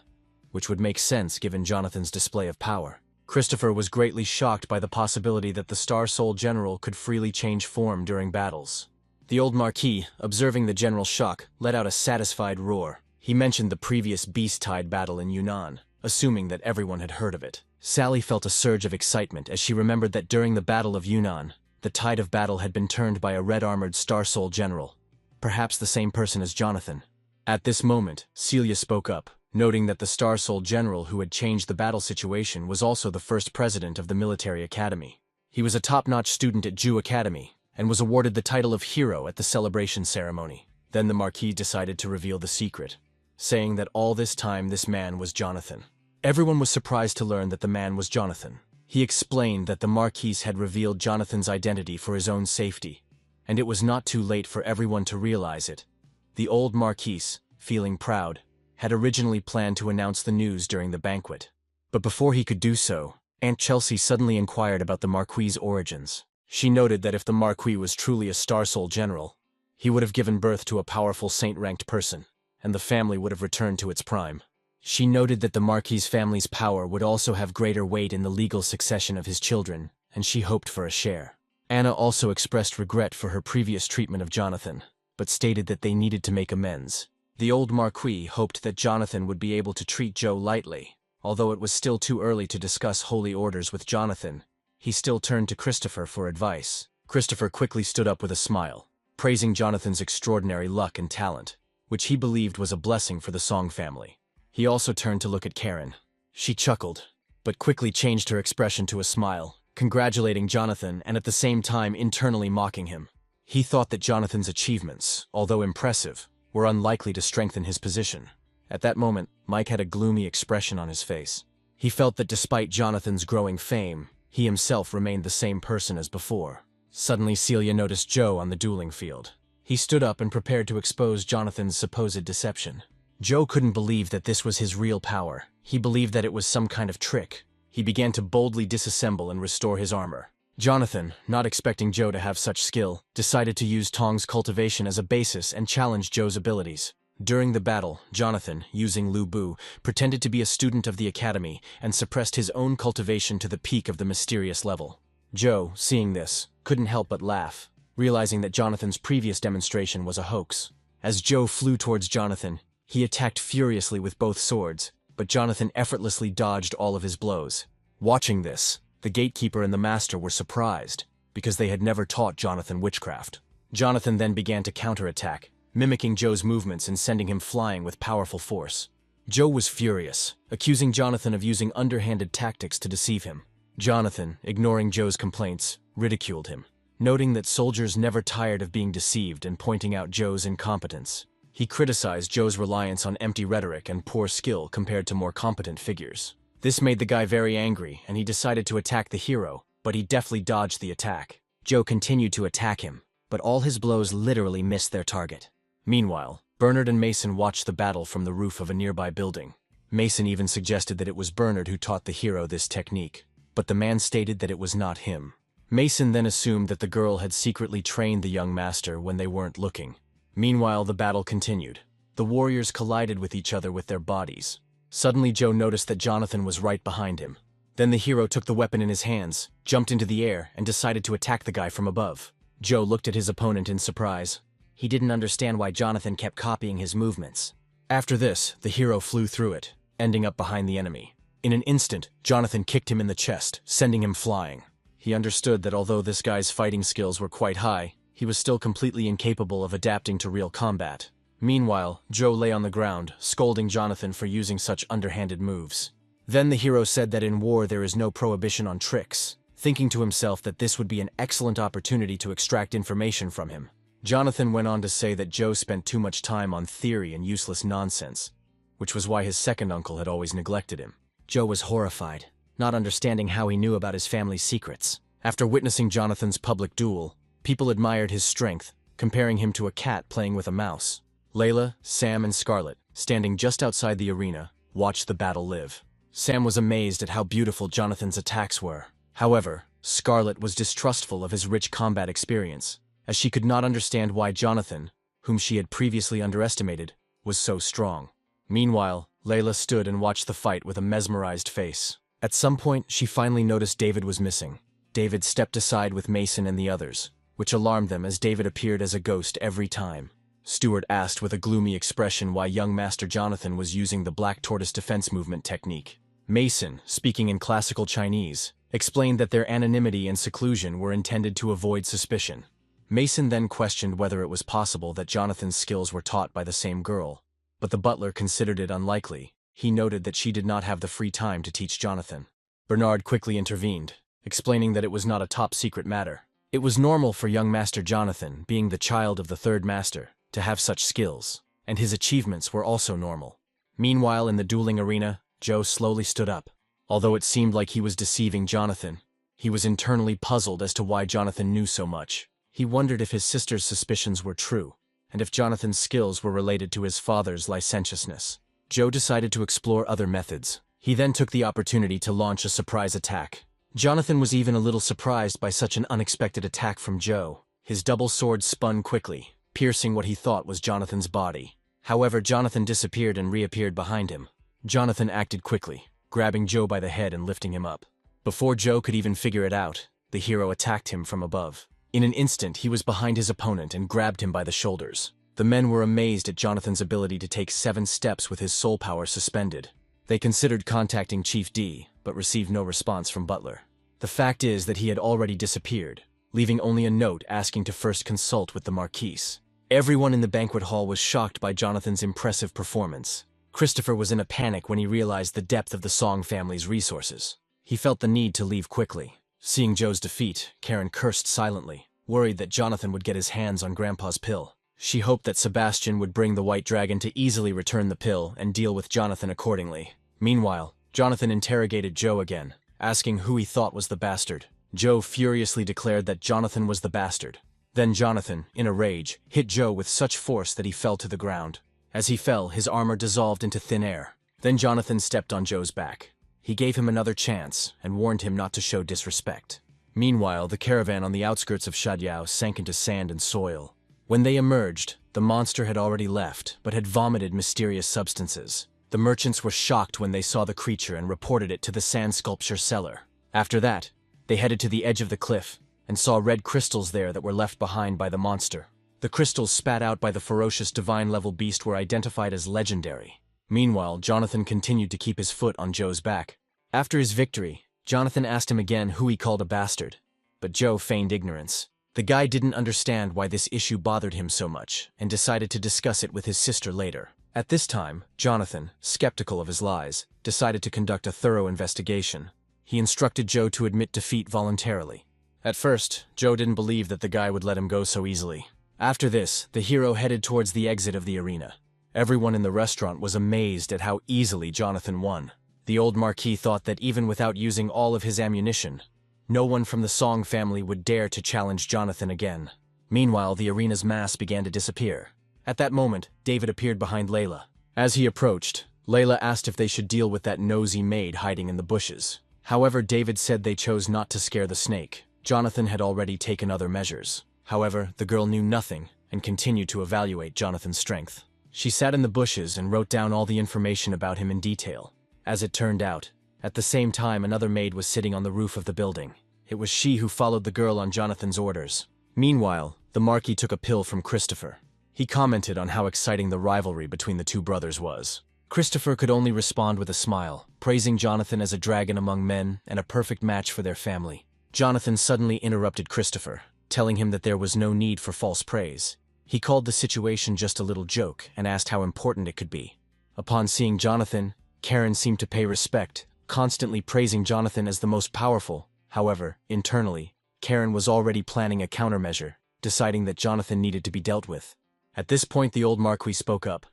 which would make sense given Jonathan's display of power. Christopher was greatly shocked by the possibility that the Star Soul general could freely change form during battles. The old Marquis, observing the general's shock, let out a satisfied roar. He mentioned the previous Beast-Tide battle in Yunnan, assuming that everyone had heard of it. Sally felt a surge of excitement as she remembered that during the Battle of Yunnan, the tide of battle had been turned by a red-armored Star Soul general, perhaps the same person as Jonathan. At this moment, Celia spoke up, noting that the Star Soul general who had changed the battle situation was also the first president of the military academy. He was a top-notch student at Jew Academy, and was awarded the title of hero at the celebration ceremony. Then the Marquis decided to reveal the secret, saying that all this time this man was Jonathan. Everyone was surprised to learn that the man was Jonathan. He explained that the Marquis had revealed Jonathan's identity for his own safety, and it was not too late for everyone to realize it. The old Marquis, feeling proud, had originally planned to announce the news during the banquet. But before he could do so, Aunt Chelsea suddenly inquired about the Marquis' origins. She noted that if the Marquis was truly a Star Soul general, he would have given birth to a powerful saint-ranked person, and the family would have returned to its prime. She noted that the Marquis' family's power would also have greater weight in the legal succession of his children, and she hoped for a share. Anna also expressed regret for her previous treatment of Jonathan, but stated that they needed to make amends. The old Marquis hoped that Jonathan would be able to treat Joe lightly. Although it was still too early to discuss holy orders with Jonathan, he still turned to Christopher for advice. Christopher quickly stood up with a smile, praising Jonathan's extraordinary luck and talent, which he believed was a blessing for the Song family. He also turned to look at Karen. She chuckled, but quickly changed her expression to a smile, congratulating Jonathan and at the same time internally mocking him. He thought that Jonathan's achievements, although impressive, were unlikely to strengthen his position. At that moment, Mike had a gloomy expression on his face. He felt that despite Jonathan's growing fame, he himself remained the same person as before. Suddenly Celia noticed Joe on the dueling field. He stood up and prepared to expose Jonathan's supposed deception. Joe couldn't believe that this was his real power. He believed that it was some kind of trick. He began to boldly disassemble and restore his armor. Jonathan, not expecting Joe to have such skill, decided to use Tong's cultivation as a basis and challenge Joe's abilities. During the battle, Jonathan, using Lu Bu, pretended to be a student of the academy and suppressed his own cultivation to the peak of the mysterious level. Joe, seeing this, couldn't help but laugh, realizing that Jonathan's previous demonstration was a hoax. As Joe flew towards Jonathan, he attacked furiously with both swords, but Jonathan effortlessly dodged all of his blows. Watching this, the gatekeeper and the master were surprised, because they had never taught Jonathan witchcraft. Jonathan then began to counterattack, mimicking Joe's movements and sending him flying with powerful force. Joe was furious, accusing Jonathan of using underhanded tactics to deceive him. Jonathan, ignoring Joe's complaints, ridiculed him, noting that soldiers never tired of being deceived and pointing out Joe's incompetence. He criticized Joe's reliance on empty rhetoric and poor skill compared to more competent figures. This made the guy very angry, and he decided to attack the hero, but he deftly dodged the attack. Joe continued to attack him, but all his blows literally missed their target. Meanwhile, Bernard and Mason watched the battle from the roof of a nearby building. Mason even suggested that it was Bernard who taught the hero this technique, but the man stated that it was not him. Mason then assumed that the girl had secretly trained the young master when they weren't looking. Meanwhile, the battle continued. The warriors collided with each other with their bodies. Suddenly, Joe noticed that Jonathan was right behind him. Then the hero took the weapon in his hands, jumped into the air, and decided to attack the guy from above. Joe looked at his opponent in surprise. He didn't understand why Jonathan kept copying his movements. After this, the hero flew through it, ending up behind the enemy. In an instant, Jonathan kicked him in the chest, sending him flying. He understood that although this guy's fighting skills were quite high, he was still completely incapable of adapting to real combat. Meanwhile, Joe lay on the ground, scolding Jonathan for using such underhanded moves. Then the hero said that in war there is no prohibition on tricks, thinking to himself that this would be an excellent opportunity to extract information from him. Jonathan went on to say that Joe spent too much time on theory and useless nonsense, which was why his second uncle had always neglected him. Joe was horrified, not understanding how he knew about his family's secrets. After witnessing Jonathan's public duel, people admired his strength, comparing him to a cat playing with a mouse. Layla, Sam, and Scarlet, standing just outside the arena, watched the battle live. Sam was amazed at how beautiful Jonathan's attacks were. However, Scarlet was distrustful of his rich combat experience, as she could not understand why Jonathan, whom she had previously underestimated, was so strong. Meanwhile, Layla stood and watched the fight with a mesmerized face. At some point, she finally noticed David was missing. David stepped aside with Mason and the others, which alarmed them as David appeared as a ghost every time. Stuart asked with a gloomy expression why young Master Jonathan was using the Black Tortoise defense movement technique. Mason, speaking in classical Chinese, explained that their anonymity and seclusion were intended to avoid suspicion. Mason then questioned whether it was possible that Jonathan's skills were taught by the same girl, but the butler considered it unlikely. He noted that she did not have the free time to teach Jonathan. Bernard quickly intervened, explaining that it was not a top-secret matter. It was normal for young Master Jonathan, being the child of the third master, to have such skills, and his achievements were also normal. Meanwhile, in the dueling arena, Joe slowly stood up. Although it seemed like he was deceiving Jonathan, he was internally puzzled as to why Jonathan knew so much. He wondered if his sister's suspicions were true, and if Jonathan's skills were related to his father's licentiousness. Joe decided to explore other methods. He then took the opportunity to launch a surprise attack. Jonathan was even a little surprised by such an unexpected attack from Joe. His double sword spun quickly, piercing what he thought was Jonathan's body. However, Jonathan disappeared and reappeared behind him. Jonathan acted quickly, grabbing Joe by the head and lifting him up. Before Joe could even figure it out, the hero attacked him from above. In an instant, he was behind his opponent and grabbed him by the shoulders. The men were amazed at Jonathan's ability to take 7 steps with his soul power suspended. They considered contacting Chief D, but received no response from Butler. The fact is that he had already disappeared, leaving only a note asking to first consult with the Marquise. Everyone in the banquet hall was shocked by Jonathan's impressive performance. Christopher was in a panic when he realized the depth of the Song family's resources. He felt the need to leave quickly. Seeing Joe's defeat, Karen cursed silently, worried that Jonathan would get his hands on Grandpa's pill. She hoped that Sebastian would bring the White Dragon to easily return the pill and deal with Jonathan accordingly. Meanwhile, Jonathan interrogated Joe again, asking who he thought was the bastard. Joe furiously declared that Jonathan was the bastard. Then Jonathan, in a rage, hit Joe with such force that he fell to the ground. As he fell, his armor dissolved into thin air. Then Jonathan stepped on Joe's back. He gave him another chance and warned him not to show disrespect. Meanwhile, the caravan on the outskirts of Shadyao sank into sand and soil. When they emerged, the monster had already left, but had vomited mysterious substances. The merchants were shocked when they saw the creature and reported it to the sand sculpture seller. After that, they headed to the edge of the cliff and saw red crystals there that were left behind by the monster. The crystals spat out by the ferocious divine-level beast were identified as legendary. Meanwhile, Jonathan continued to keep his foot on Joe's back. After his victory, Jonathan asked him again who he called a bastard, but Joe feigned ignorance. The guy didn't understand why this issue bothered him so much and decided to discuss it with his sister later. At this time, Jonathan, skeptical of his lies, decided to conduct a thorough investigation. He instructed Joe to admit defeat voluntarily. At first, Joe didn't believe that the guy would let him go so easily. After this, the hero headed towards the exit of the arena. Everyone in the restaurant was amazed at how easily Jonathan won. The old Marquis thought that even without using all of his ammunition, no one from the Song family would dare to challenge Jonathan again. Meanwhile, the arena's mass began to disappear. At that moment, David appeared behind Layla. As he approached, Layla asked if they should deal with that nosy maid hiding in the bushes. However, David said they chose not to scare the snake. Jonathan had already taken other measures. However, the girl knew nothing and continued to evaluate Jonathan's strength. She sat in the bushes and wrote down all the information about him in detail. As it turned out, at the same time another maid was sitting on the roof of the building. It was she who followed the girl on Jonathan's orders. Meanwhile, the Marquis took a pill from Christopher. He commented on how exciting the rivalry between the two brothers was. Christopher could only respond with a smile, praising Jonathan as a dragon among men and a perfect match for their family. Jonathan suddenly interrupted Christopher, telling him that there was no need for false praise. He called the situation just a little joke and asked how important it could be. Upon seeing Jonathan, Karen seemed to pay respect, constantly praising Jonathan as the most powerful. However, internally, Karen was already planning a countermeasure, deciding that Jonathan needed to be dealt with. At this point, the old Marquis spoke up,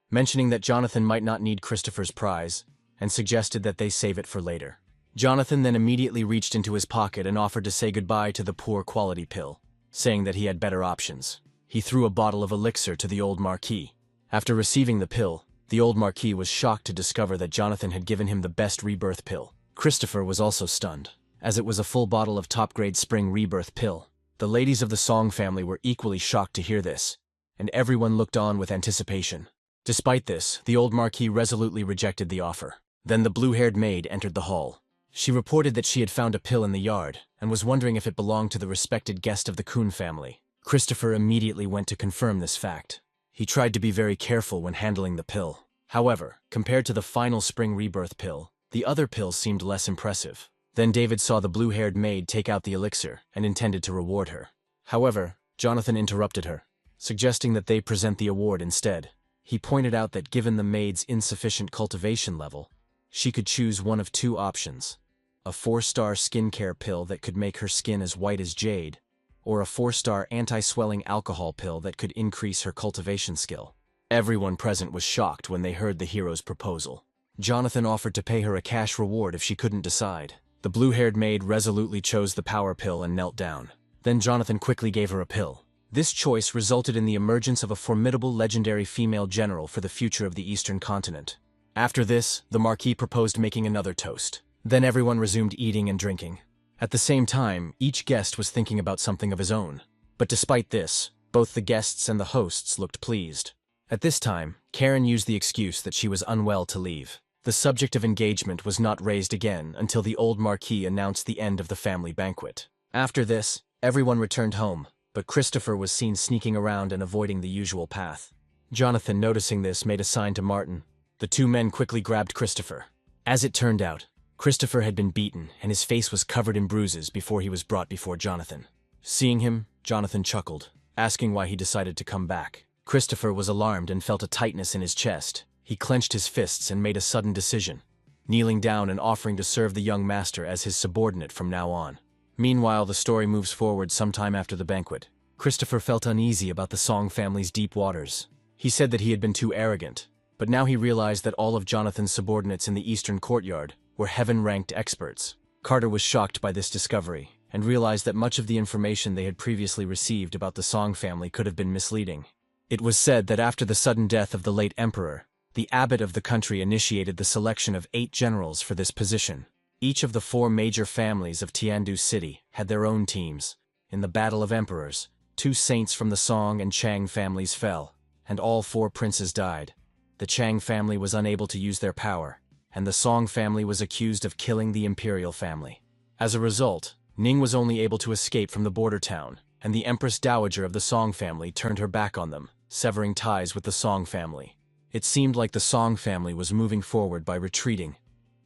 mentioning that Jonathan might not need Christopher's prize, and suggested that they save it for later. Jonathan then immediately reached into his pocket and offered to say goodbye to the poor quality pill, saying that he had better options. He threw a bottle of elixir to the old Marquis. After receiving the pill, the old Marquis was shocked to discover that Jonathan had given him the best rebirth pill. Christopher was also stunned, as it was a full bottle of top-grade spring rebirth pill. The ladies of the Song family were equally shocked to hear this, and everyone looked on with anticipation. Despite this, the old Marquis resolutely rejected the offer. Then the blue-haired maid entered the hall. She reported that she had found a pill in the yard, and was wondering if it belonged to the respected guest of the Kun family. Christopher immediately went to confirm this fact. He tried to be very careful when handling the pill. However, compared to the final spring rebirth pill, the other pills seemed less impressive. Then David saw the blue-haired maid take out the elixir and intended to reward her. However, Jonathan interrupted her, suggesting that they present the award instead. He pointed out that given the maid's insufficient cultivation level, she could choose one of two options: a 4-star skincare pill that could make her skin as white as jade, or a 4-star anti-swelling alcohol pill that could increase her cultivation skill. Everyone present was shocked when they heard the hero's proposal. Jonathan offered to pay her a cash reward if she couldn't decide. The blue-haired maid resolutely chose the power pill and knelt down. Then Jonathan quickly gave her a pill. This choice resulted in the emergence of a formidable legendary female general for the future of the Eastern continent. After this, the Marquis proposed making another toast. Then everyone resumed eating and drinking. At the same time, each guest was thinking about something of his own. But despite this, both the guests and the hosts looked pleased. At this time, Karen used the excuse that she was unwell to leave. The subject of engagement was not raised again until the old Marquis announced the end of the family banquet. After this, everyone returned home, but Christopher was seen sneaking around and avoiding the usual path. Jonathan, noticing this, made a sign to Martin. The two men quickly grabbed Christopher. As it turned out, Christopher had been beaten and his face was covered in bruises before he was brought before Jonathan. Seeing him, Jonathan chuckled, asking why he decided to come back. Christopher was alarmed and felt a tightness in his chest. He clenched his fists and made a sudden decision, kneeling down and offering to serve the young master as his subordinate from now on. Meanwhile, the story moves forward sometime after the banquet. Christopher felt uneasy about the Song family's deep waters. He said that he had been too arrogant, but now he realized that all of Jonathan's subordinates in the Eastern Courtyard were heaven-ranked experts. Carter was shocked by this discovery and realized that much of the information they had previously received about the Song family could have been misleading. It was said that after the sudden death of the late emperor, the abbot of the country initiated the selection of 8 generals for this position. Each of the 4 major families of Tiandu City had their own teams. In the Battle of Emperors, 2 saints from the Song and Chang families fell, and all 4 princes died. The Chang family was unable to use their power, and the Song family was accused of killing the imperial family. As a result, Ning was only able to escape from the border town, and the Empress Dowager of the Song family turned her back on them, severing ties with the Song family. It seemed like the Song family was moving forward by retreating,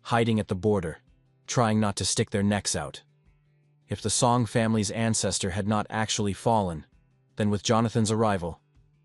hiding at the border, trying not to stick their necks out. If the Song family's ancestor had not actually fallen, then with Jonathan's arrival,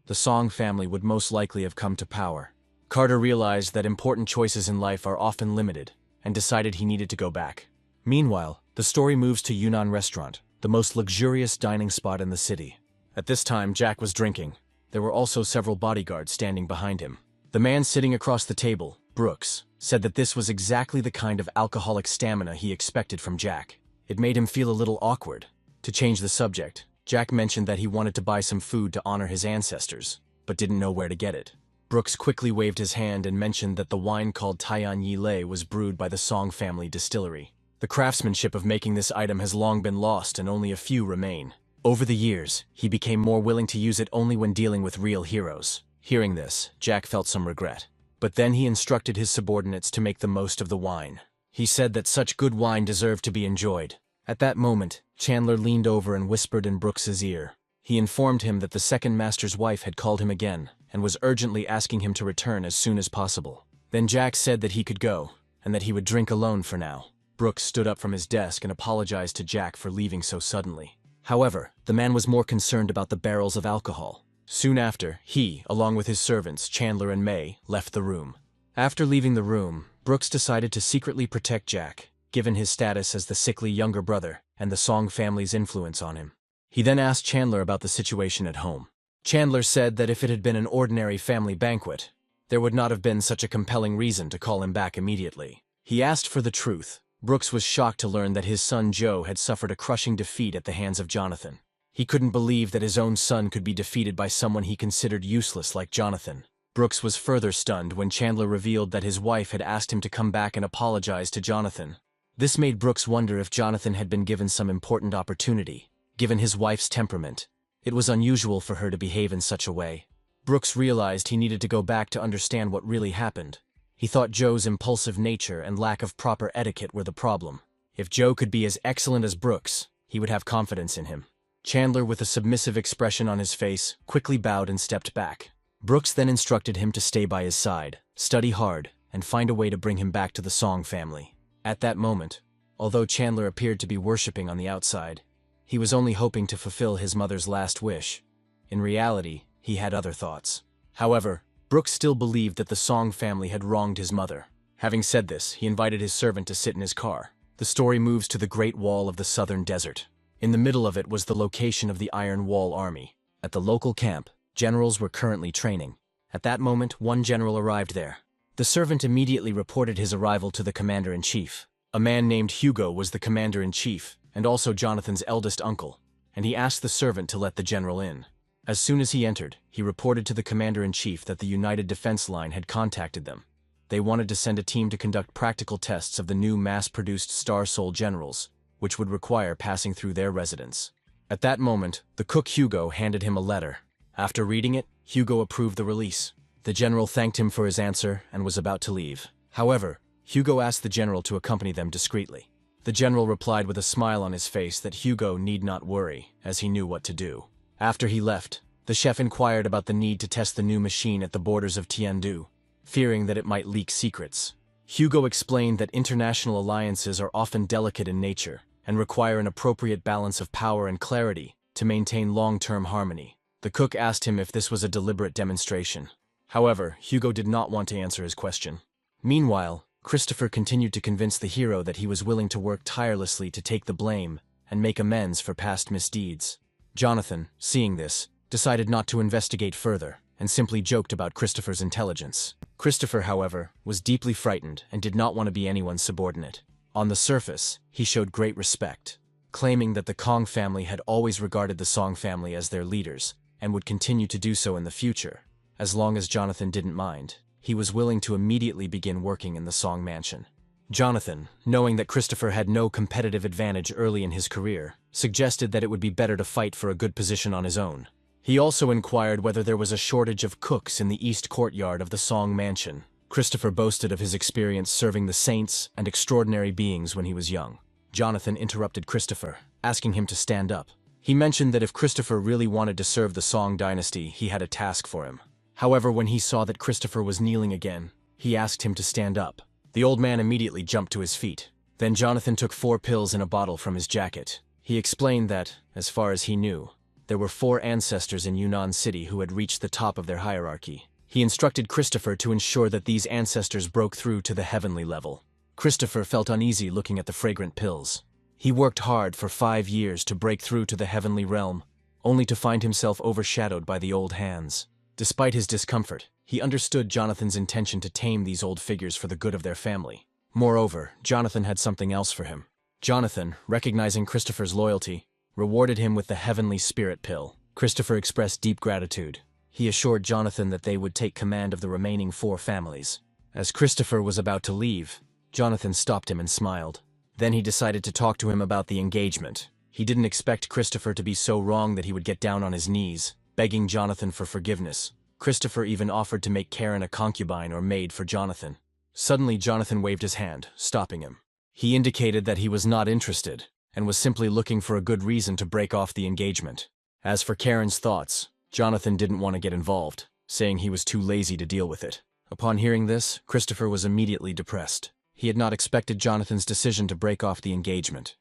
the Song family would most likely have come to power. Carter realized that important choices in life are often limited, and decided he needed to go back. Meanwhile, the story moves to Yunnan Restaurant, the most luxurious dining spot in the city. At this time, Jack was drinking. There were also several bodyguards standing behind him. The man sitting across the table, Brooks, said that this was exactly the kind of alcoholic stamina he expected from Jack. It made him feel a little awkward. To change the subject, Jack mentioned that he wanted to buy some food to honor his ancestors, but didn't know where to get it. Brooks quickly waved his hand and mentioned that the wine called Taiyan Yi Lei was brewed by the Song family distillery. The craftsmanship of making this item has long been lost and only a few remain. Over the years, he became more willing to use it only when dealing with real heroes. Hearing this, Jack felt some regret. But then he instructed his subordinates to make the most of the wine. He said that such good wine deserved to be enjoyed. At that moment, Chandler leaned over and whispered in Brooks's ear. He informed him that the second master's wife had called him again and was urgently asking him to return as soon as possible. Then Jack said that he could go, and that he would drink alone for now. Brooks stood up from his desk and apologized to Jack for leaving so suddenly. However, the man was more concerned about the barrels of alcohol. Soon after, he, along with his servants, Chandler and May, left the room. After leaving the room, Brooks decided to secretly protect Jack, given his status as the sickly younger brother and the Song family's influence on him. He then asked Chandler about the situation at home. Chandler said that if it had been an ordinary family banquet, there would not have been such a compelling reason to call him back immediately. He asked for the truth. Brooks was shocked to learn that his son Joe had suffered a crushing defeat at the hands of Jonathan. He couldn't believe that his own son could be defeated by someone he considered useless like Jonathan. Brooks was further stunned when Chandler revealed that his wife had asked him to come back and apologize to Jonathan. This made Brooks wonder if Jonathan had been given some important opportunity. Given his wife's temperament, it was unusual for her to behave in such a way. Brooks realized he needed to go back to understand what really happened. He thought Joe's impulsive nature and lack of proper etiquette were the problem. If Joe could be as excellent as Brooks, he would have confidence in him. Chandler, with a submissive expression on his face, quickly bowed and stepped back. Brooks then instructed him to stay by his side, study hard, and find a way to bring him back to the Song family. At that moment, although Chandler appeared to be worshipping on the outside, he was only hoping to fulfill his mother's last wish. In reality, he had other thoughts. However, Brooks still believed that the Song family had wronged his mother. Having said this, he invited his servant to sit in his car. The story moves to the Great Wall of the Southern Desert. In the middle of it was the location of the Iron Wall Army. At the local camp, generals were currently training. At that moment, one general arrived there. The servant immediately reported his arrival to the commander-in-chief. A man named Hugo was the commander-in-chief, and also Jonathan's eldest uncle, and he asked the servant to let the general in. As soon as he entered, he reported to the commander-in-chief that the United Defense Line had contacted them. They wanted to send a team to conduct practical tests of the new mass-produced Star Soul generals, which would require passing through their residence. At that moment, the cook Hugo handed him a letter. After reading it, Hugo approved the release. The general thanked him for his answer and was about to leave. However, Hugo asked the general to accompany them discreetly. The general replied with a smile on his face that Hugo need not worry, as he knew what to do. After he left, the chef inquired about the need to test the new machine at the borders of Tiandu, fearing that it might leak secrets. Hugo explained that international alliances are often delicate in nature and require an appropriate balance of power and clarity to maintain long-term harmony. The cook asked him if this was a deliberate demonstration. However, Hugo did not want to answer his question. Meanwhile, Christopher continued to convince the hero that he was willing to work tirelessly to take the blame and make amends for past misdeeds. Jonathan, seeing this, decided not to investigate further and simply joked about Christopher's intelligence. Christopher, however, was deeply frightened and did not want to be anyone's subordinate. On the surface, he showed great respect, claiming that the Kong family had always regarded the Song family as their leaders and would continue to do so in the future. As long as Jonathan didn't mind, he was willing to immediately begin working in the Song mansion. Jonathan, knowing that Christopher had no competitive advantage early in his career, suggested that it would be better to fight for a good position on his own. He also inquired whether there was a shortage of cooks in the east courtyard of the Song mansion. Christopher boasted of his experience serving the saints and extraordinary beings when he was young. Jonathan interrupted Christopher, asking him to stand up. He mentioned that if Christopher really wanted to serve the Song dynasty, he had a task for him. However, when he saw that Christopher was kneeling again, he asked him to stand up. The old man immediately jumped to his feet. Then Jonathan took 4 pills in a bottle from his jacket. He explained that, as far as he knew, there were 4 ancestors in Yunnan City who had reached the top of their hierarchy. He instructed Christopher to ensure that these ancestors broke through to the heavenly level. Christopher felt uneasy looking at the fragrant pills. He worked hard for 5 years to break through to the heavenly realm, only to find himself overshadowed by the old hands. Despite his discomfort, he understood Jonathan's intention to tame these old figures for the good of their family. Moreover, Jonathan had something else for him. Jonathan, recognizing Christopher's loyalty, rewarded him with the Heavenly Spirit Pill. Christopher expressed deep gratitude. He assured Jonathan that they would take command of the remaining 4 families. As Christopher was about to leave, Jonathan stopped him and smiled. Then he decided to talk to him about the engagement. He didn't expect Christopher to be so wrong that he would get down on his knees, begging Jonathan for forgiveness. Christopher even offered to make Karen a concubine or maid for Jonathan. Suddenly, Jonathan waved his hand, stopping him. He indicated that he was not interested, and was simply looking for a good reason to break off the engagement. As for Karen's thoughts, Jonathan didn't want to get involved, saying he was too lazy to deal with it. Upon hearing this, Christopher was immediately depressed. He had not expected Jonathan's decision to break off the engagement,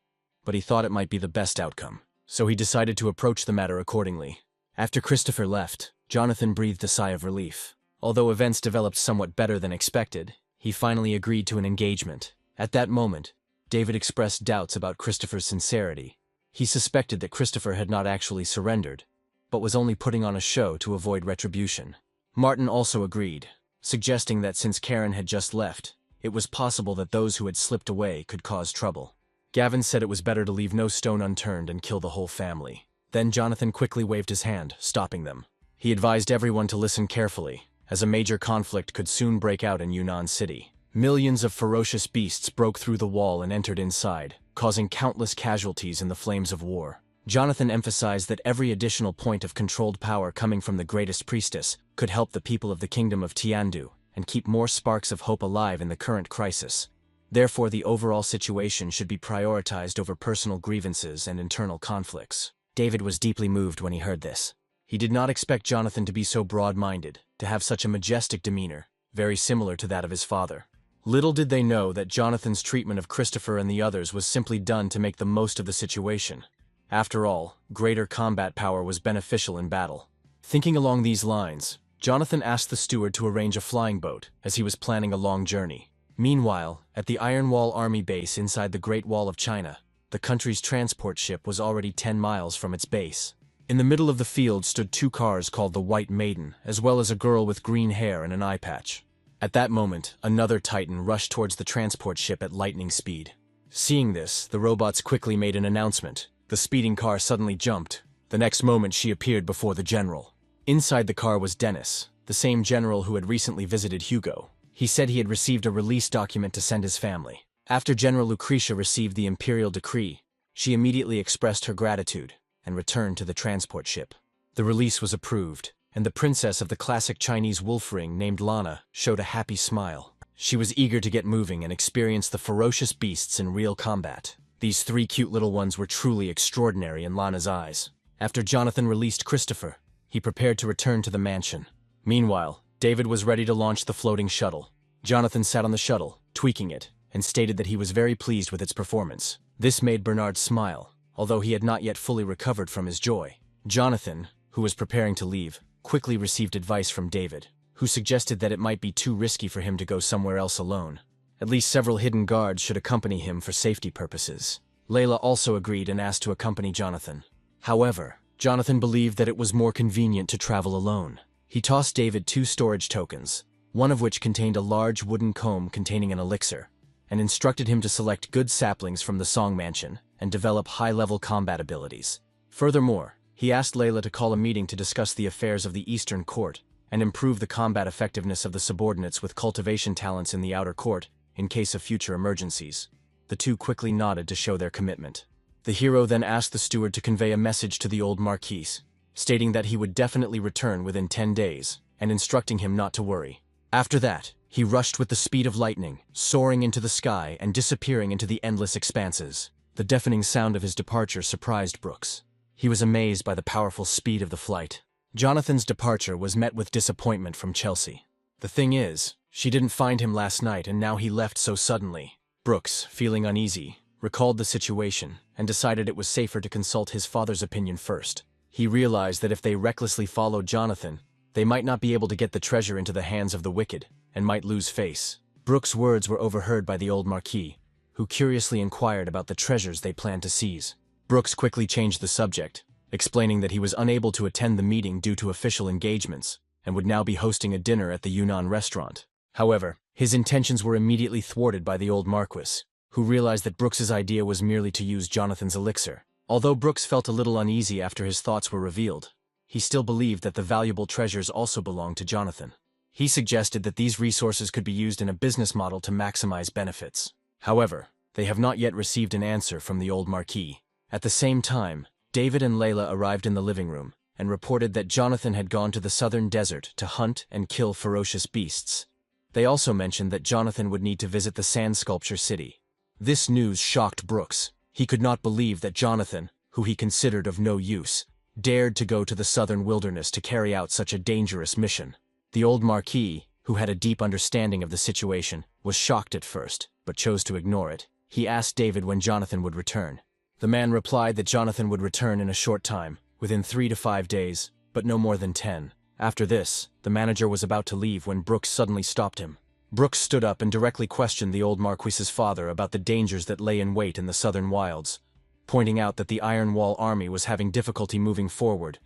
but he thought it might be the best outcome, so he decided to approach the matter accordingly. After Christopher left, Jonathan breathed a sigh of relief. Although events developed somewhat better than expected, he finally agreed to an engagement. At that moment, David expressed doubts about Christopher's sincerity. He suspected that Christopher had not actually surrendered, but was only putting on a show to avoid retribution. Martin also agreed. suggesting that since Karen had just left, it was possible that those who had slipped away could cause trouble. Gavin said it was better to leave no stone unturned and kill the whole family. Then Jonathan quickly waved his hand, stopping them. He advised everyone to listen carefully, as a major conflict could soon break out in Yunnan City. Millions of ferocious beasts broke through the wall and entered inside, causing countless casualties in the flames of war. Jonathan emphasized that every additional point of controlled power coming from the greatest priestess could help the people of the kingdom of Tiandu and keep more sparks of hope alive in the current crisis. Therefore, the overall situation should be prioritized over personal grievances and internal conflicts. David was deeply moved when he heard this. He did not expect Jonathan to be so broad-minded, to have such a majestic demeanor, very similar to that of his father. Little did they know that Jonathan's treatment of Christopher and the others was simply done to make the most of the situation. After all, greater combat power was beneficial in battle. Thinking along these lines, Jonathan asked the steward to arrange a flying boat, as he was planning a long journey. Meanwhile, at the Iron Wall Army base inside the Great Wall of China, the country's transport ship was already 10 miles from its base. In the middle of the field stood 2 cars called the White Maiden, as well as a girl with green hair and an eye patch. At that moment, another Titan rushed towards the transport ship at lightning speed. Seeing this, the robots quickly made an announcement. The speeding car suddenly jumped. The next moment she appeared before the general. Inside the car was Dennis, the same general who had recently visited Hugo. He said he had received a release document to send his family. After General Lucretia received the imperial decree, she immediately expressed her gratitude and returned to the transport ship. The release was approved, and the princess of the classic Chinese wolf ring named Lana showed a happy smile. She was eager to get moving and experience the ferocious beasts in real combat. These 3 cute little ones were truly extraordinary in Lana's eyes. After Jonathan released Christopher, he prepared to return to the mansion. Meanwhile, David was ready to launch the floating shuttle. Jonathan sat on the shuttle, tweaking it, and stated that he was very pleased with its performance. This made Bernard smile, although he had not yet fully recovered from his joy. Jonathan, who was preparing to leave, quickly received advice from David, who suggested that it might be too risky for him to go somewhere else alone. At least several hidden guards should accompany him for safety purposes. Layla also agreed and asked to accompany Jonathan. However, Jonathan believed that it was more convenient to travel alone. He tossed David 2 storage tokens, one of which contained a large wooden comb containing an elixir, and instructed him to select good saplings from the Song Mansion and develop high-level combat abilities. Furthermore, he asked Layla to call a meeting to discuss the affairs of the Eastern Court and improve the combat effectiveness of the subordinates with cultivation talents in the Outer Court in case of future emergencies. The 2 quickly nodded to show their commitment. The hero then asked the steward to convey a message to the old Marquis, stating that he would definitely return within 10 days, and instructing him not to worry. After that, he rushed with the speed of lightning, soaring into the sky and disappearing into the endless expanses. The deafening sound of his departure surprised Brooks. He was amazed by the powerful speed of the flight. Jonathan's departure was met with disappointment from Chelsea. The thing is, she didn't find him last night and now he left so suddenly. Brooks, feeling uneasy, recalled the situation and decided it was safer to consult his father's opinion first. He realized that if they recklessly followed Jonathan, they might not be able to get the treasure into the hands of the wicked and might lose face. Brooks' words were overheard by the old Marquis, who curiously inquired about the treasures they planned to seize. Brooks quickly changed the subject, explaining that he was unable to attend the meeting due to official engagements and would now be hosting a dinner at the Yunnan restaurant. However, his intentions were immediately thwarted by the old Marquis, who realized that Brooks's idea was merely to use Jonathan's elixir. Although Brooks felt a little uneasy after his thoughts were revealed, he still believed that the valuable treasures also belonged to Jonathan. He suggested that these resources could be used in a business model to maximize benefits. However, they have not yet received an answer from the old Marquis. At the same time, David and Layla arrived in the living room and reported that Jonathan had gone to the southern desert to hunt and kill ferocious beasts. They also mentioned that Jonathan would need to visit the sand sculpture city. This news shocked Brooks. He could not believe that Jonathan, who he considered of no use, dared to go to the southern wilderness to carry out such a dangerous mission. The old Marquis, who had a deep understanding of the situation, was shocked at first, but chose to ignore it. He asked David when Jonathan would return. The man replied that Jonathan would return in a short time, within 3 to 5 days, but no more than 10. After this, the manager was about to leave when Brooks suddenly stopped him. Brooks stood up and directly questioned the old Marquis's father about the dangers that lay in wait in the southern wilds, pointing out that the Iron Wall army was having difficulty moving forward,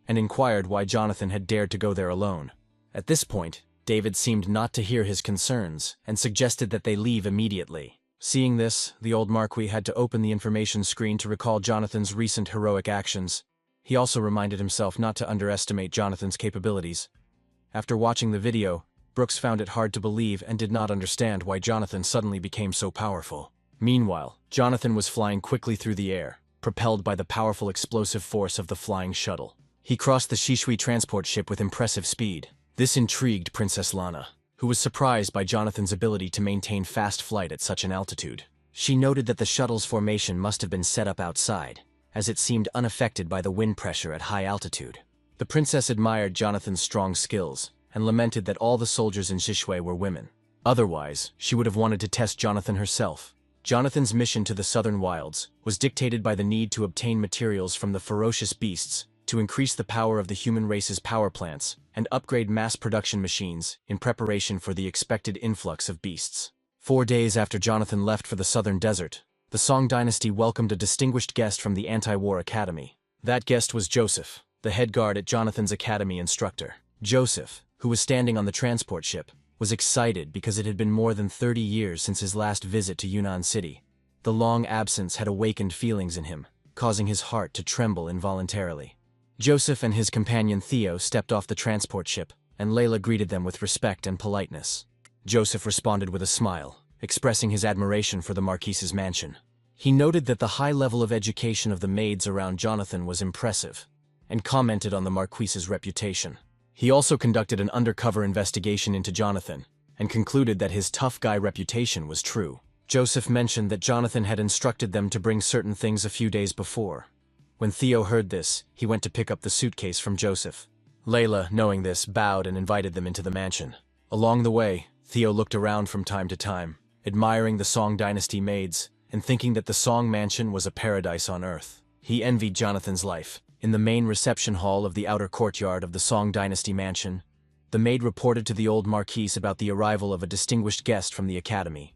and inquired why Jonathan had dared to go there alone. At this point, David seemed not to hear his concerns and suggested that they leave immediately. Seeing this, the old Marquis had to open the information screen to recall Jonathan's recent heroic actions. He also reminded himself not to underestimate Jonathan's capabilities. After watching the video, Brooks found it hard to believe and did not understand why Jonathan suddenly became so powerful. Meanwhile, Jonathan was flying quickly through the air, propelled by the powerful explosive force of the flying shuttle. He crossed the Shishui transport ship with impressive speed. This intrigued Princess Lana, who was surprised by Jonathan's ability to maintain fast flight at such an altitude. She noted that the shuttle's formation must have been set up outside, as it seemed unaffected by the wind pressure at high altitude. The princess admired Jonathan's strong skills and lamented that all the soldiers in Shishui were women. Otherwise, she would have wanted to test Jonathan herself. Jonathan's mission to the southern wilds was dictated by the need to obtain materials from the ferocious beasts to increase the power of the human race's power plants and upgrade mass production machines in preparation for the expected influx of beasts. 4 days after Jonathan left for the southern desert, the Song dynasty welcomed a distinguished guest from the anti-war academy. That guest was Joseph, the head guard at Jonathan's academy instructor. Joseph, who was standing on the transport ship, was excited because it had been more than 30 years since his last visit to Yunnan City. The long absence had awakened feelings in him, causing his heart to tremble involuntarily. Joseph and his companion Theo stepped off the transport ship, and Layla greeted them with respect and politeness. Joseph responded with a smile, expressing his admiration for the Marquise's mansion. He noted that the high level of education of the maids around Jonathan was impressive, and commented on the Marquise's reputation. He also conducted an undercover investigation into Jonathan, and concluded that his tough guy reputation was true. Joseph mentioned that Jonathan had instructed them to bring certain things a few days before. When Theo heard this, he went to pick up the suitcase from Joseph. Layla, knowing this, bowed and invited them into the mansion. Along the way, Theo looked around from time to time, admiring the Song dynasty maids, and thinking that the Song mansion was a paradise on earth. He envied Jonathan's life. In the main reception hall of the outer courtyard of the Song dynasty mansion, the maid reported to the old Marquise about the arrival of a distinguished guest from the academy.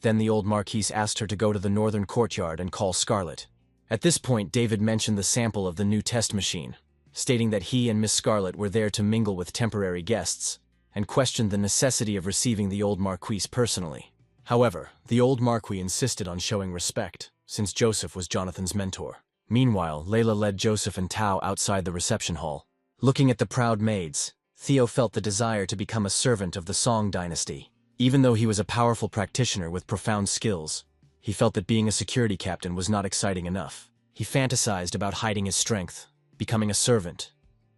Then the old Marquise asked her to go to the northern courtyard and call Scarlet. At this point, David mentioned the sample of the new test machine, stating that he and Miss Scarlet were there to mingle with temporary guests, and questioned the necessity of receiving the old Marquise personally. However, the old Marquis insisted on showing respect, since Joseph was Jonathan's mentor. Meanwhile, Layla led Joseph and Tao outside the reception hall. Looking at the proud maids, Theo felt the desire to become a servant of the Song dynasty. Even though he was a powerful practitioner with profound skills, he felt that being a security captain was not exciting enough. He fantasized about hiding his strength, becoming a servant,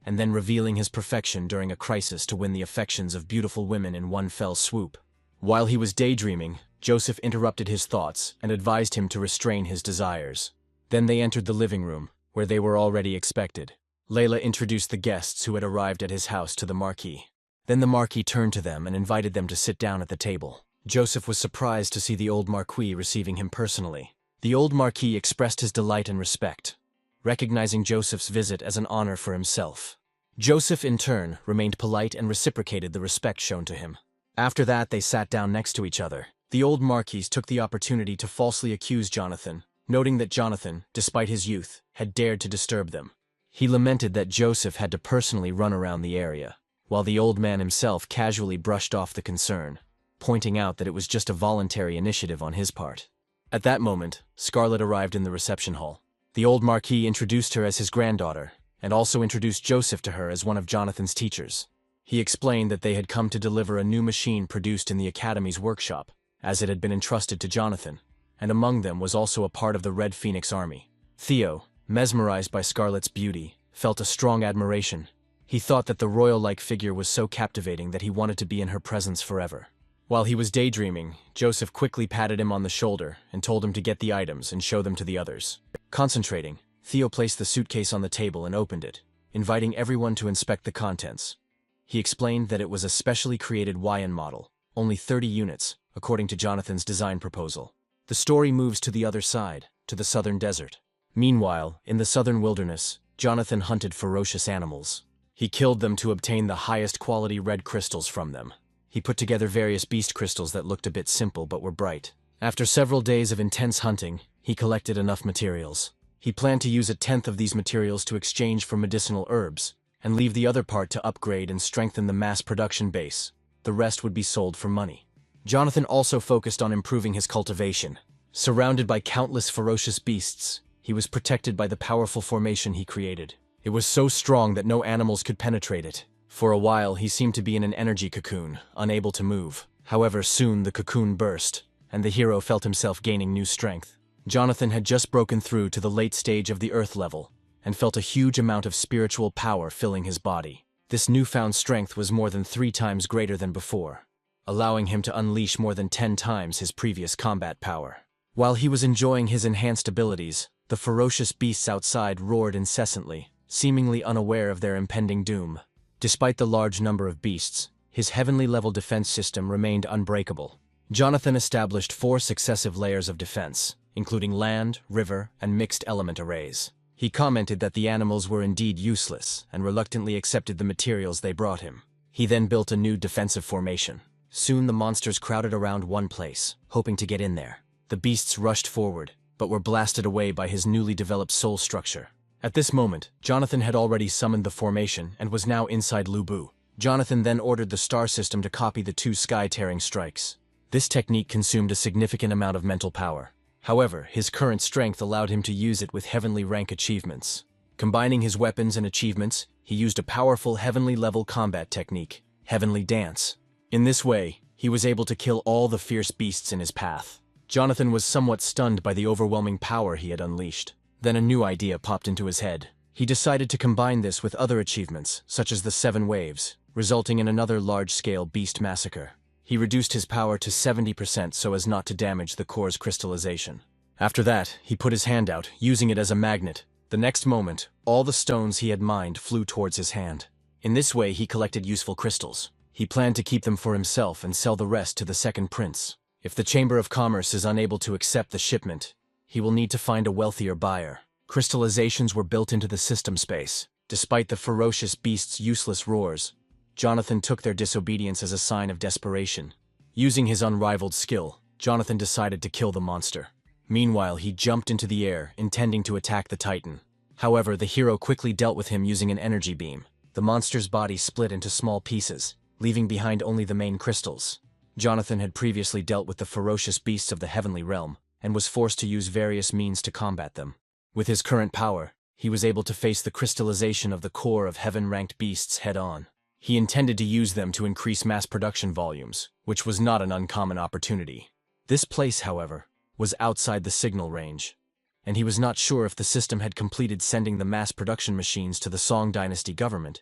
and then revealing his perfection during a crisis to win the affections of beautiful women in one fell swoop. While he was daydreaming, Joseph interrupted his thoughts and advised him to restrain his desires. Then they entered the living room, where they were already expected. Layla introduced the guests who had arrived at his house to the Marquis. Then the Marquis turned to them and invited them to sit down at the table. Joseph was surprised to see the old Marquis receiving him personally. The old Marquis expressed his delight and respect, recognizing Joseph's visit as an honor for himself. Joseph, in turn, remained polite and reciprocated the respect shown to him. After that, they sat down next to each other. The old Marquis took the opportunity to falsely accuse Jonathan, noting that Jonathan, despite his youth, had dared to disturb them. He lamented that Joseph had to personally run around the area, while the old man himself casually brushed off the concern, pointing out that it was just a voluntary initiative on his part. At that moment, Scarlet arrived in the reception hall. The old Marquis introduced her as his granddaughter, and also introduced Joseph to her as one of Jonathan's teachers. He explained that they had come to deliver a new machine produced in the Academy's workshop, as it had been entrusted to Jonathan, and among them was also a part of the Red Phoenix Army. Theo, mesmerized by Scarlet's beauty, felt a strong admiration. He thought that the royal-like figure was so captivating that he wanted to be in her presence forever. While he was daydreaming, Joseph quickly patted him on the shoulder and told him to get the items and show them to the others. Concentrating, Theo placed the suitcase on the table and opened it, inviting everyone to inspect the contents. He explained that it was a specially created YN model, only 30 units, according to Jonathan's design proposal. The story moves to the other side, to the southern desert. Meanwhile, in the southern wilderness, Jonathan hunted ferocious animals. He killed them to obtain the highest quality red crystals from them. He put together various beast crystals that looked a bit simple but were bright. After several days of intense hunting, he collected enough materials. He planned to use 1/10 of these materials to exchange for medicinal herbs, and leave the other part to upgrade and strengthen the mass production base. the rest would be sold for money. Jonathan also focused on improving his cultivation. Surrounded by countless ferocious beasts, he was protected by the powerful formation he created. It was so strong that no animals could penetrate it. For a while, he seemed to be in an energy cocoon, unable to move. However, soon the cocoon burst, and the hero felt himself gaining new strength. Jonathan had just broken through to the late stage of the Earth level, and felt a huge amount of spiritual power filling his body. This newfound strength was more than 3 times greater than before, allowing him to unleash more than 10 times his previous combat power. While he was enjoying his enhanced abilities, the ferocious beasts outside roared incessantly, seemingly unaware of their impending doom. Despite the large number of beasts, his heavenly-level defense system remained unbreakable. Jonathan established 4 successive layers of defense, including land, river, and mixed element arrays. He commented that the animals were indeed useless and reluctantly accepted the materials they brought him. He then built a new defensive formation. Soon the monsters crowded around one place, hoping to get in there. The beasts rushed forward, but were blasted away by his newly developed soul structure. At this moment, Jonathan had already summoned the formation and was now inside Lubu. Jonathan then ordered the star system to copy the 2 sky-tearing strikes. This technique consumed a significant amount of mental power. However, his current strength allowed him to use it with heavenly rank achievements. Combining his weapons and achievements, he used a powerful heavenly-level combat technique, Heavenly Dance. In this way, he was able to kill all the fierce beasts in his path. Jonathan was somewhat stunned by the overwhelming power he had unleashed. Then a new idea popped into his head. He decided to combine this with other achievements, such as the 7 waves, resulting in another large-scale beast massacre. He reduced his power to 70% so as not to damage the core's crystallization. After that, he put his hand out, using it as a magnet. The next moment, all the stones he had mined flew towards his hand. In this way, he collected useful crystals. He planned to keep them for himself and sell the rest to the second prince. If the Chamber of Commerce is unable to accept the shipment, he will need to find a wealthier buyer. Crystallizations were built into the system space. Despite the ferocious beasts' useless roars, Jonathan took their disobedience as a sign of desperation. Using his unrivaled skill, Jonathan decided to kill the monster. Meanwhile, he jumped into the air, intending to attack the Titan. However, the hero quickly dealt with him using an energy beam. The monster's body split into small pieces, leaving behind only the main crystals. Jonathan had previously dealt with the ferocious beasts of the heavenly realm, and was forced to use various means to combat them. With his current power, he was able to face the crystallization of the core of heaven-ranked beasts head-on. He intended to use them to increase mass production volumes, which was not an uncommon opportunity. This place, however, was outside the signal range, and he was not sure if the system had completed sending the mass production machines to the Song Dynasty government.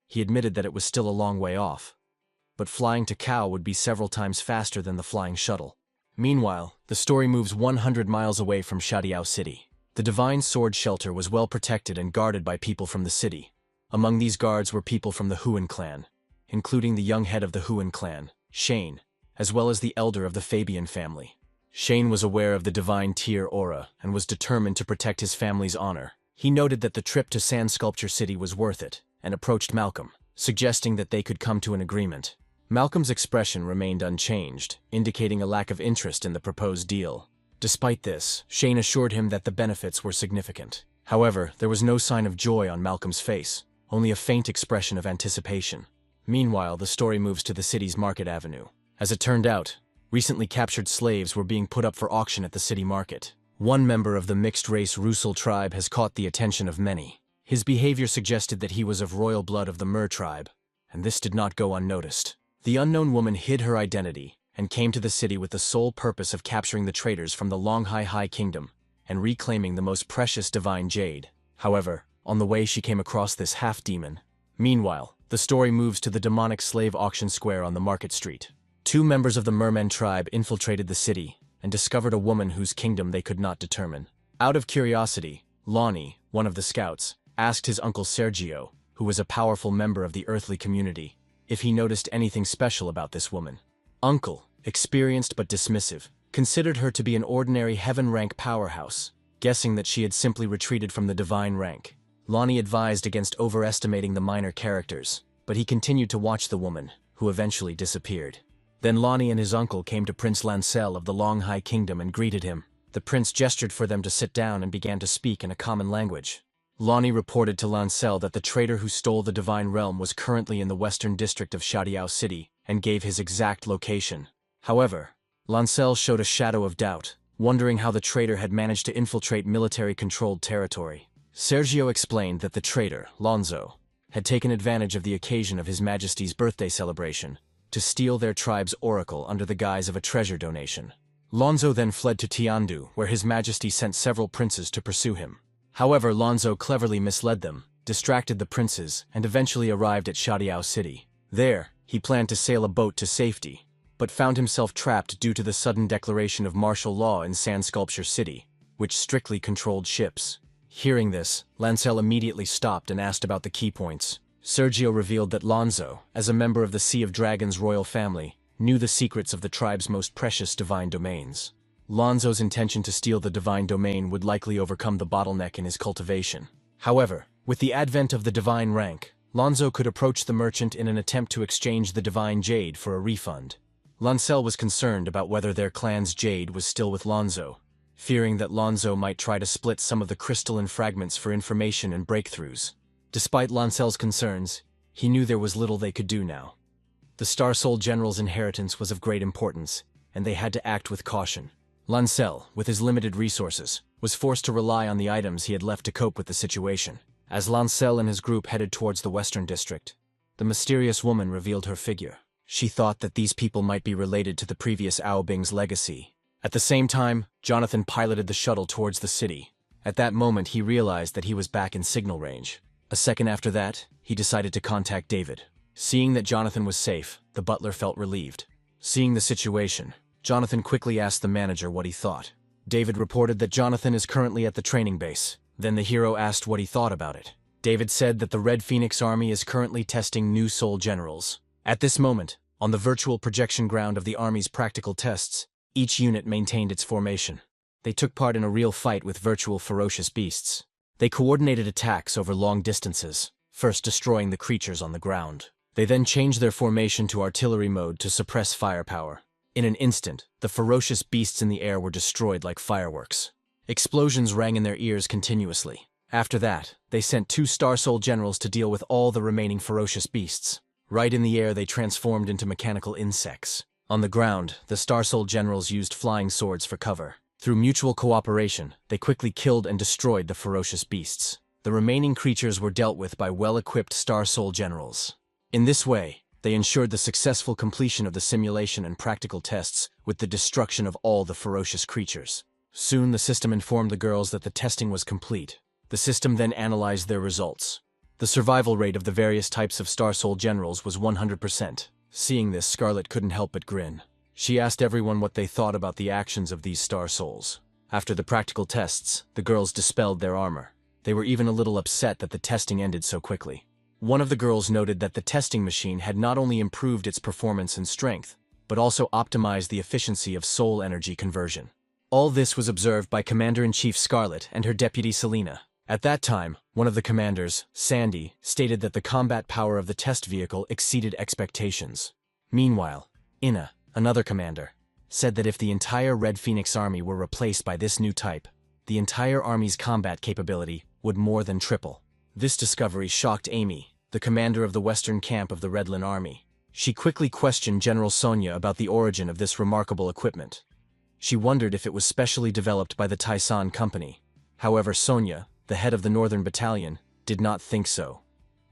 He admitted that it was still a long way off, but flying to Kao would be several times faster than the flying shuttle. Meanwhile, the story moves 100 miles away from Shadiao City. The Divine Sword Shelter was well protected and guarded by people from the city. Among these guards were people from the Huan clan, including the young head of the Huan clan, Shane, as well as the elder of the Fabian family. Shane was aware of the divine Tier aura and was determined to protect his family's honor. He noted that the trip to Sand Sculpture City was worth it, and approached Malcolm, suggesting that they could come to an agreement. Malcolm's expression remained unchanged, indicating a lack of interest in the proposed deal. Despite this, Shane assured him that the benefits were significant. However, there was no sign of joy on Malcolm's face, only a faint expression of anticipation. Meanwhile, the story moves to the city's Market Avenue. As it turned out, recently captured slaves were being put up for auction at the city market. One member of the mixed-race Russell tribe has caught the attention of many. His behavior suggested that he was of royal blood of the Mer tribe, and this did not go unnoticed. The unknown woman hid her identity and came to the city with the sole purpose of capturing the traders from the Longhai Kingdom and reclaiming the most precious divine jade. However, on the way she came across this half-demon. Meanwhile, the story moves to the demonic slave auction square on the market street. 2 members of the Merman tribe infiltrated the city and discovered a woman whose kingdom they could not determine. Out of curiosity, Lonnie, one of the scouts, asked his uncle Sergio, who was a powerful member of the earthly community, if he noticed anything special about this woman. Uncle, experienced but dismissive, considered her to be an ordinary heaven-rank powerhouse, guessing that she had simply retreated from the divine rank. Lonnie advised against overestimating the minor characters, but he continued to watch the woman, who eventually disappeared. Then Lonnie and his uncle came to Prince Lancel of the Longhai Kingdom and greeted him. The prince gestured for them to sit down and began to speak in a common language. Lonnie reported to Lancel that the traitor who stole the divine realm was currently in the western district of Shadiao City, and gave his exact location. However, Lancel showed a shadow of doubt, wondering how the traitor had managed to infiltrate military-controlled territory. Sergio explained that the traitor, Lonzo, had taken advantage of the occasion of His Majesty's birthday celebration to steal their tribe's oracle under the guise of a treasure donation. Lonzo then fled to Tiandu, where His Majesty sent several princes to pursue him. However, Lonzo cleverly misled them, distracted the princes, and eventually arrived at Shadiao City. There, he planned to sail a boat to safety, but found himself trapped due to the sudden declaration of martial law in Sand Sculpture City, which strictly controlled ships. Hearing this, Lancel immediately stopped and asked about the key points. Sergio revealed that Lonzo, as a member of the Sea of Dragons royal family, knew the secrets of the tribe's most precious divine domains. Lonzo's intention to steal the divine domain would likely overcome the bottleneck in his cultivation. However, with the advent of the divine rank, Lonzo could approach the merchant in an attempt to exchange the divine jade for a refund. Lancel was concerned about whether their clan's jade was still with Lonzo, fearing that Lonzo might try to split some of the crystalline fragments for information and breakthroughs. Despite Lancel's concerns, he knew there was little they could do now. The Star Soul General's inheritance was of great importance, and they had to act with caution. Lancel, with his limited resources, was forced to rely on the items he had left to cope with the situation. As Lancel and his group headed towards the Western District, the mysterious woman revealed her figure. She thought that these people might be related to the previous Aobing's legacy. At the same time, Jonathan piloted the shuttle towards the city. At that moment, he realized that he was back in signal range. A second after that, he decided to contact David. Seeing that Jonathan was safe, the butler felt relieved. Seeing the situation, Jonathan quickly asked the manager what he thought. David reported that Jonathan is currently at the training base. Then the hero asked what he thought about it. David said that the Red Phoenix Army is currently testing new soul generals. At this moment, on the virtual projection ground of the Army's practical tests, each unit maintained its formation. They took part in a real fight with virtual ferocious beasts. They coordinated attacks over long distances, first destroying the creatures on the ground. They then changed their formation to artillery mode to suppress firepower. In an instant, the ferocious beasts in the air were destroyed like fireworks. Explosions rang in their ears continuously. After that, they sent 2 Star Soul Generals to deal with all the remaining ferocious beasts. Right in the air, they transformed into mechanical insects. On the ground, the Star Soul Generals used flying swords for cover. Through mutual cooperation, they quickly killed and destroyed the ferocious beasts. The remaining creatures were dealt with by well-equipped Star Soul Generals. In this way, they ensured the successful completion of the simulation and practical tests with the destruction of all the ferocious creatures. Soon the system informed the girls that the testing was complete. The system then analyzed their results. The survival rate of the various types of Star Soul Generals was 100%. Seeing this, Scarlet couldn't help but grin. She asked everyone what they thought about the actions of these Star Souls. After the practical tests, the girls dispelled their armor. They were even a little upset that the testing ended so quickly. One of the girls noted that the testing machine had not only improved its performance and strength, but also optimized the efficiency of soul energy conversion. All this was observed by Commander-in-Chief Scarlet and her deputy Selena. At that time, one of the commanders, Sandy, stated that the combat power of the test vehicle exceeded expectations. Meanwhile, Ina, another commander, said that if the entire Red Phoenix Army were replaced by this new type, the entire army's combat capability would more than triple. This discovery shocked Amy, the commander of the western camp of the Redland Army. She quickly questioned General Sonia about the origin of this remarkable equipment. She wondered if it was specially developed by the Taisan Company. However, Sonia, the head of the Northern Battalion, did not think so.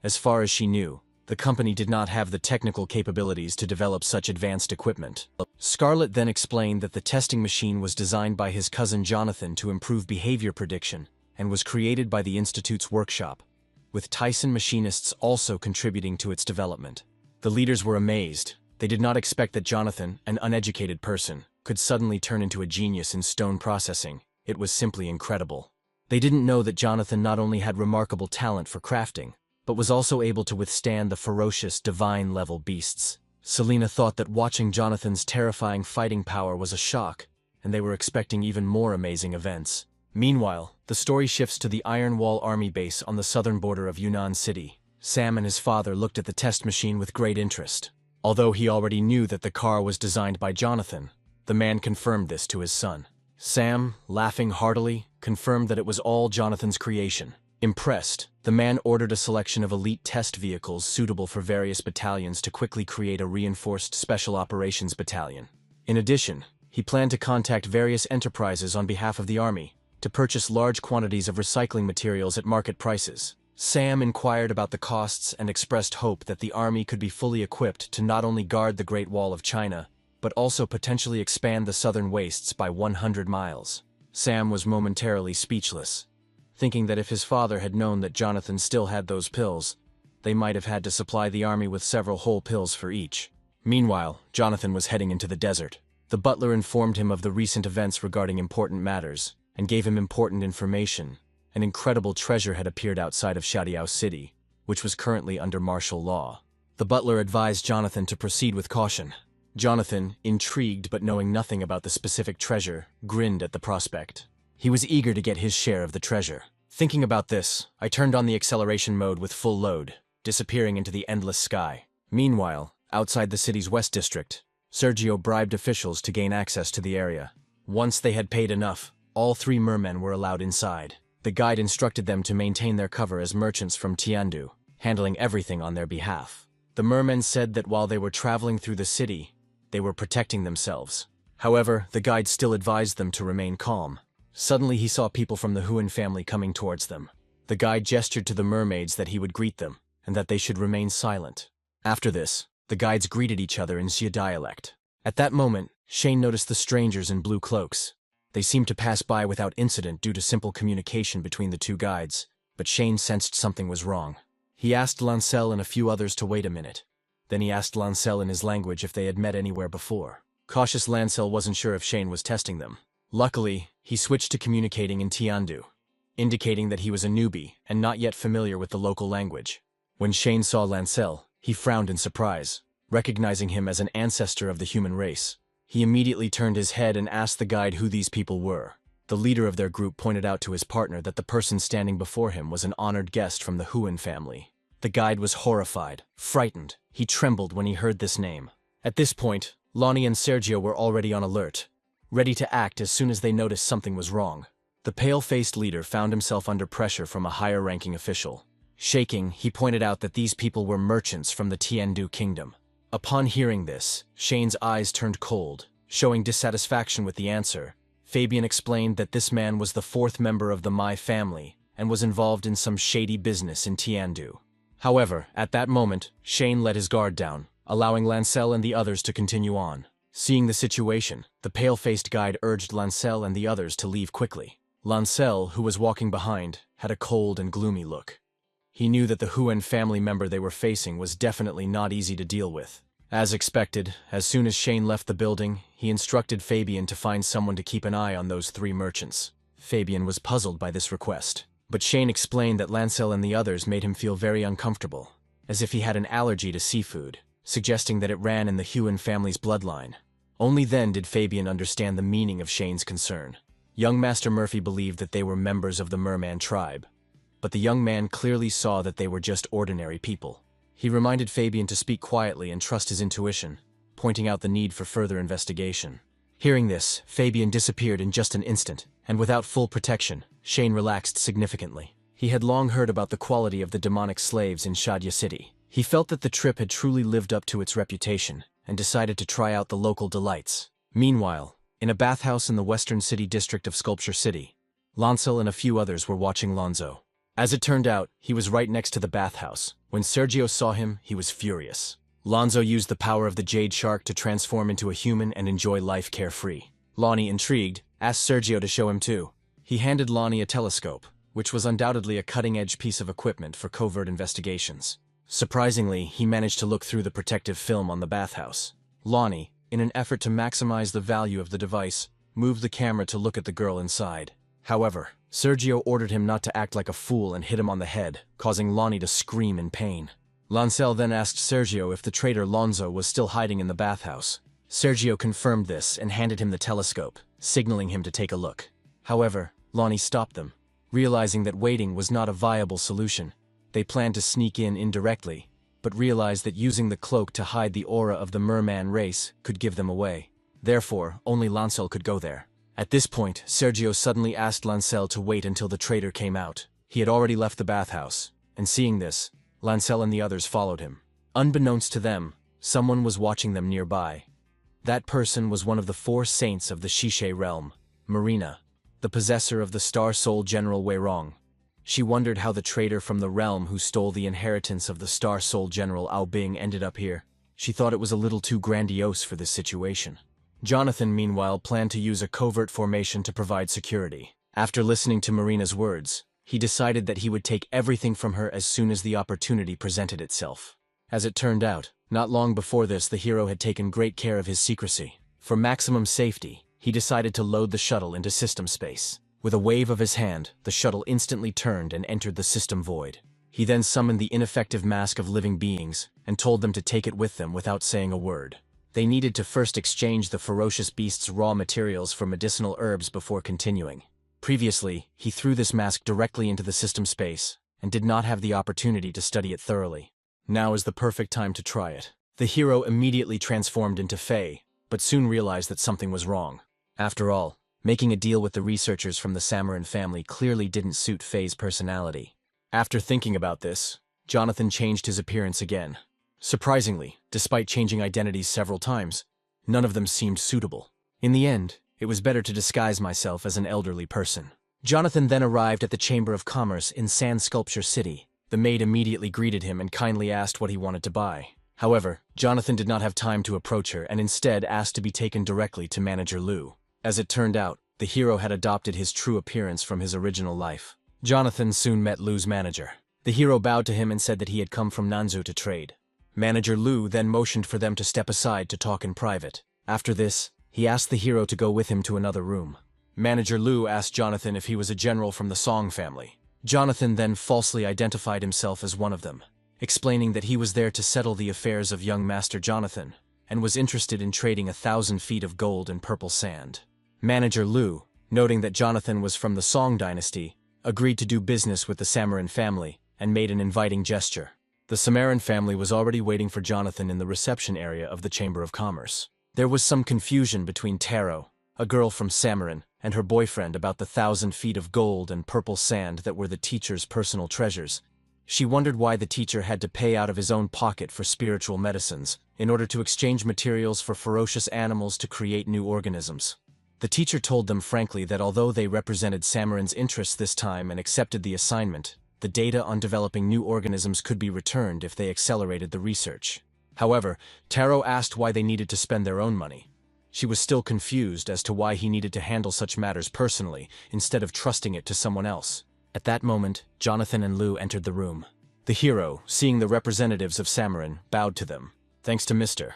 As far as she knew, the company did not have the technical capabilities to develop such advanced equipment. Scarlet then explained that the testing machine was designed by his cousin Jonathan to improve behavior prediction and was created by the Institute's workshop, with Tyson machinists also contributing to its development. The leaders were amazed. They did not expect that Jonathan, an uneducated person, could suddenly turn into a genius in stone processing. It was simply incredible. They didn't know that Jonathan not only had remarkable talent for crafting, but was also able to withstand the ferocious, divine-level beasts. Selena thought that watching Jonathan's terrifying fighting power was a shock, and they were expecting even more amazing events. Meanwhile, the story shifts to the Iron Wall Army base on the southern border of Yunnan City. Sam and his father looked at the test machine with great interest. Although he already knew that the car was designed by Jonathan, the man confirmed this to his son. Sam, laughing heartily, confirmed that it was all Jonathan's creation. Impressed, the man ordered a selection of elite test vehicles suitable for various battalions to quickly create a reinforced special operations battalion. In addition, he planned to contact various enterprises on behalf of the army to purchase large quantities of recycling materials at market prices. Sam inquired about the costs and expressed hope that the army could be fully equipped to not only guard the Great Wall of China, but also potentially expand the southern wastes by 100 miles. Sam was momentarily speechless, thinking that if his father had known that Jonathan still had those pills, they might have had to supply the army with several whole pills for each. Meanwhile, Jonathan was heading into the desert. The butler informed him of the recent events regarding important matters, and gave him important information. An incredible treasure had appeared outside of Shadiao City, which was currently under martial law. The butler advised Jonathan to proceed with caution. Jonathan, intrigued but knowing nothing about the specific treasure, grinned at the prospect. He was eager to get his share of the treasure. Thinking about this, I turned on the acceleration mode with full load, disappearing into the endless sky. Meanwhile, outside the city's west district, Sergio bribed officials to gain access to the area. Once they had paid enough, all 3 mermen were allowed inside. The guide instructed them to maintain their cover as merchants from Tiandu, handling everything on their behalf. The mermen said that while they were traveling through the city, they were protecting themselves. However, the guide still advised them to remain calm. Suddenly he saw people from the Huan family coming towards them. The guide gestured to the mermaids that he would greet them, and that they should remain silent. After this, the guides greeted each other in Xia dialect. At that moment, Shane noticed the strangers in blue cloaks. They seemed to pass by without incident due to simple communication between the 2 guides, but Shane sensed something was wrong. He asked Lancel and a few others to wait a minute. Then he asked Lancel in his language if they had met anywhere before. Cautious Lancel wasn't sure if Shane was testing them. Luckily, he switched to communicating in Tiandu, indicating that he was a newbie and not yet familiar with the local language. When Shane saw Lancel, he frowned in surprise, recognizing him as an ancestor of the human race. He immediately turned his head and asked the guide who these people were. The leader of their group pointed out to his partner that the person standing before him was an honored guest from the Huan family. The guide was horrified, frightened. He trembled when he heard this name. At this point, Lonnie and Sergio were already on alert, ready to act as soon as they noticed something was wrong. The pale-faced leader found himself under pressure from a higher-ranking official. Shaking, he pointed out that these people were merchants from the Tiandu kingdom. Upon hearing this, Shane's eyes turned cold, showing dissatisfaction with the answer. Fabian explained that this man was the 4th member of the Mai family and was involved in some shady business in Tiandu. However, at that moment, Shane let his guard down, allowing Lancel and the others to continue on. Seeing the situation, the pale-faced guide urged Lancel and the others to leave quickly. Lancel, who was walking behind, had a cold and gloomy look. He knew that the Huan family member they were facing was definitely not easy to deal with. As expected, as soon as Shane left the building, he instructed Fabian to find someone to keep an eye on those 3 merchants. Fabian was puzzled by this request, but Shane explained that Lancel and the others made him feel very uncomfortable, as if he had an allergy to seafood, suggesting that it ran in the Huan family's bloodline. Only then did Fabian understand the meaning of Shane's concern. Young Master Murphy believed that they were members of the merman tribe, but the young man clearly saw that they were just ordinary people. He reminded Fabian to speak quietly and trust his intuition, pointing out the need for further investigation. Hearing this, Fabian disappeared in just an instant, and without full protection, Shane relaxed significantly. He had long heard about the quality of the demonic slaves in Shadia City. He felt that the trip had truly lived up to its reputation, and decided to try out the local delights. Meanwhile, in a bathhouse in the western city district of Sculpture City, Lancel and a few others were watching Lonzo. As it turned out, he was right next to the bathhouse. When Sergio saw him, he was furious. Lonzo used the power of the Jade Shark to transform into a human and enjoy life carefree. Lonnie, intrigued, asked Sergio to show him too. He handed Lonnie a telescope, which was undoubtedly a cutting-edge piece of equipment for covert investigations. Surprisingly, he managed to look through the protective film on the bathhouse. Lonnie, in an effort to maximize the value of the device, moved the camera to look at the girl inside. However, Sergio ordered him not to act like a fool and hit him on the head, causing Lonnie to scream in pain. Lancel then asked Sergio if the traitor Lonzo was still hiding in the bathhouse. Sergio confirmed this and handed him the telescope, signaling him to take a look. However, Lonnie stopped them. Realizing that waiting was not a viable solution, they planned to sneak in indirectly, but realized that using the cloak to hide the aura of the merman race could give them away. Therefore, only Lancel could go there. At this point, Sergio suddenly asked Lancel to wait until the traitor came out. He had already left the bathhouse, and seeing this, Lancel and the others followed him. Unbeknownst to them, someone was watching them nearby. That person was one of the 4 saints of the Shishe realm, Marina, the possessor of the Star Soul General Weirong. She wondered how the traitor from the realm who stole the inheritance of the Star Soul General Aobing ended up here. She thought it was a little too grandiose for this situation. Jonathan, meanwhile, planned to use a covert formation to provide security. After listening to Marina's words, he decided that he would take everything from her as soon as the opportunity presented itself. As it turned out, not long before this, the hero had taken great care of his secrecy. For maximum safety, he decided to load the shuttle into system space. With a wave of his hand, the shuttle instantly turned and entered the system void. He then summoned the ineffective mask of living beings and told them to take it with them without saying a word. They needed to first exchange the ferocious beast's raw materials for medicinal herbs before continuing. Previously, he threw this mask directly into the system space and did not have the opportunity to study it thoroughly. Now is the perfect time to try it. The hero immediately transformed into Fae, but soon realized that something was wrong. After all, making a deal with the researchers from the Samarin family clearly didn't suit Faye's personality. After thinking about this, Jonathan changed his appearance again. Surprisingly, despite changing identities several times, none of them seemed suitable. In the end, it was better to disguise myself as an elderly person. Jonathan then arrived at the Chamber of Commerce in Sand Sculpture City. The maid immediately greeted him and kindly asked what he wanted to buy. However, Jonathan did not have time to approach her and instead asked to be taken directly to Manager Lu. As it turned out, the hero had adopted his true appearance from his original life. Jonathan soon met Lu's manager. The hero bowed to him and said that he had come from Nanzu to trade. Manager Lu then motioned for them to step aside to talk in private. After this, he asked the hero to go with him to another room. Manager Lu asked Jonathan if he was a general from the Song family. Jonathan then falsely identified himself as one of them, explaining that he was there to settle the affairs of young Master Jonathan, and was interested in trading 1,000 feet of gold and purple sand. Manager Lu, noting that Jonathan was from the Song dynasty, agreed to do business with the Samarin family and made an inviting gesture. The Samarin family was already waiting for Jonathan in the reception area of the Chamber of Commerce. There was some confusion between Taro, a girl from Samarin, and her boyfriend about the 1,000 feet of gold and purple sand that were the teacher's personal treasures. She wondered why the teacher had to pay out of his own pocket for spiritual medicines in order to exchange materials for ferocious animals to create new organisms. The teacher told them frankly that although they represented Samarin's interests this time and accepted the assignment, the data on developing new organisms could be returned if they accelerated the research. However, Taro asked why they needed to spend their own money. She was still confused as to why he needed to handle such matters personally instead of trusting it to someone else. At that moment, Jonathan and Lu entered the room. The hero, seeing the representatives of Samarin, bowed to them. Thanks to Mr.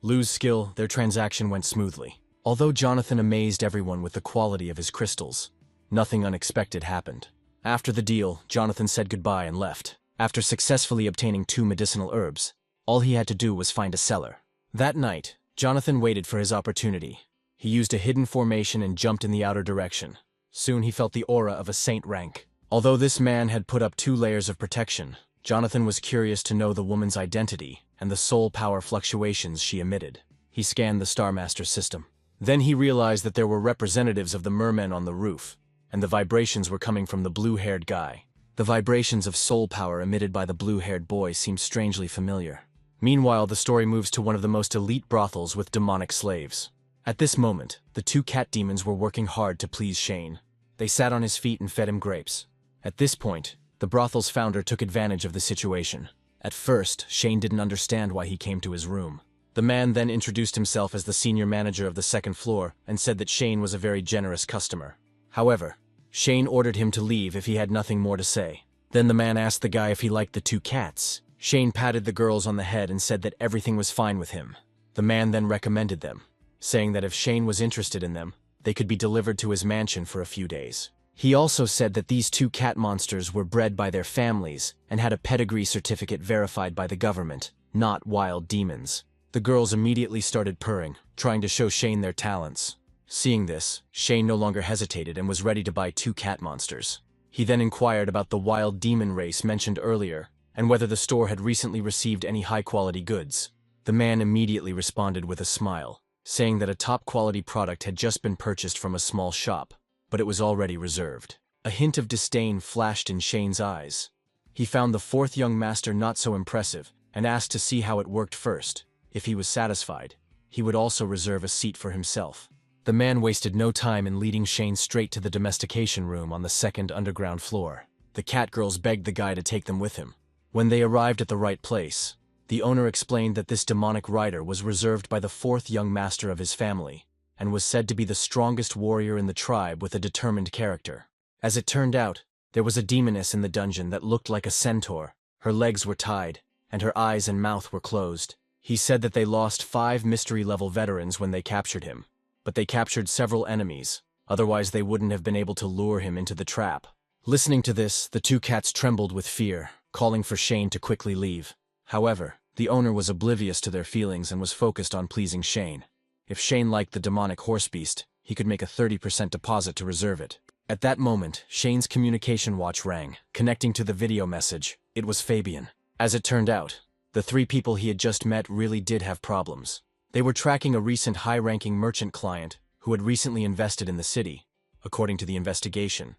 Lu's skill, their transaction went smoothly. Although Jonathan amazed everyone with the quality of his crystals, nothing unexpected happened. After the deal, Jonathan said goodbye and left. After successfully obtaining 2 medicinal herbs, all he had to do was find a seller. That night, Jonathan waited for his opportunity. He used a hidden formation and jumped in the outer direction. Soon he felt the aura of a saint rank. Although this man had put up 2 layers of protection, Jonathan was curious to know the woman's identity and the soul power fluctuations she emitted. He scanned the Star Master system. Then he realized that there were representatives of the mermen on the roof, and the vibrations were coming from the blue-haired guy. The vibrations of soul power emitted by the blue-haired boy seemed strangely familiar. Meanwhile, the story moves to one of the most elite brothels with demonic slaves. At this moment, the 2 cat demons were working hard to please Shane. They sat on his feet and fed him grapes. At this point, the brothel's founder took advantage of the situation. At first, Shane didn't understand why he came to his room. The man then introduced himself as the senior manager of the 2nd floor and said that Shane was a very generous customer. However, Shane ordered him to leave if he had nothing more to say. Then the man asked the guy if he liked the 2 cats. Shane patted the girls on the head and said that everything was fine with him. The man then recommended them, saying that if Shane was interested in them, they could be delivered to his mansion for a few days. He also said that these 2 cat monsters were bred by their families and had a pedigree certificate verified by the government, not wild demons. The girls immediately started purring, trying to show Shane their talents. Seeing this, Shane no longer hesitated and was ready to buy 2 cat monsters. He then inquired about the wild demon race mentioned earlier and whether the store had recently received any high-quality goods. The man immediately responded with a smile, saying that a top-quality product had just been purchased from a small shop, but it was already reserved. A hint of disdain flashed in Shane's eyes. He found the fourth young master not so impressive and asked to see how it worked first. If he was satisfied, he would also reserve a seat for himself. The man wasted no time in leading Shane straight to the domestication room on the second underground floor. The cat girls begged the guy to take them with him. When they arrived at the right place, the owner explained that this demonic rider was reserved by the fourth young master of his family, and was said to be the strongest warrior in the tribe with a determined character. As it turned out, there was a demoness in the dungeon that looked like a centaur. Her legs were tied, and her eyes and mouth were closed. He said that they lost 5 mystery-level veterans when they captured him, but they captured several enemies, otherwise they wouldn't have been able to lure him into the trap. Listening to this, the two cats trembled with fear, calling for Shane to quickly leave. However, the owner was oblivious to their feelings and was focused on pleasing Shane. If Shane liked the demonic horse beast, he could make a 30% deposit to reserve it. At that moment, Shane's communication watch rang, connecting to the video message. It was Fabian. As it turned out, the 3 people he had just met really did have problems. They were tracking a recent high-ranking merchant client who had recently invested in the city. According to the investigation,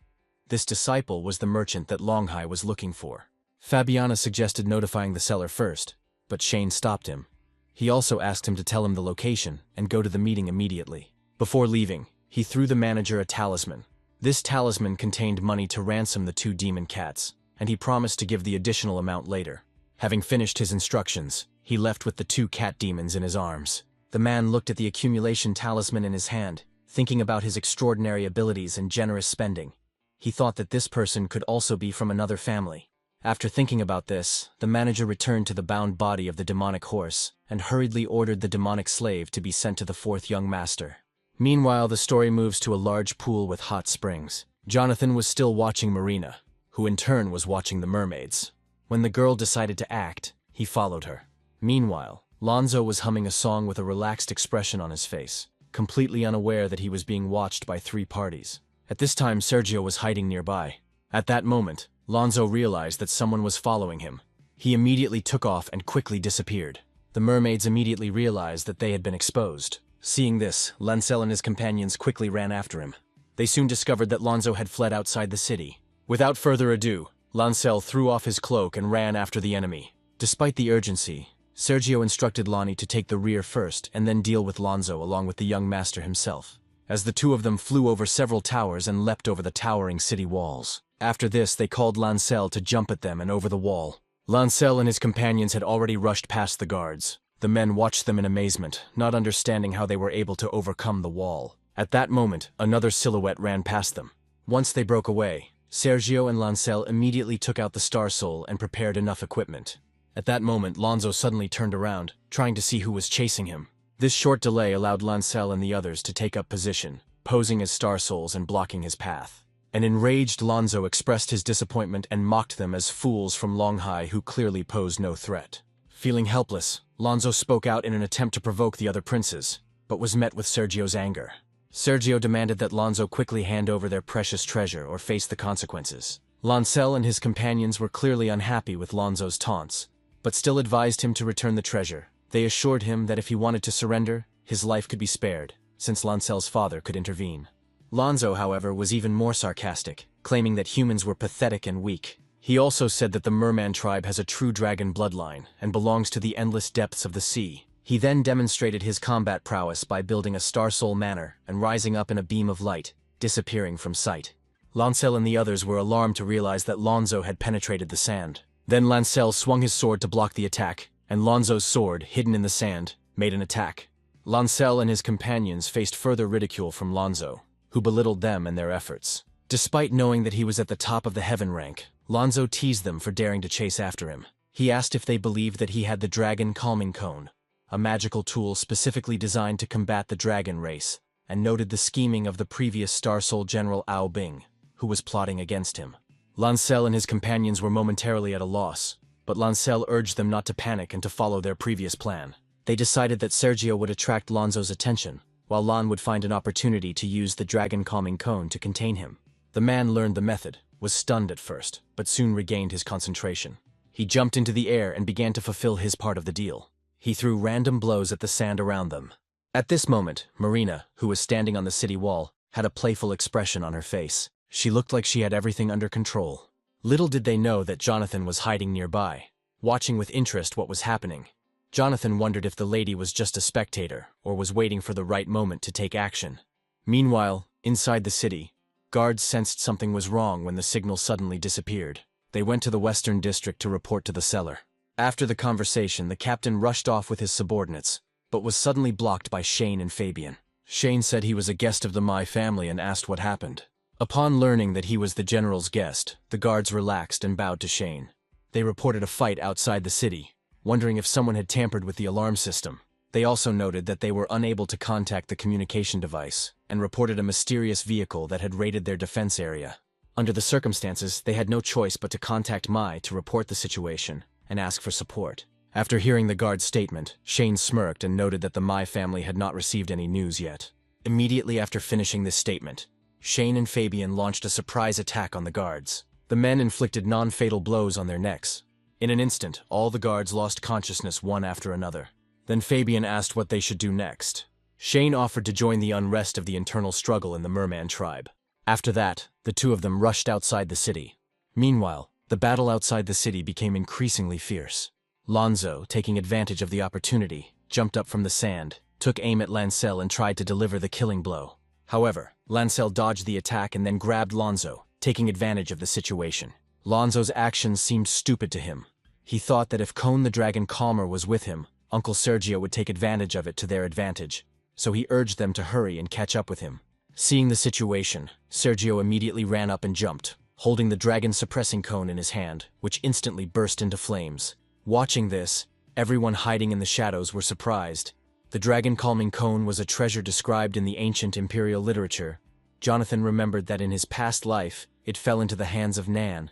this disciple was the merchant that Longhai was looking for. Fabiana suggested notifying the seller first, but Shane stopped him. He also asked him to tell him the location and go to the meeting immediately. Before leaving, he threw the manager a talisman. This talisman contained money to ransom the 2 demon cats, and he promised to give the additional amount later. Having finished his instructions, he left with the 2 cat demons in his arms. The man looked at the accumulation talisman in his hand, thinking about his extraordinary abilities and generous spending. He thought that this person could also be from another family. After thinking about this, the manager returned to the bound body of the demonic horse and hurriedly ordered the demonic slave to be sent to the 4th young master. Meanwhile, the story moves to a large pool with hot springs. Jonathan was still watching Marina, who in turn was watching the mermaids. When the girl decided to act, he followed her. Meanwhile, Lonzo was humming a song with a relaxed expression on his face, completely unaware that he was being watched by 3 parties. At this time, Sergio was hiding nearby. At that moment, Lonzo realized that someone was following him. He immediately took off and quickly disappeared. The mermaids immediately realized that they had been exposed. Seeing this, Lancel and his companions quickly ran after him. They soon discovered that Lonzo had fled outside the city. Without further ado, Lancel threw off his cloak and ran after the enemy. Despite the urgency, Sergio instructed Lonnie to take the rear first and then deal with Lonzo along with the young master himself, as the 2 of them flew over several towers and leapt over the towering city walls. After this, they called Lancel to jump at them and over the wall. Lancel and his companions had already rushed past the guards. The men watched them in amazement, not understanding how they were able to overcome the wall. At that moment, another silhouette ran past them. Once they broke away, Sergio and Lancel immediately took out the Star Soul and prepared enough equipment. At that moment, Lonzo suddenly turned around, trying to see who was chasing him. This short delay allowed Lancel and the others to take up position, posing as Star Souls and blocking his path. An enraged Lonzo expressed his disappointment and mocked them as fools from Longhai who clearly posed no threat. Feeling helpless, Lonzo spoke out in an attempt to provoke the other princes, but was met with Sergio's anger. Sergio demanded that Lonzo quickly hand over their precious treasure or face the consequences. Lancel and his companions were clearly unhappy with Lonzo's taunts, but still advised him to return the treasure. They assured him that if he wanted to surrender, his life could be spared, since Lancel's father could intervene. Lonzo, however, was even more sarcastic, claiming that humans were pathetic and weak. He also said that the merman tribe has a true dragon bloodline and belongs to the endless depths of the sea. He then demonstrated his combat prowess by building a Star Soul manor and rising up in a beam of light, disappearing from sight. Lancel and the others were alarmed to realize that Lonzo had penetrated the sand. Then Lancel swung his sword to block the attack, and Lonzo's sword, hidden in the sand, made an attack. Lancel and his companions faced further ridicule from Lonzo, who belittled them and their efforts. Despite knowing that he was at the top of the heaven rank, Lonzo teased them for daring to chase after him. He asked if they believed that he had the Dragon Calming Cone, a magical tool specifically designed to combat the dragon race, and noted the scheming of the previous Star Soul General Ao Bing, who was plotting against him. Lancel and his companions were momentarily at a loss, but Lancel urged them not to panic and to follow their previous plan. They decided that Sergio would attract Lonzo's attention, while Lon would find an opportunity to use the Dragon Calming Cone to contain him. The man learned the method, was stunned at first, but soon regained his concentration. He jumped into the air and began to fulfill his part of the deal. He threw random blows at the sand around them. At this moment, Marina, who was standing on the city wall, had a playful expression on her face. She looked like she had everything under control. Little did they know that Jonathan was hiding nearby, watching with interest what was happening. Jonathan wondered if the lady was just a spectator or was waiting for the right moment to take action. Meanwhile, inside the city, guards sensed something was wrong when the signal suddenly disappeared. They went to the Western District to report to the seller. After the conversation, the captain rushed off with his subordinates, but was suddenly blocked by Shane and Fabian. Shane said he was a guest of the Mai family and asked what happened. Upon learning that he was the general's guest, the guards relaxed and bowed to Shane. They reported a fight outside the city, wondering if someone had tampered with the alarm system. They also noted that they were unable to contact the communication device and reported a mysterious vehicle that had raided their defense area. Under the circumstances, they had no choice but to contact Mai to report the situation and ask for support. After hearing the guard's statement, Shane smirked and noted that the Mai family had not received any news yet. Immediately after finishing this statement, Shane and Fabian launched a surprise attack on the guards. The men inflicted non-fatal blows on their necks. In an instant, all the guards lost consciousness one after another. Then Fabian asked what they should do next. Shane offered to join the unrest of the internal struggle in the merman tribe. After that, the two of them rushed outside the city. Meanwhile, the battle outside the city became increasingly fierce. Lonzo, taking advantage of the opportunity, jumped up from the sand, took aim at Lancel and tried to deliver the killing blow. However, Lancel dodged the attack and then grabbed Lonzo, taking advantage of the situation. Lonzo's actions seemed stupid to him. He thought that if Cone the Dragon Calmer was with him, Uncle Sergio would take advantage of it to their advantage, so he urged them to hurry and catch up with him. Seeing the situation, Sergio immediately ran up and jumped, holding the dragon suppressing cone in his hand, which instantly burst into flames. Watching this, everyone hiding in the shadows were surprised. The dragon calming cone was a treasure described in the ancient imperial literature. Jonathan remembered that in his past life, it fell into the hands of Nan.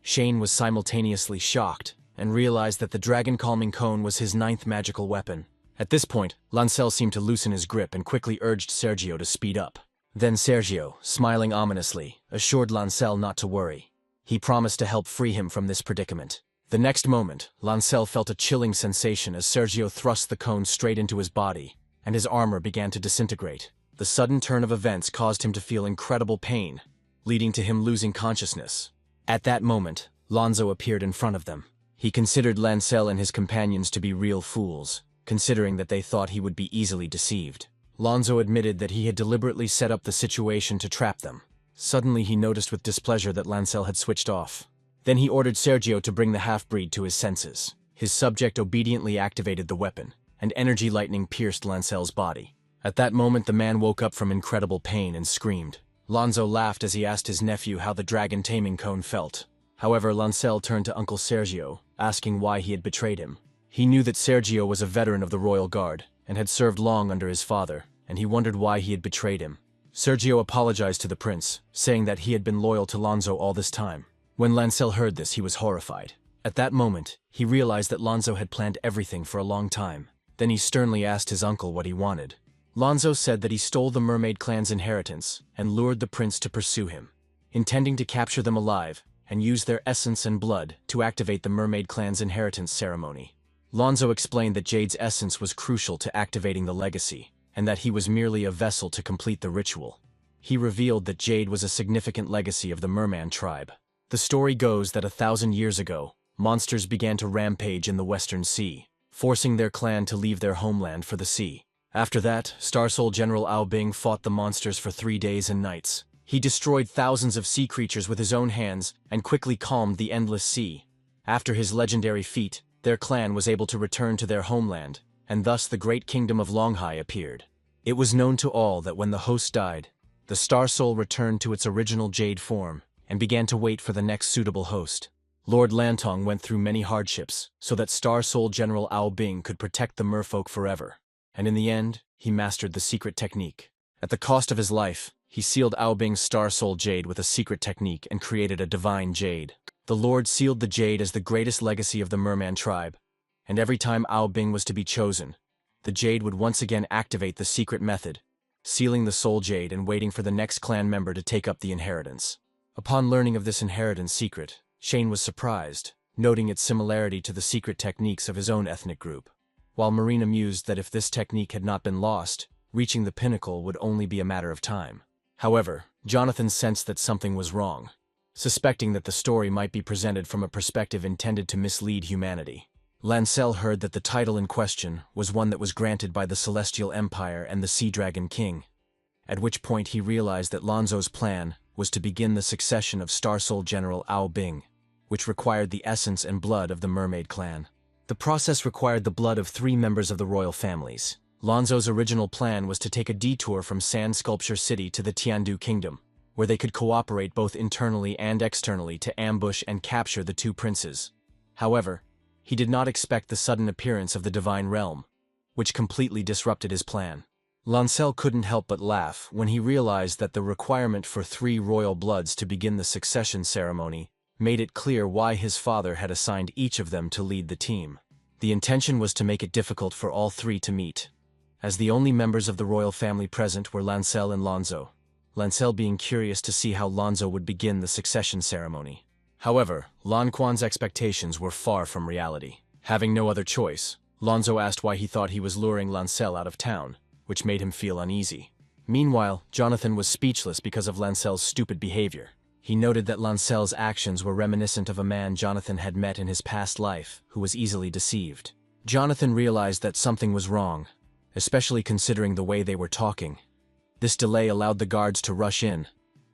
Shane was simultaneously shocked and realized that the dragon calming cone was his 9th magical weapon. At this point, Lancel seemed to loosen his grip and quickly urged Sergio to speed up. Then Sergio, smiling ominously, assured Lancel not to worry. He promised to help free him from this predicament. The next moment, Lancel felt a chilling sensation as Sergio thrust the cone straight into his body, and his armor began to disintegrate. The sudden turn of events caused him to feel incredible pain, leading to him losing consciousness. At that moment, Lonzo appeared in front of them. He considered Lancel and his companions to be real fools, considering that they thought he would be easily deceived. Lonzo admitted that he had deliberately set up the situation to trap them. Suddenly he noticed with displeasure that Lancel had switched off. Then he ordered Sergio to bring the half-breed to his senses. His subject obediently activated the weapon, and energy lightning pierced Lancel's body. At that moment the man woke up from incredible pain and screamed. Lonzo laughed as he asked his nephew how the dragon taming cone felt. However, Lancel turned to Uncle Sergio, asking why he had betrayed him. He knew that Sergio was a veteran of the Royal Guard, and had served long under his father, and he wondered why he had betrayed him. Sergio apologized to the prince, saying that he had been loyal to Lonzo all this time. When Lancel heard this, he was horrified. At that moment, he realized that Lonzo had planned everything for a long time. Then he sternly asked his uncle what he wanted. Lonzo said that he stole the mermaid clan's inheritance and lured the prince to pursue him, intending to capture them alive and use their essence and blood to activate the mermaid clan's inheritance ceremony. Lonzo explained that Jade's essence was crucial to activating the legacy, and that he was merely a vessel to complete the ritual. He revealed that Jade was a significant legacy of the merman tribe. The story goes that 1,000 years ago, monsters began to rampage in the Western Sea, forcing their clan to leave their homeland for the sea. After that, Star Soul General Ao Bing fought the monsters for 3 days and nights. He destroyed thousands of sea creatures with his own hands and quickly calmed the endless sea. After his legendary feat, their clan was able to return to their homeland, and thus the great kingdom of Longhai appeared. It was known to all that when the host died, the Star Soul returned to its original jade form and began to wait for the next suitable host. Lord Lantong went through many hardships so that Star Soul General Ao Bing could protect the merfolk forever, and in the end, he mastered the secret technique. At the cost of his life, he sealed Ao Bing's Star Soul Jade with a secret technique and created a divine jade. The Lord sealed the jade as the greatest legacy of the merman tribe, and every time Ao Bing was to be chosen, the jade would once again activate the secret method, sealing the soul jade and waiting for the next clan member to take up the inheritance. Upon learning of this inheritance secret, Shane was surprised, noting its similarity to the secret techniques of his own ethnic group, while Marina mused that if this technique had not been lost, reaching the pinnacle would only be a matter of time. However, Jonathan sensed that something was wrong, suspecting that the story might be presented from a perspective intended to mislead humanity. Lancel heard that the title in question was one that was granted by the Celestial Empire and the Sea Dragon King, at which point he realized that Lonzo's plan was to begin the succession of Star Soul General Ao Bing, which required the essence and blood of the Mermaid clan. The process required the blood of 3 members of the royal families. Lonzo's original plan was to take a detour from Sand Sculpture City to the Tiandu Kingdom, where they could cooperate both internally and externally to ambush and capture the 2 princes. However, he did not expect the sudden appearance of the Divine Realm, which completely disrupted his plan. Lancel couldn't help but laugh when he realized that the requirement for 3 royal bloods to begin the succession ceremony made it clear why his father had assigned each of them to lead the team. The intention was to make it difficult for all 3 to meet, as the only members of the royal family present were Lancel and Lonzo, Lancel being curious to see how Lonzo would begin the succession ceremony. However, Lan Quan's expectations were far from reality. Having no other choice, Lonzo asked why he thought he was luring Lancel out of town, which made him feel uneasy. Meanwhile, Jonathan was speechless because of Lancel's stupid behavior. He noted that Lancel's actions were reminiscent of a man Jonathan had met in his past life who was easily deceived. Jonathan realized that something was wrong, especially considering the way they were talking. This delay allowed the guards to rush in.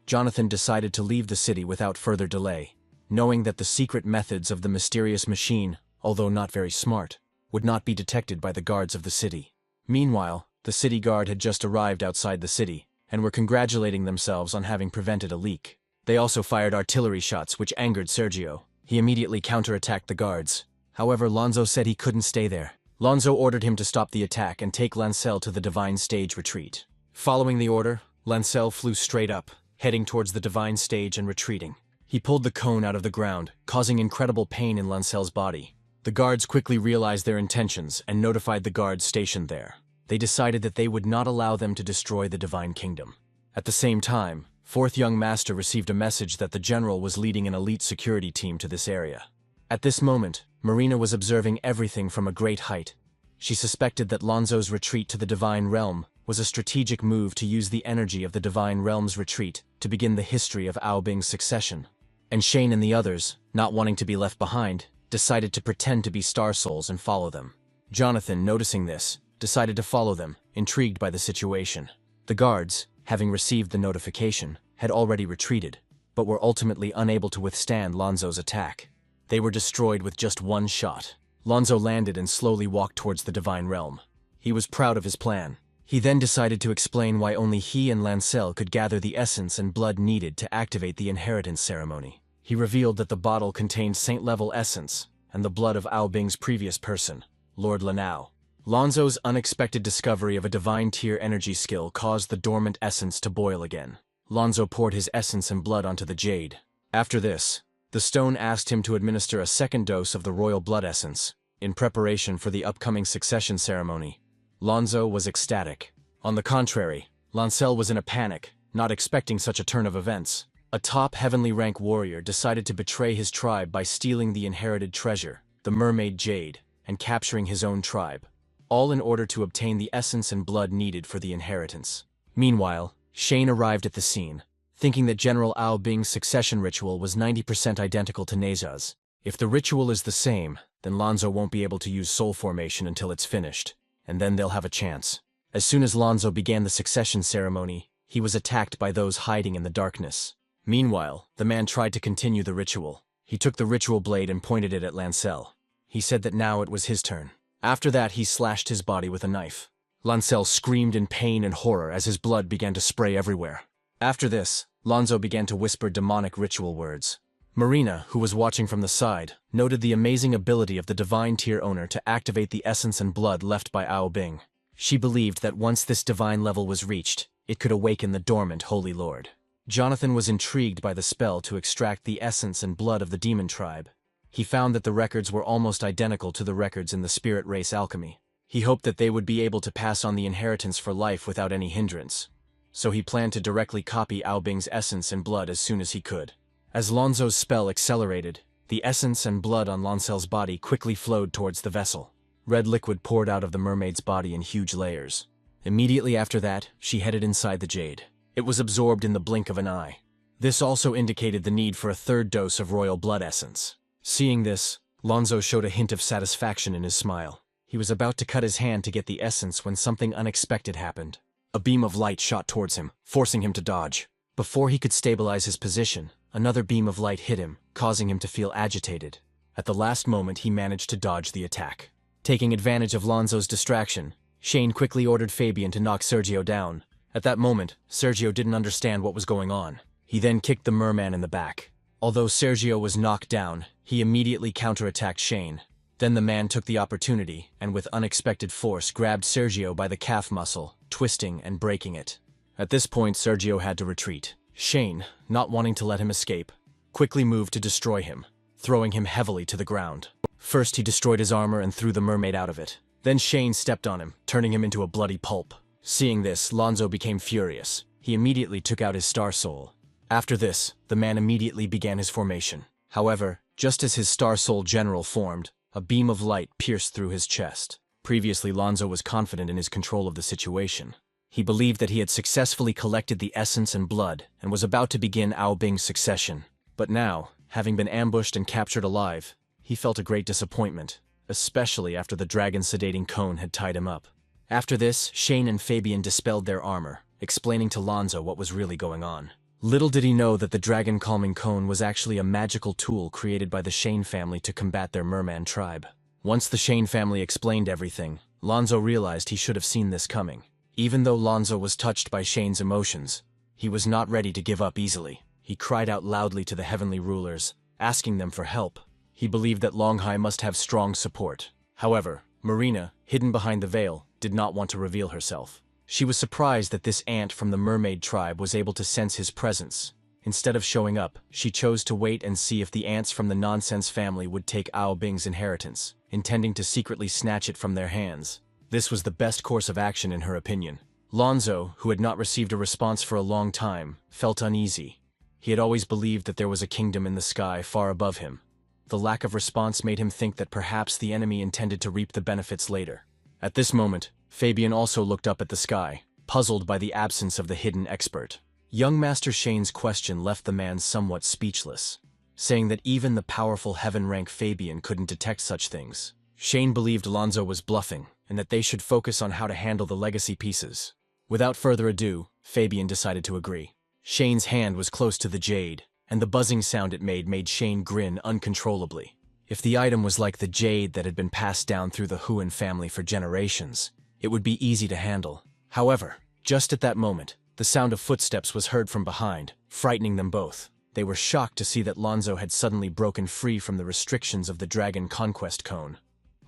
Jonathan decided to leave the city without further delay, knowing that the secret methods of the mysterious machine, although not very smart, would not be detected by the guards of the city. Meanwhile, the city guard had just arrived outside the city and were congratulating themselves on having prevented a leak. They also fired artillery shots, which angered Sergio. He immediately counterattacked the guards. However, Lonzo said he couldn't stay there. Lonzo ordered him to stop the attack and take Lancel to the Divine Stage retreat. Following the order, Lancel flew straight up, heading towards the Divine Stage and retreating. He pulled the cone out of the ground, causing incredible pain in Lancel's body. The guards quickly realized their intentions and notified the guards stationed there. They decided that they would not allow them to destroy the Divine Kingdom. At the same time, Fourth Young Master received a message that the general was leading an elite security team to this area. At this moment, Marina was observing everything from a great height. She suspected that Lonzo's retreat to the Divine Realm was a strategic move to use the energy of the Divine Realm's retreat to begin the history of Ao Bing's succession. And Shane and the others, not wanting to be left behind, decided to pretend to be Star Souls and follow them. Jonathan, noticing this, decided to follow them, intrigued by the situation. The guards, having received the notification, had already retreated, but were ultimately unable to withstand Lonzo's attack. They were destroyed with just one shot. Lonzo landed and slowly walked towards the Divine Realm. He was proud of his plan. He then decided to explain why only he and Lancel could gather the essence and blood needed to activate the inheritance ceremony. He revealed that the bottle contained saint-level essence and the blood of Ao Bing's previous person, Lord Lanao. Lonzo's unexpected discovery of a divine tier energy skill caused the dormant essence to boil again. Lonzo poured his essence and blood onto the jade. After this, the stone asked him to administer a second dose of the royal blood essence, in preparation for the upcoming succession ceremony. Lonzo was ecstatic. On the contrary, Lancel was in a panic, not expecting such a turn of events. A top heavenly rank warrior decided to betray his tribe by stealing the inherited treasure, the mermaid jade, and capturing his own tribe, all in order to obtain the essence and blood needed for the inheritance. Meanwhile, Shane arrived at the scene, thinking that General Ao Bing's succession ritual was 90% identical to Neja's. If the ritual is the same, then Lonzo won't be able to use soul formation until it's finished, and then they'll have a chance. As soon as Lonzo began the succession ceremony, he was attacked by those hiding in the darkness. Meanwhile, the man tried to continue the ritual. He took the ritual blade and pointed it at Lancel. He said that now it was his turn. After that, he slashed his body with a knife. Lancel screamed in pain and horror as his blood began to spray everywhere. After this, Lonzo began to whisper demonic ritual words. Marina, who was watching from the side, noted the amazing ability of the divine tier owner to activate the essence and blood left by Ao Bing. She believed that once this divine level was reached, it could awaken the dormant Holy Lord. Jonathan was intrigued by the spell to extract the essence and blood of the demon tribe. He found that the records were almost identical to the records in the spirit race alchemy. He hoped that they would be able to pass on the inheritance for life without any hindrance, so he planned to directly copy Ao Bing's essence and blood as soon as he could. As Lonzo's spell accelerated, the essence and blood on Lancel's body quickly flowed towards the vessel. Red liquid poured out of the mermaid's body in huge layers. Immediately after that, she headed inside the jade. It was absorbed in the blink of an eye. This also indicated the need for a third dose of royal blood essence. Seeing this, Lonzo showed a hint of satisfaction in his smile. He was about to cut his hand to get the essence when something unexpected happened. A beam of light shot towards him, forcing him to dodge. Before he could stabilize his position, another beam of light hit him, causing him to feel agitated. At the last moment, he managed to dodge the attack. Taking advantage of Lonzo's distraction, Shane quickly ordered Fabian to knock Sergio down. At that moment, Sergio didn't understand what was going on. He then kicked the merman in the back. Although Sergio was knocked down, he immediately counterattacked Shane. Then the man took the opportunity and with unexpected force grabbed Sergio by the calf muscle, twisting and breaking it. At this point, Sergio had to retreat. Shane, not wanting to let him escape, quickly moved to destroy him, throwing him heavily to the ground. First, he destroyed his armor and threw the mermaid out of it. Then Shane stepped on him, turning him into a bloody pulp. Seeing this, Lonzo became furious. He immediately took out his star soul. After this, the man immediately began his formation. However, just as his star soul general formed, a beam of light pierced through his chest. Previously, Lonzo was confident in his control of the situation. He believed that he had successfully collected the essence and blood and was about to begin Aobing's succession. But now, having been ambushed and captured alive, he felt a great disappointment, especially after the dragon sedating cone had tied him up. After this, Shane and Fabian dispelled their armor, explaining to Lonzo what was really going on. Little did he know that the dragon calming cone was actually a magical tool created by the Shane family to combat their merman tribe. Once the Shane family explained everything, Lonzo realized he should have seen this coming. Even though Lonzo was touched by Shane's emotions, he was not ready to give up easily. He cried out loudly to the heavenly rulers, asking them for help. He believed that Longhai must have strong support. However, Marina, hidden behind the veil, did not want to reveal herself. She was surprised that this ant from the mermaid tribe was able to sense his presence. Instead of showing up, she chose to wait and see if the ants from the Nonsense family would take Aobing's inheritance, intending to secretly snatch it from their hands. This was the best course of action in her opinion. Lonzo, who had not received a response for a long time, felt uneasy. He had always believed that there was a kingdom in the sky far above him. The lack of response made him think that perhaps the enemy intended to reap the benefits later. At this moment, Fabian also looked up at the sky, puzzled by the absence of the hidden expert. Young Master Shane's question left the man somewhat speechless, saying that even the powerful heaven-rank Fabian couldn't detect such things. Shane believed Lonzo was bluffing, and that they should focus on how to handle the legacy pieces. Without further ado, Fabian decided to agree. Shane's hand was close to the jade, and the buzzing sound it made Shane grin uncontrollably. If the item was like the jade that had been passed down through the Huan family for generations, it would be easy to handle. However, just at that moment, the sound of footsteps was heard from behind, frightening them both. They were shocked to see that Lonzo had suddenly broken free from the restrictions of the Dragon Conquest Cone.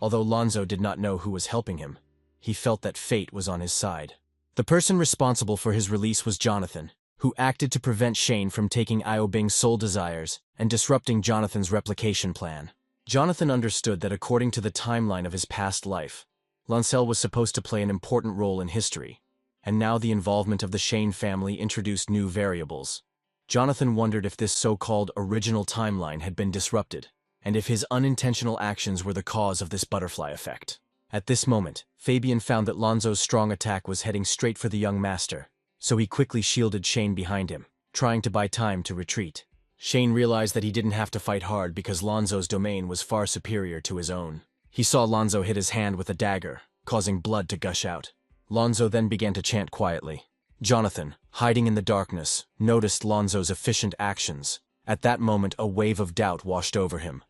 Although Lonzo did not know who was helping him, he felt that fate was on his side. The person responsible for his release was Jonathan, who acted to prevent Shane from taking Aobing's soul desires and disrupting Jonathan's replication plan. Jonathan understood that according to the timeline of his past life, Lancel was supposed to play an important role in history, and now the involvement of the Shane family introduced new variables. Jonathan wondered if this so-called original timeline had been disrupted, and if his unintentional actions were the cause of this butterfly effect. At this moment, Fabian found that Lonzo's strong attack was heading straight for the young master, so he quickly shielded Shane behind him, trying to buy time to retreat. Shane realized that he didn't have to fight hard because Lonzo's domain was far superior to his own. He saw Lonzo hit his hand with a dagger, causing blood to gush out. Lonzo then began to chant quietly. Jonathan, hiding in the darkness, noticed Lonzo's efficient actions. At that moment, a wave of doubt washed over him.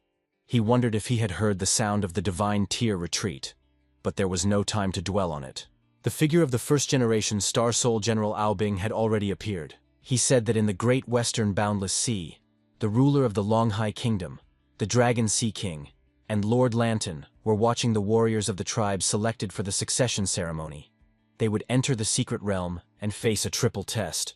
He wondered if he had heard the sound of the divine tear retreat, but there was no time to dwell on it. The figure of the first-generation Star Soul General Aobing had already appeared. He said that in the great western boundless sea, the ruler of the Longhai Kingdom, the Dragon Sea King, and Lord Lantern were watching the warriors of the tribe selected for the succession ceremony. They would enter the secret realm and face a triple test.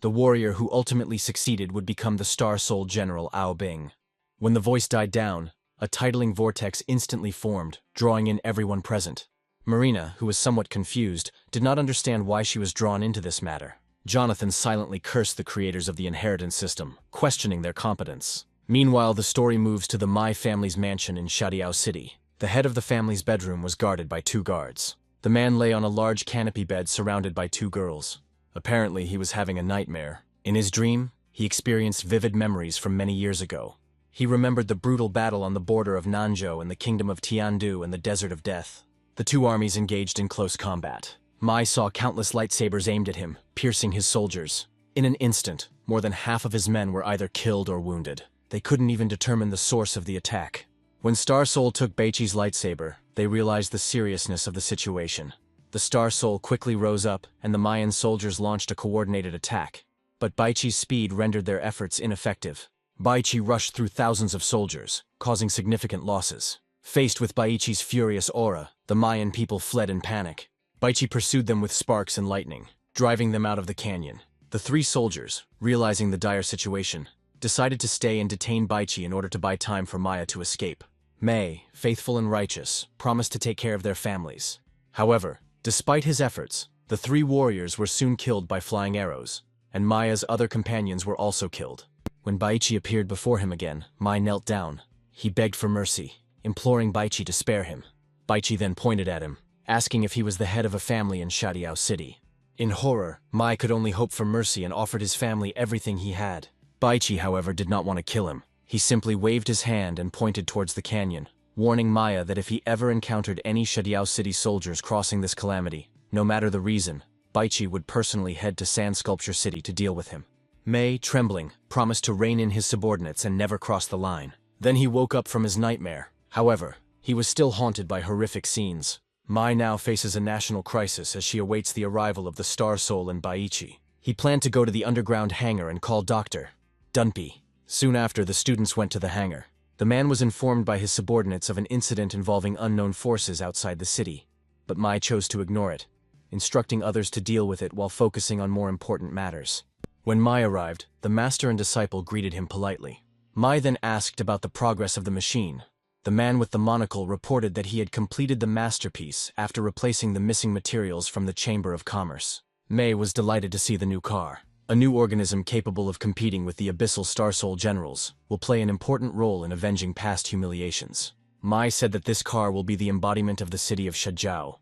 The warrior who ultimately succeeded would become the Star Soul General Aobing. When the voice died down, a titling vortex instantly formed, drawing in everyone present. Marina, who was somewhat confused, did not understand why she was drawn into this matter. Jonathan silently cursed the creators of the inheritance system, questioning their competence. Meanwhile, the story moves to the Mai family's mansion in Shadiao City. The head of the family's bedroom was guarded by 2 guards. The man lay on a large canopy bed surrounded by 2 girls. Apparently, he was having a nightmare. In his dream, he experienced vivid memories from many years ago. He remembered the brutal battle on the border of Nanzhou and the kingdom of Tiandu and the Desert of Death. The two armies engaged in close combat. Mai saw countless lightsabers aimed at him, piercing his soldiers. In an instant, more than half of his men were either killed or wounded. They couldn't even determine the source of the attack. When Star Soul took Baichi's lightsaber, they realized the seriousness of the situation. The Star Soul quickly rose up, and the Mayan soldiers launched a coordinated attack. But Baichi's speed rendered their efforts ineffective. Baichi rushed through thousands of soldiers, causing significant losses. Faced with Baichi's furious aura, the Mayan people fled in panic. Baichi pursued them with sparks and lightning, driving them out of the canyon. The three soldiers, realizing the dire situation, decided to stay and detain Baichi in order to buy time for Maya to escape. Mei, faithful and righteous, promised to take care of their families. However, despite his efforts, the three warriors were soon killed by flying arrows, and Maya's other companions were also killed. When Baichi appeared before him again, Mai knelt down. He begged for mercy, imploring Baichi to spare him. Baichi then pointed at him, asking if he was the head of a family in Shadiao City. In horror, Mai could only hope for mercy and offered his family everything he had. Baichi, however, did not want to kill him. He simply waved his hand and pointed towards the canyon, warning Maya that if he ever encountered any Shadiao City soldiers crossing this calamity, no matter the reason, Baichi would personally head to Sand Sculpture City to deal with him. Mei, trembling, promised to rein in his subordinates and never cross the line. Then he woke up from his nightmare. However, he was still haunted by horrific scenes. Mai now faces a national crisis as she awaits the arrival of the Star Soul and Baichi. He planned to go to the underground hangar and call Dr. Dunphy. Soon after, the students went to the hangar. The man was informed by his subordinates of an incident involving unknown forces outside the city, but Mai chose to ignore it, instructing others to deal with it while focusing on more important matters. When Mai arrived, the master and disciple greeted him politely. Mai then asked about the progress of the machine. The man with the monocle reported that he had completed the masterpiece after replacing the missing materials from the Chamber of Commerce. Mei was delighted to see the new car. A new organism capable of competing with the abyssal Star Soul generals will play an important role in avenging past humiliations. Mai said that this car will be the embodiment of the city of Shajao,